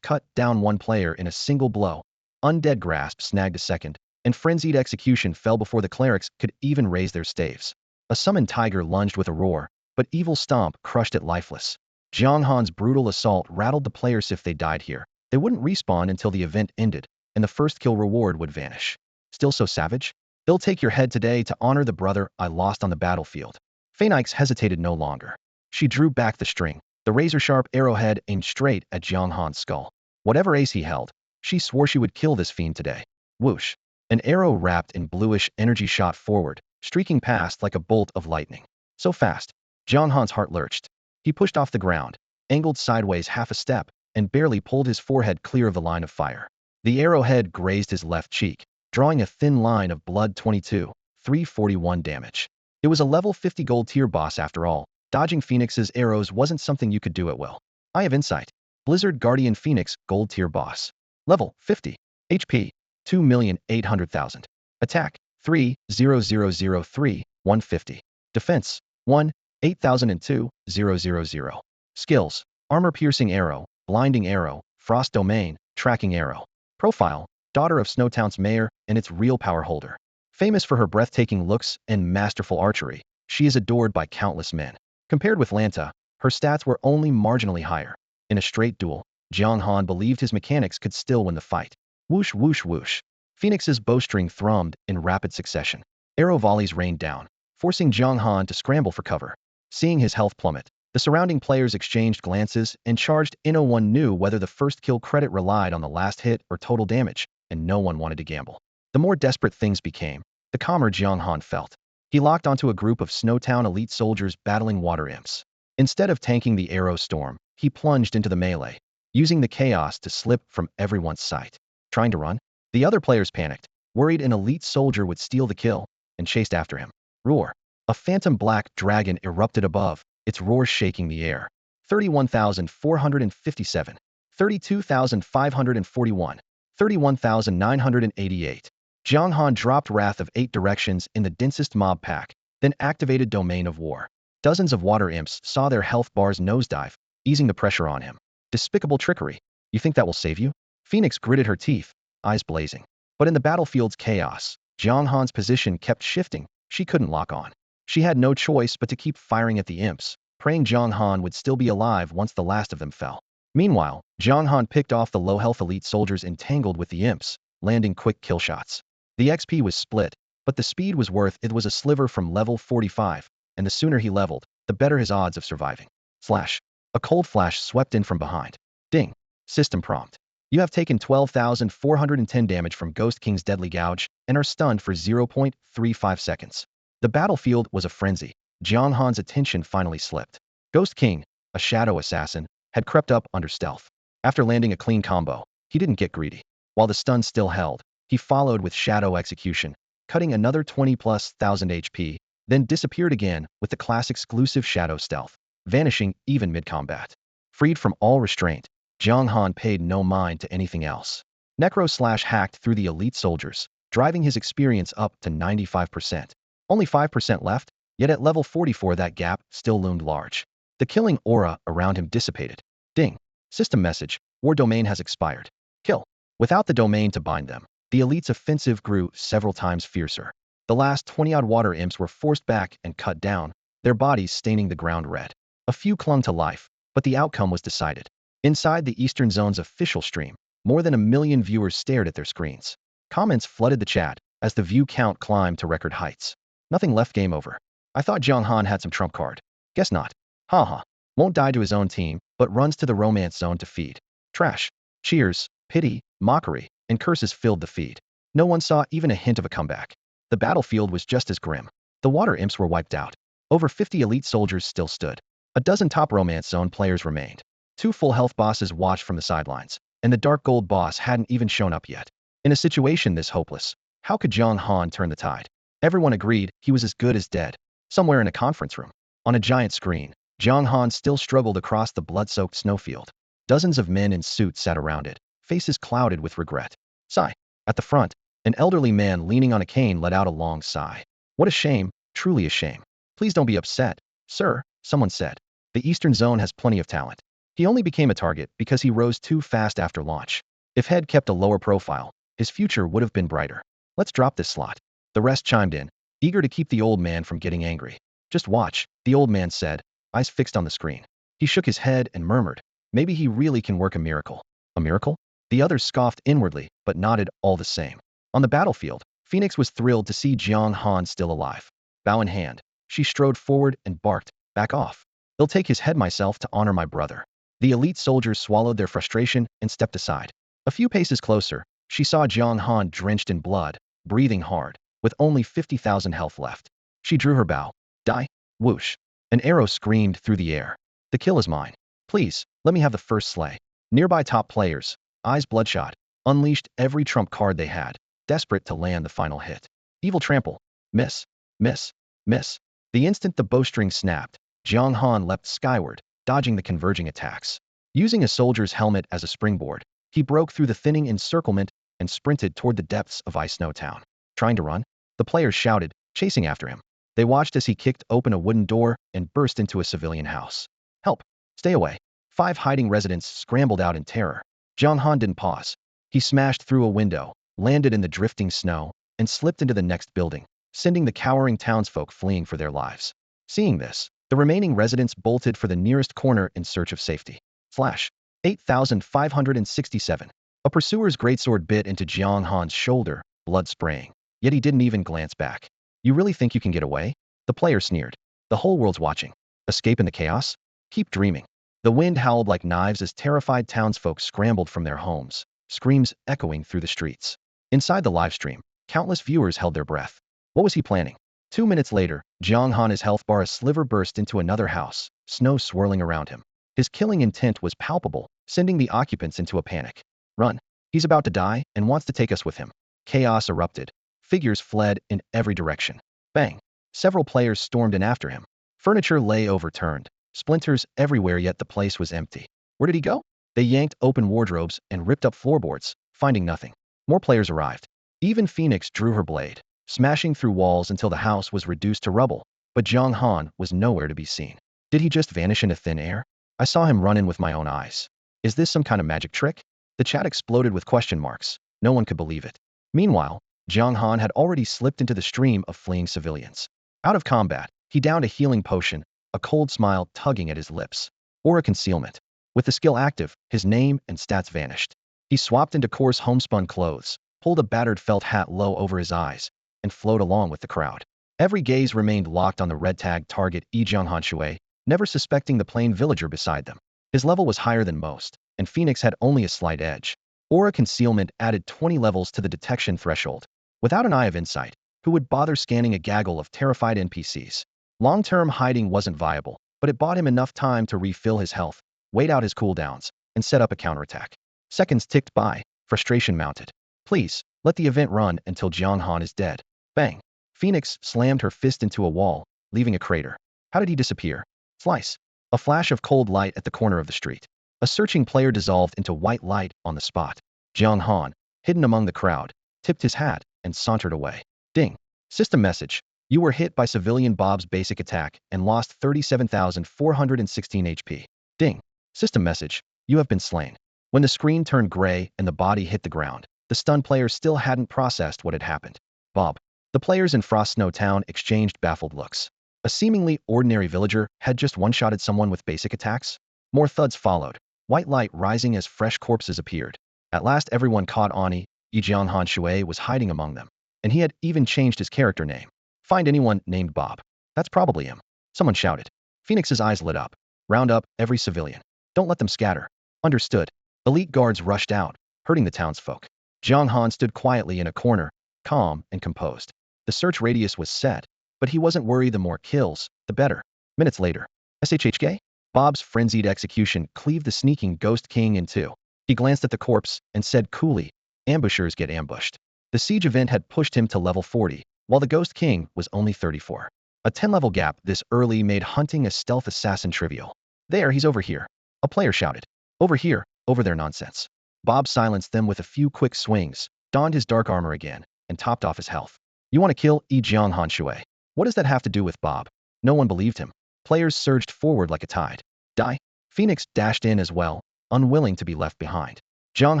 cut down one player in a single blow. Undead Grasp snagged a second, and Frenzied Execution fell before the clerics could even raise their staves. A summoned tiger lunged with a roar, but Evil Stomp crushed it lifeless. Jiang Han's brutal assault rattled the players. If they died here, they wouldn't respawn until the event ended, and the first kill reward would vanish. Still so savage? They'll take your head today to honor the brother I lost on the battlefield. Phoenix hesitated no longer. She drew back the string, the razor-sharp arrowhead aimed straight at Jiang Han's skull. Whatever ace he held, she swore she would kill this fiend today. Whoosh! An arrow wrapped in bluish energy shot forward, streaking past like a bolt of lightning. So fast, Jiang Han's heart lurched. He pushed off the ground, angled sideways half a step, and barely pulled his forehead clear of the line of fire. The arrowhead grazed his left cheek, drawing a thin line of blood. 341 damage. It was a level 50 gold tier boss after all. Dodging Phoenix's arrows wasn't something you could do at will. I have insight. Blizzard Guardian Phoenix gold tier boss. Level 50. HP 2,800,000. Attack 3,0003, 150. Defense 1, 8,002, 000. Skills: Armor Piercing Arrow, Blinding Arrow, Frost Domain, Tracking Arrow. Profile: Daughter of Snowtown's mayor and its real power holder. Famous for her breathtaking looks and masterful archery, she is adored by countless men. Compared with Lanta, her stats were only marginally higher. In a straight duel, Jiang Han believed his mechanics could still win the fight. Whoosh, whoosh, whoosh. Phoenix's bowstring thrummed in rapid succession. Arrow volleys rained down, forcing Jiang Han to scramble for cover. Seeing his health plummet, the surrounding players exchanged glances and charged in. No one knew whether the first kill credit relied on the last hit or total damage, and no one wanted to gamble. The more desperate things became, the calmer Jiang Han felt. He locked onto a group of Snowtown elite soldiers battling water imps. Instead of tanking the arrow storm, he plunged into the melee, using the chaos to slip from everyone's sight. Trying to run? The other players panicked, worried an elite soldier would steal the kill, and chased after him. Roar! A phantom black dragon erupted above, its roar shaking the air. 31,457, 32,541, 31,988. Jiang Han dropped Wrath of 8 Directions in the densest mob pack, then activated Domain of War. Dozens of water imps saw their health bars nosedive, easing the pressure on him. Despicable trickery. You think that will save you? Phoenix gritted her teeth, eyes blazing. But in the battlefield's chaos, Jiang Han's position kept shifting. She couldn't lock on. She had no choice but to keep firing at the imps, praying Jiang Han would still be alive once the last of them fell. Meanwhile, Jiang Han picked off the low-health elite soldiers entangled with the imps, landing quick kill shots. The XP was split, but the speed was worth it. Was a sliver from level 45, and the sooner he leveled, the better his odds of surviving. Flash. A cold flash swept in from behind. Ding. System prompt. You have taken 12,410 damage from Ghost King's deadly gouge and are stunned for 0.35 seconds. The battlefield was a frenzy. Jiang Han's attention finally slipped. Ghost King, a shadow assassin, had crept up under stealth. After landing a clean combo, he didn't get greedy. While the stun still held, he followed with shadow execution, cutting another 20,000+ HP, then disappeared again with the class exclusive shadow stealth, vanishing even mid-combat. Freed from all restraint, Jiang Han paid no mind to anything else. Necro/hacked through the elite soldiers, driving his experience up to 95%. Only 5% left, yet at level 44 that gap still loomed large. The killing aura around him dissipated. Ding. System message. War domain has expired. Kill. Without the domain to bind them, the elite's offensive grew several times fiercer. The last 20-odd water imps were forced back and cut down, their bodies staining the ground red. A few clung to life, but the outcome was decided. Inside the Eastern Zone's official stream, more than 1 million viewers stared at their screens. Comments flooded the chat as the view count climbed to record heights. Nothing left. Game over. I thought Jiang Han had some trump card. Guess not. Haha. Won't die to his own team, but runs to the romance zone to feed. Trash. Cheers, pity, mockery, and curses filled the feed. No one saw even a hint of a comeback. The battlefield was just as grim. The water imps were wiped out. Over 50 elite soldiers still stood. A dozen top romance zone players remained. 2 full health bosses watched from the sidelines, and the dark gold boss hadn't even shown up yet. In a situation this hopeless, how could Jiang Han turn the tide? Everyone agreed he was as good as dead. Somewhere in a conference room, on a giant screen, Jiang Han still struggled across the blood-soaked snowfield. Dozens of men in suits sat around it, faces clouded with regret. Sigh. At the front, an elderly man leaning on a cane let out a long sigh. What a shame, truly a shame. Please don't be upset, sir, someone said. The Eastern Zone has plenty of talent. He only became a target because he rose too fast after launch. If Head kept a lower profile, his future would have been brighter. Let's drop this slot. The rest chimed in, eager to keep the old man from getting angry. Just watch, the old man said, eyes fixed on the screen. He shook his head and murmured, maybe he really can work a miracle. A miracle? The others scoffed inwardly, but nodded all the same. On the battlefield, Phoenix was thrilled to see Jiang Han still alive. Bow in hand, she strode forward and barked, back off. I'll take his head myself to honor my brother. The elite soldiers swallowed their frustration and stepped aside. A few paces closer, she saw Jiang Han drenched in blood, breathing hard, with only 50,000 health left. She drew her bow. Die. Whoosh. An arrow screamed through the air. The kill is mine. Please, let me have the first slay. Nearby top players, eyes bloodshot, unleashed every trump card they had, desperate to land the final hit. Evil trample. Miss. Miss. Miss. The instant the bowstring snapped, Jiang Han leapt skyward, dodging the converging attacks. Using a soldier's helmet as a springboard, he broke through the thinning encirclement and sprinted toward the depths of Ice Snow Town. Trying to run? The players shouted, chasing after him. They watched as he kicked open a wooden door and burst into a civilian house. Help! Stay away! 5 hiding residents scrambled out in terror. Jiang Han didn't pause. He smashed through a window, landed in the drifting snow, and slipped into the next building, sending the cowering townsfolk fleeing for their lives. Seeing this, the remaining residents bolted for the nearest corner in search of safety. Flash. 8,567. A pursuer's greatsword bit into Jiang Han's shoulder, blood spraying. Yet he didn't even glance back. You really think you can get away? The player sneered. The whole world's watching. Escape in the chaos? Keep dreaming. The wind howled like knives as terrified townsfolk scrambled from their homes, screams echoing through the streets. Inside the live stream, countless viewers held their breath. What was he planning? 2 minutes later, Jiang Han's health bar a sliver burst into another house, snow swirling around him. His killing intent was palpable, sending the occupants into a panic. Run. He's about to die and wants to take us with him. Chaos erupted. Figures fled in every direction. Bang. Several players stormed in after him. Furniture lay overturned. Splinters everywhere, yet the place was empty. Where did he go? They yanked open wardrobes and ripped up floorboards, finding nothing. More players arrived. Even Phoenix drew her blade, smashing through walls until the house was reduced to rubble. But Jiang Han was nowhere to be seen. Did he just vanish into thin air? I saw him run in with my own eyes. Is this some kind of magic trick? The chat exploded with question marks. No one could believe it. Meanwhile, Jiang Han had already slipped into the stream of fleeing civilians. Out of combat, he downed a healing potion, a cold smile tugging at his lips. Aura concealment. With the skill active, his name and stats vanished. He swapped into coarse homespun clothes, pulled a battered felt hat low over his eyes, and flowed along with the crowd. Every gaze remained locked on the red-tagged target Jiang Han Shui, never suspecting the plain villager beside them. His level was higher than most, and Phoenix had only a slight edge. Aura concealment added 20 levels to the detection threshold. Without an eye of insight, who would bother scanning a gaggle of terrified NPCs? Long-term hiding wasn't viable, but it bought him enough time to refill his health, wait out his cooldowns, and set up a counterattack. Seconds ticked by, frustration mounted. Please, let the event run until Jiang Han is dead. Bang. Phoenix slammed her fist into a wall, leaving a crater. How did he disappear? Slice. A flash of cold light at the corner of the street. A searching player dissolved into white light on the spot. Jiang Han, hidden among the crowd, tipped his hat and sauntered away. Ding. System message. You were hit by civilian Bob's basic attack and lost 37,416 HP. Ding. System message. You have been slain. When the screen turned gray and the body hit the ground, the stunned player still hadn't processed what had happened. Bob. The players in Frost Snow Town exchanged baffled looks. A seemingly ordinary villager had just one-shotted someone with basic attacks? More thuds followed, white light rising as fresh corpses appeared. At last everyone caught on. Jiang Han Shui was hiding among them, and he had even changed his character name. Find anyone named Bob. That's probably him. Someone shouted. Phoenix's eyes lit up. Round up every civilian. Don't let them scatter. Understood. Elite guards rushed out, hurting the townsfolk. Jiang Han stood quietly in a corner, calm and composed. The search radius was set, but he wasn't worried. The more kills, the better. Minutes later. SHHK? Bob's frenzied execution cleaved the sneaking Ghost King in two. He glanced at the corpse and said coolly, ambushers get ambushed. The siege event had pushed him to level 40, while the Ghost King was only 34. A 10-level gap this early made hunting a stealth assassin trivial. There, he's over here. A player shouted. Over here, over there nonsense. Bob silenced them with a few quick swings, donned his dark armor again, and topped off his health. You want to kill Jiang Han Shui? What does that have to do with Bob? No one believed him. Players surged forward like a tide. Die. Phoenix dashed in as well, unwilling to be left behind. Jiang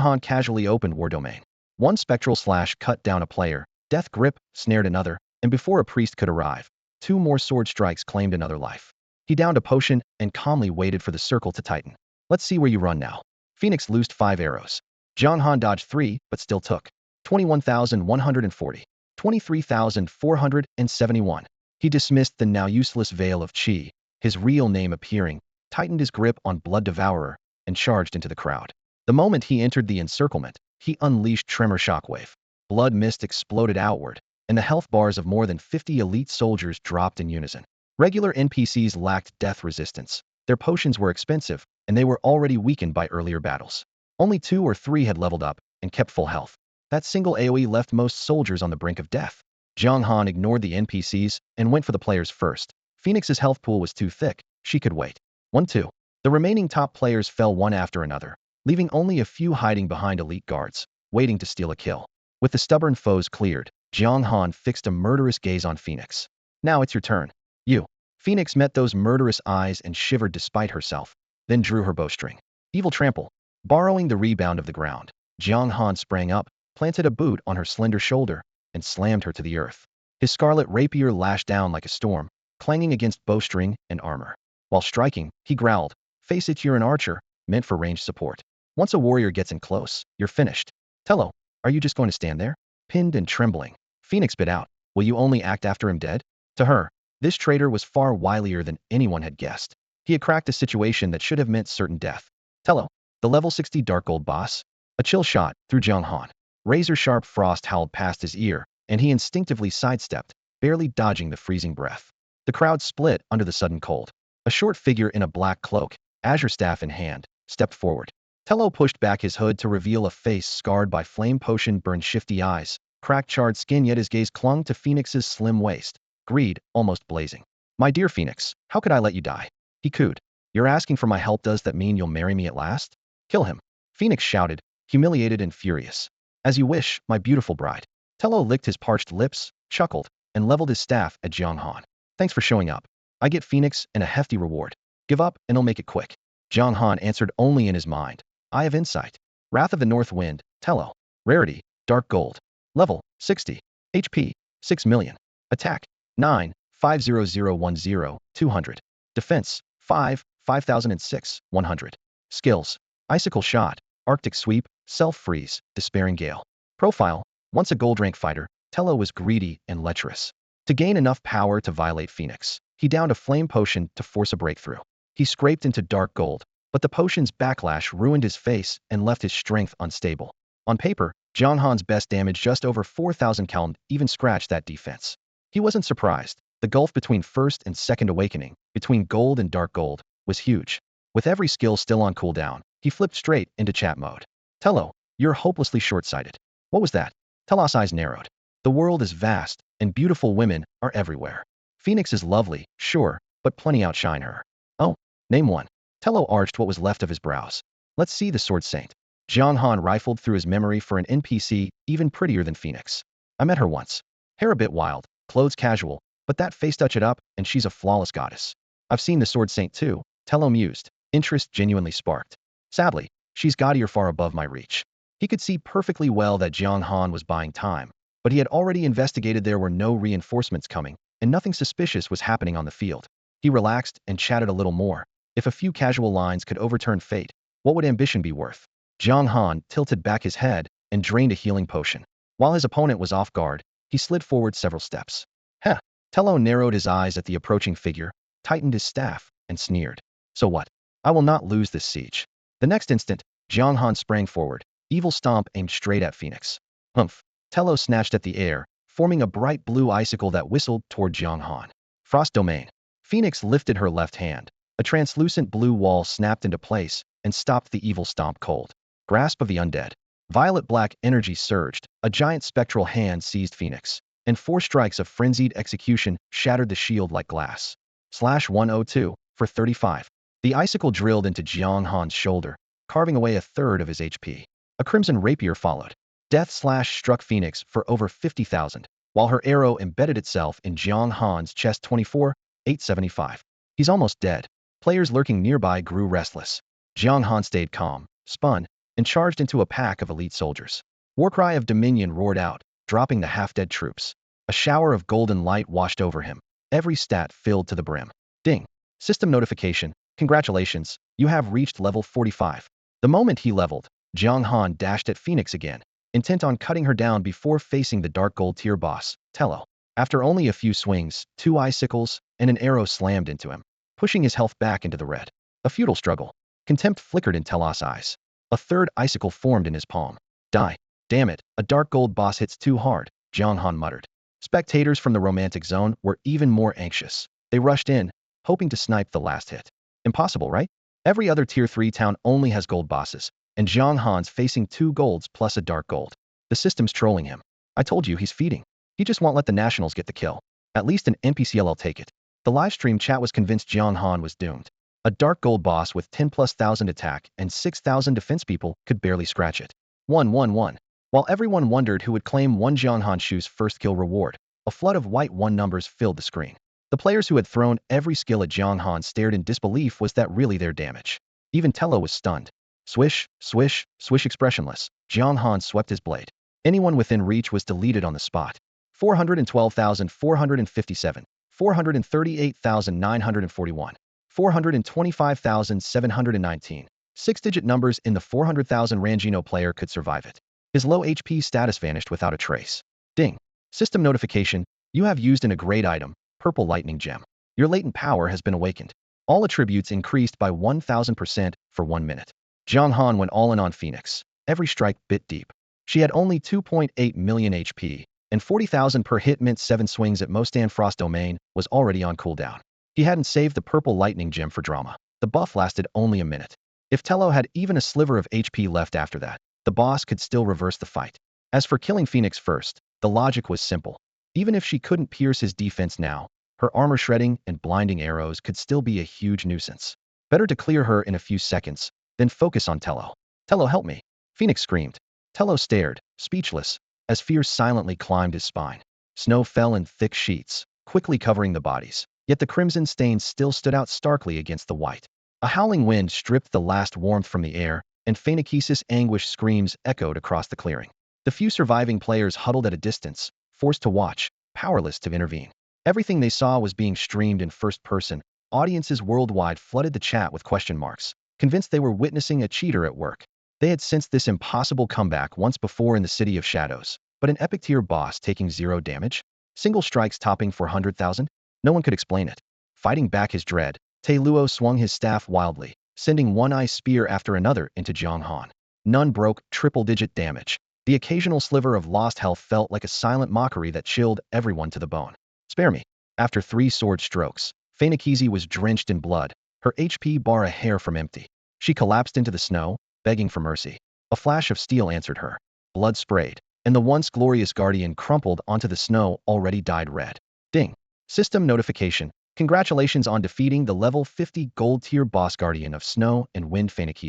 Han casually opened War Domain. One spectral slash cut down a player, Death Grip snared another, and before a priest could arrive, 2 more sword strikes claimed another life. He downed a potion and calmly waited for the circle to tighten. Let's see where you run now. Phoenix loosed 5 arrows. Jiang Han dodged 3, but still took 21,140. 23,471. He dismissed the now useless veil of Qi, his real name appearing, tightened his grip on Blood Devourer, and charged into the crowd. The moment he entered the encirclement, he unleashed Tremor Shockwave. Blood mist exploded outward, and the health bars of more than 50 elite soldiers dropped in unison. Regular NPCs lacked death resistance. Their potions were expensive, and they were already weakened by earlier battles. Only 2 or 3 had leveled up and kept full health. That single AoE left most soldiers on the brink of death. Jiang Han ignored the NPCs and went for the players first. Phoenix's health pool was too thick. She could wait. 1-2. The remaining top players fell one after another, leaving only a few hiding behind elite guards, waiting to steal a kill. With the stubborn foes cleared, Jiang Han fixed a murderous gaze on Phoenix. Now it's your turn. You. Phoenix met those murderous eyes and shivered despite herself, then drew her bowstring. Evil Trample. Borrowing the rebound of the ground, Jiang Han sprang up, planted a boot on her slender shoulder, and slammed her to the earth. His scarlet rapier lashed down like a storm, clanging against bowstring and armor. While striking, he growled, "Face it, you're an archer, meant for ranged support. Once a warrior gets in close, you're finished. Tello, are you just going to stand there?" Pinned and trembling, Phoenix bit out, "Will you only act after him dead?" To her, This traitor was far wilier than anyone had guessed. He had cracked a situation that should have meant certain death. Tello, the level 60 Dark Gold boss? A chill shot through Jiang Han. Razor-sharp frost howled past his ear, and he instinctively sidestepped, barely dodging the freezing breath. The crowd split under the sudden cold. A short figure in a black cloak, azure staff in hand, stepped forward. Tello pushed back his hood to reveal a face scarred by flame potion-burned shifty eyes, cracked charred skin, yet his gaze clung to Phoenix's slim waist, greed almost blazing. "My dear Phoenix, how could I let you die?" he cooed. "You're asking for my help. Does that mean you'll marry me at last?" "Kill him," Phoenix shouted, humiliated and furious. "As you wish, my beautiful bride." Tello licked his parched lips, chuckled, and leveled his staff at Jiang Han. "Thanks for showing up. I get Phoenix and a hefty reward. Give up, and I'll make it quick." Jiang Han answered only in his mind. "I have insight." Wrath of the North Wind, Tello. Rarity, Dark Gold. Level, 60. HP, 6 million. Attack, 9, 50010, 200. Defense, 5, 5006, 100. Skills, Icicle Shot, Arctic Sweep, Self-Freeze, Despairing Gale. Profile, once a gold rank fighter, Tello was greedy and lecherous. To gain enough power to violate Phoenix, he downed a flame potion to force a breakthrough. He scraped into Dark Gold, but the potion's backlash ruined his face and left his strength unstable. On paper, Jiang Han's best damage, just over 4,000, couldn't even scratch that defense. He wasn't surprised. The gulf between first and second awakening, between gold and dark gold, was huge. With every skill still on cooldown, he flipped straight into chat mode. "Tello, you're hopelessly short-sighted." "What was that?" Tello's eyes narrowed. "The world is vast, and beautiful women are everywhere. Phoenix is lovely, sure, but plenty outshine her." "Oh, name one." Tello arched what was left of his brows. "Let's see the Sword Saint." Jiang Han rifled through his memory for an NPC even prettier than Phoenix. "I met her once. Hair a bit wild, clothes casual, but that face, touch it up, and she's a flawless goddess." "I've seen the Sword Saint too," Tello mused. Interest genuinely sparked. "Sadly, she's gaudier, far above my reach." He could see perfectly well that Jiang Han was buying time, but he had already investigated. There were no reinforcements coming, and nothing suspicious was happening on the field. He relaxed and chatted a little more. If a few casual lines could overturn fate, what would ambition be worth? Jiang Han tilted back his head and drained a healing potion. While his opponent was off guard, he slid forward several steps. "Heh." Tello narrowed his eyes at the approaching figure, tightened his staff, and sneered. "So what? I will not lose this siege." The next instant, Jiang Han sprang forward, evil stomp aimed straight at Phoenix. "Humph." Tello snatched at the air, forming a bright blue icicle that whistled toward Jiang Han. "Frost Domain." Phoenix lifted her left hand. A translucent blue wall snapped into place and stopped the evil stomp cold. Grasp of the Undead. Violet-black energy surged. A giant spectral hand seized Phoenix, and 4 strikes of frenzied execution shattered the shield like glass. /102 for 35. The icicle drilled into Jiang Han's shoulder, carving away a third of his HP. A crimson rapier followed. Death slash struck Phoenix for over 50,000, while her arrow embedded itself in Jiang Han's chest. 24, 875. He's almost dead. Players lurking nearby grew restless. Jiang Han stayed calm, spun, and charged into a pack of elite soldiers. Warcry of Dominion roared out, dropping the half-dead troops. A shower of golden light washed over him, every stat filled to the brim. Ding. System notification. Congratulations, you have reached level 45. The moment he leveled, Jiang Han dashed at Phoenix again, intent on cutting her down before facing the Dark Gold tier boss, Tello. After only a few swings, 2 icicles, and an arrow slammed into him, pushing his health back into the red. A futile struggle. Contempt flickered in Tello's eyes. A third icicle formed in his palm. "Die. Damn it, a Dark Gold boss hits too hard," Jiang Han muttered. Spectators from the romantic zone were even more anxious. They rushed in, hoping to snipe the last hit. Impossible, right? Every other tier 3 town only has gold bosses, and Jiang Han's facing 2 golds plus a Dark Gold. The system's trolling him. "I told you, he's feeding. He just won't let the Nationals get the kill. At least an NPCL'll take it." The livestream chat was convinced Jiang Han was doomed. A Dark Gold boss with 10,000+ attack and 6,000 defense people could barely scratch it. 111. While everyone wondered who would claim one Jiang Han Shu's first kill reward, a flood of white 1 numbers filled the screen. The players who had thrown every skill at Jiang Han stared in disbelief. Was that really their damage? Even Tello was stunned. Swish, swish, swish. Expressionless, Jiang Han swept his blade. Anyone within reach was deleted on the spot. 412,457, 438,941, 425,719. 6-digit numbers in the 400,000 Rangino player could survive it. His low HP status vanished without a trace. Ding. System notification. You have used an upgrade item, purple lightning gem. Your latent power has been awakened. All attributes increased by 1000% for 1 minute. Jiang Han went all in on Phoenix. Every strike bit deep. She had only 2.8 million HP, and 40,000 per hit meant 7 swings at most, and Frost Domain was already on cooldown. He hadn't saved the purple lightning gem for drama. The buff lasted only a minute. If Tello had even a sliver of HP left after that, the boss could still reverse the fight. As for killing Phoenix first, the logic was simple. Even if she couldn't pierce his defense now, her armor shredding and blinding arrows could still be a huge nuisance. Better to clear her in a few seconds, then focus on Tello. Tello, help me! Phoenix screamed. Tello stared, speechless, as fear silently climbed his spine. Snow fell in thick sheets, quickly covering the bodies, yet the crimson stains still stood out starkly against the white. A howling wind stripped the last warmth from the air, and Phoenix's anguished screams echoed across the clearing. The few surviving players huddled at a distance, forced to watch, powerless to intervene. Everything they saw was being streamed in first person. Audiences worldwide flooded the chat with question marks, convinced they were witnessing a cheater at work. They had sensed this impossible comeback once before in the City of Shadows, but an epic tier boss taking 0 damage? Single strikes topping 400,000? No one could explain it. Fighting back his dread, Tai Luo swung his staff wildly, sending one ice spear after another into Jiang Han. None broke triple-digit damage. The occasional sliver of lost health felt like a silent mockery that chilled everyone to the bone. Spare me. After 3 sword strokes, Phoenix was drenched in blood, her HP bar a hair from empty. She collapsed into the snow, begging for mercy. A flash of steel answered her. Blood sprayed, and the once glorious guardian crumpled onto the snow, already dyed red. Ding. System notification. Congratulations on defeating the level 50 gold tier boss guardian of Snow and Wind Phoenix.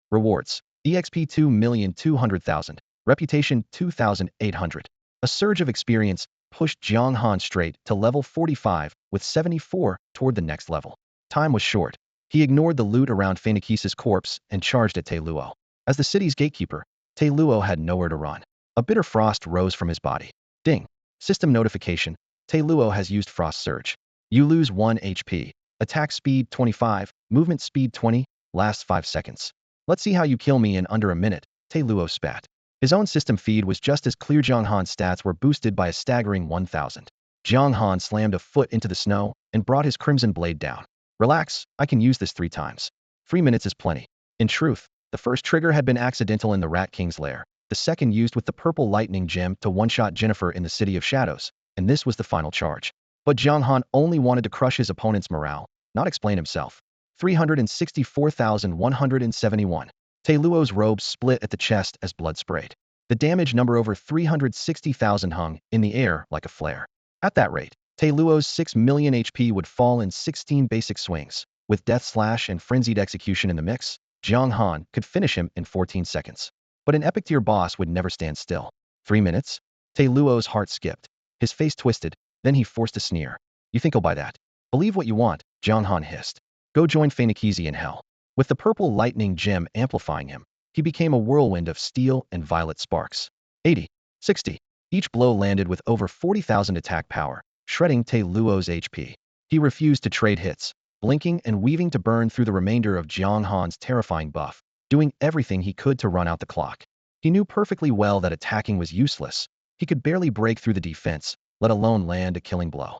Rewards. EXP 2,200,000. Reputation 2,800. A surge of experience pushed Jiang Han straight to level 45 with 74 toward the next level. Time was short. He ignored the loot around Phoenix's corpse and charged at Tai Luo. As the city's gatekeeper, Tai Luo had nowhere to run. A bitter frost rose from his body. Ding. System notification. Tai Luo has used Frost Surge. You lose 1 HP. Attack speed 25, movement speed 20, lasts 5 seconds. Let's see how you kill me in under a minute, Tai Luo spat. His own system feed was just as clear. Jiang Han's stats were boosted by a staggering 1,000. Jiang Han slammed a foot into the snow and brought his crimson blade down. Relax, I can use this 3 times. 3 minutes is plenty. In truth, the first trigger had been accidental in the Rat King's lair, the second used with the purple lightning gem to one-shot Jennifer in the City of Shadows, and this was the final charge. But Jiang Han only wanted to crush his opponent's morale, not explain himself. 364,171. Tai Luo's robes split at the chest as blood sprayed. The damage number over 360,000 hung in the air like a flare. At that rate, Tai Luo's 6 million HP would fall in 16 basic swings. With Death Slash and Frenzied Execution in the mix, Jiang Han could finish him in 14 seconds. But an epic tier boss would never stand still. 3 minutes? Tai Luo's heart skipped. His face twisted, then he forced a sneer. You think I'll buy that? Believe what you want, Jiang Han hissed. Go join Phoenix in hell. With the purple lightning gem amplifying him, he became a whirlwind of steel and violet sparks. 80, 60. Each blow landed with over 40,000 attack power, shredding Tai Luo's HP. He refused to trade hits, blinking and weaving to burn through the remainder of Jiang Han's terrifying buff, doing everything he could to run out the clock. He knew perfectly well that attacking was useless. He could barely break through the defense, let alone land a killing blow.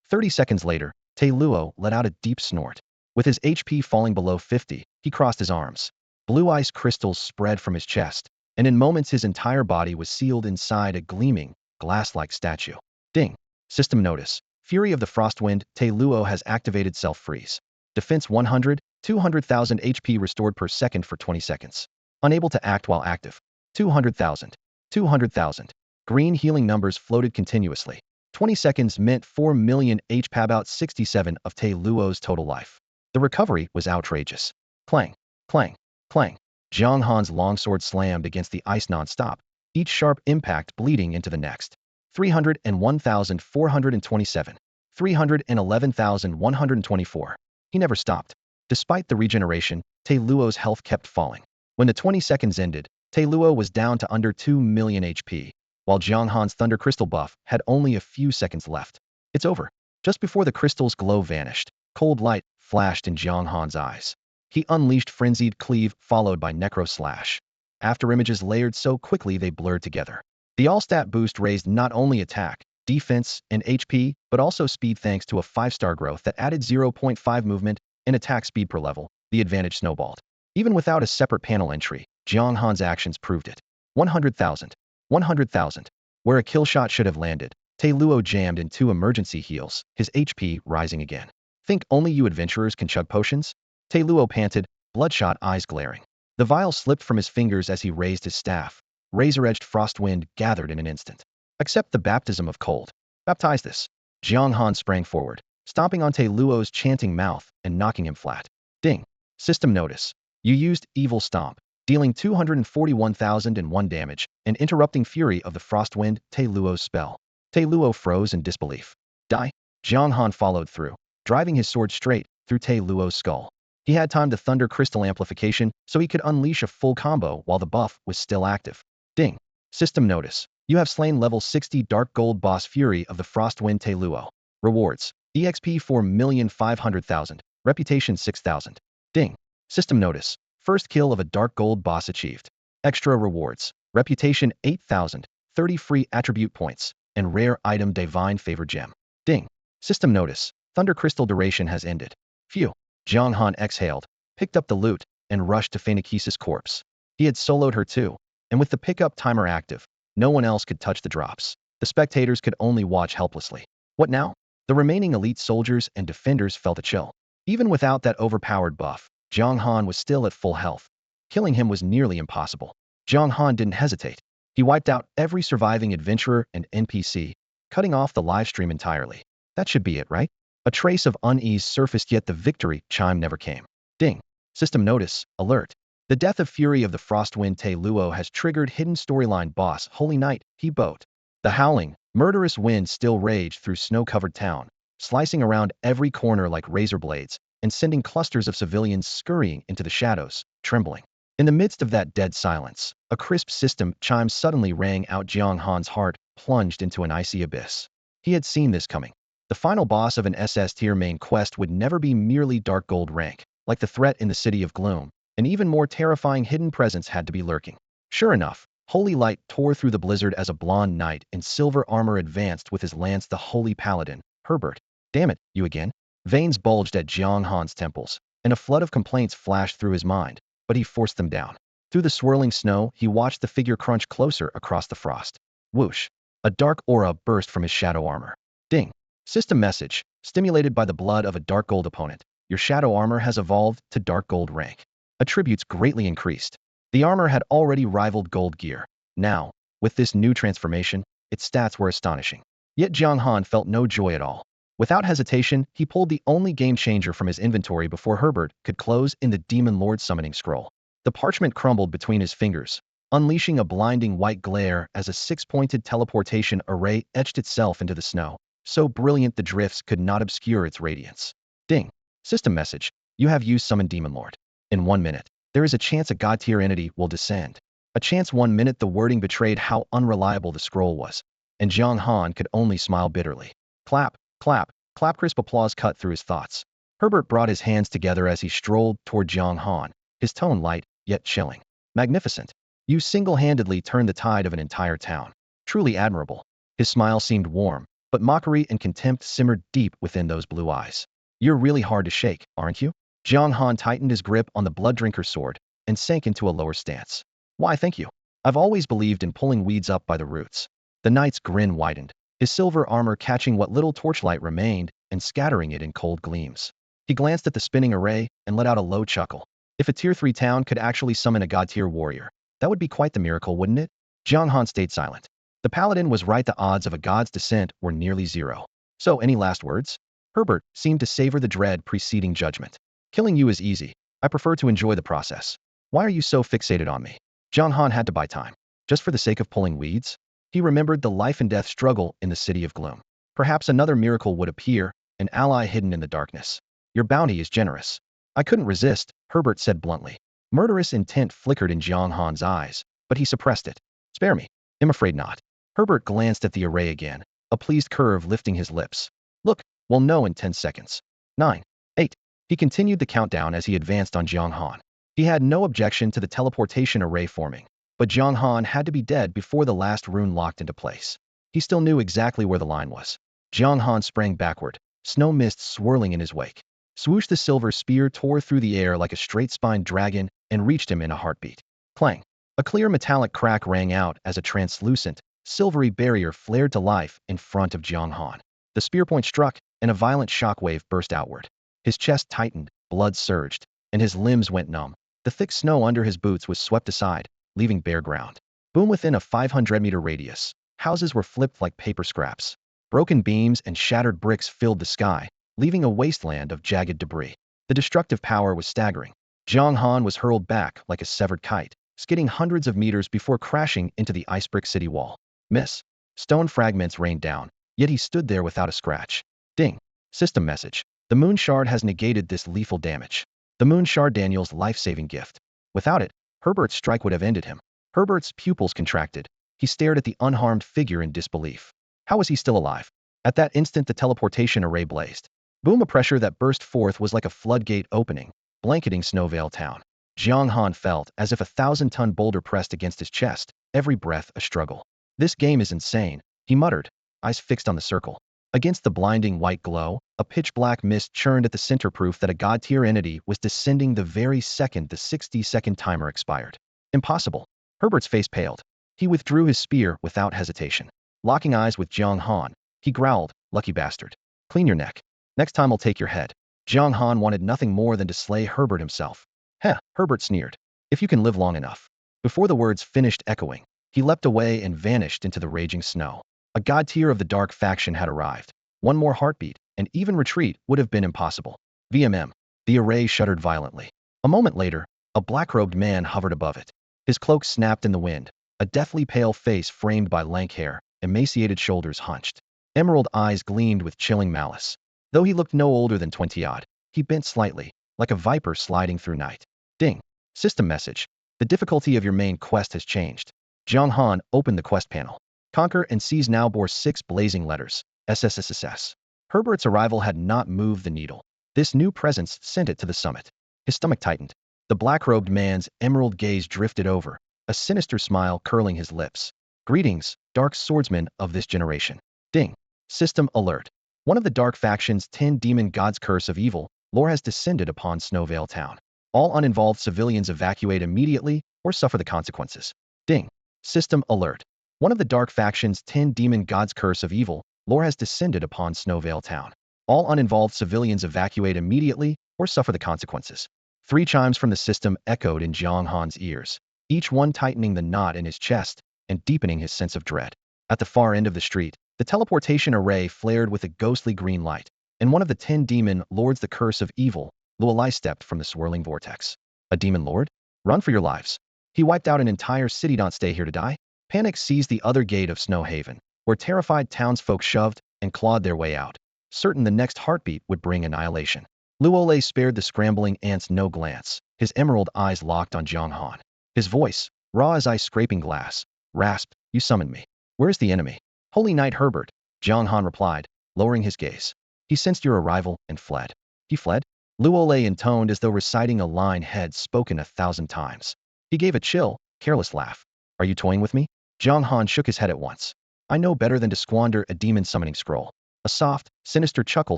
30 seconds later, Tai Luo let out a deep snort. With his HP falling below 50, he crossed his arms. Blue ice crystals spread from his chest, and in moments his entire body was sealed inside a gleaming, glass-like statue. Ding. System notice. Fury of the Frostwind, Tai Luo has activated self-freeze. Defense 100, 200,000 HP restored per second for 20 seconds. Unable to act while active. 200,000. 200,000. Green healing numbers floated continuously. 20 seconds meant 4 million HP, about 67 of Tai Luo's total life. The recovery was outrageous. Clang, clang, clang. Jiang Han's longsword slammed against the ice non-stop, each sharp impact bleeding into the next. 301,427. 311,124. He never stopped. Despite the regeneration, Tai Luo's health kept falling. When the 20 seconds ended, Tai Luo was down to under 2 million HP, while Jiang Han's Thunder Crystal buff had only a few seconds left. It's over. Just before the crystal's glow vanished, cold light flashed in Jiang Han's eyes. He unleashed Frenzied Cleave, followed by Necro Slash. After images layered so quickly they blurred together. The all-stat boost raised not only attack, defense, and HP, but also speed thanks to a 5-star growth that added 0.5 movement and attack speed per level. The advantage snowballed. Even without a separate panel entry, Jiang Han's actions proved it. 100,000. 100,000. Where a kill shot should have landed, Tai Luo jammed in 2 emergency heals, his HP rising again. Think only you adventurers can chug potions? Tai Luo panted, bloodshot eyes glaring. The vial slipped from his fingers as he raised his staff. Razor-edged frost wind gathered in an instant. Accept the baptism of cold. Baptize this. Jiang Han sprang forward, stomping on Tai Luo's chanting mouth and knocking him flat. Ding. System notice. You used Evil Stomp, dealing 241,001 damage and interrupting fury of the Frostwind Tai Luo's spell. Tai Luo froze in disbelief. Die. Jiang Han followed through, driving his sword straight through Tai Luo's skull. He had time to Thunder Crystal Amplification so he could unleash a full combo while the buff was still active. Ding. System notice. You have slain level 60 Dark Gold Boss Fury of the Frostwind Tai Luo. Rewards. EXP 4,500,000. Reputation 6,000. Ding. System notice. First kill of a Dark Gold Boss achieved. Extra rewards. Reputation 8,000. 30 free attribute points. And rare item Divine Favor Gem. Ding. System notice. Thunder Crystal duration has ended. Phew. Jiang Han exhaled, picked up the loot, and rushed to Phanekisa's corpse. He had soloed her too, and with the pickup timer active, no one else could touch the drops. The spectators could only watch helplessly. What now? The remaining elite soldiers and defenders felt a chill. Even without that overpowered buff, Jiang Han was still at full health. Killing him was nearly impossible. Jiang Han didn't hesitate. He wiped out every surviving adventurer and NPC, cutting off the livestream entirely. That should be it, right? A trace of unease surfaced, yet the victory chime never came. Ding. System notice. Alert. The death of Fury of the Frostwind Tai Luo has triggered hidden storyline boss Holy Knight, He Boat. The howling, murderous wind still raged through snow-covered town, slicing around every corner like razor blades, and sending clusters of civilians scurrying into the shadows, trembling. In the midst of that dead silence, a crisp system chime suddenly rang out. Jiang Han's heart plunged into an icy abyss. He had seen this coming. The final boss of an SS-tier main quest would never be merely dark gold rank, like the threat in the City of Gloom. An even more terrifying hidden presence had to be lurking. Sure enough, Holy Light tore through the blizzard as a blonde knight in silver armor advanced with his lance, the Holy Paladin, Herbert. Damn it, you again? Veins bulged at Jiang Han's temples, and a flood of complaints flashed through his mind, but he forced them down. Through the swirling snow, he watched the figure crunch closer across the frost. Whoosh! A dark aura burst from his shadow armor. Ding! System message. Stimulated by the blood of a dark gold opponent, your shadow armor has evolved to dark gold rank. Attributes greatly increased. The armor had already rivaled gold gear. Now, with this new transformation, its stats were astonishing. Yet Jiang Han felt no joy at all. Without hesitation, he pulled the only game changer from his inventory before Herbert could close in the Demon Lord summoning scroll. The parchment crumbled between his fingers, unleashing a blinding white glare as a 6-pointed teleportation array etched itself into the snow, so brilliant the drifts could not obscure its radiance. Ding. System message. You have used Summon Demon Lord. In 1 minute, there is a chance a god-tier entity will descend. A chance. 1 minute. The wording betrayed how unreliable the scroll was, and Jiang Han could only smile bitterly. Clap, clap, clap. Crisp applause cut through his thoughts. Herbert brought his hands together as he strolled toward Jiang Han, his tone light, yet chilling. Magnificent. You single-handedly turned the tide of an entire town. Truly admirable. His smile seemed warm, but mockery and contempt simmered deep within those blue eyes. You're really hard to shake, aren't you? Jiang Han tightened his grip on the Blood Drinker's sword and sank into a lower stance. Why, thank you. I've always believed in pulling weeds up by the roots. The knight's grin widened, his silver armor catching what little torchlight remained and scattering it in cold gleams. He glanced at the spinning array and let out a low chuckle. If a tier 3 town could actually summon a god-tier warrior, that would be quite the miracle, wouldn't it? Jiang Han stayed silent. The paladin was right, the odds of a god's descent were nearly zero. So, any last words? Herbert seemed to savor the dread preceding judgment. Killing you is easy. I prefer to enjoy the process. Why are you so fixated on me? Jiang Han had to buy time. Just for the sake of pulling weeds? He remembered the life and death struggle in the City of Gloom. Perhaps another miracle would appear, an ally hidden in the darkness. Your bounty is generous. I couldn't resist, Herbert said bluntly. Murderous intent flickered in Jiang Han's eyes, but he suppressed it. Spare me. I'm afraid not. Herbert glanced at the array again, a pleased curve lifting his lips. Look, we'll know in 10 seconds. 9, 8. He continued the countdown as he advanced on Jiang Han. He had no objection to the teleportation array forming, but Jiang Han had to be dead before the last rune locked into place. He still knew exactly where the line was. Jiang Han sprang backward, snow mist swirling in his wake. Swoosh! The silver spear tore through the air like a straight-spined dragon and reached him in a heartbeat. Clang! A clear metallic crack rang out as a translucent, silvery barrier flared to life in front of Jiang Han. The spear point struck, and a violent shockwave burst outward. His chest tightened, blood surged, and his limbs went numb. The thick snow under his boots was swept aside, leaving bare ground. Boom! Within a 500-meter radius, houses were flipped like paper scraps. Broken beams and shattered bricks filled the sky, leaving a wasteland of jagged debris. The destructive power was staggering. Jiang Han was hurled back like a severed kite, skidding hundreds of meters before crashing into the ice-brick city wall. Miss. Stone fragments rained down, yet he stood there without a scratch. Ding. System message. The moon shard has negated this lethal damage. The moon shard, Daniel's life-saving gift. Without it, Herbert's strike would have ended him. Herbert's pupils contracted. He stared at the unharmed figure in disbelief. How was he still alive? At that instant, the teleportation array blazed. Boom! A pressure that burst forth was like a floodgate opening, blanketing Snowvale Town. Jiang Han felt as if a 1,000-ton boulder pressed against his chest, every breath a struggle. This game is insane, he muttered, eyes fixed on the circle. Against the blinding white glow, a pitch-black mist churned at the center, proof that a god-tier entity was descending the very second the 60-second timer expired. Impossible. Herbert's face paled. He withdrew his spear without hesitation. Locking eyes with Jiang Han, he growled, "Lucky bastard. Clean your neck. Next time I'll take your head." Jiang Han wanted nothing more than to slay Herbert himself. Heh, Herbert sneered. "If you can live long enough." Before the words finished echoing, he leapt away and vanished into the raging snow. A god tier of the dark faction had arrived. One more heartbeat, and even retreat would have been impossible. VMM. The array shuddered violently. A moment later, a black-robed man hovered above it. His cloak snapped in the wind, a deathly pale face framed by lank hair, emaciated shoulders hunched. Emerald eyes gleamed with chilling malice. Though he looked no older than 20-odd, he bent slightly, like a viper sliding through night. Ding. System message. The difficulty of your main quest has changed. Jiang Han opened the quest panel. Conquer and Seize now bore 6 blazing letters. SSSSS. Herbert's arrival had not moved the needle. This new presence sent it to the summit. His stomach tightened. The black-robed man's emerald gaze drifted over, a sinister smile curling his lips. Greetings, dark swordsman of this generation. Ding. System alert. One of the dark faction's 10 demon gods' curse of evil lore has descended upon Snowvale Town. All uninvolved civilians evacuate immediately or suffer the consequences. Ding. System alert. One of the dark faction's 10 demon gods' curse of evil lore has descended upon Snowvale Town. All uninvolved civilians evacuate immediately or suffer the consequences. 3 chimes from the system echoed in Jiang Han's ears, each one tightening the knot in his chest and deepening his sense of dread. At the far end of the street, the teleportation array flared with a ghostly green light, and one of the 10 demon lords, the curse of evil, Luolai, stepped from the swirling vortex. A demon lord? Run for your lives. He wiped out an entire city. Don't stay here to die. Panic seized the other gate of Snow Haven, where terrified townsfolk shoved and clawed their way out, certain the next heartbeat would bring annihilation. Luolai spared the scrambling ants no glance, his emerald eyes locked on Jiang Han. His voice, raw as ice scraping glass, rasped, "You summoned me. Where's the enemy?" "Holy Knight Herbert," Jiang Han replied, lowering his gaze. "He sensed your arrival and fled." "He fled?" Luolai intoned as though reciting a line had spoken 1,000 times. He gave a chill, careless laugh. "Are you toying with me?" Jiang Han shook his head at once. "I know better than to squander a demon summoning scroll." A soft, sinister chuckle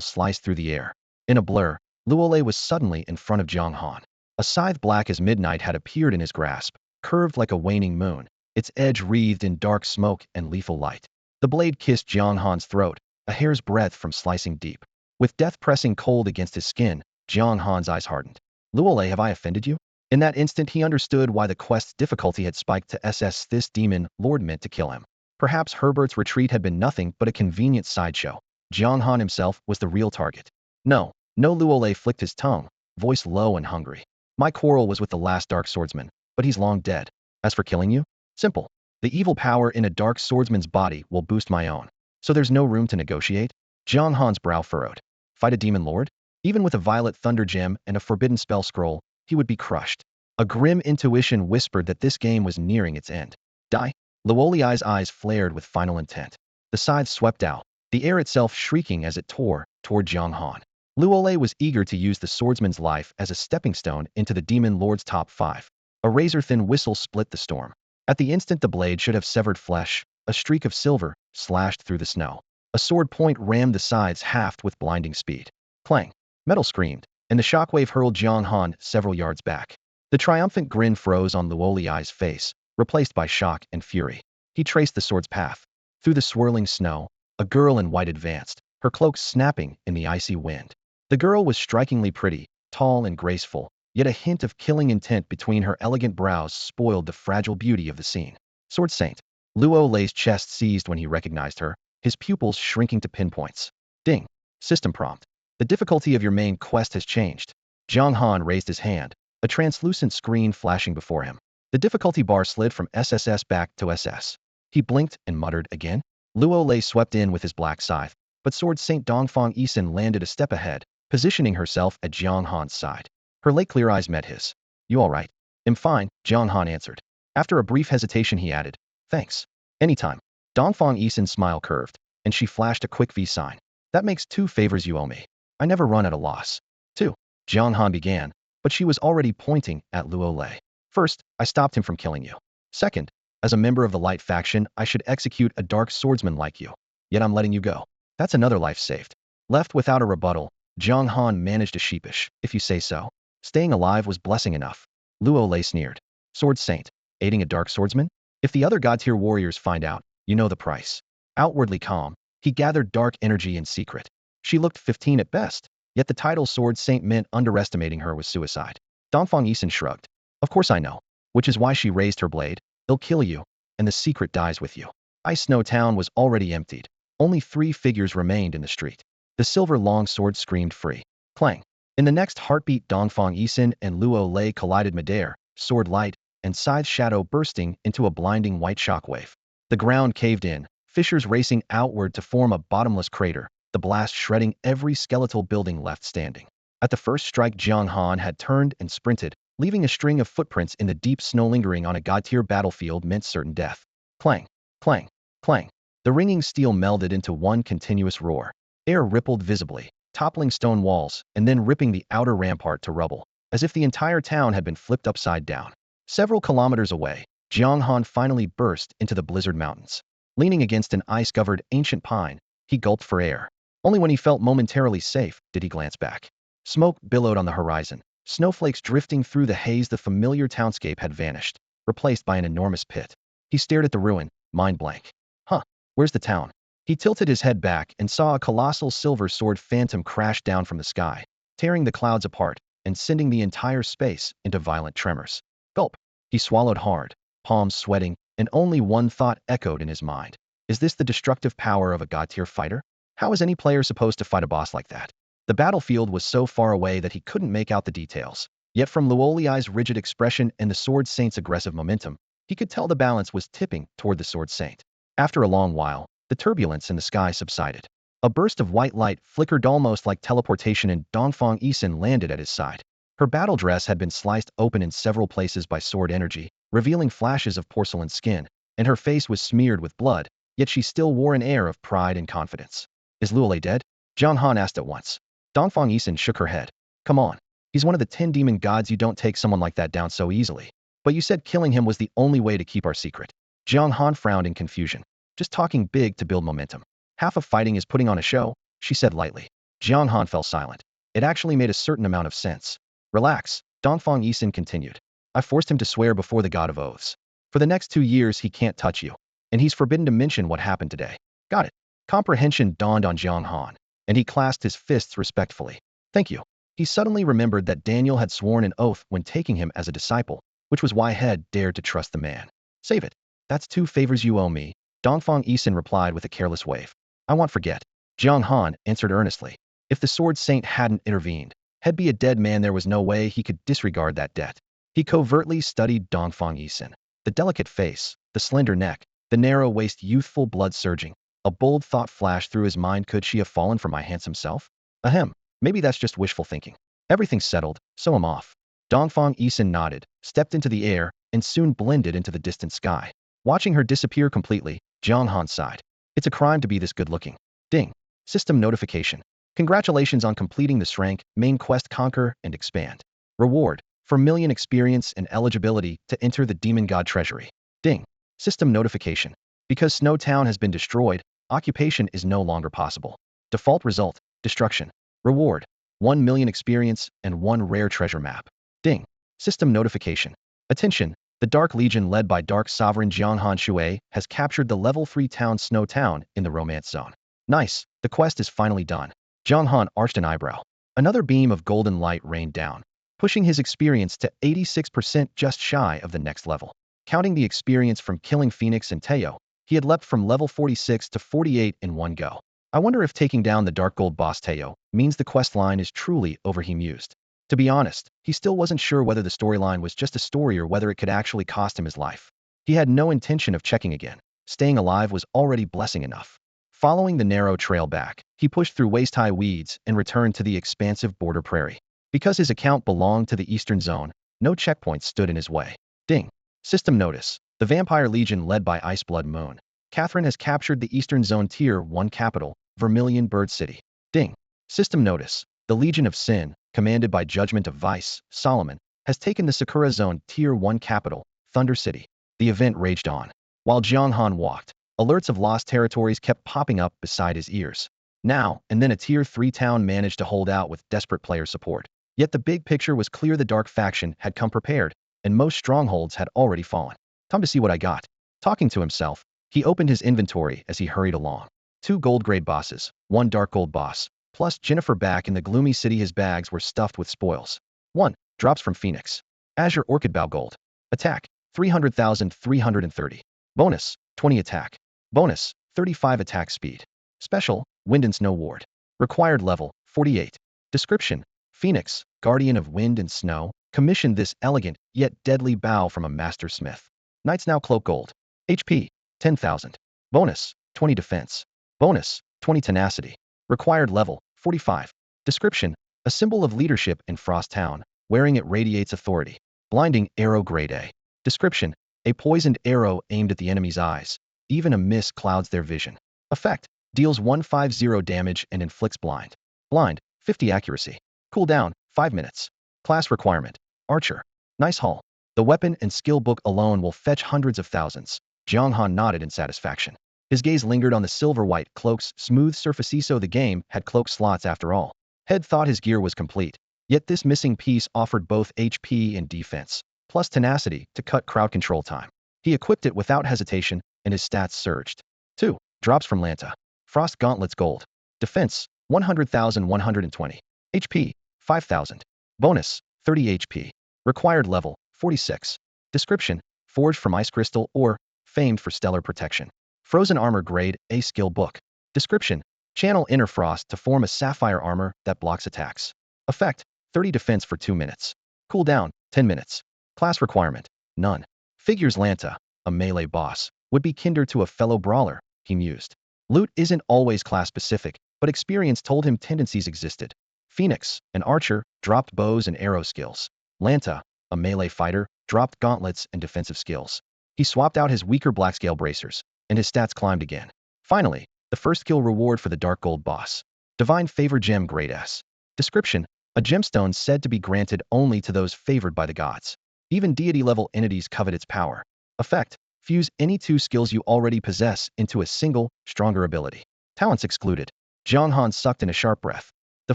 sliced through the air. In a blur, Luolai was suddenly in front of Jiang Han. A scythe black as midnight had appeared in his grasp, curved like a waning moon, its edge wreathed in dark smoke and lethal light. The blade kissed Jiang Han's throat, a hair's breadth from slicing deep. With death pressing cold against his skin, Jiang Han's eyes hardened. "Luolai, have I offended you?" In that instant he understood why the quest's difficulty had spiked to SS. This demon lord meant to kill him. Perhaps Herbert's retreat had been nothing but a convenient sideshow. Jiang Han himself was the real target. No, Luolai flicked his tongue, voice low and hungry. "My quarrel was with the last dark swordsman, but he's long dead. As for killing you, simple. The evil power in a dark swordsman's body will boost my own. So there's no room to negotiate?" Jiang Han's brow furrowed. Fight a demon lord? Even with a violet thunder gem and a forbidden spell scroll, he would be crushed. A grim intuition whispered that this game was nearing its end. Die? Luolai's eyes flared with final intent. The scythe swept out, the air itself shrieking as it tore toward Jiang Han. Luolai was eager to use the swordsman's life as a stepping stone into the demon lord's top 5. A razor-thin whistle split the storm. At the instant the blade should have severed flesh, A streak of silver slashed through the snow. A sword point rammed the sides halved with blinding speed. Clang. Metal screamed, and the shockwave hurled Jiang Han several yards back. The triumphant grin froze on Luo Liai's face, replaced by shock and fury. He traced the sword's path. Through the swirling snow, a girl in white advanced, her cloak snapping in the icy wind. The girl was strikingly pretty, tall and graceful, yet a hint of killing intent between her elegant brows spoiled the fragile beauty of the scene. Sword Saint. Luo Lei's chest seized when he recognized her, his pupils shrinking to pinpoints. Ding. System prompt. The difficulty of your main quest has changed. Jiang Han raised his hand, a translucent screen flashing before him. The difficulty bar slid from SSS back to SS. He blinked and muttered again. Luo Lei swept in with his black scythe, but Sword Saint Dongfang Yisun landed a step ahead, positioning herself at Jiang Han's side. Her lake clear eyes met his. You all right? I'm fine, Jiang Han answered. After a brief hesitation he added, thanks. Anytime. Dongfang Yisun's smile curved, and she flashed a quick V sign. That makes 2 favors you owe me. I never run at a loss. 2. Jiang Han began, but she was already pointing at Luo Lei. First, I stopped him from killing you. Second, as a member of the Light faction, I should execute a dark swordsman like you. Yet I'm letting you go. That's another life saved. Left without a rebuttal, Jiang Han managed a sheepish, if you say so. Staying alive was blessing enough. Luo Lei sneered. Sword Saint, aiding a dark swordsman? If the other god-tier warriors find out, you know the price. Outwardly calm, he gathered dark energy in secret. She looked 15 at best, yet the title Sword Saint meant underestimating her was suicide. Dongfang Yisun shrugged. Of course I know. Which is why she raised her blade. They'll kill you, and the secret dies with you. Ice Snow Town was already emptied. Only 3 figures remained in the street. The silver long sword screamed free. Clang. In the next heartbeat, Dongfang Yisun and Luo Lei collided midair, sword light, and scythe shadow bursting into a blinding white shockwave. The ground caved in, fissures racing outward to form a bottomless crater, the blast shredding every skeletal building left standing. At the first strike, Jiang Han had turned and sprinted, leaving a string of footprints in the deep snow. Lingering on a god-tier battlefield meant certain death. Clang, clang, clang. The ringing steel melded into one continuous roar. Air rippled visibly, toppling stone walls, and then ripping the outer rampart to rubble, as if the entire town had been flipped upside down. Several kilometers away, Jiang Han finally burst into the blizzard mountains. Leaning against an ice-covered ancient pine, he gulped for air. Only when he felt momentarily safe did he glance back. Smoke billowed on the horizon, snowflakes drifting through the haze. The familiar townscape had vanished, replaced by an enormous pit. He stared at the ruin, mind blank. Huh, where's the town? He tilted his head back and saw a colossal silver sword phantom crash down from the sky, tearing the clouds apart and sending the entire space into violent tremors. Gulp. He swallowed hard, palms sweating, and only one thought echoed in his mind. Is this the destructive power of a god-tier fighter? How is any player supposed to fight a boss like that? The battlefield was so far away that he couldn't make out the details. Yet from Luo Liai's rigid expression and the Sword Saint's aggressive momentum, he could tell the balance was tipping toward the Sword Saint. After a long while, the turbulence in the sky subsided. A burst of white light flickered almost like teleportation, and Dongfang Yisun landed at his side. Her battle dress had been sliced open in several places by sword energy, revealing flashes of porcelain skin, and her face was smeared with blood, yet she still wore an air of pride and confidence. Is Luo Lei dead? Jiang Han asked at once. Dongfang Yisun shook her head. Come on. He's one of the 10 demon gods. You don't take someone like that down so easily. But you said killing him was the only way to keep our secret. Jiang Han frowned in confusion. Just talking big to build momentum. Half of fighting is putting on a show, she said lightly. Jiang Han fell silent. It actually made a certain amount of sense. Relax, Dongfang Yisun continued. I forced him to swear before the god of oaths. For the next 2 years he can't touch you. And he's forbidden to mention what happened today. Got it. Comprehension dawned on Jiang Han, and he clasped his fists respectfully. Thank you. He suddenly remembered that Daniel had sworn an oath when taking him as a disciple, which was why he had dared to trust the man. Save it. That's 2 favors you owe me, Dongfang Yisun replied with a careless wave. I won't forget. Jiang Han answered earnestly. If the Sword Saint hadn't intervened, he'd be a dead man. There was no way he could disregard that debt. He covertly studied Dongfang Yisun. The delicate face, the slender neck, the narrow waist, youthful blood surging. A bold thought flashed through his mind. Could she have fallen for my handsome self? Ahem. Maybe that's just wishful thinking. Everything's settled, so I'm off. Dongfang Yisun nodded, stepped into the air, and soon blended into the distant sky. Watching her disappear completely, Jiang Han sighed. It's a crime to be this good-looking. Ding. System notification. Congratulations on completing this rank, main quest. Conquer and expand. Reward. For million experience and eligibility to enter the Demon God Treasury. Ding. System notification. Because Snow Town has been destroyed, occupation is no longer possible. Default result, destruction. Reward, 1 million experience and 1 rare treasure map. Ding. System notification. Attention, the Dark Legion led by Dark Sovereign Jianghan Shui has captured the level 3 town Snow Town in the Romance Zone. Nice, the quest is finally done. Jianghan arched an eyebrow. Another beam of golden light rained down, pushing his experience to 86%, just shy of the next level. Counting the experience from killing Phoenix and Teo, he had leapt from level 46 to 48 in one go. I wonder if taking down the Dark Gold boss Teo means the quest line is truly over, he mused. To be honest, he still wasn't sure whether the storyline was just a story or whether it could actually cost him his life. He had no intention of checking again. Staying alive was already blessing enough. Following the narrow trail back, he pushed through waist-high weeds and returned to the expansive border prairie. Because his account belonged to the Eastern Zone, no checkpoints stood in his way. Ding. System notice. The Vampire Legion led by Iceblood Moon, Catherine has captured the Eastern Zone Tier 1 capital, Vermilion Bird City. Ding. System notice. The Legion of Sin, commanded by Judgment of Vice, Solomon, has taken the Sakura Zone Tier 1 capital, Thunder City. The event raged on. While Jianghan walked, alerts of lost territories kept popping up beside his ears. Now and then a Tier 3 town managed to hold out with desperate player support. Yet the big picture was clear: the Dark Faction had come prepared, and most strongholds had already fallen. Time to see what I got. Talking to himself, he opened his inventory as he hurried along. 2 gold grade bosses, 1 dark gold boss, plus Jennifer back in the gloomy city. His bags were stuffed with spoils. 1. Drops from Phoenix. Azure Orchid Bow Gold. Attack, 300,330. Bonus, 20 attack. Bonus, 35 attack speed. Special, Wind and Snow Ward. Required level, 48. Description: Phoenix, guardian of wind and snow, commissioned this elegant yet deadly bow from a master smith. Knight's Now Cloak Gold. HP, 10,000. Bonus, 20 defense. Bonus, 20 tenacity. Required level, 45. Description: a symbol of leadership in Frost Town, wearing it radiates authority. Blinding Arrow Grade A. Description: a poisoned arrow aimed at the enemy's eyes. Even a mist clouds their vision. Effect: deals 150 damage and inflicts blind. Blind, 50 accuracy. Cooldown, 5 minutes. Class requirement: Archer. Nice haul. The weapon and skill book alone will fetch hundreds of thousands. Jianghan nodded in satisfaction. His gaze lingered on the silver-white cloak's smooth surface. So the game had cloak slots after all. Head thought his gear was complete, yet this missing piece offered both HP and defense, plus tenacity to cut crowd control time. He equipped it without hesitation, and his stats surged. 2. Drops from Lanta. Frost Gauntlets Gold. Defense, 100,120. HP, 5,000. Bonus, 30 HP. Required level, 46. Description: forged from ice crystal or famed for stellar protection. Frozen Armor Grade A skill book. Description: channel inner frost to form a sapphire armor that blocks attacks. Effect: 30 defense for 2 minutes. Cooldown, 10 minutes. Class requirement: none. Figures Lanta, a melee boss, would be kinder to a fellow brawler, he mused. Loot isn't always class specific, but experience told him tendencies existed. Phoenix, an archer, dropped bows and arrow skills. Lanta, a melee fighter, dropped gauntlets and defensive skills. He swapped out his weaker blackscale bracers, and his stats climbed again. Finally, the first kill reward for the Dark Gold boss. Divine Favor Gem Grade S. Description: a gemstone said to be granted only to those favored by the gods. Even deity-level entities covet its power. Effect: fuse any 2 skills you already possess into a single, stronger ability. Talents excluded. Jianghan sucked in a sharp breath. The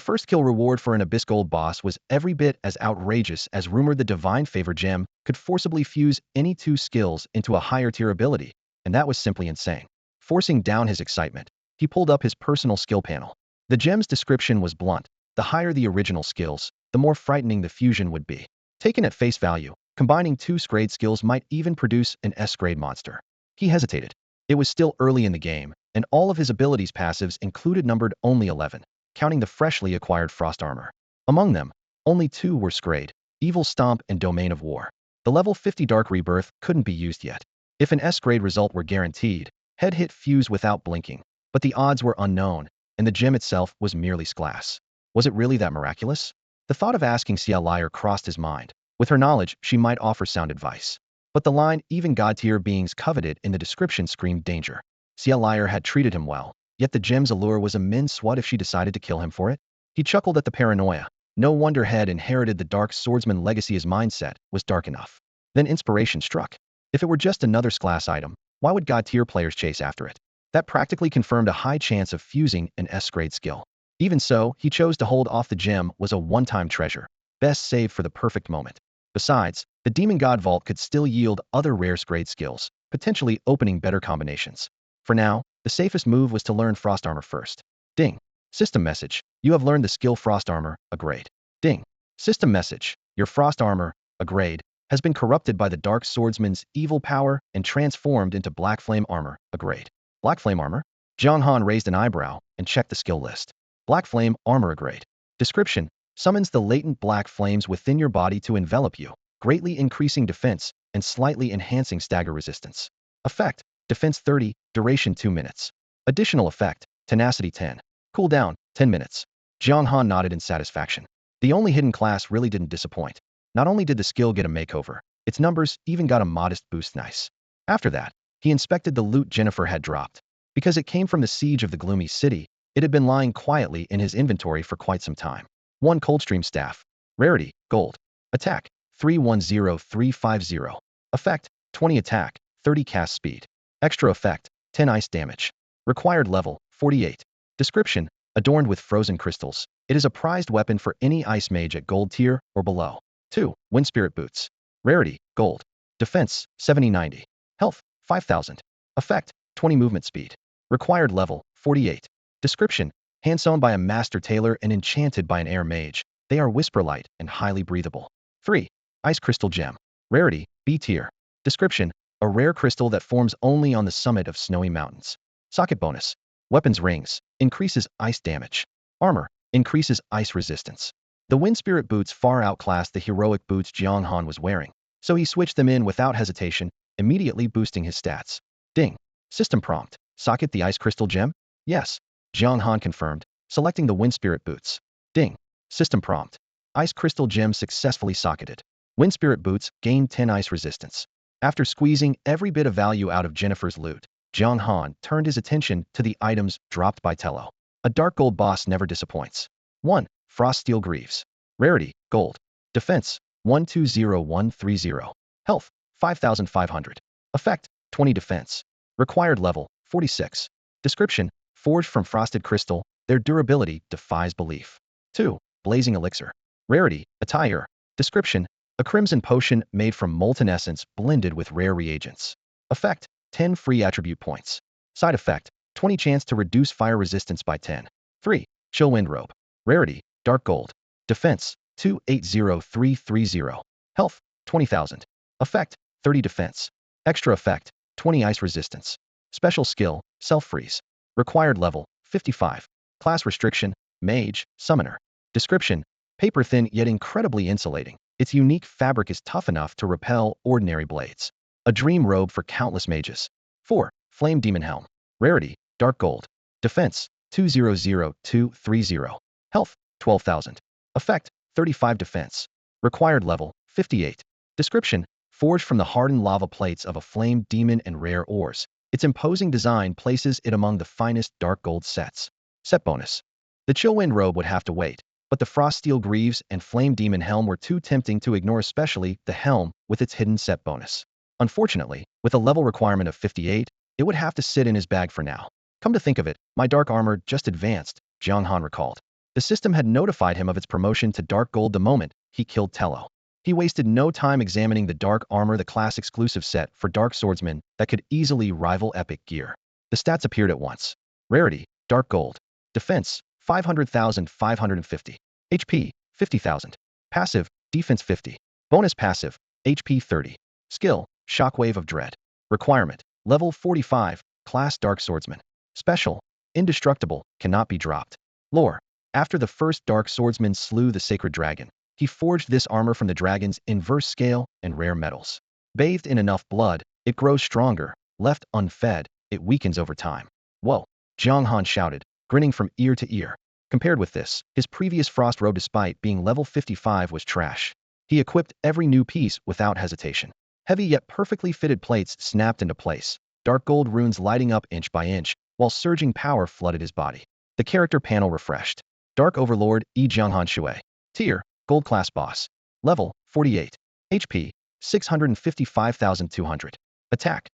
first kill reward for an Abyss Gold boss was every bit as outrageous as rumored. The Divine Favor Gem could forcibly fuse any 2 skills into a higher tier ability, and that was simply insane. Forcing down his excitement, he pulled up his personal skill panel. The gem's description was blunt: the higher the original skills, the more frightening the fusion would be. Taken at face value, combining 2 S-grade skills might even produce an S-grade monster. He hesitated. It was still early in the game, and all of his abilities' passives included numbered only 11. Counting the freshly acquired frost armor. Among them, only 2 were S-grade: Evil Stomp and Domain of War. The level 50 Dark Rebirth couldn't be used yet. If an S-grade result were guaranteed, head hit fuse without blinking, but the odds were unknown, and the gem itself was merely glass. Was it really that miraculous? The thought of asking Xia Liar crossed his mind. With her knowledge, she might offer sound advice. But the line "even god-tier beings coveted" in the description screamed danger. Xia Liar had treated him well, yet the gem's allure was immense. What if she decided to kill him for it? He chuckled at the paranoia. No wonder Head inherited the dark swordsman legacy. His mindset was dark enough. Then inspiration struck. If it were just another S-class item, Why would God tier players chase after it? That practically confirmed a high chance of fusing an S-grade skill. Even so, he chose to hold off. The gem was a one-time treasure, best saved for the perfect moment. Besides, the Demon God Vault could still yield other rare grade skills, potentially opening better combinations. For now, the safest move was to learn Frost Armor first. Ding. System message. You have learned the skill Frost Armor, a grade. Ding. System message. Your Frost Armor, a grade, has been corrupted by the Dark Swordsman's evil power and transformed into Black Flame Armor, a grade. Black Flame Armor? Jiang Han raised an eyebrow and checked the skill list. Black Flame Armor, a grade. Description. Summons the latent black flames within your body to envelop you, greatly increasing defense and slightly enhancing stagger resistance. Effect. Defense 30, duration 2 minutes. Additional effect. Tenacity 10. Cooldown, 10 minutes. Jiang Han nodded in satisfaction. The only hidden class really didn't disappoint. Not only did the skill get a makeover, its numbers even got a modest boost. Nice. After that, he inspected the loot Jennifer had dropped. Because it came from the siege of the gloomy city, it had been lying quietly in his inventory for quite some time. 1 Coldstream Staff. Rarity, Gold. Attack, 310350. Effect, 20 attack, 30 cast speed. Extra effect, 10 ice damage. Required level, 48. Description, adorned with frozen crystals. It is a prized weapon for any ice mage at gold tier or below. 2. Wind Spirit Boots. Rarity, Gold. Defense, 7090. Health, 5000. Effect, 20 movement speed. Required level, 48. Description, hand-sewn by a master tailor and enchanted by an air mage. They are whisper-light and highly breathable. 3. Ice Crystal Gem. Rarity, B tier. Description, a rare crystal that forms only on the summit of snowy mountains. Socket bonus. Weapons rings, increases ice damage. Armor, increases ice resistance. The Wind Spirit Boots far outclassed the heroic boots Jiang Han was wearing, so he switched them in without hesitation, immediately boosting his stats. Ding. System prompt. Socket the Ice Crystal Gem? Yes. Jiang Han confirmed, selecting the Wind Spirit Boots. Ding. System prompt. Ice Crystal Gem successfully socketed. Wind Spirit Boots gained 10 ice resistance. After squeezing every bit of value out of Jennifer's loot, Jiang Han turned his attention to the items dropped by Tello. A dark gold boss never disappoints. 1. Frost Steel Greaves. Rarity, Gold. Defense, 120130. Health, 5500. Effect, 20 defense. Required level, 46. Description, forged from frosted crystal, their durability defies belief. 2. Blazing Elixir. Rarity, Attire. Description, a crimson potion made from molten essence blended with rare reagents. Effect, 10 free attribute points. Side effect, 20 chance to reduce fire resistance by 10. 3. Chill Wind Robe. Rarity, Dark Gold. Defense, 280330. Health, 20,000. Effect, 30 defense. Extra effect, 20 ice resistance. Special skill, Self-Freeze. Required level, 55. Class restriction, Mage, Summoner. Description, paper-thin yet incredibly insulating. Its unique fabric is tough enough to repel ordinary blades. A dream robe for countless mages. 4. Flame Demon Helm. Rarity, Dark Gold. Defense, 200230. Health, 12,000. Effect, 35 defense. Required level, 58. Description, forged from the hardened lava plates of a flame demon and rare ores. Its imposing design places it among the finest dark gold sets. Set bonus. The Chillwind robe would have to wait, but the Frost Steel Greaves and Flame Demon Helm were too tempting to ignore, especially the helm with its hidden set bonus. Unfortunately, with a level requirement of 58, it would have to sit in his bag for now. Come to think of it, my dark armor just advanced, Jiang Han recalled. The system had notified him of its promotion to dark gold the moment he killed Tello. He wasted no time examining the dark armor, the class exclusive set for dark swordsmen that could easily rival epic gear. The stats appeared at once. Rarity, Dark Gold. Defense, 500,550. HP, 50,000. Passive, Defense 50. Bonus passive, HP 30. Skill, Shockwave of Dread. Requirement, Level 45, Class Dark Swordsman. Special, Indestructible, cannot be dropped. Lore. After the first Dark Swordsman slew the Sacred Dragon, he forged this armor from the dragon's inverse scale and rare metals. Bathed in enough blood, it grows stronger. Left unfed, it weakens over time. Whoa, Jiang Han shouted, grinning from ear to ear. Compared with this, his previous frost robe, despite being level 55, was trash. He equipped every new piece without hesitation. Heavy yet perfectly fitted plates snapped into place, dark gold runes lighting up inch by inch, while surging power flooded his body. The character panel refreshed. Dark Overlord E. Jianghan Shui. Tier, Gold Class Boss. Level, 48. HP, 655,200. Attack,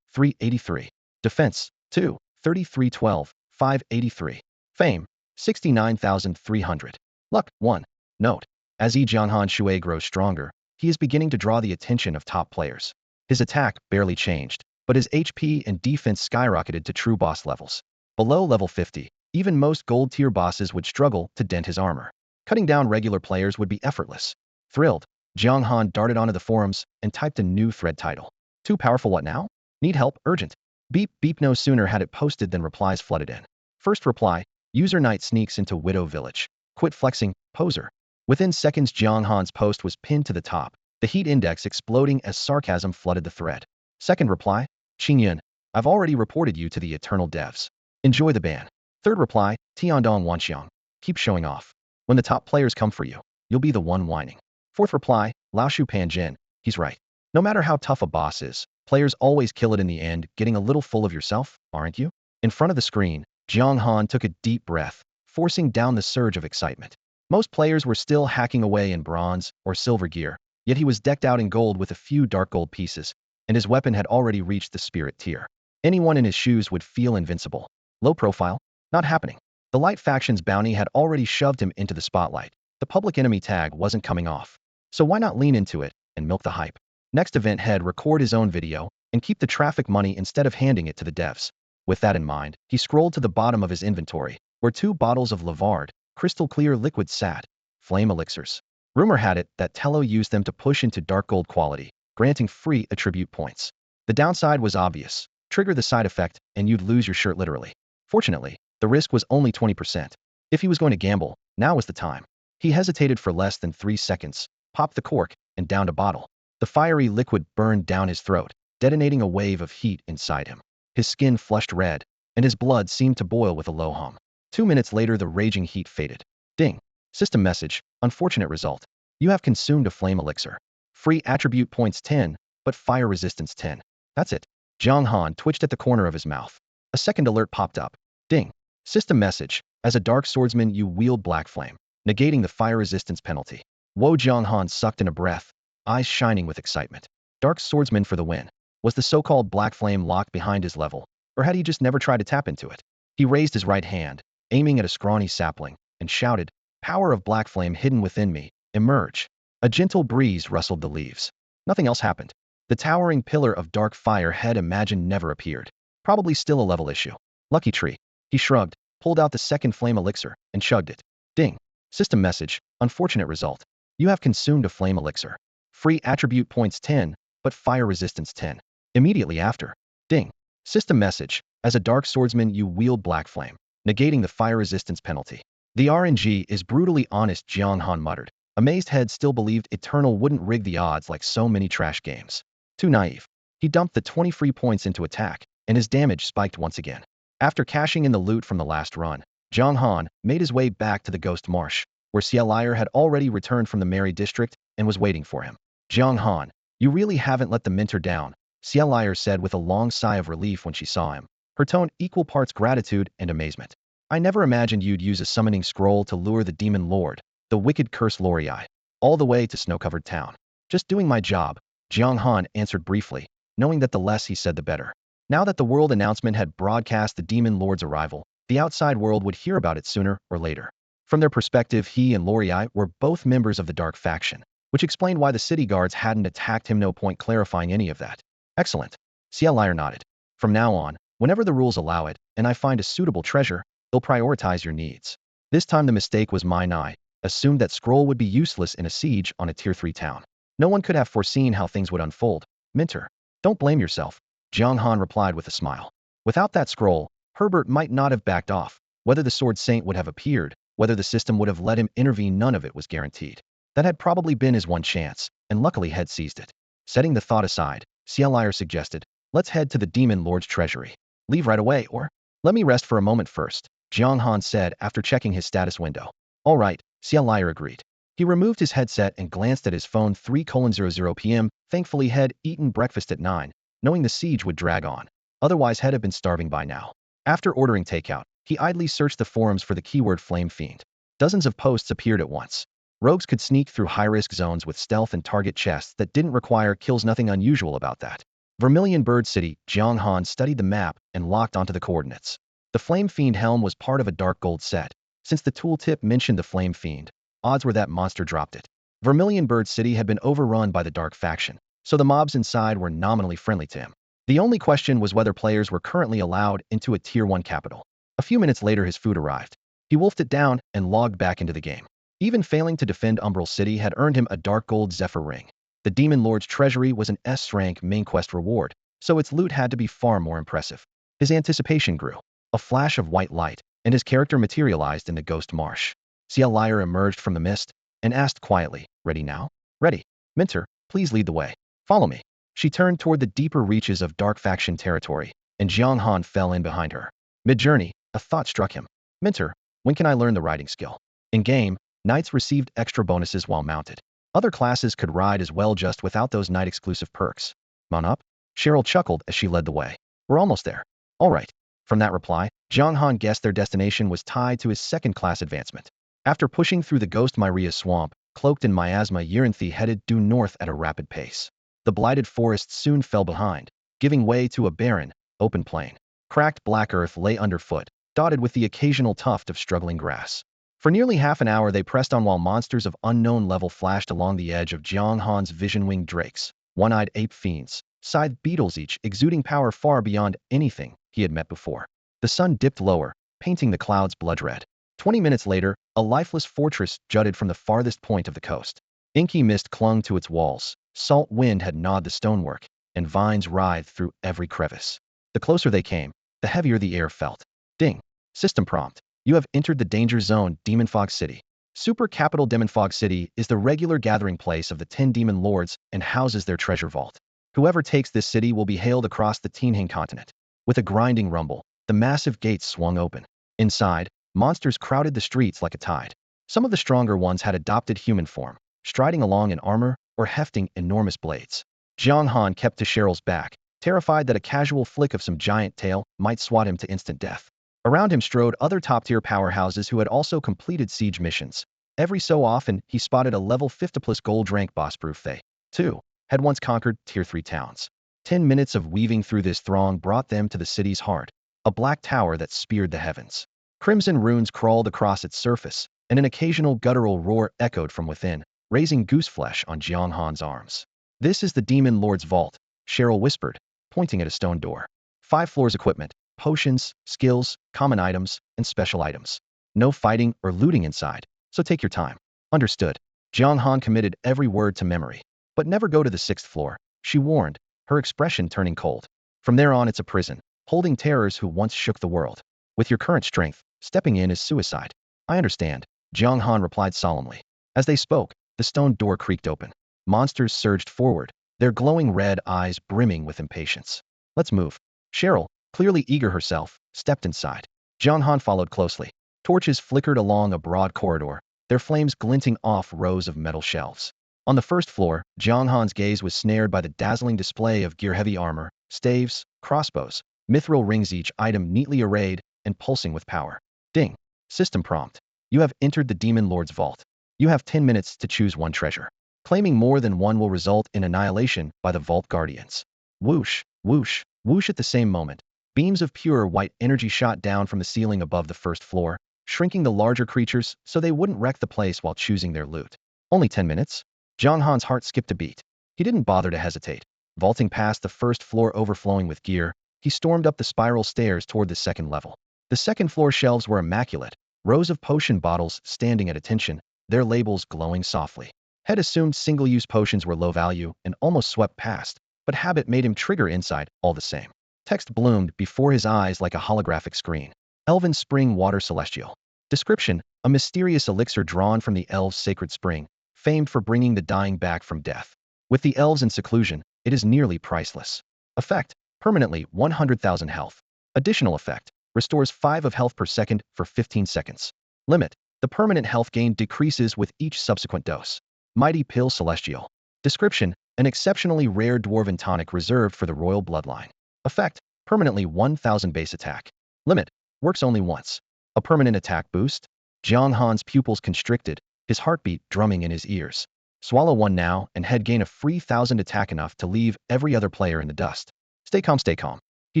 383. Defense 2, 3312, 583. Fame 69,300. Luck 1. Note: as Jianghan Shui grows stronger, he is beginning to draw the attention of top players. His attack barely changed, but his HP and defense skyrocketed to true boss levels. Below level 50, even most gold-tier bosses would struggle to dent his armor. Cutting down regular players would be effortless. Thrilled, Jiang Han darted onto the forums and typed a new thread title. Too powerful what now? Need help, urgent. Beep beep. No sooner had it posted than replies flooded in. First reply: user Knight sneaks into Widow Village. Quit flexing, poser. Within seconds Jiang Han's post was pinned to the top, the heat index exploding as sarcasm flooded the thread. Second reply: Qingyun, I've already reported you to the eternal devs. Enjoy the ban. Third reply: Tiandong Wanxiang, keep showing off. When the top players come for you, you'll be the one whining. Fourth reply: Laoshu Panjin, he's right. No matter how tough a boss is, players always kill it in the end. Getting a little full of yourself, aren't you? In front of the screen, Jiang Han took a deep breath, forcing down the surge of excitement. Most players were still hacking away in bronze or silver gear, yet he was decked out in gold with a few dark gold pieces, and his weapon had already reached the spirit tier. Anyone in his shoes would feel invincible. Low profile? Not happening. The Light Faction's bounty had already shoved him into the spotlight. The public enemy tag wasn't coming off. So why not lean into it and milk the hype? Next event head record his own video and keep the traffic money instead of handing it to the devs. With that in mind, he scrolled to the bottom of his inventory, where 2 bottles of Lavard, crystal clear liquid sat. Flame elixirs. Rumor had it that Tello used them to push into dark gold quality, granting free attribute points. The downside was obvious. Trigger the side effect and you'd lose your shirt literally. Fortunately, the risk was only 20%. If he was going to gamble, now was the time. He hesitated for less than 3 seconds, popped the cork, and downed a bottle. The fiery liquid burned down his throat, detonating a wave of heat inside him. His skin flushed red, and his blood seemed to boil with a low hum. 2 minutes later the raging heat faded. Ding. System message: unfortunate result. You have consumed a flame elixir. Free attribute points 10, but fire resistance 10. That's it. Jiang Han twitched at the corner of his mouth. A second alert popped up. Ding. System message: as a dark swordsman you wield black flame, negating the fire resistance penalty. Wo Jiang Han sucked in a breath, eyes shining with excitement. Dark swordsman for the win. Was the so-called black flame locked behind his level, or had he just never tried to tap into it? He raised his right hand, aiming at a scrawny sapling, and shouted, "Power of black flame hidden within me, emerge." A gentle breeze rustled the leaves. Nothing else happened. The towering pillar of dark fire had imagined never appeared. Probably still a level issue. Lucky tree. He shrugged, pulled out the second flame elixir, and chugged it. Ding. System message: unfortunate result. You have consumed a flame elixir. Free attribute points 10, but fire resistance 10. Immediately after. Ding. System message: as a dark swordsman you wield black flame, negating the fire resistance penalty. The RNG is brutally honest, Jiang Han muttered. Amazed head still believed Eternal wouldn't rig the odds like so many trash games. Too naive. He dumped the 20 free points into attack, and his damage spiked once again. After cashing in the loot from the last run, Jiang Han made his way back to the Ghost Marsh, where Xia Liar had already returned from the Merry District and was waiting for him. Jiang Han, you really haven't let the Minter down, Xia Liar said with a long sigh of relief when she saw him, her tone equal parts gratitude and amazement. I never imagined you'd use a summoning scroll to lure the Demon Lord, the wicked curse Lorei, all the way to snow-covered town. Just doing my job, Jiang Han answered briefly, knowing that the less he said the better. Now that the world announcement had broadcast the Demon Lord's arrival, the outside world would hear about it sooner or later. From their perspective, he and Lorei were both members of the Dark Faction, which explained why the city guards hadn't attacked him. No point clarifying any of that. Excellent. Xia Liar nodded. From now on, whenever the rules allow it, and I find a suitable treasure, they'll prioritize your needs. This time the mistake was mine. I assumed that scroll would be useless in a siege on a tier 3 town. No one could have foreseen how things would unfold. Minter, don't blame yourself, Jiang Han replied with a smile. Without that scroll, Herbert might not have backed off. Whether the Sword Saint would have appeared, whether the system would have let him intervene, none of it was guaranteed. That had probably been his one chance, and luckily had seized it. Setting the thought aside, Xia Liar suggested, let's head to the Demon Lord's treasury. Leave right away, or? Let me rest for a moment first, Jiang Han said after checking his status window. All right, Xia Liar agreed. He removed his headset and glanced at his phone. 3:00 p.m. Thankfully had eaten breakfast at 9, knowing the siege would drag on. Otherwise had have been starving by now. After ordering takeout, he idly searched the forums for the keyword Flame Fiend. Dozens of posts appeared at once. Rogues could sneak through high-risk zones with stealth and target chests that didn't require kills. Nothing unusual about that. Vermilion Bird City. Jiang Han studied the map and locked onto the coordinates. The Flame Fiend helm was part of a dark gold set. Since the tooltip mentioned the Flame Fiend, odds were that monster dropped it. Vermilion Bird City had been overrun by the Dark faction, so the mobs inside were nominally friendly to him. The only question was whether players were currently allowed into a Tier 1 capital. A few minutes later his food arrived. He wolfed it down and logged back into the game. Even failing to defend Umbral City had earned him a dark gold Zephyr ring. The Demon Lord's treasury was an S-rank main quest reward, so its loot had to be far more impressive. His anticipation grew. A flash of white light, and his character materialized in the Ghost Marsh. Sia Lyre emerged from the mist and asked quietly, "Ready now?" "Ready. Mentor, please lead the way. Follow me." She turned toward the deeper reaches of Dark faction territory, and Jiang Han fell in behind her. Mid-journey, a thought struck him. "Mentor, when can I learn the riding skill?" In-game, knights received extra bonuses while mounted. Other classes could ride as well just without those knight-exclusive perks. "Mount up?" Cheryl chuckled as she led the way. "We're almost there." "All right." From that reply, Jiang Han guessed their destination was tied to his second-class advancement. After pushing through the Ghost Myria swamp, cloaked in miasma, Yiranthi headed due north at a rapid pace. The blighted forests soon fell behind, giving way to a barren, open plain. Cracked black earth lay underfoot, dotted with the occasional tuft of struggling grass. For nearly half an hour they pressed on while monsters of unknown level flashed along the edge of Jiang Han's vision-winged drakes, one-eyed ape fiends, scythed beetles, each exuding power far beyond anything he had met before. The sun dipped lower, painting the clouds blood red. 20 minutes later, a lifeless fortress jutted from the farthest point of the coast. Inky mist clung to its walls, salt wind had gnawed the stonework, and vines writhed through every crevice. The closer they came, the heavier the air felt. Ding. System prompt. You have entered the danger zone, Demonfog City. Super capital Demonfog City is the regular gathering place of the 10 demon lords and houses their treasure vault. Whoever takes this city will be hailed across the Tianheng continent. With a grinding rumble, the massive gates swung open. Inside, monsters crowded the streets like a tide. Some of the stronger ones had adopted human form, striding along in armor or hefting enormous blades. Jiang Han kept to Cheryl's back, terrified that a casual flick of some giant tail might swat him to instant death. Around him strode other top-tier powerhouses who had also completed siege missions. Every so often, he spotted a level 50+ gold rank boss proof they, too, had once conquered Tier 3 towns. 10 minutes of weaving through this throng brought them to the city's heart, a black tower that speared the heavens. Crimson runes crawled across its surface, and an occasional guttural roar echoed from within, raising gooseflesh on Jiang Han's arms. "This is the Demon Lord's vault," Cheryl whispered, pointing at a stone door. 5 floors equipment, potions, skills, common items, and special items. No fighting or looting inside, so take your time. Understood. Jiang Han committed every word to memory. But never go to the 6th floor, she warned, her expression turning cold. From there on it's a prison, holding terrors who once shook the world. With your current strength, stepping in is suicide. I understand, Jiang Han replied solemnly. As they spoke, the stone door creaked open. Monsters surged forward, their glowing red eyes brimming with impatience. Let's move. Cheryl, clearly eager herself, stepped inside. Jiang Han followed closely. Torches flickered along a broad corridor, their flames glinting off rows of metal shelves. On the 1st floor, Jiang Han's gaze was snared by the dazzling display of gear-heavy armor, staves, crossbows, mithril rings, each item neatly arrayed and pulsing with power. Ding. System prompt. You have entered the Demon Lord's vault. You have 10 minutes to choose one treasure. Claiming more than one will result in annihilation by the Vault Guardians. Whoosh, whoosh, whoosh. At the same moment, beams of pure white energy shot down from the ceiling above the 1st floor, shrinking the larger creatures so they wouldn't wreck the place while choosing their loot. Only 10 minutes? Jiang Han's heart skipped a beat. He didn't bother to hesitate. Vaulting past the 1st floor overflowing with gear, he stormed up the spiral stairs toward the 2nd level. The 2nd floor shelves were immaculate, rows of potion bottles standing at attention, their labels glowing softly. Had assumed single-use potions were low value and almost swept past, but habit made him trigger insight all the same. Text bloomed before his eyes like a holographic screen. Elven Spring Water Celestial. Description: a mysterious elixir drawn from the elves' sacred spring, famed for bringing the dying back from death. With the elves in seclusion, it is nearly priceless. Effect: permanently 100,000 health. Additional effect: restores 5 of health per second for 15 seconds. Limit: the permanent health gain decreases with each subsequent dose. Mighty Pill Celestial. Description: an exceptionally rare dwarven tonic reserved for the royal bloodline. Effect: permanently 1000 base attack. Limit: works only once. A permanent attack boost? Jiang Han's pupils constricted, his heartbeat drumming in his ears. Swallow one now, and head gain a free 1,000 attack enough to leave every other player in the dust. Stay calm, stay calm. He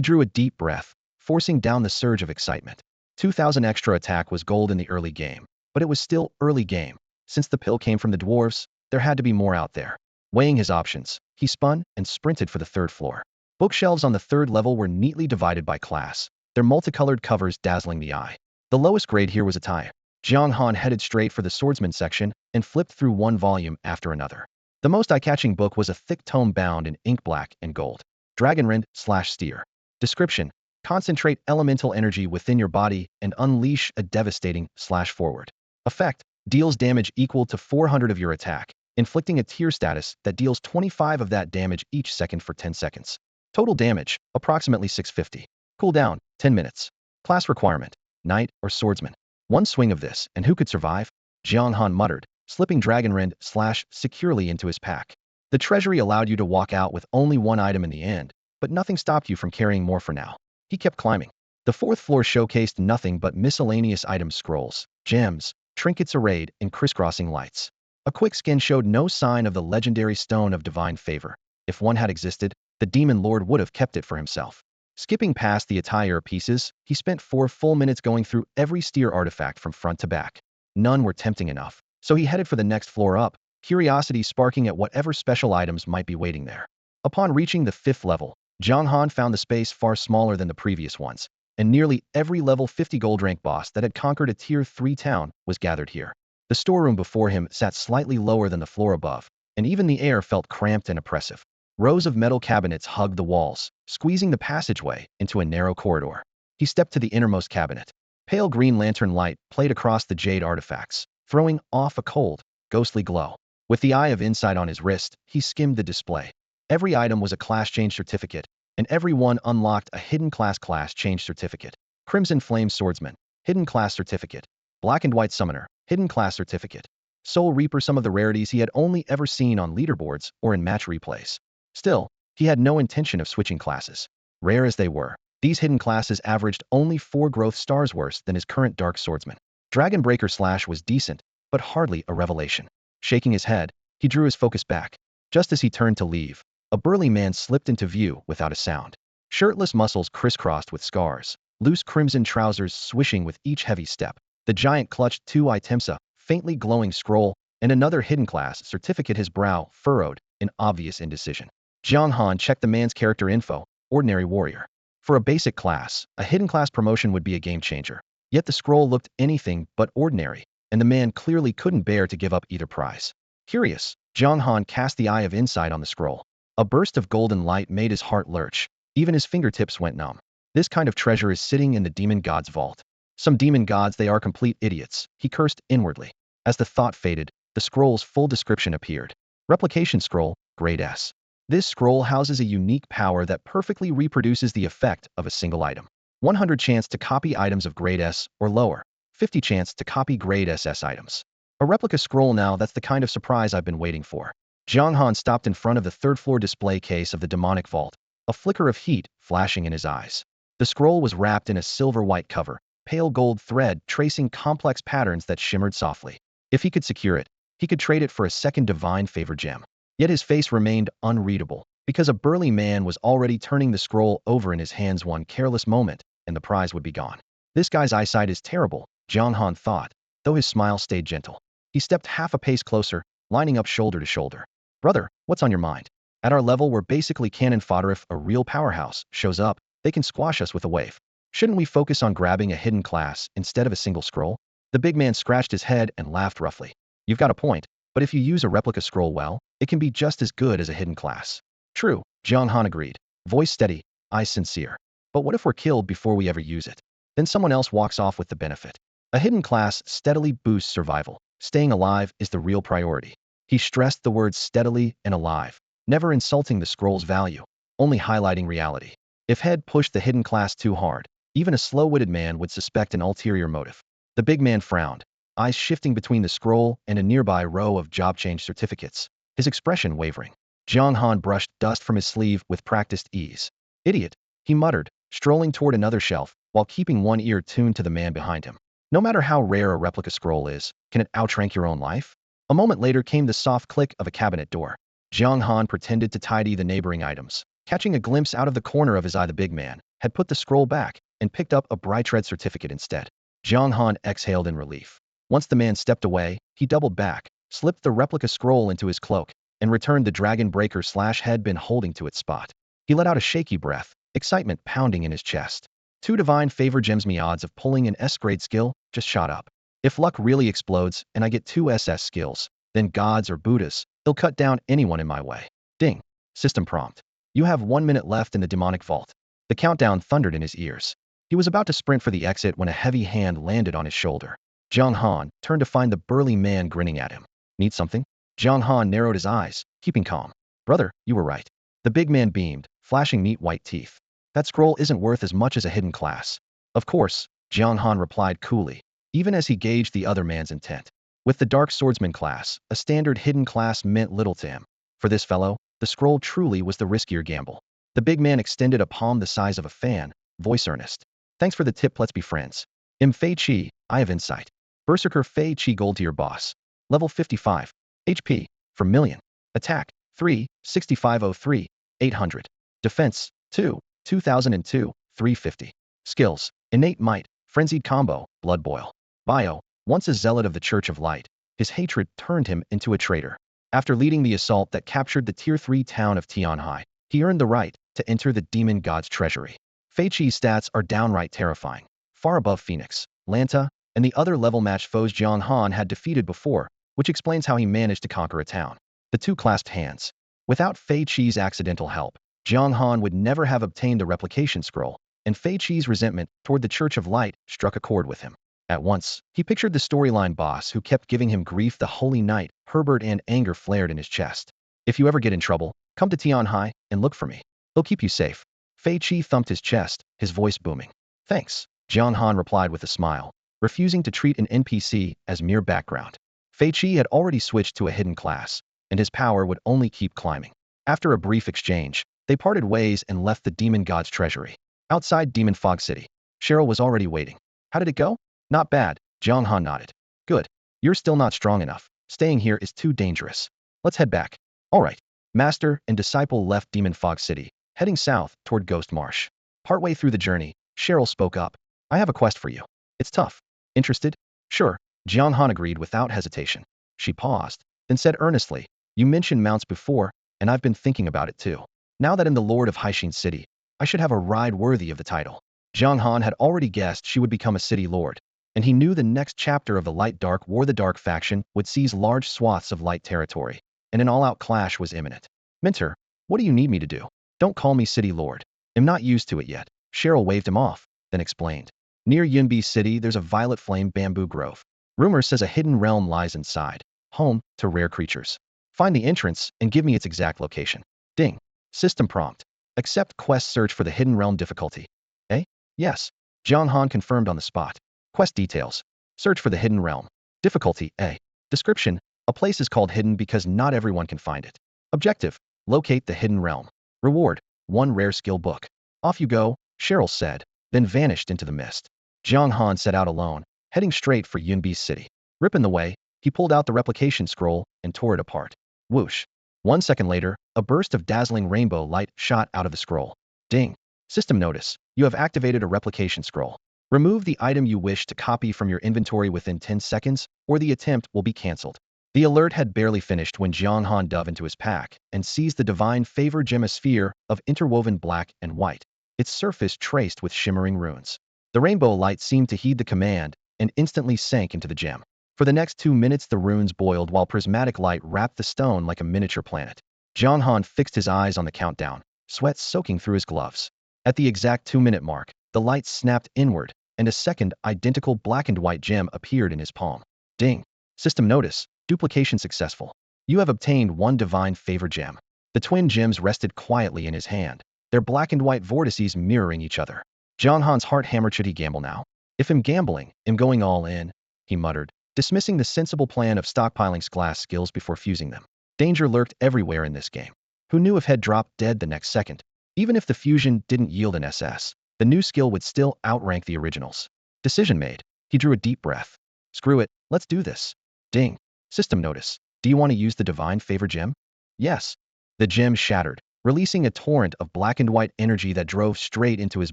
drew a deep breath, forcing down the surge of excitement. 2,000 extra attack was gold in the early game, but it was still early game. Since the pill came from the dwarves, there had to be more out there. Weighing his options, he spun and sprinted for the third floor. Bookshelves on the third level were neatly divided by class, their multicolored covers dazzling the eye. The lowest grade here was a tie. Jiang Han headed straight for the swordsman section and flipped through one volume after another. The most eye-catching book was a thick tome bound in ink black and gold. Dragonrend/Steer. Description: concentrate elemental energy within your body and unleash a devastating/forward. Effect: deals damage equal to 400 of your attack, inflicting a tier status that deals 25 of that damage each second for 10 seconds. Total damage, approximately 650. Cooldown, 10 minutes. Class requirement: knight or swordsman. One swing of this, and who could survive? Jiang Han muttered, slipping Dragonrend/securely into his pack. The treasury allowed you to walk out with only one item in the end, but nothing stopped you from carrying more for now. He kept climbing. The fourth floor showcased nothing but miscellaneous items, scrolls, gems, trinkets arrayed in crisscrossing lights. A quick scan showed no sign of the legendary stone of divine favor. If one had existed, the demon lord would have kept it for himself. Skipping past the attire pieces, he spent 4 full minutes going through every Steer artifact from front to back. None were tempting enough, so he headed for the next floor up, curiosity sparking at whatever special items might be waiting there. Upon reaching the 5th level, Jiang Han found the space far smaller than the previous ones, and nearly every level 50 gold rank boss that had conquered a tier 3 town was gathered here. The storeroom before him sat slightly lower than the floor above, and even the air felt cramped and oppressive. Rows of metal cabinets hugged the walls, squeezing the passageway into a narrow corridor. He stepped to the innermost cabinet. Pale green lantern light played across the jade artifacts, throwing off a cold, ghostly glow. With the eye of insight on his wrist, he skimmed the display. Every item was a class change certificate, and every one unlocked a hidden class change certificate. Crimson Flame Swordsman, hidden class certificate. Black and White Summoner, hidden class certificate. Soul Reaper, some of the rarities he had only ever seen on leaderboards or in match replays. Still, he had no intention of switching classes. Rare as they were, these hidden classes averaged only 4 growth stars worse than his current Dark Swordsman. Dragonbreaker Slash was decent, but hardly a revelation. Shaking his head, he drew his focus back. Just as he turned to leave, a burly man slipped into view without a sound. Shirtless muscles crisscrossed with scars, loose crimson trousers swishing with each heavy step. The giant clutched 2 items, a faintly glowing scroll, and another hidden class certificate, his brow furrowed in obvious indecision. Jiang Han checked the man's character info, ordinary warrior. For a basic class, a hidden class promotion would be a game changer. Yet the scroll looked anything but ordinary, and the man clearly couldn't bear to give up either prize. Curious, Jiang Han cast the eye of insight on the scroll. A burst of golden light made his heart lurch. Even his fingertips went numb. This kind of treasure is sitting in the demon god's vault. Some demon gods, they are complete idiots, he cursed inwardly. As the thought faded, the scroll's full description appeared. Replication scroll, grade S. This scroll houses a unique power that perfectly reproduces the effect of a single item. 100 chance to copy items of grade S or lower. 50 chance to copy grade SS items. A replica scroll now, that's the kind of surprise I've been waiting for. Jiang Han stopped in front of the 3rd floor display case of the demonic vault, a flicker of heat flashing in his eyes. The scroll was wrapped in a silver-white cover, pale gold thread tracing complex patterns that shimmered softly. If he could secure it, he could trade it for a second divine favor gem. Yet his face remained unreadable, because a burly man was already turning the scroll over in his hands. One careless moment, and the prize would be gone. This guy's eyesight is terrible, Jiang Han thought, though his smile stayed gentle. He stepped half a pace closer, lining up shoulder to shoulder. Brother, what's on your mind? At our level, we're basically cannon fodder. If a real powerhouse shows up, they can squash us with a wave. Shouldn't we focus on grabbing a hidden class instead of a single scroll? The big man scratched his head and laughed roughly. You've got a point, but if you use a replica scroll well, it can be just as good as a hidden class. True, Jiang Han agreed, voice steady, eyes sincere. But what if we're killed before we ever use it? Then someone else walks off with the benefit. A hidden class steadily boosts survival. Staying alive is the real priority. He stressed the words steadily and alive, never insulting the scroll's value, only highlighting reality. If Head pushed the hidden class too hard, even a slow-witted man would suspect an ulterior motive. The big man frowned, eyes shifting between the scroll and a nearby row of job change certificates, his expression wavering. Jiang Han brushed dust from his sleeve with practiced ease. Idiot, he muttered, strolling toward another shelf, while keeping one ear tuned to the man behind him. No matter how rare a replica scroll is, can it outrank your own life? A moment later came the soft click of a cabinet door. Jiang Han pretended to tidy the neighboring items. Catching a glimpse out of the corner of his eye, the big man had put the scroll back and picked up a bright red certificate instead. Jiang Han exhaled in relief. Once the man stepped away, he doubled back, slipped the replica scroll into his cloak, and returned the dragon breaker head been holding to its spot. He let out a shaky breath, excitement pounding in his chest. 2 divine favor gems. Me odds of pulling an S-grade skill just shot up. If luck really explodes and I get 2 SS skills, then gods or Buddhas, they'll cut down anyone in my way. Ding. System prompt. You have 1 minute left in the demonic vault. The countdown thundered in his ears. He was about to sprint for the exit when a heavy hand landed on his shoulder. Jiang Han turned to find the burly man grinning at him. Need something? Jiang Han narrowed his eyes, keeping calm. Brother, you were right. The big man beamed, flashing neat white teeth. That scroll isn't worth as much as a hidden class. Of course, Jiang Han replied coolly, even as he gauged the other man's intent. With the dark swordsman class, a standard hidden class meant little to him. For this fellow, the scroll truly was the riskier gamble. The big man extended a palm the size of a fan, voice earnest. Thanks for the tip, let's be friends. Fei Chi, I have insight. Berserker Fei Chi gold to your boss. Level 55. HP, for million. Attack, 3, 6503, 800. Defense, 2, 2002, 350. Skills, innate might, frenzied combo, blood boil. Bio, once a zealot of the Church of Light, his hatred turned him into a traitor. After leading the assault that captured the Tier 3 town of Tianhai, he earned the right to enter the demon god's treasury. Fei Chi's stats are downright terrifying, far above Phoenix, Lanta, and the other level-matched foes Jiang Han had defeated before, which explains how he managed to conquer a town. The two clasped hands. Without Fei Chi's accidental help, Jiang Han would never have obtained the replication scroll, and Fei Chi's resentment toward the Church of Light struck a chord with him. At once, he pictured the storyline boss who kept giving him grief, the Holy Knight, Herbert, and anger flared in his chest. If you ever get in trouble, come to Tianhai and look for me. They'll keep you safe. Fei Chi thumped his chest, his voice booming. Thanks, Jiang Han replied with a smile, refusing to treat an NPC as mere background. Fei Chi had already switched to a hidden class, and his power would only keep climbing. After a brief exchange, they parted ways and left the demon god's treasury. Outside Demon Fog City, Cheryl was already waiting. How did it go? Not bad, Jiang Han nodded. Good. You're still not strong enough. Staying here is too dangerous. Let's head back. All right. Master and disciple left Demon Fog City, heading south toward Ghost Marsh. Partway through the journey, Cheryl spoke up. I have a quest for you. It's tough. Interested? Sure, Jiang Han agreed without hesitation. She paused, then said earnestly, you mentioned mounts before, and I've been thinking about it too. Now that I'm the Lord of Haishin City, I should have a ride worthy of the title. Jiang Han had already guessed she would become a city lord, and he knew the next chapter of the Light Dark War, the Dark faction, would seize large swaths of light territory, and an all-out clash was imminent. Mentor, what do you need me to do? Don't call me city lord. I'm not used to it yet. Cheryl waved him off, then explained. Near Yunbi City, there's a violet flame bamboo grove. Rumor says a hidden realm lies inside, home to rare creatures. Find the entrance and give me its exact location. Ding. System prompt. Accept quest, search for the hidden realm. Difficulty. Eh? Yes. Jiang Han confirmed on the spot. Quest details. Search for the hidden realm. Difficulty A. Description. A place is called hidden because not everyone can find it. Objective. Locate the hidden realm. Reward. 1 rare skill book. Off you go, Cheryl said, then vanished into the mist. Jiang Han set out alone, heading straight for Yunbi City. Ripping the way, he pulled out the replication scroll and tore it apart. Whoosh. 1 second later, a burst of dazzling rainbow light shot out of the scroll. Ding. System notice. You have activated a replication scroll. Remove the item you wish to copy from your inventory within 10 seconds, or the attempt will be cancelled. The alert had barely finished when Jiang Han dove into his pack and seized the divine favor gem, a sphere of interwoven black and white, its surface traced with shimmering runes. The rainbow light seemed to heed the command and instantly sank into the gem. For the next 2 minutes the runes boiled while prismatic light wrapped the stone like a miniature planet. Jiang Han fixed his eyes on the countdown, sweat soaking through his gloves. At the exact 2-minute mark, the light snapped inward, and a second identical black and white gem appeared in his palm. Ding. System notice. Duplication successful. You have obtained 1 divine favor gem. The twin gems rested quietly in his hand, their black and white vortices mirroring each other. Jiang Han's heart hammered. Should he gamble now? If I'm gambling, I'm going all in, he muttered, dismissing the sensible plan of stockpiling class skills before fusing them. Danger lurked everywhere in this game. Who knew if he'd dropped dead the next second? Even if the fusion didn't yield an SS, the new skill would still outrank the originals. Decision made. He drew a deep breath. Screw it, let's do this. Ding. System notice. Do you want to use the divine favor gem? Yes. The gem shattered, releasing a torrent of black and white energy that drove straight into his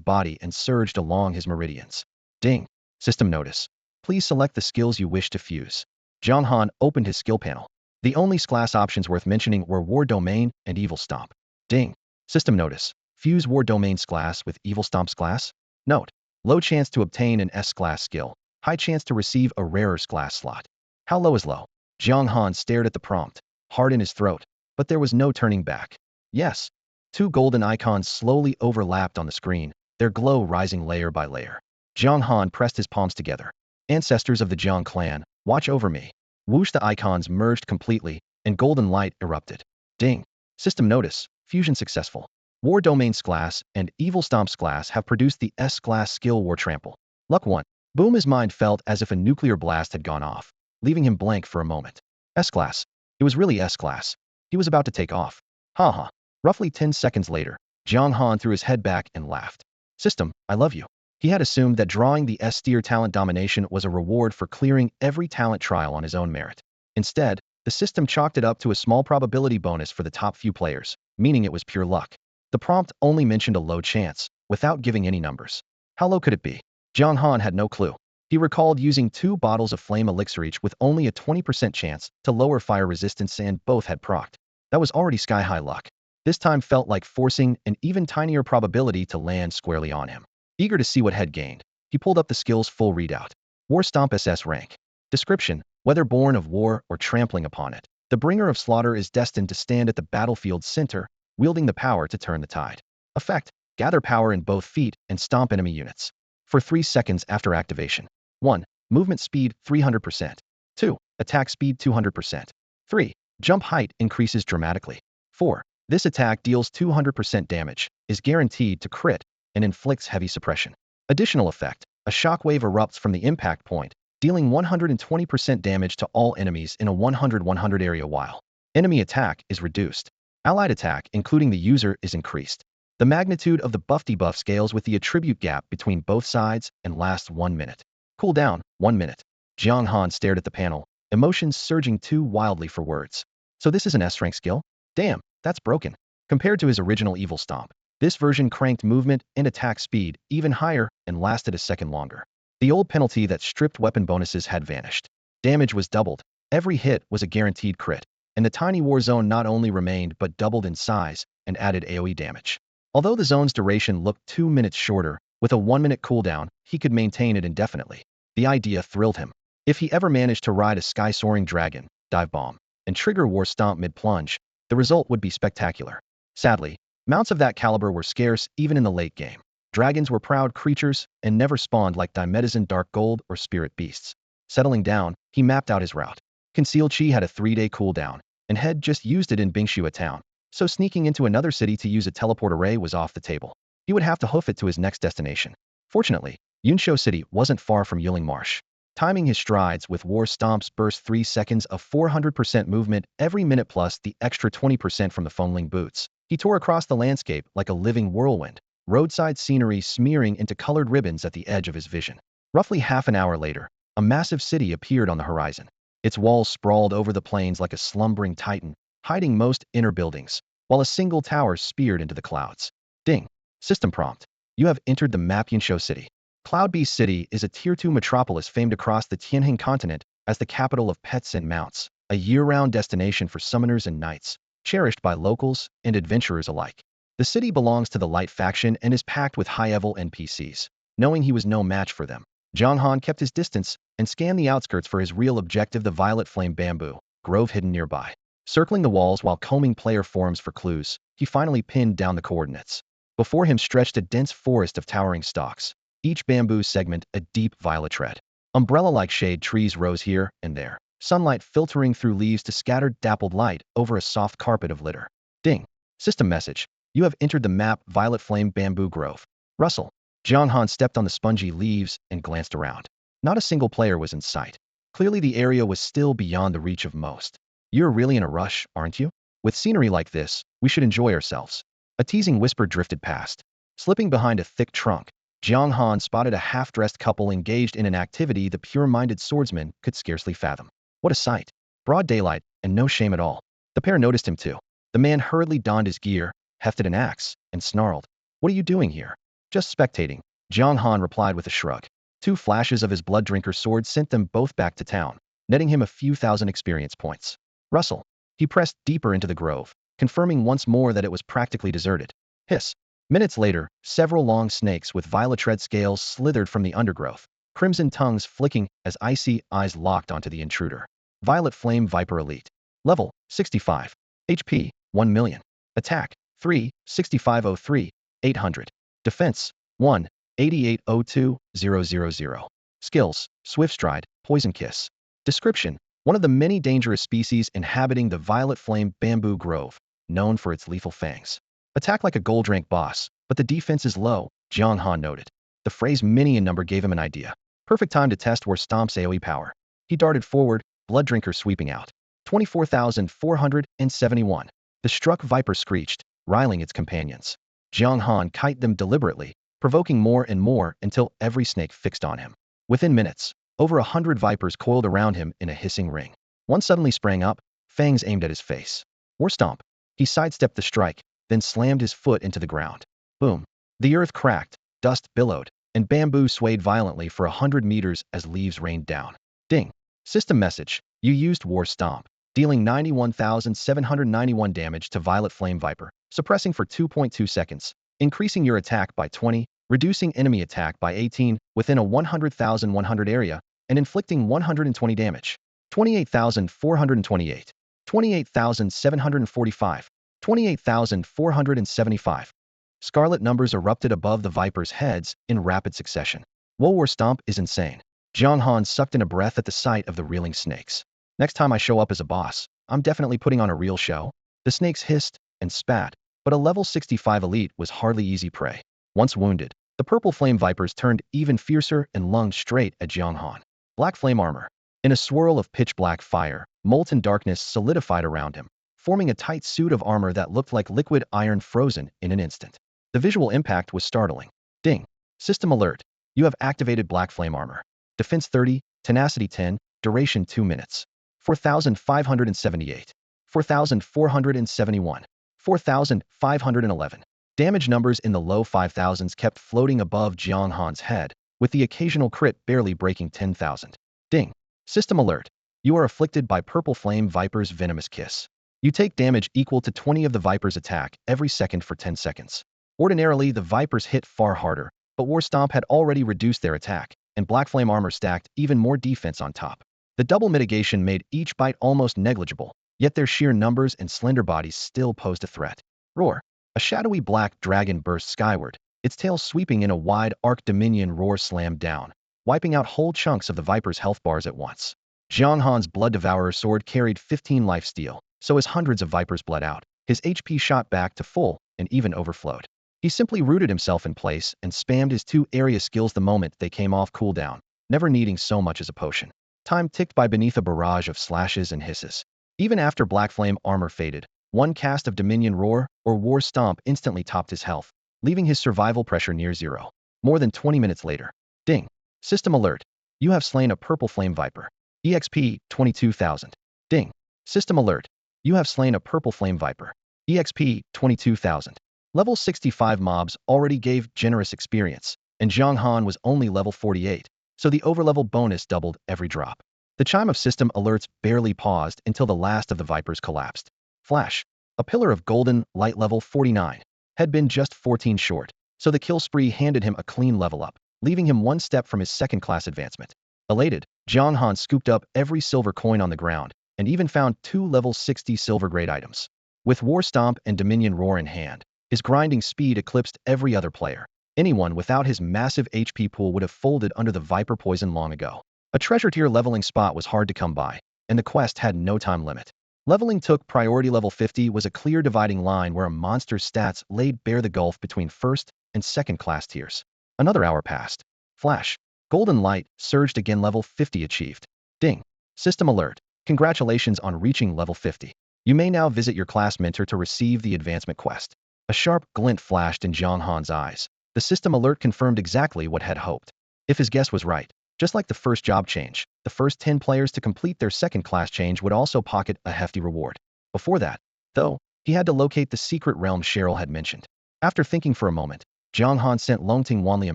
body and surged along his meridians. Ding. System notice. Please select the skills you wish to fuse. Jiang Han opened his skill panel. The only class options worth mentioning were War Domain and Evil Stomp. Ding. System notice. Fuse War Domain's class with Evil Stomp's class. Note. Low chance to obtain an S-class skill. High chance to receive a rarer class slot. How low is low? Jiang Han stared at the prompt, heart in his throat, but there was no turning back. Yes. Two golden icons slowly overlapped on the screen, their glow rising layer by layer. Jiang Han pressed his palms together. Ancestors of the Jiang clan, watch over me. Whoosh, the icons merged completely, and golden light erupted. Ding. System notice. Fusion successful. War Domain's class and Evil Stomp's class have produced the S-class skill War Trample. Luck 1. Boom, his mind felt as if a nuclear blast had gone off, leaving him blank for a moment. S-class. It was really S-class. He was about to take off. Ha. Roughly 10 seconds later, Jiang Han threw his head back and laughed. System, I love you. He had assumed that drawing the S-tier talent domination was a reward for clearing every talent trial on his own merit. Instead, the system chalked it up to a small probability bonus for the top few players, meaning it was pure luck. The prompt only mentioned a low chance, without giving any numbers. How low could it be? Jiang Han had no clue. He recalled using 2 bottles of flame elixir each with only a 20% chance to lower fire resistance, and both had procced. That was already sky-high luck. This time felt like forcing an even tinier probability to land squarely on him. Eager to see what had gained, he pulled up the skill's full readout. War Stomp SS rank. Description: whether born of war or trampling upon it, the bringer of slaughter is destined to stand at the battlefield's center, wielding the power to turn the tide. Effect: gather power in both feet and stomp enemy units. For 3 seconds after activation. 1. Movement speed 300%. 2. Attack speed 200%. 3. Jump height increases dramatically. 4. This attack deals 200% damage, is guaranteed to crit, and inflicts heavy suppression. Additional effect: a shockwave erupts from the impact point, dealing 120% damage to all enemies in a 100-100 area while enemy attack is reduced. Allied attack, including the user, is increased. The magnitude of the buff-debuff scales with the attribute gap between both sides and lasts 1 minute. Cooldown, 1 minute. Jiang Han stared at the panel, emotions surging too wildly for words. So this is an S-rank skill? Damn, that's broken. Compared to his original Evil Stomp, this version cranked movement and attack speed even higher and lasted a second longer. The old penalty that stripped weapon bonuses had vanished. Damage was doubled, every hit was a guaranteed crit, and the tiny war zone not only remained but doubled in size and added AoE damage. Although the zone's duration looked 2 minutes shorter, with a 1-minute cooldown, he could maintain it indefinitely. The idea thrilled him. If he ever managed to ride a sky-soaring dragon, dive bomb, and trigger War Stomp mid-plunge, the result would be spectacular. Sadly, mounts of that caliber were scarce even in the late game. Dragons were proud creatures and never spawned like Dimetizen Dark Gold or Spirit Beasts. Settling down, he mapped out his route. Concealed Chi had a 3-day cooldown, and had just used it in Bingshua town, so sneaking into another city to use a teleport array was off the table. He would have to hoof it to his next destination. Fortunately, Yunshou City wasn't far from Yuling Marsh. Timing his strides with War Stomp's burst 3 seconds of 400% movement every minute plus the extra 20% from the Fengling boots, he tore across the landscape like a living whirlwind, roadside scenery smearing into colored ribbons at the edge of his vision. Roughly half an hour later, a massive city appeared on the horizon. Its walls sprawled over the plains like a slumbering titan, hiding most inner buildings, while a single tower speared into the clouds. Ding. System prompt: you have entered the map Yunshou City. Cloudbeast City is a Tier 2 metropolis famed across the Tianjin continent as the capital of pets and mounts, a year-round destination for summoners and knights, cherished by locals and adventurers alike. The city belongs to the Light faction and is packed with high-level NPCs. Knowing he was no match for them, Jiang Han kept his distance and scanned the outskirts for his real objective, the Violet Flame Bamboo Grove hidden nearby. Circling the walls while combing player forums for clues, he finally pinned down the coordinates. Before him stretched a dense forest of towering stalks, each bamboo segment a deep violet red. Umbrella-like shade trees rose here and there, sunlight filtering through leaves to scatter dappled light over a soft carpet of litter. Ding. System message: you have entered the map Violet Flame Bamboo Grove. Rustle. Jiang Han stepped on the spongy leaves and glanced around. Not a single player was in sight. Clearly the area was still beyond the reach of most. You're really in a rush, aren't you? With scenery like this, we should enjoy ourselves. A teasing whisper drifted past. Slipping behind a thick trunk, Jiang Han spotted a half-dressed couple engaged in an activity the pure-minded swordsman could scarcely fathom. What a sight! Broad daylight, and no shame at all. The pair noticed him too. The man hurriedly donned his gear, hefted an axe, and snarled. What are you doing here? Just spectating. Jiang Han replied with a shrug. 2 flashes of his blood-drinker sword sent them both back to town, netting him a few thousand experience points. Rustle. He pressed deeper into the grove, confirming once more that it was practically deserted. Hiss. Minutes later, several long snakes with violet red scales slithered from the undergrowth, crimson tongues flicking as icy eyes locked onto the intruder. Violet Flame Viper Elite. Level, 65. HP, 1 million. Attack, 3, 6503, 800. Defense, 1, 8802, 000. Skills, Swift Stride, Poison Kiss. Description, one of the many dangerous species inhabiting the Violet Flame Bamboo Grove, known for its lethal fangs. Attack like a gold rank boss, but the defense is low, Jiang Han noted. The phrase minion number gave him an idea. Perfect time to test War Stomp's AoE power. He darted forward, Blood Drinker sweeping out. 24,471. The struck viper screeched, riling its companions. Jiang Han kited them deliberately, provoking more and more until every snake fixed on him. Within minutes, over 100 vipers coiled around him in a hissing ring. One suddenly sprang up, fangs aimed at his face. War Stomp. He sidestepped the strike, then slammed his foot into the ground. Boom. The earth cracked, dust billowed, and bamboo swayed violently for 100 meters as leaves rained down. Ding. System message. You used War Stomp, dealing 91,791 damage to Violet Flame Viper, suppressing for 2.2 seconds, increasing your attack by 20, reducing enemy attack by 18 within a 100,100 area, and inflicting 120 damage. 28,428. 28,745. 28,475. Scarlet numbers erupted above the Vipers' heads in rapid succession. War Stomp is insane. Jiang Han sucked in a breath at the sight of the reeling snakes. Next time I show up as a boss, I'm definitely putting on a real show. The snakes hissed and spat, but a level 65 elite was hardly easy prey. Once wounded, the purple flame vipers turned even fiercer and lunged straight at Jiang Han. Black flame armor. In a swirl of pitch-black fire, molten darkness solidified around him, forming a tight suit of armor that looked like liquid iron frozen in an instant. The visual impact was startling. Ding. System alert. You have activated black flame armor. Defense 30, tenacity 10, duration 2 minutes. 4,578. 4,471. 4,511. Damage numbers in the low 5,000s kept floating above Jiang Han's head, with the occasional crit barely breaking 10,000. Ding. System alert. You are afflicted by Purple Flame Viper's Venomous Kiss. You take damage equal to 20 of the Viper's attack every second for 10 seconds. Ordinarily, the Vipers hit far harder, but War Stomp had already reduced their attack, and Black Flame armor stacked even more defense on top. The double mitigation made each bite almost negligible, yet their sheer numbers and slender bodies still posed a threat. Roar. A shadowy black dragon burst skyward, its tail sweeping in a wide arc. Dominion roar slammed down, wiping out whole chunks of the Viper's health bars at once. Jiang Han's Blood Devourer sword carried 15 lifesteal, so as hundreds of Vipers bled out, his HP shot back to full and even overflowed. He simply rooted himself in place and spammed his 2 area skills the moment they came off cooldown, never needing so much as a potion. Time ticked by beneath a barrage of slashes and hisses. Even after Black Flame armor faded, one cast of Dominion Roar or War Stomp instantly topped his health, leaving his survival pressure near zero. More than 20 minutes later. Ding. System alert. You have slain a Purple Flame Viper. EXP 22,000. Ding. System alert. You have slain a Purple Flame Viper. EXP 22,000. Level 65 mobs already gave generous experience, and Jiang Han was only level 48, so the overlevel bonus doubled every drop. The chime of system alerts barely paused until the last of the Vipers collapsed. Flash. A pillar of golden light level 49 had been just 14 short, so the kill spree handed him a clean level up, leaving him 1 step from his second-class advancement. Elated, Jiang Han scooped up every silver coin on the ground and even found 2 level 60 silver grade items. With War Stomp and Dominion Roar in hand, his grinding speed eclipsed every other player. Anyone without his massive HP pool would have folded under the Viper poison long ago. A treasure tier leveling spot was hard to come by, and the quest had no time limit. Leveling took priority. Level 50 was a clear dividing line where a monster's stats laid bare the gulf between first and second class tiers. Another hour passed. Flash. Golden light surged again. Level 50 achieved. Ding. System alert. Congratulations on reaching level 50. You may now visit your class mentor to receive the advancement quest. A sharp glint flashed in Jiang Han's eyes. The system alert confirmed exactly what had hoped. If his guess was right, just like the first job change, the first 10 players to complete their second class change would also pocket a hefty reward. Before that, though, he had to locate the secret realm Cheryl had mentioned. After thinking for a moment, Jiang Han sent Longting Wanli a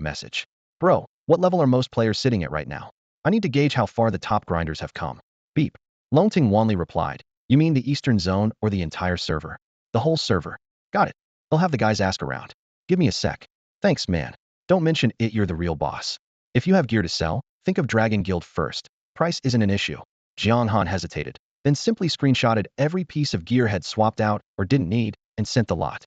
message. Bro, what level are most players sitting at right now? I need to gauge how far the top grinders have come. Beep. Longting Wanli replied, you mean the Eastern Zone or the entire server? The whole server. Got it. I'll have the guys ask around. Give me a sec. Thanks, man. Don't mention it, you're the real boss. If you have gear to sell, think of Dragon Guild first. Price isn't an issue. Jiang Han hesitated, then simply screenshotted every piece of gear had swapped out or didn't need and sent the lot.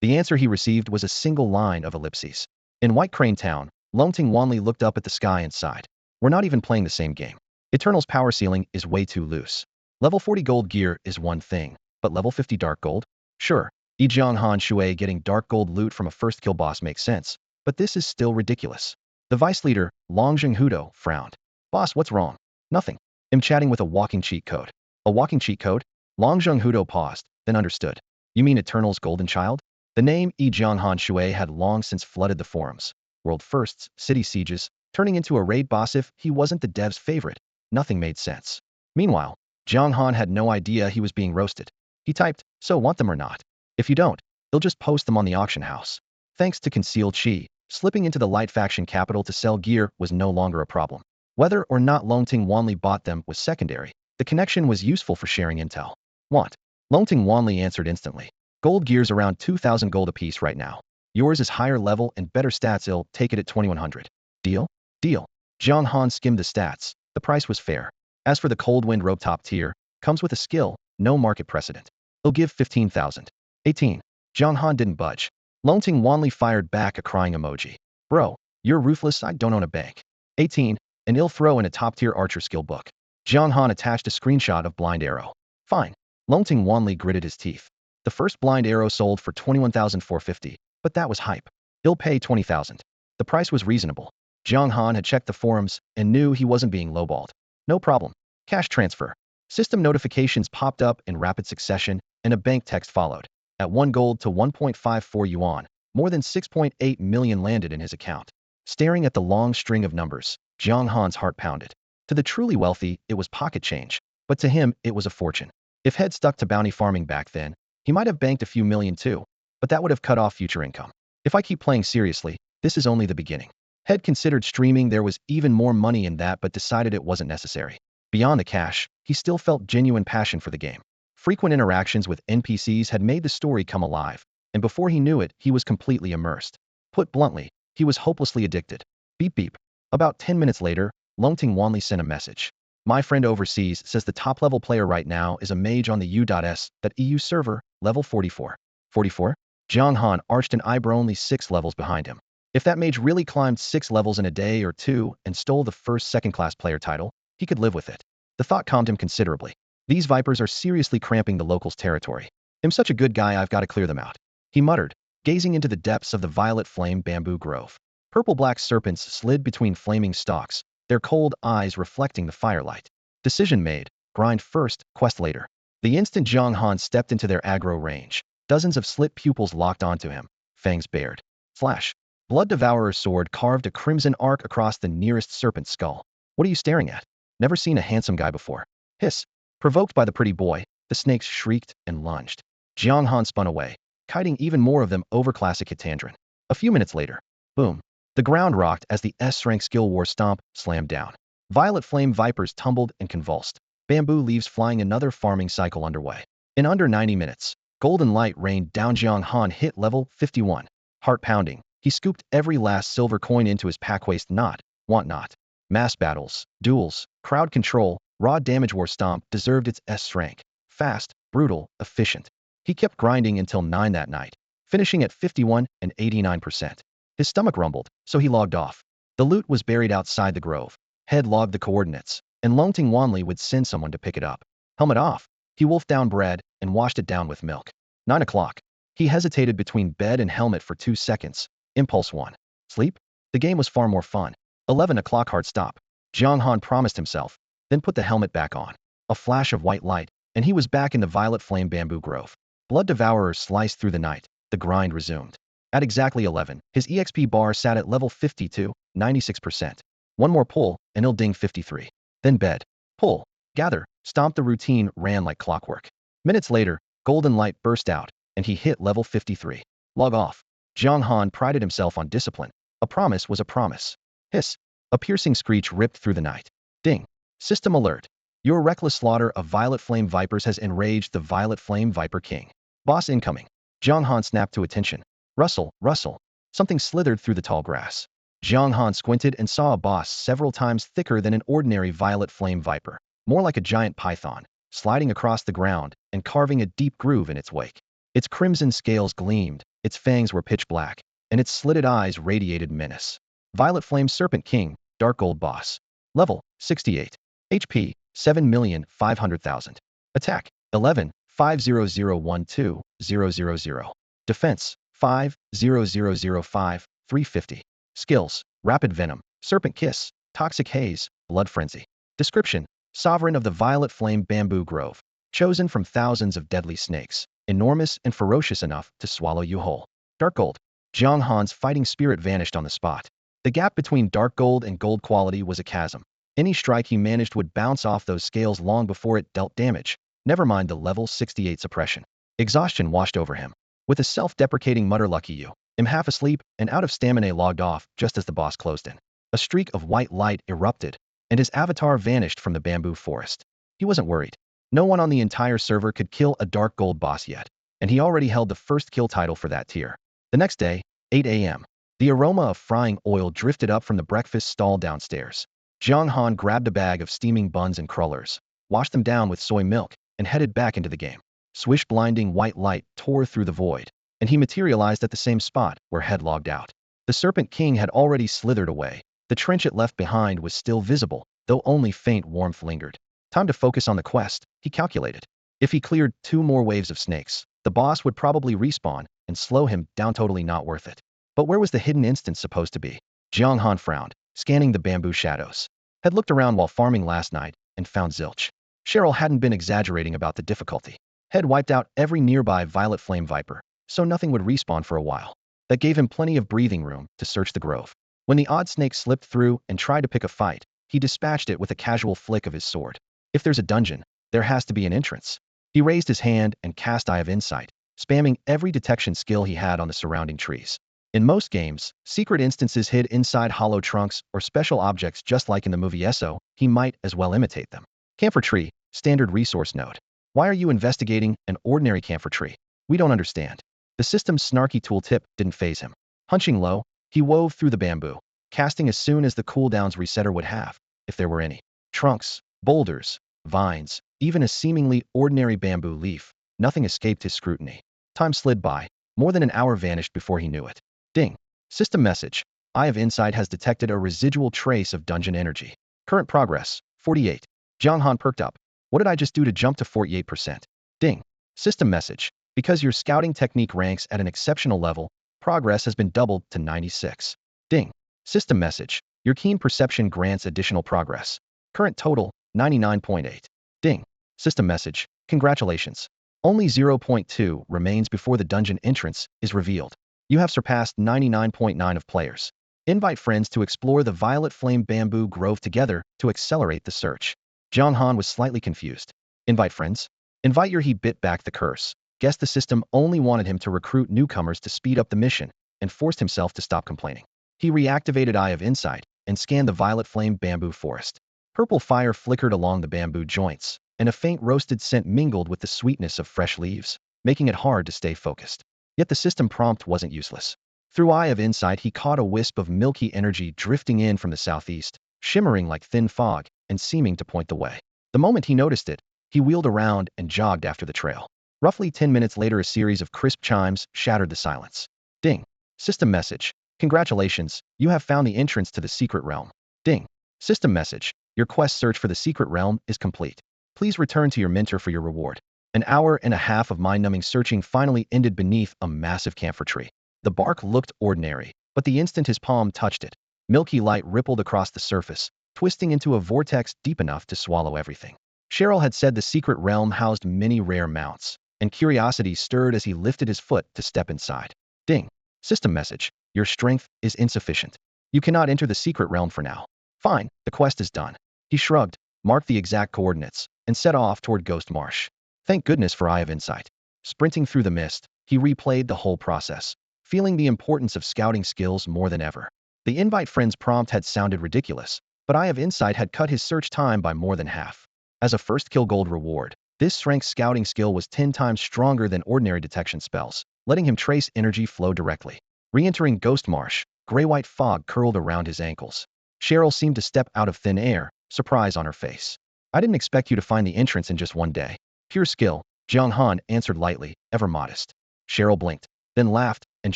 The answer he received was a single line of ellipses. In White Crane Town, Longting Wanli looked up at the sky and sighed. We're not even playing the same game. Eternal's power ceiling is way too loose. Level 40 gold gear is one thing, but level 50 dark gold? Sure, Jiang Han Shui getting dark gold loot from a first kill boss makes sense, but this is still ridiculous. The vice leader, Long Hudo, frowned. Boss, what's wrong? Nothing. I'm chatting with a walking cheat code. A walking cheat code? Long Hudo paused, then understood. You mean Eternal's golden child? The name Jiang Han Shui had long since flooded the forums. World firsts, city sieges, turning into a raid boss. If he wasn't the dev's favorite, nothing made sense. Meanwhile, Jiang Han had no idea he was being roasted. He typed, so want them or not? If you don't, they'll just post them on the auction house. Thanks to concealed chi, slipping into the light faction capital to sell gear was no longer a problem. Whether or not Longting Wanli bought them was secondary. The connection was useful for sharing intel. Want? Longting Wanli answered instantly. Gold gear's around 2,000 gold apiece right now. Yours is higher level and better stats. I'll take it at 2,100. Deal? Deal. Jiang Han skimmed the stats. The price was fair. As for the Cold Wind rope top tier, comes with a skill, no market precedent. He'll give 15,000. 18. Jiang Han didn't budge. Longting Wanli fired back a crying emoji. Bro, you're ruthless. I don't own a bank. 18. And he'll throw in a top tier archer skill book. Jiang Han attached a screenshot of blind arrow. Fine. Longting Wanli gritted his teeth. The first blind arrow sold for 21,450, but that was hype. He'll pay 20,000. The price was reasonable. Jiang Han had checked the forums and knew he wasn't being lowballed. No problem. Cash transfer. System notifications popped up in rapid succession, and a bank text followed. At 1 gold to 1.54 yuan, more than 6.8 million landed in his account. Staring at the long string of numbers, Jiang Han's heart pounded. To the truly wealthy, it was pocket change, but to him, it was a fortune. If he'd stuck to bounty farming back then, he might have banked a few million too, but that would have cut off future income. If I keep playing seriously, this is only the beginning. Head considered streaming. There was even more money in that, but decided it wasn't necessary. Beyond the cash, he still felt genuine passion for the game. Frequent interactions with NPCs had made the story come alive, and before he knew it, he was completely immersed. Put bluntly, he was hopelessly addicted. Beep beep. About 10 minutes later, Longting Wanli sent a message. My friend overseas says the top level player right now is a mage on the U.S.EU server, level 44. 44? Jiang Han arched an eyebrow, only 6 levels behind him. If that mage really climbed 6 levels in a day or two and stole the first second-class player title, he could live with it. The thought calmed him considerably. These vipers are seriously cramping the locals' territory. I'm such a good guy, I've got to clear them out. He muttered, gazing into the depths of the violet flame bamboo grove. Purple-black serpents slid between flaming stalks, their cold eyes reflecting the firelight. Decision made, grind first, quest later. The instant Jiang Han stepped into their aggro range, dozens of slit pupils locked onto him, fangs bared. Flash. Blood Devourer's sword carved a crimson arc across the nearest serpent's skull. What are you staring at? Never seen a handsome guy before. Hiss. Provoked by the pretty boy, the snakes shrieked and lunged. Jiang Han spun away, kiting even more of them over classic Hitandran. A few minutes later, boom. The ground rocked as the S-rank skill war stomp slammed down. Violet flame vipers tumbled and convulsed. Bamboo leaves flying, another farming cycle underway. In under 90 minutes, golden light rained down. Jiang Han hit level 51. Heart pounding, he scooped every last silver coin into his pack. Waste not, want not. Mass battles, duels, crowd control, raw damage. War stomp deserved its S rank. Fast, brutal, efficient. He kept grinding until 9 that night, finishing at 51 and 89%. His stomach rumbled, so he logged off. The loot was buried outside the grove. Head logged the coordinates, and Longting Wanli would send someone to pick it up. Helmet off. He wolfed down bread and washed it down with milk. 9 o'clock. He hesitated between bed and helmet for 2 seconds. Impulse 1. Sleep? The game was far more fun. 11 o'clock. Hard stop. Jiang Han promised himself, then put the helmet back on. A flash of white light, and he was back in the violet flame bamboo grove. Blood Devourer sliced through the night. The grind resumed. At exactly 11, his EXP bar sat at level 52, 96%. One more pull, and he'll ding 53. Then bed. Pull. Gather. Stomp. The routine ran like clockwork. Minutes later, golden light burst out, and he hit level 53. Log off. Jiang Han prided himself on discipline. A promise was a promise. Hiss. A piercing screech ripped through the night. Ding. System alert. Your reckless slaughter of Violet Flame Vipers has enraged the Violet Flame Viper King. Boss incoming. Jiang Han snapped to attention. Rustle, rustle. Something slithered through the tall grass. Jiang Han squinted and saw a boss several times thicker than an ordinary Violet Flame Viper, more like a giant python, sliding across the ground and carving a deep groove in its wake. Its crimson scales gleamed, its fangs were pitch black, and its slitted eyes radiated menace. Violet Flame Serpent King, Dark Gold Boss. Level, 68. HP, 7,500,000. Attack, 11, 50012,000. Defense, 5,0005, 350. Skills, Rapid Venom, Serpent Kiss, Toxic Haze, Blood Frenzy. Description, Sovereign of the Violet Flame Bamboo Grove. Chosen from thousands of deadly snakes, enormous and ferocious enough to swallow you whole. Dark Gold. Jiang Han's fighting spirit vanished on the spot. The gap between dark gold and gold quality was a chasm. Any strike he managed would bounce off those scales long before it dealt damage, never mind the level 68 suppression. Exhaustion washed over him. With a self-deprecating mutter, lucky you, am half asleep and out of stamina, logged off just as the boss closed in. A streak of white light erupted, and his avatar vanished from the bamboo forest. He wasn't worried. No one on the entire server could kill a dark gold boss yet, and he already held the first kill title for that tier. The next day, 8 a.m. The aroma of frying oil drifted up from the breakfast stall downstairs. Jiang Han grabbed a bag of steaming buns and crullers, washed them down with soy milk, and headed back into the game. Swish. Blinding white light tore through the void, and he materialized at the same spot where Head logged out. The Serpent King had already slithered away. The trench it left behind was still visible, though only faint warmth lingered. Time to focus on the quest, he calculated. If he cleared 2 more waves of snakes, the boss would probably respawn and slow him down. Totally not worth it. But where was the hidden instance supposed to be? Jiang Han frowned, scanning the bamboo shadows. Had looked around while farming last night and found zilch. Cheryl hadn't been exaggerating about the difficulty. Had wiped out every nearby Violet Flame Viper, so nothing would respawn for a while. That gave him plenty of breathing room to search the grove. When the odd snake slipped through and tried to pick a fight, he dispatched it with a casual flick of his sword. If there's a dungeon, there has to be an entrance. He raised his hand and cast Eye of Insight, spamming every detection skill he had on the surrounding trees. In most games, secret instances hid inside hollow trunks or special objects, just like in the movie ESO. He might as well imitate them. Camphor tree, standard resource node. Why are you investigating an ordinary camphor tree? We don't understand. The system's snarky tooltip didn't faze him. Hunching low, he wove through the bamboo, casting as soon as the cooldowns resetter would have, if there were any. Trunks, boulders, vines, even a seemingly ordinary bamboo leaf. Nothing escaped his scrutiny. Time slid by. More than an hour vanished before he knew it. Ding. System message. Eye of Insight has detected a residual trace of dungeon energy. Current progress, 48. Jiang Han perked up. What did I just do to jump to 48%? Ding. System message. Because your scouting technique ranks at an exceptional level, progress has been doubled to 96. Ding. System message. Your keen perception grants additional progress. Current total, 99.8. Ding. System message. Congratulations. Only 0.2 remains before the dungeon entrance is revealed. You have surpassed 99.9 of players. Invite friends to explore the Violet Flame Bamboo Grove together to accelerate the search. Jiang Han was slightly confused. Invite friends? Invite your. He bit back the curse. Guessed the system only wanted him to recruit newcomers to speed up the mission, and forced himself to stop complaining. He reactivated Eye of Insight and scanned the Violet Flame Bamboo Forest. Purple fire flickered along the bamboo joints, and a faint roasted scent mingled with the sweetness of fresh leaves, making it hard to stay focused. Yet the system prompt wasn't useless. Through Eye of Insight, he caught a wisp of milky energy drifting in from the southeast, shimmering like thin fog and seeming to point the way. The moment he noticed it, he wheeled around and jogged after the trail. Roughly 10 minutes later, a series of crisp chimes shattered the silence. Ding. System message. Congratulations, you have found the entrance to the secret realm. Ding. System message. Your quest search for the secret realm is complete. Please return to your mentor for your reward. An hour and a half of mind-numbing searching finally ended beneath a massive camphor tree. The bark looked ordinary, but the instant his palm touched it, milky light rippled across the surface, twisting into a vortex deep enough to swallow everything. Cheryl had said the secret realm housed many rare mounts, and curiosity stirred as he lifted his foot to step inside. Ding. System message. Your strength is insufficient. You cannot enter the secret realm for now. Fine, the quest is done. He shrugged, marked the exact coordinates, and set off toward Ghost Marsh. Thank goodness for Eye of Insight. Sprinting through the mist, he replayed the whole process, feeling the importance of scouting skills more than ever. The invite friends prompt had sounded ridiculous, but Eye of Insight had cut his search time by more than half. As a first kill gold reward, this strength scouting skill was 10 times stronger than ordinary detection spells, letting him trace energy flow directly. Re-entering Ghost Marsh, gray-white fog curled around his ankles. Cheryl seemed to step out of thin air, surprise on her face. I didn't expect you to find the entrance in just one day. Pure skill, Jiang Han answered lightly, ever modest. Cheryl blinked, then laughed and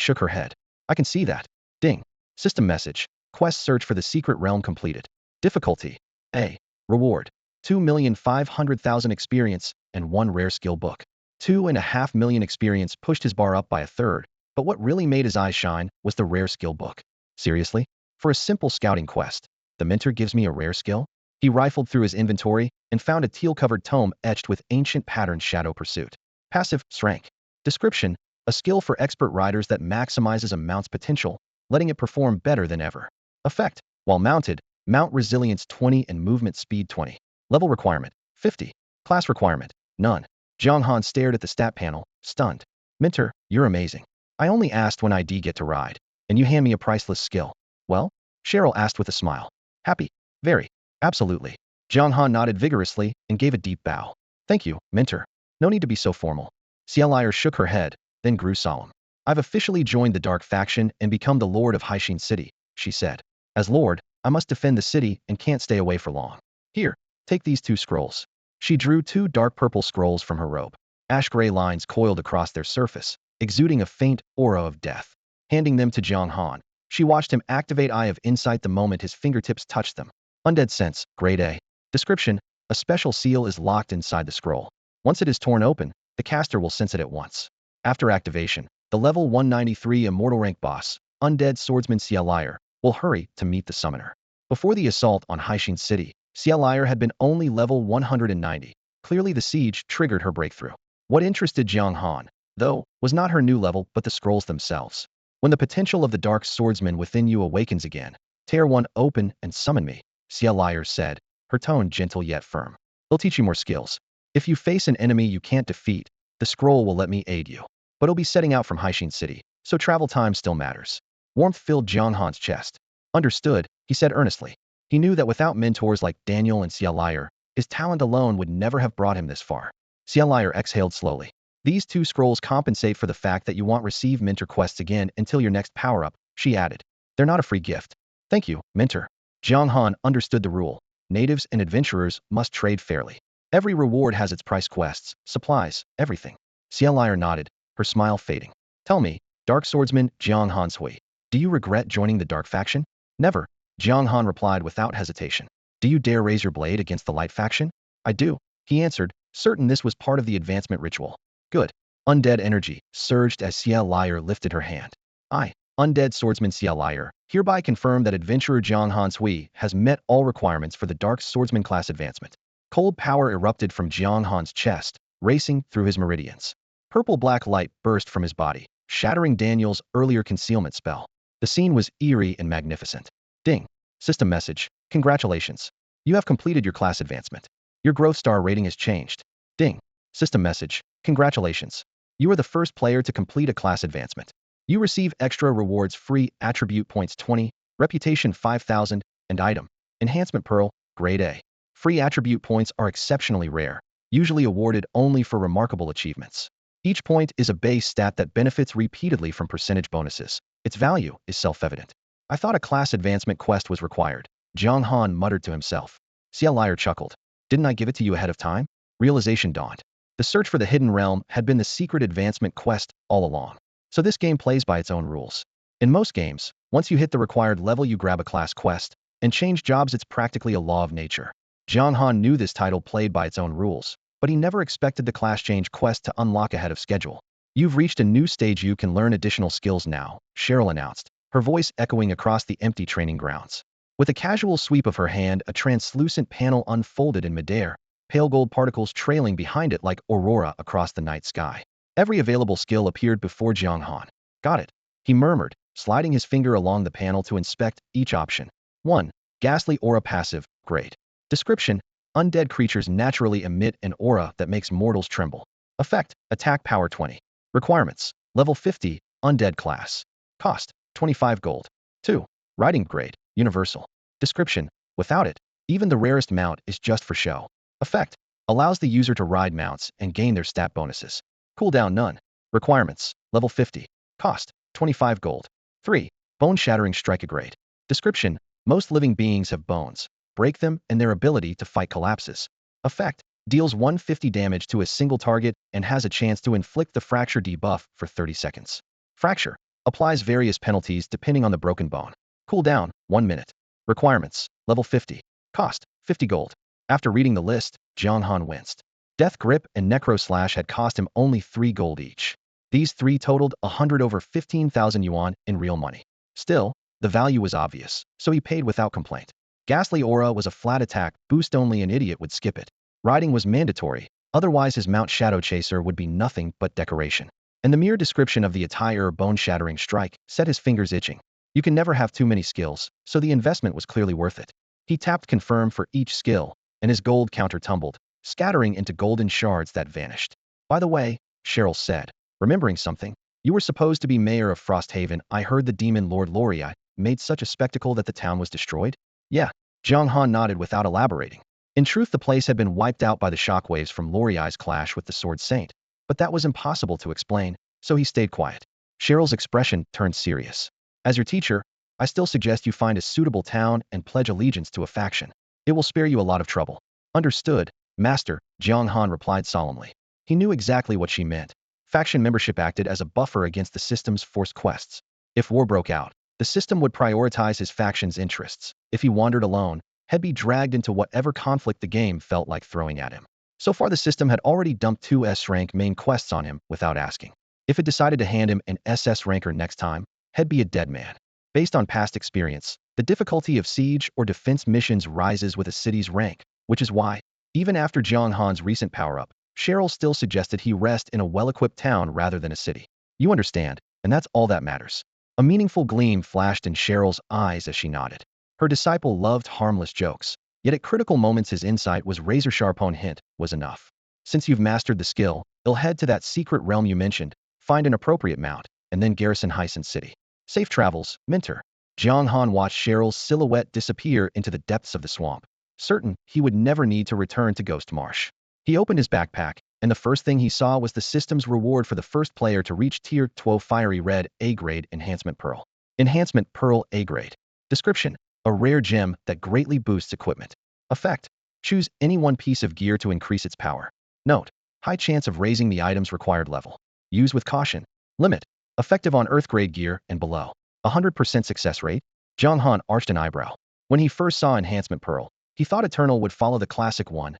shook her head. I can see that. Ding. System message. Quest search for the secret realm completed. Difficulty. A. Reward. 2,500,000 experience and 1 rare skill book. 2.5 million experience pushed his bar up by a third, but what really made his eyes shine was the rare skill book. Seriously? For a simple scouting quest, the mentor gives me a rare skill? He rifled through his inventory and found a teal-covered tome etched with ancient patterned shadow pursuit. Passive, rank. Description, a skill for expert riders that maximizes a mount's potential, letting it perform better than ever. Effect, while mounted, mount resilience 20 and movement speed 20. Level requirement, 50. Class requirement, none. Jiang Han stared at the stat panel, stunned. Mentor, you're amazing. I only asked when I'd get to ride, and you hand me a priceless skill. Well? Cheryl asked with a smile. Happy? Very. Absolutely. Jiang Han nodded vigorously and gave a deep bow. Thank you, mentor. No need to be so formal. Xiaolier shook her head, then grew solemn. I've officially joined the Dark Faction and become the Lord of Haishin City, she said. As Lord, I must defend the city and can't stay away for long. Here, take these 2 scrolls. She drew 2 dark purple scrolls from her robe. Ash-gray lines coiled across their surface, exuding a faint aura of death. Handing them to Jiang Han, she watched him activate Eye of Insight the moment his fingertips touched them. Undead Sense, Grade A. Description, a special seal is locked inside the scroll. Once it is torn open, the caster will sense it at once. After activation, the level 193 Immortal rank boss, Undead Swordsman Xiaolier, will hurry to meet the summoner. Before the assault on Haishin City, Xiaolier had been only level 190. Clearly the siege triggered her breakthrough. What interested Jiang Han, though, was not her new level but the scrolls themselves. When the potential of the dark swordsman within you awakens again, tear one open and summon me, Xiaolier said, her tone gentle yet firm. It'll teach you more skills. If you face an enemy you can't defeat, the scroll will let me aid you. But it'll be setting out from Haishin City, so travel time still matters. Warmth filled Jiang Han's chest. Understood, he said earnestly. He knew that without mentors like Daniel and Xiaolier, his talent alone would never have brought him this far. Xiaolier exhaled slowly. These 2 scrolls compensate for the fact that you won't receive mentor quests again until your next power-up, she added. They're not a free gift. Thank you, mentor. Jiang Han understood the rule. Natives and adventurers must trade fairly. Every reward has its price quests, supplies, everything. Xiaolier nodded, her smile fading. Tell me, Dark Swordsman Jiang Han Sui, do you regret joining the Dark Faction? Never, Jiang Han replied without hesitation. Do you dare raise your blade against the Light Faction? I do, he answered, certain this was part of the advancement ritual. Good. Undead energy surged as Xiaolier lifted her hand. I, Undead Swordsman Xiaolier, hereby confirm that adventurer Jiang Han Sui has met all requirements for the Dark Swordsman class advancement. Cold power erupted from Jiang Han's chest, racing through his meridians. Purple-black light burst from his body, shattering Daniel's earlier concealment spell. The scene was eerie and magnificent. Ding. System message. Congratulations. You have completed your class advancement. Your growth star rating has changed. Ding. System message. Congratulations. You are the first player to complete a class advancement. You receive extra rewards free attribute points 20, reputation 5,000, and item. Enhancement Pearl, Grade A. Free attribute points are exceptionally rare, usually awarded only for remarkable achievements. Each point is a base stat that benefits repeatedly from percentage bonuses. Its value is self-evident. I thought a class advancement quest was required, Jiang Han muttered to himself. Xiaolier chuckled. Didn't I give it to you ahead of time? Realization dawned. The search for the hidden realm had been the secret advancement quest all along. So this game plays by its own rules. In most games, once you hit the required level you grab a class quest, and change jobs it's practically a law of nature. Jiang Han knew this title played by its own rules, but he never expected the class change quest to unlock ahead of schedule. You've reached a new stage, you can learn additional skills now, Cheryl announced, her voice echoing across the empty training grounds. With a casual sweep of her hand, a translucent panel unfolded in midair, pale gold particles trailing behind it like aurora across the night sky. Every available skill appeared before Jiang Han. Got it. He murmured, sliding his finger along the panel to inspect each option. 1. Ghastly aura passive, grade. Description: undead creatures naturally emit an aura that makes mortals tremble. Effect: attack power 20. Requirements: level 50, undead class. Cost: 25 gold. 2. Riding grade, universal. Description: without it, even the rarest mount is just for show. Effect: allows the user to ride mounts and gain their stat bonuses. Cooldown none. Requirements: level 50. Cost: 25 gold. 3. Bone shattering strike, a grade. Description: most living beings have bones. Break them and their ability to fight collapses. Effect: deals 150 damage to a single target and has a chance to inflict the fracture debuff for 30 seconds. Fracture applies various penalties depending on the broken bone. Cooldown 1 minute. Requirements: level 50. Cost: 50 gold. After reading the list, Jiang Han winced. Death Grip and Necro Slash had cost him only 3 gold each. These three totaled 100 over 15,000 yuan in real money. Still, the value was obvious, so he paid without complaint. Ghastly Aura was a flat attack boost, only an idiot would skip it. Riding was mandatory, otherwise his mount Shadow Chaser would be nothing but decoration. And the mere description of the attire Bone Shattering Strike set his fingers itching. You can never have too many skills, so the investment was clearly worth it. He tapped confirm for each skill, and his gold counter tumbled, scattering into golden shards that vanished. By the way, Cheryl said, remembering something, you were supposed to be mayor of Frosthaven. I heard the demon Lord Lorei made such a spectacle that the town was destroyed? Yeah. Jiang Han nodded without elaborating. In truth, the place had been wiped out by the shockwaves from Lorei's clash with the Sword Saint, but that was impossible to explain, so he stayed quiet. Cheryl's expression turned serious. As your teacher, I still suggest you find a suitable town and pledge allegiance to a faction. It will spare you a lot of trouble. Understood, Master, Jiang Han replied solemnly. He knew exactly what she meant. Faction membership acted as a buffer against the system's forced quests. If war broke out, the system would prioritize his faction's interests. If he wandered alone, he'd be dragged into whatever conflict the game felt like throwing at him. So far, the system had already dumped 2 S-rank main quests on him without asking. If it decided to hand him an SS ranker next time, he'd be a dead man. Based on past experience, the difficulty of siege or defense missions rises with a city's rank, which is why, even after Jiang Han's recent power-up, Cheryl still suggested he rest in a well-equipped town rather than a city. You understand, and that's all that matters. A meaningful gleam flashed in Cheryl's eyes as she nodded. Her disciple loved harmless jokes, yet at critical moments his insight was razor-sharp. On hint was enough. Since you've mastered the skill, you'll head to that secret realm you mentioned, find an appropriate mount, and then garrison Hyson City. Safe travels, mentor. Jiang Han watched Cheryl's silhouette disappear into the depths of the swamp, certain he would never need to return to Ghost Marsh. He opened his backpack, and the first thing he saw was the system's reward for the first player to reach Tier 12 Fiery Red A-Grade Enhancement Pearl. Enhancement Pearl A-Grade. Description: a rare gem that greatly boosts equipment. Effect: choose any one piece of gear to increase its power. Note: high chance of raising the item's required level. Use with caution. Limit: effective on Earth-grade gear and below. 100% success rate? Jiang Han arched an eyebrow. When he first saw Enhancement Pearl, he thought Eternal would follow the classic 1-2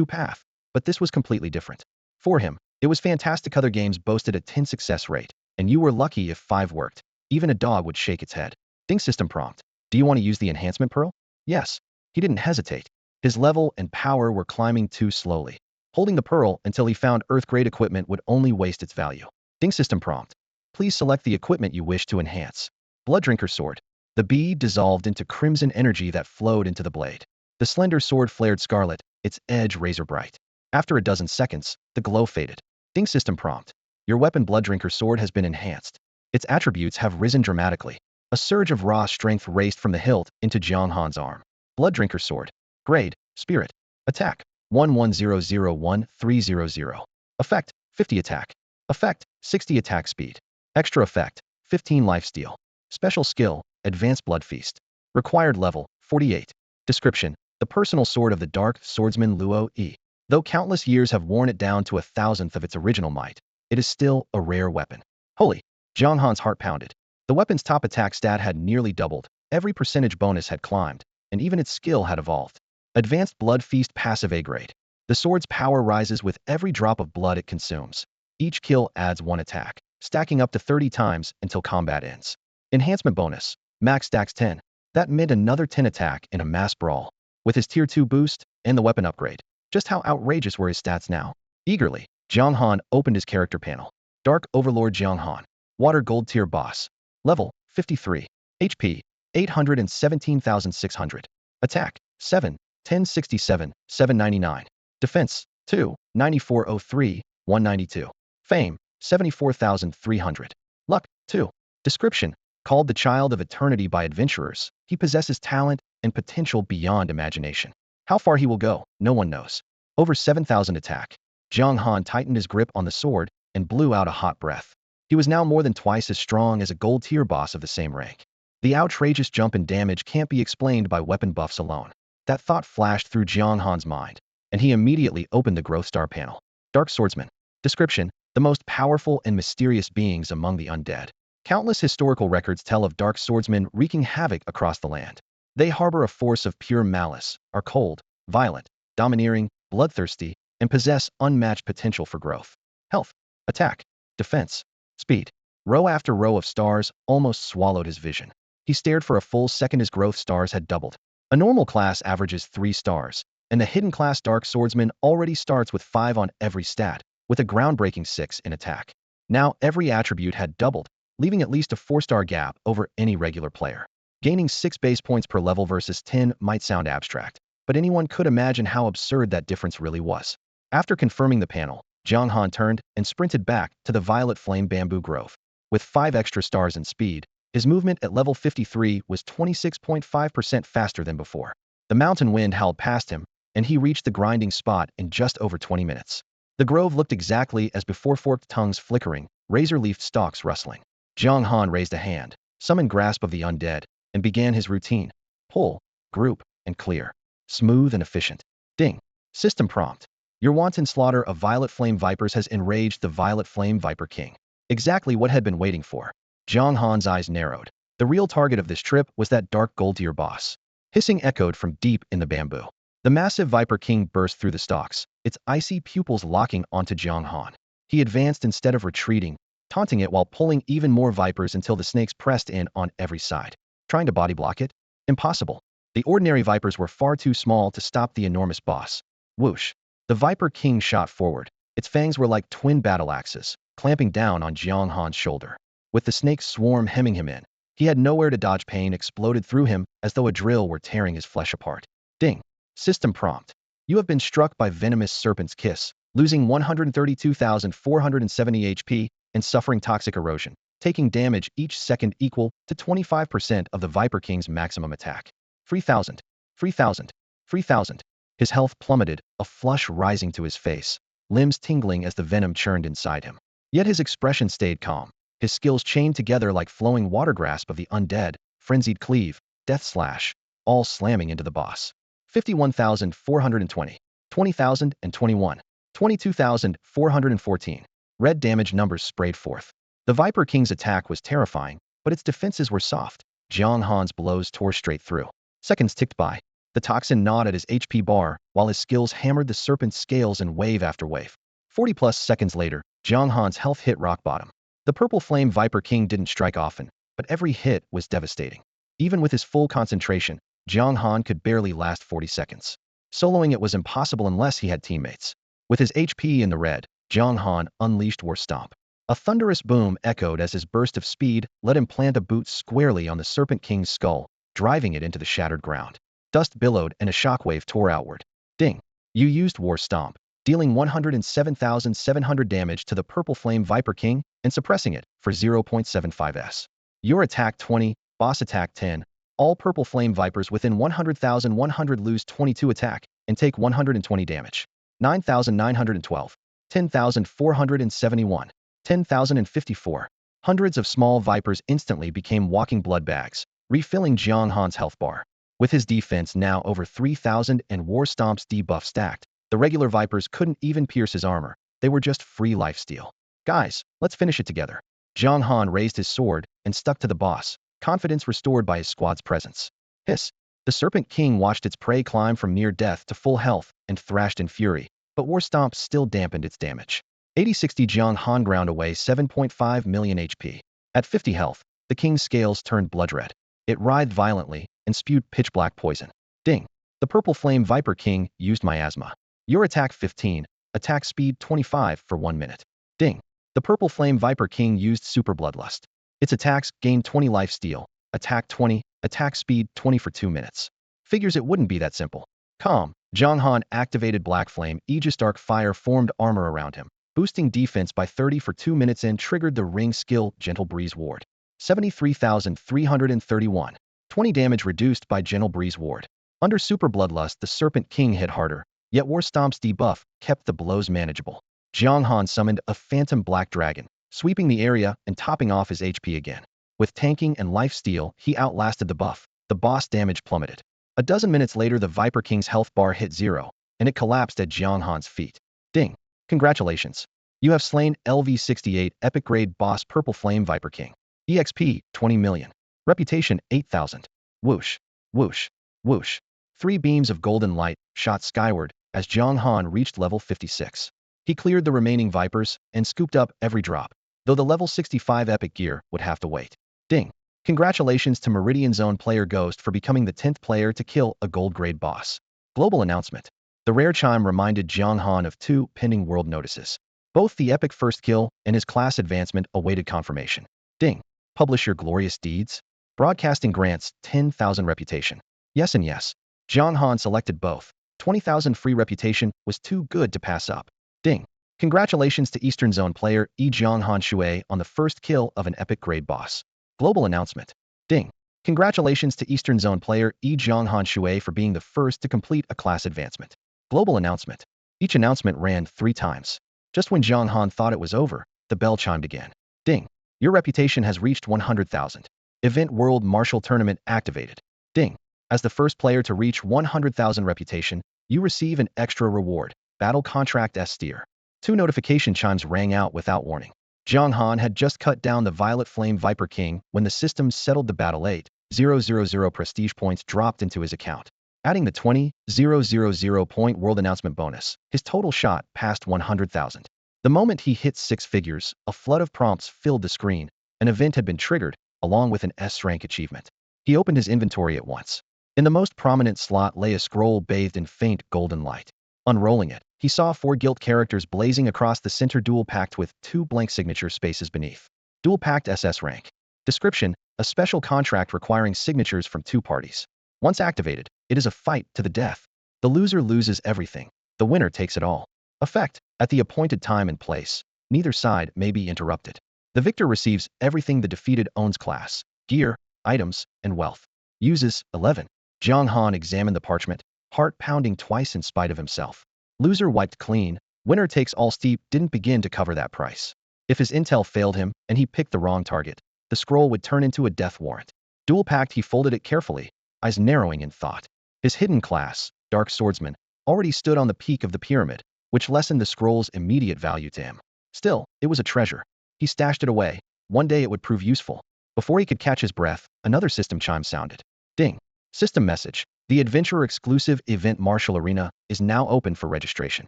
path, but this was completely different. For him, it was fantastic. Other games boasted a 10 success rate, and you were lucky if 5 worked. Even a dog would shake its head. Ding system prompt. Do you want to use the Enhancement Pearl? Yes. He didn't hesitate. His level and power were climbing too slowly. Holding the pearl until he found Earth-grade equipment would only waste its value. Ding system prompt. Please select the equipment you wish to enhance. Blooddrinker Sword. The bead dissolved into crimson energy that flowed into the blade. The slender sword flared scarlet, its edge razor bright. After a dozen seconds, the glow faded. Ding system prompt. Your weapon Blooddrinker Sword has been enhanced. Its attributes have risen dramatically. A surge of raw strength raced from the hilt into Jiang Han's arm. Blooddrinker Sword. Grade: Spirit. Attack: 11001300. Effect: 50 attack. Effect: 60 attack speed. Extra effect: 15 lifesteal. Special skill: Advanced Blood Feast. Required level: 48. Description: the personal sword of the dark swordsman Luo Yi. Though countless years have worn it down to 1,000th of its original might, it is still a rare weapon. Holy! Jiang Han's heart pounded. The weapon's top attack stat had nearly doubled, every percentage bonus had climbed, and even its skill had evolved. Advanced Blood Feast passive A-grade. The sword's power rises with every drop of blood it consumes. Each kill adds 1 attack, stacking up to 30 times until combat ends. Enhancement bonus. Max stacks 10. That meant another 10 attack in a mass brawl. With his Tier 2 boost and the weapon upgrade, just how outrageous were his stats now? Eagerly, Jiang Han opened his character panel. Dark Overlord Jiang Han. Water Gold Tier Boss. Level 53. HP 817,600. Attack 7, 1067, 799. Defense 2, 9403, 192. Fame 74,300. Luck 2. Description: called the child of eternity by adventurers, he possesses talent and potential beyond imagination. How far he will go, no one knows. Over 7,000 attack. Jiang Han tightened his grip on the sword and blew out a hot breath. He was now more than twice as strong as a gold-tier boss of the same rank. The outrageous jump in damage can't be explained by weapon buffs alone. That thought flashed through Jiang Han's mind, and he immediately opened the growth star panel. Dark Swordsman. Description: the most powerful and mysterious beings among the undead. Countless historical records tell of dark swordsmen wreaking havoc across the land. They harbor a force of pure malice, are cold, violent, domineering, bloodthirsty, and possess unmatched potential for growth. Health, attack, defense, speed. Row after row of stars almost swallowed his vision. He stared for a full second. His growth stars had doubled. A normal class averages 3 stars, and the hidden class dark swordsman already starts with 5 on every stat, with a groundbreaking 6 in attack. Now every attribute had doubled, leaving at least a 4-star gap over any regular player. Gaining 6 base points per level versus 10 might sound abstract, but anyone could imagine how absurd that difference really was. After confirming the panel, Jiang Han turned and sprinted back to the violet flame bamboo grove. With 5 extra stars in speed, his movement at level 53 was 26.5% faster than before. The mountain wind howled past him, and he reached the grinding spot in just over 20 minutes. The grove looked exactly as before, forked tongues flickering, razor-leafed stalks rustling. Jiang Han raised a hand, summoned Grasp of the Undead, and began his routine. Pull, group, and clear. Smooth and efficient. Ding. System prompt. Your wanton slaughter of Violet Flame Vipers has enraged the Violet Flame Viper King. Exactly what had been waiting for. Jiang Han's eyes narrowed. The real target of this trip was that dark gold-tier boss. Hissing echoed from deep in the bamboo. The massive Viper King burst through the stalks, its icy pupils locking onto Jiang Han. He advanced instead of retreating, taunting it while pulling even more vipers until the snakes pressed in on every side. Trying to body block it? Impossible. The ordinary vipers were far too small to stop the enormous boss. Whoosh. The Viper King shot forward. Its fangs were like twin battle axes, clamping down on Jiang Han's shoulder. With the snake swarm hemming him in, he had nowhere to dodge. Pain exploded through him as though a drill were tearing his flesh apart. Ding. System prompt. You have been struck by venomous serpent's kiss, losing 132,470 HP and suffering toxic erosion, taking damage each second equal to 25% of the Viper King's maximum attack. 3,000. 3,000. 3,000. His health plummeted, a flush rising to his face, limbs tingling as the venom churned inside him. Yet his expression stayed calm. His skills chained together like flowing water. Grasp of the Undead, frenzied cleave, death slash, all slamming into the boss. 51,420. 20,021. 22,414. Red damage numbers sprayed forth. The Viper King's attack was terrifying, but its defenses were soft. Jiang Han's blows tore straight through. Seconds ticked by. The toxin gnawed at his HP bar, while his skills hammered the serpent's scales in wave after wave. 40+ seconds later, Jiang Han's health hit rock bottom. The purple flame Viper King didn't strike often, but every hit was devastating. Even with his full concentration, Jiang Han could barely last 40 seconds. Soloing it was impossible unless he had teammates. With his HP in the red, Jiang Han unleashed War Stomp. A thunderous boom echoed as his burst of speed let him plant a boot squarely on the Serpent King's skull, driving it into the shattered ground. Dust billowed and a shockwave tore outward. Ding. You used War Stomp, dealing 107,700 damage to the Purple Flame Viper King and suppressing it for 0.75s. Your attack 20, boss attack 10. All Purple Flame Vipers within 100,100 lose 22 attack and take 120 damage. 9,912. 10,471. 10,054. Hundreds of small vipers instantly became walking blood bags, refilling Jiang Han's health bar. With his defense now over 3,000 and War Stomp's debuff stacked, the regular vipers couldn't even pierce his armor. They were just free lifesteal. Guys, let's finish it together. Jiang Han raised his sword and stuck to the boss, confidence restored by his squad's presence. Hiss. The Serpent King watched its prey climb from near death to full health and thrashed in fury, but War Stomp still dampened its damage. 80-60 Jiang Han ground away 7.5 million HP. At 50 health, the king's scales turned blood red. It writhed violently and spewed pitch-black poison. Ding. The Purple Flame Viper King used Miasma. Your attack 15, attack speed 25 for 1 minute. Ding. The Purple Flame Viper King used Super Bloodlust. Its attacks gain 20 life steal, attack 20, attack speed 20 for 2 minutes. Figures it wouldn't be that simple. Calm. Zhang Han activated Black Flame, Aegis Dark Fire formed armor around him, boosting defense by 30 for 2 minutes and triggered the ring skill Gentle Breeze Ward. 73,331. 20 damage reduced by Gentle Breeze Ward. Under Super Bloodlust, the Serpent King hit harder, yet War Stomp's debuff kept the blows manageable. Zhang Han summoned a Phantom Black Dragon, sweeping the area and topping off his HP again. With tanking and life steal, he outlasted the buff. The boss damage plummeted. A dozen minutes later, the Viper King's health bar hit 0, and it collapsed at Zhang Han's feet. Ding. Congratulations. You have slain LV68 Epic Grade Boss Purple Flame Viper King. EXP, 20 million. Reputation, 8,000. Whoosh. Whoosh. Whoosh. 3 beams of golden light shot skyward as Zhang Han reached level 56. He cleared the remaining Vipers and scooped up every drop, though the level 65 epic gear would have to wait. Ding. Congratulations to Meridian Zone player Ghost for becoming the 10th player to kill a gold grade boss. Global announcement. The rare chime reminded Zhang Han of 2 pending world notices. Both the epic first kill and his class advancement awaited confirmation. Ding. Publish your glorious deeds. Broadcasting grants 10,000 reputation. Yes and yes. Zhang Han selected both. 20,000 free reputation was too good to pass up. Ding. Congratulations to Eastern Zone player Zhang Han Shui on the first kill of an epic grade boss. Global announcement. Ding. Congratulations to Eastern Zone player Zhang Han Shui for being the first to complete a class advancement. Global announcement. Each announcement ran 3 times. Just when Zhang Han thought it was over, the bell chimed again. Ding. Your reputation has reached 100,000. Event World Martial Tournament activated. Ding. As the first player to reach 100,000 reputation, you receive an extra reward, Battle Contract S Steer. 2 notification chimes rang out without warning. Zhang Han had just cut down the Violet Flame Viper King when the system settled the battle. 8,000 prestige points dropped into his account. Adding the 20,000 point world announcement bonus, his total shot passed 100,000. The moment he hit 6 figures, a flood of prompts filled the screen. An event had been triggered, along with an S-rank achievement. He opened his inventory at once. In the most prominent slot lay a scroll bathed in faint golden light. Unrolling it, he saw 4 gilt characters blazing across the center, dual packed with 2 blank signature spaces beneath. Dual packed SS rank. Description: a special contract requiring signatures from 2 parties. Once activated, it is a fight to the death. The loser loses everything. The winner takes it all. Effect: at the appointed time and place. Neither side may be interrupted. The victor receives everything the defeated owns: class, gear, items, and wealth. Uses 11. Zhang Han examined the parchment, heart pounding twice in spite of himself. Loser wiped clean. Winner takes all. Steep didn't begin to cover that price. If his intel failed him and he picked the wrong target, the scroll would turn into a death warrant. Dual packed, he folded it carefully, eyes narrowing in thought. His hidden class, Dark Swordsman, already stood on the peak of the pyramid, which lessened the scroll's immediate value to him. Still, it was a treasure. He stashed it away. One day it would prove useful. Before he could catch his breath, another system chime sounded. Ding. System message. The Adventurer exclusive event Martial Arena is now open for registration.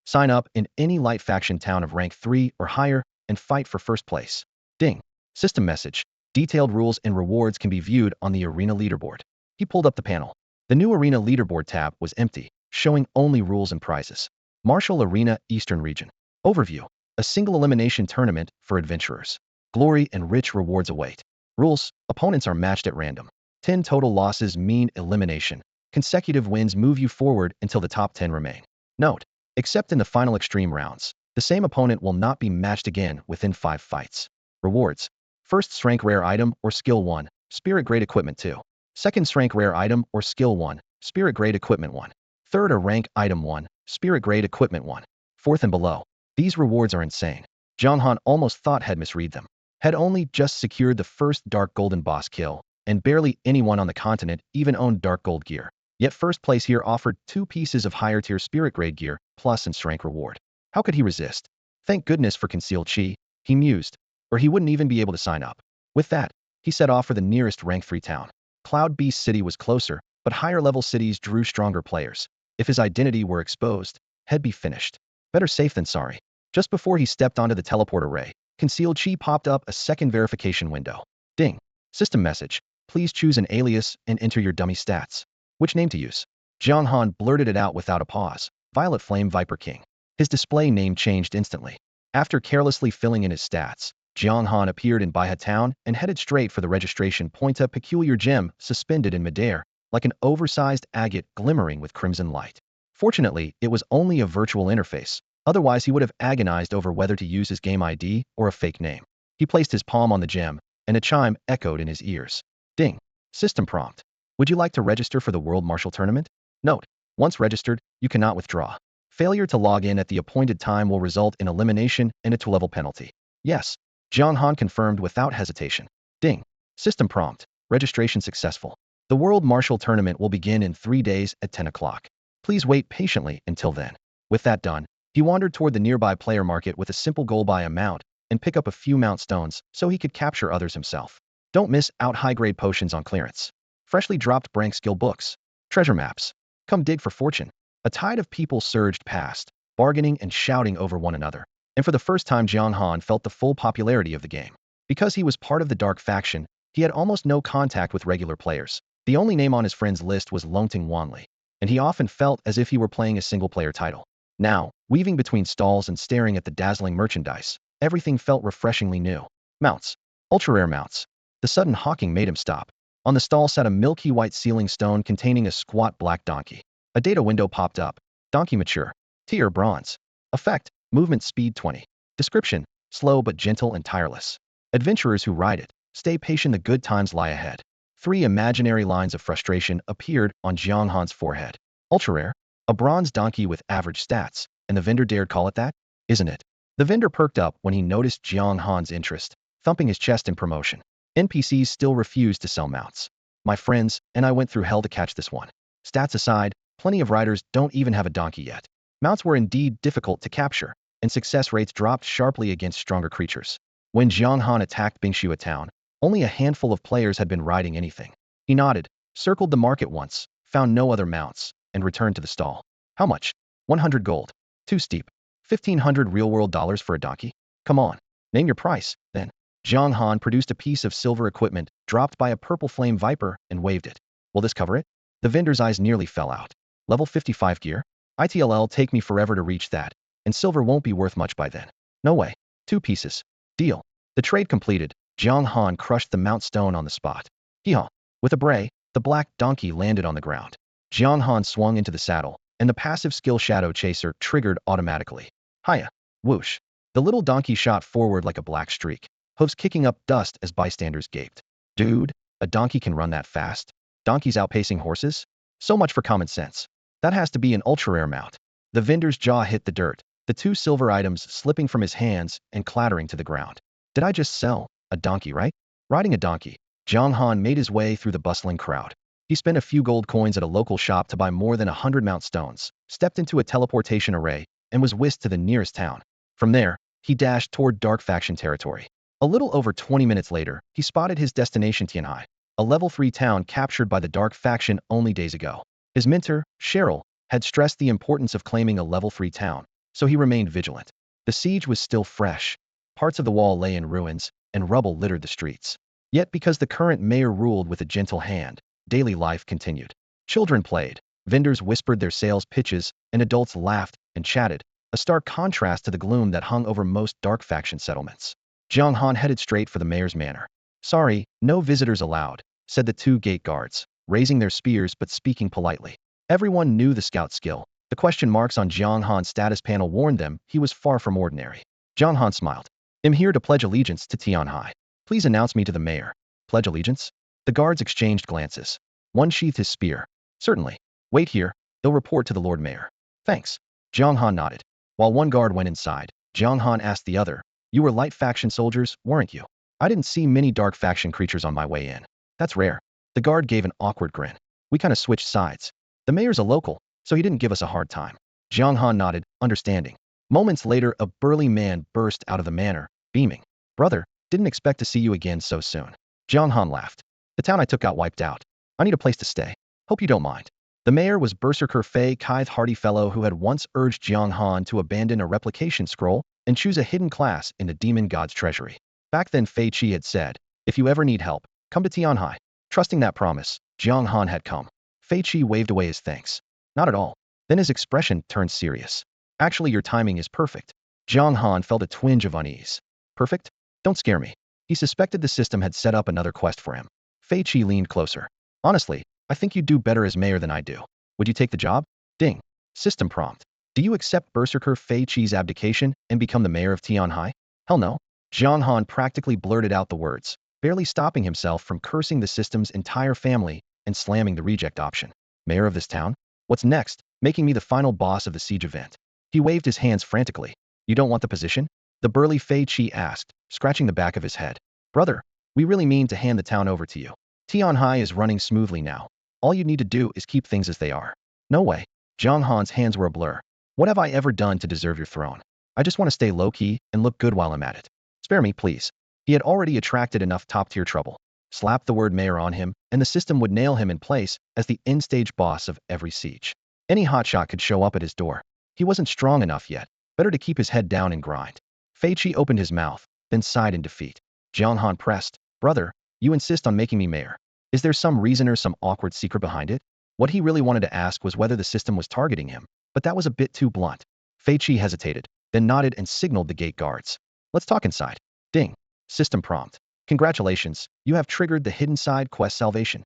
Sign up in any light faction town of rank 3 or higher and fight for first place. Ding. System message. Detailed rules and rewards can be viewed on the arena leaderboard. He pulled up the panel. The new arena leaderboard tab was empty, showing only rules and prizes. Martial Arena Eastern Region. Overview. A single elimination tournament for adventurers. Glory and rich rewards await. Rules: opponents are matched at random. 10 total losses mean elimination. Consecutive wins move you forward until the top 10 remain. Note: except in the final extreme rounds, the same opponent will not be matched again within 5 fights. Rewards: first rank rare item or skill 1, spirit grade equipment 2. Second rank rare item or skill 1, spirit grade equipment 1. Third a rank item 1, spirit grade equipment 1. Fourth and below. These rewards are insane. Zhang Han almost thought had misread them. Had only just secured the first dark golden boss kill, and barely anyone on the continent even owned dark gold gear. Yet first place here offered 2 pieces of higher tier spirit grade gear, plus an rank reward. How could he resist? Thank goodness for concealed chi, he mused, or he wouldn't even be able to sign up. With that, he set off for the nearest rank 3 town. Cloud Beast City was closer, but higher level cities drew stronger players. If his identity were exposed, he'd be finished. Better safe than sorry. Just before he stepped onto the teleport array, concealed chi popped up a second verification window. Ding. System message. Please choose an alias and enter your dummy stats. Which name to use? Zhang Han blurted it out without a pause. Violet Flame Viper King. His display name changed instantly. After carelessly filling in his stats, Jiang Han appeared in Baihe town and headed straight for the registration point, a peculiar gem suspended in midair, like an oversized agate glimmering with crimson light. Fortunately, it was only a virtual interface, otherwise he would have agonized over whether to use his game ID or a fake name. He placed his palm on the gem, and a chime echoed in his ears. Ding. System prompt. Would you like to register for the World Martial Tournament? Note. Once registered, you cannot withdraw. Failure to log in at the appointed time will result in elimination and a 2-level penalty. Yes. Jiang Han confirmed without hesitation. Ding. System prompt. Registration successful. The World Martial Tournament will begin in 3 days at 10 o'clock. Please wait patiently until then. With that done, he wandered toward the nearby player market with a simple goal: buy a mount and pick up a few mount stones so he could capture others himself. Don't miss out high-grade potions on clearance. Freshly dropped brank skill books. Treasure maps. Come dig for fortune. A tide of people surged past, bargaining and shouting over one another. And for the first time, Jiang Han felt the full popularity of the game. Because he was part of the dark faction, he had almost no contact with regular players. The only name on his friends list was Longting Wanli, and he often felt as if he were playing a single-player title. Now, weaving between stalls and staring at the dazzling merchandise, everything felt refreshingly new. Mounts. Ultra-rare mounts. The sudden hawking made him stop. On the stall sat a milky white ceiling stone containing a squat black donkey. A data window popped up. Donkey mature. Tier bronze. Effect. Movement speed 20. Description. Slow but gentle and tireless. Adventurers who ride it, stay patient, the good times lie ahead. 3 imaginary lines of frustration appeared on Jiang Han's forehead. Ultra rare. A bronze donkey with average stats, and the vendor dared call it that? Isn't it? The vendor perked up when he noticed Jiang Han's interest, thumping his chest in promotion. NPCs still refused to sell mounts. My friends and I went through hell to catch this one. Stats aside, plenty of riders don't even have a donkey yet. Mounts were indeed difficult to capture, and success rates dropped sharply against stronger creatures. When Jiang Han attacked Bingxue town, only a handful of players had been riding anything. He nodded, circled the market once, found no other mounts, and returned to the stall. How much? 100 gold. Too steep. 1,500 real-world dollars for a donkey? Come on. Name your price, then. Jiang Han produced a piece of silver equipment dropped by a purple flame viper and waved it. Will this cover it? The vendor's eyes nearly fell out. Level 55 gear? ITLL take me forever to reach that, and silver won't be worth much by then. No way. 2 pieces. Deal. The trade completed, Jiang Han crushed the mount stone on the spot. Hee-haw. With a bray, the black donkey landed on the ground. Jiang Han swung into the saddle, and the passive skill Shadow Chaser triggered automatically. Hiya. Whoosh. The little donkey shot forward like a black streak, hooves kicking up dust as bystanders gaped. Dude, a donkey can run that fast? Donkeys outpacing horses? So much for common sense. That has to be an ultra-rare mount. The vendor's jaw hit the dirt, the 2 silver items slipping from his hands and clattering to the ground. Did I just sell a donkey, right? Riding a donkey, Jiang Han made his way through the bustling crowd. He spent a few gold coins at a local shop to buy more than 100 mount stones, stepped into a teleportation array, and was whisked to the nearest town. From there, he dashed toward dark faction territory. A little over 20 minutes later, he spotted his destination, Tianhai, a level 3 town captured by the dark faction only days ago. His mentor, Cheryl, had stressed the importance of claiming a level 3 town, so he remained vigilant. The siege was still fresh. Parts of the wall lay in ruins, and rubble littered the streets. Yet because the current mayor ruled with a gentle hand, daily life continued. Children played, vendors whispered their sales pitches, and adults laughed and chatted, a stark contrast to the gloom that hung over most dark faction settlements. Jiang Han headed straight for the mayor's manor. Sorry, no visitors allowed, said the 2 gate guards, raising their spears but speaking politely. Everyone knew the scout skill. The question marks on Jiang Han's status panel warned them he was far from ordinary. Jiang Han smiled. I'm here to pledge allegiance to Tianhai. Please announce me to the mayor. Pledge allegiance? The guards exchanged glances. One sheathed his spear. Certainly. Wait here. They'll report to the Lord Mayor. Thanks. Jiang Han nodded. While one guard went inside, Jiang Han asked the other, You were light faction soldiers, weren't you? I didn't see many dark faction creatures on my way in. That's rare. The guard gave an awkward grin. We kind of switched sides. The mayor's a local, so he didn't give us a hard time. Jiang Han nodded, understanding. Moments later, a burly man burst out of the manor, beaming. Brother, didn't expect to see you again so soon. Jiang Han laughed. The town I took got wiped out. I need a place to stay. Hope you don't mind. The mayor was Berserker Fei Kai's hardy fellow who had once urged Jiang Han to abandon a replication scroll and choose a hidden class in the demon god's treasury. Back then Fei Qi had said, if you ever need help, come to Tianhai. Trusting that promise, Jiang Han had come. Fei Qi waved away his thanks. Not at all. Then his expression turned serious. Actually, your timing is perfect. Jiang Han felt a twinge of unease. Perfect? Don't scare me. He suspected the system had set up another quest for him. Fei Qi leaned closer. Honestly, I think you'd do better as mayor than I do. Would you take the job? Ding. System prompt. Do you accept Berserker Fei Qi's abdication and become the mayor of Tianhai? Hell no. Jiang Han practically blurted out the words, barely stopping himself from cursing the system's entire family and slamming the reject option. Mayor of this town? What's next? Making me the final boss of the siege event. He waved his hands frantically. You don't want the position? The burly Fei Qi asked, scratching the back of his head. Brother, we really mean to hand the town over to you. Tianhai is running smoothly now. All you need to do is keep things as they are. No way. Jiang Han's hands were a blur. What have I ever done to deserve your throne? I just want to stay low-key and look good while I'm at it. Spare me, please. He had already attracted enough top-tier trouble. Slap the word mayor on him, and the system would nail him in place as the end-stage boss of every siege. Any hotshot could show up at his door. He wasn't strong enough yet. Better to keep his head down and grind. Fei Qi opened his mouth, then sighed in defeat. Jiang Han pressed. Brother, you insist on making me mayor. Is there some reason or some awkward secret behind it? What he really wanted to ask was whether the system was targeting him, but that was a bit too blunt. Fei Qi hesitated, then nodded and signaled the gate guards. Let's talk inside. Ding. System prompt. Congratulations, you have triggered the hidden side quest salvation.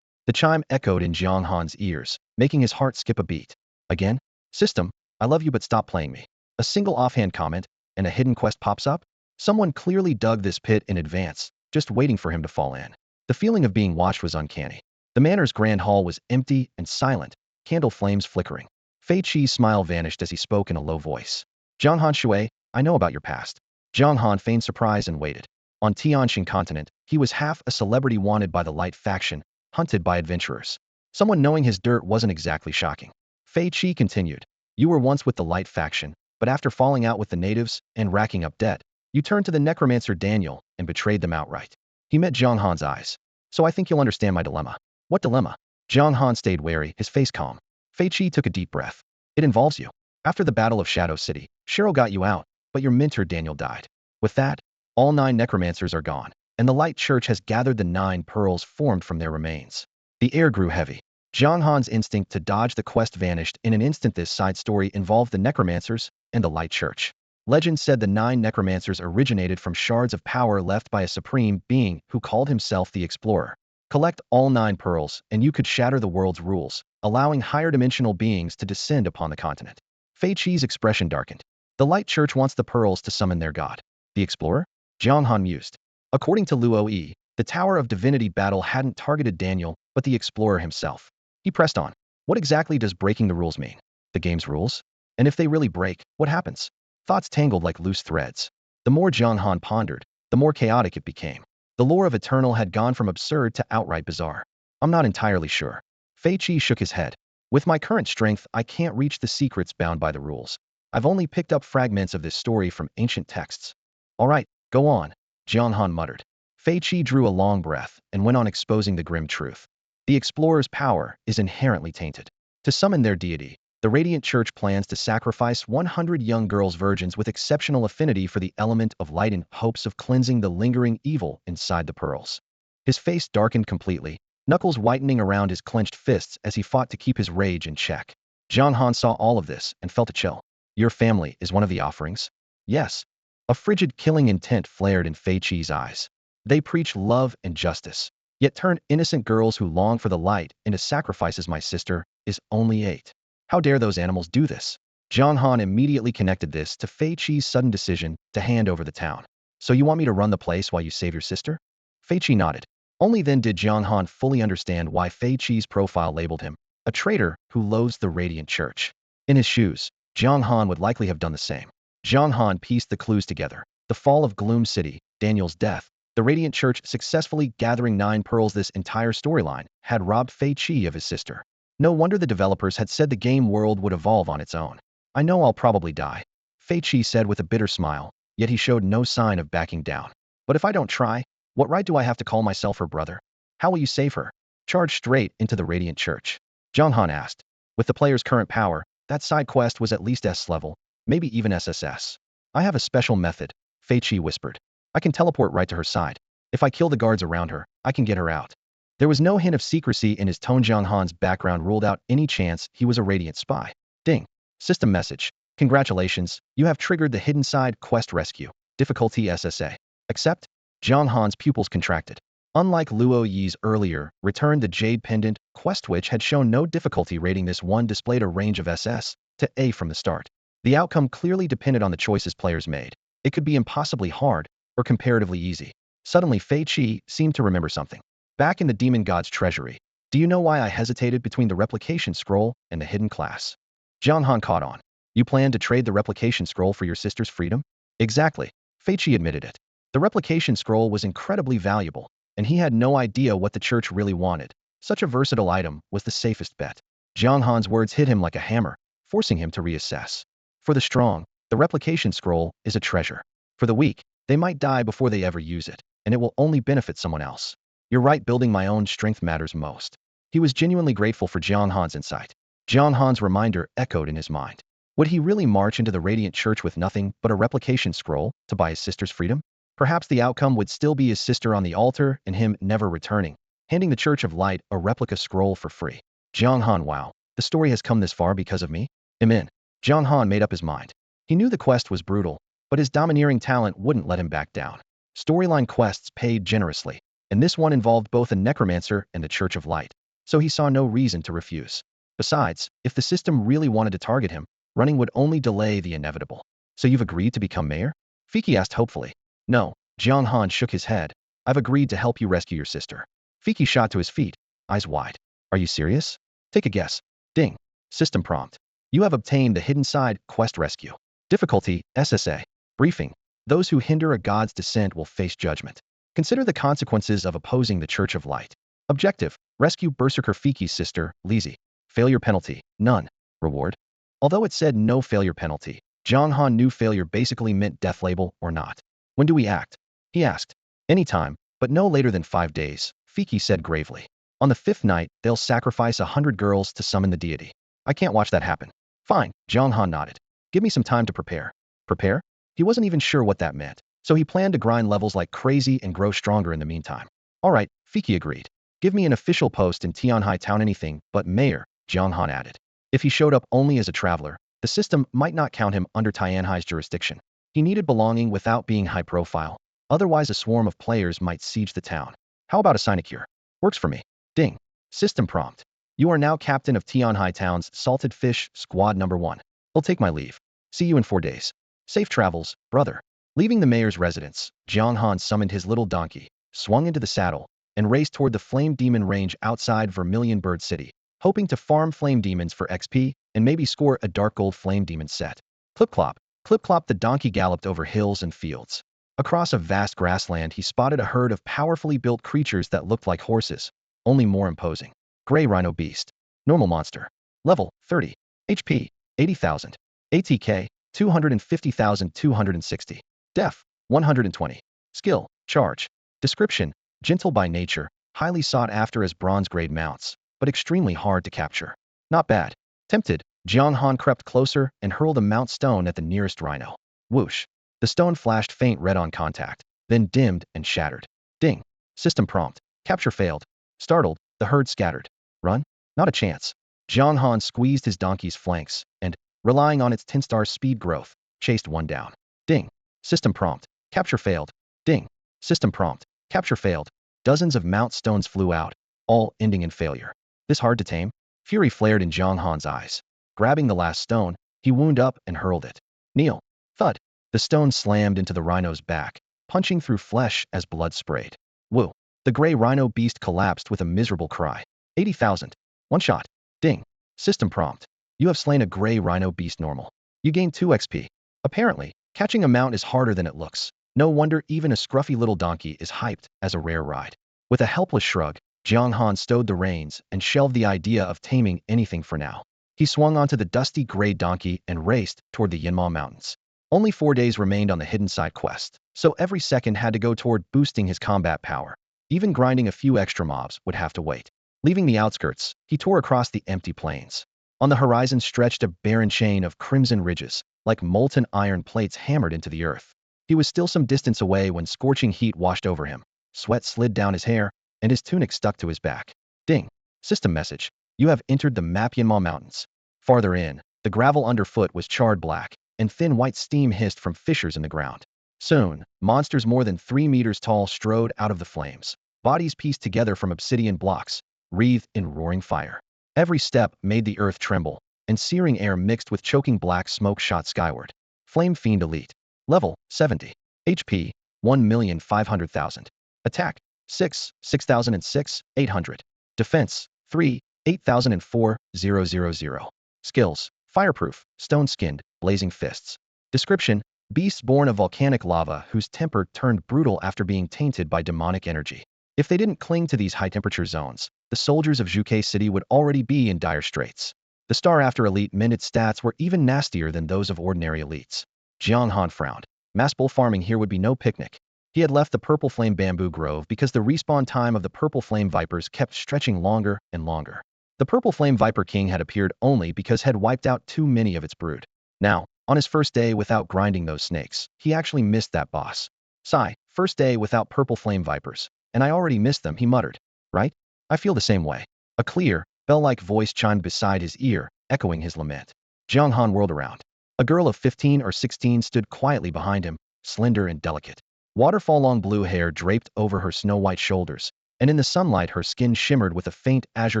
The chime echoed in Jiang Han's ears, making his heart skip a beat. Again? System, I love you but stop playing me. A single offhand comment, and a hidden quest pops up? Someone clearly dug this pit in advance, just waiting for him to fall in. The feeling of being watched was uncanny. The manor's grand hall was empty and silent, candle flames flickering. Fei Qi's smile vanished as he spoke in a low voice. Jiang Han Shui, I know about your past. Jiang Han feigned surprise and waited. On Tianxin continent, he was half a celebrity wanted by the Light faction, hunted by adventurers. Someone knowing his dirt wasn't exactly shocking. Fei Qi continued. You were once with the Light faction, but after falling out with the natives and racking up debt, you turned to the necromancer Daniel and betrayed them outright. He met Jiang Han's eyes. So I think you'll understand my dilemma. What dilemma? Jiang Han stayed wary, his face calm. Fei Qi took a deep breath. It involves you. After the Battle of Shadow City, Cheryl got you out, but your mentor Daniel died. With that, all 9 necromancers are gone, and the Light Church has gathered the 9 pearls formed from their remains. The air grew heavy. Jiang Han's instinct to dodge the quest vanished in an instant. This side story involved the necromancers and the Light Church. Legend said the 9 necromancers originated from shards of power left by a supreme being who called himself the Explorer. Collect all 9 pearls, and you could shatter the world's rules, allowing higher-dimensional beings to descend upon the continent. Fei Qi's expression darkened. The Light Church wants the pearls to summon their god. The Explorer? Jiang Han mused. According to Luo Yi, the Tower of Divinity battle hadn't targeted Daniel, but the Explorer himself. He pressed on. What exactly does breaking the rules mean? The game's rules? And if they really break, what happens? Thoughts tangled like loose threads. The more Jiang Han pondered, the more chaotic it became. The lore of Eternal had gone from absurd to outright bizarre. I'm not entirely sure. Fei Qi shook his head. With my current strength, I can't reach the secrets bound by the rules. I've only picked up fragments of this story from ancient texts. All right, go on, Jiang Han muttered. Fei Qi drew a long breath and went on exposing the grim truth. The Explorer's power is inherently tainted. To summon their deity, the Radiant Church plans to sacrifice 100 young girls virgins with exceptional affinity for the element of light in hopes of cleansing the lingering evil inside the pearls. His face darkened completely, knuckles whitening around his clenched fists as he fought to keep his rage in check. Jiang Han saw all of this and felt a chill. Your family is one of the offerings? Yes. A frigid killing intent flared in Fei Qi's eyes. They preach love and justice, yet turn innocent girls who long for the light into sacrifices. My sister is only 8. How dare those animals do this? Jiang Han immediately connected this to Fei Qi's sudden decision to hand over the town. So you want me to run the place while you save your sister? Fei Qi nodded. Only then did Jiang Han fully understand why Fei Qi's profile labeled him a traitor who loathes the Radiant Church. In his shoes, Jiang Han would likely have done the same. Jiang Han pieced the clues together. The fall of Gloom City, Daniel's death, the Radiant Church successfully gathering 9 pearls. This entire storyline had robbed Fei Qi of his sister. No wonder the developers had said the game world would evolve on its own. I know I'll probably die, Fei Qi said with a bitter smile, yet he showed no sign of backing down. But if I don't try, what right do I have to call myself her brother? How will you save her? Charge straight into the Radiant Church. Jiang Han asked. With the player's current power, that side quest was at least S level, maybe even SSS. I have a special method, Fei Qi whispered. I can teleport right to her side. If I kill the guards around her, I can get her out. There was no hint of secrecy in his tone. Jiang Han's background ruled out any chance he was a Radiant spy. Ding. System message. Congratulations, you have triggered the hidden side quest rescue. Difficulty SSA. Except, Jiang Han's pupils contracted. Unlike Luo Yi's earlier, return the jade pendant quest, which had shown no difficulty rating, this one displayed a range of SS to A from the start. The outcome clearly depended on the choices players made. It could be impossibly hard or comparatively easy. Suddenly, Fei Qi seemed to remember something. Back in the demon god's treasury, do you know why I hesitated between the replication scroll and the hidden class? Jiang Han caught on. You plan to trade the replication scroll for your sister's freedom? Exactly. Fei Qi admitted it. The replication scroll was incredibly valuable, and he had no idea what the church really wanted. Such a versatile item was the safest bet. Jiang Han's words hit him like a hammer, forcing him to reassess. For the strong, the replication scroll is a treasure. For the weak, they might die before they ever use it, and it will only benefit someone else. You're right, building my own strength matters most. He was genuinely grateful for Jiang Han's insight. Jiang Han's reminder echoed in his mind. Would he really march into the Radiant Church with nothing but a replication scroll to buy his sister's freedom? Perhaps the outcome would still be his sister on the altar and him never returning, handing the Church of Light a replica scroll for free. Jiang Han, wow, the story has come this far because of me? Amen. Jiang Han made up his mind. He knew the quest was brutal, but his domineering talent wouldn't let him back down. Storyline quests paid generously, and this one involved both a necromancer and the Church of Light, so he saw no reason to refuse. Besides, if the system really wanted to target him, running would only delay the inevitable. So you've agreed to become mayor? Fiki asked hopefully. No, Jiang Han shook his head. I've agreed to help you rescue your sister. Fiki shot to his feet, eyes wide. Are you serious? Take a guess. Ding. System prompt. You have obtained the hidden side quest rescue. Difficulty, SSA. Briefing. Those who hinder a god's descent will face judgment. Consider the consequences of opposing the Church of Light. Objective, rescue Berserker Fiki's sister, Lizzie. Failure penalty, none. Reward. Although it said no failure penalty, Jiang Han knew failure basically meant death label or not. When do we act? He asked. Anytime, but no later than 5 days, Fiki said gravely. On the 5th night, they'll sacrifice 100 girls to summon the deity. I can't watch that happen. Fine, Jiang Han nodded. Give me some time to prepare. Prepare? He wasn't even sure what that meant, so he planned to grind levels like crazy and grow stronger in the meantime. All right, Fiki agreed. Give me an official post in Tianhai Town, anything but mayor, Jiang Han added. If he showed up only as a traveler, the system might not count him under Tianhai's jurisdiction. He needed belonging without being high profile, otherwise a swarm of players might siege the town. How about a sinecure? Works for me. Ding. System prompt. You are now captain of Tianhai Town's Salted Fish Squad number 1. I'll take my leave. See you in 4 days. Safe travels, brother. Leaving the mayor's residence, Jiang Han summoned his little donkey, swung into the saddle, and raced toward the Flame Demon range outside Vermilion Bird City, hoping to farm flame demons for XP and maybe score a dark gold flame demon set. Clip-clop, clip-clop, the donkey galloped over hills and fields. Across a vast grassland, he spotted a herd of powerfully built creatures that looked like horses, only more imposing. Gray Rhino Beast. Normal monster. Level, 30. HP, 80,000. ATK, 250,260. Def, 120. Skill, charge. Description, gentle by nature, highly sought after as bronze-grade mounts, but extremely hard to capture. Not bad. Tempted, Jiang Han crept closer and hurled a mount stone at the nearest rhino. Whoosh. The stone flashed faint red on contact, then dimmed and shattered. Ding. System prompt. Capture failed. Startled, the herd scattered. Run? Not a chance. Jiang Han squeezed his donkey's flanks and, relying on its 10-star speed growth, chased one down. Ding. System prompt. Capture failed. Ding. System prompt. Capture failed. Dozens of mount stones flew out, all ending in failure. This hard to tame? Fury flared in Jiang Han's eyes. Grabbing the last stone, he wound up and hurled it. Kneel. Thud. The stone slammed into the rhino's back, punching through flesh as blood sprayed. Woo. The gray rhino beast collapsed with a miserable cry. 80,000. One shot. Ding. System prompt. You have slain a gray rhino beast normal. You gain 2 XP. Apparently, catching a mount is harder than it looks. No wonder even a scruffy little donkey is hyped as a rare ride. With a helpless shrug, Jiang Han stowed the reins and shelved the idea of taming anything for now. He swung onto the dusty gray donkey and raced toward the Yinma Mountains. Only 4 days remained on the hidden side quest, so every second had to go toward boosting his combat power. Even grinding a few extra mobs would have to wait. Leaving the outskirts, he tore across the empty plains. On the horizon stretched a barren chain of crimson ridges, like molten iron plates hammered into the earth. He was still some distance away when scorching heat washed over him. Sweat slid down his hair, and his tunic stuck to his back. Ding. System message. You have entered the Mapyanma Mountains. Farther in, the gravel underfoot was charred black, and thin white steam hissed from fissures in the ground. Soon, monsters more than 3 meters tall strode out of the flames, bodies pieced together from obsidian blocks, wreathed in roaring fire. Every step made the earth tremble, and searing air mixed with choking black smoke shot skyward. Flame Fiend Elite. Level 70. HP 1,500,000. Attack 6, 6006, 800. Defense 3, 8004, 000. Skills: Fireproof, Stone-Skinned, Blazing Fists. Description: Beasts born of volcanic lava whose temper turned brutal after being tainted by demonic energy. If they didn't cling to these high-temperature zones, the soldiers of Zhuke City would already be in dire straits. The star after elite minute stats were even nastier than those of ordinary elites. Jiang Han frowned. Mass bull farming here would be no picnic. He had left the Purple Flame Bamboo Grove because the respawn time of the Purple Flame Vipers kept stretching longer and longer. The Purple Flame Viper King had appeared only because had wiped out too many of its brood. Now, on his first day without grinding those snakes, he actually missed that boss. Sigh, first day without Purple Flame Vipers, and I already missed them, he muttered. Right? I feel the same way. A clear, bell-like voice chimed beside his ear, echoing his lament. Jiang Han whirled around. A girl of 15 or 16 stood quietly behind him, slender and delicate. Waterfall-long blue hair draped over her snow-white shoulders, and in the sunlight her skin shimmered with a faint azure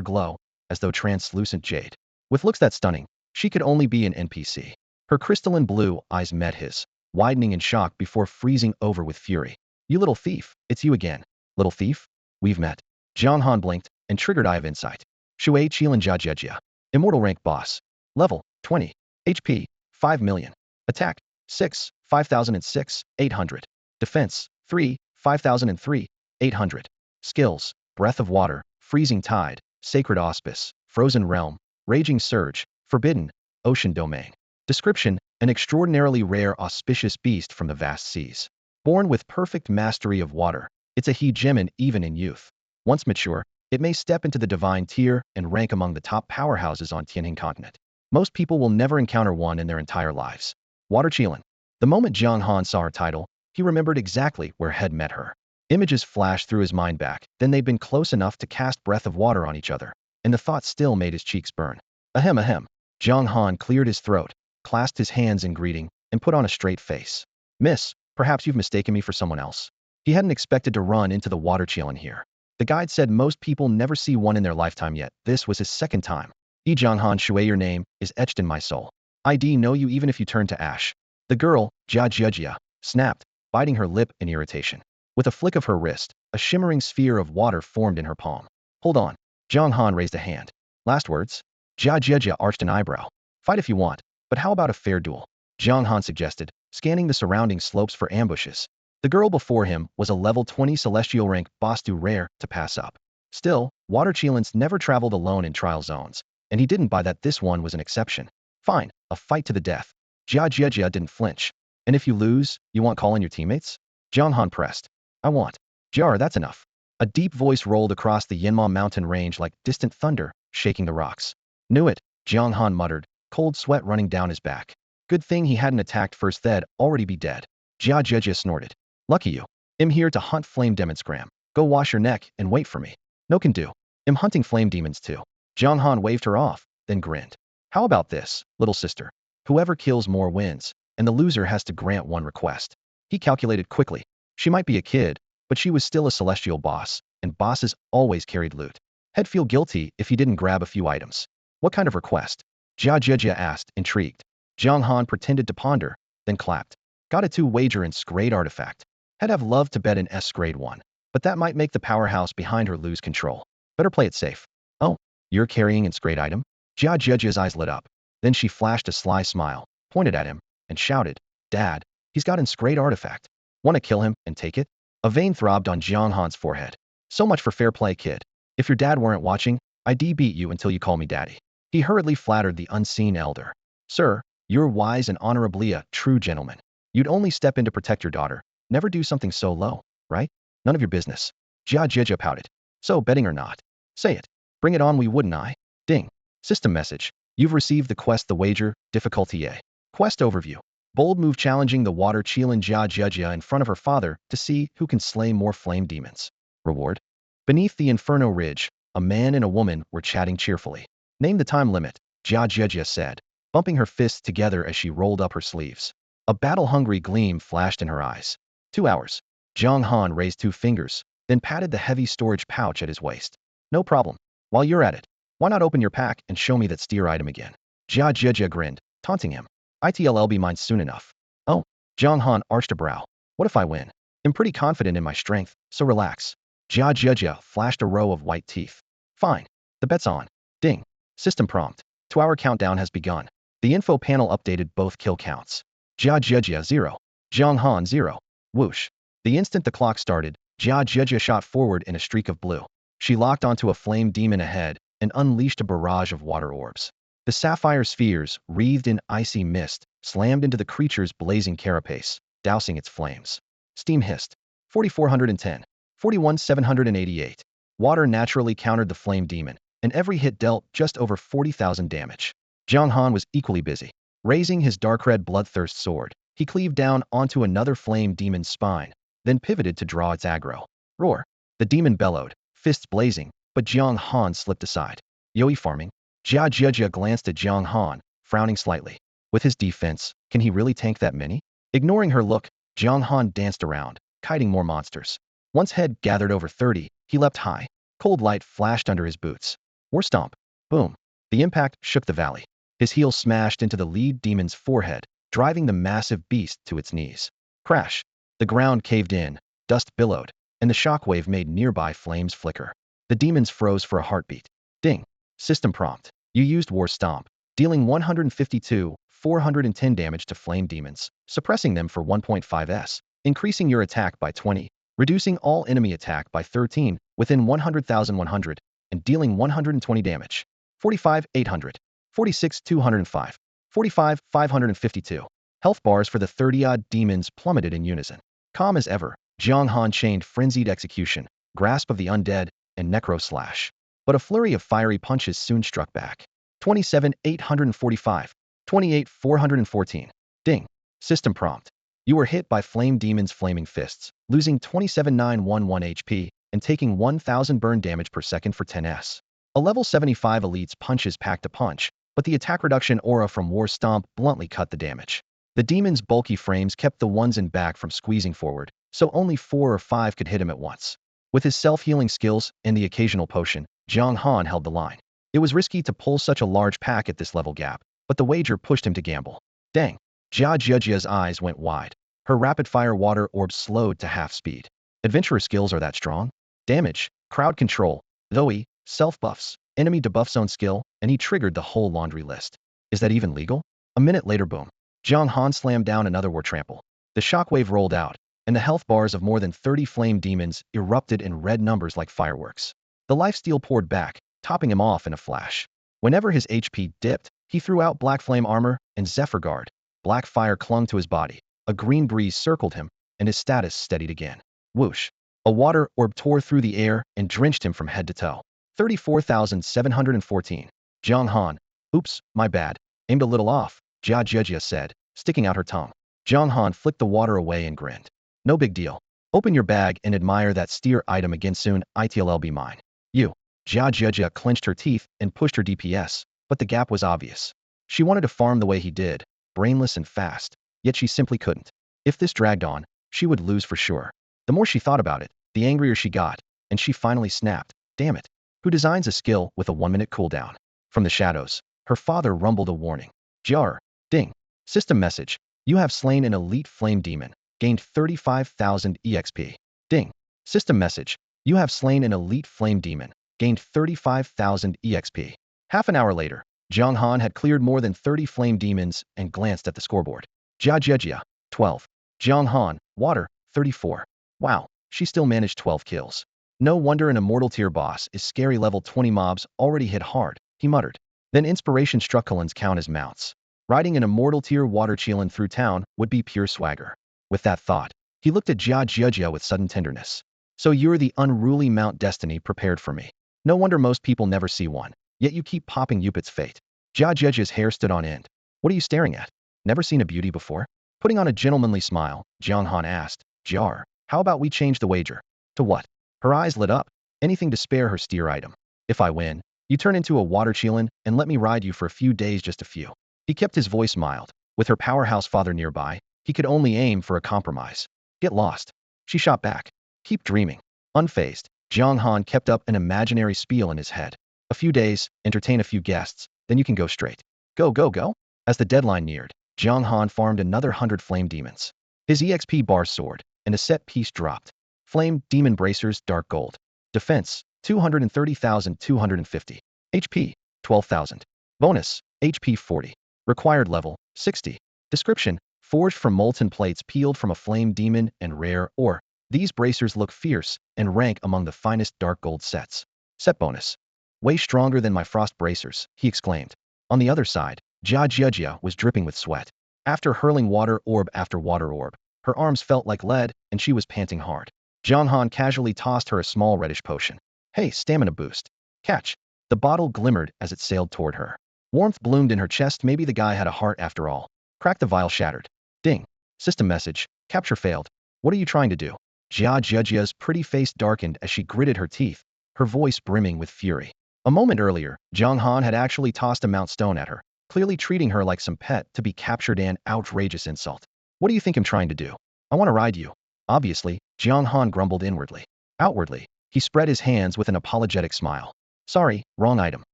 glow, as though translucent jade. With looks that stunning, she could only be an NPC. Her crystalline blue eyes met his, widening in shock before freezing over with fury. You little thief, it's you again. Little thief? We've met. Jiang Han blinked, and triggered Eye of Insight. Shui Qilin Jiajia. Immortal rank boss. Level 20. HP 5 million. Attack 6, 5006, 800. Defense 3, 5003, 800. Skills: Breath of Water, Freezing Tide, Sacred Auspice, Frozen Realm, Raging Surge, Forbidden, Ocean Domain. Description: An extraordinarily rare auspicious beast from the vast seas. Born with perfect mastery of water, it's a hegemon even in youth. Once mature, it may step into the divine tier and rank among the top powerhouses on Tianjin continent. Most people will never encounter one in their entire lives. Water Qilin. The moment Jiang Han saw her title, he remembered exactly where Head met her. Images flashed through his mind back, then they'd been close enough to cast Breath of Water on each other, and the thought still made his cheeks burn. Ahem ahem. Jiang Han cleared his throat, clasped his hands in greeting, and put on a straight face. Miss, perhaps you've mistaken me for someone else. He hadn't expected to run into the Water Qilin here. The guide said most people never see one in their lifetime yet. This was his second time. Jiang Han Shui, your name is etched in my soul. I'd know you even if you turn to ash. The girl, Jia Jia, snapped, biting her lip in irritation. With a flick of her wrist, a shimmering sphere of water formed in her palm. Hold on. Jiang Han raised a hand. Last words? Jia Jia arched an eyebrow. Fight if you want, but how about a fair duel? Jiang Han suggested, scanning the surrounding slopes for ambushes. The girl before him was a level 20 celestial rank boss too rare to pass up. Still, Water Qilins never traveled alone in trial zones, and he didn't buy that this one was an exception. Fine, a fight to the death. Jia Jia didn't flinch. And if you lose, you want call in your teammates? Jiang Han pressed. I want. Jar, that's enough. A deep voice rolled across the Yinma mountain range like distant thunder, shaking the rocks. Knew it, Jiang Han muttered, cold sweat running down his back. Good thing he hadn't attacked first, they'd already be dead. Jia Jia snorted. Lucky you. I'm here to hunt flame demons, Graham. Go wash your neck and wait for me. No can do. I'm hunting flame demons too. Jiang Han waved her off, then grinned. How about this, little sister? Whoever kills more wins, and the loser has to grant one request. He calculated quickly. She might be a kid, but she was still a celestial boss, and bosses always carried loot. He'd feel guilty if he didn't grab a few items. What kind of request? Jia Jia asked, intrigued. Jiang Han pretended to ponder, then clapped. Got a 2-wager in Scrade artifact. I'd have loved to bet an S-grade one, but that might make the powerhouse behind her lose control. Better play it safe. Oh, you're carrying an S-grade item? Jia Jia's eyes lit up. Then she flashed a sly smile, pointed at him, and shouted, Dad, he's got an S-grade artifact. Want to kill him and take it? A vein throbbed on Jiang Han's forehead. So much for fair play, kid. If your dad weren't watching, I'd beat you until you call me daddy. He hurriedly flattered the unseen elder. Sir, you're wise and honorably a true gentleman. You'd only step in to protect your daughter, never do something so low, right? None of your business. Jia Jia pouted. So betting or not? Say it. Bring it on, we wouldn't I? Ding. System message. You've received the quest The Wager, difficulty A. Quest overview. Bold move challenging the Water Qilin Jia Jia in front of her father to see who can slay more flame demons. Reward. Beneath the Inferno Ridge, a man and a woman were chatting cheerfully. Name the time limit, Jia Jia said, bumping her fists together as she rolled up her sleeves. A battle-hungry gleam flashed in her eyes. 2 hours. Jiang Han raised 2 fingers, then patted the heavy storage pouch at his waist. No problem. While you're at it, why not open your pack and show me that steer item again? Jia Jia grinned, taunting him. It'll be mine soon enough. Oh, Jiang Han arched a brow. What if I win? I'm pretty confident in my strength, so relax. Jia Jia flashed a row of white teeth. Fine. The bet's on. Ding. System prompt. 2-hour countdown has begun. The info panel updated both kill counts. Jia Jia 0. Jiang Han 0. Whoosh. The instant the clock started, Jia Jia shot forward in a streak of blue. She locked onto a flame demon ahead and unleashed a barrage of water orbs. The sapphire spheres, wreathed in icy mist, slammed into the creature's blazing carapace, dousing its flames. Steam hissed. 4410. 41788. Water naturally countered the flame demon, and every hit dealt just over 40,000 damage. Jiang Han was equally busy. Raising his dark red bloodthirst sword, he cleaved down onto another flame demon's spine, then pivoted to draw its aggro. Roar. The demon bellowed, fists blazing, but Jiang Han slipped aside. Yoi farming? Jia Jia glanced at Jiang Han, frowning slightly. With his defense, can he really tank that many? Ignoring her look, Jiang Han danced around, kiting more monsters. Once head gathered over 30, he leapt high. Cold light flashed under his boots. War stomp. Boom. The impact shook the valley. His heel smashed into the lead demon's forehead, driving the massive beast to its knees. Crash. The ground caved in, dust billowed, and the shockwave made nearby flames flicker. The demons froze for a heartbeat. Ding. System prompt. You used War Stomp, dealing 410 damage to flame demons, suppressing them for 1.5s, increasing your attack by 20, reducing all enemy attack by 13 within 100,100, and dealing 120 damage. 45,800. 46,205. 45,552. Health bars for the 30-odd demons plummeted in unison. Calm as ever, Jiang Han chained Frenzied Execution, Grasp of the Undead, and Necro Slash. But a flurry of fiery punches soon struck back. 27,845. 28,414. Ding. System prompt. You were hit by Flame Demon's flaming fists, losing 27,911 HP and taking 1,000 burn damage per second for 10s. A level 75 elite's punches packed a punch, but the attack reduction aura from War Stomp bluntly cut the damage. The demon's bulky frames kept the ones in back from squeezing forward, so only 4 or 5 could hit him at once. With his self-healing skills and the occasional potion, Jiang Han held the line. It was risky to pull such a large pack at this level gap, but the wager pushed him to gamble. Dang. Jia Jia's eyes went wide. Her rapid-fire water orbs slowed to half speed. Adventurer skills are that strong? Damage, crowd control, Zoe, self-buffs, enemy debuff zone skill, and he triggered the whole laundry list. Is that even legal? A minute later, boom. Jiang Han slammed down another war trample. The shockwave rolled out, and the health bars of more than 30 flame demons erupted in red numbers like fireworks. The lifesteal poured back, topping him off in a flash. Whenever his HP dipped, he threw out black flame armor and Zephyr Guard. Black fire clung to his body. A green breeze circled him, and his status steadied again. Whoosh. A water orb tore through the air and drenched him from head to toe. 34,714. Jiang Han. Oops, my bad. Aimed a little off, Jia Jia said, sticking out her tongue. Jiang Han flicked the water away and grinned. No big deal. Open your bag and admire that steer item again soon, it'll be mine. You. Jia Jia clenched her teeth and pushed her DPS, but the gap was obvious. She wanted to farm the way he did, brainless and fast, yet she simply couldn't. If this dragged on, she would lose for sure. The more she thought about it, the angrier she got, and she finally snapped. Damn it. Who designs a skill with a 1-minute cooldown? From the shadows, her father rumbled a warning. Jar. Ding. System message. You have slain an elite flame demon. Gained 35,000 EXP. Ding. System message. You have slain an elite flame demon. Gained 35,000 EXP. Half an hour later, Jiang Han had cleared more than 30 flame demons and glanced at the scoreboard. Jia Jia, 12. Jiang Han, water, 34. Wow, she still managed 12 kills. No wonder an immortal tier boss is scary. Level 20 mobs already hit hard, he muttered. Then inspiration struck Cullen's count as mounts. Riding an immortal tier water chillin through town would be pure swagger. With that thought, he looked at Jia Jia with sudden tenderness. So you're the unruly Mount Destiny prepared for me. No wonder most people never see one, yet you keep popping Yupit's fate. Jia Jia's hair stood on end. What are you staring at? Never seen a beauty before? Putting on a gentlemanly smile, Jiang Han asked, Jar, how about we change the wager? To what? Her eyes lit up. Anything to spare her steer item. If I win, you turn into a water chillin and let me ride you for a few days, just a few. He kept his voice mild. With her powerhouse father nearby, He could only aim for a compromise. Get lost. She shot back. Keep dreaming. Unfazed, Jiang Han kept up an imaginary spiel in his head. A few days, entertain a few guests, then you can go straight. Go, go, go. As the deadline neared, Jiang Han farmed another 100 flame demons. His EXP bar soared, and a set piece dropped. Flame demon bracers, dark gold. Defense, 230,250. HP, 12,000. Bonus, HP 40. Required level, 60. Description, forged from molten plates peeled from a flame demon and rare ore. These bracers look fierce and rank among the finest dark gold sets. Set bonus. Way stronger than my frost bracers, he exclaimed. On the other side, Jia Jiajia was dripping with sweat. After hurling water orb after water orb, her arms felt like lead and she was panting hard. Jiang Han casually tossed her a small reddish potion. Hey, stamina boost. Catch. The bottle glimmered as it sailed toward her. Warmth bloomed in her chest. Maybe the guy had a heart after all. Crack. The vial shattered. Ding. System message. Capture failed. What are you trying to do? Jia Jiajia's pretty face darkened as she gritted her teeth, her voice brimming with fury. A moment earlier, Jiang Han had actually tossed a Mount Stone at her, clearly treating her like some pet. To be captured, an outrageous insult. What do you think I'm trying to do? I want to ride you. Obviously, Jiang Han grumbled inwardly. Outwardly, he spread his hands with an apologetic smile. Sorry, wrong item.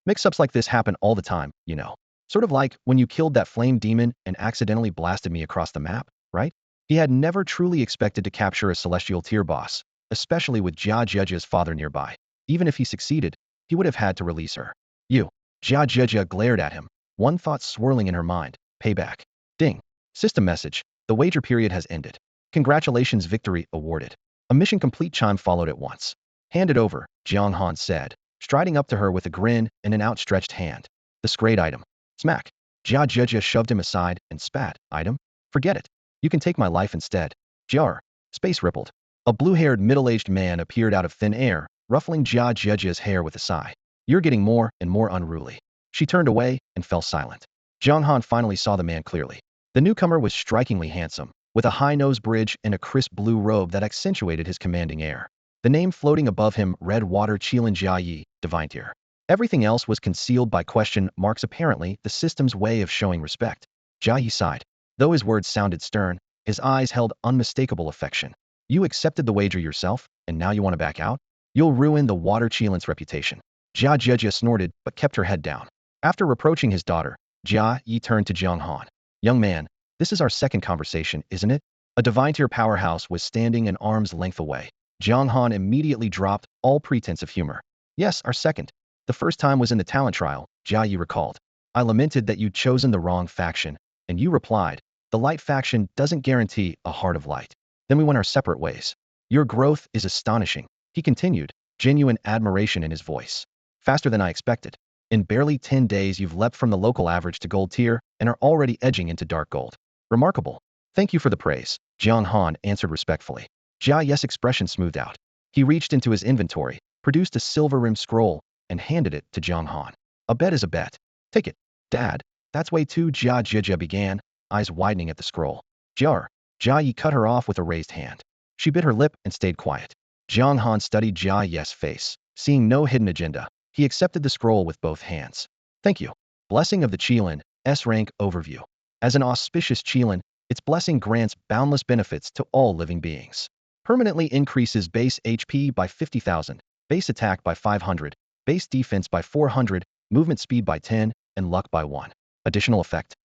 Mix-ups like this happen all the time, you know. Sort of like when you killed that flame demon and accidentally blasted me across the map, right? He had never truly expected to capture a celestial tier boss, especially with Jia Jiajia's father nearby. Even if he succeeded, he would have had to release her. You. Jia Jiajia glared at him, one thought swirling in her mind. Payback. Ding. System message. The wager period has ended. Congratulations, victory awarded. A mission complete chime followed at once. Hand it over, Jiang Han said, striding up to her with a grin and an outstretched hand. This great item. Smack. Jia Jiajia shoved him aside and spat. Item? Forget it. You can take my life instead. Jar. Space rippled. A blue-haired middle-aged man appeared out of thin air, ruffling Jia Jiajia's hair with a sigh. You're getting more and more unruly. She turned away and fell silent. Jiang Han finally saw the man clearly. The newcomer was strikingly handsome, with a high nose bridge and a crisp blue robe that accentuated his commanding air. The name floating above him read Water Qilin Jiayi, Divine Tier. Everything else was concealed by question marks, apparently the system's way of showing respect. Jiayi sighed. Though his words sounded stern, his eyes held unmistakable affection. You accepted the wager yourself, and now you want to back out? You'll ruin the Water Qilin's reputation. Jia Jiajia snorted, but kept her head down. After reproaching his daughter, Jia Yi turned to Jiang Han. Young man, this is our second conversation, isn't it? A divine tier powerhouse was standing an arm's length away. Jiang Han immediately dropped all pretense of humor. Yes, our second. The first time was in the talent trial, Jia Yi recalled. I lamented that you'd chosen the wrong faction, and you replied, the light faction doesn't guarantee a heart of light. Then we went our separate ways. Your growth is astonishing, he continued, genuine admiration in his voice. Faster than I expected. In barely 10 days you've leapt from the local average to gold tier and are already edging into dark gold. Remarkable. Thank you for the praise, Jiang Han answered respectfully. Jia Yi's expression smoothed out. He reached into his inventory, produced a silver-rimmed scroll, and handed it to Jiang Han. A bet is a bet. Take it. Dad, that's way too. Jia Jiajia began, eyes widening at the scroll. Jar. Jia Yi cut her off with a raised hand. She bit her lip and stayed quiet. Jiang Han studied Jia Yi's face, seeing no hidden agenda. He accepted the scroll with both hands. Thank you. Blessing of the Qilin, S-rank overview. As an auspicious Qilin, its blessing grants boundless benefits to all living beings. Permanently increases base HP by 50,000, base attack by 500, base defense by 400, movement speed by 10, and luck by 1. Additional effect.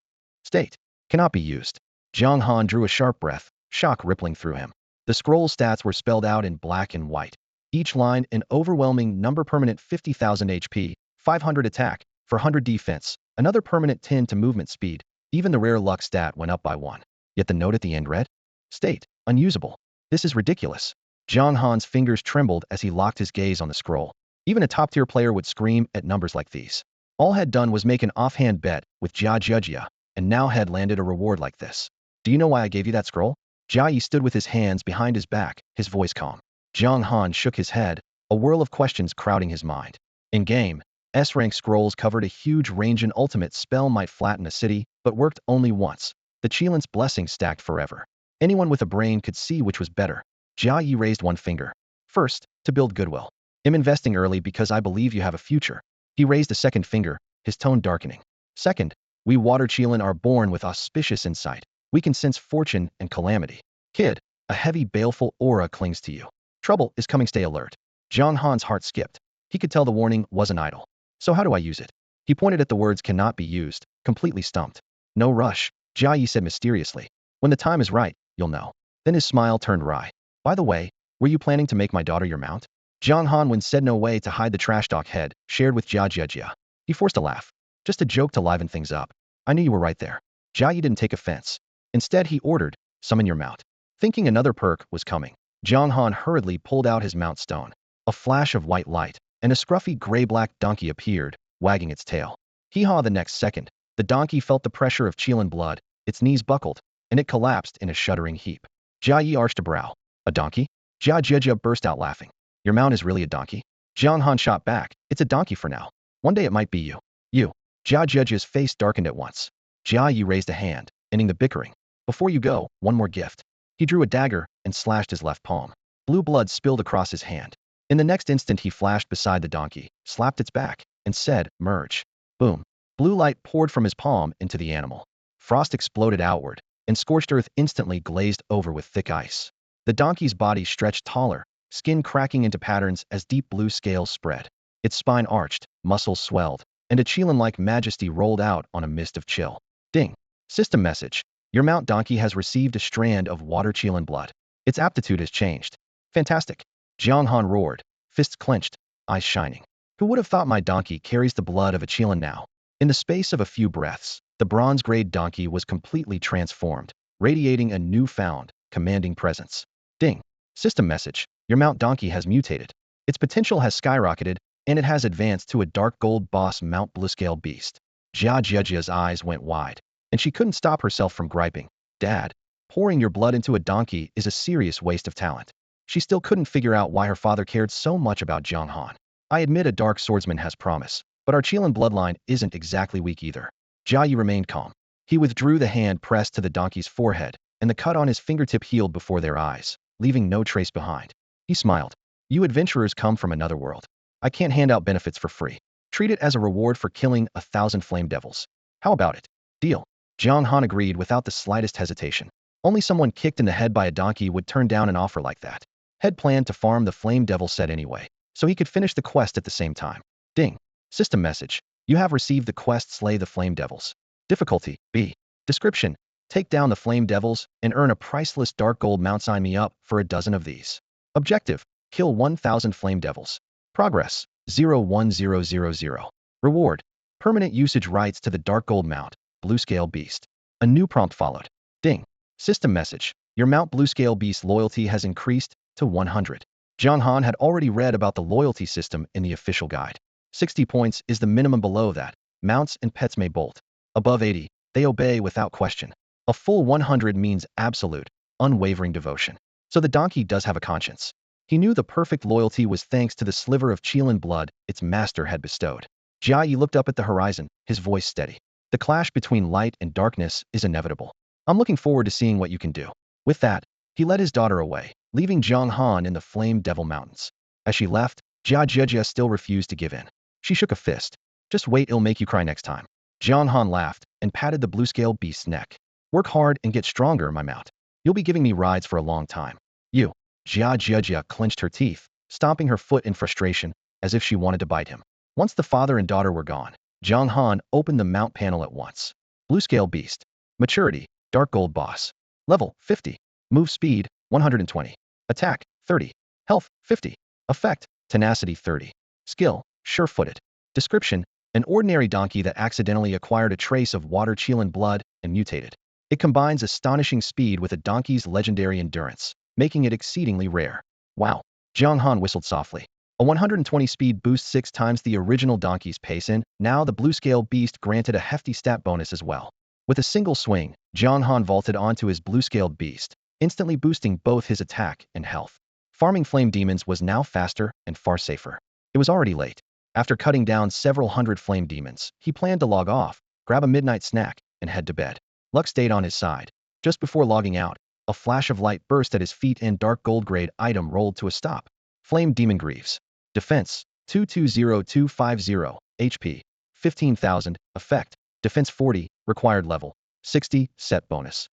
State. Cannot be used. Jiang Han drew a sharp breath, shock rippling through him. The scroll stats were spelled out in black and white. Each line an overwhelming number: permanent 50,000 HP, 500 attack, 400 defense, another permanent 10 to movement speed. Even the rare luck stat went up by 1. Yet the note at the end read, State. Unusable. This is ridiculous. Jiang Han's fingers trembled as he locked his gaze on the scroll. Even a top-tier player would scream at numbers like these. All had done was make an offhand bet with Jia Jiajia, and now had landed a reward like this. Do you know why I gave you that scroll? Jia Yi stood with his hands behind his back, his voice calm. Jiang Han shook his head, a whirl of questions crowding his mind. In-game, S-rank scrolls covered a huge range. An ultimate spell might flatten a city, but worked only once. The Qilin's blessing stacked forever. Anyone with a brain could see which was better. Jia Yi raised one finger. First, to build goodwill. I'm investing early because I believe you have a future. He raised a second finger, his tone darkening. Second, we Water Qilin are born with auspicious insight. We can sense fortune and calamity. Kid, a heavy, baleful aura clings to you. Trouble is coming, stay alert. Jiang Han's heart skipped. He could tell the warning wasn't idle. So how do I use it? He pointed at the words cannot be used, completely stumped. No rush, Jia Yi said mysteriously. When the time is right, you'll know. Then his smile turned wry. By the way, were you planning to make my daughter your mount? Jiang Han said no way to hide the trash talk head, shared with Jia Jia. He forced a laugh. Just a joke to liven things up. I knew you were right there. Jia Yi didn't take offense. Instead, he ordered, summon your mount. Thinking another perk was coming, Jiang Han hurriedly pulled out his mount stone. A flash of white light, and a scruffy gray-black donkey appeared, wagging its tail. Hee-haw the next second, the donkey felt the pressure of Qilin blood, its knees buckled, and it collapsed in a shuddering heap. Jia Yi arched a brow. A donkey? Jia Jia burst out laughing. Your mount is really a donkey? Jiang Han shot back. It's a donkey for now. One day it might be you. You. Jia Jia's face darkened at once. Jia Yi raised a hand, ending the bickering. Before you go, one more gift. He drew a dagger and slashed his left palm. Blue blood spilled across his hand. In the next instant he flashed beside the donkey, slapped its back, and said, merge. Boom. Blue light poured from his palm into the animal. Frost exploded outward, and scorched earth instantly glazed over with thick ice. The donkey's body stretched taller, skin cracking into patterns as deep blue scales spread. Its spine arched, muscles swelled, and a Qilin-like majesty rolled out on a mist of chill. Ding. System message. Your mount donkey has received a strand of water Qilin blood. Its aptitude has changed. Fantastic. Jiang Han roared, fists clenched, eyes shining. Who would have thought my donkey carries the blood of a Qilin now? In the space of a few breaths, the bronze-grade donkey was completely transformed, radiating a newfound, commanding presence. Ding. System message. Your mount donkey has mutated. Its potential has skyrocketed, and it has advanced to a dark gold boss mount bluescale beast. Jia Jia's eyes went wide, and she couldn't stop herself from griping. Dad, pouring your blood into a donkey is a serious waste of talent. She still couldn't figure out why her father cared so much about Jiang Han. I admit a dark swordsman has promise, but our Qilin bloodline isn't exactly weak either. Jia Yi remained calm. He withdrew the hand pressed to the donkey's forehead, and the cut on his fingertip healed before their eyes, leaving no trace behind. He smiled. You adventurers come from another world. I can't hand out benefits for free. Treat it as a reward for killing 1,000 flame devils. How about it? Deal. Jiang Han agreed without the slightest hesitation. Only someone kicked in the head by a donkey would turn down an offer like that. Had planned to farm the flame devil set anyway, so he could finish the quest at the same time. Ding. System message. You have received the quest Slay the Flame Devils. Difficulty, B. Description. Take down the flame devils and earn a priceless dark gold mount. Sign me up for a dozen of these. Objective. Kill 1,000 flame devils. Progress. 01000. Reward. Permanent usage rights to the dark gold mount, Bluescale Beast. A new prompt followed. Ding. System message. Your mount Bluescale Beast loyalty has increased to 100. Jiang Han had already read about the loyalty system in the official guide. 60 points is the minimum. Below that, mounts and pets may bolt. Above 80, they obey without question. A full 100 means absolute, unwavering devotion. So the donkey does have a conscience. He knew the perfect loyalty was thanks to the sliver of Qilin blood its master had bestowed. Jia Yi looked up at the horizon, his voice steady. The clash between light and darkness is inevitable. I'm looking forward to seeing what you can do. With that, he led his daughter away, leaving Jiang Han in the Flame Devil Mountains. As she left, Jia Jia still refused to give in. She shook a fist. Just wait, it'll make you cry next time. Jiang Han laughed and patted the Bluescale Beast's neck. Work hard and get stronger, my mount. You'll be giving me rides for a long time. You. Jia Jia clenched her teeth, stomping her foot in frustration, as if she wanted to bite him. Once the father and daughter were gone, Jiang Han opened the mount panel at once. Bluescale Beast. Maturity, Dark Gold Boss. Level, 50. Move speed, 120. Attack, 30. Health, 50. Effect, Tenacity, 30. Skill, Sure-footed. Description, an ordinary donkey that accidentally acquired a trace of water Qilin blood and mutated. It combines astonishing speed with a donkey's legendary endurance, making it exceedingly rare. Wow. Jiang Han whistled softly. A 120 speed boost 6 times the original donkey's pace, and now the Bluescale Beast granted a hefty stat bonus as well. With a single swing, Jiang Han vaulted onto his Bluescaled Beast, instantly boosting both his attack and health. Farming flame demons was now faster and far safer. It was already late. After cutting down several hundred flame demons, he planned to log off, grab a midnight snack, and head to bed. Luck stayed on his side. Just before logging out, a flash of light burst at his feet and dark gold grade item rolled to a stop. Flame Demon Greaves. Defense, 220250, HP, 15,000, Effect, Defense 40, Required Level, 60, Set Bonus.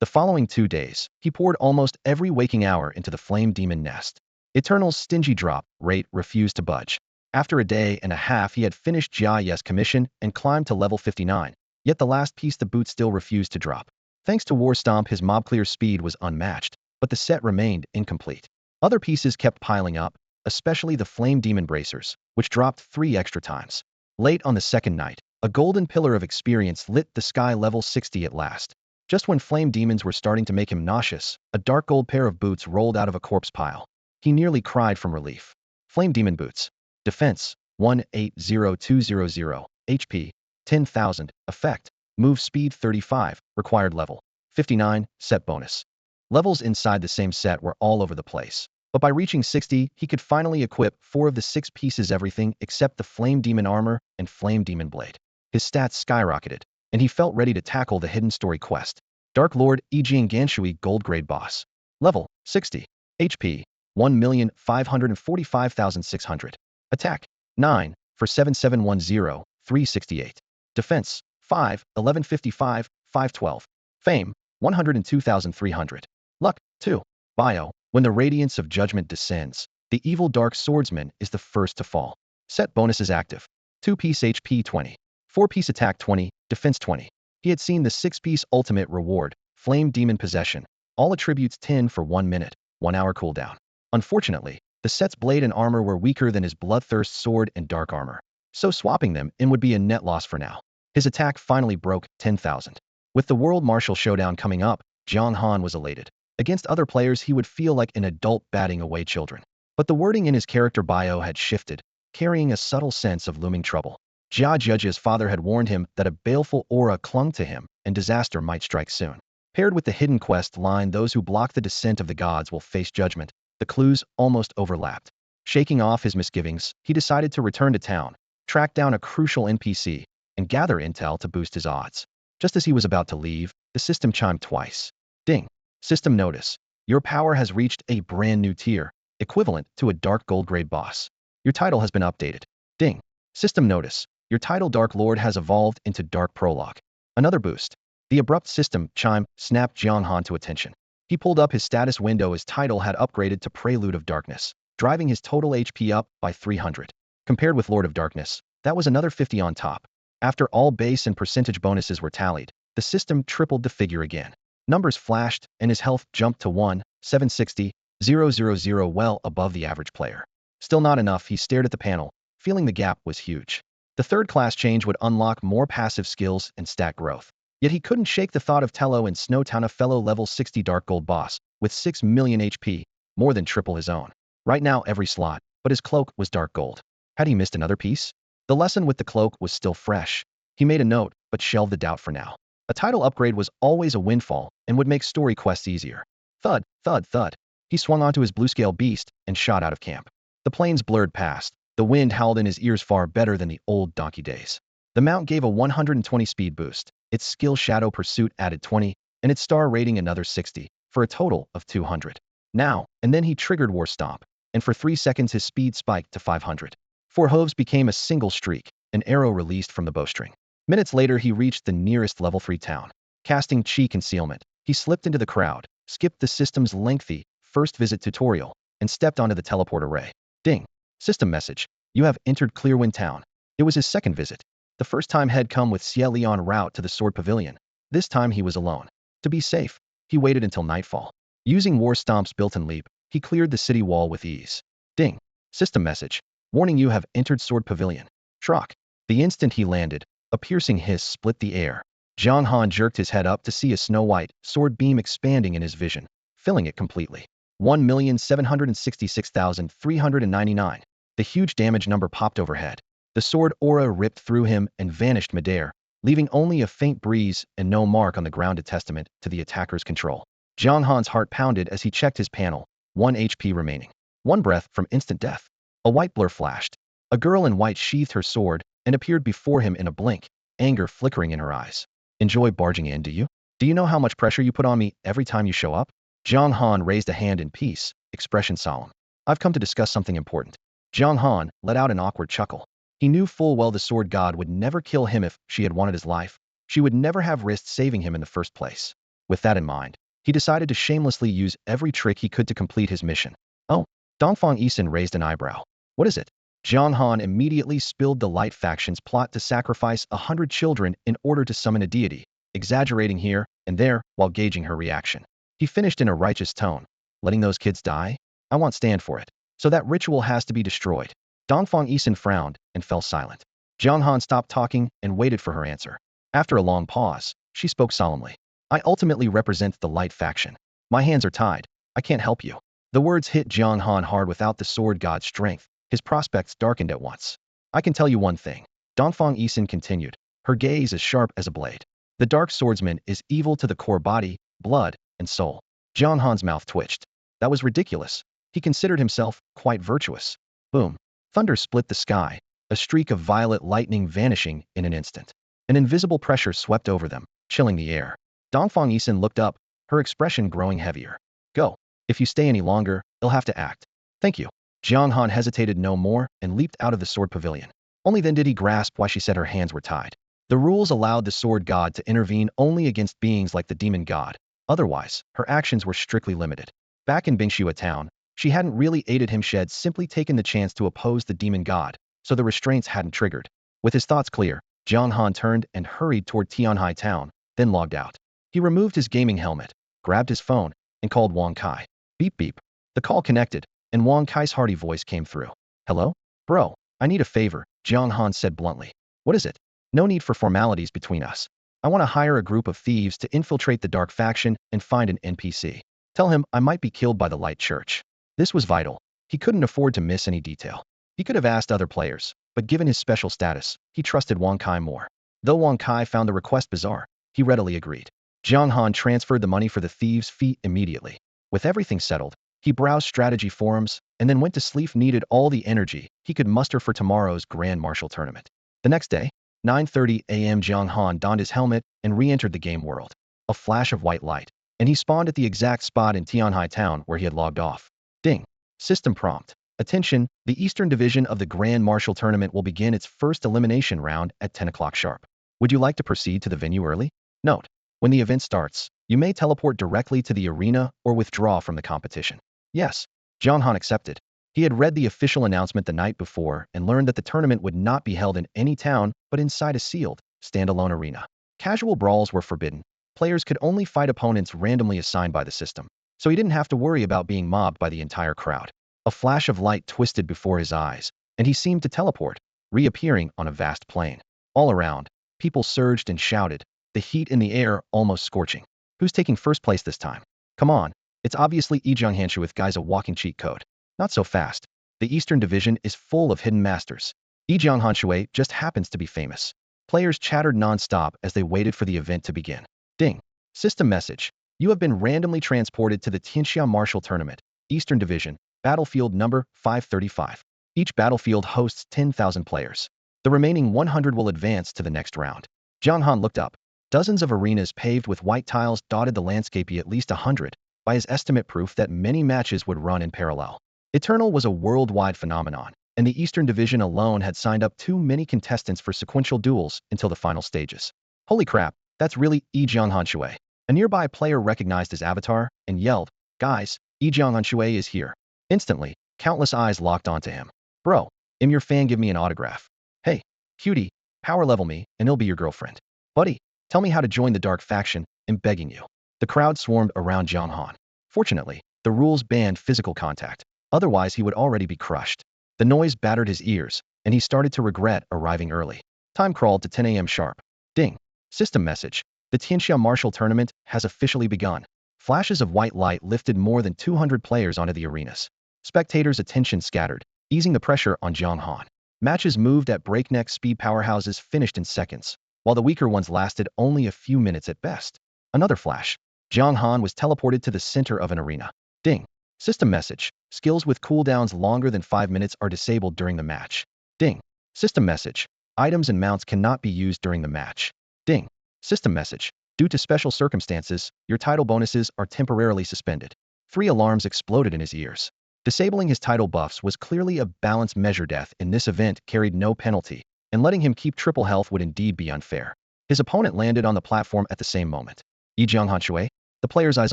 The following 2 days, he poured almost every waking hour into the flame demon nest. Eternal's stingy drop rate refused to budge. After a day and a half, he had finished Jiaye's commission and climbed to level 59, yet the last piece, the boot, still refused to drop. Thanks to War Stomp, his mob clear speed was unmatched, but the set remained incomplete. Other pieces kept piling up, especially the flame demon bracers, which dropped 3 extra times. Late on the second night, a golden pillar of experience lit the sky, level 60 at last. Just when flame demons were starting to make him nauseous, a dark gold pair of boots rolled out of a corpse pile. He nearly cried from relief. Flame demon boots. Defense, 180,200. HP, 10,000. Effect, move speed 35. Required level, 59. Set bonus. Levels inside the same set were all over the place. But by reaching 60, he could finally equip 4 of the 6 pieces, everything except the flame demon armor and flame demon blade. His stats skyrocketed, and he felt ready to tackle the hidden story quest. Dark Lord Ejian Ganshui Gold Grade Boss. Level, 60. HP, 1,545,600. Attack, 9, for 7710, 368. Defense, 5, 1155, 512. Fame, 102,300. Luck, 2. Bio, when the radiance of judgment descends, the evil dark swordsman is the first to fall. Set bonuses active. 2-piece HP 20. 4-piece attack 20, defense 20. He had seen the 6-piece ultimate reward, flame demon possession. All attributes 10 for 1 minute, 1 hour cooldown. Unfortunately, the set's blade and armor were weaker than his bloodthirst sword and dark armor, so swapping them in would be a net loss for now. His attack finally broke 10,000. With the World Martial Showdown coming up, Jiang Han was elated. Against other players, he would feel like an adult batting away children. But the wording in his character bio had shifted, carrying a subtle sense of looming trouble. Jia Judge's father had warned him that a baleful aura clung to him and disaster might strike soon. Paired with the hidden quest line, those who block the descent of the gods will face judgment, the clues almost overlapped. Shaking off his misgivings, he decided to return to town, track down a crucial NPC, and gather intel to boost his odds. Just as he was about to leave, the system chimed twice. Ding. System notice. Your power has reached a brand new tier, equivalent to a dark gold grade boss. Your title has been updated. Ding. System notice. Your title, Dark Lord, has evolved into Dark Prologue. Another boost. The abrupt system chime snapped Jiang Han to attention. He pulled up his status window. His title had upgraded to Prelude of Darkness, driving his total HP up by 300. Compared with Lord of Darkness, that was another 50 on top. After all base and percentage bonuses were tallied, the system tripled the figure again. Numbers flashed, and his health jumped to 1,760,000, well above the average player. Still not enough. He stared at the panel, feeling the gap was huge. The third class change would unlock more passive skills and stat growth. Yet he couldn't shake the thought of Tello in Snowtown, a fellow level 60 Dark Gold boss, with 6 million HP, more than triple his own. Right now every slot, but his cloak was Dark Gold. Had he missed another piece? The lesson with the cloak was still fresh. He made a note, but shelved the doubt for now. A title upgrade was always a windfall, and would make story quests easier. Thud, thud, thud. He swung onto his blue-scale beast, and shot out of camp. The planes blurred past. The wind howled in his ears far better than the old donkey days. The mount gave a 120 speed boost, its skill Shadow Pursuit added 20, and its star rating another 60, for a total of 200. Now, and then he triggered War Stomp, and for 3 seconds his speed spiked to 500. 4 hooves became a single streak, an arrow released from the bowstring. Minutes later he reached the nearest level 3 town. Casting Chi Concealment, he slipped into the crowd, skipped the system's lengthy first visit tutorial, and stepped onto the teleport array. Ding. System message. You have entered Clearwind Town. It was his second visit. The first time had come with Xie Li en route to the Sword Pavilion. This time he was alone. To be safe, he waited until nightfall. Using War Stomp's built-in leap, he cleared the city wall with ease. Ding. System message. Warning, you have entered Sword Pavilion. Trock. The instant he landed, a piercing hiss split the air. Jiang Han jerked his head up to see a snow-white sword beam expanding in his vision, filling it completely. 1,766,399. The huge damage number popped overhead. The sword aura ripped through him and vanished midair, leaving only a faint breeze and no mark on the ground, a testament to the attacker's control. Jiang Han's heart pounded as he checked his panel. 1 HP remaining. 1 breath from instant death. A white blur flashed. A girl in white sheathed her sword and appeared before him in a blink, anger flickering in her eyes. Enjoy barging in, do you? Do you know how much pressure you put on me every time you show up? Jiang Han raised a hand in peace, expression solemn. I've come to discuss something important. Jiang Han let out an awkward chuckle. He knew full well the sword god would never kill him if she had wanted his life. She would never have risked saving him in the first place. With that in mind, he decided to shamelessly use every trick he could to complete his mission. Oh, Dongfang Yisun raised an eyebrow. What is it? Zhang Han immediately spilled the Light faction's plot to sacrifice 100 children in order to summon a deity, exaggerating here and there while gauging her reaction. He finished in a righteous tone. Letting those kids die? I won't stand for it. So that ritual has to be destroyed. Dongfang Yisun frowned and fell silent. Zhang Han stopped talking and waited for her answer. After a long pause, she spoke solemnly. I ultimately represent the Light faction. My hands are tied. I can't help you. The words hit Zhang Han hard. Without the sword god's strength, his prospects darkened at once. I can tell you one thing. Dongfang Yisun continued, her gaze as sharp as a blade. The dark swordsman is evil to the core body, blood, and soul. Zhang Han's mouth twitched. That was ridiculous. He considered himself quite virtuous. Boom. Thunder split the sky, a streak of violet lightning vanishing in an instant. An invisible pressure swept over them, chilling the air. Dongfang Yisun looked up, her expression growing heavier. Go. If you stay any longer, you'll have to act. Thank you. Zhang Han hesitated no more and leaped out of the sword pavilion. Only then did he grasp why she said her hands were tied. The rules allowed the sword god to intervene only against beings like the demon god. Otherwise, her actions were strictly limited. Back in Bingxua town, she hadn't really aided him. She had simply taken the chance to oppose the demon god, so the restraints hadn't triggered. With his thoughts clear, Zhang Han turned and hurried toward Tianhai town, then logged out. He removed his gaming helmet, grabbed his phone, and called Wang Kai. Beep beep. The call connected, and Wang Kai's hearty voice came through. Hello? Bro, I need a favor, Zhang Han said bluntly. What is it? No need for formalities between us. I want to hire a group of thieves to infiltrate the dark faction and find an NPC. Tell him I might be killed by the Light Church. This was vital. He couldn't afford to miss any detail. He could have asked other players, but given his special status, he trusted Wang Kai more. Though Wang Kai found the request bizarre, he readily agreed. Zhang Han transferred the money for the thieves' fee immediately. With everything settled, he browsed strategy forums and then went to sleep. Needed all the energy he could muster for tomorrow's Grand Martial Tournament. The next day, 9:30 a.m. Zhang Han donned his helmet and re-entered the game world. A flash of white light, and he spawned at the exact spot in Tianhai town where he had logged off. Ding. System prompt. Attention, the Eastern Division of the Grand Martial Tournament will begin its first elimination round at 10 o'clock sharp. Would you like to proceed to the venue early? Note, when the event starts, you may teleport directly to the arena or withdraw from the competition. Yes, Zhang Han accepted. He had read the official announcement the night before and learned that the tournament would not be held in any town but inside a sealed, standalone arena. Casual brawls were forbidden. Players could only fight opponents randomly assigned by the system, so he didn't have to worry about being mobbed by the entire crowd. A flash of light twisted before his eyes, and he seemed to teleport, reappearing on a vast plain. All around, people surged and shouted, the heat in the air almost scorching. Who's taking first place this time? Come on, it's obviously Yizhang Hanshu with guys a walking cheat code. Not so fast. The Eastern Division is full of hidden masters. Yizhang Hanshu just happens to be famous. Players chattered non-stop as they waited for the event to begin. Ding. System message. You have been randomly transported to the Tianxia Martial Tournament, Eastern Division, battlefield number 535. Each battlefield hosts 10,000 players. The remaining 100 will advance to the next round. Zhang Han looked up. Dozens of arenas paved with white tiles dotted the landscape. At least 100, by his estimate, proof that many matches would run in parallel. Eternal was a worldwide phenomenon, and the Eastern Division alone had signed up too many contestants for sequential duels until the final stages. Holy crap, that's really Yizhang Hanshu. A nearby player recognized his avatar and yelled, Guys, Yizhang Hanshu is here. Instantly, countless eyes locked onto him. Bro, I'm your fan, give me an autograph. Hey, cutie, power level me and he'll be your girlfriend. Buddy, tell me how to join the dark faction, I'm begging you. The crowd swarmed around Zhang Han. Fortunately, the rules banned physical contact. Otherwise, he would already be crushed. The noise battered his ears, and he started to regret arriving early. Time crawled to 10 a.m. sharp. Ding. System message. The Tianxia Martial Tournament has officially begun. Flashes of white light lifted more than 200 players onto the arenas. Spectators' attention scattered, easing the pressure on Zhang Han. Matches moved at breakneck speed. Powerhouses finished in seconds, while the weaker ones lasted only a few minutes at best. Another flash. Zhang Han was teleported to the center of an arena. Ding. System message. Skills with cooldowns longer than 5 minutes are disabled during the match. Ding. System message. Items and mounts cannot be used during the match. Ding. System message. Due to special circumstances, your title bonuses are temporarily suspended. 3 alarms exploded in his ears. Disabling his title buffs was clearly a balanced measure. Death in this event carried no penalty, and letting him keep triple health would indeed be unfair. His opponent landed on the platform at the same moment. Yi Jianghan Shui? The player's eyes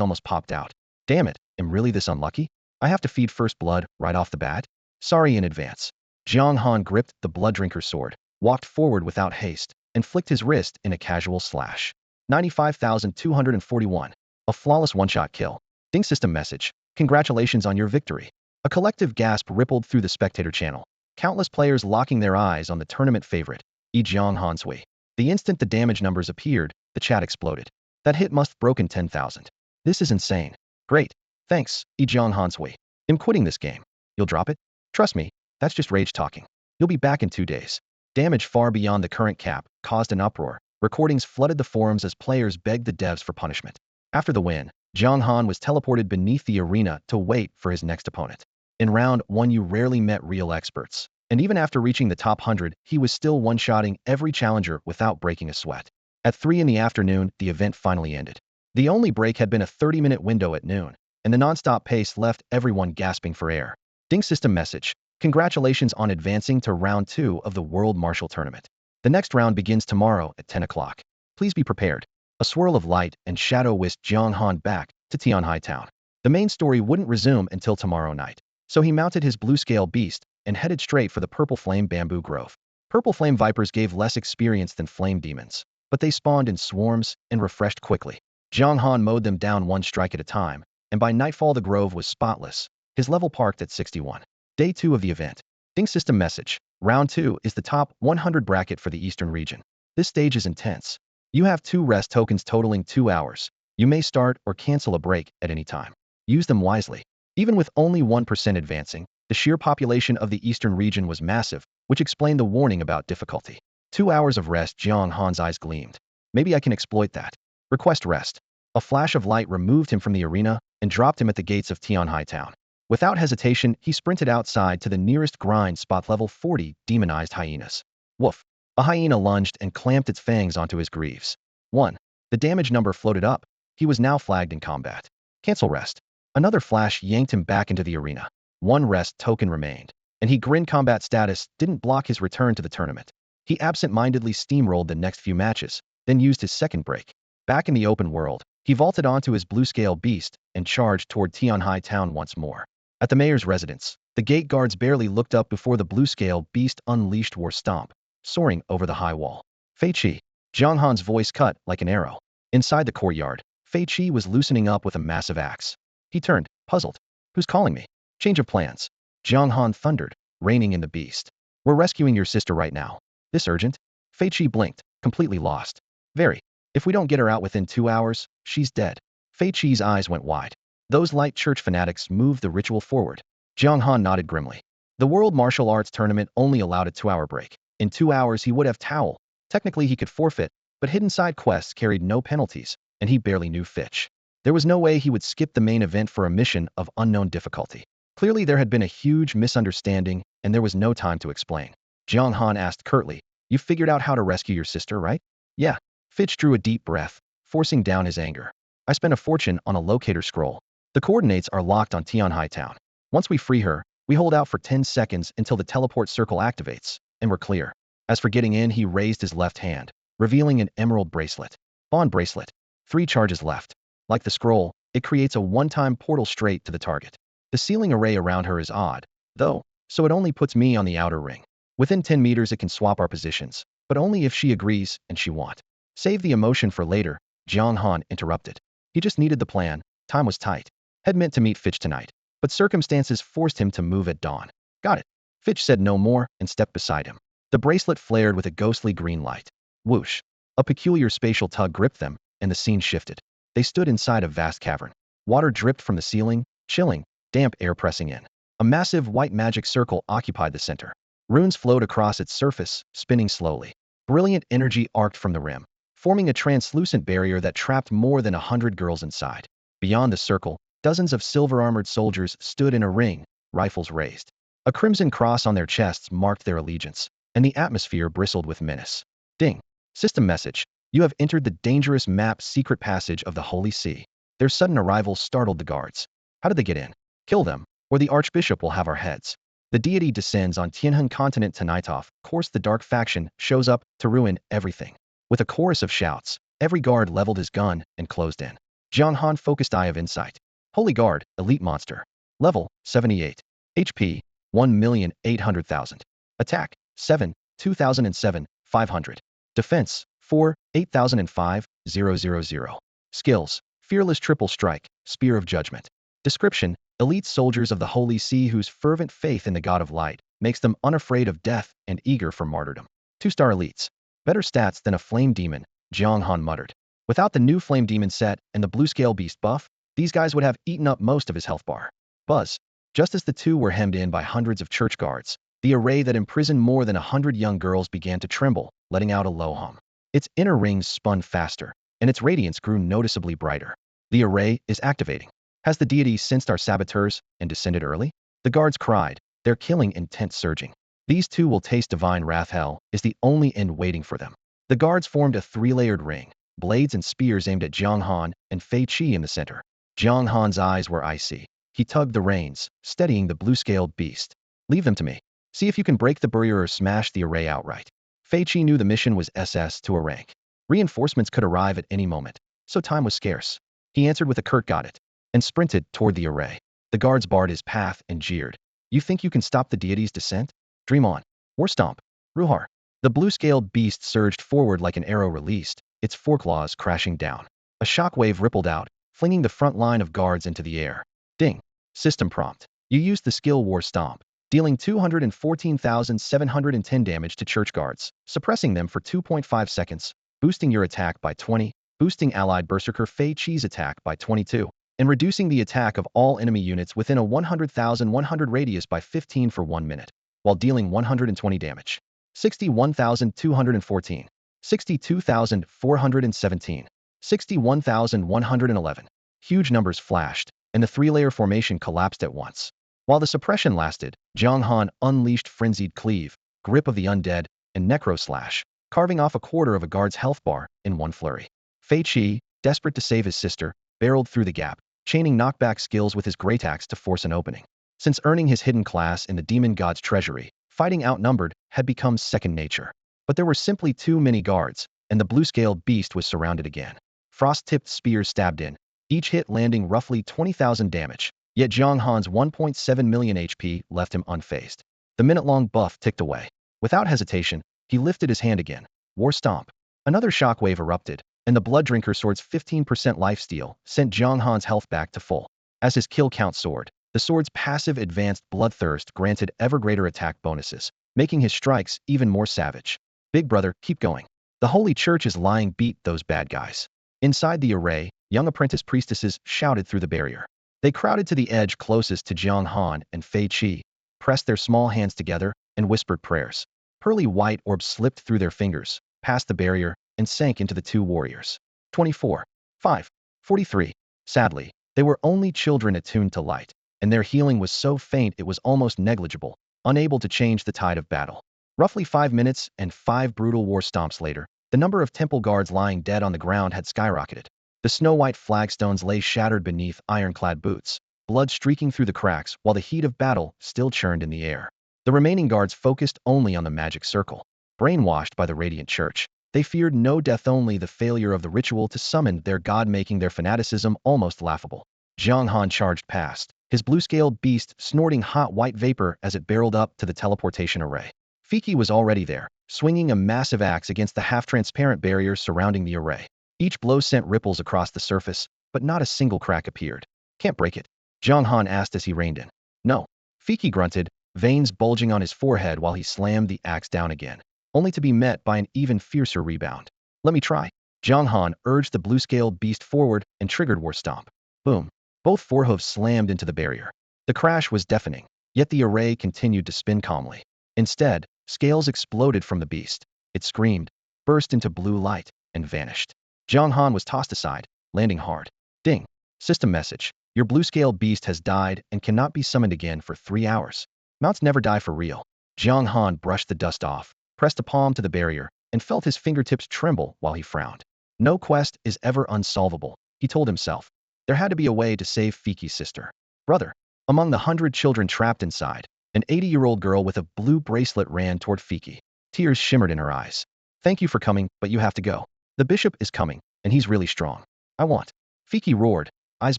almost popped out. Damn it, am really this unlucky? I have to feed first blood right off the bat? Sorry in advance. Jiang Han gripped the blood drinker's sword, walked forward without haste, and flicked his wrist in a casual slash. 95,241. A flawless one-shot kill. Ding system message. Congratulations on your victory. A collective gasp rippled through the spectator channel. Countless players locking their eyes on the tournament favorite, Yi Jiang Hansui. The instant the damage numbers appeared, the chat exploded. That hit must have broken 10,000. This is insane. Great. Thanks, Yi Jiang Hansui. I'm quitting this game. You'll drop it? Trust me, that's just rage talking. You'll be back in 2 days. Damage far beyond the current cap caused an uproar. Recordings flooded the forums as players begged the devs for punishment. After the win, Jiang Han was teleported beneath the arena to wait for his next opponent. In round 1 you rarely met real experts, and even after reaching the top 100, he was still one-shotting every challenger without breaking a sweat. At 3 in the afternoon, the event finally ended. The only break had been a 30-minute window at noon, and the non-stop pace left everyone gasping for air. Ding system message. Congratulations on advancing to round 2 of the World Martial Tournament. The next round begins tomorrow at 10 o'clock. Please be prepared. A swirl of light and shadow whisked Jiang Han back to Tianhai Town. The main story wouldn't resume until tomorrow night, so he mounted his blue-scale beast and headed straight for the Purple Flame Bamboo Grove. Purple Flame Vipers gave less experience than Flame Demons, but they spawned in swarms and refreshed quickly. Jiang Han mowed them down one strike at a time, and by nightfall the grove was spotless, his level parked at 61. Day 2 of the event. Ding system message. Round 2 is the top 100 bracket for the Eastern region. This stage is intense. You have 2 rest tokens totaling 2 hours. You may start or cancel a break at any time. Use them wisely. Even with only 1% advancing, the sheer population of the Eastern region was massive, which explained the warning about difficulty. 2 hours of rest. Jiang Han's eyes gleamed. Maybe I can exploit that. Request rest. A flash of light removed him from the arena and dropped him at the gates of Tianhai Town. Without hesitation, he sprinted outside to the nearest grind spot. Level 40, demonized hyenas. Woof. A hyena lunged and clamped its fangs onto his greaves. 1. The damage number floated up. He was now flagged in combat. Cancel rest. Another flash yanked him back into the arena. 1 rest token remained, and he grinned. Combat status didn't block his return to the tournament. He absent-mindedly steamrolled the next few matches, then used his second break. Back in the open world, he vaulted onto his blue-scale beast and charged toward Tianhai Town once more. At the mayor's residence, the gate guards barely looked up before the blue-scale beast unleashed War Stomp, soaring over the high wall. Fei Qi. Jiang Han's voice cut like an arrow. Inside the courtyard, Fei Qi was loosening up with a massive axe. He turned, puzzled. Who's calling me? Change of plans. Jiang Han thundered, reining in the beast. We're rescuing your sister right now. This urgent? Fei Qi blinked, completely lost. Very. If we don't get her out within 2 hours, she's dead. Fei Qi's eyes went wide. Those light church fanatics moved the ritual forward. Jiang Han nodded grimly. The World Martial Arts Tournament only allowed a 2-hour break. In 2 hours he would have towel. Technically he could forfeit, but hidden side quests carried no penalties, and he barely knew Fitch. There was no way he would skip the main event for a mission of unknown difficulty. Clearly there had been a huge misunderstanding, and there was no time to explain. Jiang Han asked curtly, you figured out how to rescue your sister, right? Yeah. Fitch drew a deep breath, forcing down his anger. I spent a fortune on a locator scroll. The coordinates are locked on Tianhai Town. Once we free her, we hold out for 10 seconds until the teleport circle activates, and we're clear. As for getting in, he raised his left hand, revealing an emerald bracelet. Bond bracelet. 3 charges left. Like the scroll, it creates a one-time portal straight to the target. The ceiling array around her is odd, though, so it only puts me on the outer ring. Within 10 meters it can swap our positions, but only if she agrees and she won't. Save the emotion for later, Jiang Han interrupted. He just needed the plan. Time was tight. Had meant to meet Fitch tonight, but circumstances forced him to move at dawn. Got it. Fitch said no more and stepped beside him. The bracelet flared with a ghostly green light. Whoosh. A peculiar spatial tug gripped them, and the scene shifted. They stood inside a vast cavern. Water dripped from the ceiling, chilling, damp air pressing in. A massive white magic circle occupied the center. Runes flowed across its surface, spinning slowly. Brilliant energy arced from the rim, forming a translucent barrier that trapped more than 100 girls inside. Beyond the circle, dozens of silver-armored soldiers stood in a ring, rifles raised. A crimson cross on their chests marked their allegiance, and the atmosphere bristled with menace. Ding. System message. You have entered the dangerous map secret passage of the Holy See. Their sudden arrival startled the guards. How did they get in? Kill them, or the Archbishop will have our heads. The deity descends on Tianhan continent tonight. Of course the dark faction shows up to ruin everything. With a chorus of shouts, Every guard leveled his gun and closed in. Jiang Han focused Eye of Insight. Holy Guard, Elite Monster. Level, 78. HP, 1,800,000. Attack, 7, 2007, 500. Defense, 4, 8005, 000. Skills, Fearless Triple Strike, Spear of Judgment. Description, elite soldiers of the Holy See whose fervent faith in the God of Light makes them unafraid of death and eager for martyrdom. 2-star elites. Better stats than a Flame Demon, Jiang Han muttered. Without the new Flame Demon set and the Blue Scale Beast buff, these guys would have eaten up most of his health bar. Buzz. Just as the two were hemmed in by hundreds of church guards, the array that imprisoned more than 100 young girls began to tremble, letting out a low hum. Its inner rings spun faster, and its radiance grew noticeably brighter. The array is activating. Has the deity sensed our saboteurs and descended early? The guards cried, their killing intent surging. These two will taste divine wrath. Hell is the only end waiting for them. The guards formed a 3-layered ring, blades and spears aimed at Jiang Han and Fei Qi in the center. Jiang Han's eyes were icy. He tugged the reins, steadying the blue-scaled beast. Leave them to me. See if you can break the barrier or smash the array outright. Fei Qi knew the mission was SS to a rank. Reinforcements could arrive at any moment, so time was scarce. He answered with a curt "got it," and sprinted toward the array. The guards barred his path and jeered. You think you can stop the deity's descent? Dream on. War Stomp. Ruhar. The blue-scaled beast surged forward like an arrow released, its foreclaws crashing down. A shockwave rippled out, flinging the front line of guards into the air. Ding. System prompt. You used the skill War Stomp, dealing 214,710 damage to church guards, suppressing them for 2.5 seconds, boosting your attack by 20, boosting allied berserker Fei Qi's attack by 22, and reducing the attack of all enemy units within a 100,100 radius by 15 for 1 minute, while dealing 120 damage. 61,214, 62,417, 61,111. Huge numbers flashed, and the 3-layer formation collapsed at once. While the suppression lasted, Jiang Han unleashed Frenzied Cleave, Grip of the Undead, and Necro Slash, carving off a quarter of a guard's health bar in one flurry. Fei Qi, desperate to save his sister, barreled through the gap, chaining knockback skills with his great axe to force an opening. Since earning his hidden class in the demon god's treasury, fighting outnumbered had become second nature. But there were simply too many guards, and the blue-scaled beast was surrounded again. Frost-tipped spears stabbed in, each hit landing roughly 20,000 damage, yet Jiang Han's 1.7 million HP left him unfazed. The minute-long buff ticked away. Without hesitation, he lifted his hand again. War Stomp. Another shockwave erupted, and the Blood Drinker sword's 15% lifesteal sent Jiang Han's health back to full. As his kill count soared, the sword's passive advanced Bloodthirst granted ever greater attack bonuses, making his strikes even more savage. Big brother, keep going. The Holy Church is lying. Beat those bad guys. Inside the array, young apprentice priestesses shouted through the barrier. They crowded to the edge closest to Jiang Han and Fei Qi, pressed their small hands together, and whispered prayers. Pearly white orbs slipped through their fingers, past the barrier, and sank into the two warriors. 24. 5. 43. Sadly, they were only children attuned to light, and their healing was so faint it was almost negligible, unable to change the tide of battle. Roughly 5 minutes and 5 brutal war stomps later, the number of temple guards lying dead on the ground had skyrocketed. The snow-white flagstones lay shattered beneath ironclad boots, blood streaking through the cracks while the heat of battle still churned in the air. The remaining guards focused only on the magic circle. Brainwashed by the Radiant Church, they feared no death, only the failure of the ritual to summon their god, making their fanaticism almost laughable. Jiang Han charged past, his blue-scaled beast snorting hot white vapor as it barreled up to the teleportation array. Fei Qi was already there, swinging a massive axe against the half-transparent barrier surrounding the array. Each blow sent ripples across the surface, but not a single crack appeared. Can't break it? Jiang Han asked as he reined in. No. Fei Qi grunted, veins bulging on his forehead while he slammed the axe down again, only to be met by an even fiercer rebound. Let me try. Jiang Han urged the blue-scaled beast forward and triggered War Stomp. Boom. Both forehooves slammed into the barrier. The crash was deafening, yet the array continued to spin calmly. Instead, scales exploded from the beast. It screamed, burst into blue light, and vanished. Jiang Han was tossed aside, landing hard. Ding. System message. Your blue-scaled beast has died and cannot be summoned again for 3 hours. Mounts never die for real. Jiang Han brushed the dust off, pressed a palm to the barrier, and felt his fingertips tremble while he frowned. No quest is ever unsolvable, he told himself. There had to be a way to save Fei Qi's sister. Brother. Among the 100 children trapped inside, an 80-year-old girl with a blue bracelet ran toward Fei Qi. Tears shimmered in her eyes. Thank you for coming, but you have to go. The bishop is coming. and he's really strong. I want. Fiki roared, eyes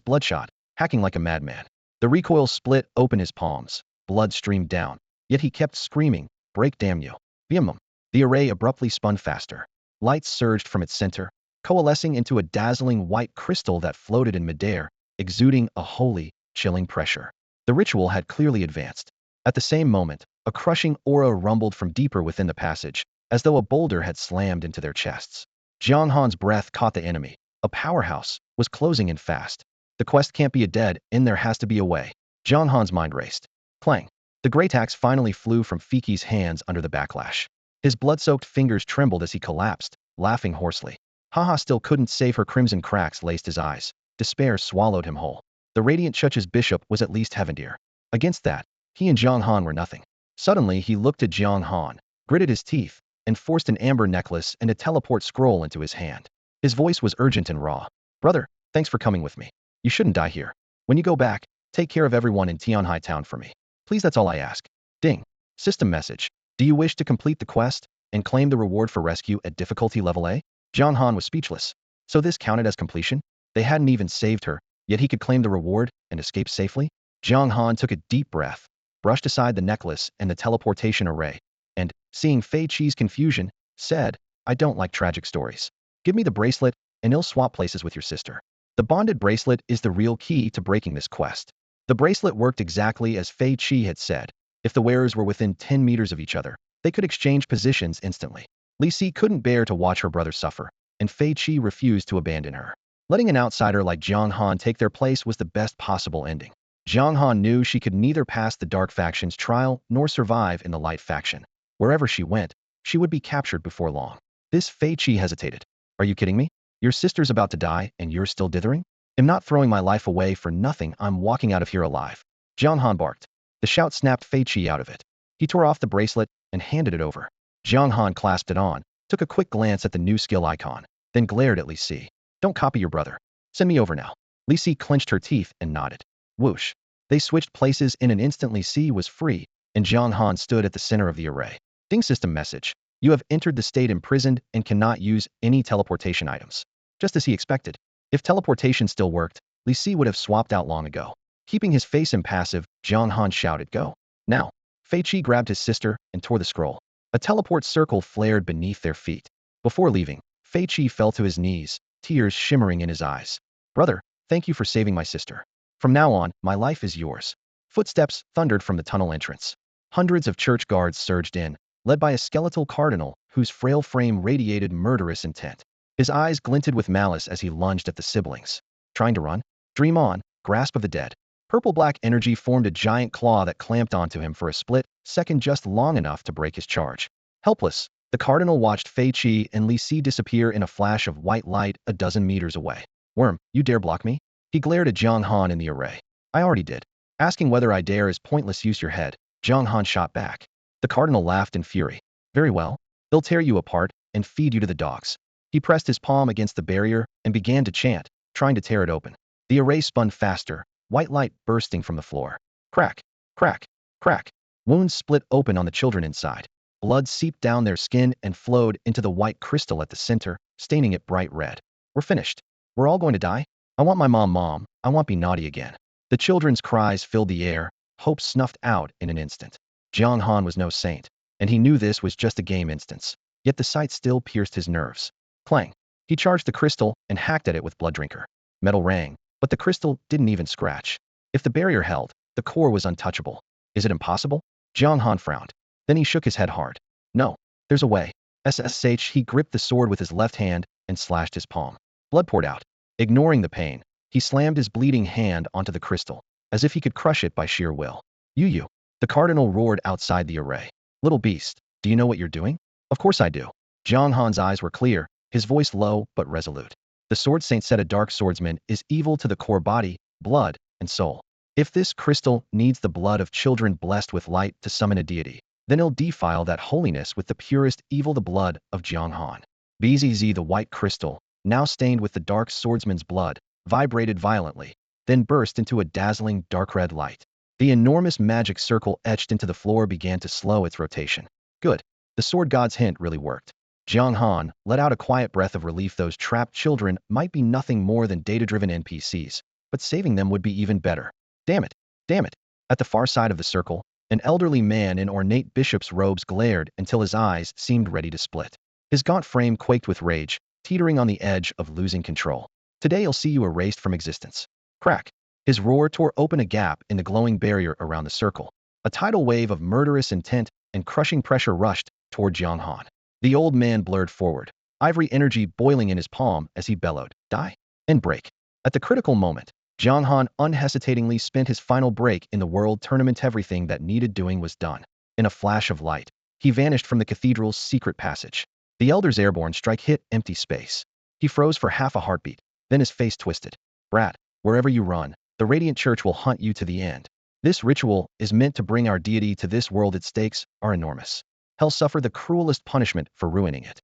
bloodshot, hacking like a madman. The recoil split open his palms. Blood streamed down. Yet he kept screaming, break damn you. Vim. The array abruptly spun faster. Lights surged from its center, coalescing into a dazzling white crystal that floated in midair, exuding a holy, chilling pressure. The ritual had clearly advanced. At the same moment, a crushing aura rumbled from deeper within the passage, as though a boulder had slammed into their chests. Jiang Han's breath caught the enemy. A powerhouse was closing in fast. The quest can't be a dead end, there has to be a way. Jiang Han's mind raced. Clang. The great axe finally flew from Fiki's hands under the backlash. His blood-soaked fingers trembled as he collapsed, laughing hoarsely. Haha still couldn't save her. Crimson cracks laced his eyes. Despair swallowed him whole. The radiant Chuch's bishop was at least heavenlier. Against that, he and Jiang Han were nothing. Suddenly he looked at Jiang Han, gritted his teeth, and forced an amber necklace and a teleport scroll into his hand. His voice was urgent and raw. Brother, thanks for coming with me. You shouldn't die here. When you go back, take care of everyone in Tianhai town for me. Please, that's all I ask. Ding. System message. Do you wish to complete the quest and claim the reward for rescue at difficulty level A? Jiang Han was speechless. So this counted as completion? They hadn't even saved her, yet he could claim the reward and escape safely? Jiang Han took a deep breath, brushed aside the necklace and the teleportation array, and, seeing Fei Qi's confusion, said, I don't like tragic stories. Give me the bracelet, and I'll swap places with your sister. The bonded bracelet is the real key to breaking this quest. The bracelet worked exactly as Fei Qi had said. If the wearers were within 10 meters of each other, they could exchange positions instantly. Li Si couldn't bear to watch her brother suffer, and Fei Qi refused to abandon her. Letting an outsider like Jiang Han take their place was the best possible ending. Jiang Han knew she could neither pass the dark faction's trial nor survive in the light faction. Wherever she went, she would be captured before long. This Fei Qi hesitated. Are you kidding me? Your sister's about to die and you're still dithering? I'm not throwing my life away for nothing. I'm walking out of here alive. Jiang Han barked. The shout snapped Fei Qi out of it. He tore off the bracelet and handed it over. Jiang Han clasped it on, took a quick glance at the new skill icon, then glared at Li Si. Don't copy your brother. Send me over now. Li Si clenched her teeth and nodded. Whoosh. They switched places in an instant. Li Si was free, and Jiang Han stood at the center of the array. Ding system message. You have entered the state imprisoned and cannot use any teleportation items. Just as he expected. If teleportation still worked, Li Si would have swapped out long ago. Keeping his face impassive, Jiang Han shouted, Go. Now. Fei Qi grabbed his sister and tore the scroll. A teleport circle flared beneath their feet. Before leaving, Fei Qi fell to his knees, tears shimmering in his eyes. Brother, thank you for saving my sister. From now on, my life is yours. Footsteps thundered from the tunnel entrance. Hundreds of church guards surged in, led by a skeletal cardinal whose frail frame radiated murderous intent. His eyes glinted with malice as he lunged at the siblings. Trying to run? Dream on, grasp of the dead. Purple-black energy formed a giant claw that clamped onto him for a split second, just long enough to break his charge. Helpless, the cardinal watched Fei Qi and Li Si disappear in a flash of white light a dozen meters away. Worm, you dare block me? He glared at Jiang Han in the array. I already did. Asking whether I dare is pointless. Use your head. Jiang Han shot back. The cardinal laughed in fury. Very well. They'll tear you apart and feed you to the dogs. He pressed his palm against the barrier and began to chant, trying to tear it open. The array spun faster, white light bursting from the floor. Crack, crack, crack. Wounds split open on the children inside. Blood seeped down their skin and flowed into the white crystal at the center, staining it bright red. We're finished. We're all going to die? I want my mom, I want be naughty again. The children's cries filled the air, hope snuffed out in an instant. Jiang Han was no saint, and he knew this was just a game instance. Yet the sight still pierced his nerves. Clang. He charged the crystal and hacked at it with Blood Drinker. Metal rang, but the crystal didn't even scratch. If the barrier held, the core was untouchable. Is it impossible? Jiang Han frowned. Then he shook his head hard. No, there's a way. SSH. He gripped the sword with his left hand and slashed his palm. Blood poured out. Ignoring the pain, he slammed his bleeding hand onto the crystal, as if he could crush it by sheer will. You. The cardinal roared outside the array. Little beast, do you know what you're doing? Of course I do. Jiang Han's eyes were clear, his voice low but resolute. The sword saint said a dark swordsman is evil to the core body, blood, and soul. If this crystal needs the blood of children blessed with light to summon a deity, then he'll defile that holiness with the purest evil, the blood of Jiang Han. Bzz. The white crystal, now stained with the dark swordsman's blood, vibrated violently, then burst into a dazzling dark red light. The enormous magic circle etched into the floor began to slow its rotation. Good. The sword god's hint really worked. Jiang Han let out a quiet breath of relief. Those trapped children might be nothing more than data-driven NPCs, but saving them would be even better. Damn it! Damn it! At the far side of the circle, an elderly man in ornate bishop's robes glared until his eyes seemed ready to split. His gaunt frame quaked with rage, teetering on the edge of losing control. Today you'll see you erased from existence. Crack! His roar tore open a gap in the glowing barrier around the circle. A tidal wave of murderous intent and crushing pressure rushed toward Jiang Han. The old man blurred forward, ivory energy boiling in his palm as he bellowed, "Die and break." At the critical moment, Jiang Han unhesitatingly spent his final break in the world tournament. Everything that needed doing was done. In a flash of light, he vanished from the cathedral's secret passage. The elder's airborne strike hit empty space. He froze for half a heartbeat, then his face twisted. "Brat, wherever you run, the Radiant Church will hunt you to the end. This ritual is meant to bring our deity to this world. Its stakes are enormous. He'll suffer the cruelest punishment for ruining it."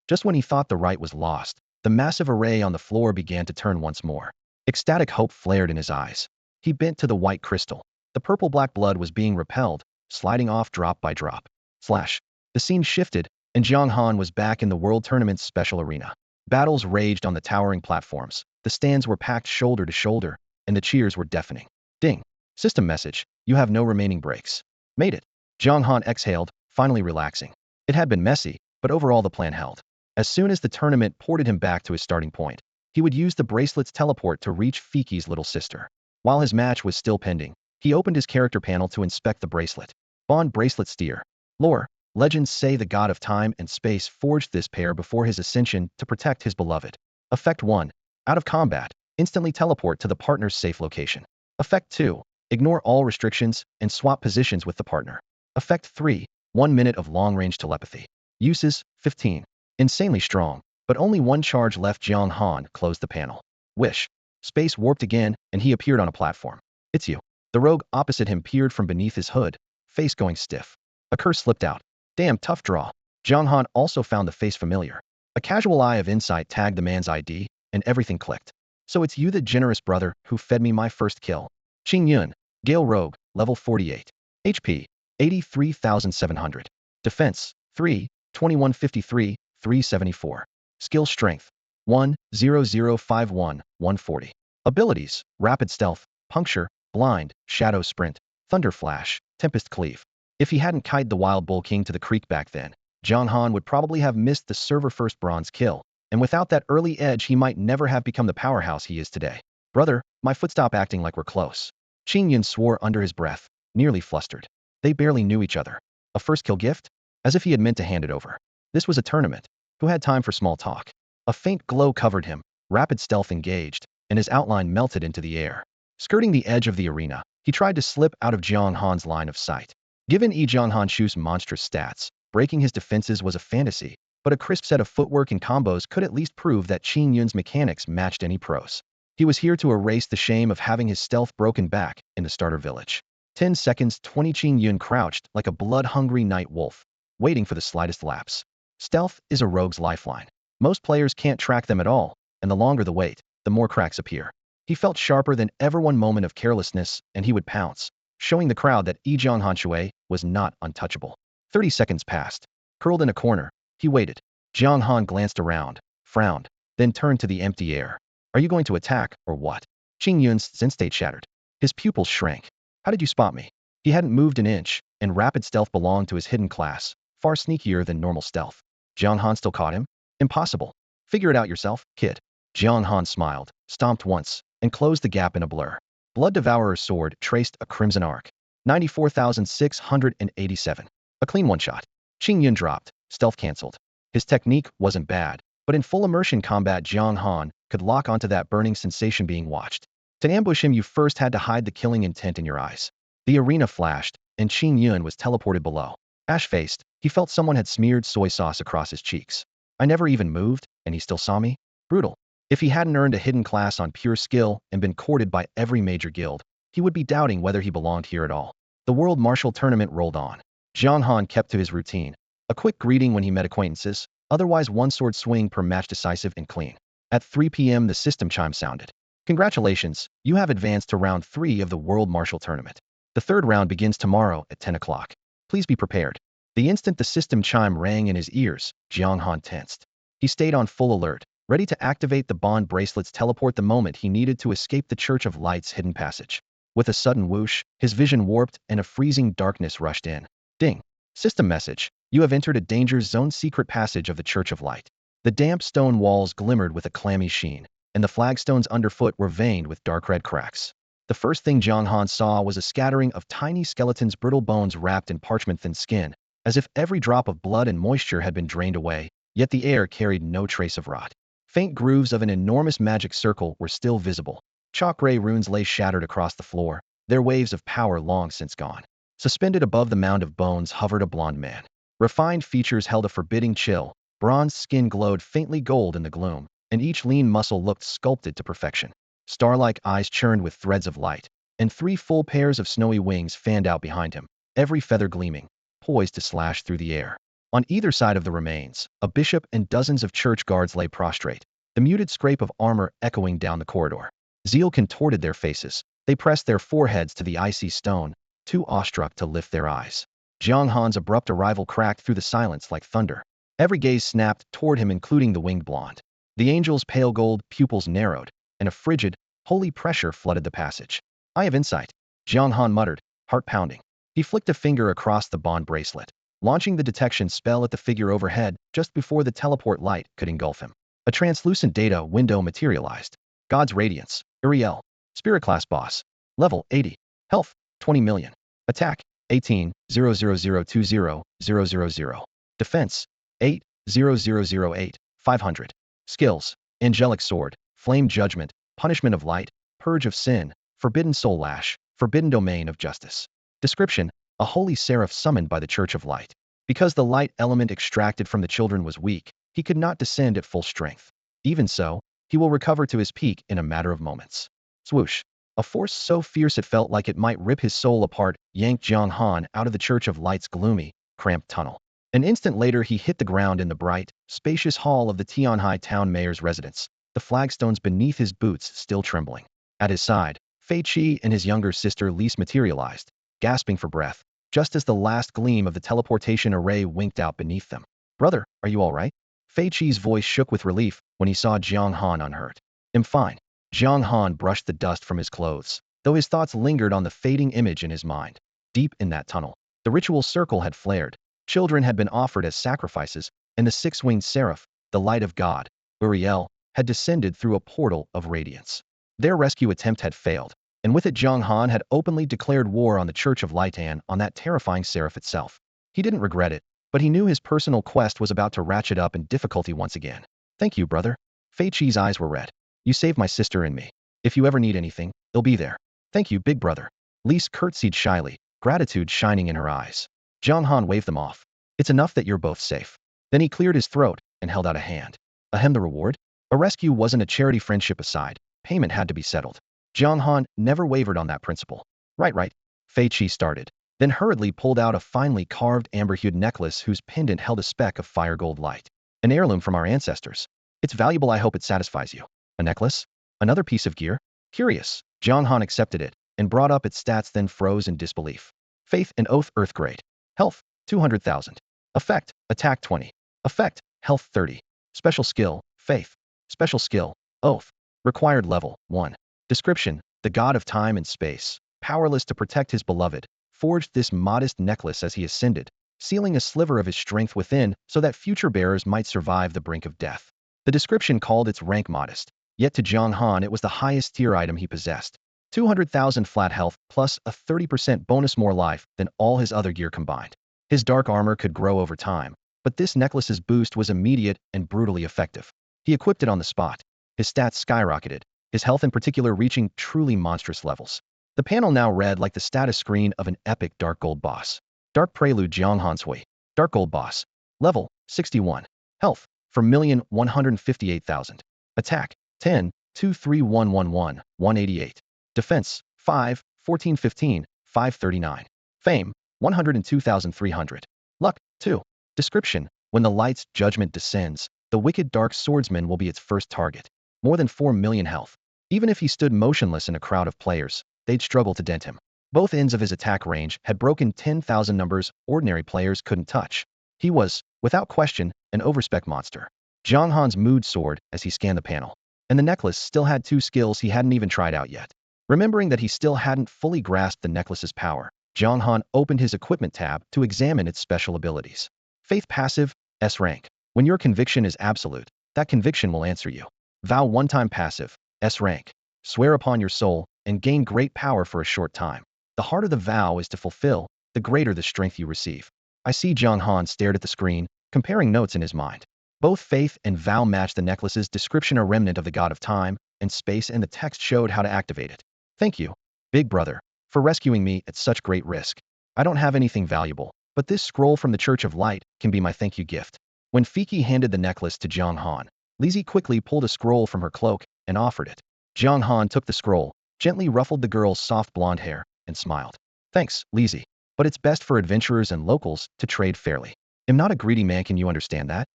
Just when he thought the right was lost, the massive array on the floor began to turn once more. Ecstatic hope flared in his eyes. He bent to the white crystal. The purple-black blood was being repelled, sliding off drop by drop. Flash. The scene shifted, and Jiang Han was back in the World Tournament's special arena. Battles raged on the towering platforms. The stands were packed shoulder to shoulder, and the cheers were deafening. Ding. System message. You have no remaining breaks. Made it. Jiang Han exhaled, finally relaxing. It had been messy, but overall the plan held. As soon as the tournament ported him back to his starting point, he would use the bracelet's teleport to reach Fiki's little sister. While his match was still pending, he opened his character panel to inspect the bracelet. Bond bracelet steer. Lore. Legends say the god of time and space forged this pair before his ascension to protect his beloved. Effect 1. Out of combat, instantly teleport to the partner's safe location. Effect 2. Ignore all restrictions and swap positions with the partner. Effect 3. 1 minute of long-range telepathy. Uses, 15. Insanely strong, but only one charge left. Jiang Han closed the panel. Wish. Space warped again, and he appeared on a platform. "It's you." The rogue opposite him peered from beneath his hood, face going stiff. A curse slipped out. "Damn tough draw." Jiang Han also found the face familiar. A casual eye of insight tagged the man's ID, and everything clicked. "So it's you, the generous brother, who fed me my first kill." Qing Yun. Gale Rogue, level 48. HP, 83,700. Defense, 3, 2153, 374. Skill Strength, 1, 0051, 140. Abilities, Rapid Stealth, Puncture, Blind, Shadow Sprint, Thunder Flash, Tempest Cleave. If he hadn't kited the Wild Bull King to the creek back then, Jiang Han would probably have missed the server-first bronze kill, and without that early edge he might never have become the powerhouse he is today. "Brother, my foot, stop acting like we're close." Qing Yun swore under his breath, nearly flustered. They barely knew each other. A first kill gift? As if he had meant to hand it over. This was a tournament. Who had time for small talk? A faint glow covered him, rapid stealth engaged, and his outline melted into the air. Skirting the edge of the arena, he tried to slip out of Jiang Han's line of sight. Given Jiang Han's monstrous stats, breaking his defenses was a fantasy, but a crisp set of footwork and combos could at least prove that Qing Yun's mechanics matched any pros. He was here to erase the shame of having his stealth broken back in the starter village. 10 seconds 20. Qing Yun crouched like a blood-hungry night wolf, waiting for the slightest lapse. Stealth is a rogue's lifeline. Most players can't track them at all, and the longer the wait, the more cracks appear. He felt sharper than ever. One moment of carelessness, and he would pounce, showing the crowd that Jiang Han was not untouchable. 30 seconds passed. Curled in a corner, he waited. Jiang Han glanced around, frowned, then turned to the empty air. "Are you going to attack, or what?" Qing Yun's zen state shattered. His pupils shrank. "How did you spot me?" He hadn't moved an inch, and rapid stealth belonged to his hidden class, far sneakier than normal stealth. Jiang Han still caught him? Impossible. "Figure it out yourself, kid." Jiang Han smiled, stomped once, and closed the gap in a blur. Blood Devourer's sword traced a crimson arc. 94,687. A clean one-shot. Qing Yun dropped, stealth cancelled. His technique wasn't bad, but in full immersion combat Jiang Han could lock onto that burning sensation being watched. To ambush him you first had to hide the killing intent in your eyes. The arena flashed, and Qing Yun was teleported below. Ash-faced, he felt someone had smeared soy sauce across his cheeks. "I never even moved, and he still saw me?" Brutal. If he hadn't earned a hidden class on pure skill and been courted by every major guild, he would be doubting whether he belonged here at all. The World Martial Tournament rolled on. Jiang Han kept to his routine. A quick greeting when he met acquaintances, otherwise one sword swing per match, decisive and clean. At 3 p.m. the system chime sounded. "Congratulations, you have advanced to round 3 of the World Martial Tournament. The third round begins tomorrow at 10 o'clock. Please be prepared." The instant the system chime rang in his ears, Jiang Han tensed. He stayed on full alert, ready to activate the bond bracelet's teleport the moment he needed to escape the Church of Light's hidden passage. With a sudden whoosh, his vision warped and a freezing darkness rushed in. Ding. System message. You have entered a danger zone secret passage of the Church of Light. The damp stone walls glimmered with a clammy sheen, and the flagstones underfoot were veined with dark red cracks. The first thing Jiang Han saw was a scattering of tiny skeletons' brittle bones wrapped in parchment-thin skin, as if every drop of blood and moisture had been drained away, yet the air carried no trace of rot. Faint grooves of an enormous magic circle were still visible. Chalk-gray runes lay shattered across the floor, their waves of power long since gone. Suspended above the mound of bones hovered a blond man. Refined features held a forbidding chill, bronze skin glowed faintly gold in the gloom, and each lean muscle looked sculpted to perfection. Star-like eyes churned with threads of light, and 3 full pairs of snowy wings fanned out behind him, every feather gleaming, poised to slash through the air. On either side of the remains, a bishop and dozens of church guards lay prostrate, the muted scrape of armor echoing down the corridor. Zeal contorted their faces. They pressed their foreheads to the icy stone, too awestruck to lift their eyes. Jiang Han's abrupt arrival cracked through the silence like thunder. Every gaze snapped toward him, including the winged blonde. The angel's pale gold pupils narrowed, and a frigid, holy pressure flooded the passage. I have insight, Jiang Han muttered, heart pounding. He flicked a finger across the bond bracelet, launching the detection spell at the figure overhead just before the teleport light could engulf him. A translucent data window materialized. God's Radiance, Uriel, Spirit Class Boss, Level 80, Health, 20 million, Attack, 18,00020,000, Defense, 8,000,8, 500, Skills, Angelic Sword, Flame Judgment, Punishment of Light, Purge of Sin, Forbidden Soul Lash, Forbidden Domain of Justice. Description, a holy seraph summoned by the Church of Light. Because the light element extracted from the children was weak, he could not descend at full strength. Even so, he will recover to his peak in a matter of moments. Swoosh. A force so fierce it felt like it might rip his soul apart yanked Jiang Han out of the Church of Light's gloomy, cramped tunnel. An instant later he hit the ground in the bright, spacious hall of the Tianhai town mayor's residence, the flagstones beneath his boots still trembling. At his side, Fei Qi and his younger sister Lise materialized, gasping for breath, just as the last gleam of the teleportation array winked out beneath them. Brother, are you all right? Fei Qi's voice shook with relief when he saw Jiang Han unhurt. I'm fine. Jiang Han brushed the dust from his clothes, though his thoughts lingered on the fading image in his mind. Deep in that tunnel, the ritual circle had flared, children had been offered as sacrifices, and the 6-winged seraph, the light of God, Uriel, had descended through a portal of radiance. Their rescue attempt had failed, and with it Jiang Han had openly declared war on the Church of Light and on that terrifying seraph itself. He didn't regret it, but he knew his personal quest was about to ratchet up in difficulty once again. Thank you, brother. Fei Qi's eyes were red. You saved my sister and me. If you ever need anything, they'll be there. Thank you, big brother. Lise curtsied shyly, gratitude shining in her eyes. Jiang Han waved them off. It's enough that you're both safe. Then he cleared his throat and held out a hand. Ahem, the reward? A rescue wasn't a charity. Friendship aside, payment had to be settled. Jiang Han never wavered on that principle. Right. Fei Qi started, then hurriedly pulled out a finely carved amber-hued necklace whose pendant held a speck of fire gold light. An heirloom from our ancestors. It's valuable. I hope it satisfies you. A necklace? Another piece of gear? Curious. Jiang Han accepted it and brought up its stats, then froze in disbelief. Faith and Oath, Earth Grade. Health, 200,000. Effect, Attack 20. Effect, Health 30. Special Skill, Faith. Special Skill, Oath. Required Level, 1. Description, the god of time and space, powerless to protect his beloved, forged this modest necklace as he ascended, sealing a sliver of his strength within so that future bearers might survive the brink of death. The description called its rank modest, yet to Jiang Han it was the highest tier item he possessed. 200,000 flat health plus a 30% bonus more life than all his other gear combined. His dark armor could grow over time, but this necklace's boost was immediate and brutally effective. He equipped it on the spot. His stats skyrocketed, his health in particular reaching truly monstrous levels. The panel now read like the status screen of an epic Dark Gold boss. Dark Prelude Jiang Hanshui. Dark Gold boss. Level, 61. Health, 4,158,000. Attack, 10, 23111, 188. Defense, 5, 1415, 539. Fame, 102,300. Luck, 2. Description, when the light's judgment descends, the wicked dark swordsman will be its first target. More than 4 million health. Even if he stood motionless in a crowd of players, they'd struggle to dent him. Both ends of his attack range had broken 10,000 numbers ordinary players couldn't touch. He was, without question, an overspec monster. Jiang Han's mood soared as he scanned the panel. And the necklace still had two skills he hadn't even tried out yet. Remembering that he still hadn't fully grasped the necklace's power, Jiang Han opened his equipment tab to examine its special abilities. Faith passive, S rank. When your conviction is absolute, that conviction will answer you. Vow one-time passive, S rank. Swear upon your soul, and gain great power for a short time. The harder the vow is to fulfill, the greater the strength you receive. I see Jiang Han stared at the screen, comparing notes in his mind. Both faith and vow matched the necklace's description, a remnant of the god of time and space, and the text showed how to activate it. Thank you, big brother, for rescuing me at such great risk. I don't have anything valuable, but this scroll from the Church of Light can be my thank you gift. When Fiki handed the necklace to Jiang Han, Lizzie quickly pulled a scroll from her cloak and offered it. Jiang Han took the scroll, gently ruffled the girl's soft blonde hair, and smiled. Thanks, Lizzie, but it's best for adventurers and locals to trade fairly. I'm not a greedy man, can you understand that?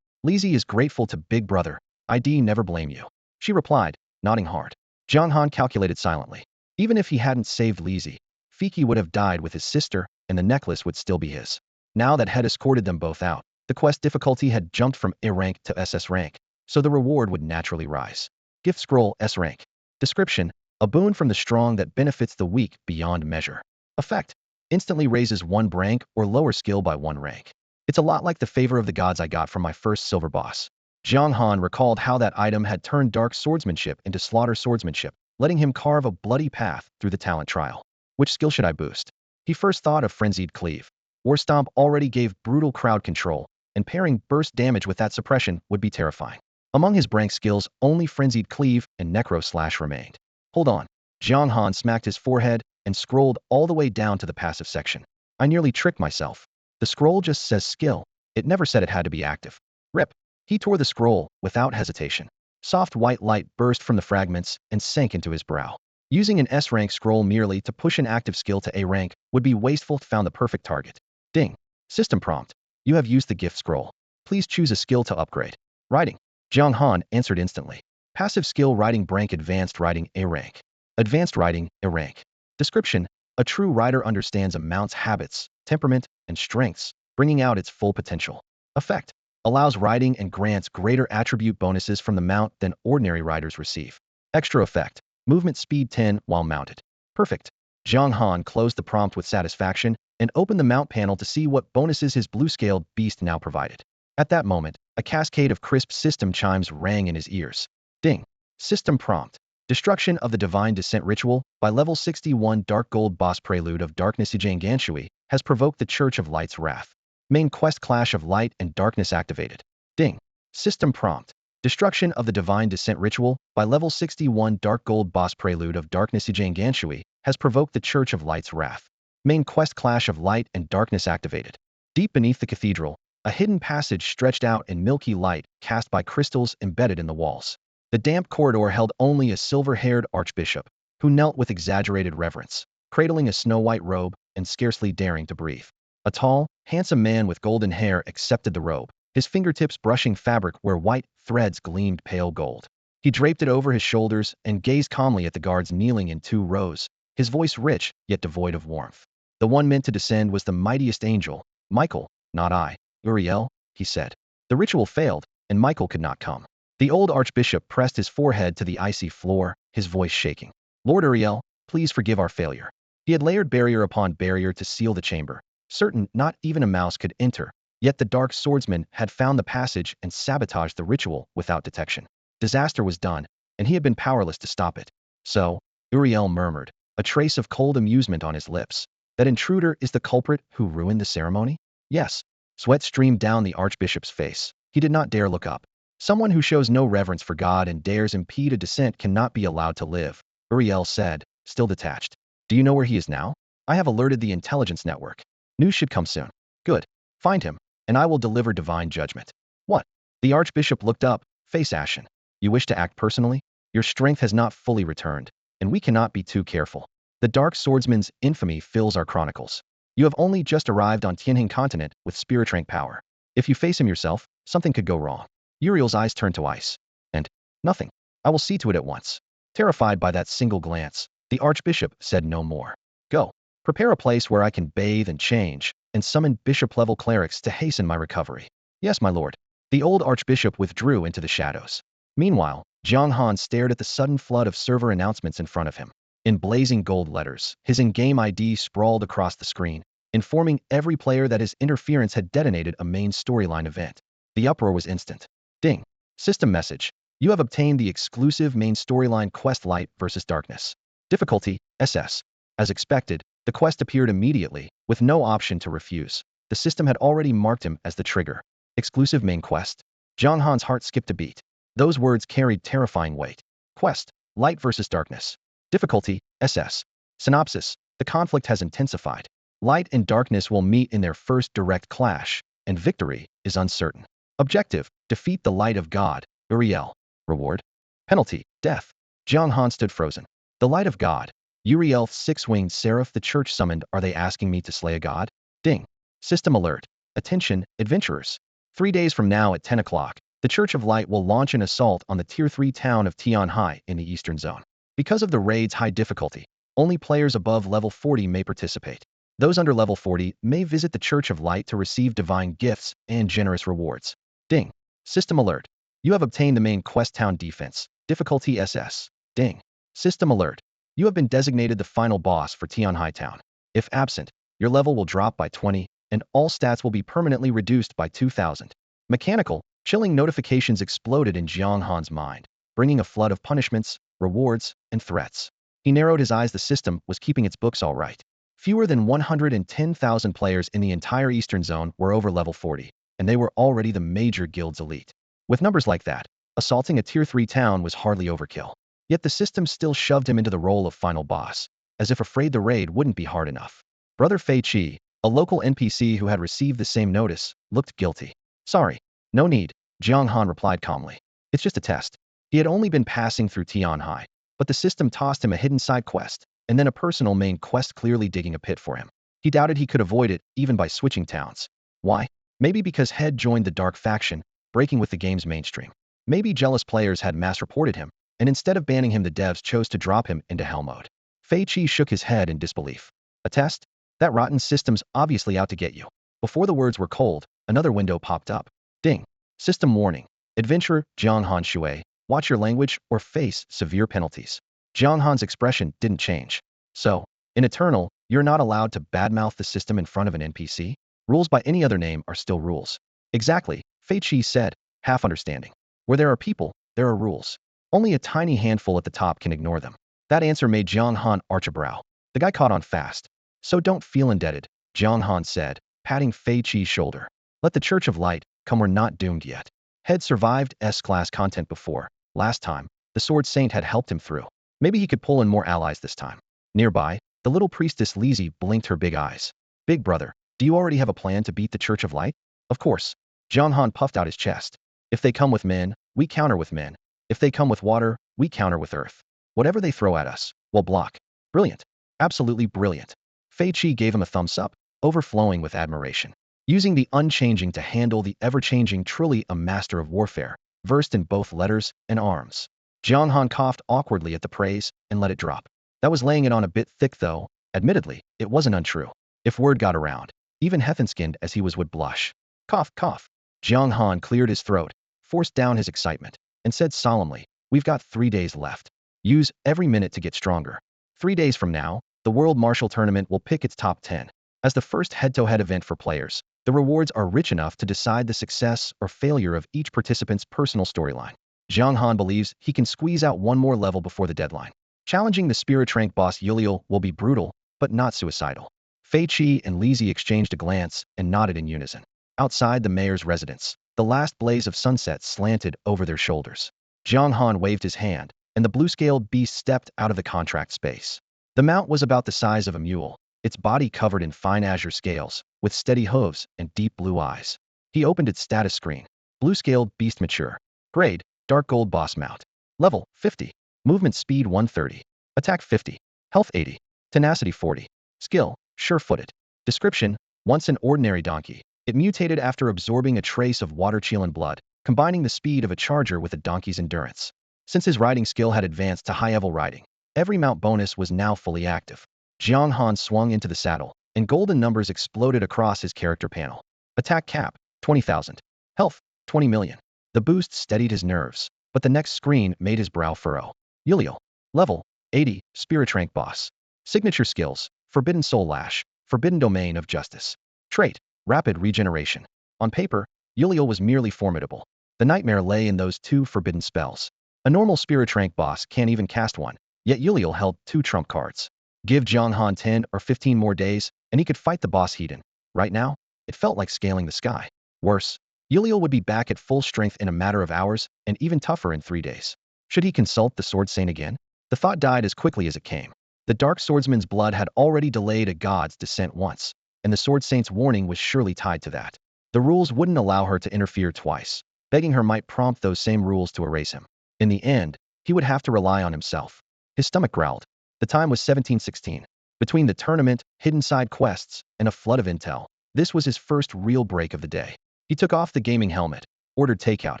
Lizzie is grateful to big brother. I'd never blame you. She replied, nodding hard. Jiang Han calculated silently. Even if he hadn't saved Lizzie, Fiki would have died with his sister, and the necklace would still be his. Now that had escorted them both out, the quest difficulty had jumped from A rank to SS rank, so the reward would naturally rise. Gift scroll S rank. Description: a boon from the strong that benefits the weak beyond measure. Effect: instantly raises one rank or lower skill by 1 rank. It's a lot like the favor of the gods I got from my first silver boss. Jiang Han recalled how that item had turned dark swordsmanship into slaughter swordsmanship, letting him carve a bloody path through the talent trial. Which skill should I boost? He first thought of frenzied cleave. War Stomp already gave brutal crowd control, and pairing burst damage with that suppression would be terrifying. Among his brank skills, only frenzied cleave and necro slash remained. Hold on. Jiang Han smacked his forehead and scrolled all the way down to the passive section. I nearly tricked myself. The scroll just says skill. It never said it had to be active. Rip. He tore the scroll without hesitation. Soft white light burst from the fragments and sank into his brow. Using an S rank scroll merely to push an active skill to A rank would be wasteful. Found the perfect target. Ding. System prompt. You have used the gift scroll. Please choose a skill to upgrade. Writing. Jiang Han answered instantly. Passive skill writing brank, advanced writing A rank. Advanced writing A rank. Description: a true writer understands a mount's habits, temperament, and strengths, bringing out its full potential. Effect: allows writing and grants greater attribute bonuses from the mount than ordinary riders receive. Extra effect: movement speed 10 while mounted. Perfect. Jiang Han closed the prompt with satisfaction and opened the mount panel to see what bonuses his blue-scaled beast now provided. At that moment, a cascade of crisp system chimes rang in his ears. Ding. System prompt. Destruction of the Divine Descent Ritual by level 61 Dark Gold Boss Prelude of Darkness Ijang Ganshui has provoked the Church of Light's wrath. Main quest Clash of Light and Darkness activated. Ding. System prompt. Destruction of the Divine Descent Ritual by level 61 Dark Gold Boss Prelude of Darkness Ijang Ganshui has provoked the Church of Light's wrath. Main quest Clash of Light and Darkness activated. Deep beneath the cathedral, a hidden passage stretched out in milky light cast by crystals embedded in the walls. The damp corridor held only a silver-haired archbishop, who knelt with exaggerated reverence, cradling a snow-white robe and scarcely daring to breathe. A tall, handsome man with golden hair accepted the robe, his fingertips brushing fabric where white threads gleamed pale gold. He draped it over his shoulders and gazed calmly at the guards kneeling in 2 rows, his voice rich yet devoid of warmth. The one meant to descend was the mightiest angel, Michael, not I. Uriel, he said. The ritual failed, and Michael could not come. The old archbishop pressed his forehead to the icy floor, his voice shaking. Lord Uriel, please forgive our failure. He had layered barrier upon barrier to seal the chamber, certain not even a mouse could enter, yet the dark swordsman had found the passage and sabotaged the ritual without detection. Disaster was done, and he had been powerless to stop it. So, Uriel murmured, a trace of cold amusement on his lips. That intruder is the culprit who ruined the ceremony? Yes. Sweat streamed down the archbishop's face. He did not dare look up. Someone who shows no reverence for God and dares impede a descent cannot be allowed to live, Uriel said, still detached. Do you know where he is now? I have alerted the intelligence network. News should come soon. Good. Find him, and I will deliver divine judgment. What? The archbishop looked up, face ashen. You wish to act personally? Your strength has not fully returned, and we cannot be too careful. The dark swordsman's infamy fills our chronicles. You have only just arrived on Tianjin continent with spirit rank power. If you face him yourself, something could go wrong. Uriel's eyes turned to ice. And nothing. I will see to it at once. Terrified by that single glance, the archbishop said no more. Go. Prepare a place where I can bathe and change, and summon bishop-level clerics to hasten my recovery. Yes, my lord. The old archbishop withdrew into the shadows. Meanwhile, Jiang Han stared at the sudden flood of server announcements in front of him. In blazing gold letters, his in-game ID sprawled across the screen, informing every player that his interference had detonated a main storyline event. The uproar was instant. Ding. System message. You have obtained the exclusive main storyline quest Light versus Darkness. Difficulty, SS. As expected, the quest appeared immediately, with no option to refuse. The system had already marked him as the trigger. Exclusive main quest. Jiang Han's heart skipped a beat. Those words carried terrifying weight. Quest, Light versus Darkness. Difficulty, SS. Synopsis. The conflict has intensified. Light and darkness will meet in their first direct clash, and victory is uncertain. Objective, defeat the light of God, Uriel. Reward. Penalty, death. Jiang Han stood frozen. The light of God. Uriel, six-winged seraph the church summoned. Are they asking me to slay a god? Ding. System alert. Attention, adventurers. 3 days from now at 10 o'clock, the Church of Light will launch an assault on the Tier 3 town of Tianhai in the Eastern Zone. Because of the raid's high difficulty, only players above level 40 may participate. Those under level 40 may visit the Church of Light to receive divine gifts and generous rewards. Ding. System alert. You have obtained the main quest town defense. Difficulty SS. Ding. System alert. You have been designated the final boss for Tianhai town. If absent, your level will drop by 20, and all stats will be permanently reduced by 2,000. Mechanical, chilling notifications exploded in Jiang Han's mind, bringing a flood of punishments, rewards, and threats. He narrowed his eyes. The system was keeping its books all right. Fewer than 110,000 players in the entire Eastern Zone were over level 40, and they were already the major guild's elite. With numbers like that, assaulting a Tier 3 town was hardly overkill. Yet the system still shoved him into the role of final boss, as if afraid the raid wouldn't be hard enough. Brother Fei Qi, a local NPC who had received the same notice, looked guilty. Sorry. No need, Jiang Han replied calmly. It's just a test. He had only been passing through Tianhai, but the system tossed him a hidden side quest, and then a personal main quest clearly digging a pit for him. He doubted he could avoid it, even by switching towns. Why? Maybe because Head joined the dark faction, breaking with the game's mainstream. Maybe jealous players had mass reported him, and instead of banning him the devs chose to drop him into hell mode. Fei Qi shook his head in disbelief. A test? That rotten system's obviously out to get you. Before the words were cold, another window popped up. Ding. System warning. Adventurer, Jiang Han Shui, watch your language or face severe penalties. Jiang Han's expression didn't change. So, in Eternal, you're not allowed to badmouth the system in front of an NPC? Rules by any other name are still rules. Exactly, Fei Qi said, half understanding. Where there are people, there are rules. Only a tiny handful at the top can ignore them. That answer made Jiang Han arch a brow. The guy caught on fast. So don't feel indebted, Jiang Han said, patting Fei Qi's shoulder. Let the Church of Light come. We're not doomed yet. Had survived S-class content before. Last time, the Sword Saint had helped him through. Maybe he could pull in more allies this time. Nearby, the little priestess Lizzie blinked her big eyes. Big brother, do you already have a plan to beat the Church of Light? Of course. Jiang Han puffed out his chest. If they come with men, we counter with men. If they come with water, we counter with earth. Whatever they throw at us, we'll block. Brilliant. Absolutely brilliant. Fei Qi gave him a thumbs up, overflowing with admiration. Using the unchanging to handle the ever-changing, truly a master of warfare, versed in both letters and arms. Jiang Han coughed awkwardly at the praise and let it drop. That was laying it on a bit thick though. Admittedly, it wasn't untrue. If word got around, even heathen-skinned as he was would blush. Cough, cough. Jiang Han cleared his throat, forced down his excitement, and said solemnly, we've got 3 days left. Use every minute to get stronger. 3 days from now, the World Martial Tournament will pick its top 10. As the first head-to-head event for players, the rewards are rich enough to decide the success or failure of each participant's personal storyline. Jiang Han believes he can squeeze out one more level before the deadline. Challenging the Spirit Rank boss Yuliel will be brutal, but not suicidal. Fei Qi and Lizzie exchanged a glance and nodded in unison. Outside the mayor's residence, the last blaze of sunset slanted over their shoulders. Jiang Han waved his hand, and the blue-scaled beast stepped out of the contract space. The mount was about the size of a mule, its body covered in fine azure scales, with steady hooves and deep blue eyes. He opened its status screen. Blue-scaled beast mature. Grade, dark gold boss mount. Level, 50. Movement speed 130. Attack 50. Health 80. Tenacity 40. Skill, sure-footed. Description, once an ordinary donkey. It mutated after absorbing a trace of water Chelan blood, combining the speed of a charger with a donkey's endurance. Since his riding skill had advanced to high-level riding, every mount bonus was now fully active. Jiang Han swung into the saddle, and golden numbers exploded across his character panel. Attack cap, 20,000. Health, 20 million. The boost steadied his nerves, but the next screen made his brow furrow. Ulil. Level, 80, Spirit Rank Boss. Signature skills, Forbidden Soul Lash, Forbidden Domain of Justice. Trait, Rapid Regeneration. On paper, Ulil was merely formidable. The nightmare lay in those two forbidden spells. A normal Spirit Rank boss can't even cast one, yet Ulil held two trump cards. Give Jiang Han 10 or 15 more days, and he could fight the boss Hedon. Right now, it felt like scaling the sky. Worse, Ulil would be back at full strength in a matter of hours, and even tougher in 3 days. Should he consult the Sword Saint again? The thought died as quickly as it came. The Dark Swordsman's blood had already delayed a god's descent once, and the Sword Saint's warning was surely tied to that. The rules wouldn't allow her to interfere twice. Begging her might prompt those same rules to erase him. In the end, he would have to rely on himself. His stomach growled. The time was 1716. Between the tournament, hidden side quests, and a flood of intel, this was his first real break of the day. He took off the gaming helmet, ordered takeout,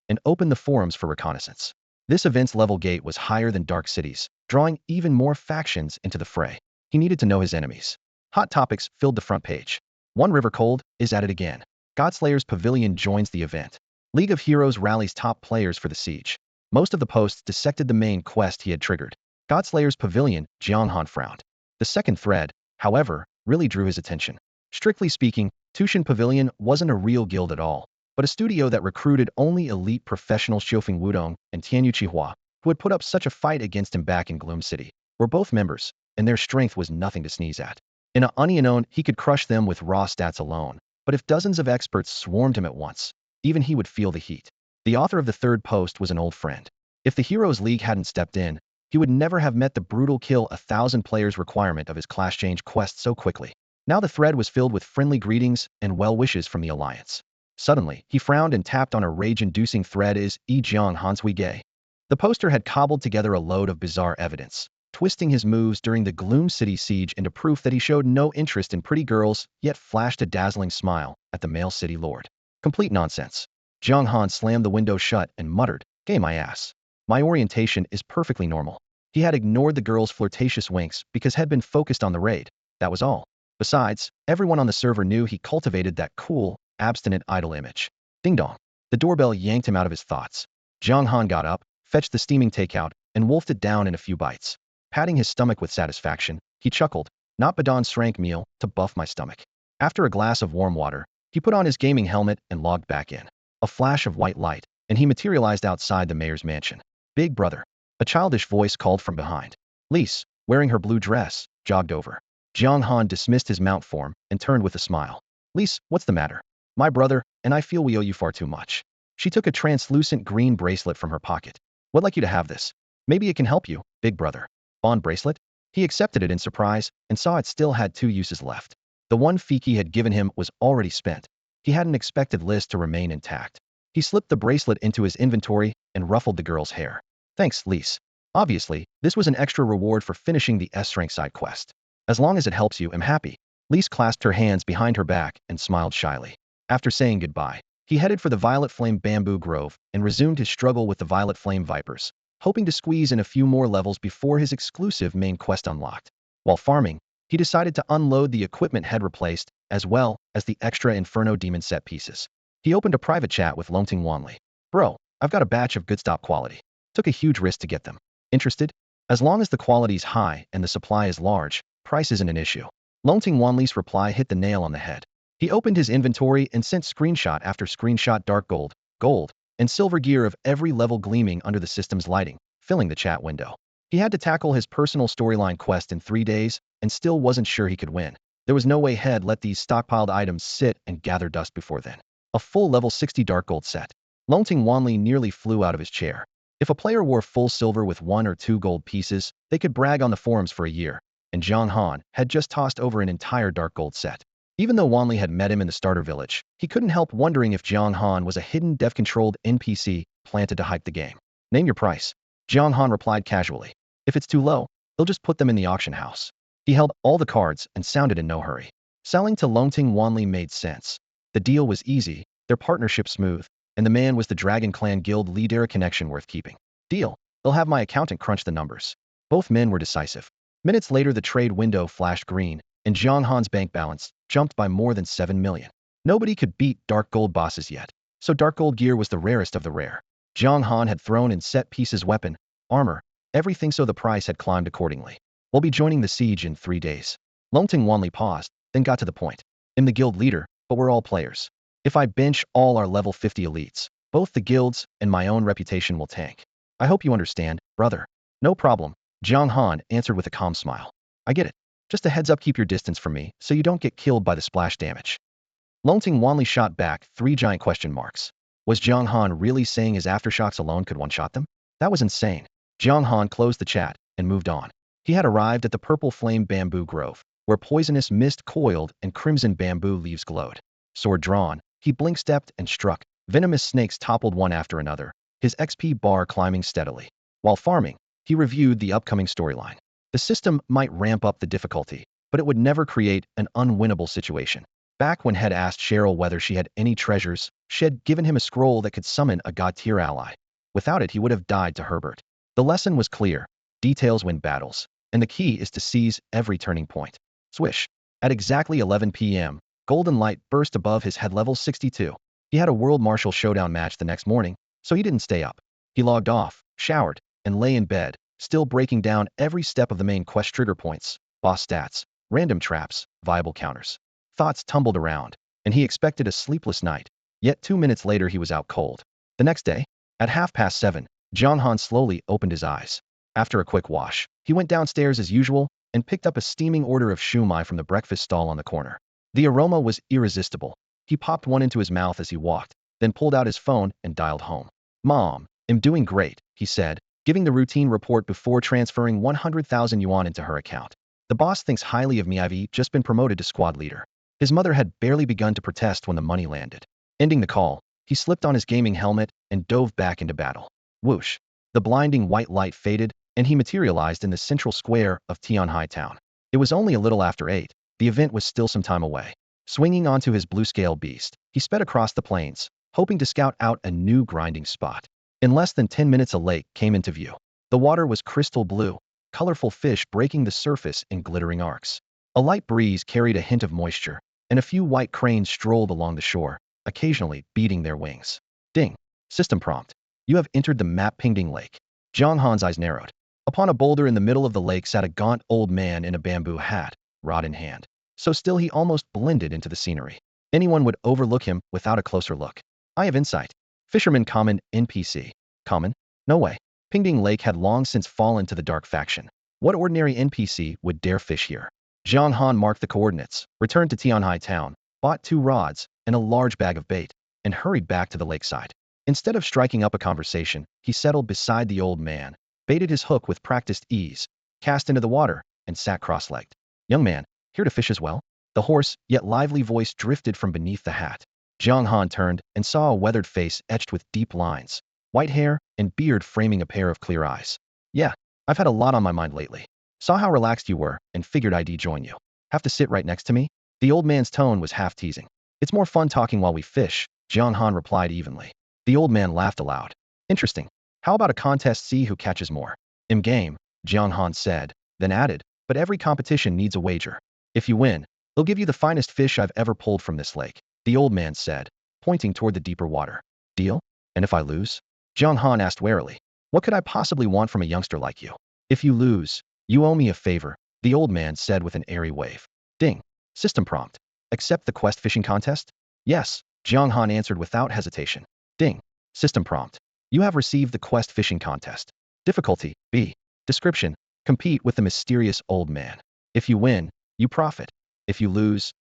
and opened the forums for reconnaissance. This event's level gate was higher than Dark City's, drawing even more factions into the fray. He needed to know his enemies. Hot topics filled the front page. One River Cold is at it again. Godslayer's Pavilion joins the event. League of Heroes rallies top players for the siege. Most of the posts dissected the main quest he had triggered. Godslayer's Pavilion, Jiang Han frowned. The second thread, however, really drew his attention. Strictly speaking, Tushan Pavilion wasn't a real guild at all, but a studio that recruited only elite professionals. Xiufeng Wudong and Tianyu Qihua, who had put up such a fight against him back in Gloom City, were both members, and their strength was nothing to sneeze at. In a Onion, he could crush them with raw stats alone, but if dozens of experts swarmed him at once, even he would feel the heat. The author of the third post was an old friend. If the Heroes League hadn't stepped in, he would never have met the brutal kill 1,000 players requirement of his class change quest so quickly. Now the thread was filled with friendly greetings and well wishes from the Alliance. Suddenly, he frowned and tapped on a rage-inducing thread. Is Jiang Hansui gay? The poster had cobbled together a load of bizarre evidence, twisting his moves during the Gloom City siege into proof that he showed no interest in pretty girls, yet flashed a dazzling smile at the male city lord. Complete nonsense. Jiang Han slammed the window shut and muttered, "Gay my ass. My orientation is perfectly normal." He had ignored the girl's flirtatious winks because had been focused on the raid. That was all. Besides, everyone on the server knew he cultivated that cool, abstinent idol image. Ding dong. The doorbell yanked him out of his thoughts. Jiang Han got up, fetched the steaming takeout, and wolfed it down in a few bites. Patting his stomach with satisfaction, he chuckled, "Not Badon Srank meal to buff my stomach." After a glass of warm water, he put on his gaming helmet and logged back in. A flash of white light, and he materialized outside the mayor's mansion. "Big brother." A childish voice called from behind. Lise, wearing her blue dress, jogged over. Jiang Han dismissed his mount form and turned with a smile. "Lise, what's the matter?" "My brother, and I feel we owe you far too much." She took a translucent green bracelet from her pocket. "Would like you to have this. Maybe it can help you, big brother." Bond bracelet? He accepted it in surprise and saw it still had 2 uses left. The one Fiki had given him was already spent. He hadn't expected Liz to remain intact. He slipped the bracelet into his inventory and ruffled the girl's hair. "Thanks, Lise. Obviously, this was an extra reward for finishing the S-rank side quest. As long as it helps you, I'm happy." Lise clasped her hands behind her back and smiled shyly. After saying goodbye, he headed for the Violet Flame Bamboo Grove and resumed his struggle with the Violet Flame Vipers, hoping to squeeze in a few more levels before his exclusive main quest unlocked. While farming, he decided to unload the equipment head replaced, as well as the extra Inferno Demon set pieces. He opened a private chat with Longting Wanli. "Bro, I've got a batch of good stop quality. Took a huge risk to get them. Interested? As long as the quality's high and the supply is large, price isn't an issue." Longting Wanli's reply hit the nail on the head. He opened his inventory and sent screenshot after screenshot dark gold, and silver gear of every level gleaming under the system's lighting, filling the chat window. He had to tackle his personal storyline quest in 3 days and still wasn't sure he could win. There was no way Head let these stockpiled items sit and gather dust before then. A full level 60 dark gold set. Longting Wanli nearly flew out of his chair. If a player wore full silver with 1 or 2 gold pieces, they could brag on the forums for a year, and Jiang Han had just tossed over an entire dark gold set. Even though Wanli had met him in the starter village, he couldn't help wondering if Jiang Han was a hidden dev-controlled NPC planted to hype the game. "Name your price." Jiang Han replied casually. "If it's too low, they'll just put them in the auction house." He held all the cards and sounded in no hurry. Selling to Longting Wanli made sense. The deal was easy, their partnership smooth, and the man was the Dragon Clan Guild leader, a connection worth keeping. "Deal. They'll have my accountant crunch the numbers." Both men were decisive. Minutes later, the trade window flashed green, and Jiang Han's bank balance jumped by more than 7 million. Nobody could beat dark gold bosses yet, so dark gold gear was the rarest of the rare. Jiang Han had thrown in set pieces, weapon, armor, everything, so the price had climbed accordingly. We'll be joining the siege in 3 days. Longting Wanli paused, then got to the point. I'm the guild leader, but we're all players. If I bench all our level 50 elites, both the guilds and my own reputation will tank. I hope you understand, brother. No problem, Jiang Han answered with a calm smile. I get it. Just a heads up, keep your distance from me so you don't get killed by the splash damage. Longting Wanli shot back 3 giant question marks. Was Jiang Han really saying his aftershocks alone could one-shot them? That was insane. Jiang Han closed the chat and moved on. He had arrived at the purple flame bamboo grove, where poisonous mist coiled and crimson bamboo leaves glowed. Sword drawn, he blink-stepped and struck. Venomous snakes toppled one after another, his XP bar climbing steadily. While farming, he reviewed the upcoming storyline. The system might ramp up the difficulty, but it would never create an unwinnable situation. Back when Head asked Cheryl whether she had any treasures, she had given him a scroll that could summon a god-tier ally. Without it, he would have died to Herbert. The lesson was clear. Details win battles, and the key is to seize every turning point. Swish. At exactly 11 p.m., golden light burst above his head, level 62. He had a World Martial Showdown match the next morning, so he didn't stay up. He logged off, showered, and lay in bed, still breaking down every step of the main quest: trigger points, boss stats, random traps, viable counters. Thoughts tumbled around, and he expected a sleepless night, yet 2 minutes later he was out cold. The next day, at 7:30, Jiang Han slowly opened his eyes. After a quick wash, he went downstairs as usual and picked up a steaming order of shumai from the breakfast stall on the corner. The aroma was irresistible. He popped one into his mouth as he walked, then pulled out his phone and dialed home. Mom, I'm doing great, he said, giving the routine report before transferring 100,000 yuan into her account. The boss thinks highly of me. I've just been promoted to squad leader. His mother had barely begun to protest when the money landed. Ending the call, he slipped on his gaming helmet and dove back into battle. Whoosh! The blinding white light faded, and he materialized in the central square of Tianhai town. It was only a little after 8. The event was still some time away. Swinging onto his blue-scale beast, he sped across the plains, hoping to scout out a new grinding spot. In less than 10 minutes, a lake came into view. The water was crystal blue, colorful fish breaking the surface in glittering arcs. A light breeze carried a hint of moisture, and a few white cranes strolled along the shore, occasionally beating their wings. Ding. System prompt. You have entered the map Pingding Lake. Jiang Han's eyes narrowed. Upon a boulder in the middle of the lake sat a gaunt old man in a bamboo hat, rod in hand. So still he almost blended into the scenery. Anyone would overlook him without a closer look. I have insight. Fisherman common, NPC. Common? No way. Pingding Lake had long since fallen to the dark faction. What ordinary NPC would dare fish here? Jiang Han marked the coordinates, returned to Tianhai town, bought 2 rods and a large bag of bait, and hurried back to the lakeside. Instead of striking up a conversation, he settled beside the old man, baited his hook with practiced ease, cast into the water, and sat cross-legged. Young man, here to fish as well? The hoarse, yet lively voice drifted from beneath the hat. Jiang Han turned and saw a weathered face etched with deep lines, white hair and beard framing a pair of clear eyes. Yeah, I've had a lot on my mind lately. Saw how relaxed you were and figured I'd join you. Have to sit right next to me? The old man's tone was half teasing. It's more fun talking while we fish, Jiang Han replied evenly. The old man laughed aloud. Interesting. How about a contest, see who catches more? In game, Jiang Han said, then added, but every competition needs a wager. If you win, they'll give you the finest fish I've ever pulled from this lake, the old man said, pointing toward the deeper water. Deal? And if I lose? Jiang Han asked warily. What could I possibly want from a youngster like you? If you lose, you owe me a favor, the old man said with an airy wave. Ding. System prompt. Accept the quest fishing contest? Yes, Jiang Han answered without hesitation. Ding. System prompt. You have received the quest fishing contest. Difficulty, B. Description. Compete with the mysterious old man. If you win, you profit. If you lose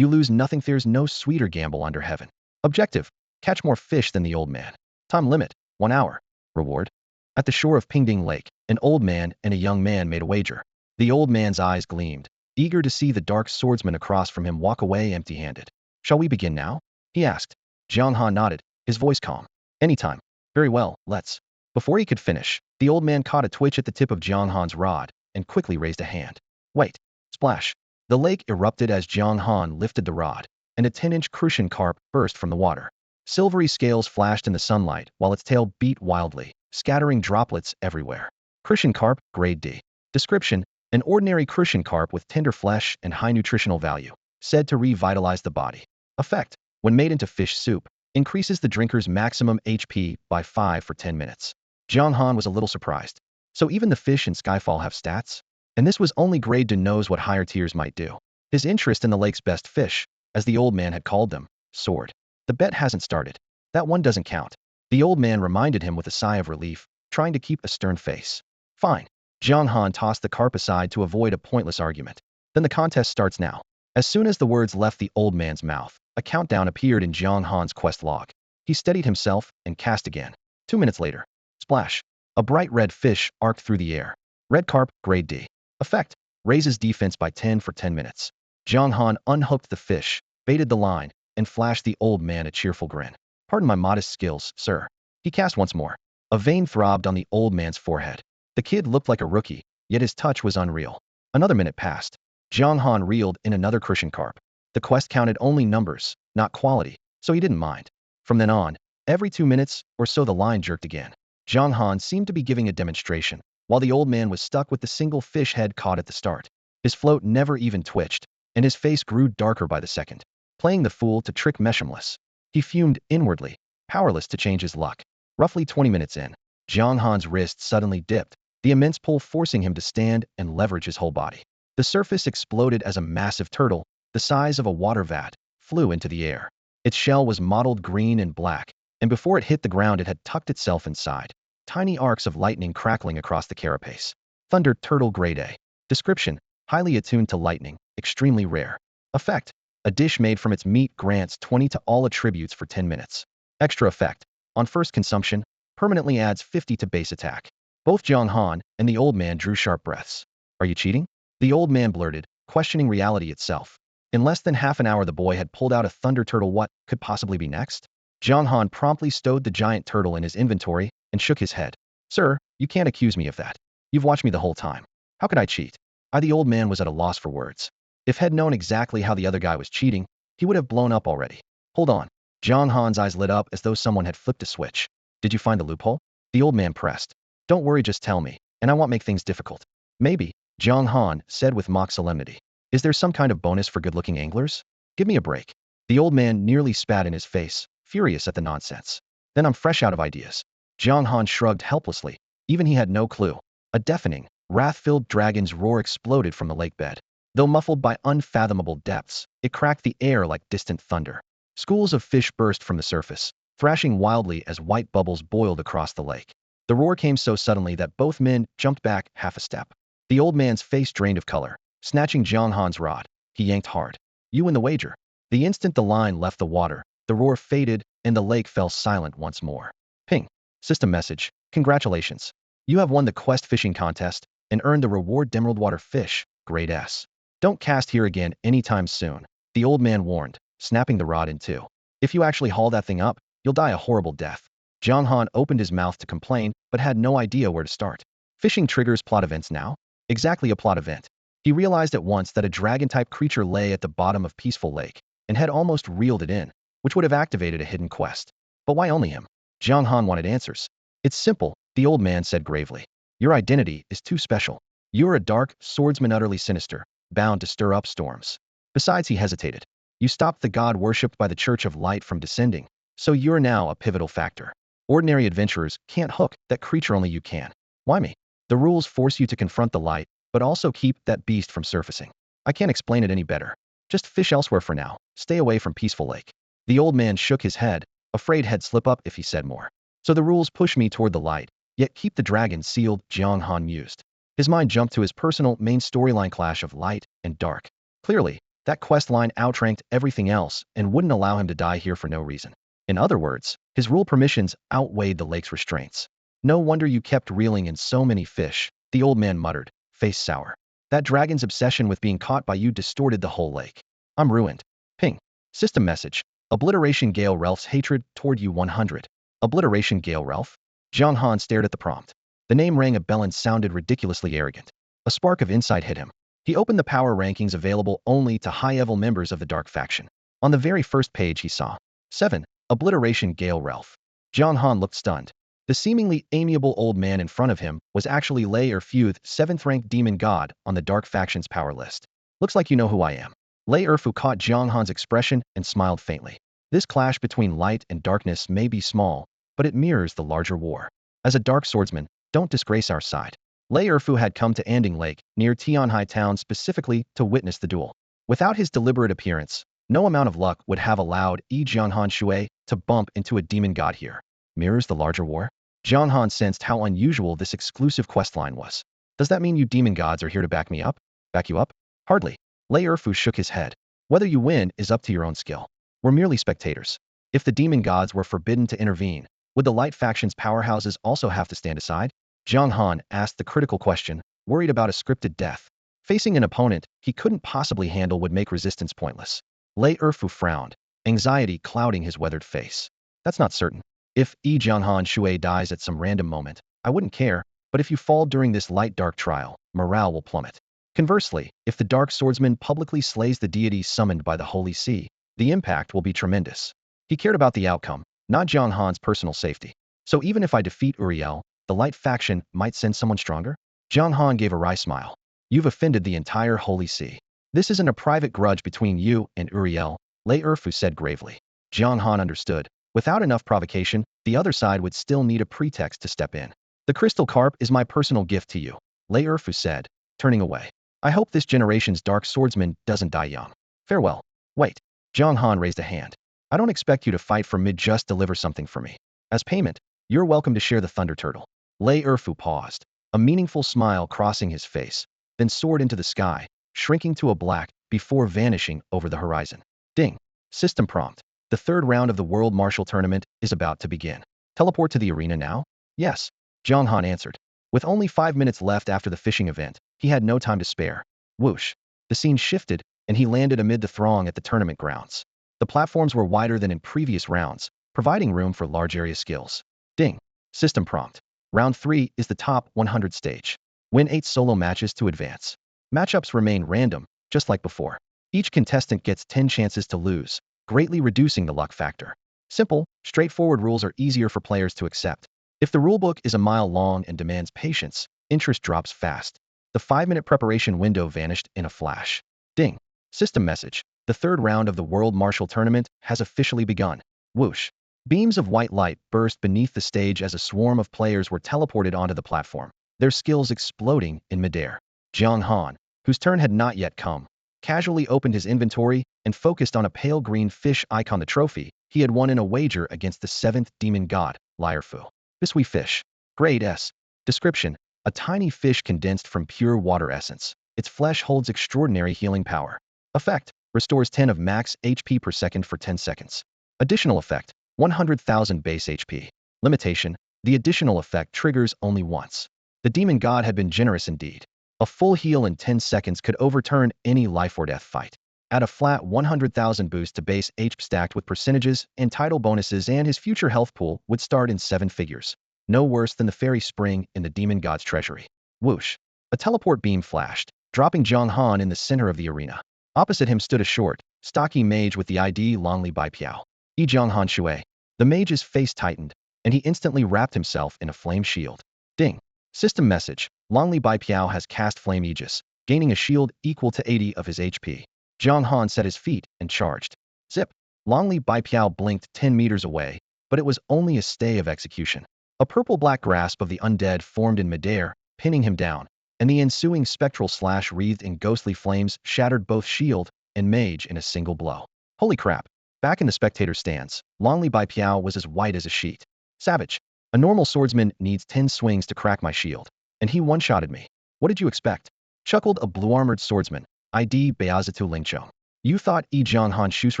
nothing. There's no sweeter gamble under heaven. Objective. Catch more fish than the old man. Time limit. 1 hour. Reward. At the shore of Pingding Lake, an old man and a young man made a wager. The old man's eyes gleamed, eager to see the dark swordsman across from him walk away empty-handed. Shall we begin now? He asked. Jiang Han nodded, his voice calm. Anytime. Very well, let's. Before he could finish, the old man caught a twitch at the tip of Jiang Han's rod and quickly raised a hand. Wait. Splash. The lake erupted as Jiang Han lifted the rod, and a 10-inch crucian carp burst from the water. Silvery scales flashed in the sunlight while its tail beat wildly, scattering droplets everywhere. Crucian carp, grade D. Description. An ordinary crucian carp with tender flesh and high nutritional value, said to revitalize the body. Effect, when made into fish soup, increases the drinker's maximum HP by 5 for 10 minutes. Jiang Han was a little surprised. So even the fish in Skyfall have stats? And this was only grade to knows what higher tiers might do. His interest in the lake's best fish, as the old man had called them, soared. The bet hasn't started. That one doesn't count. The old man reminded him with a sigh of relief, trying to keep a stern face. Fine. Jiang Han tossed the carp aside to avoid a pointless argument. Then the contest starts now. As soon as the words left the old man's mouth, a countdown appeared in Jiang Han's quest log. He steadied himself and cast again. 2 minutes later. Splash. A bright red fish arced through the air. Red carp, grade D. Effect, raises defense by 10 for 10 minutes. Jiang Han unhooked the fish, baited the line, and flashed the old man a cheerful grin. Pardon my modest skills, sir. He cast once more. A vein throbbed on the old man's forehead. The kid looked like a rookie, yet his touch was unreal. Another minute passed. Jiang Han reeled in another crucian carp. The quest counted only numbers, not quality, so he didn't mind. From then on, every 2 minutes or so the line jerked again. Jiang Han seemed to be giving a demonstration, while the old man was stuck with the single fish head caught at the start. His float never even twitched, and his face grew darker by the second. Playing the fool to trick Meshemless. He fumed inwardly, powerless to change his luck. Roughly 20 minutes in, Jiang Han's wrist suddenly dipped, the immense pull forcing him to stand and leverage his whole body. The surface exploded as a massive turtle, the size of a water vat, flew into the air. Its shell was mottled green and black, and before it hit the ground it had tucked itself inside. Tiny arcs of lightning crackling across the carapace. Thunder turtle grade A. Description, highly attuned to lightning, extremely rare. Effect, a dish made from its meat grants 20 to all attributes for 10 minutes. Extra effect, on first consumption, permanently adds 50 to base attack. Both Jiang Han and the old man drew sharp breaths. Are you cheating? The old man blurted, questioning reality itself. In less than half an hour the boy had pulled out a thunder turtle. What could possibly be next? Jiang Han promptly stowed the giant turtle in his inventory and shook his head. Sir, you can't accuse me of that. You've watched me the whole time. How could I cheat? The old man was at a loss for words. If he'd known exactly how the other guy was cheating, he would have blown up already. Hold on. Jiang Han's eyes lit up as though someone had flipped a switch. Did you find the loophole? The old man pressed. Don't worry, just tell me, and I won't make things difficult. Maybe, Jiang Han said with mock solemnity. Is there some kind of bonus for good-looking anglers? Give me a break. The old man nearly spat in his face, furious at the nonsense. Then I'm fresh out of ideas. Jiang Han shrugged helplessly. Even he had no clue. A deafening, wrath-filled dragon's roar exploded from the lake bed. Though muffled by unfathomable depths, it cracked the air like distant thunder. Schools of fish burst from the surface, thrashing wildly as white bubbles boiled across the lake. The roar came so suddenly that both men jumped back half a step. The old man's face drained of color. Snatching Jiang Han's rod, he yanked hard. You win the wager. The instant the line left the water, the roar faded and the lake fell silent once more. Ping. System message. Congratulations. You have won the quest fishing contest and earned the reward Emerald Water Fish, grade S. Don't cast here again anytime soon, the old man warned, snapping the rod in two. If you actually haul that thing up, you'll die a horrible death. Jiang Han opened his mouth to complain, but had no idea where to start. Fishing triggers plot events now? Exactly a plot event. He realized at once that a dragon-type creature lay at the bottom of Peaceful Lake, and had almost reeled it in, which would have activated a hidden quest. But why only him? Jiang Han wanted answers. It's simple, the old man said gravely. Your identity is too special. You're a dark swordsman utterly sinister, bound to stir up storms. Besides, he hesitated. You stopped the god worshipped by the Church of Light from descending, so you're now a pivotal factor. Ordinary adventurers can't hook that creature, only you can. Why me? The rules force you to confront the light, but also keep that beast from surfacing. I can't explain it any better. Just fish elsewhere for now. Stay away from Peaceful Lake. The old man shook his head, afraid he'd slip up if he said more. So the rules push me toward the light, yet keep the dragon sealed, Jiang Han mused. His mind jumped to his personal main storyline clash of light and dark. Clearly, that quest line outranked everything else and wouldn't allow him to die here for no reason. In other words, his rule permissions outweighed the lake's restraints. No wonder you kept reeling in so many fish, the old man muttered, face sour. That dragon's obsession with being caught by you distorted the whole lake. I'm ruined. Ping. System message. Obliteration Gale Relf's hatred toward you 100. Obliteration Gale Relf? Jiang Han stared at the prompt. The name rang a bell and sounded ridiculously arrogant. A spark of insight hit him. He opened the power rankings available only to high-level members of the Dark Faction. On the very first page he saw 7. Obliteration Gale Relf. Jiang Han looked stunned. The seemingly amiable old man in front of him was actually Lei Erfuth, 7th-ranked demon god on the Dark Faction's power list. Looks like you know who I am. Lei Erfu caught Jiang Han's expression and smiled faintly. This clash between light and darkness may be small, but it mirrors the larger war. As a dark swordsman, don't disgrace our side. Lei Erfu had come to Anding Lake, near Tianhai town specifically to witness the duel. Without his deliberate appearance, no amount of luck would have allowed Jianghan Shui to bump into a demon god here. Mirrors the larger war? Jianghan sensed how unusual this exclusive questline was. Does that mean you demon gods are here to back me up? Back you up? Hardly. Lei Erfu shook his head. Whether you win is up to your own skill. We're merely spectators. If the demon gods were forbidden to intervene, would the light faction's powerhouses also have to stand aside? Jiang Han asked the critical question, worried about a scripted death. Facing an opponent he couldn't possibly handle would make resistance pointless. Lei Erfu frowned, anxiety clouding his weathered face. That's not certain. If Jianghan Shui dies at some random moment, I wouldn't care, but if you fall during this light-dark trial, morale will plummet. Conversely, if the dark swordsman publicly slays the deity summoned by the Holy See, the impact will be tremendous. He cared about the outcome, not Jiang Han's personal safety. So even if I defeat Uriel, the light faction might send someone stronger? Jiang Han gave a wry smile. You've offended the entire Holy See. This isn't a private grudge between you and Uriel, Lei Erfu said gravely. Jiang Han understood. Without enough provocation, the other side would still need a pretext to step in. The crystal carp is my personal gift to you, Lei Erfu said, turning away. I hope this generation's dark swordsman doesn't die young. Farewell. Wait. Jiang Han raised a hand. I don't expect you to fight for me, just deliver something for me. As payment, you're welcome to share the thunder turtle. Lei Erfu paused, a meaningful smile crossing his face, then soared into the sky, shrinking to a black before vanishing over the horizon. Ding. System prompt. The third round of the World Martial Tournament is about to begin. Teleport to the arena now? Yes. Jiang Han answered. With only 5 minutes left after the fishing event, he had no time to spare. Whoosh. The scene shifted, and he landed amid the throng at the tournament grounds. The platforms were wider than in previous rounds, providing room for large area skills. Ding. System prompt. Round 3 is the top 100 stage. Win 8 solo matches to advance. Matchups remain random, just like before. Each contestant gets 10 chances to lose, greatly reducing the luck factor. Simple, straightforward rules are easier for players to accept. If the rulebook is a mile long and demands patience, interest drops fast. The 5-minute preparation window vanished in a flash. Ding. System message. The third round of the World Martial Tournament has officially begun. Whoosh. Beams of white light burst beneath the stage as a swarm of players were teleported onto the platform, their skills exploding in midair. Jiang Han, whose turn had not yet come, casually opened his inventory and focused on a pale green fish icon, the trophy he had won in a wager against the 7th demon god, Lei Erfu. Bisui fish. Grade S. Description. A tiny fish condensed from pure water essence. Its flesh holds extraordinary healing power. Effect. Restores 10 of max HP per second for 10 seconds. Additional effect. 100,000 base HP. Limitation. The additional effect triggers only once. The demon god had been generous indeed. A full heal in 10 seconds could overturn any life or death fight. Add a flat 100,000 boost to base HP stacked with percentages and title bonuses, and his future health pool would start in 7 figures. No worse than the fairy spring in the demon god's treasury. Whoosh. A teleport beam flashed, dropping Jiang Han in the center of the arena. Opposite him stood a short, stocky mage with the ID Longli Bai Piao. Jiang Han Shui. The mage's face tightened, and he instantly wrapped himself in a flame shield. Ding. System message. Longli Bai Piao has cast Flame Aegis, gaining a shield equal to 80 of his HP. Jiang Han set his feet and charged. Zip. Longli Bai Piao blinked 10 meters away, but it was only a stay of execution. A purple-black grasp of the undead formed in midair, pinning him down, and the ensuing spectral slash wreathed in ghostly flames shattered both shield and mage in a single blow. Holy crap. Back in the spectator stands, Longli Bai Piao was as white as a sheet. Savage. A normal swordsman needs 10 swings to crack my shield, and he one-shotted me. What did you expect? Chuckled a blue-armored swordsman, ID Beazitu Lingchong. You thought Jiang Han Shu's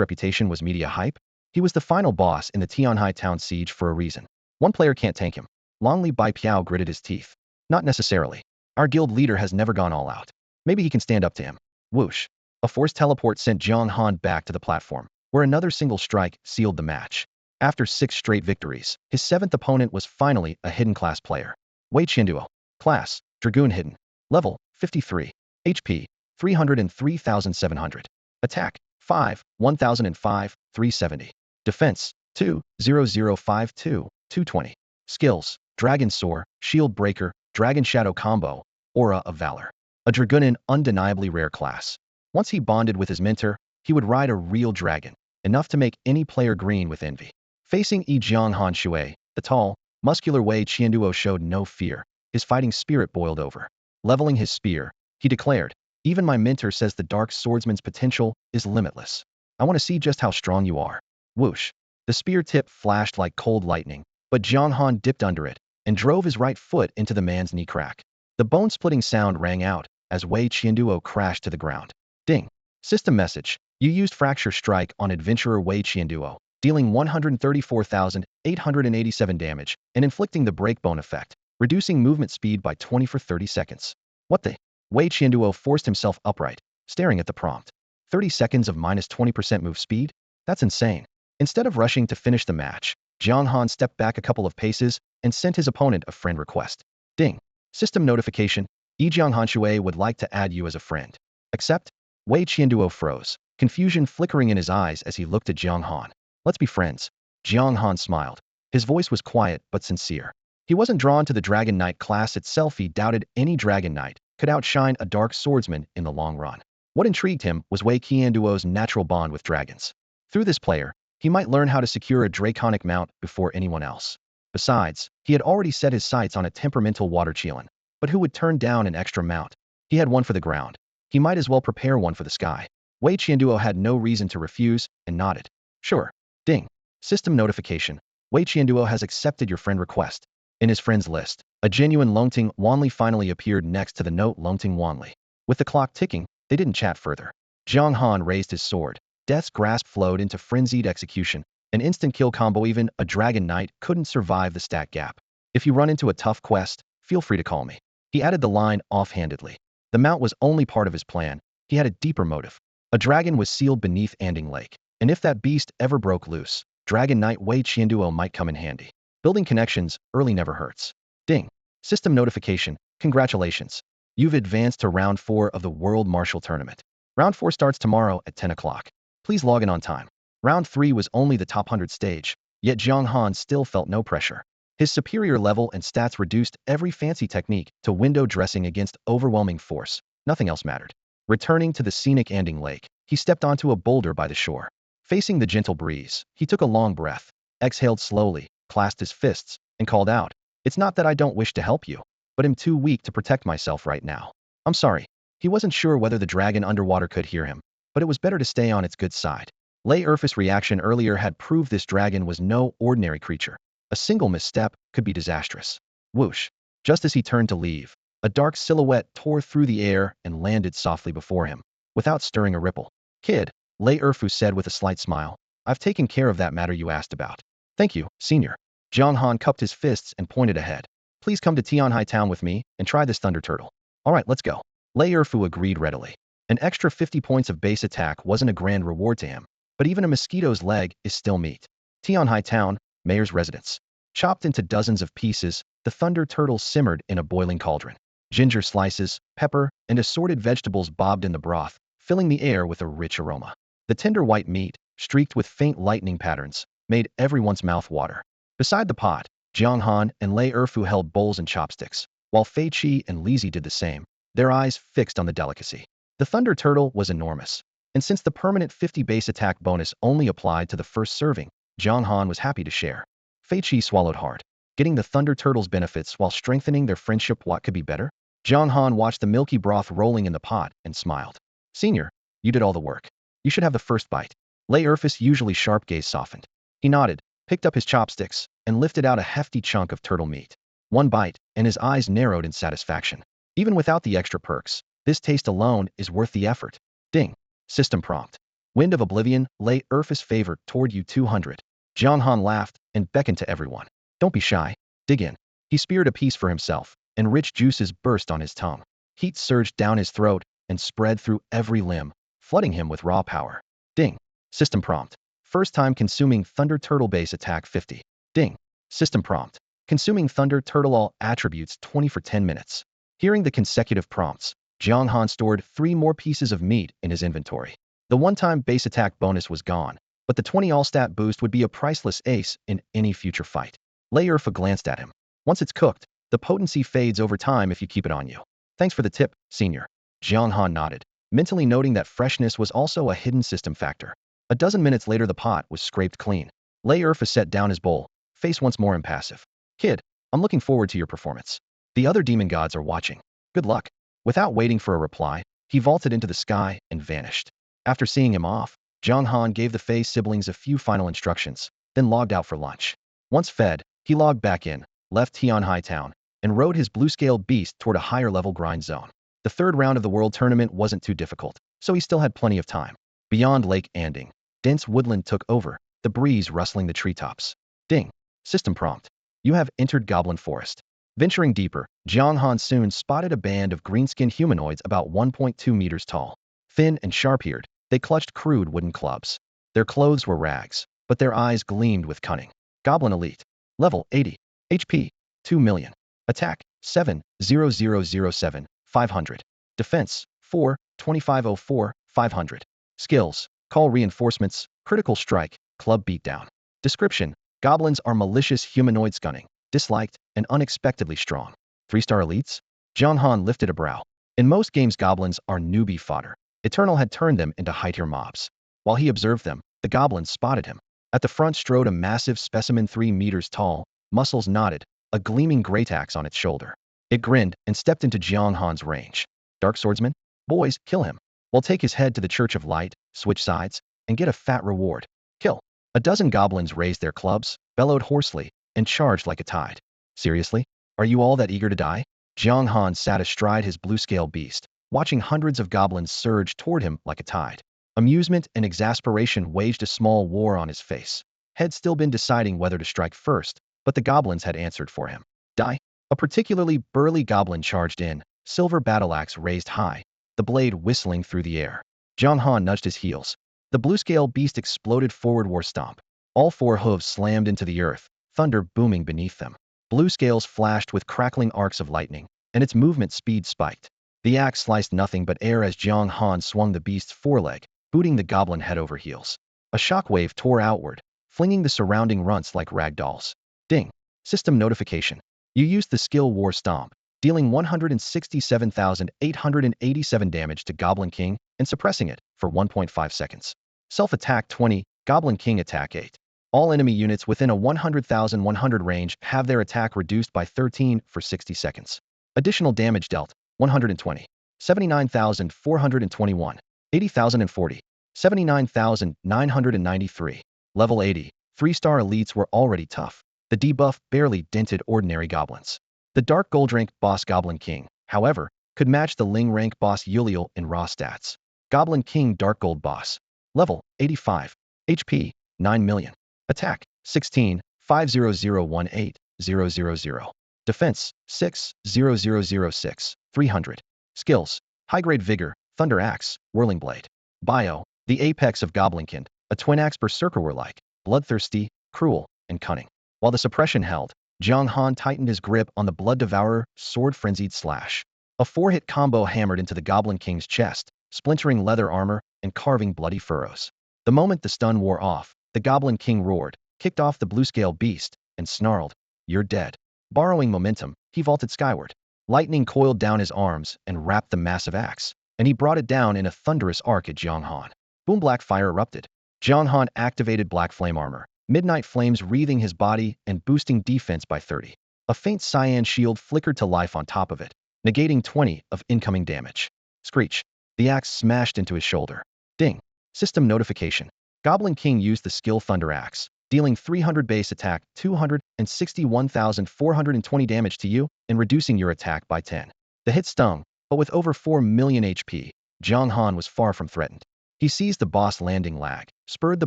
reputation was media hype? He was the final boss in the Tianhai town siege for a reason. One player can't tank him. Longli Bai Piao gritted his teeth. Not necessarily. Our guild leader has never gone all out. Maybe he can stand up to him. Whoosh. A forced teleport sent Jiang Han back to the platform, where another single strike sealed the match. After 6 straight victories, his 7th opponent was finally a hidden class player. Wei Qianduo. Class, Dragoon Hidden. Level, 53. HP, 303,700. Attack, 5, 1005, 370. Defense, 2, 0052, 220. Skills: Dragon Soar, Shield Breaker, Dragon Shadow Combo, Aura of Valor. A Dragunin undeniably rare class. Once he bonded with his mentor, he would ride a real dragon, enough to make any player green with envy. Facing Yi Jianghan Shui, the tall, muscular Wei Qianduo showed no fear. His fighting spirit boiled over. Leveling his spear, he declared, "Even my mentor says the dark swordsman's potential is limitless. I want to see just how strong you are." Whoosh. The spear tip flashed like cold lightning, but Jiang Han dipped under it and drove his right foot into the man's knee crack. The bone-splitting sound rang out as Wei Qianduo crashed to the ground. Ding. System message. You used Fracture Strike on adventurer Wei Qianduo, dealing 134,887 damage and inflicting the breakbone effect, reducing movement speed by 20 for 30 seconds. What the? Wei Qianduo forced himself upright, staring at the prompt. 30 seconds of minus 20% move speed? That's insane. Instead of rushing to finish the match, Jiang Han stepped back a couple of paces and sent his opponent a friend request. Ding. System notification. Yi Jianghan Shui would like to add you as a friend. Accept? Wei Qianduo froze, confusion flickering in his eyes as he looked at Jiang Han. Let's be friends. Jiang Han smiled. His voice was quiet but sincere. He wasn't drawn to the Dragon Knight class itself. He doubted any Dragon Knight could outshine a dark swordsman in the long run. What intrigued him was Wei Qianduo's natural bond with dragons. Through this player, he might learn how to secure a draconic mount before anyone else. Besides, he had already set his sights on a temperamental water Qilin. But who would turn down an extra mount? He had one for the ground. He might as well prepare one for the sky. Wei Qianduo had no reason to refuse and nodded. Sure. Ding. System notification. Wei Qianduo has accepted your friend request. In his friends list, a genuine Longting Wanli finally appeared next to the note Longting Wanli. With the clock ticking, they didn't chat further. Jiang Han raised his sword. Death's grasp flowed into frenzied execution. An instant kill combo. Even a Dragon Knight couldn't survive the stat gap. If you run into a tough quest, feel free to call me. He added the line offhandedly. The mount was only part of his plan. He had a deeper motive. A dragon was sealed beneath Anding Lake, and if that beast ever broke loose, Dragon Knight Wei Qianduo might come in handy. Building connections early never hurts. Ding. System notification. Congratulations. You've advanced to round 4 of the World Martial Tournament. Round 4 starts tomorrow at 10 o'clock. Please log in on time. Round 3 was only the top 100 stage, yet Jiang Han still felt no pressure. His superior level and stats reduced every fancy technique to window dressing against overwhelming force. Nothing else mattered. Returning to the scenic Anding Lake, he stepped onto a boulder by the shore. Facing the gentle breeze, he took a long breath, exhaled slowly, clasped his fists, and called out, "It's not that I don't wish to help you, but I'm too weak to protect myself right now. I'm sorry." He wasn't sure whether the dragon underwater could hear him, but it was better to stay on its good side. Lei Erfus' reaction earlier had proved this dragon was no ordinary creature. A single misstep could be disastrous. Whoosh. Just as he turned to leave, a dark silhouette tore through the air and landed softly before him, without stirring a ripple. "Kid," Lei Erfu said with a slight smile, "I've taken care of that matter you asked about." "Thank you, senior." Jiang Han cupped his fists and pointed ahead. "Please come to Tianhai Town with me and try this thunder turtle." "All right, let's go." Lei Erfu agreed readily. An extra 50 points of base attack wasn't a grand reward to him, but even a mosquito's leg is still meat. Tianhai Town, mayor's residence. Chopped into dozens of pieces, the thunder turtle simmered in a boiling cauldron. Ginger slices, pepper, and assorted vegetables bobbed in the broth, filling the air with a rich aroma. The tender white meat, streaked with faint lightning patterns, made everyone's mouth water. Beside the pot, Jiang Han and Lei Erfu held bowls and chopsticks, while Fei Qi and Lizzie did the same, their eyes fixed on the delicacy. The thunder turtle was enormous, and since the permanent 50 base attack bonus only applied to the first serving, Jiang Han was happy to share. Fei Qi swallowed hard. Getting the thunder turtle's benefits while strengthening their friendship, what could be better? Jiang Han watched the milky broth rolling in the pot and smiled. "Senior, you did all the work. You should have the first bite." Lei Erfus' usually sharp gaze softened. He nodded, picked up his chopsticks, and lifted out a hefty chunk of turtle meat. One bite, and his eyes narrowed in satisfaction. Even without the extra perks, this taste alone is worth the effort. Ding. System prompt. Wind of Oblivion, Lei Erfus favored toward you 200. Jiang Han laughed and beckoned to everyone. "Don't be shy. Dig in." He speared a piece for himself, and rich juices burst on his tongue. Heat surged down his throat and spread through every limb, flooding him with raw power. Ding. System prompt. First time consuming Thunder Turtle base attack 50. Ding. System prompt. Consuming Thunder Turtle all attributes 20 for 10 minutes. Hearing the consecutive prompts, Jiang Han stored 3 more pieces of meat in his inventory. The one-time base attack bonus was gone, but the 20 all-stat boost would be a priceless ace in any future fight. Urfa glanced at him. Once it's cooked, the potency fades over time if you keep it on you. Thanks for the tip, senior. Jiang Han nodded, mentally noting that freshness was also a hidden system factor. A dozen minutes later the pot was scraped clean. Urfa set down his bowl, face once more impassive. Kid, I'm looking forward to your performance. The other demon gods are watching. Good luck. Without waiting for a reply, he vaulted into the sky and vanished. After seeing him off, Jiang Han gave the Fei siblings a few final instructions, then logged out for lunch. Once fed, he logged back in, left Tianhai Town, and rode his blue-scaled beast toward a higher-level grind zone. The third round of the world tournament wasn't too difficult, so he still had plenty of time. Beyond Lake Anding, dense woodland took over, the breeze rustling the treetops. Ding. System prompt. You have entered Goblin Forest. Venturing deeper, Jiang Han soon spotted a band of green-skinned humanoids about 1.2 meters tall. Thin and sharp-eared, they clutched crude wooden clubs. Their clothes were rags, but their eyes gleamed with cunning. Goblin Elite. Level 80. HP. 2 million. Attack. 7,0007, 500. Defense. 4, 2504, 500. Skills. Call reinforcements, critical strike, club beatdown. Description. Goblins are malicious humanoids gunning, disliked, and unexpectedly strong. 3-star elites? Jiang Han lifted a brow. In most games goblins are newbie fodder. Eternal had turned them into high-tier mobs. While he observed them, the goblins spotted him. At the front strode a massive specimen 3 meters tall, muscles knotted, a gleaming greataxe on its shoulder. It grinned and stepped into Jiang Han's range. Dark swordsman? Boys, kill him. We'll take his head to the Church of Light, switch sides, and get a fat reward. Kill. A dozen goblins raised their clubs, bellowed hoarsely, and charged like a tide. Seriously? Are you all that eager to die? Jiang Han sat astride his blue-scale beast, watching hundreds of goblins surge toward him like a tide. Amusement and exasperation waged a small war on his face. Had still been deciding whether to strike first, but the goblins had answered for him. Die. A particularly burly goblin charged in, silver battle-axe raised high, the blade whistling through the air. Jiang Han nudged his heels. The blue-scale beast exploded forward war stomp. All 4 hooves slammed into the earth, thunder booming beneath them. Blue scales flashed with crackling arcs of lightning, and its movement speed spiked. The axe sliced nothing but air as Jiang Han swung the beast's foreleg, booting the goblin head over heels. A shockwave tore outward, flinging the surrounding runts like rag dolls. Ding. System notification. You used the skill War Stomp, dealing 167,887 damage to Goblin King and suppressing it for 1.5 seconds. Self-attack 20, Goblin King attack 8. All enemy units within a 100,100 range have their attack reduced by 13 for 60 seconds. Additional damage dealt, 120. 79,421. 80,040. 79,993. Level 80. 3-star elites were already tough. The debuff barely dented ordinary goblins. The Dark Gold rank boss Goblin King, however, could match the Ling rank boss Yuliel in raw stats. Goblin King Dark Gold boss. Level 85. HP 9 million. Attack 16, 50018,000. Defense 6,0006, 300. Skills. High-grade Vigor, Thunder Axe, Whirling Blade. Bio. The apex of Goblinkind, a twin-axe berserker warlike, bloodthirsty, cruel, and cunning. While the suppression held, Jiang Han tightened his grip on the Blood Devourer, sword-frenzied slash. A 4-hit combo hammered into the Goblin King's chest, splintering leather armor and carving bloody furrows. The moment the stun wore off, the Goblin King roared, kicked off the blue-scale beast, and snarled, "You're dead." Borrowing momentum, he vaulted skyward. Lightning coiled down his arms and wrapped the massive axe, and he brought it down in a thunderous arc at Jiang Han. Boom! Black fire erupted. Jiang Han activated Black Flame armor, midnight flames wreathing his body and boosting defense by 30. A faint cyan shield flickered to life on top of it, negating 20 of incoming damage. Screech. The axe smashed into his shoulder. Ding. System notification. Goblin King used the skill Thunder Axe, dealing 300 base attack, 261,420 damage to you, and reducing your attack by 10. The hit stung, but with over 4 million HP, Jiang Han was far from threatened. He seized the boss landing lag, spurred the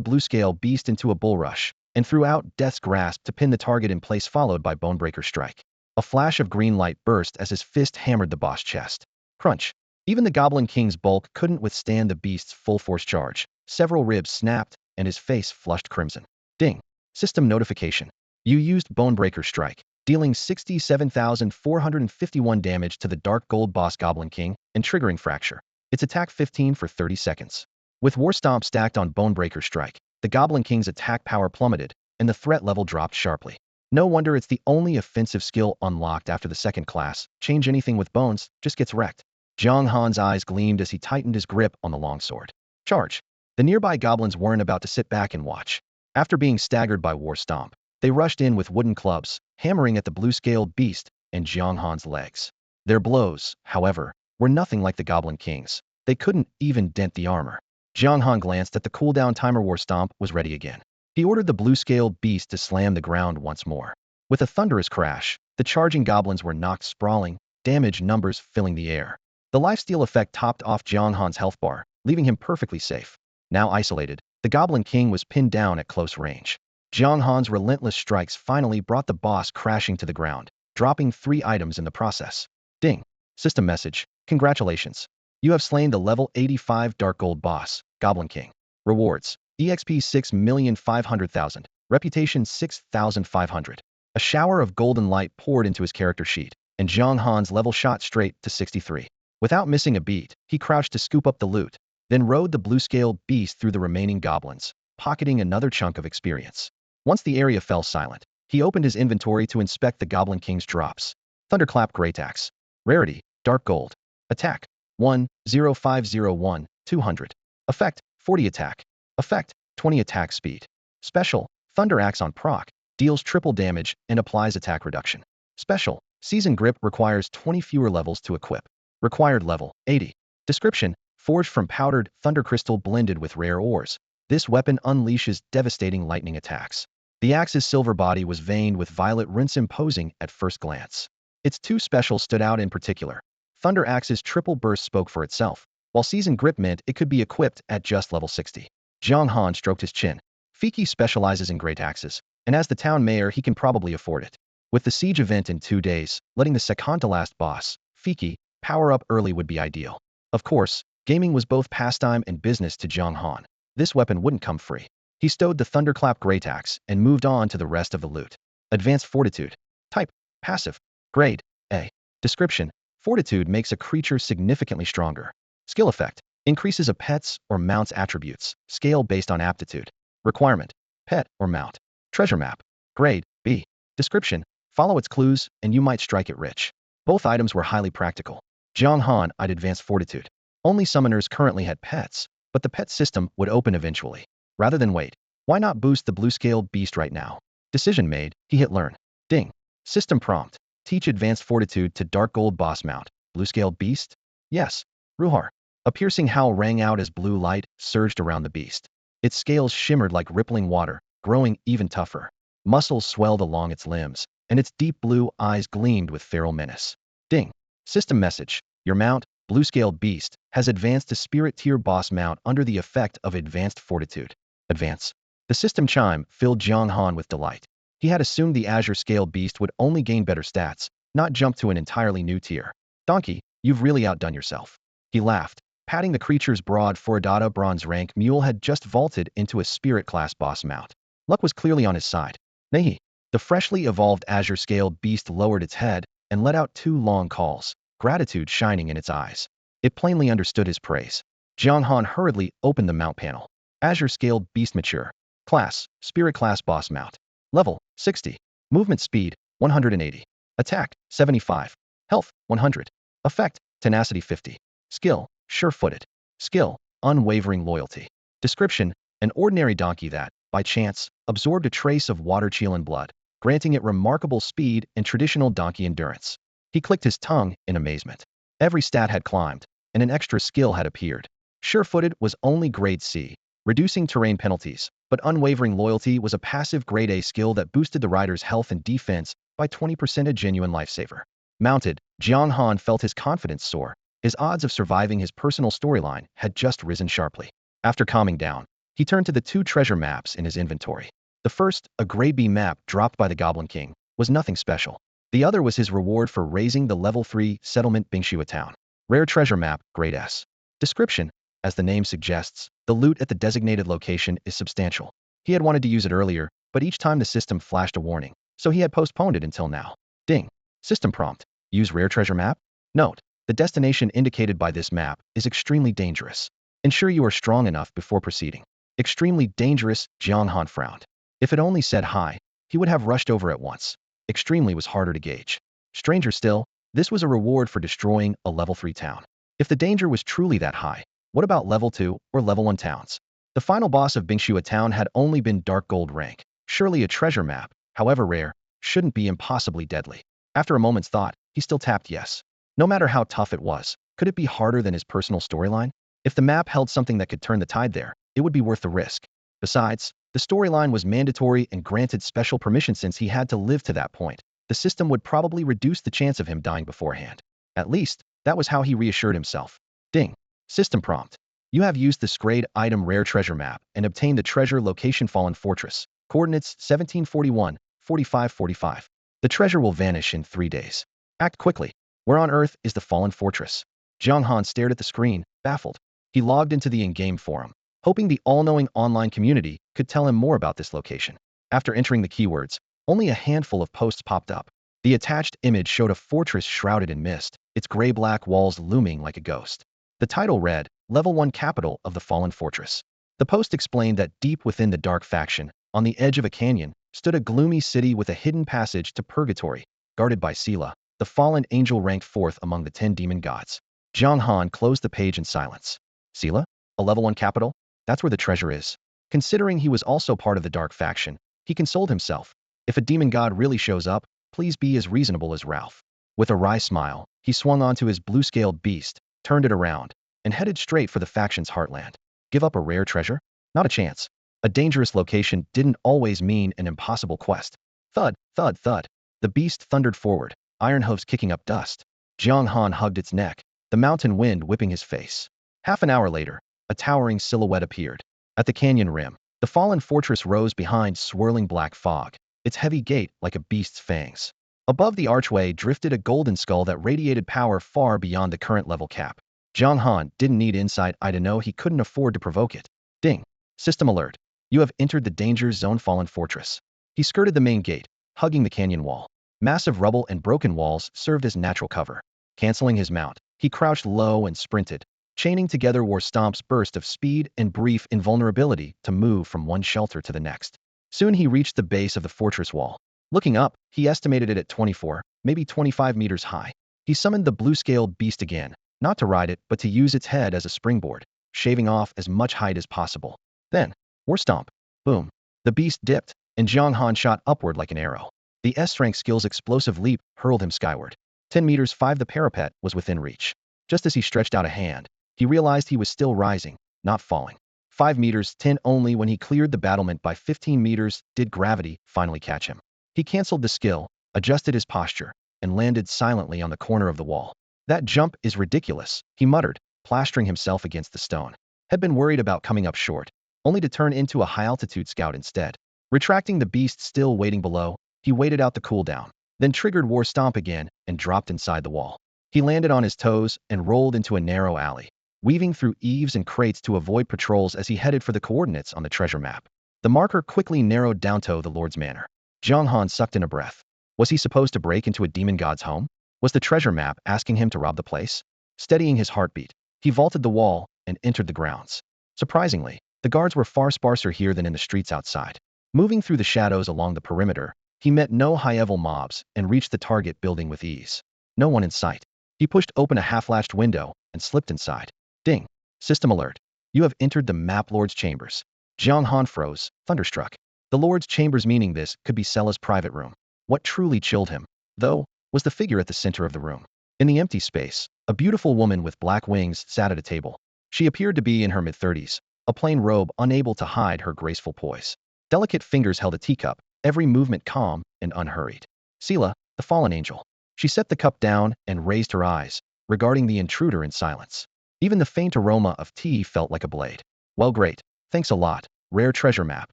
blue-scale beast into a bull rush, and threw out Death's Grasp to pin the target in place, followed by Bonebreaker Strike. A flash of green light burst as his fist hammered the boss chest. Crunch. Even the Goblin King's bulk couldn't withstand the beast's full-force charge. Several ribs snapped, and his face flushed crimson. Ding. System notification. You used Bonebreaker Strike, dealing 67,451 damage to the Dark Gold boss Goblin King, and triggering Fracture. Its attack 15 for 30 seconds. With War Stomp stacked on Bonebreaker Strike, the Goblin King's attack power plummeted, and the threat level dropped sharply. No wonder it's the only offensive skill unlocked after the second class. Change anything with bones, just gets wrecked. Jiang Han's eyes gleamed as he tightened his grip on the longsword. Charge. The nearby goblins weren't about to sit back and watch. After being staggered by War Stomp, they rushed in with wooden clubs, hammering at the blue-scaled beast and Jiang Han's legs. Their blows, however, were nothing like the Goblin King's. They couldn't even dent the armor. Jiang Han glanced at the cooldown timer. War Stomp was ready again. He ordered the blue-scaled beast to slam the ground once more. With a thunderous crash, the charging goblins were knocked sprawling, damage numbers filling the air. The lifesteal effect topped off Jiang Han's health bar, leaving him perfectly safe. Now isolated, the Goblin King was pinned down at close range. Jiang Han's relentless strikes finally brought the boss crashing to the ground, dropping 3 items in the process. Ding. System message. Congratulations. You have slain the level 85 Dark Gold boss, Goblin King. Rewards. EXP 6,500,000. Reputation 6,500. A shower of golden light poured into his character sheet, and Jiang Han's level shot straight to 63. Without missing a beat, he crouched to scoop up the loot, then rode the blue-scaled beast through the remaining goblins, pocketing another chunk of experience. Once the area fell silent, he opened his inventory to inspect the Goblin King's drops. Thunderclap Great Axe. Rarity, Dark Gold. Attack, 10501, 200. Effect, 40 attack. Effect, 20 attack speed. Special, Thunder Axe on proc, deals triple damage and applies attack reduction. Special, Seasoned Grip requires 20 fewer levels to equip. Required level, 80. Description, forged from powdered thunder crystal blended with rare ores. This weapon unleashes devastating lightning attacks. The axe's silver body was veined with violet rinse imposing at first glance. Its 2 specials stood out in particular. Thunder Axe's triple burst spoke for itself, while Seasoned Grip meant it could be equipped at just level 60. Jiang Han stroked his chin. Fiki specializes in great axes, and as the town mayor he can probably afford it. With the siege event in 2 days, letting the second-to-last boss, Fiki, power up early would be ideal. Of course, gaming was both pastime and business to Jiang Han. This weapon wouldn't come free. He stowed the Thunderclap Great Axe and moved on to the rest of the loot. Advanced Fortitude. Type, Passive. Grade, A. Description, Fortitude makes a creature significantly stronger. Skill effect, increases a pet's or mount's attributes, scale based on aptitude. Requirement, pet or mount. Treasure map. Grade, B. Description, follow its clues and you might strike it rich. Both items were highly practical. Jiang Han eyed Advanced Fortitude. Only summoners currently had pets, but the pet system would open eventually. Rather than wait, why not boost the blue-scaled beast right now? Decision made, he hit learn. Ding. System prompt. Teach Advanced Fortitude to Dark Gold boss mount. Blue-scaled beast? Yes. Ruhar. A piercing howl rang out as blue light surged around the beast. Its scales shimmered like rippling water, growing even tougher. Muscles swelled along its limbs, and its deep blue eyes gleamed with feral menace. Ding. System message. Your mount, Blue-scaled beast, has advanced to Spirit tier boss mount under the effect of Advanced Fortitude. Advance. The system chime filled Jiang Han with delight. He had assumed the Azure-scaled beast would only gain better stats, not jump to an entirely new tier. Donkey, you've really outdone yourself. He laughed, patting the creature's broad Foradata bronze rank mule had just vaulted into a Spirit class boss mount. Luck was clearly on his side. Nahi. The freshly evolved Azure-scaled beast lowered its head and let out 2 long calls, gratitude shining in its eyes. It plainly understood his praise. Jiang Han hurriedly opened the mount panel. Azure-scaled beast mature. Class, Spirit class boss mount. Level, 60. Movement speed, 180. Attack, 75. Health, 100. Effect, tenacity 50. Skill, sure-footed. Skill, unwavering loyalty. Description, an ordinary donkey that, by chance, absorbed a trace of water Chelan blood, granting it remarkable speed and traditional donkey endurance. He clicked his tongue in amazement. Every stat had climbed, and an extra skill had appeared. Sure-footed was only grade C, reducing terrain penalties, but unwavering loyalty was a passive grade A skill that boosted the rider's health and defense by 20%, a genuine lifesaver. Mounted, Jiang Han felt his confidence soar. His odds of surviving his personal storyline had just risen sharply. After calming down, he turned to the 2 treasure maps in his inventory. The first, a grade B map dropped by the Goblin King, was nothing special. The other was his reward for raising the level 3 settlement Bingxiwa town. Rare treasure map, grade S. Description, as the name suggests, the loot at the designated location is substantial. He had wanted to use it earlier, but each time the system flashed a warning, so he had postponed it until now. Ding. System prompt. Use rare treasure map? Note, the destination indicated by this map is extremely dangerous. Ensure you are strong enough before proceeding. Extremely dangerous, Jiang Han frowned. If it only said hi, he would have rushed over at once. Extremely was harder to gauge. Stranger still, this was a reward for destroying a level 3 town. If the danger was truly that high, what about level 2 or level 1 towns? The final boss of Bingshua town had only been dark gold rank. Surely a treasure map, however rare, shouldn't be impossibly deadly. After a moment's thought, he still tapped yes. No matter how tough it was, could it be harder than his personal storyline? If the map held something that could turn the tide there, it would be worth the risk. Besides, the storyline was mandatory and granted special permission since he had to live to that point. The system would probably reduce the chance of him dying beforehand. At least, that was how he reassured himself. Ding. System prompt. You have used the Scrade item rare treasure map and obtained the treasure location Fallen Fortress. Coordinates 1741, 4545. The treasure will vanish in 3 days. Act quickly. Where on earth is the Fallen Fortress? Jiang Han stared at the screen, baffled. He logged into the in-game forum, hoping the all-knowing online community could tell him more about this location. After entering the keywords, only a handful of posts popped up. The attached image showed a fortress shrouded in mist, its gray-black walls looming like a ghost. The title read, Level 1 Capital of the Fallen Fortress. The post explained that deep within the dark faction, on the edge of a canyon, stood a gloomy city with a hidden passage to purgatory, guarded by Sela, the fallen angel ranked 4th among the 10 demon gods. Jiang Han closed the page in silence. Sela? A level 1 capital? That's where the treasure is. Considering he was also part of the dark faction, he consoled himself. If a demon god really shows up, please be as reasonable as Ralph. With a wry smile, he swung onto his blue-scaled beast, turned it around, and headed straight for the faction's heartland. Give up a rare treasure? Not a chance. A dangerous location didn't always mean an impossible quest. Thud, thud, thud. The beast thundered forward, iron hooves kicking up dust. Jiang Han hugged its neck, the mountain wind whipping his face. Half an hour later, a towering silhouette appeared. At the canyon rim, the fallen fortress rose behind swirling black fog, its heavy gate like a beast's fangs. Above the archway drifted a golden skull that radiated power far beyond the current level cap. Jiang Han didn't need insight eye to know he couldn't afford to provoke it. Ding. System alert. You have entered the danger zone Fallen Fortress. He skirted the main gate, hugging the canyon wall. Massive rubble and broken walls served as natural cover. Canceling his mount, he crouched low and sprinted, chaining together War Stomp's burst of speed and brief invulnerability to move from one shelter to the next. Soon he reached the base of the fortress wall. Looking up, he estimated it at 24, maybe 25 meters high. He summoned the blue-scaled beast again, not to ride it, but to use its head as a springboard, shaving off as much height as possible. Then, War Stomp. Boom. The beast dipped, and Jiang Han shot upward like an arrow. The S-rank skill's explosive leap hurled him skyward. 10 meters 5 the parapet was within reach. Just as he stretched out a hand, he realized he was still rising, not falling. 5 meters 10 only when he cleared the battlement by 15 meters did gravity finally catch him. He canceled the skill, adjusted his posture, and landed silently on the corner of the wall. That jump is ridiculous, he muttered, plastering himself against the stone. Had been worried about coming up short, only to turn into a high-altitude scout instead. Retracting the beast still waiting below, he waited out the cooldown, then triggered War Stomp again and dropped inside the wall. He landed on his toes and rolled into a narrow alley, weaving through eaves and crates to avoid patrols as he headed for the coordinates on the treasure map. The marker quickly narrowed down to the Lord's Manor. Jiang Han sucked in a breath. Was he supposed to break into a demon god's home? Was the treasure map asking him to rob the place? Steadying his heartbeat, he vaulted the wall and entered the grounds. Surprisingly, the guards were far sparser here than in the streets outside. Moving through the shadows along the perimeter, he met no high-level mobs and reached the target building with ease. No one in sight. He pushed open a half-latched window and slipped inside. Ding. System alert. You have entered the map Lord's Chambers. Jiang Han froze, thunderstruck. The Lord's Chambers meaning this could be Sela's private room. What truly chilled him, though, was the figure at the center of the room. In the empty space, a beautiful woman with black wings sat at a table. She appeared to be in her mid-30s, a plain robe unable to hide her graceful poise. Delicate fingers held a teacup, every movement calm and unhurried. Sela, the fallen angel. She set the cup down and raised her eyes, regarding the intruder in silence. Even the faint aroma of tea felt like a blade. Well, great. Thanks a lot. Rare treasure map,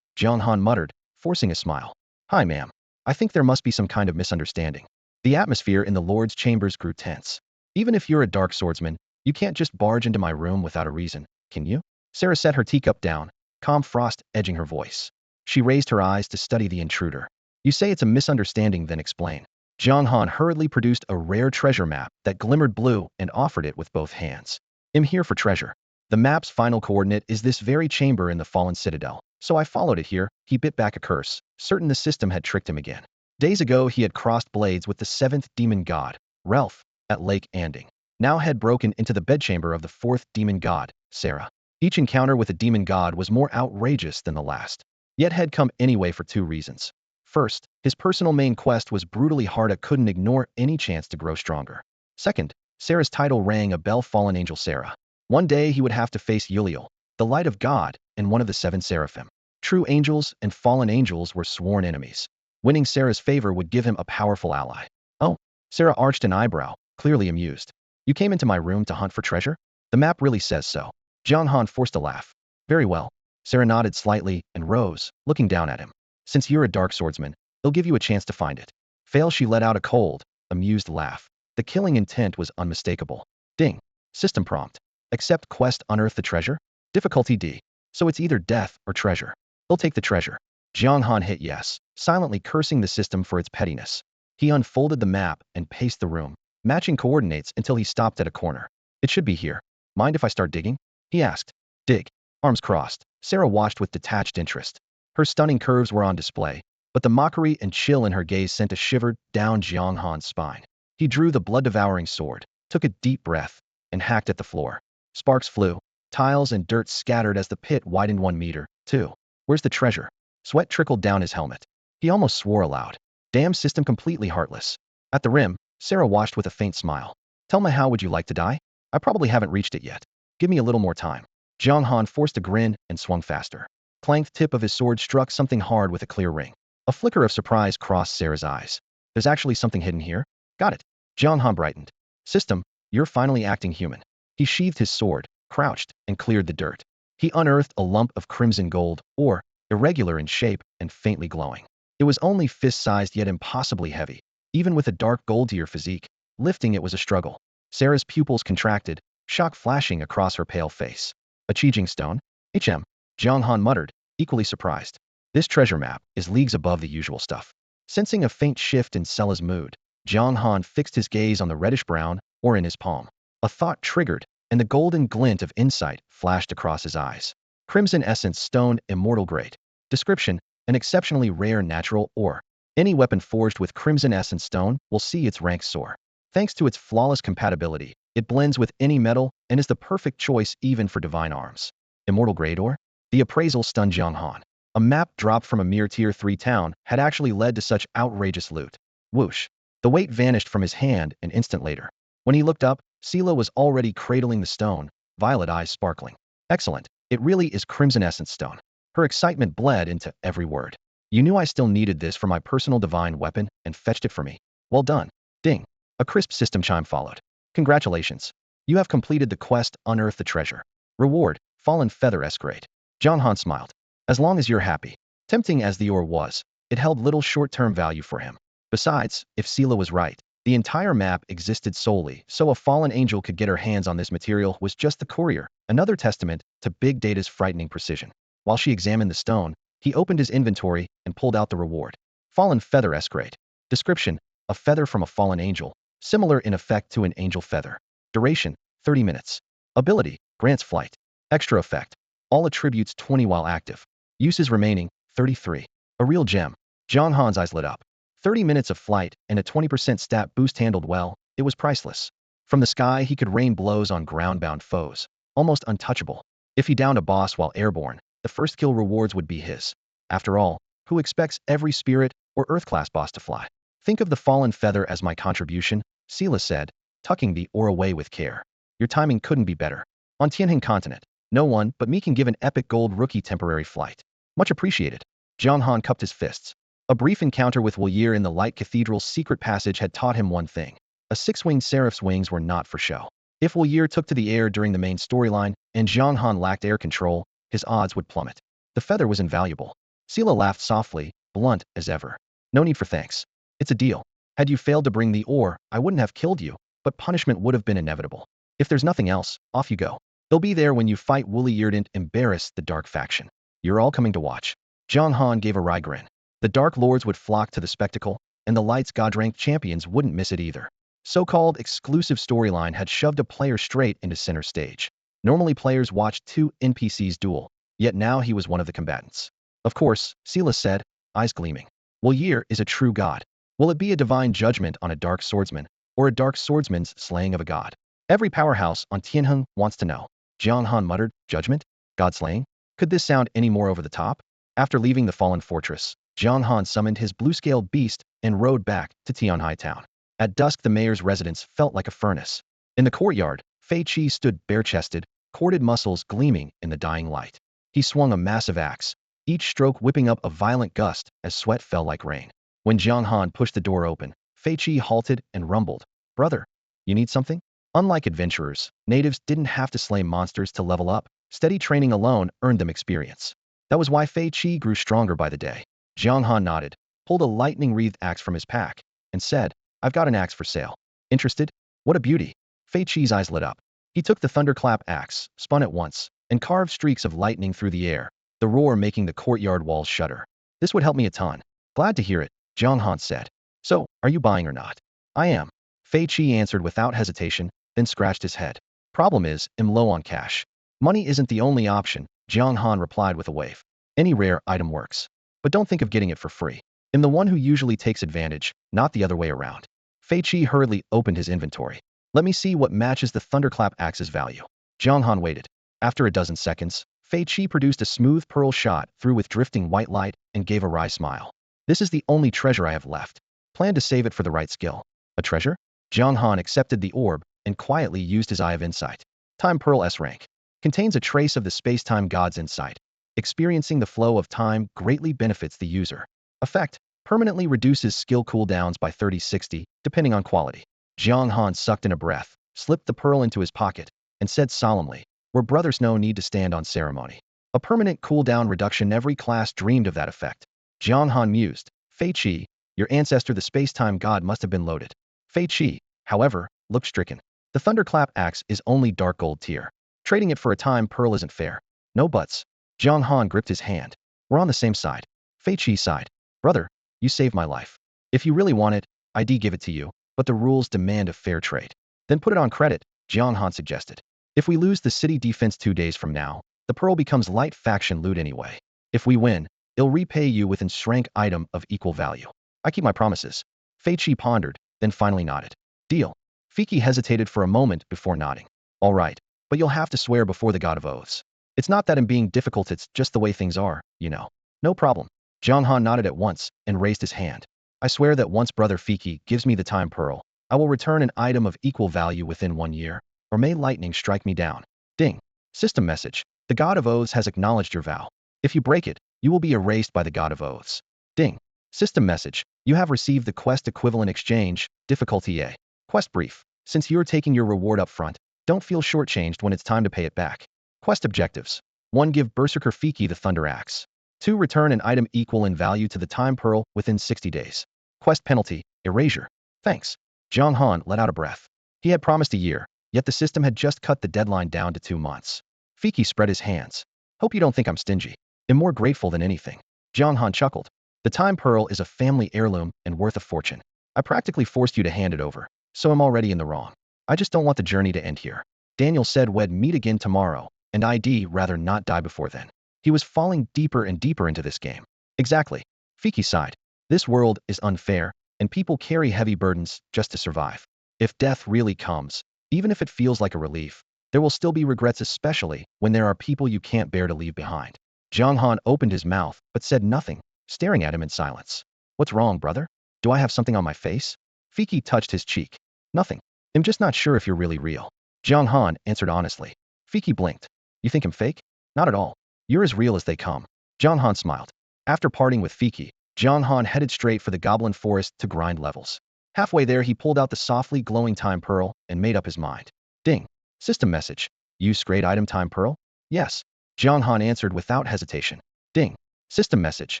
Jiang Han muttered, forcing a smile. Hi, ma'am. I think there must be some kind of misunderstanding. The atmosphere in the Lord's Chambers grew tense. Even if you're a dark swordsman, you can't just barge into my room without a reason, can you? Sarah set her teacup down, calm frost edging her voice. She raised her eyes to study the intruder. You say it's a misunderstanding, then explain. Jiang Han hurriedly produced a rare treasure map that glimmered blue and offered it with both hands. I'm here for treasure. The map's final coordinate is this very chamber in the fallen citadel. So I followed it here. He bit back a curse, certain the system had tricked him again. Days ago he had crossed blades with the seventh demon god, Ralph, at Lake Anding. Now had broken into the bedchamber of the fourth demon god, Sarah. Each encounter with a demon god was more outrageous than the last, yet had come anyway for two reasons. First, his personal main quest was brutally hard. I couldn't ignore any chance to grow stronger. Second, Sarah's title rang a bell. Fallen angel Sarah. One day he would have to face Uriel, the light of God, and one of the seven seraphim. True angels and fallen angels were sworn enemies. Winning Sarah's favor would give him a powerful ally. Oh, Sarah arched an eyebrow, clearly amused. You came into my room to hunt for treasure? The map really says so. Jiang Han forced a laugh. Very well. Sarah nodded slightly and rose, looking down at him. Since you're a dark swordsman, it'll give you a chance to find it. Fail. She let out a cold, amused laugh. The killing intent was unmistakable. Ding. System prompt. Accept quest. Unearth the treasure? Difficulty D. So it's either death or treasure. He'll take the treasure. Jiang Han hit yes, silently cursing the system for its pettiness. He unfolded the map and paced the room, matching coordinates until he stopped at a corner. It should be here. Mind if I start digging? He asked. Dig. Arms crossed, Sarah watched with detached interest. Her stunning curves were on display, but the mockery and chill in her gaze sent a shiver down Jiang Han's spine. He drew the blood-devouring sword, took a deep breath, and hacked at the floor. Sparks flew, tiles and dirt scattered as the pit widened 1 meter, 2. Where's the treasure? Sweat trickled down his helmet. He almost swore aloud. Damn system completely heartless. At the rim, Sarah watched with a faint smile. Tell me, how would you like to die? I probably haven't reached it yet. Give me a little more time. Jiang Han forced a grin and swung faster. Clanked tip of his sword struck something hard with a clear ring. A flicker of surprise crossed Sarah's eyes. There's actually something hidden here? Got it. Jiang Han brightened. System, you're finally acting human. He sheathed his sword, crouched, and cleared the dirt. He unearthed a lump of crimson gold, ore, irregular in shape and faintly glowing. It was only fist-sized yet impossibly heavy. Even with a dark gold to your physique, lifting it was a struggle. Sarah's pupils contracted, shock flashing across her pale face. A Qijing stone? HM. Jiang Han muttered, equally surprised. This treasure map is leagues above the usual stuff. Sensing a faint shift in Sella's mood, Jiang Han fixed his gaze on the reddish-brown ore in his palm. A thought triggered, and the golden glint of insight flashed across his eyes. Crimson essence stone, immortal grade. Description: an exceptionally rare natural ore. Any weapon forged with crimson essence stone will see its rank soar. Thanks to its flawless compatibility, it blends with any metal and is the perfect choice even for divine arms. Immortal grade ore? The appraisal stunned Jiang Han. A map dropped from a mere tier 3 town had actually led to such outrageous loot. Whoosh. The weight vanished from his hand an instant later. When he looked up, Sela was already cradling the stone, violet eyes sparkling. Excellent. It really is crimson essence stone. Her excitement bled into every word. You knew I still needed this for my personal divine weapon and fetched it for me. Well done. Ding. A crisp system chime followed. Congratulations. You have completed the quest, unearth the treasure. Reward, fallen feather escrate. Jiang Han smiled. As long as you're happy. Tempting as the ore was, it held little short-term value for him. Besides, if Sela was right, the entire map existed solely so a fallen angel could get her hands on this material was just the courier, another testament to big data's frightening precision. While she examined the stone, he opened his inventory and pulled out the reward. Fallen feather escrate. Description: a feather from a fallen angel, similar in effect to an angel feather. Duration: 30 minutes. Ability: grants flight. Extra effect: all attributes 20 while active. Uses remaining: 33. A real gem. Jiang Han's eyes lit up. 30 minutes of flight and a 20% stat boost handled well, it was priceless. From the sky he could rain blows on ground-bound foes, almost untouchable. If he downed a boss while airborne, the first kill rewards would be his. After all, who expects every spirit or Earth-class boss to fly? Think of the fallen feather as my contribution, Sela said, tucking the ore away with care. Your timing couldn't be better. On Tianjin continent, no one but me can give an epic gold rookie temporary flight. Much appreciated. Jiang Han cupped his fists. A brief encounter with Wulier in the Light Cathedral's secret passage had taught him one thing. A six-winged seraph's wings were not for show. If Wulier took to the air during the main storyline and Jiang Han lacked air control, his odds would plummet. The feather was invaluable. Sela laughed softly, blunt as ever. No need for thanks. It's a deal. Had you failed to bring the ore, I wouldn't have killed you, but punishment would have been inevitable. If there's nothing else, off you go. They'll be there when you fight Wulier and embarrass the Dark Faction. You're all coming to watch. Jiang Han gave a wry grin. The Dark Lords would flock to the spectacle, and the Light's God-ranked champions wouldn't miss it either. So-called exclusive storyline had shoved a player straight into center stage. Normally players watched two NPCs duel, yet now he was one of the combatants. Of course, Sela said, eyes gleaming. Will Yer is a true god? Will it be a divine judgment on a dark swordsman, or a dark swordsman's slaying of a god? Every powerhouse on Tianheng wants to know. Jiang Han muttered, judgment? God slaying? Could this sound any more over the top? After leaving the fallen fortress, Jiang Han summoned his blue-scaled beast and rode back to Tianhai town. At dusk the mayor's residence felt like a furnace. In the courtyard, Fei Qi stood bare-chested, corded muscles gleaming in the dying light. He swung a massive axe, each stroke whipping up a violent gust as sweat fell like rain. When Jiang Han pushed the door open, Fei Qi halted and rumbled, brother, you need something? Unlike adventurers, natives didn't have to slay monsters to level up. Steady training alone earned them experience. That was why Fei Qi grew stronger by the day. Jiang Han nodded, pulled a lightning-wreathed axe from his pack, and said, I've got an axe for sale. Interested? What a beauty. Fei Qi's eyes lit up. He took the thunderclap axe, spun it once, and carved streaks of lightning through the air, the roar making the courtyard walls shudder. This would help me a ton. Glad to hear it, Jiang Han said. So, are you buying or not? I am. Fei Qi answered without hesitation, then scratched his head. Problem is, I'm low on cash. Money isn't the only option, Jiang Han replied with a wave. Any rare item works. But don't think of getting it for free. I'm the one who usually takes advantage, not the other way around. Fei Qi hurriedly opened his inventory. Let me see what matches the thunderclap axe's value. Jiang Han waited. After a dozen seconds, Fei Qi produced a smooth pearl shot through with drifting white light and gave a wry smile. This is the only treasure I have left. Plan to save it for the right skill. A treasure? Jiang Han accepted the orb and quietly used his Eye of Insight. Time Pearl S rank. Contains a trace of the space-time god's insight. Experiencing the flow of time greatly benefits the user. Effect: permanently reduces skill cooldowns by 30-60, depending on quality. Jiang Han sucked in a breath, slipped the pearl into his pocket, and said solemnly, "We're brothers, no need to stand on ceremony." A permanent cooldown reduction. Every class dreamed of that effect. Jiang Han mused, Fei Qi, your ancestor the space-time god must have been loaded. Fei Qi, however, looked stricken. The thunderclap axe is only dark gold tier. Trading it for a time pearl isn't fair. No buts. Jiang Han gripped his hand. We're on the same side. Fei Qi sighed. Brother, you saved my life. If you really want it, I'd give it to you, but the rules demand a fair trade. Then put it on credit, Jiang Han suggested. If we lose the city defense 2 days from now, the pearl becomes light faction loot anyway. If we win, it'll repay you with an rank item of equal value. I keep my promises. Fei Qi pondered, then finally nodded. Deal. Fiki hesitated for a moment before nodding. All right, but you'll have to swear before the god of oaths. It's not that I'm being difficult, it's just the way things are, you know. No problem. Jiang Han nodded at once and raised his hand. I swear that once Brother Fiki gives me the time pearl, I will return an item of equal value within 1 year, or may lightning strike me down. Ding. System message. The god of oaths has acknowledged your vow. If you break it, you will be erased by the god of oaths. Ding. System message. You have received the quest equivalent exchange, difficulty A. Quest brief. Since you're taking your reward up front, don't feel shortchanged when it's time to pay it back. Quest objectives. 1. Give Berserker Fiki the Thunder Axe. 2. Return an item equal in value to the Time Pearl within 60 days. Quest penalty, erasure. Thanks. Jiang Han let out a breath. He had promised a year, yet the system had just cut the deadline down to 2 months. Fiki spread his hands. Hope you don't think I'm stingy. I'm more grateful than anything. Jiang Han chuckled. The Time Pearl is a family heirloom and worth a fortune. I practically forced you to hand it over, so I'm already in the wrong. I just don't want the journey to end here. Daniel said we'd meet again tomorrow, and I'd rather not die before then. He was falling deeper and deeper into this game. Exactly. Fiki sighed. This world is unfair, and people carry heavy burdens just to survive. If death really comes, even if it feels like a relief, there will still be regrets, especially when there are people you can't bear to leave behind. Jiang Han opened his mouth, but said nothing, staring at him in silence. What's wrong, brother? Do I have something on my face? Fiki touched his cheek. Nothing. I'm just not sure if you're really real. Jiang Han answered honestly. Fiki blinked. You think I'm fake? Not at all. You're as real as they come. Jiang Han smiled. After parting with Fiki, Jiang Han headed straight for the goblin forest to grind levels. Halfway there he pulled out the softly glowing time pearl and made up his mind. Ding. System message. Use great item time pearl? Yes. Jiang Han answered without hesitation. Ding. System message.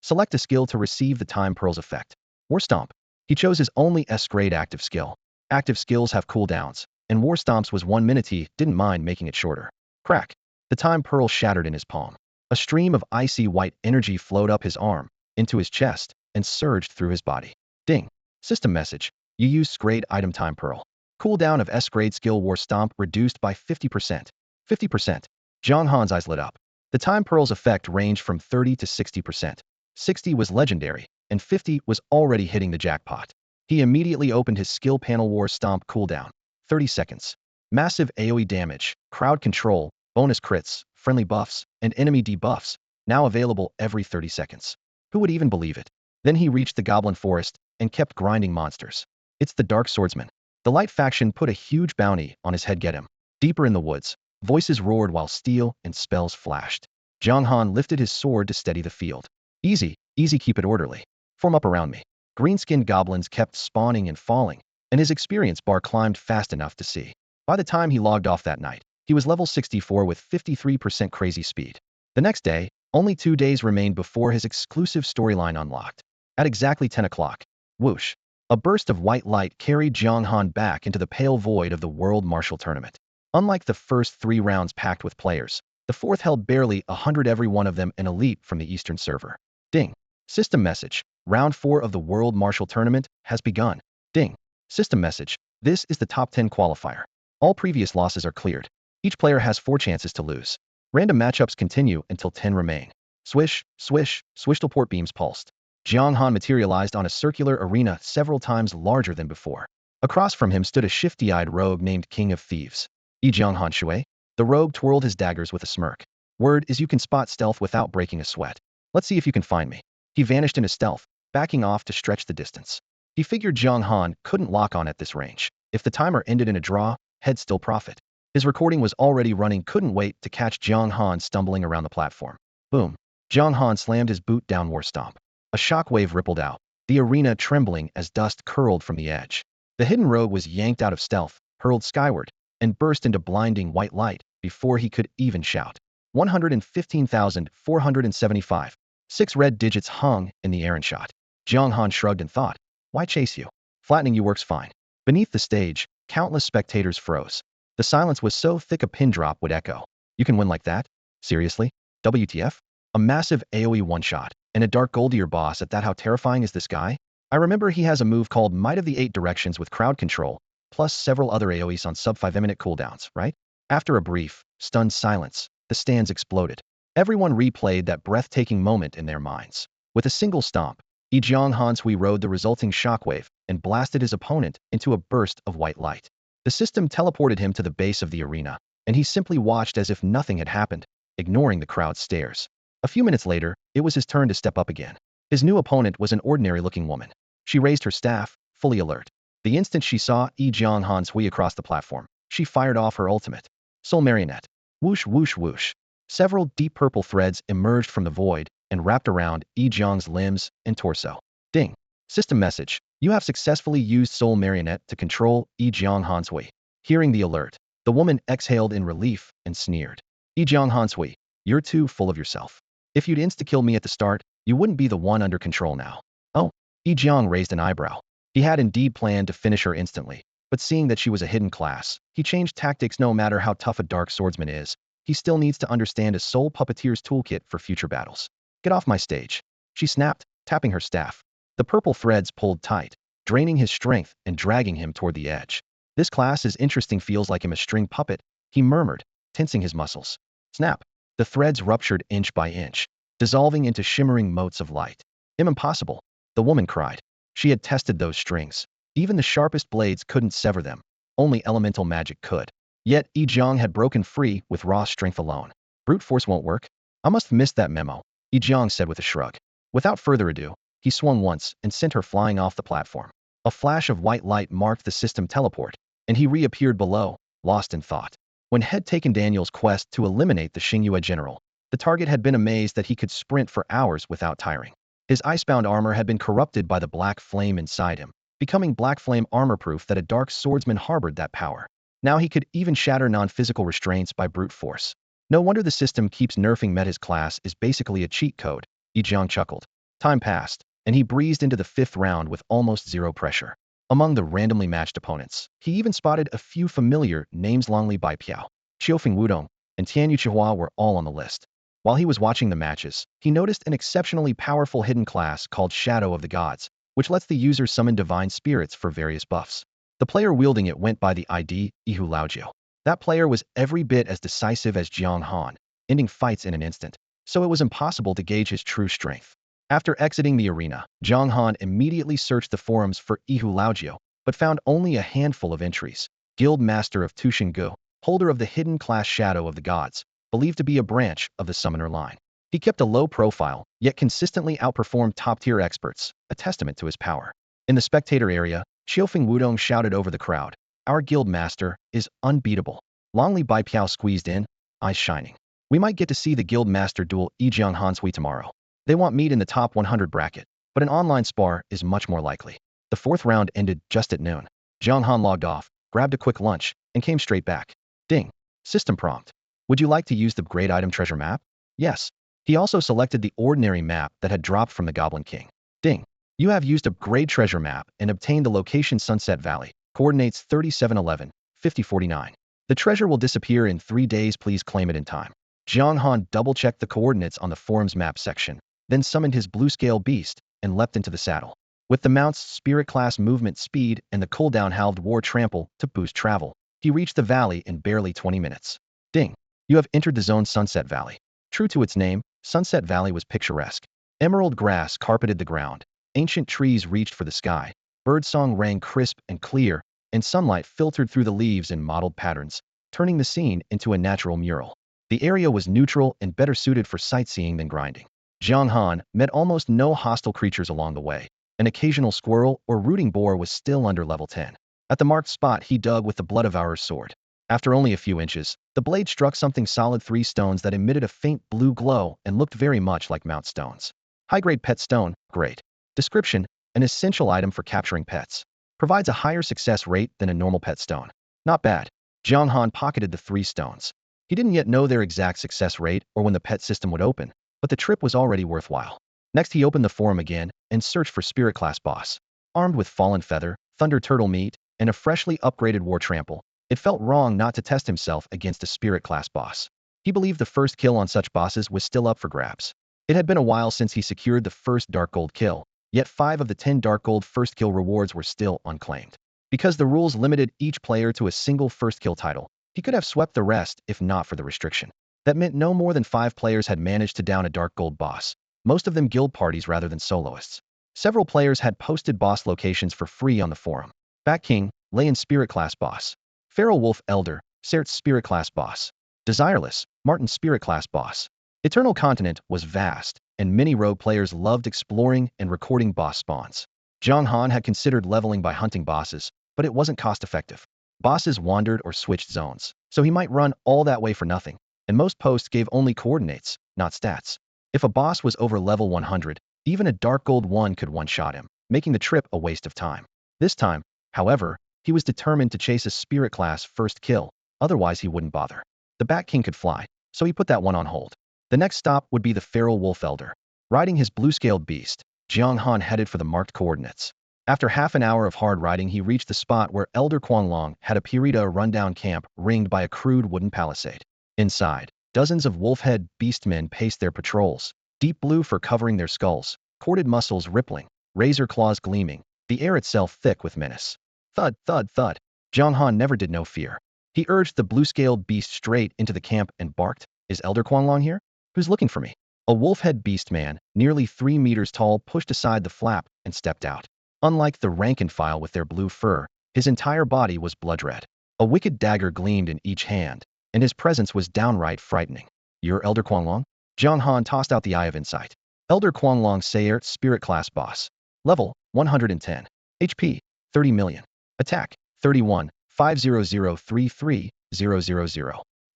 Select a skill to receive the time pearl's effect. War Stomp. He chose his only S-grade active skill. Active skills have cooldowns, and War Stomps was 1 minute. He didn't mind making it shorter. Crack. The time pearl shattered in his palm. A stream of icy white energy flowed up his arm, into his chest, and surged through his body. Ding. System message. You use grade item time pearl. Cooldown of S-grade skill War Stomp reduced by 50%. 50%. Jiang Han's eyes lit up. The time pearls effect ranged from 30 to 60%. 60 was legendary, and 50 was already hitting the jackpot. He immediately opened his skill panel War Stomp cooldown. 30 seconds. Massive AoE damage, crowd control, bonus crits, friendly buffs, and enemy debuffs, now available every 30 seconds. Who would even believe it? Then he reached the Goblin Forest and kept grinding monsters. It's the Dark Swordsman. The Light faction put a huge bounty on his head. Get him. Deeper in the woods, voices roared while steel and spells flashed. Jiang Han lifted his sword to steady the field. Easy, easy, keep it orderly. Form up around me. Green-skinned goblins kept spawning and falling, and his experience bar climbed fast enough to see. By the time he logged off that night, he was level 64 with 53% crazy speed. The next day, only 2 days remained before his exclusive storyline unlocked. At exactly 10 o'clock, whoosh, a burst of white light carried Jiang Han back into the pale void of the World Martial Tournament. Unlike the first 3 rounds packed with players, the fourth held barely 100, every one of them an elite from the Eastern server. Ding. System message. Round 4 of the World Martial Tournament has begun. Ding. System message. This is the top 10 qualifier. All previous losses are cleared. Each player has 4 chances to lose. Random matchups continue until 10 remain. Swish, swish, swish. Teleport beams pulsed. Jiang Han materialized on a circular arena several times larger than before. Across from him stood a shifty-eyed rogue named King of Thieves. Jiang Han Shui? The rogue twirled his daggers with a smirk. Word is you can spot stealth without breaking a sweat. Let's see if you can find me. He vanished into stealth, backing off to stretch the distance. He figured Jiang Han couldn't lock on at this range. If the timer ended in a draw, he'd still profit. His recording was already running, couldn't wait to catch Jiang Han stumbling around the platform. Boom. Jiang Han slammed his boot down War Stomp. A shockwave rippled out, the arena trembling as dust curled from the edge. The hidden rogue was yanked out of stealth, hurled skyward, and burst into blinding white light before he could even shout. 115,475. 6 red digits hung in the air and shot. Jiang Han shrugged and thought, why chase you? Flattening you works fine. Beneath the stage, countless spectators froze. The silence was so thick a pin drop would echo. You can win like that? Seriously? WTF? A massive AoE one-shot, and a dark goldier boss at that. How terrifying is this guy? I remember he has a move called Might of the 8 Directions with crowd control, plus several other AoEs on sub 5-minute cooldowns, right? After a brief, stunned silence, the stands exploded. Everyone replayed that breathtaking moment in their minds. With a single stomp, Jiang Han Sui rode the resulting shockwave and blasted his opponent into a burst of white light. The system teleported him to the base of the arena, and he simply watched as if nothing had happened, ignoring the crowd's stares. A few minutes later, it was his turn to step up again. His new opponent was an ordinary-looking woman. She raised her staff, fully alert. The instant she saw Jiang Han Sui across the platform, she fired off her ultimate. Soul Marionette. Whoosh, whoosh, whoosh. Several deep purple threads emerged from the void and wrapped around Jiang's limbs and torso. Ding. System message. You have successfully used Soul Marionette to control Jiang Han Sui. Hearing the alert, the woman exhaled in relief and sneered. Jiang Han Sui, you're too full of yourself. If you'd insta-kill me at the start, you wouldn't be the one under control now. Oh. Jiang raised an eyebrow. He had indeed planned to finish her instantly, but seeing that she was a hidden class, he changed tactics. No matter how tough a dark swordsman is, he still needs to understand a soul puppeteer's toolkit for future battles. Get off my stage. She snapped, tapping her staff. The purple threads pulled tight, draining his strength and dragging him toward the edge. This class is interesting, feels like him a string puppet, he murmured, tensing his muscles. Snap. The threads ruptured inch by inch, dissolving into shimmering motes of light. Impossible, the woman cried. She had tested those strings. Even the sharpest blades couldn't sever them. Only elemental magic could. Yet Jiang had broken free with raw strength alone. Brute force won't work? I must have missed that memo, Jiang said with a shrug. Without further ado, he swung once and sent her flying off the platform. A flash of white light marked the system teleport, and he reappeared below, lost in thought. When had taken Daniel's quest to eliminate the Xingyue general, the target had been amazed that he could sprint for hours without tiring. His icebound armor had been corrupted by the black flame inside him, becoming black flame armor proof that a dark swordsman harbored that power. Now he could even shatter non-physical restraints by brute force. No wonder the system keeps nerfing Meta's class is basically a cheat code, Jiang chuckled. Time passed, and he breezed into the 5th round with almost zero pressure. Among the randomly matched opponents, he even spotted a few familiar names. Longli Baipiao, Qiufeng Wudong, and Tianyu Chihua were all on the list. While he was watching the matches, he noticed an exceptionally powerful hidden class called Shadow of the Gods, which lets the user summon divine spirits for various buffs. The player wielding it went by the ID Ihu Laojiu. That player was every bit as decisive as Jiang Han. ending fights in an instant, so it was impossible to gauge his true strength. After exiting the arena, Zhang Han immediately searched the forums for Ihu Laojiu, but found only a handful of entries. Guild Master of Tushingu, holder of the hidden class Shadow of the Gods, believed to be a branch of the summoner line. He kept a low profile, yet consistently outperformed top-tier experts, a testament to his power. In the spectator area, Xiaofeng Wudong shouted over the crowd, "Our guild master is unbeatable." Long Li Baipiao squeezed in, eyes shining. "We might get to see the guild master duel Yijiang Hansui tomorrow. They want meat in the top 100 bracket, but an online spar is much more likely." The fourth round ended just at noon. Zhang Han logged off, grabbed a quick lunch, and came straight back. Ding. System prompt. "Would you like to use the Great Item Treasure map?" Yes. He also selected the ordinary map that had dropped from the Goblin King. Ding. "You have used a Great Treasure map and obtained the location Sunset Valley, coordinates 3711, 5049. The treasure will disappear in 3 days, please claim it in time." Zhang Han double-checked the coordinates on the forum's map section, then summoned his blue-scale beast and leapt into the saddle. With the mount's spirit class movement speed and the cooldown halved war trample to boost travel, he reached the valley in barely 20 minutes. Ding. "You have entered the zone Sunset Valley." True to its name, Sunset Valley was picturesque. Emerald grass carpeted the ground, ancient trees reached for the sky, birdsong rang crisp and clear, and sunlight filtered through the leaves in mottled patterns, turning the scene into a natural mural. The area was neutral and better suited for sightseeing than grinding. Zhang Han met almost no hostile creatures along the way. An occasional squirrel or rooting boar was still under level 10. At the marked spot, he dug with the Blood Devourer's sword. After only a few inches, the blade struck something solid, 3 stones that emitted a faint blue glow and looked very much like mount stones. High-grade pet stone, great. Description: an essential item for capturing pets. Provides a higher success rate than a normal pet stone. Not bad. Zhang Han pocketed the 3 stones. He didn't yet know their exact success rate or when the pet system would open, but the trip was already worthwhile. Next, he opened the forum again and searched for Spirit Class boss. Armed with Fallen Feather, Thunder Turtle Meat, and a freshly upgraded War Trample, it felt wrong not to test himself against a Spirit Class boss. He believed the first kill on such bosses was still up for grabs. It had been a while since he secured the first Dark Gold kill, yet 5 of the 10 Dark Gold first kill rewards were still unclaimed. Because the rules limited each player to a single first kill title, he could have swept the rest if not for the restriction. That meant no more than 5 players had managed to down a Dark Gold boss, most of them guild parties rather than soloists. Several players had posted boss locations for free on the forum. Bat King, Layan Spirit Class boss. Feral Wolf Elder, Sert's Spirit Class boss. Desireless, Martin Spirit Class boss. Eternal Continent was vast, and many rogue players loved exploring and recording boss spawns. Zhang Han had considered leveling by hunting bosses, but it wasn't cost-effective. Bosses wandered or switched zones, so he might run all that way for nothing, and most posts gave only coordinates, not stats. If a boss was over level 100, even a Dark Gold 1 could one-shot him, making the trip a waste of time. This time, however, he was determined to chase a Spirit Class first kill, otherwise he wouldn't bother. The Bat King could fly, so he put that one on hold. The next stop would be the Feral Wolf Elder. Riding his blue-scaled beast, Zhang Han headed for the marked coordinates. After half an hour of hard riding, he reached the spot where Elder Quanglong had a rundown camp ringed by a crude wooden palisade. Inside, dozens of wolf-head beastmen paced their patrols, deep blue fur covering their skulls, corded muscles rippling, razor claws gleaming, the air itself thick with menace. Thud, thud, thud. Zhang Han never did know fear. He urged the blue-scaled beast straight into the camp and barked, "Is Elder Quanglong here? Who's looking for me?" A wolf-head beastman, nearly 3 meters tall, pushed aside the flap and stepped out. Unlike the rank-and-file with their blue fur, his entire body was blood red. A wicked dagger gleamed in each hand, and his presence was downright frightening. "You're Elder Quanglong?" Zhang Han tossed out the eye of insight. Elder Quanglong Sayert Spirit Class boss. Level, 110. HP, 30 million. Attack, 31, 50033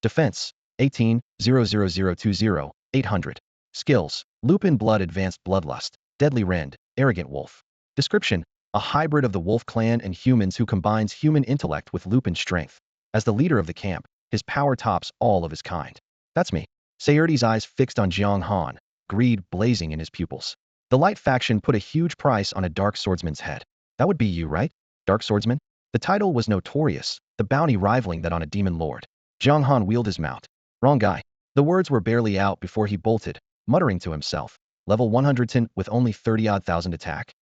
Defense, 18, 00020, 800. Skills, Lupin Blood Advanced Bloodlust, Deadly Rend, Arrogant Wolf. Description, a hybrid of the Wolf Clan and humans who combines human intellect with Lupin strength. As the leader of the camp, his power tops all of his kind. That's me. Sayerti's eyes fixed on Zhang Han, greed blazing in his pupils. The Light faction put a huge price on a Dark Swordsman's head. That would be you, right? Dark Swordsman? The title was notorious, the bounty rivaling that on a demon lord. Zhang Han wheeled his mount. Wrong guy. The words were barely out before he bolted, muttering to himself. Level 110 with only 30-odd thousand attack?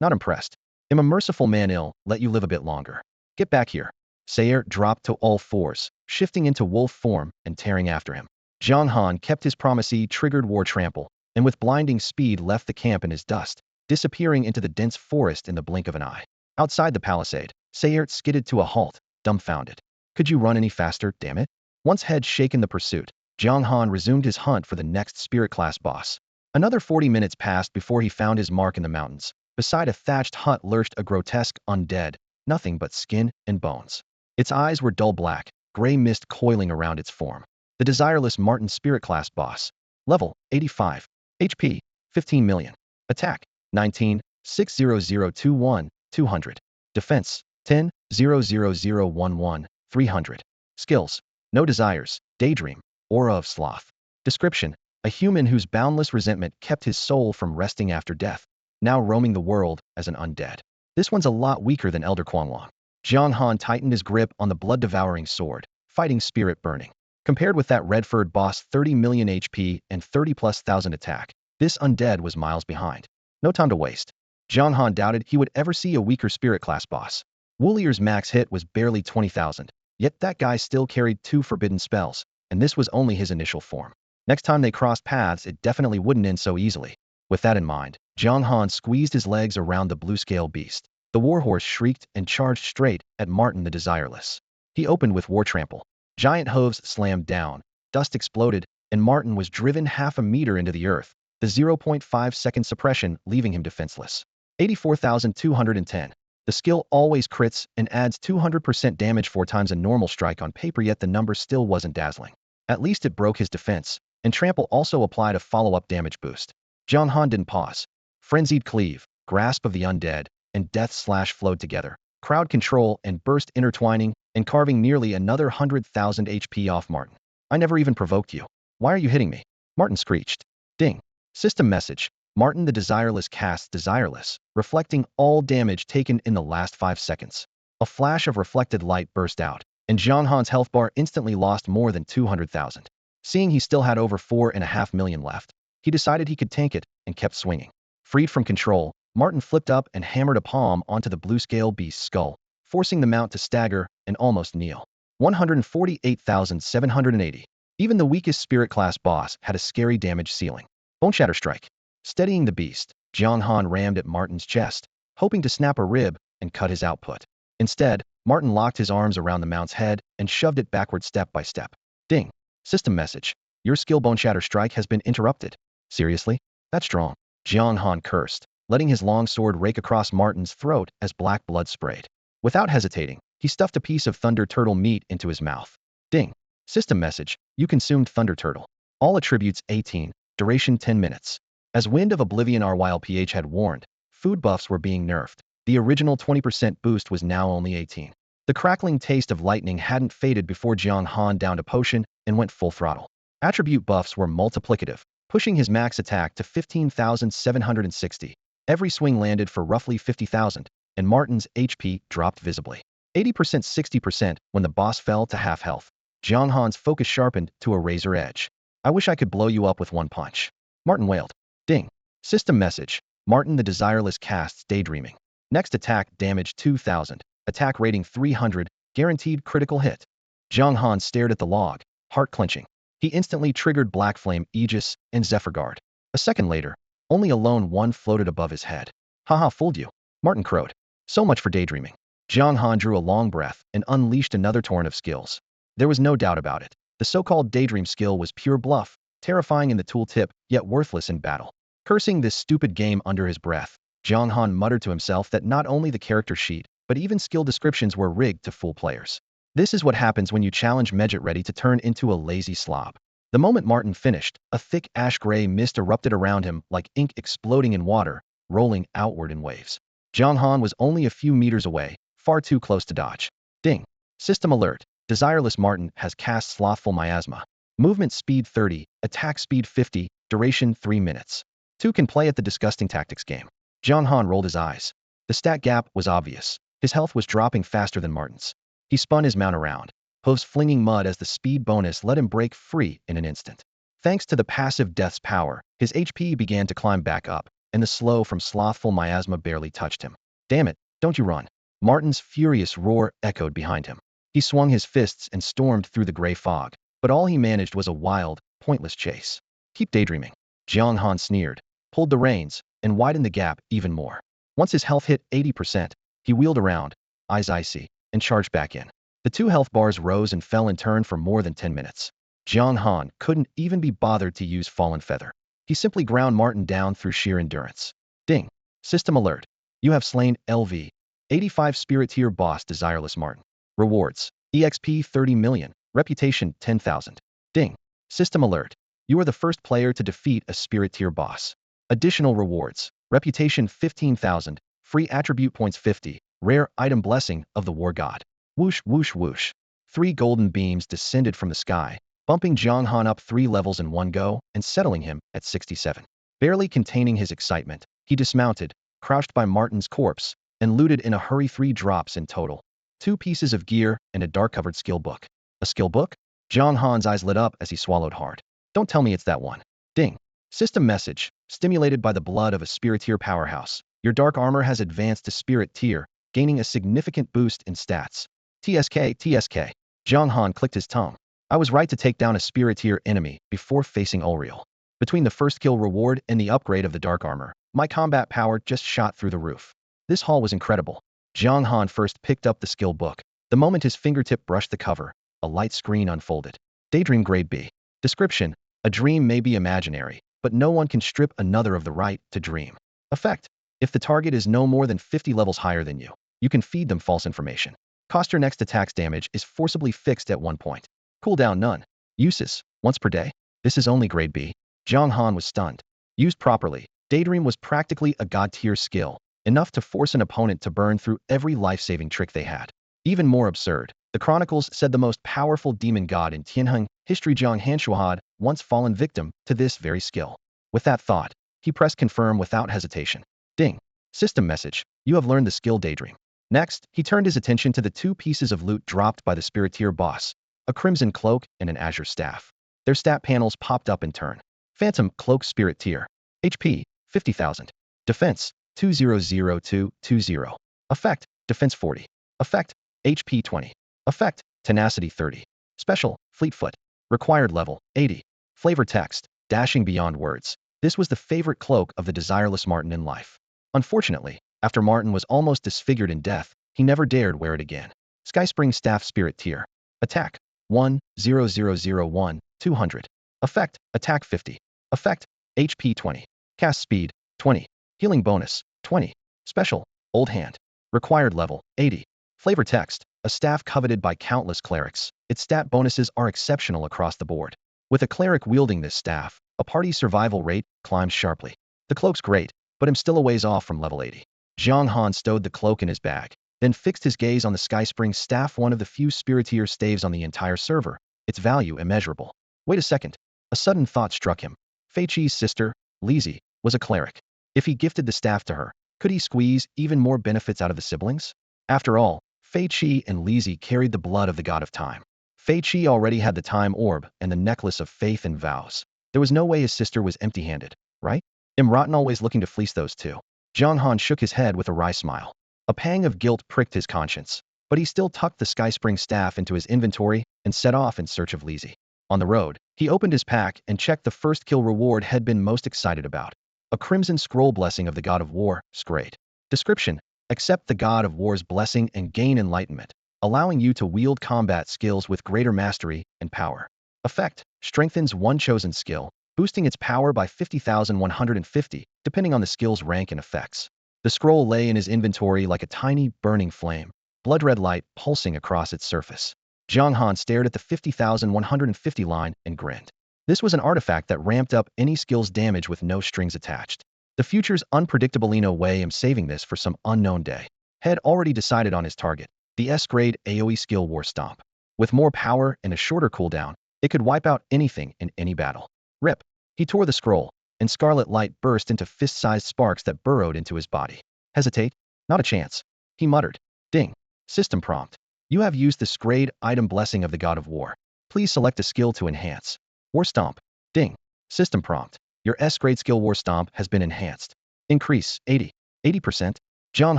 Not impressed. Am a merciful man ill, let you live a bit longer. Get back here. Sayer dropped to all fours, shifting into wolf form and tearing after him. Jiang Han kept his promise. He triggered War Trample, and with blinding speed left the camp in his dust, disappearing into the dense forest in the blink of an eye. Outside the palisade, Sayert skidded to a halt, dumbfounded. Could you run any faster, damn it? Once head shaken the pursuit, Jiang Han resumed his hunt for the next spirit class boss. Another 40 minutes passed before he found his mark in the mountains. Beside a thatched hut lurched a grotesque undead, nothing but skin and bones. Its eyes were dull black, gray mist coiling around its form. The desireless Martin spirit class boss. Level 85. HP 15 million. Attack 19 60021 200. Defense 10 00011 300. Skills. No desires. Daydream. Aura of sloth. Description. A human whose boundless resentment kept his soul from resting after death, now roaming the world as an undead. This one's a lot weaker than Elder Quanwang. Jiang Han tightened his grip on the blood-devouring sword, fighting spirit burning. Compared with that red-furred boss 30 million HP and 30+ thousand attack, this undead was miles behind. No time to waste. Jiang Han doubted he would ever see a weaker spirit class boss. Woolier's max hit was barely 20,000, yet that guy still carried 2 forbidden spells, and this was only his initial form. Next time they crossed paths, it definitely wouldn't end so easily. With that in mind, Jiang Han squeezed his legs around the blue-scale beast. The warhorse shrieked and charged straight at Martin the Desireless. He opened with War Trample. Giant hooves slammed down, dust exploded, and Martin was driven half a meter into the earth, the 0.5-second suppression leaving him defenseless. 84,210. The skill always crits and adds 200% damage 4 times a normal strike on paper, yet the number still wasn't dazzling. At least it broke his defense, and Trample also applied a follow-up damage boost. Jiang Han didn't pause. Frenzied Cleave, Grasp of the Undead, and Death Slash flowed together. Crowd Control and Burst intertwining and carving nearly another 100,000 HP off Martin. I never even provoked you. Why are you hitting me? Martin screeched. Ding. System message. Martin the Desireless casts Desireless, reflecting all damage taken in the last 5 seconds. A flash of reflected light burst out, and Jiang Han's health bar instantly lost more than 200,000. Seeing he still had over 4.5 million left, he decided he could tank it and kept swinging. Freed from control, Martin flipped up and hammered a palm onto the blue-scale beast's skull, forcing the mount to stagger and almost kneel. 148,780. Even the weakest spirit class boss had a scary damage ceiling. Bone Shatter Strike. Steadying the beast, Jiang Han rammed at Martin's chest, hoping to snap a rib and cut his output. Instead, Martin locked his arms around the mount's head and shoved it backward step by step. Ding. System message. Your skill Bone Shatter Strike has been interrupted. Seriously? That's strong. Jiang Han cursed, letting his long sword rake across Martin's throat as black blood sprayed. Without hesitating, he stuffed a piece of Thunder Turtle meat into his mouth. Ding. System message. You consumed Thunder Turtle. All attributes 18, duration 10 minutes. As Wind of Oblivion RYLPH had warned, food buffs were being nerfed. The original 20% boost was now only 18. The crackling taste of lightning hadn't faded before Jiang Han downed a potion and went full throttle. Attribute buffs were multiplicative, pushing his max attack to 15,760. Every swing landed for roughly 50,000, and Martin's HP dropped visibly. 80% 60% when the boss fell to half health. Jiang Han's focus sharpened to a razor edge. I wish I could blow you up with one punch. Martin wailed. Ding. System message. Martin the Desireless casts Daydreaming. Next attack damage 2,000. Attack rating 300. Guaranteed critical hit. Jiang Han stared at the log, heart clenching. He instantly triggered Black Flame, Aegis, and Zephyr Guard. A second later, only a lone one floated above his head. Haha, fooled you. Martin crowed. So much for daydreaming. Jiang Han drew a long breath and unleashed another torrent of skills. There was no doubt about it. The so-called daydream skill was pure bluff, terrifying in the tooltip, yet worthless in battle. Cursing this stupid game under his breath, Jiang Han muttered to himself that not only the character sheet, but even skill descriptions were rigged to fool players. This is what happens when you challenge Medjet ready to turn into a lazy slob. The moment Martin finished, a thick ash-gray mist erupted around him like ink exploding in water, rolling outward in waves. Jiang Han was only a few meters away, far too close to dodge. Ding. System alert. Desireless Martin has cast Slothful Miasma. Movement speed 30, attack speed 50, duration 3 minutes. 2 can play at the Disgusting Tactics game. Jiang Han rolled his eyes. The stat gap was obvious. His health was dropping faster than Martin's. He spun his mount around, hooves flinging mud as the speed bonus let him break free in an instant. Thanks to the passive Death's power, his HP began to climb back up, and the slow from Slothful Miasma barely touched him. Damn it, don't you run. Martin's furious roar echoed behind him. He swung his fists and stormed through the gray fog, but all he managed was a wild, pointless chase. Keep daydreaming. Jiang Han sneered, pulled the reins, and widened the gap even more. Once his health hit 80%, he wheeled around, eyes icy, and charged back in. The two health bars rose and fell in turn for more than 10 minutes. Jiang Han couldn't even be bothered to use Fallen Feather. He simply ground Martin down through sheer endurance. Ding. System alert. You have slain LV. 85 Spirit Tier Boss Desireless Martin. Rewards. EXP 30 million. Reputation 10,000. Ding. System alert. You are the first player to defeat a Spirit Tier boss. Additional rewards. Reputation 15,000. Free attribute points 50. Rare item blessing of the war god. Whoosh whoosh whoosh. 3 golden beams descended from the sky, bumping Jiang Han up 3 levels in one go and settling him at 67. Barely containing his excitement, he dismounted, crouched by Martin's corpse, and looted in a hurry 3 drops in total. 2 pieces of gear and a dark-covered skill book. A skill book? Jiang Han's eyes lit up as he swallowed hard. Don't tell me it's that one. Ding. System message. Stimulated by the blood of a Spirit Tier powerhouse. Your dark armor has advanced to Spirit Tier, gaining a significant boost in stats. TSK, TSK. Jiang Han clicked his tongue. I was right to take down a Spirit Tier enemy before facing Ulriel. Between the first kill reward and the upgrade of the dark armor, my combat power just shot through the roof. This haul was incredible. Jiang Han first picked up the skill book. The moment his fingertip brushed the cover, a light screen unfolded. Daydream Grade B. Description. A dream may be imaginary, but no one can strip another of the right to dream. Effect. If the target is no more than 50 levels higher than you, you can feed them false information. Cost. Your next attack's damage is forcibly fixed at 1 point. Cooldown none. Uses. Once per day. This is only Grade B. Jiang Han was stunned. Used properly, Daydream was practically a god-tier skill, enough to force an opponent to burn through every life-saving trick they had. Even more absurd, the Chronicles said the most powerful demon god in Tianheng history, Jiang Hanshu, had once fallen victim to this very skill. With that thought, he pressed confirm without hesitation. Ding. System message. You have learned the skill Daydream. Next, he turned his attention to the 2 pieces of loot dropped by the Spirit Tier boss, a crimson cloak and an azure staff. Their stat panels popped up in turn. Phantom Cloak Spirit Tier. HP 50,000. Defense 200220. Effect Defense 40. Effect HP 20. Effect Tenacity 30. Special Fleetfoot. Required level 80. Flavor text dashing beyond words. This was the favorite cloak of the desireless Martin in life. Unfortunately, after Martin was almost disfigured in death, he never dared wear it again. Skyspring Staff Spirit Tier. Attack 10001 200. Effect Attack 50. Effect HP 20. Cast Speed 20. Healing bonus 20. Special Old Hand. Required level 80. Flavor text. A staff coveted by countless clerics. Its stat bonuses are exceptional across the board. With a cleric wielding this staff, a party's survival rate climbs sharply. The cloak's great, but I'm still a ways off from level 80. Jiang Han stowed the cloak in his bag, then fixed his gaze on the Skyspring staff, one of the few Spirit-Tier staves on the entire server, its value immeasurable. Wait a second. A sudden thought struck him. Fei Qi's sister, Lizzie, was a cleric. If he gifted the staff to her, could he squeeze even more benefits out of the siblings? After all, Fei Qi and Lizzie carried the blood of the god of time. Fei Qi already had the time orb and the necklace of faith and vows. There was no way his sister was empty-handed, right? Rotten always looking to fleece those two. Jiang Han shook his head with a wry smile. A pang of guilt pricked his conscience, but he still tucked the Skyspring staff into his inventory and set off in search of Lizzie. On the road, he opened his pack and checked the first kill reward he'd been most excited about. A crimson scroll blessing of the god of war, Scrade. Description. Accept the god of war's blessing and gain enlightenment, allowing you to wield combat skills with greater mastery and power. Effect. Strengthens one chosen skill, boosting its power by 50,150, depending on the skill's rank and effects. The scroll lay in his inventory like a tiny, burning flame, blood-red light pulsing across its surface. Jiang Han stared at the 50,150 line and grinned. This was an artifact that ramped up any skill's damage with no strings attached. The future's unpredictable way I'm saving this for some unknown day. Had already decided on his target, the S-grade AoE skill War Stomp. With more power and a shorter cooldown, it could wipe out anything in any battle. Rip. He tore the scroll, and scarlet light burst into fist-sized sparks that burrowed into his body. Hesitate? Not a chance. He muttered. Ding. System prompt. You have used the Scrade item blessing of the god of war. Please select a skill to enhance. War Stomp. Ding. System prompt. Your S-grade skill War Stomp has been enhanced. Increase 80. 80%? Jiang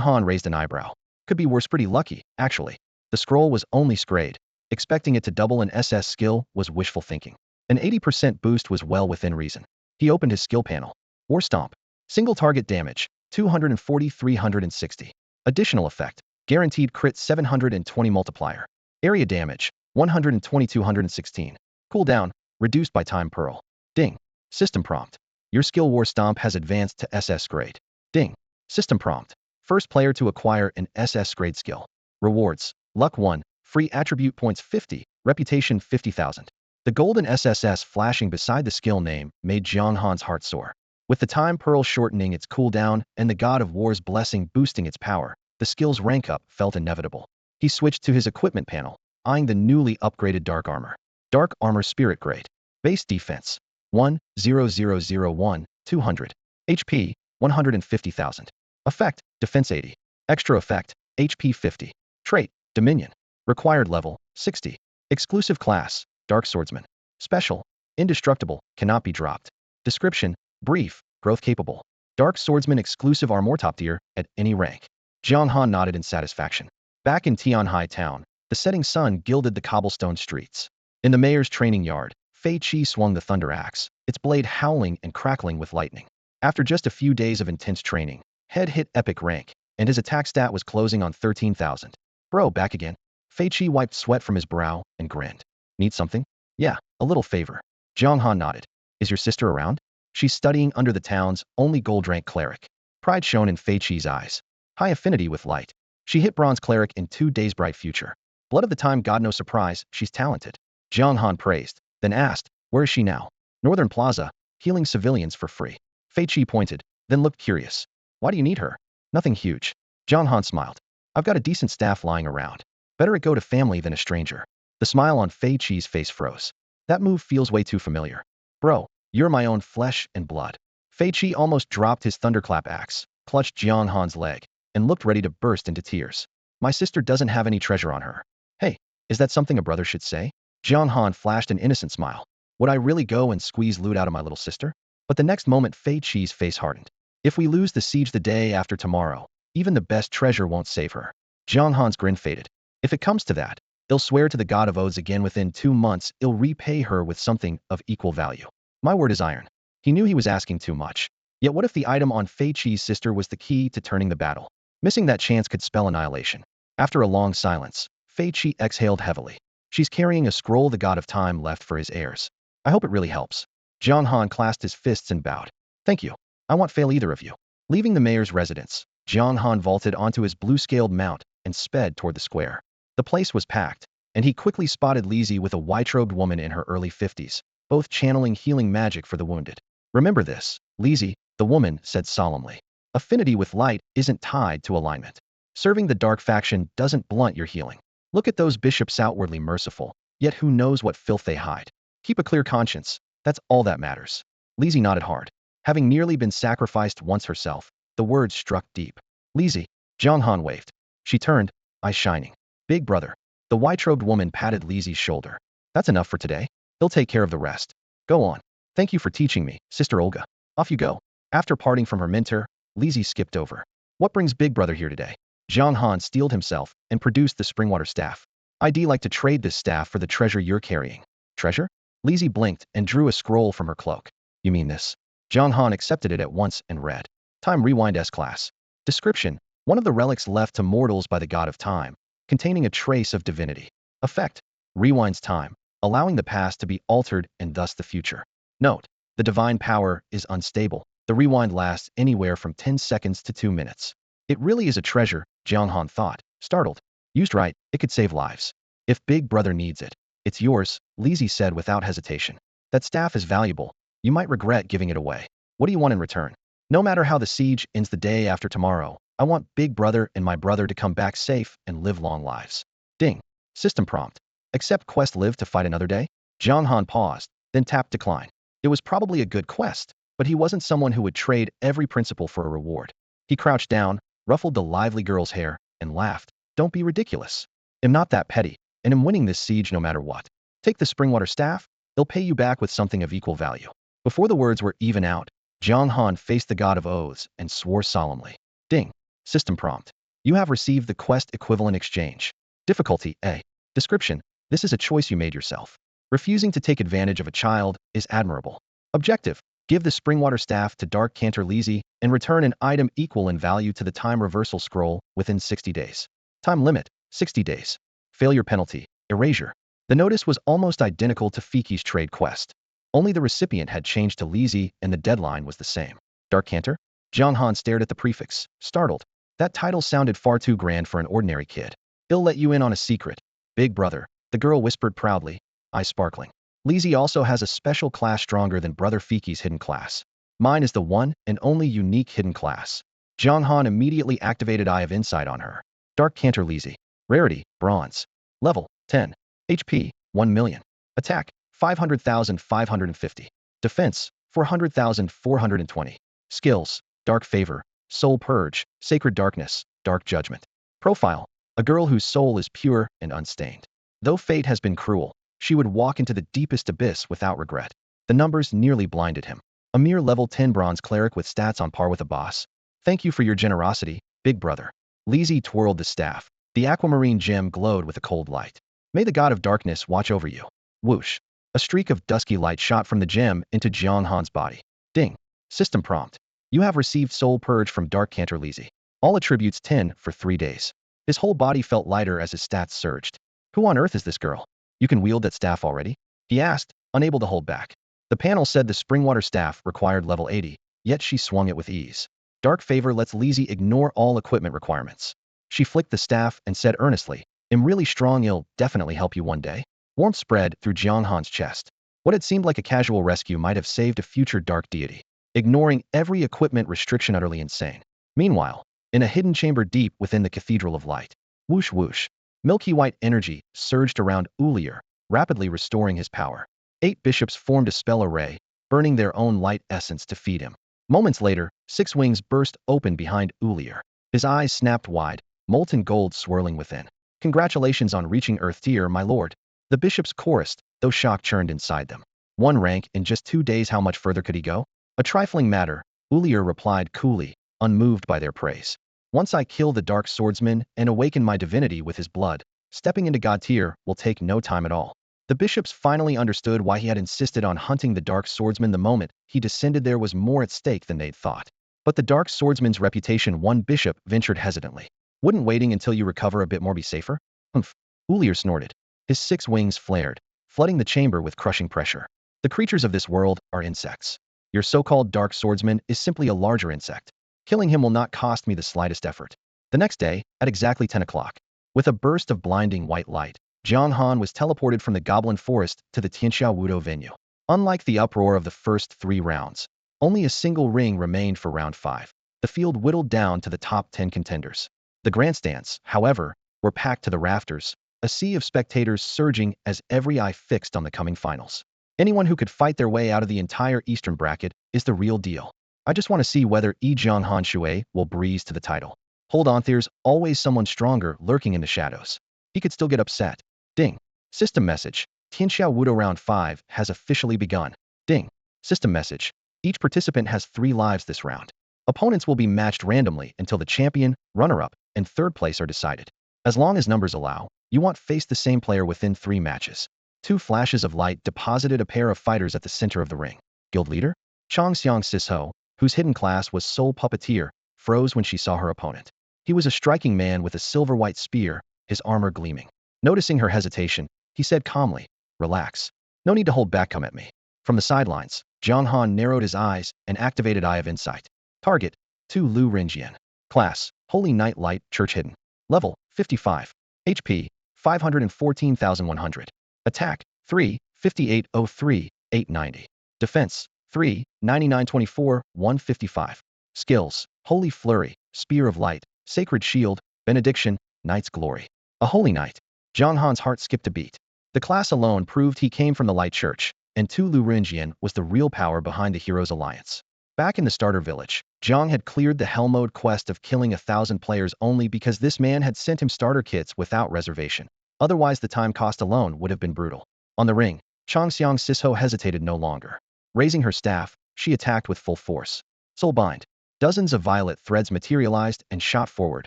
Han raised an eyebrow. Could be worse. Pretty lucky, actually. The scroll was only Scrade. Expecting it to double an SS skill was wishful thinking. An 80% boost was well within reason. He opened his skill panel. War Stomp. Single target damage, 240-360. Additional effect, guaranteed crit 720 multiplier. Area damage, 120-216. Cooldown, reduced by time pearl. Ding. System prompt. Your skill War Stomp has advanced to SS grade. Ding. System prompt. First player to acquire an SS grade skill. Rewards. Luck 1, free attribute points 50, reputation 50,000. The golden SSS flashing beside the skill name made Jiang Han's heart soar. With the time pearl shortening its cooldown and the god of war's blessing boosting its power, the skill's rank up felt inevitable. He switched to his equipment panel, eyeing the newly upgraded dark armor. Dark armor spirit grade. Base defense. 10001, 200. HP, 150,000. Effect, defense 80. Extra effect, HP 50. Trait, dominion. Required level, 60. Exclusive class, dark swordsman. Special, indestructible, cannot be dropped. Description, brief, growth capable. Dark swordsman exclusive armor top tier at any rank. Jiang Han nodded in satisfaction. Back in Tianhai town, the setting sun gilded the cobblestone streets. In the mayor's training yard, Fei Qi swung the thunder axe, its blade howling and crackling with lightning. After just a few days of intense training, Head hit epic rank, and his attack stat was closing on 13,000. Bro, back again. Fei Qi wiped sweat from his brow and grinned. Need something? Yeah, a little favor. Jiang Han nodded. Is your sister around? She's studying under the town's only gold-rank cleric. Pride shone in Fei Qi's eyes. High affinity with light. She hit bronze cleric in 2 days' bright future. Blood of the time god, no surprise, she's talented. Jiang Han praised, then asked, where is she now? Northern Plaza, healing civilians for free. Fei Qi pointed, then looked curious. Why do you need her? Nothing huge. Jiang Han smiled. I've got a decent staff lying around. Better it go to family than a stranger. The smile on Fei Qi's face froze. That move feels way too familiar. Bro, you're my own flesh and blood. Fei Qi almost dropped his thunderclap axe, clutched Jiang Han's leg, and looked ready to burst into tears. My sister doesn't have any treasure on her. Hey, is that something a brother should say? Jiang Han flashed an innocent smile. Would I really go and squeeze loot out of my little sister? But the next moment Fei Qi's face hardened. If we lose the siege the day after tomorrow, even the best treasure won't save her. Jiang Han's grin faded. If it comes to that, he'll swear to the god of oaths again within 2 months he'll repay her with something of equal value. My word is iron. He knew he was asking too much. Yet what if the item on Fei Qi's sister was the key to turning the battle? Missing that chance could spell annihilation. After a long silence, Fei Qi exhaled heavily. She's carrying a scroll the god of time left for his heirs. I hope it really helps. Jiang Han clasped his fists and bowed. Thank you. I won't fail either of you. Leaving the mayor's residence, Jiang Han vaulted onto his blue-scaled mount and sped toward the square. The place was packed, and he quickly spotted Lizzie with a white-robed woman in her early 50s, both channeling healing magic for the wounded. Remember this, Lizzie, the woman said solemnly. Affinity with light isn't tied to alignment. Serving the dark faction doesn't blunt your healing. Look at those bishops outwardly merciful, yet who knows what filth they hide. Keep a clear conscience, that's all that matters. Lizzie nodded hard. Having nearly been sacrificed once herself, the words struck deep. Lizzie, Jiang Han waved. She turned, eyes shining. Big brother. The white-robed woman patted Lizzie's shoulder. That's enough for today. He'll take care of the rest. Go on. Thank you for teaching me, Sister Olga. Off you go. After parting from her mentor, Lizzie skipped over. What brings Big Brother here today? Jiang Han steeled himself and produced the Springwater staff. I'd like to trade this staff for the treasure you're carrying. Treasure? Lizzie blinked and drew a scroll from her cloak. You mean this? Jiang Han accepted it at once and read. Time Rewind S-Class. Description. One of the relics left to mortals by the god of time, containing a trace of divinity. Effect. Rewinds time, allowing the past to be altered and thus the future. Note. The divine power is unstable. The rewind lasts anywhere from 10 seconds to 2 minutes. It really is a treasure, Jiang Han thought, startled. Used right, it could save lives. If Big Brother needs it, it's yours, Lizzie said without hesitation. That staff is valuable. You might regret giving it away. What do you want in return? No matter how the siege ends the day after tomorrow, I want Big Brother and my brother to come back safe and live long lives. Ding. System prompt. Accept quest live to fight another day? Jiang Han paused, then tapped decline. It was probably a good quest, but he wasn't someone who would trade every principle for a reward. He crouched down, ruffled the lively girl's hair, and laughed. Don't be ridiculous. I'm not that petty, and am winning this siege no matter what. Take the Springwater staff, it'll pay you back with something of equal value. Before the words were even out, Jiang Han faced the god of oaths and swore solemnly. Ding. System prompt. You have received the quest equivalent exchange. Difficulty A. Description. This is a choice you made yourself. Refusing to take advantage of a child is admirable. Objective: give the Springwater Staff to Dark Cantor Lizzie and return an item equal in value to the time reversal scroll within 60 days. Time limit: 60 days. Failure penalty: erasure. The notice was almost identical to Fiki's trade quest. Only the recipient had changed to Lizzie and the deadline was the same. Dark Cantor? Jiang Han stared at the prefix, startled. That title sounded far too grand for an ordinary kid. He'll let you in on a secret. Big brother, the girl whispered proudly, eyes sparkling. Lizzie also has a special class stronger than Brother Fiki's hidden class. Mine is the one and only unique hidden class. Jiang Han immediately activated Eye of Insight on her. Dark Cantor Lizzie. Rarity: Bronze. Level: 10. HP: 1 million. Attack: 500,550. Defense: 400,420. Skills: Dark Favor, Soul Purge, Sacred Darkness, Dark Judgment. Profile: a girl whose soul is pure and unstained. Though fate has been cruel, she would walk into the deepest abyss without regret. The numbers nearly blinded him. A mere level 10 bronze cleric with stats on par with a boss. Thank you for your generosity, big brother. Lizzie twirled the staff. The aquamarine gem glowed with a cold light. May the god of darkness watch over you. Whoosh. A streak of dusky light shot from the gem into Jiang Han's body. Ding. System prompt. You have received Soul Purge from Dark Cantor Lizzie. All attributes 10 for 3 days. His whole body felt lighter as his stats surged. Who on earth is this girl? You can wield that staff already? He asked, unable to hold back. The panel said the Springwater Staff required level 80, yet she swung it with ease. Dark Favor lets Lizzie ignore all equipment requirements. She flicked the staff and said earnestly, I'm really strong, it'll definitely help you one day. Warmth spread through Jiang Han's chest. What had seemed like a casual rescue might have saved a future dark deity. Ignoring every equipment restriction, utterly insane. Meanwhile, in a hidden chamber deep within the Cathedral of Light, whoosh whoosh, milky white energy surged around Ulier, rapidly restoring his power. 8 bishops formed a spell array, burning their own light essence to feed him. Moments later, 6 wings burst open behind Ulier. His eyes snapped wide, molten gold swirling within. Congratulations on reaching Earth tier, my lord. The bishops chorused, though shock churned inside them. 1 rank in just 2 days, how much further could he go? A trifling matter, Ulier replied coolly, unmoved by their praise. Once I kill the dark swordsman and awaken my divinity with his blood, stepping into god tier will take no time at all. The bishops finally understood why he had insisted on hunting the dark swordsman. The moment he descended, there was more at stake than they'd thought. But the dark swordsman's reputation, one bishop ventured hesitantly. Wouldn't waiting until you recover a bit more be safer? Humph. Ulier snorted. His 6 wings flared, flooding the chamber with crushing pressure. The creatures of this world are insects. Your so-called dark swordsman is simply a larger insect. Killing him will not cost me the slightest effort. The next day, at exactly 10 o'clock, with a burst of blinding white light, Jiang Han was teleported from the Goblin Forest to the Tianxiao Wudo venue. Unlike the uproar of the first 3 rounds, only a single ring remained for round 5. The field whittled down to the top 10 contenders. The grandstands, however, were packed to the rafters, a sea of spectators surging as every eye fixed on the coming finals. Anyone who could fight their way out of the entire Eastern bracket is the real deal. I just want to see whether Jiang Han Shui will breeze to the title. Hold on, there's always someone stronger lurking in the shadows. He could still get upset. Ding. System message. Tianxiao Wudo round 5 has officially begun. Ding. System message. Each participant has 3 lives this round. Opponents will be matched randomly until the champion, runner-up, and 3rd place are decided. As long as numbers allow, you won't face the same player within 3 matches. 2 flashes of light deposited a pair of fighters at the center of the ring. Guild leader? Changxiang Sisho, whose hidden class was Soul Puppeteer, froze when she saw her opponent. He was a striking man with a silver-white spear, his armor gleaming. Noticing her hesitation, he said calmly, relax. No need to hold back, come at me. From the sidelines, Jiang Han narrowed his eyes and activated Eye of Insight. Target: 2 Lu Rinjian. Class: Holy Night Light, Church Hidden. Level: 55. HP: 514,100. Attack: 3, 5803, 890. Defense: 3, 9924, 155. Skills: Holy Flurry, Spear of Light, Sacred Shield, Benediction, Knight's Glory. A Holy Knight. Jiang Han's heart skipped a beat. The class alone proved he came from the Light Church, and Tu Lu Rinjian was the real power behind the Heroes Alliance. Back in the starter village, Jiang had cleared the Hell Mode quest of killing 1,000 players only because this man had sent him starter kits without reservation. Otherwise, the time cost alone would have been brutal. On the ring, Changxiang Sisho hesitated no longer. Raising her staff, she attacked with full force. Soulbind. Dozens of violet threads materialized and shot forward,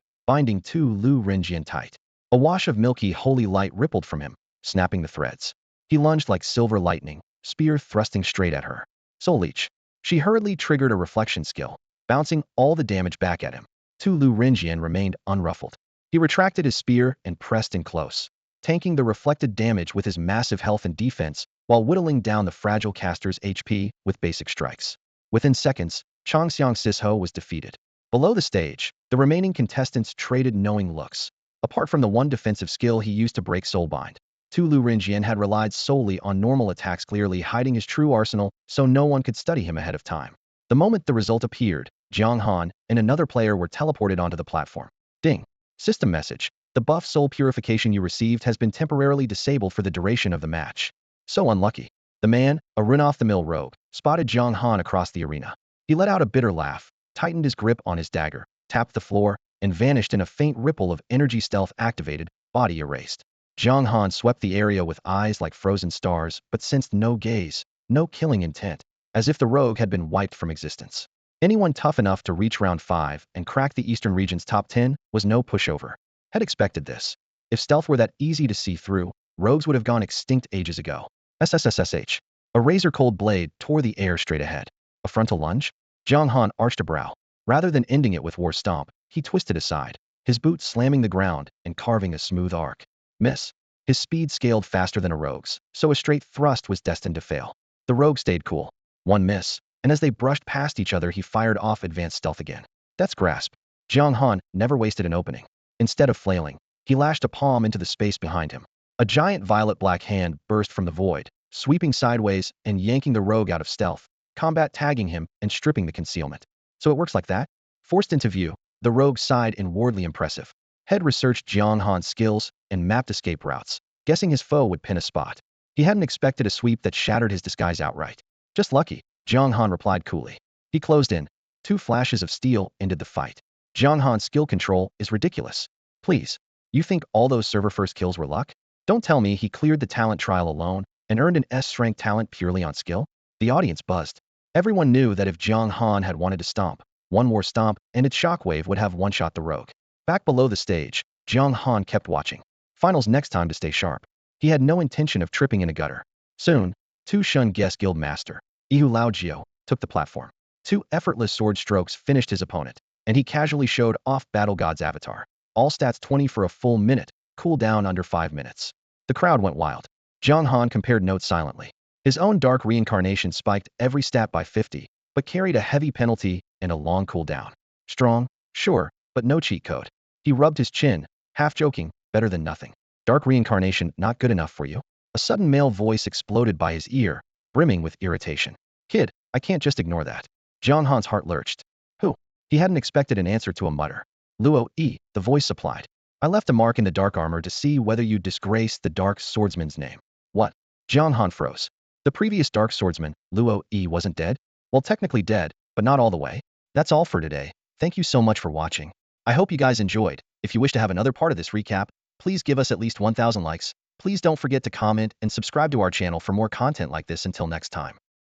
binding Tu Lu Rinjian tight. A wash of milky holy light rippled from him, snapping the threads. He lunged like silver lightning, spear thrusting straight at her. Soul Leech. She hurriedly triggered a reflection skill, bouncing all the damage back at him. Lu Rinjian remained unruffled. He retracted his spear and pressed in close, tanking the reflected damage with his massive health and defense while whittling down the fragile caster's HP with basic strikes. Within seconds, Changxiang Sisho was defeated. Below the stage, the remaining contestants traded knowing looks. Apart from the one defensive skill he used to break Soulbind, Lu Rinjian had relied solely on normal attacks, clearly hiding his true arsenal so no one could study him ahead of time. The moment the result appeared, Jiang Han and another player were teleported onto the platform. Ding. System message. The buff soul purification you received has been temporarily disabled for the duration of the match. So unlucky. The man, a run-off-the-mill rogue, spotted Jiang Han across the arena. He let out a bitter laugh, tightened his grip on his dagger, tapped the floor, and vanished in a faint ripple of energy. Stealth activated, body erased. Jiang Han swept the area with eyes like frozen stars but sensed no gaze, no killing intent, as if the rogue had been wiped from existence. Anyone tough enough to reach round 5 and crack the Eastern region's top 10 was no pushover. Had expected this. If stealth were that easy to see through, rogues would have gone extinct ages ago. SSSSH. A razor-cold blade tore the air straight ahead. A frontal lunge? Jiang Han arched a brow. Rather than ending it with war stomp, he twisted aside, his boot slamming the ground and carving a smooth arc. Miss. His speed scaled faster than a rogue's, so a straight thrust was destined to fail. The rogue stayed cool. One miss, and as they brushed past each other he fired off advanced stealth again. Death's grasp. Jiang Han never wasted an opening. Instead of flailing, he lashed a palm into the space behind him. A giant violet-black hand burst from the void, sweeping sideways and yanking the rogue out of stealth, combat tagging him and stripping the concealment. So it works like that? Forced into view, the rogue sighed inwardly impressive. Head researched Jiang Han's skills and mapped escape routes, guessing his foe would pin a spot. He hadn't expected a sweep that shattered his disguise outright. Just lucky, Jiang Han replied coolly. He closed in. 2 flashes of steel ended the fight. Jiang Han's skill control is ridiculous. Please, you think all those server-first kills were luck? Don't tell me he cleared the talent trial alone and earned an S-rank talent purely on skill? The audience buzzed. Everyone knew that if Jiang Han had wanted to stomp, one more stomp and its shockwave would have one-shot the rogue. Back below the stage, Jiang Han kept watching. Finals next time to stay sharp. He had no intention of tripping in a gutter. Soon, Tu Shun Guest Guild Master, Ihu Laojio, took the platform. 2 effortless sword strokes finished his opponent, and he casually showed off Battle God's avatar. All stats 20 for a full minute, cool down under 5 minutes. The crowd went wild. Jiang Han compared notes silently. His own dark reincarnation spiked every stat by 50, but carried a heavy penalty and a long cooldown. Strong, sure, but no cheat code. He rubbed his chin, half joking, better than nothing. Dark reincarnation not good enough for you? A sudden male voice exploded by his ear, brimming with irritation. Kid, I can't just ignore that. Jiang Han's heart lurched. Who? He hadn't expected an answer to a mutter. Luo E, the voice supplied. I left a mark in the dark armor to see whether you disgraced the dark swordsman's name. What? Jiang Han froze. The previous dark swordsman, Luo E, wasn't dead? Well, technically dead, but not all the way. That's all for today. Thank you so much for watching. I hope you guys enjoyed. If you wish to have another part of this recap, please give us at least 1,000 likes. Please don't forget to comment and subscribe to our channel for more content like this. Until next time.